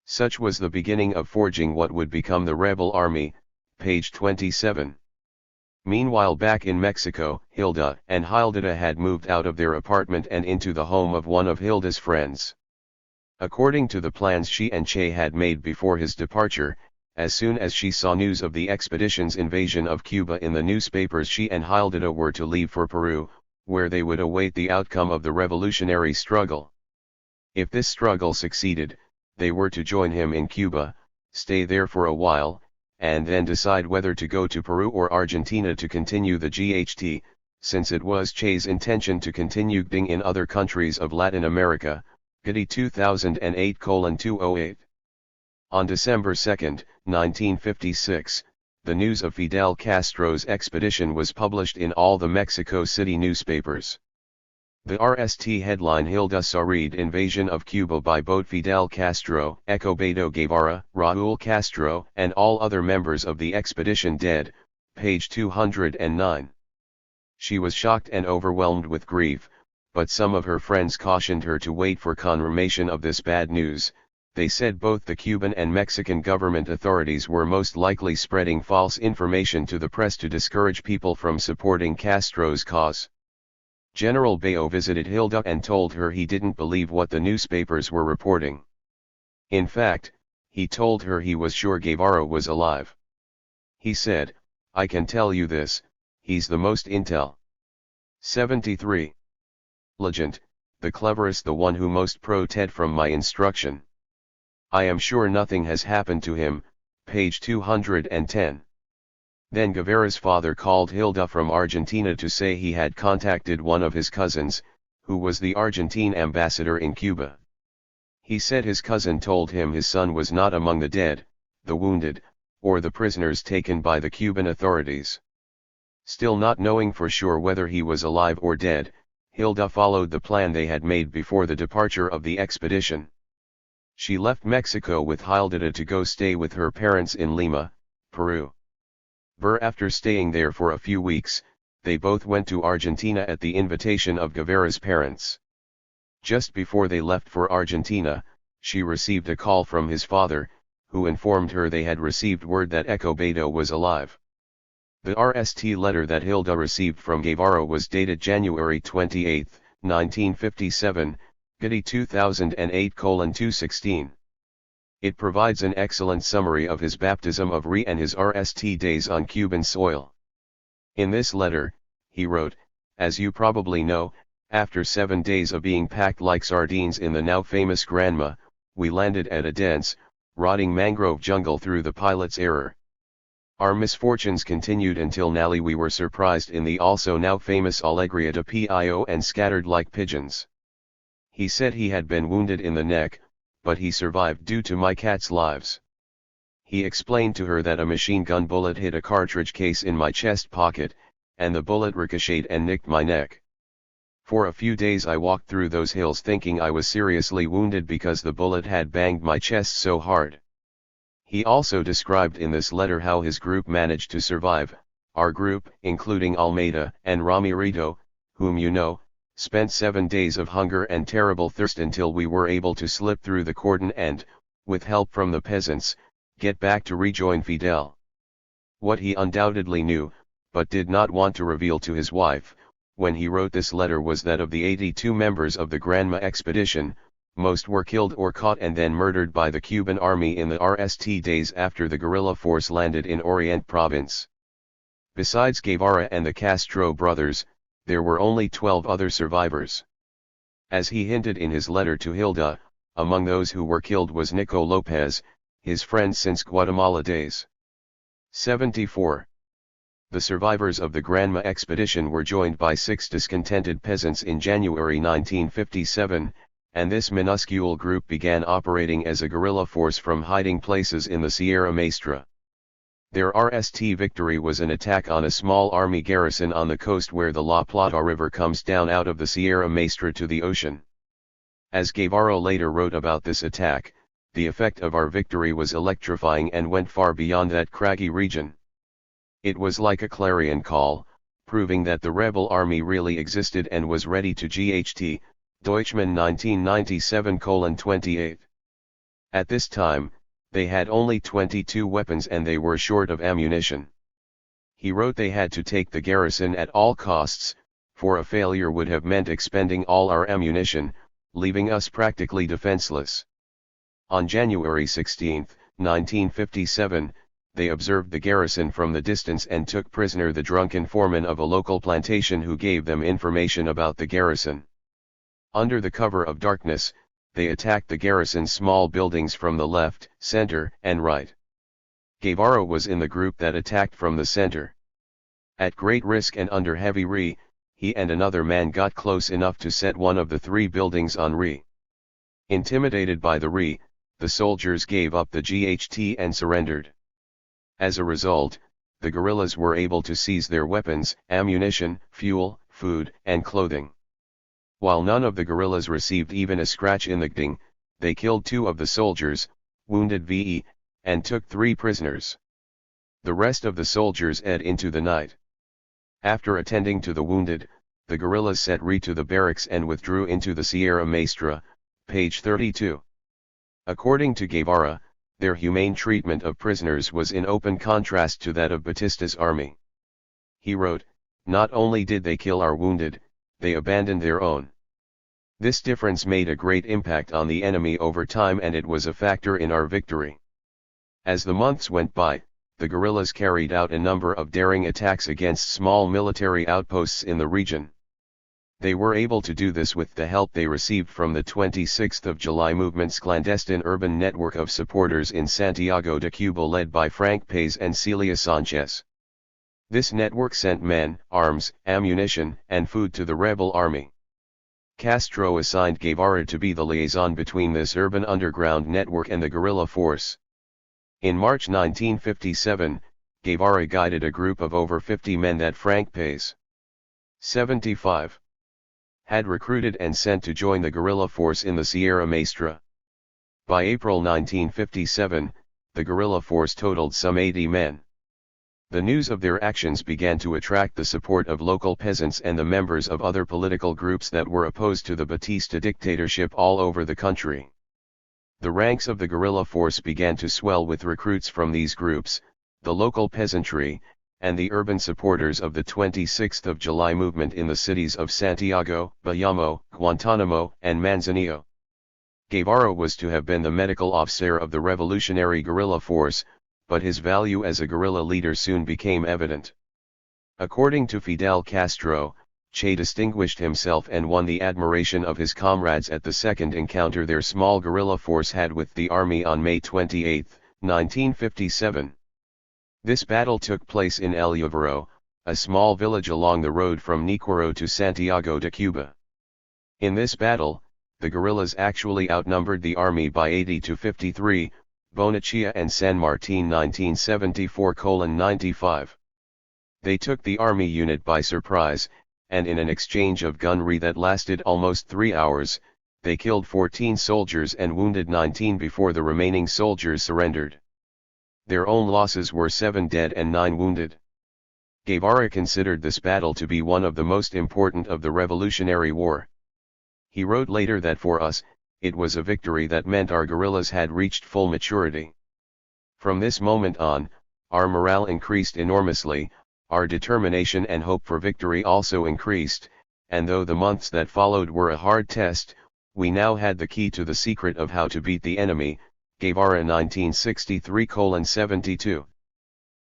Such was the beginning of forging what would become the rebel army, page 27. Meanwhile back in Mexico, Hilda and Hildita had moved out of their apartment and into the home of one of Hilda's friends. According to the plans she and Che had made before his departure, as soon as she saw news of the expedition's invasion of Cuba in the newspapers, she and Hildita were to leave for Peru, where they would await the outcome of the revolutionary struggle. If this struggle succeeded, they were to join him in Cuba, stay there for a while, and then decide whether to go to Peru or Argentina to continue the GHT, since it was Che's intention to continue GDing in other countries of Latin America, GDI 2008:208. On December 2, 1956, the news of Fidel Castro's expedition was published in all the Mexico City newspapers. The RST headline: Hilda Sarid Invasion of Cuba by boat, Fidel Castro, Escobedo Guevara, Raúl Castro, and all other members of the expedition dead, page 209. She was shocked and overwhelmed with grief, but some of her friends cautioned her to wait for confirmation of this bad news. They said both the Cuban and Mexican government authorities were most likely spreading false information to the press to discourage people from supporting Castro's cause. General Bayo visited Hilda and told her he didn't believe what the newspapers were reporting. In fact, he told her he was sure Guevara was alive. He said, "I can tell you this, he's the most intel." 73. Legend, the cleverest, the one who most protected from my instruction. I am sure nothing has happened to him, page 210. Then Guevara's father called Hilda from Argentina to say he had contacted one of his cousins, who was the Argentine ambassador in Cuba. He said his cousin told him his son was not among the dead, the wounded, or the prisoners taken by the Cuban authorities. Still not knowing for sure whether he was alive or dead, Hilda followed the plan they had made before the departure of the expedition. She left Mexico with Hildita to go stay with her parents in Lima, Peru. After staying there for a few weeks, they both went to Argentina at the invitation of Guevara's parents. Just before they left for Argentina, she received a call from his father, who informed her they had received word that Escobedo was alive. The RST letter that Hilda received from Guevara was dated January 28, 1957, GDI 2008:216. It provides an excellent summary of his baptism of Re and his RST days on Cuban soil. In this letter, he wrote, "As you probably know, after 7 days of being packed like sardines in the now famous Granma, we landed at a dense, rotting mangrove jungle through the pilot's error. Our misfortunes continued until Nally we were surprised in the also now famous Alegria de Pio and scattered like pigeons. He said he had been wounded in the neck, but he survived due to my cat's lives. He explained to her that a machine gun bullet hit a cartridge case in my chest pocket, and the bullet ricocheted and nicked my neck. For a few days I walked through those hills thinking I was seriously wounded because the bullet had banged my chest so hard." He also described in this letter how his group managed to survive. Our group, including Almeida and Ramirito, whom you know, spent 7 days of hunger and terrible thirst until we were able to slip through the cordon and, with help from the peasants, get back to rejoin Fidel. What he undoubtedly knew, but did not want to reveal to his wife, when he wrote this letter, was that of the 82 members of the Granma expedition, most were killed or caught and then murdered by the Cuban army in the RST days after the guerrilla force landed in Orient province. Besides Guevara and the Castro brothers, there were only 12 other survivors. As he hinted in his letter to Hilda, among those who were killed was Nico Lopez, his friend since Guatemala days. 74. The survivors of the Granma expedition were joined by 6 discontented peasants in January 1957, and this minuscule group began operating as a guerrilla force from hiding places in the Sierra Maestra. Their RST victory was an attack on a small army garrison on the coast where the La Plata River comes down out of the Sierra Maestra to the ocean. As Guevara later wrote about this attack, the effect of our victory was electrifying and went far beyond that craggy region. It was like a clarion call, proving that the rebel army really existed and was ready to GHT, Deutschmann 1997:28. At this time, they had only 22 weapons and they were short of ammunition. He wrote they had to take the garrison at all costs, for a failure would have meant expending all our ammunition, leaving us practically defenseless. On January 16, 1957, they observed the garrison from the distance and took prisoner the drunken foreman of a local plantation who gave them information about the garrison. Under the cover of darkness, they attacked the garrison's small buildings from the left, center, and right. Guevara was in the group that attacked from the center. At great risk and under heavy he and another man got close enough to set one of the 3 buildings on Intimidated by the soldiers gave up the GHT and surrendered. As a result, the guerrillas were able to seize their weapons, ammunition, fuel, food, and clothing. While none of the guerrillas received even a scratch in the gding, they killed 2 of the soldiers, wounded VE, and took 3 prisoners. The rest of the soldiers fled into the night. After attending to the wounded, the guerrillas set to the barracks and withdrew into the Sierra Maestra, page 32. According to Guevara, their humane treatment of prisoners was in open contrast to that of Batista's army. He wrote, "Not only did they kill our wounded, they abandoned their own. This difference made a great impact on the enemy over time and it was a factor in our victory." As the months went by, the guerrillas carried out a number of daring attacks against small military outposts in the region. They were able to do this with the help they received from the 26th of July movement's clandestine urban network of supporters in Santiago de Cuba led by Frank Paez and Celia Sanchez. This network sent men, arms, ammunition, and food to the rebel army. Castro assigned Guevara to be the liaison between this urban underground network and the guerrilla force. In March 1957, Guevara guided a group of over 50 men that Frank Paez, 75, had recruited and sent to join the guerrilla force in the Sierra Maestra. By April 1957, the guerrilla force totaled some 80 men. The news of their actions began to attract the support of local peasants and the members of other political groups that were opposed to the Batista dictatorship all over the country. The ranks of the guerrilla force began to swell with recruits from these groups, the local peasantry, and the urban supporters of the 26th of July movement in the cities of Santiago, Bayamo, Guantanamo, and Manzanillo. Guevara was to have been the medical officer of the revolutionary guerrilla force, but his value as a guerrilla leader soon became evident. According to Fidel Castro, Che distinguished himself and won the admiration of his comrades at the second encounter their small guerrilla force had with the army on May 28, 1957. This battle took place in El Lluvero, a small village along the road from Niquero to Santiago de Cuba. In this battle, the guerrillas actually outnumbered the army by 80 to 53, Bonachia and San Martin 1974:95. They took the army unit by surprise, and in an exchange of gunnery that lasted almost 3 hours, they killed 14 soldiers and wounded 19 before the remaining soldiers surrendered. Their own losses were 7 dead and 9 wounded. Guevara considered this battle to be one of the most important of the Revolutionary War. He wrote later that for us, it was a victory that meant our guerrillas had reached full maturity. From this moment on, our morale increased enormously, our determination and hope for victory also increased, and though the months that followed were a hard test, we now had the key to the secret of how to beat the enemy, Guevara 1963:72.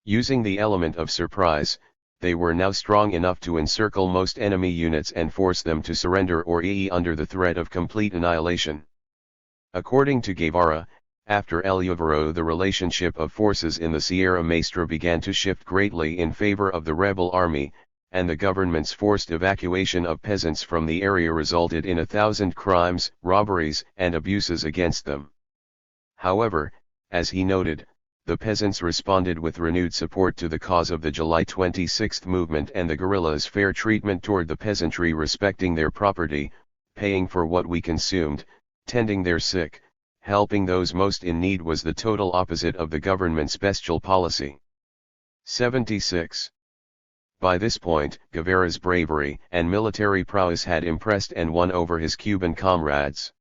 Using the element of surprise, they were now strong enough to encircle most enemy units and force them to surrender or under the threat of complete annihilation. According to Guevara, after El Lluvero the relationship of forces in the Sierra Maestra began to shift greatly in favor of the rebel army, and the government's forced evacuation of peasants from the area resulted in 1,000 crimes, robberies, and abuses against them. However, as he noted, the peasants responded with renewed support to the cause of the July 26 movement and the guerrillas' fair treatment toward the peasantry, respecting their property, paying for what we consumed, tending their sick, helping those most in need was the total opposite of the government's bestial policy. 76. By this point, Guevara's bravery and military prowess had impressed and won over his Cuban comrades.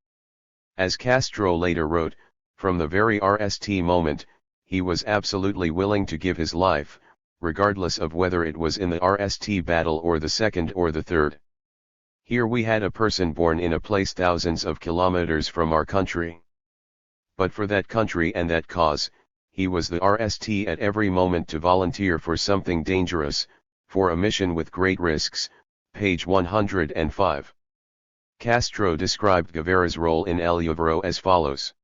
As Castro later wrote, from the very RST moment, he was absolutely willing to give his life, regardless of whether it was in the RST battle or the second or the third. Here we had a person born in a place thousands of kilometers from our country. But for that country and that cause, he was the RST at every moment to volunteer for something dangerous, for a mission with great risks, page 105. Castro described Guevara's role in El Lluvero as follows.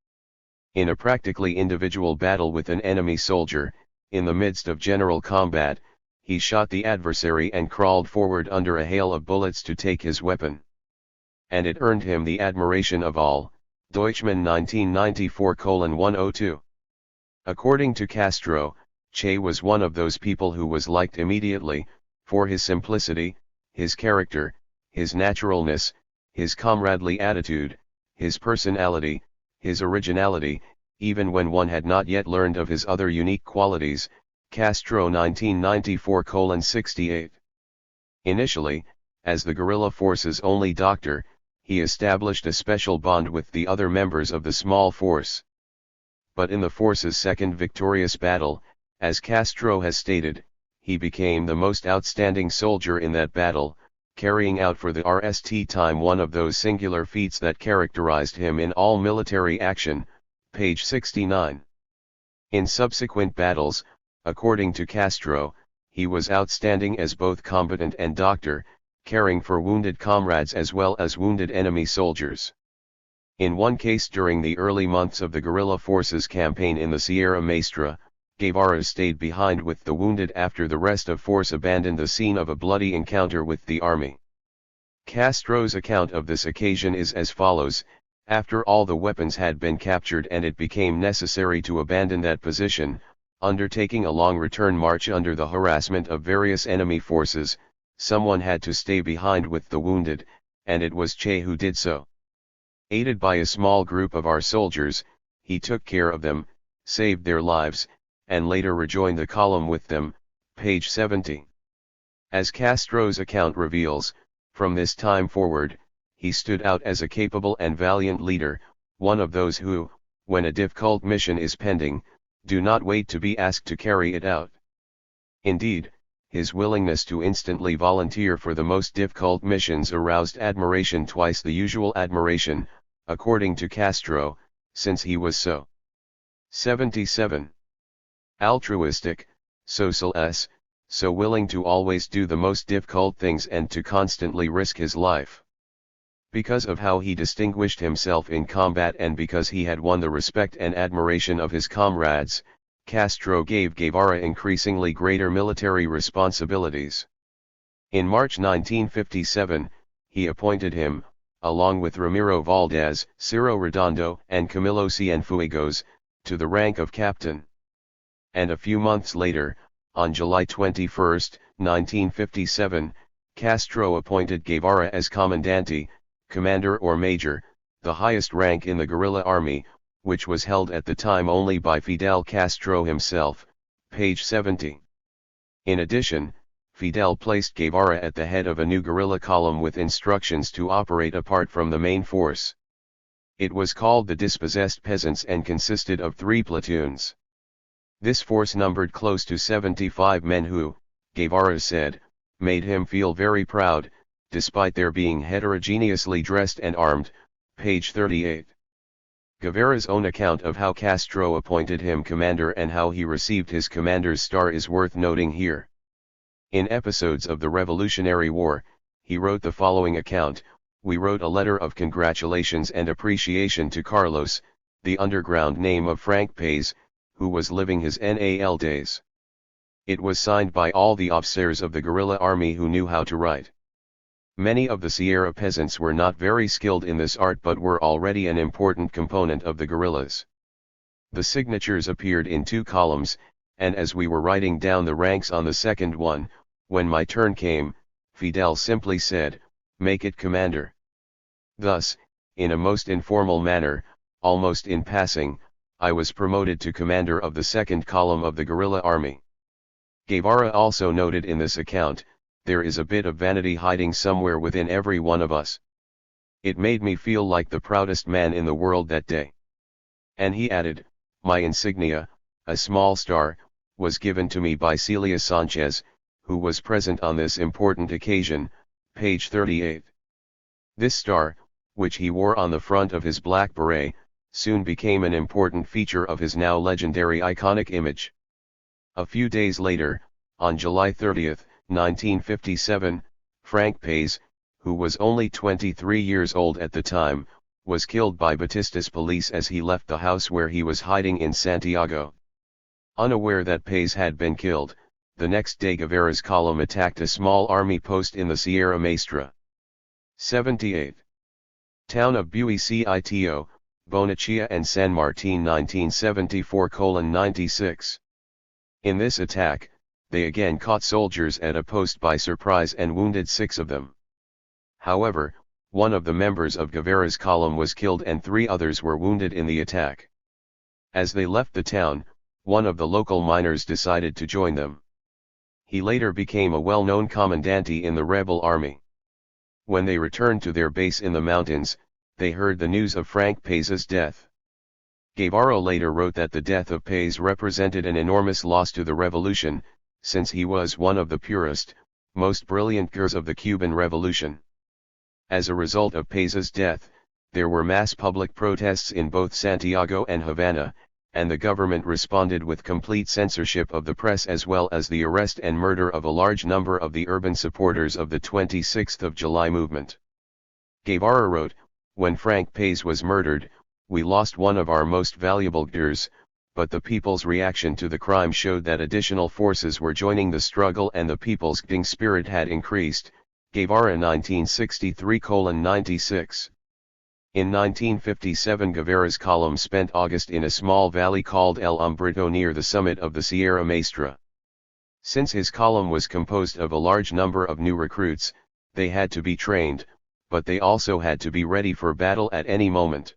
In a practically individual battle with an enemy soldier, in the midst of general combat, he shot the adversary and crawled forward under a hail of bullets to take his weapon. And it earned him the admiration of all. Deutschmann 1994:102. According to Castro, Che was one of those people who was liked immediately, for his simplicity, his character, his naturalness, his comradely attitude, his personality, his originality, even when one had not yet learned of his other unique qualities. Castro 1994:68. Initially, as the guerrilla force's only doctor, he established a special bond with the other members of the small force. But in the force's second victorious battle, as Castro has stated, he became the most outstanding soldier in that battle, carrying out for the RST time one of those singular feats that characterized him in all military action, page 69. In subsequent battles, according to Castro, he was outstanding as both combatant and doctor, caring for wounded comrades as well as wounded enemy soldiers. In one case during the early months of the guerrilla forces campaign in the Sierra Maestra, Guevara stayed behind with the wounded after the rest of force abandoned the scene of a bloody encounter with the army. Castro's account of this occasion is as follows: after all the weapons had been captured and it became necessary to abandon that position, undertaking a long return march under the harassment of various enemy forces, someone had to stay behind with the wounded, and it was Che who did so. Aided by a small group of our soldiers, he took care of them, saved their lives, and later rejoined the column with them, page 70. As Castro's account reveals, from this time forward, he stood out as a capable and valiant leader, one of those who, when a difficult mission is pending, do not wait to be asked to carry it out. Indeed, his willingness to instantly volunteer for the most difficult missions aroused admiration, twice the usual admiration, according to Castro, since he was so 77. Altruistic, so willing to always do the most difficult things and to constantly risk his life. Because of how he distinguished himself in combat and because he had won the respect and admiration of his comrades, Castro gave Guevara increasingly greater military responsibilities. In March 1957, he appointed him, along with Ramiro Valdez, Ciro Redondo and Camilo Cienfuegos, to the rank of captain. And a few months later, on July 21, 1957, Castro appointed Guevara as comandante, commander or major, the highest rank in the guerrilla army, which was held at the time only by Fidel Castro himself, page 70. In addition, Fidel placed Guevara at the head of a new guerrilla column with instructions to operate apart from the main force. It was called the Dispossessed Peasants and consisted of 3 platoons. This force numbered close to 75 men who, Guevara said, made him feel very proud, despite their being heterogeneously dressed and armed, page 38. Guevara's own account of how Castro appointed him commander and how he received his commander's star is worth noting here. In episodes of the Revolutionary War, he wrote the following account: "We wrote a letter of congratulations and appreciation to Carlos, the underground name of Frank Paez, who was living his NAL days. It was signed by all the officers of the guerrilla army who knew how to write. Many of the Sierra peasants were not very skilled in this art but were already an important component of the guerrillas. The signatures appeared in 2 columns, and as we were writing down the ranks on the second one, when my turn came, Fidel simply said, "Make it commander." Thus, in a most informal manner, almost in passing, I was promoted to commander of the second column of the guerrilla army. Guevara also noted in this account, "There is a bit of vanity hiding somewhere within every one of us. It made me feel like the proudest man in the world that day." And he added, "My insignia, a small star, was given to me by Celia Sanchez, who was present on this important occasion," page 38. This star, which he wore on the front of his black beret, soon became an important feature of his now legendary iconic image. A few days later, on July 30, 1957, Frank Paez, who was only 23 years old at the time, was killed by Batista's police as he left the house where he was hiding in Santiago. Unaware that Paez had been killed, the next day Guevara's column attacked a small army post in the Sierra Maestra. 78. Town of Buicito, Bonachia and San Martin 1974:96. In this attack, they again caught soldiers at a post by surprise and wounded 6 of them. However, one of the members of Guevara's column was killed and 3 others were wounded in the attack. As they left the town, one of the local miners decided to join them. He later became a well-known commandante in the rebel army. When they returned to their base in the mountains, they heard the news of Frank Paez's death. Guevara later wrote that the death of Paez represented an enormous loss to the revolution, since he was one of the purest, most brilliant guerrillas of the Cuban Revolution. As a result of Paez's death, there were mass public protests in both Santiago and Havana, and the government responded with complete censorship of the press as well as the arrest and murder of a large number of the urban supporters of the 26th of July movement. Guevara wrote, "When Frank Paez was murdered, we lost one of our most valuable guerrillas, but the people's reaction to the crime showed that additional forces were joining the struggle and the people's fighting spirit had increased." Guevara 1963:96. In 1957 Guevara's column spent August in a small valley called El Umbrito near the summit of the Sierra Maestra. Since his column was composed of a large number of new recruits, they had to be trained, but they also had to be ready for battle at any moment.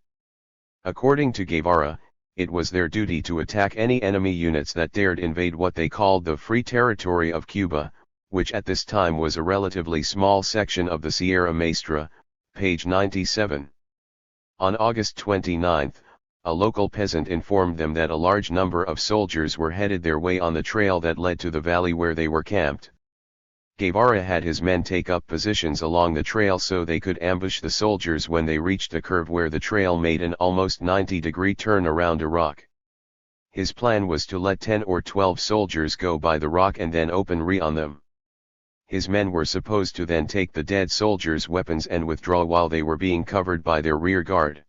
According to Guevara, it was their duty to attack any enemy units that dared invade what they called the Free Territory of Cuba, which at this time was a relatively small section of the Sierra Maestra, page 97. On August 29, a local peasant informed them that a large number of soldiers were headed their way on the trail that led to the valley where they were camped. Guevara had his men take up positions along the trail so they could ambush the soldiers when they reached a curve where the trail made an almost 90-degree turn around a rock. His plan was to let 10 or 12 soldiers go by the rock and then open fire on them. His men were supposed to then take the dead soldiers' weapons and withdraw while they were being covered by their rear guard.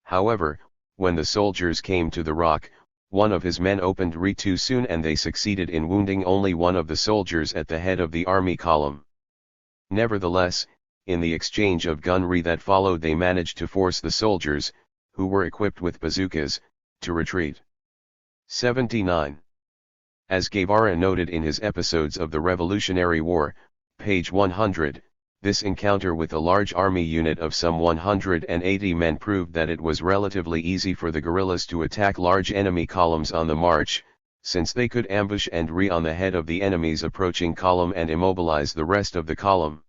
However, when the soldiers came to the rock, one of his men opened fire too soon and they succeeded in wounding only one of the soldiers at the head of the army column. Nevertheless, in the exchange of gunnery that followed they managed to force the soldiers, who were equipped with bazookas, to retreat. 79. As Guevara noted in his Episodes of the Revolutionary War, page 100, this encounter with a large army unit of some 180 men proved that it was relatively easy for the guerrillas to attack large enemy columns on the march, since they could ambush and fire on the head of the enemy's approaching column and immobilize the rest of the column.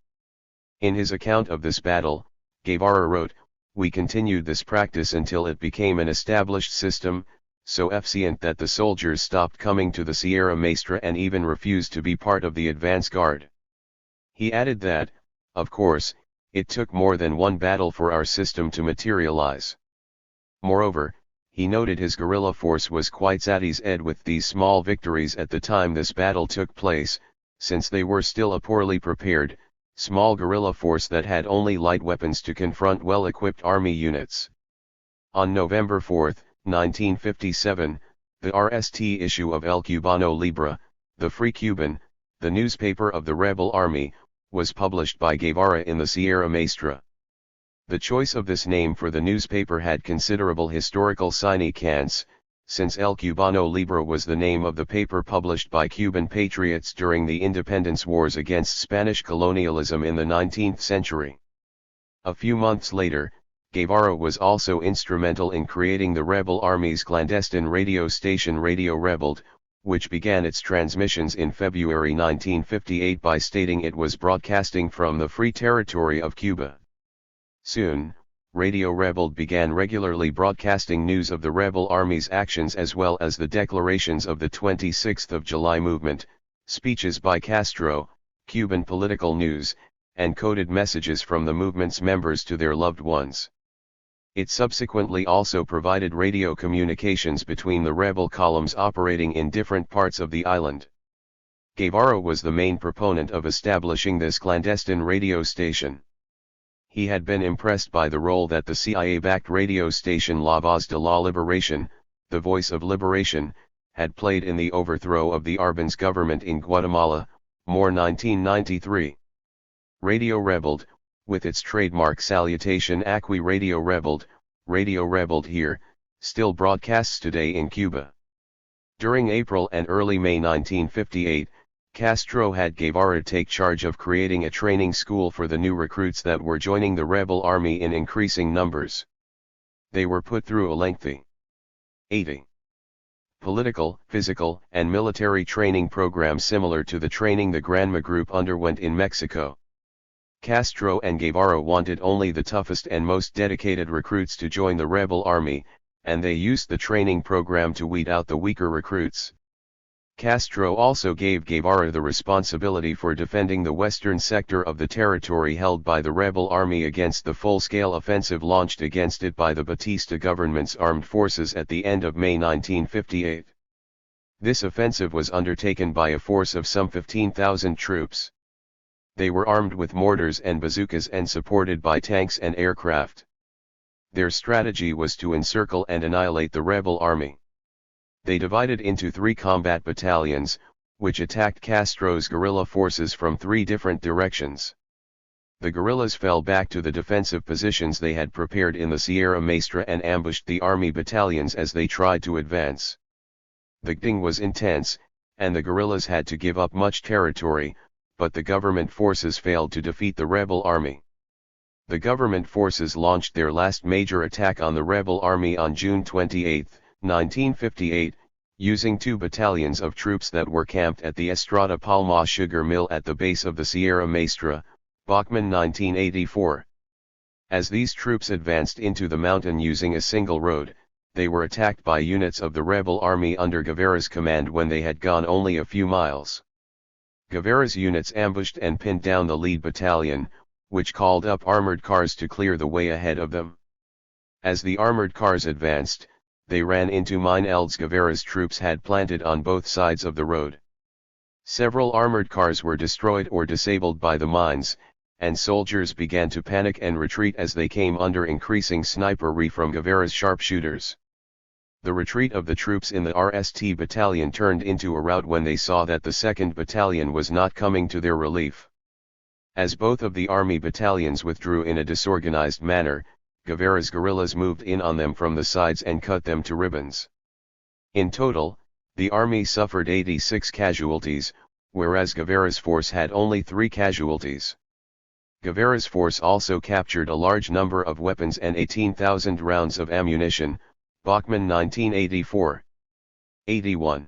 In his account of this battle, Guevara wrote, "We continued this practice until it became an established system, so efficient that the soldiers stopped coming to the Sierra Maestra and even refused to be part of the advance guard." He added that, of course, it took more than one battle for our system to materialize. Moreover, he noted his guerrilla force was quite satisfied with these small victories at the time this battle took place, since they were still a poorly prepared, small guerrilla force that had only light weapons to confront well-equipped army units. On November 4, 1957, the RST issue of El Cubano Libre, the Free Cuban, the newspaper of the rebel army, was published by Guevara in the Sierra Maestra. The choice of this name for the newspaper had considerable historical significance, since El Cubano Libre was the name of the paper published by Cuban patriots during the independence wars against Spanish colonialism in the 19th century. A few months later, Guevara was also instrumental in creating the rebel army's clandestine radio station Radio Rebelde, which began its transmissions in February 1958 by stating it was broadcasting from the Free Territory of Cuba. Soon, Radio Rebelde began regularly broadcasting news of the rebel army's actions as well as the declarations of the 26th of July movement, speeches by Castro, Cuban political news, and coded messages from the movement's members to their loved ones. It subsequently also provided radio communications between the rebel columns operating in different parts of the island. Guevara was the main proponent of establishing this clandestine radio station. He had been impressed by the role that the CIA-backed radio station La Voz de la Liberación, the Voice of Liberation, had played in the overthrow of the Arbenz government in Guatemala, More 1993. Radio Rebelde, with its trademark salutation Aquí Radio Rebelde here, still broadcasts today in Cuba. During April and early May 1958, Castro had Guevara take charge of creating a training school for the new recruits that were joining the rebel army in increasing numbers. They were put through a lengthy 80 political, physical, and military training program similar to the training the Granma Group underwent in Mexico. Castro and Guevara wanted only the toughest and most dedicated recruits to join the rebel army, and they used the training program to weed out the weaker recruits. Castro also gave Guevara the responsibility for defending the western sector of the territory held by the rebel army against the full-scale offensive launched against it by the Batista government's armed forces at the end of May 1958. This offensive was undertaken by a force of some 15,000 troops. They were armed with mortars and bazookas and supported by tanks and aircraft. Their strategy was to encircle and annihilate the rebel army. They divided into 3 combat battalions, which attacked Castro's guerrilla forces from 3 different directions. The guerrillas fell back to the defensive positions they had prepared in the Sierra Maestra and ambushed the army battalions as they tried to advance. The fighting was intense, and the guerrillas had to give up much territory, but the government forces failed to defeat the rebel army. The government forces launched their last major attack on the rebel army on June 28, 1958, using 2 battalions of troops that were camped at the Estrada Palma sugar mill at the base of the Sierra Maestra, Bachmann 1984. As these troops advanced into the mountain using a single road, they were attacked by units of the rebel army under Guevara's command when they had gone only a few miles. Guevara's units ambushed and pinned down the lead battalion, which called up armored cars to clear the way ahead of them. As the armored cars advanced, they ran into minefields Guevara's troops had planted on both sides of the road. Several armored cars were destroyed or disabled by the mines, and soldiers began to panic and retreat as they came under increasing sniperry from Guevara's sharpshooters. The retreat of the troops in the RST battalion turned into a rout when they saw that the 2nd Battalion was not coming to their relief. As both of the army battalions withdrew in a disorganized manner, Guevara's guerrillas moved in on them from the sides and cut them to ribbons. In total, the army suffered 86 casualties, whereas Guevara's force had only 3 casualties. Guevara's force also captured a large number of weapons and 18,000 rounds of ammunition, Bachmann 1984. 81.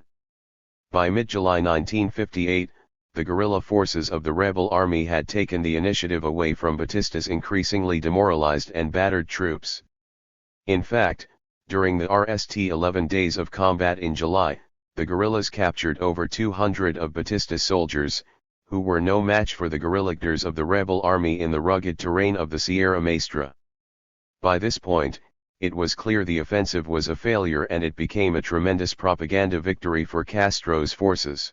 By mid-July 1958, the guerrilla forces of the rebel army had taken the initiative away from Batista's increasingly demoralized and battered troops. In fact, during the RST 11 days of combat in July, the guerrillas captured over 200 of Batista's soldiers, who were no match for the guerrilla leaders of the rebel army in the rugged terrain of the Sierra Maestra. By this point, it was clear the offensive was a failure and it became a tremendous propaganda victory for Castro's forces.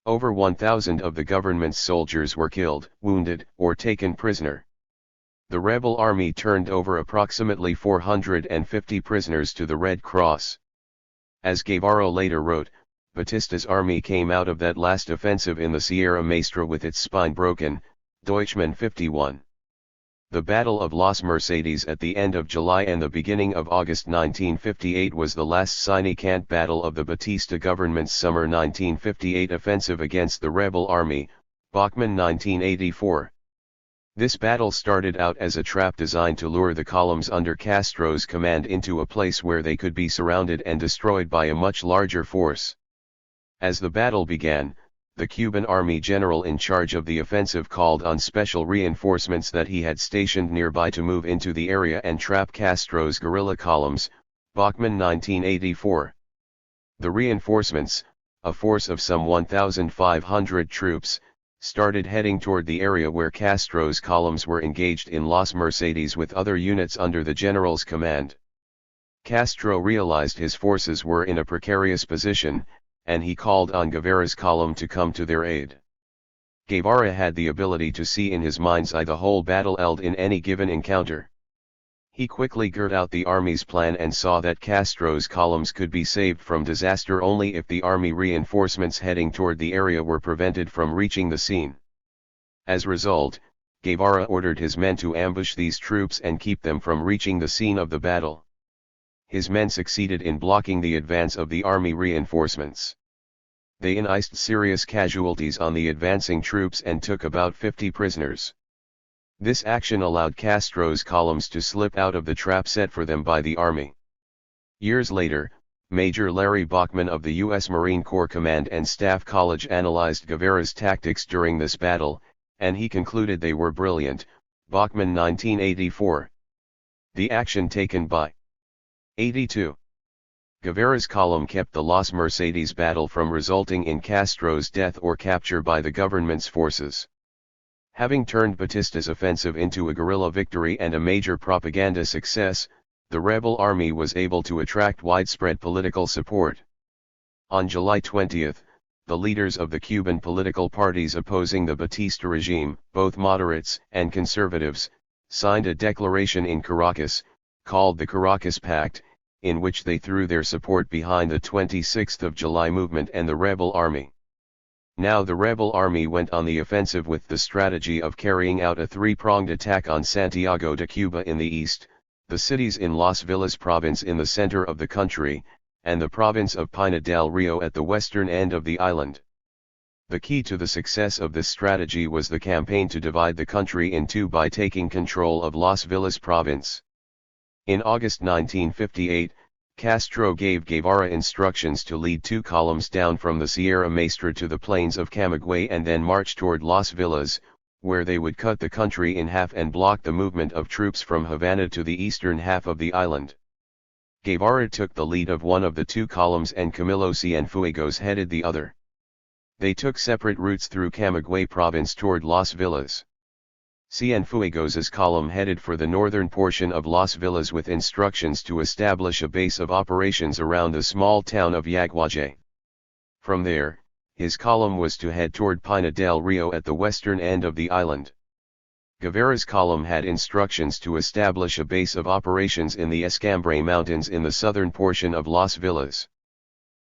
Over 1,000 of the government's soldiers were killed, wounded, or taken prisoner. The rebel army turned over approximately 450 prisoners to the Red Cross. As Guevara later wrote, Batista's army came out of that last offensive in the Sierra Maestra with its spine broken, Deutschmann 51. The Battle of Las Mercedes at the end of July and the beginning of August 1958 was the last sine-qua battle of the Batista government's summer 1958 offensive against the rebel army, Bachmann 1984. This battle started out as a trap designed to lure the columns under Castro's command into a place where they could be surrounded and destroyed by a much larger force. As the battle began, the Cuban army general in charge of the offensive called on special reinforcements that he had stationed nearby to move into the area and trap Castro's guerrilla columns, Bachmann 1984. The reinforcements, a force of some 1,500 troops, started heading toward the area where Castro's columns were engaged in Las Mercedes with other units under the general's command. Castro realized his forces were in a precarious position, and he called on Guevara's column to come to their aid. Guevara had the ability to see in his mind's eye the whole battle held in any given encounter. He quickly girt out the army's plan and saw that Castro's columns could be saved from disaster only if the army reinforcements heading toward the area were prevented from reaching the scene. As a result, Guevara ordered his men to ambush these troops and keep them from reaching the scene of the battle. His men succeeded in blocking the advance of the army reinforcements. They incurred serious casualties on the advancing troops and took about 50 prisoners. This action allowed Castro's columns to slip out of the trap set for them by the army. Years later, Major Larry Bachman of the U.S. Marine Corps Command and Staff College analyzed Guevara's tactics during this battle, and he concluded they were brilliant. Bachman 1984. The action taken by 82. Guevara's column kept the Las Mercedes battle from resulting in Castro's death or capture by the government's forces. Having turned Batista's offensive into a guerrilla victory and a major propaganda success, the rebel army was able to attract widespread political support. On July 20, the leaders of the Cuban political parties opposing the Batista regime, both moderates and conservatives, signed a declaration in Caracas, called the Caracas Pact, in which they threw their support behind the 26th of July movement and the rebel army. Now the rebel army went on the offensive with the strategy of carrying out a three-pronged attack on Santiago de Cuba in the east, the cities in Las Villas province in the center of the country, and the province of Pinar del Rio at the western end of the island. The key to the success of this strategy was the campaign to divide the country in two by taking control of Las Villas province. In August 1958, Castro gave Guevara instructions to lead two columns down from the Sierra Maestra to the plains of Camagüey and then march toward Las Villas, where they would cut the country in half and block the movement of troops from Havana to the eastern half of the island. Guevara took the lead of one of the two columns and Camilo Cienfuegos headed the other. They took separate routes through Camagüey province toward Las Villas. Cienfuegos's column headed for the northern portion of Las Villas with instructions to establish a base of operations around the small town of Yaguaje. From there, his column was to head toward Pinar del Rio at the western end of the island. Guevara's column had instructions to establish a base of operations in the Escambray Mountains in the southern portion of Las Villas.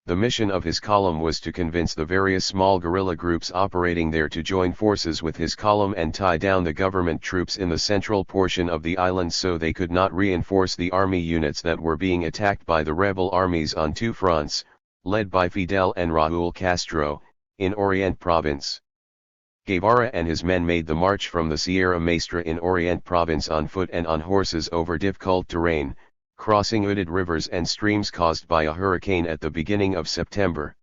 The mission of his column was to convince the various small guerrilla groups operating there to join forces with his column and tie down the government troops in the central portion of the island so they could not reinforce the army units that were being attacked by the rebel armies on two fronts, led by Fidel and Raúl Castro, in Orient province. Guevara and his men made the march from the Sierra Maestra in Orient province on foot and on horses over difficult terrain, crossing wooded rivers and streams caused by a hurricane at the beginning of September.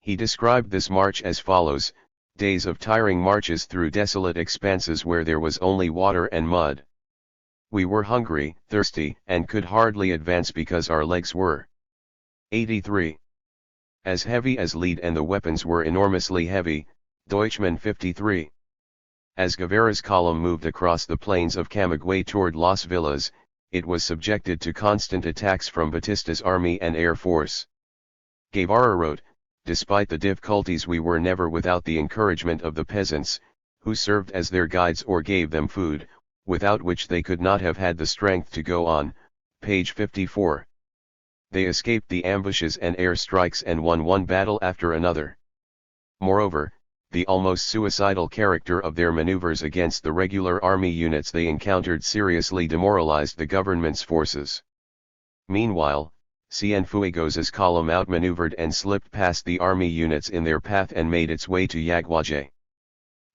He described this march as follows: days of tiring marches through desolate expanses where there was only water and mud. We were hungry, thirsty, and could hardly advance because our legs were 83. As heavy as lead, and the weapons were enormously heavy. Deutschmann 53. As Guevara's column moved across the plains of Camagüey toward Las Villas, it was subjected to constant attacks from Batista's army and air force. Guevara wrote, "Despite the difficulties, we were never without the encouragement of the peasants, who served as their guides or gave them food, without which they could not have had the strength to go on." Page 54. They escaped the ambushes and air strikes and won one battle after another. Moreover, the almost suicidal character of their maneuvers against the regular army units they encountered seriously demoralized the government's forces. Meanwhile, Cienfuegos's column outmaneuvered and slipped past the army units in their path and made its way to Yaguaje.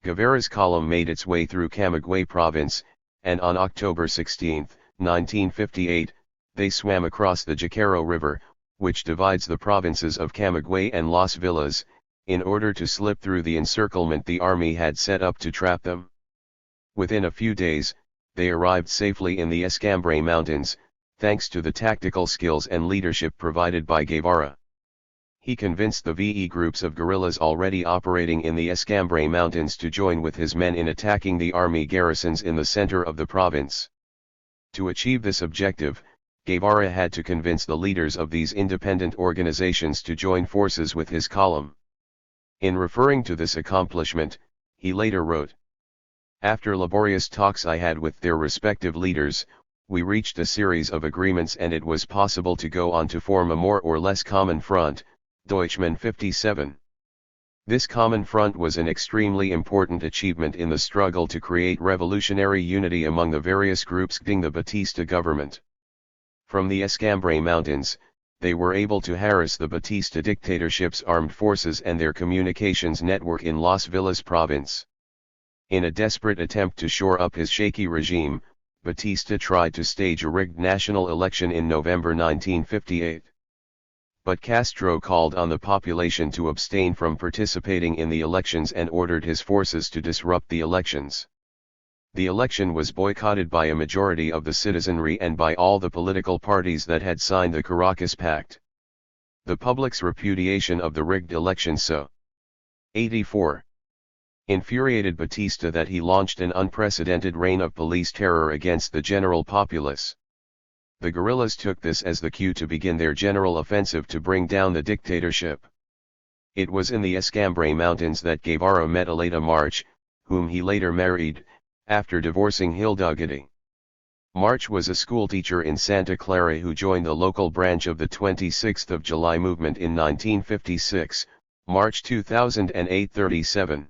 Guevara's column made its way through Camagüey province, and on October 16, 1958, they swam across the Jacaro River, which divides the provinces of Camagüey and Las Villas, in order to slip through the encirclement the army had set up to trap them. Within a few days, they arrived safely in the Escambray Mountains, thanks to the tactical skills and leadership provided by Guevara. He convinced the VE groups of guerrillas already operating in the Escambray Mountains to join with his men in attacking the army garrisons in the center of the province. To achieve this objective, Guevara had to convince the leaders of these independent organizations to join forces with his column. In referring to this accomplishment, he later wrote, "After laborious talks I had with their respective leaders, we reached a series of agreements and it was possible to go on to form a more or less common front." Deutschmann 57. This common front was an extremely important achievement in the struggle to create revolutionary unity among the various groups guiding the Batista government. From the Escambray Mountains, they were able to harass the Batista dictatorship's armed forces and their communications network in Las Villas province. In a desperate attempt to shore up his shaky regime, Batista tried to stage a rigged national election in November 1958. But Castro called on the population to abstain from participating in the elections and ordered his forces to disrupt the elections. The election was boycotted by a majority of the citizenry and by all the political parties that had signed the Caracas Pact. The public's repudiation of the rigged election so 84. Infuriated Batista that he launched an unprecedented reign of police terror against the general populace. The guerrillas took this as the cue to begin their general offensive to bring down the dictatorship. It was in the Escambray Mountains that Guevara met Aleta March, whom he later married, after divorcing Hilda Guidi. March was a schoolteacher in Santa Clara who joined the local branch of the 26th of July movement in 1956, March 2008 37.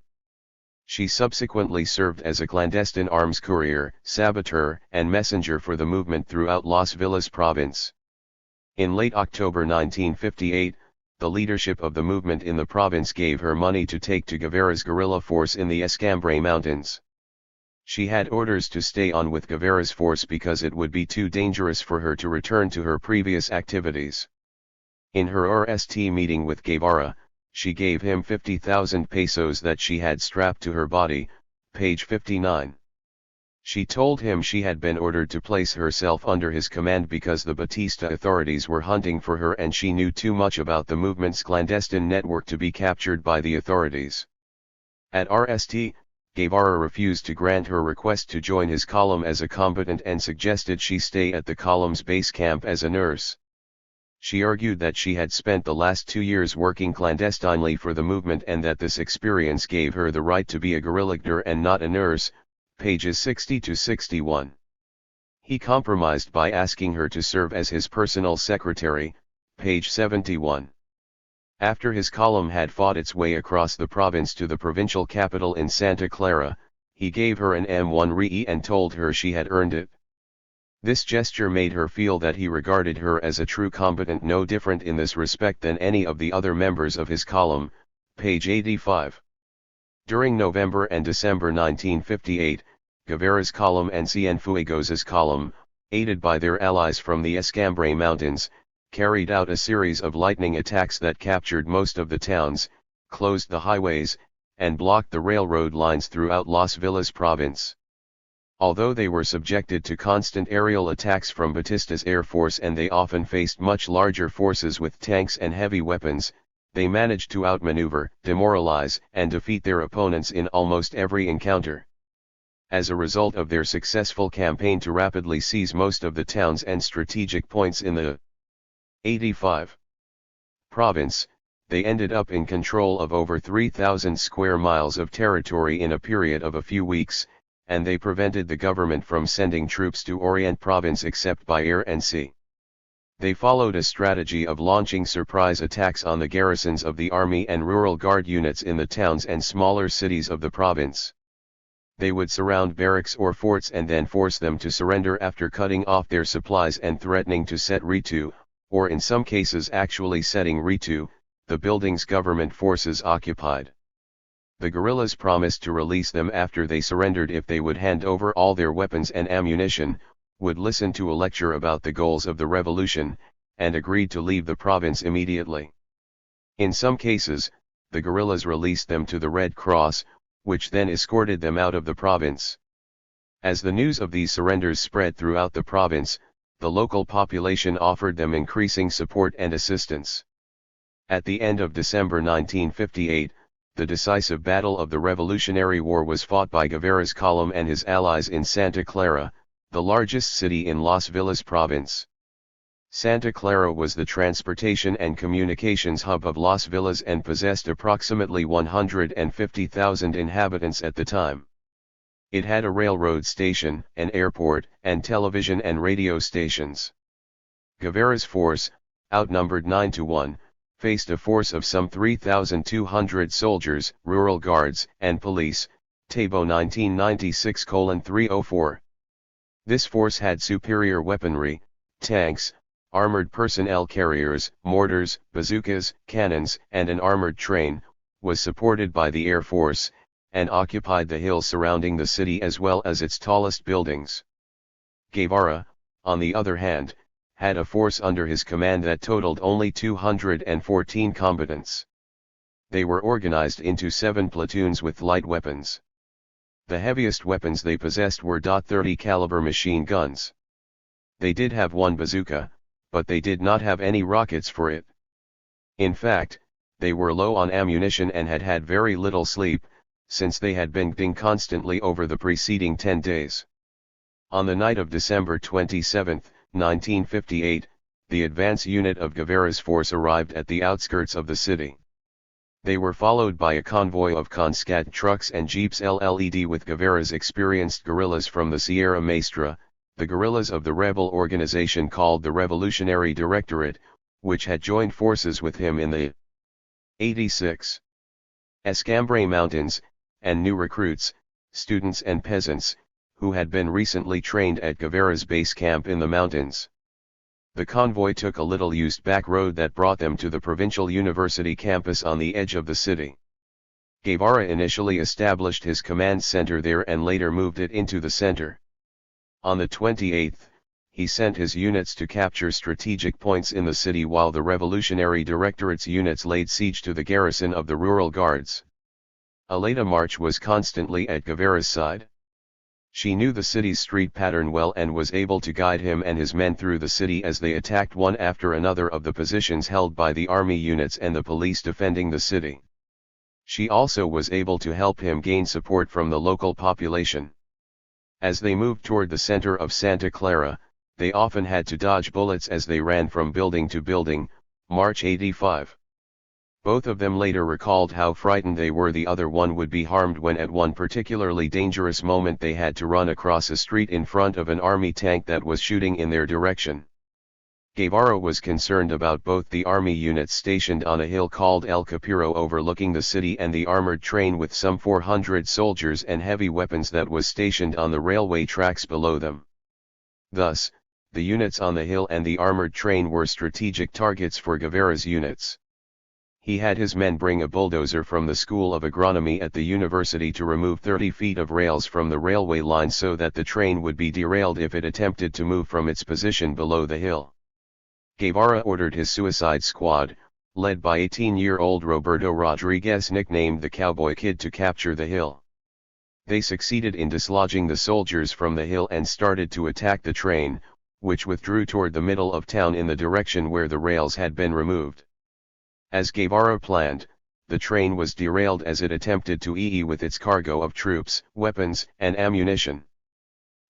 She subsequently served as a clandestine arms courier, saboteur, and messenger for the movement throughout Las Villas province. In late October 1958, the leadership of the movement in the province gave her money to take to Guevara's guerrilla force in the Escambray Mountains. She had orders to stay on with Guevara's force because it would be too dangerous for her to return to her previous activities. In her RST meeting with Guevara, she gave him 50,000 pesos that she had strapped to her body, page 59. She told him she had been ordered to place herself under his command because the Batista authorities were hunting for her and she knew too much about the movement's clandestine network to be captured by the authorities. At RST, Guevara refused to grant her request to join his column as a combatant and suggested she stay at the column's base camp as a nurse. She argued that she had spent the last 2 years working clandestinely for the movement and that this experience gave her the right to be a guerrilla leader and not a nurse, pages 60 to 61. He compromised by asking her to serve as his personal secretary, page 71. After his column had fought its way across the province to the provincial capital in Santa Clara, he gave her an M1 RE and told her she had earned it. This gesture made her feel that he regarded her as a true combatant, no different in this respect than any of the other members of his column, page 85. During November and December 1958, Guevara's column and Cienfuegos's column, aided by their allies from the Escambray Mountains, carried out a series of lightning attacks that captured most of the towns, closed the highways, and blocked the railroad lines throughout Las Villas province. Although they were subjected to constant aerial attacks from Batista's air force and they often faced much larger forces with tanks and heavy weapons, they managed to outmaneuver, demoralize, and defeat their opponents in almost every encounter. As a result of their successful campaign to rapidly seize most of the towns and strategic points in the 85 province, they ended up in control of over 3,000 square miles of territory in a period of a few weeks, and they prevented the government from sending troops to Orient province except by air and sea. They followed a strategy of launching surprise attacks on the garrisons of the army and rural guard units in the towns and smaller cities of the province. They would surround barracks or forts and then force them to surrender after cutting off their supplies and threatening to set Ritu, or in some cases actually setting Ritu, the buildings government forces occupied. The guerrillas promised to release them after they surrendered if they would hand over all their weapons and ammunition, would listen to a lecture about the goals of the revolution, and agreed to leave the province immediately. In some cases, the guerrillas released them to the Red Cross, which then escorted them out of the province. As the news of these surrenders spread throughout the province, the local population offered them increasing support and assistance. At the end of December 1958, the decisive battle of the Revolutionary War was fought by Guevara's column and his allies in Santa Clara, the largest city in Las Villas province. Santa Clara was the transportation and communications hub of Las Villas and possessed approximately 150,000 inhabitants at the time. It had a railroad station, an airport, and television and radio stations. Guevara's force, outnumbered 9-1, faced a force of some 3,200 soldiers, rural guards, and police, Tabo 1996:304. This force had superior weaponry, tanks, armored personnel carriers, mortars, bazookas, cannons, and an armored train, was supported by the Air Force, and occupied the hills surrounding the city as well as its tallest buildings. Guevara, on the other hand, had a force under his command that totaled only 214 combatants. They were organized into 7 platoons with light weapons. The heaviest weapons they possessed were .30 caliber machine guns. They did have one bazooka, but they did not have any rockets for it. In fact, they were low on ammunition and had had very little sleep, since they had been getting constantly over the preceding 10 days. On the night of December 27, 1958, the advance unit of Guevara's force arrived at the outskirts of the city. They were followed by a convoy of Conscat trucks and jeeps LLED with Guevara's experienced guerrillas from the Sierra Maestra, the guerrillas of the rebel organization called the Revolutionary Directorate, which had joined forces with him in the 86 Escambray Mountains, and new recruits, students and peasants, who had been recently trained at Guevara's base camp in the mountains. The convoy took a little-used back road that brought them to the provincial university campus on the edge of the city. Guevara initially established his command center there and later moved it into the center. On the 28th, he sent his units to capture strategic points in the city while the Revolutionary Directorate's units laid siege to the garrison of the rural guards. Aleta March was constantly at Guevara's side. She knew the city's street pattern well and was able to guide him and his men through the city as they attacked one after another of the positions held by the army units and the police defending the city. She also was able to help him gain support from the local population. As they moved toward the center of Santa Clara, they often had to dodge bullets as they ran from building to building, March 85. Both of them later recalled how frightened they were the other one would be harmed when at one particularly dangerous moment they had to run across a street in front of an army tank that was shooting in their direction. Guevara was concerned about both the army units stationed on a hill called El Capiro overlooking the city and the armored train with some 400 soldiers and heavy weapons that was stationed on the railway tracks below them. Thus, the units on the hill and the armored train were strategic targets for Guevara's units. He had his men bring a bulldozer from the School of Agronomy at the university to remove 30 feet of rails from the railway line so that the train would be derailed if it attempted to move from its position below the hill. Guevara ordered his suicide squad, led by 18-year-old Roberto Rodriguez nicknamed the Cowboy Kid, to capture the hill. They succeeded in dislodging the soldiers from the hill and started to attack the train, which withdrew toward the middle of town in the direction where the rails had been removed. As Guevara planned, the train was derailed as it attempted to EE with its cargo of troops, weapons, and ammunition.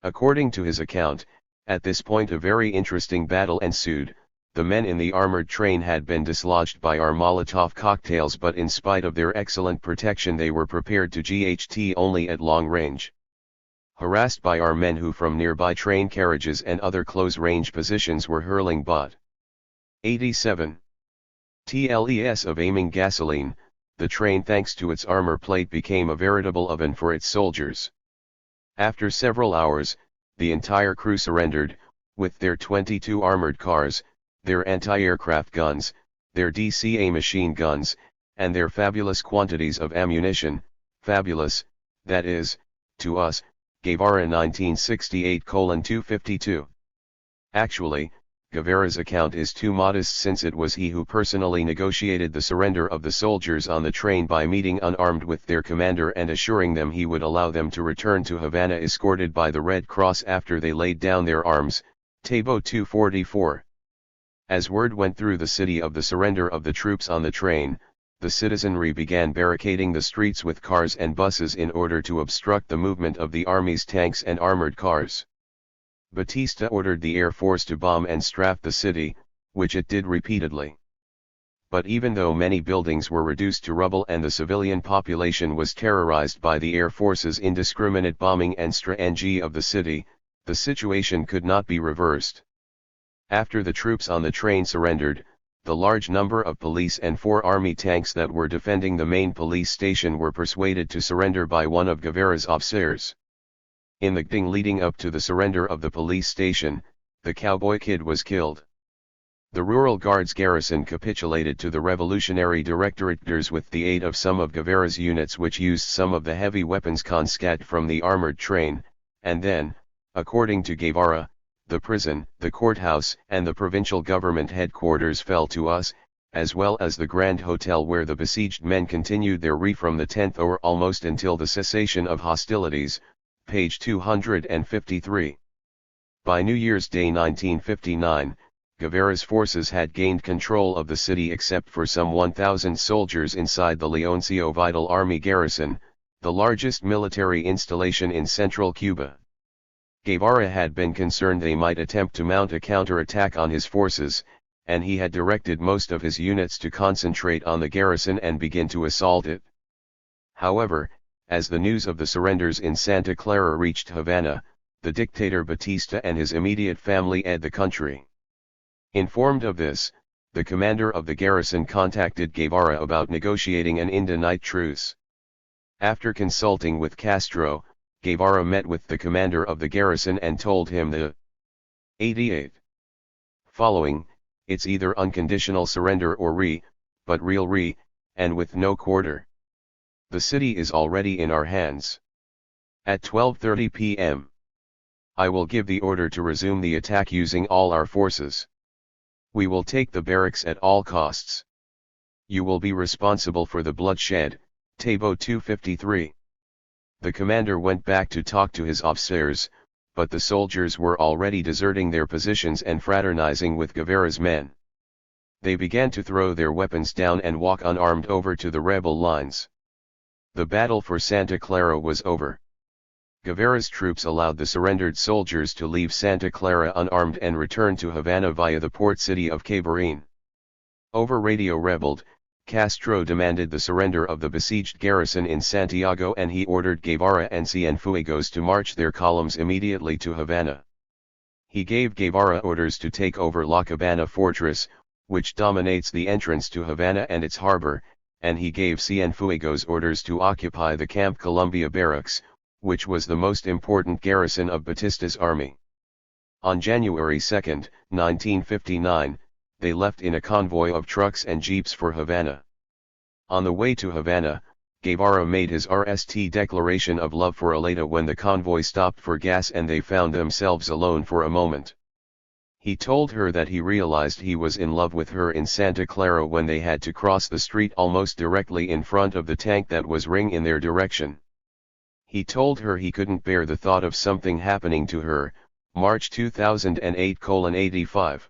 According to his account, at this point a very interesting battle ensued. The men in the armored train had been dislodged by our Molotov cocktails, but in spite of their excellent protection they were prepared to GHT only at long range. Harassed by our men who from nearby train carriages and other close-range positions were hurling butt. 87. TLES of aiming gasoline, the train thanks to its armor plate became a veritable oven for its soldiers. After several hours, the entire crew surrendered, with their 22 armored cars, their anti-aircraft guns, their DCA machine guns, and their fabulous quantities of ammunition. Fabulous, that is, to us, Guevara 1968:252. Actually, Guevara's account is too modest, since it was he who personally negotiated the surrender of the soldiers on the train by meeting unarmed with their commander and assuring them he would allow them to return to Havana escorted by the Red Cross after they laid down their arms. Tabo 244. As word went through the city of the surrender of the troops on the train, the citizenry began barricading the streets with cars and buses in order to obstruct the movement of the army's tanks and armored cars. Batista ordered the Air Force to bomb and strafe the city, which it did repeatedly. But even though many buildings were reduced to rubble and the civilian population was terrorized by the Air Force's indiscriminate bombing and strategy of the city, the situation could not be reversed. After the troops on the train surrendered, the large number of police and 4 army tanks that were defending the main police station were persuaded to surrender by one of Guevara's officers. In the ding leading up to the surrender of the police station, the cowboy kid was killed. The Rural Guards garrison capitulated to the Revolutionary Directorates with the aid of some of Guevara's units, which used some of the heavy weapons confiscated from the armored train, and then, according to Guevara, the prison, the courthouse, and the provincial government headquarters fell to us, as well as the Grand Hotel where the besieged men continued their retreat from the 10th or almost until the cessation of hostilities. Page 253. By New Year's Day 1959, Guevara's forces had gained control of the city except for some 1,000 soldiers inside the Leoncio Vidal Army garrison, the largest military installation in central Cuba. Guevara had been concerned they might attempt to mount a counterattack on his forces, and he had directed most of his units to concentrate on the garrison and begin to assault it. However, as the news of the surrenders in Santa Clara reached Havana, the dictator Batista and his immediate family fled the country. Informed of this, the commander of the garrison contacted Guevara about negotiating an in-the-night truce. After consulting with Castro, Guevara met with the commander of the garrison and told him the 88. Following, it's either unconditional surrender or but real and with no quarter. The city is already in our hands. At 12:30 p.m. I will give the order to resume the attack using all our forces. We will take the barracks at all costs. You will be responsible for the bloodshed. Tabo 253. The commander went back to talk to his officers, but the soldiers were already deserting their positions and fraternizing with Guevara's men. They began to throw their weapons down and walk unarmed over to the rebel lines. The battle for Santa Clara was over. Guevara's troops allowed the surrendered soldiers to leave Santa Clara unarmed and return to Havana via the port city of Cabarín. Over radio rebelled, Castro demanded the surrender of the besieged garrison in Santiago, and he ordered Guevara and Cienfuegos to march their columns immediately to Havana. He gave Guevara orders to take over La Cabana fortress, which dominates the entrance to Havana and its harbor, and he gave Cienfuegos orders to occupy the Camp Columbia barracks, which was the most important garrison of Batista's army. On January 2, 1959, they left in a convoy of trucks and jeeps for Havana. On the way to Havana, Guevara made his RST declaration of love for Aleta when the convoy stopped for gas and they found themselves alone for a moment. He told her that he realized he was in love with her in Santa Clara when they had to cross the street almost directly in front of the tank that was ring in their direction. He told her he couldn't bear the thought of something happening to her. March 2008:85.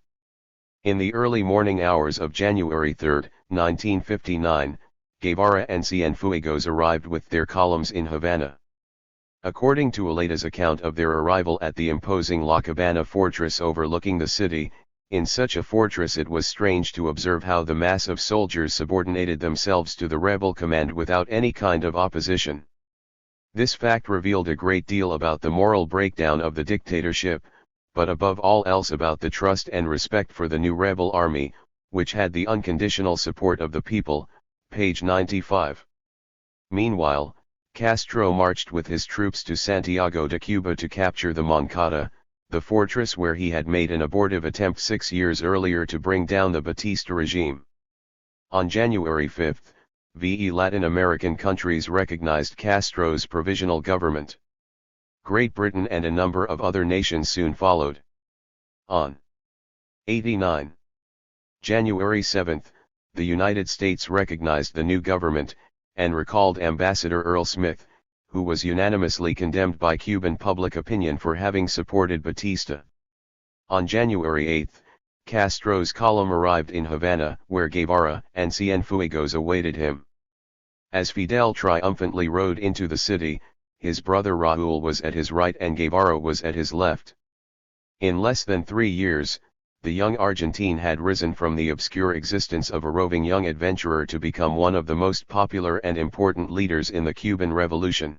In the early morning hours of January 3, 1959, Guevara and Cienfuegos arrived with their columns in Havana. According to Aleta's account of their arrival at the imposing La Cabana fortress overlooking the city, in such a fortress it was strange to observe how the mass of soldiers subordinated themselves to the rebel command without any kind of opposition. This fact revealed a great deal about the moral breakdown of the dictatorship, but above all else about the trust and respect for the new rebel army, which had the unconditional support of the people, page 95. Meanwhile, Castro marched with his troops to Santiago de Cuba to capture the Moncada, the fortress where he had made an abortive attempt 6 years earlier to bring down the Batista regime. On January 5, Latin American countries recognized Castro's provisional government. Great Britain and a number of other nations soon followed. On 89 January 7, the United States recognized the new government, and recalled Ambassador Earl Smith, who was unanimously condemned by Cuban public opinion for having supported Batista. On January 8, Castro's column arrived in Havana, where Guevara and Cienfuegos awaited him. As Fidel triumphantly rode into the city, his brother Raúl was at his right and Guevara was at his left. In less than 3 years, the young Argentine had risen from the obscure existence of a roving young adventurer to become one of the most popular and important leaders in the Cuban Revolution.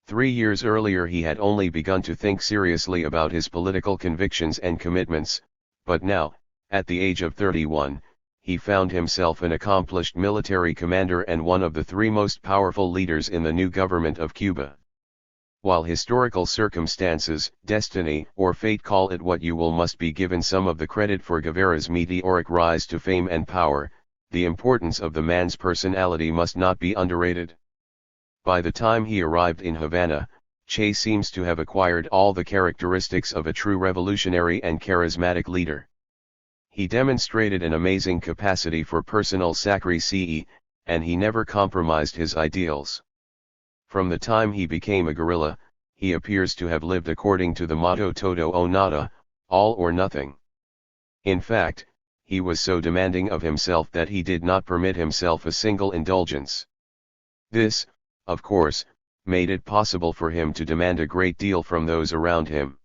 3 years earlier he had only begun to think seriously about his political convictions and commitments, but now, at the age of 31, he found himself an accomplished military commander and one of the 3 most powerful leaders in the new government of Cuba. While historical circumstances, destiny, or fate, call it what you will, must be given some of the credit for Guevara's meteoric rise to fame and power, the importance of the man's personality must not be underrated. By the time he arrived in Havana, Che seems to have acquired all the characteristics of a true revolutionary and charismatic leader. He demonstrated an amazing capacity for personal sacrifice, and he never compromised his ideals. From the time he became a guerrilla, he appears to have lived according to the motto todo o nada, all or nothing. In fact, he was so demanding of himself that he did not permit himself a single indulgence. This, of course, made it possible for him to demand a great deal from those around him.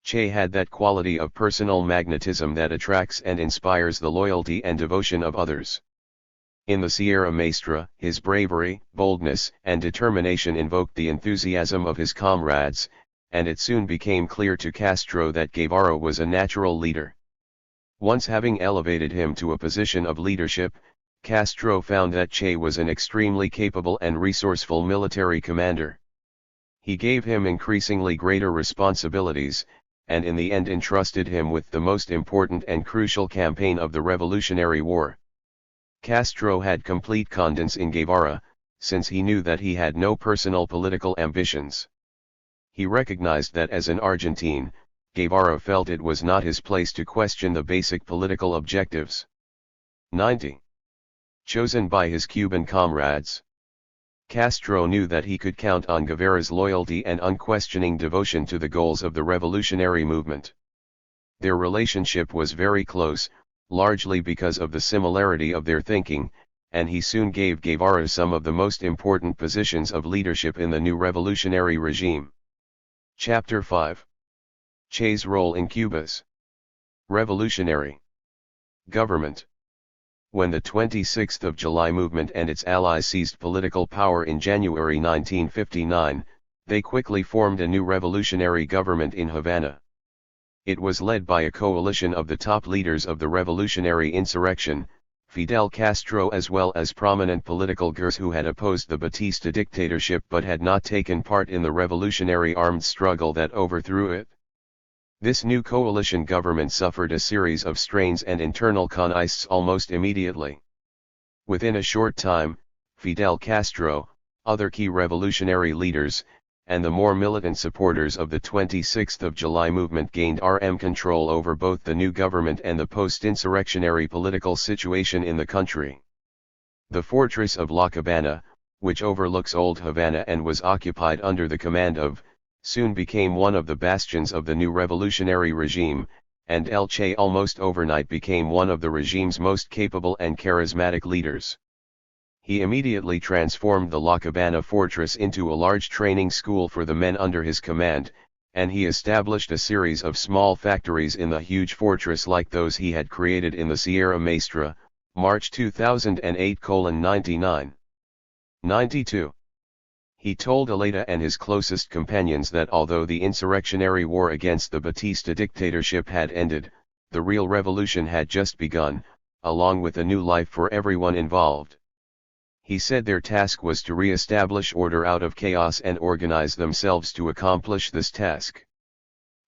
Che had that quality of personal magnetism that attracts and inspires the loyalty and devotion of others. In the Sierra Maestra, his bravery, boldness, and determination invoked the enthusiasm of his comrades, and it soon became clear to Castro that Guevara was a natural leader. Once having elevated him to a position of leadership, Castro found that Che was an extremely capable and resourceful military commander. He gave him increasingly greater responsibilities, and in the end entrusted him with the most important and crucial campaign of the Revolutionary War. Castro had complete confidence in Guevara, since he knew that he had no personal political ambitions. He recognized that as an Argentine, Guevara felt it was not his place to question the basic political objectives. 90. Chosen by his Cuban comrades. Castro knew that he could count on Guevara's loyalty and unquestioning devotion to the goals of the revolutionary movement. Their relationship was very close, largely because of the similarity of their thinking, and he soon gave Guevara some of the most important positions of leadership in the new revolutionary regime. Chapter 5. Che's role in Cuba's revolutionary government. When the 26th of July movement and its allies seized political power in January 1959, they quickly formed a new revolutionary government in Havana. It was led by a coalition of the top leaders of the revolutionary insurrection, Fidel Castro, as well as prominent political figures who had opposed the Batista dictatorship but had not taken part in the revolutionary armed struggle that overthrew it. This new coalition government suffered a series of strains and internal conflicts almost immediately. Within a short time, Fidel Castro, other key revolutionary leaders, and the more militant supporters of the 26th of July movement gained control over both the new government and the post-insurrectionary political situation in the country. The fortress of La Cabana, which overlooks Old Havana and was occupied under the command of, soon became one of the bastions of the new revolutionary regime, and El Che almost overnight became one of the regime's most capable and charismatic leaders. He immediately transformed the La Cabana fortress into a large training school for the men under his command, and he established a series of small factories in the huge fortress like those he had created in the Sierra Maestra, March 2008:99. 92. He told Aleda and his closest companions that although the insurrectionary war against the Batista dictatorship had ended, the real revolution had just begun, along with a new life for everyone involved. He said their task was to re-establish order out of chaos and organize themselves to accomplish this task.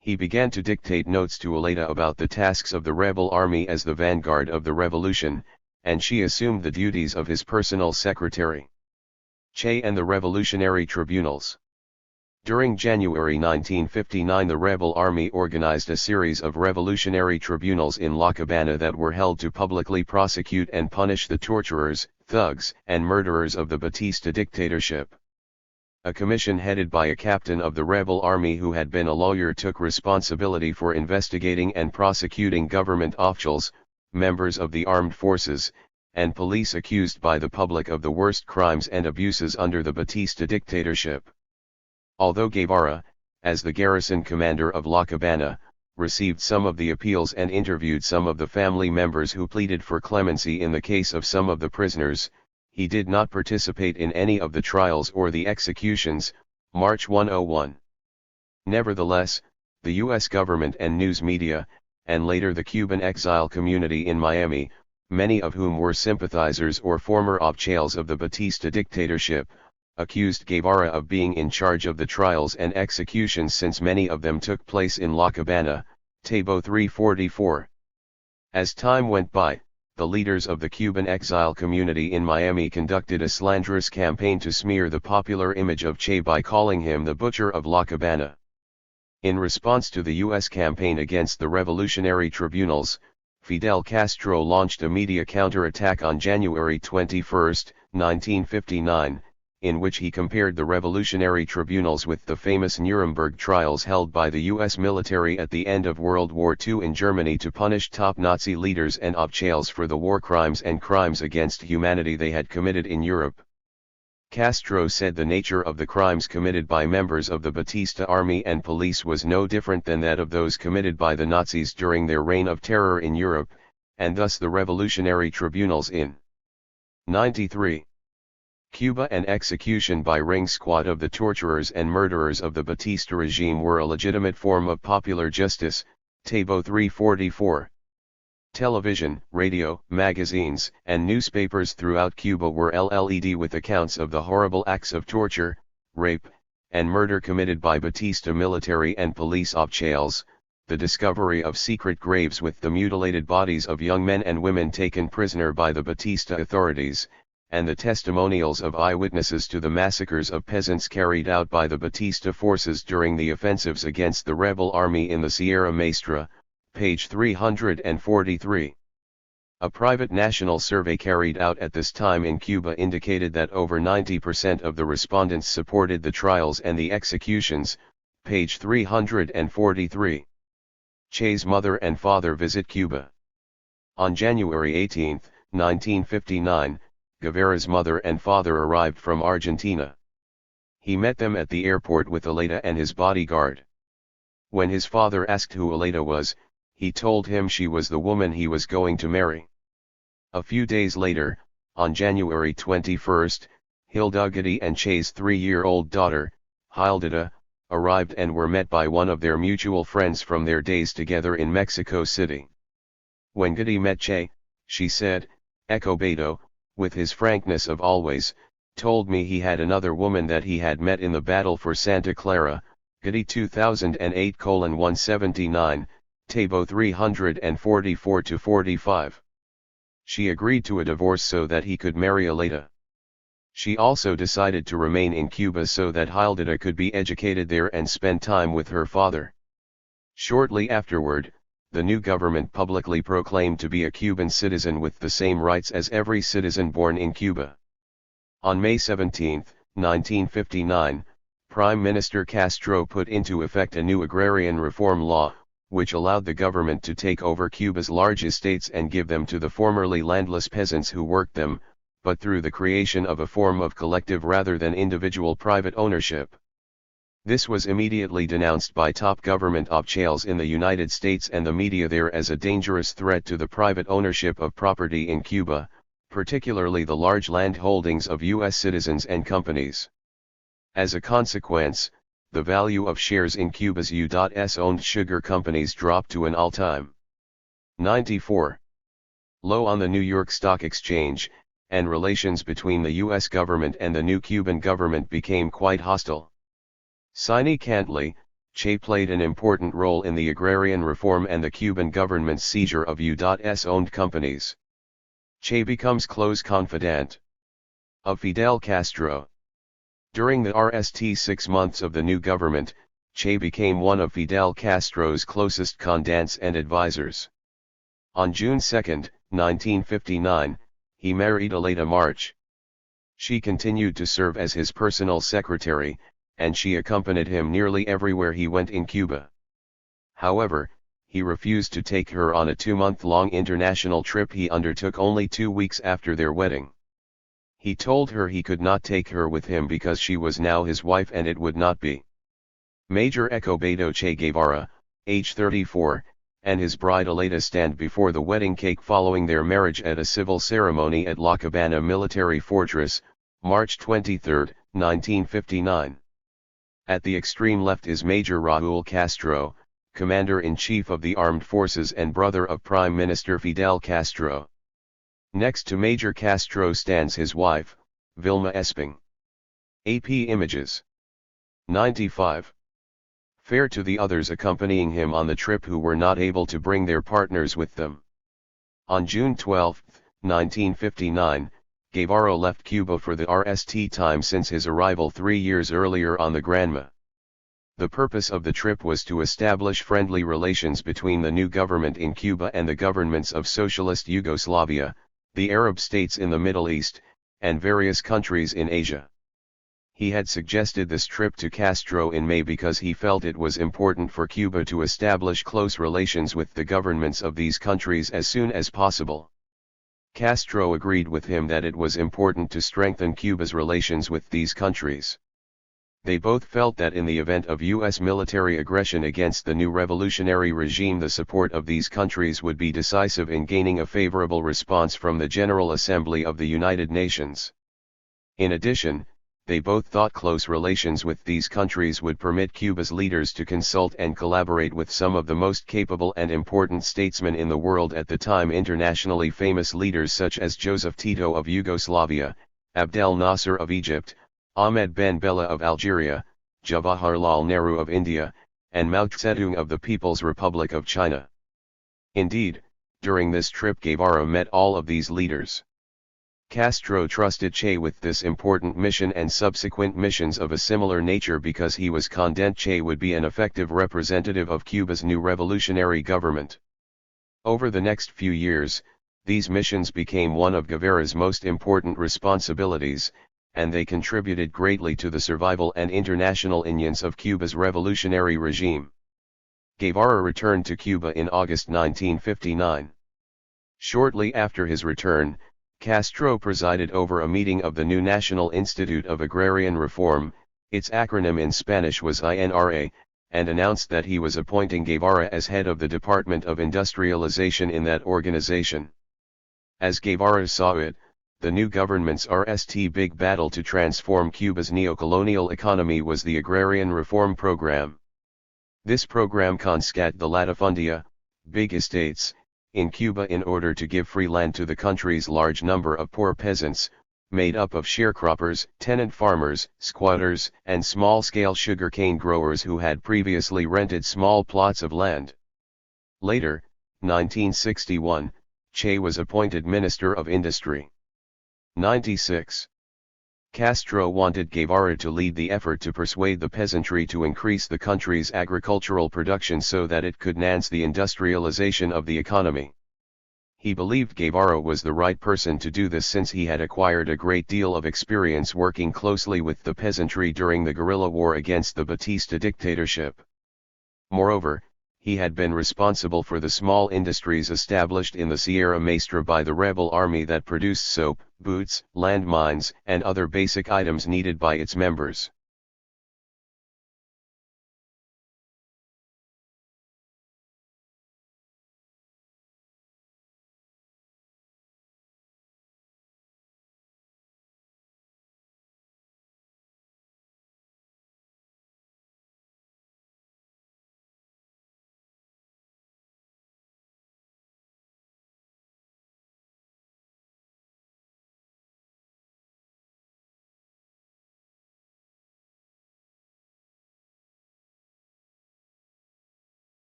He began to dictate notes to Aleda about the tasks of the rebel army as the vanguard of the revolution, and she assumed the duties of his personal secretary. Che and the revolutionary tribunals. During January 1959, the rebel army organized a series of revolutionary tribunals in La Habana that were held to publicly prosecute and punish the torturers, thugs, and murderers of the Batista dictatorship. A commission headed by a captain of the rebel army who had been a lawyer took responsibility for investigating and prosecuting government officials, members of the armed forces, and police accused by the public of the worst crimes and abuses under the Batista dictatorship. Although Guevara, as the garrison commander of La Habana, received some of the appeals and interviewed some of the family members who pleaded for clemency in the case of some of the prisoners, he did not participate in any of the trials or the executions. March 101. Nevertheless, the U.S. government and news media, and later the Cuban exile community in Miami, many of whom were sympathizers or former oficials of the Batista dictatorship, accused Guevara of being in charge of the trials and executions since many of them took place in La Habana, Table 344. As time went by, the leaders of the Cuban exile community in Miami conducted a slanderous campaign to smear the popular image of Che by calling him the Butcher of La Habana. In response to the U.S. campaign against the revolutionary tribunals, Fidel Castro launched a media counterattack on January 21, 1959, in which he compared the revolutionary tribunals with the famous Nuremberg trials held by the U.S. military at the end of World War II in Germany to punish top Nazi leaders and oficials for the war crimes and crimes against humanity they had committed in Europe. Castro said the nature of the crimes committed by members of the Batista army and police was no different than that of those committed by the Nazis during their reign of terror in Europe, and thus the revolutionary tribunals in 93. Cuba and execution by ring squad of the torturers and murderers of the Batista regime were a legitimate form of popular justice, Table 344. Television, radio, magazines, and newspapers throughout Cuba were LLED with accounts of the horrible acts of torture, rape, and murder committed by Batista military and police oficials, the discovery of secret graves with the mutilated bodies of young men and women taken prisoner by the Batista authorities, and the testimonials of eyewitnesses to the massacres of peasants carried out by the Batista forces during the offensives against the rebel army in the Sierra Maestra, page 343. A private national survey carried out at this time in Cuba indicated that over 90% of the respondents supported the trials and the executions, page 343. Che's mother and father visit Cuba. On January 18, 1959, Guevara's mother and father arrived from Argentina. He met them at the airport with Aleda and his bodyguard. When his father asked who Aleda was, he told him she was the woman he was going to marry. A few days later, on January 21, Hilda Guedi and Che's 3-year-old daughter, Hildita, arrived and were met by one of their mutual friends from their days together in Mexico City. When Guedi met Che, she said, Escobedo, with his frankness of always, told me he had another woman that he had met in the battle for Santa Clara, Guedi 2008:179, Table 344-45. She agreed to a divorce so that he could marry Aleda. She also decided to remain in Cuba so that Hildita could be educated there and spend time with her father. Shortly afterward, the new government publicly proclaimed to be a Cuban citizen with the same rights as every citizen born in Cuba. On May 17, 1959, Prime Minister Castro put into effect a new agrarian reform law, which allowed the government to take over Cuba's large estates and give them to the formerly landless peasants who worked them, but through the creation of a form of collective rather than individual private ownership. This was immediately denounced by top government oficials in the United States and the media there as a dangerous threat to the private ownership of property in Cuba, particularly the large land holdings of U.S. citizens and companies. As a consequence, the value of shares in Cuba's U.S. owned sugar companies dropped to an all-time 94 low on the New York Stock Exchange, and relations between the U.S. government and the new Cuban government became quite hostile. Significantly, Che played an important role in the agrarian reform and the Cuban government's seizure of U.S. owned companies. Che becomes close confidant of Fidel Castro. During the first 6 months of the new government, Che became one of Fidel Castro's closest confidants and advisors. On June 2, 1959, he married Aleta March. She continued to serve as his personal secretary, and she accompanied him nearly everywhere he went in Cuba. However, he refused to take her on a 2-month-long international trip he undertook only 2 weeks after their wedding. He told her he could not take her with him because she was now his wife and it would not be. Major Escobedo Che Guevara, age 34, and his bride Aleta stand before the wedding cake following their marriage at a civil ceremony at La Cabana Military Fortress, March 23, 1959. At the extreme left is Major Raúl Castro, Commander-in-Chief of the Armed Forces and brother of Prime Minister Fidel Castro. Next to Major Castro stands his wife, Vilma Esping. AP Images. 95. Fair to the others accompanying him on the trip who were not able to bring their partners with them. On June 12, 1959, Guevara left Cuba for the first time since his arrival 3 years earlier on the Granma. The purpose of the trip was to establish friendly relations between the new government in Cuba and the governments of Socialist Yugoslavia, the Arab states in the Middle East, and various countries in Asia. He had suggested this trip to Castro in May because he felt it was important for Cuba to establish close relations with the governments of these countries as soon as possible. Castro agreed with him that it was important to strengthen Cuba's relations with these countries. They both felt that in the event of U.S. military aggression against the new revolutionary regime, the support of these countries would be decisive in gaining a favorable response from the General Assembly of the United Nations. In addition, they both thought close relations with these countries would permit Cuba's leaders to consult and collaborate with some of the most capable and important statesmen in the world at the time, internationally famous leaders such as Joseph Tito of Yugoslavia, Abdel Nasser of Egypt, Ahmed Ben Bella of Algeria, Jawaharlal Nehru of India, and Mao Zedong of the People's Republic of China. Indeed, during this trip Guevara met all of these leaders. Castro trusted Che with this important mission and subsequent missions of a similar nature because he was confident Che would be an effective representative of Cuba's new revolutionary government. Over the next few years, these missions became one of Guevara's most important responsibilities, and they contributed greatly to the survival and international influence of Cuba's revolutionary regime. Guevara returned to Cuba in August 1959. Shortly after his return, Castro presided over a meeting of the new National Institute of Agrarian Reform, its acronym in Spanish was INRA, and announced that he was appointing Guevara as head of the Department of Industrialization in that organization. As Guevara saw it, the new government's big battle to transform Cuba's neocolonial economy was the Agrarian Reform Program. This program confiscated the latifundia, big estates, in Cuba in order to give free land to the country's large number of poor peasants, made up of sharecroppers, tenant farmers, squatters, and small-scale sugarcane growers who had previously rented small plots of land. Later, 1961, Che was appointed Minister of Industry. 96. Castro wanted Guevara to lead the effort to persuade the peasantry to increase the country's agricultural production so that it could enhance the industrialization of the economy. He believed Guevara was the right person to do this since he had acquired a great deal of experience working closely with the peasantry during the guerrilla war against the Batista dictatorship. Moreover, he had been responsible for the small industries established in the Sierra Maestra by the rebel army that produced soap, boots, landmines, and other basic items needed by its members.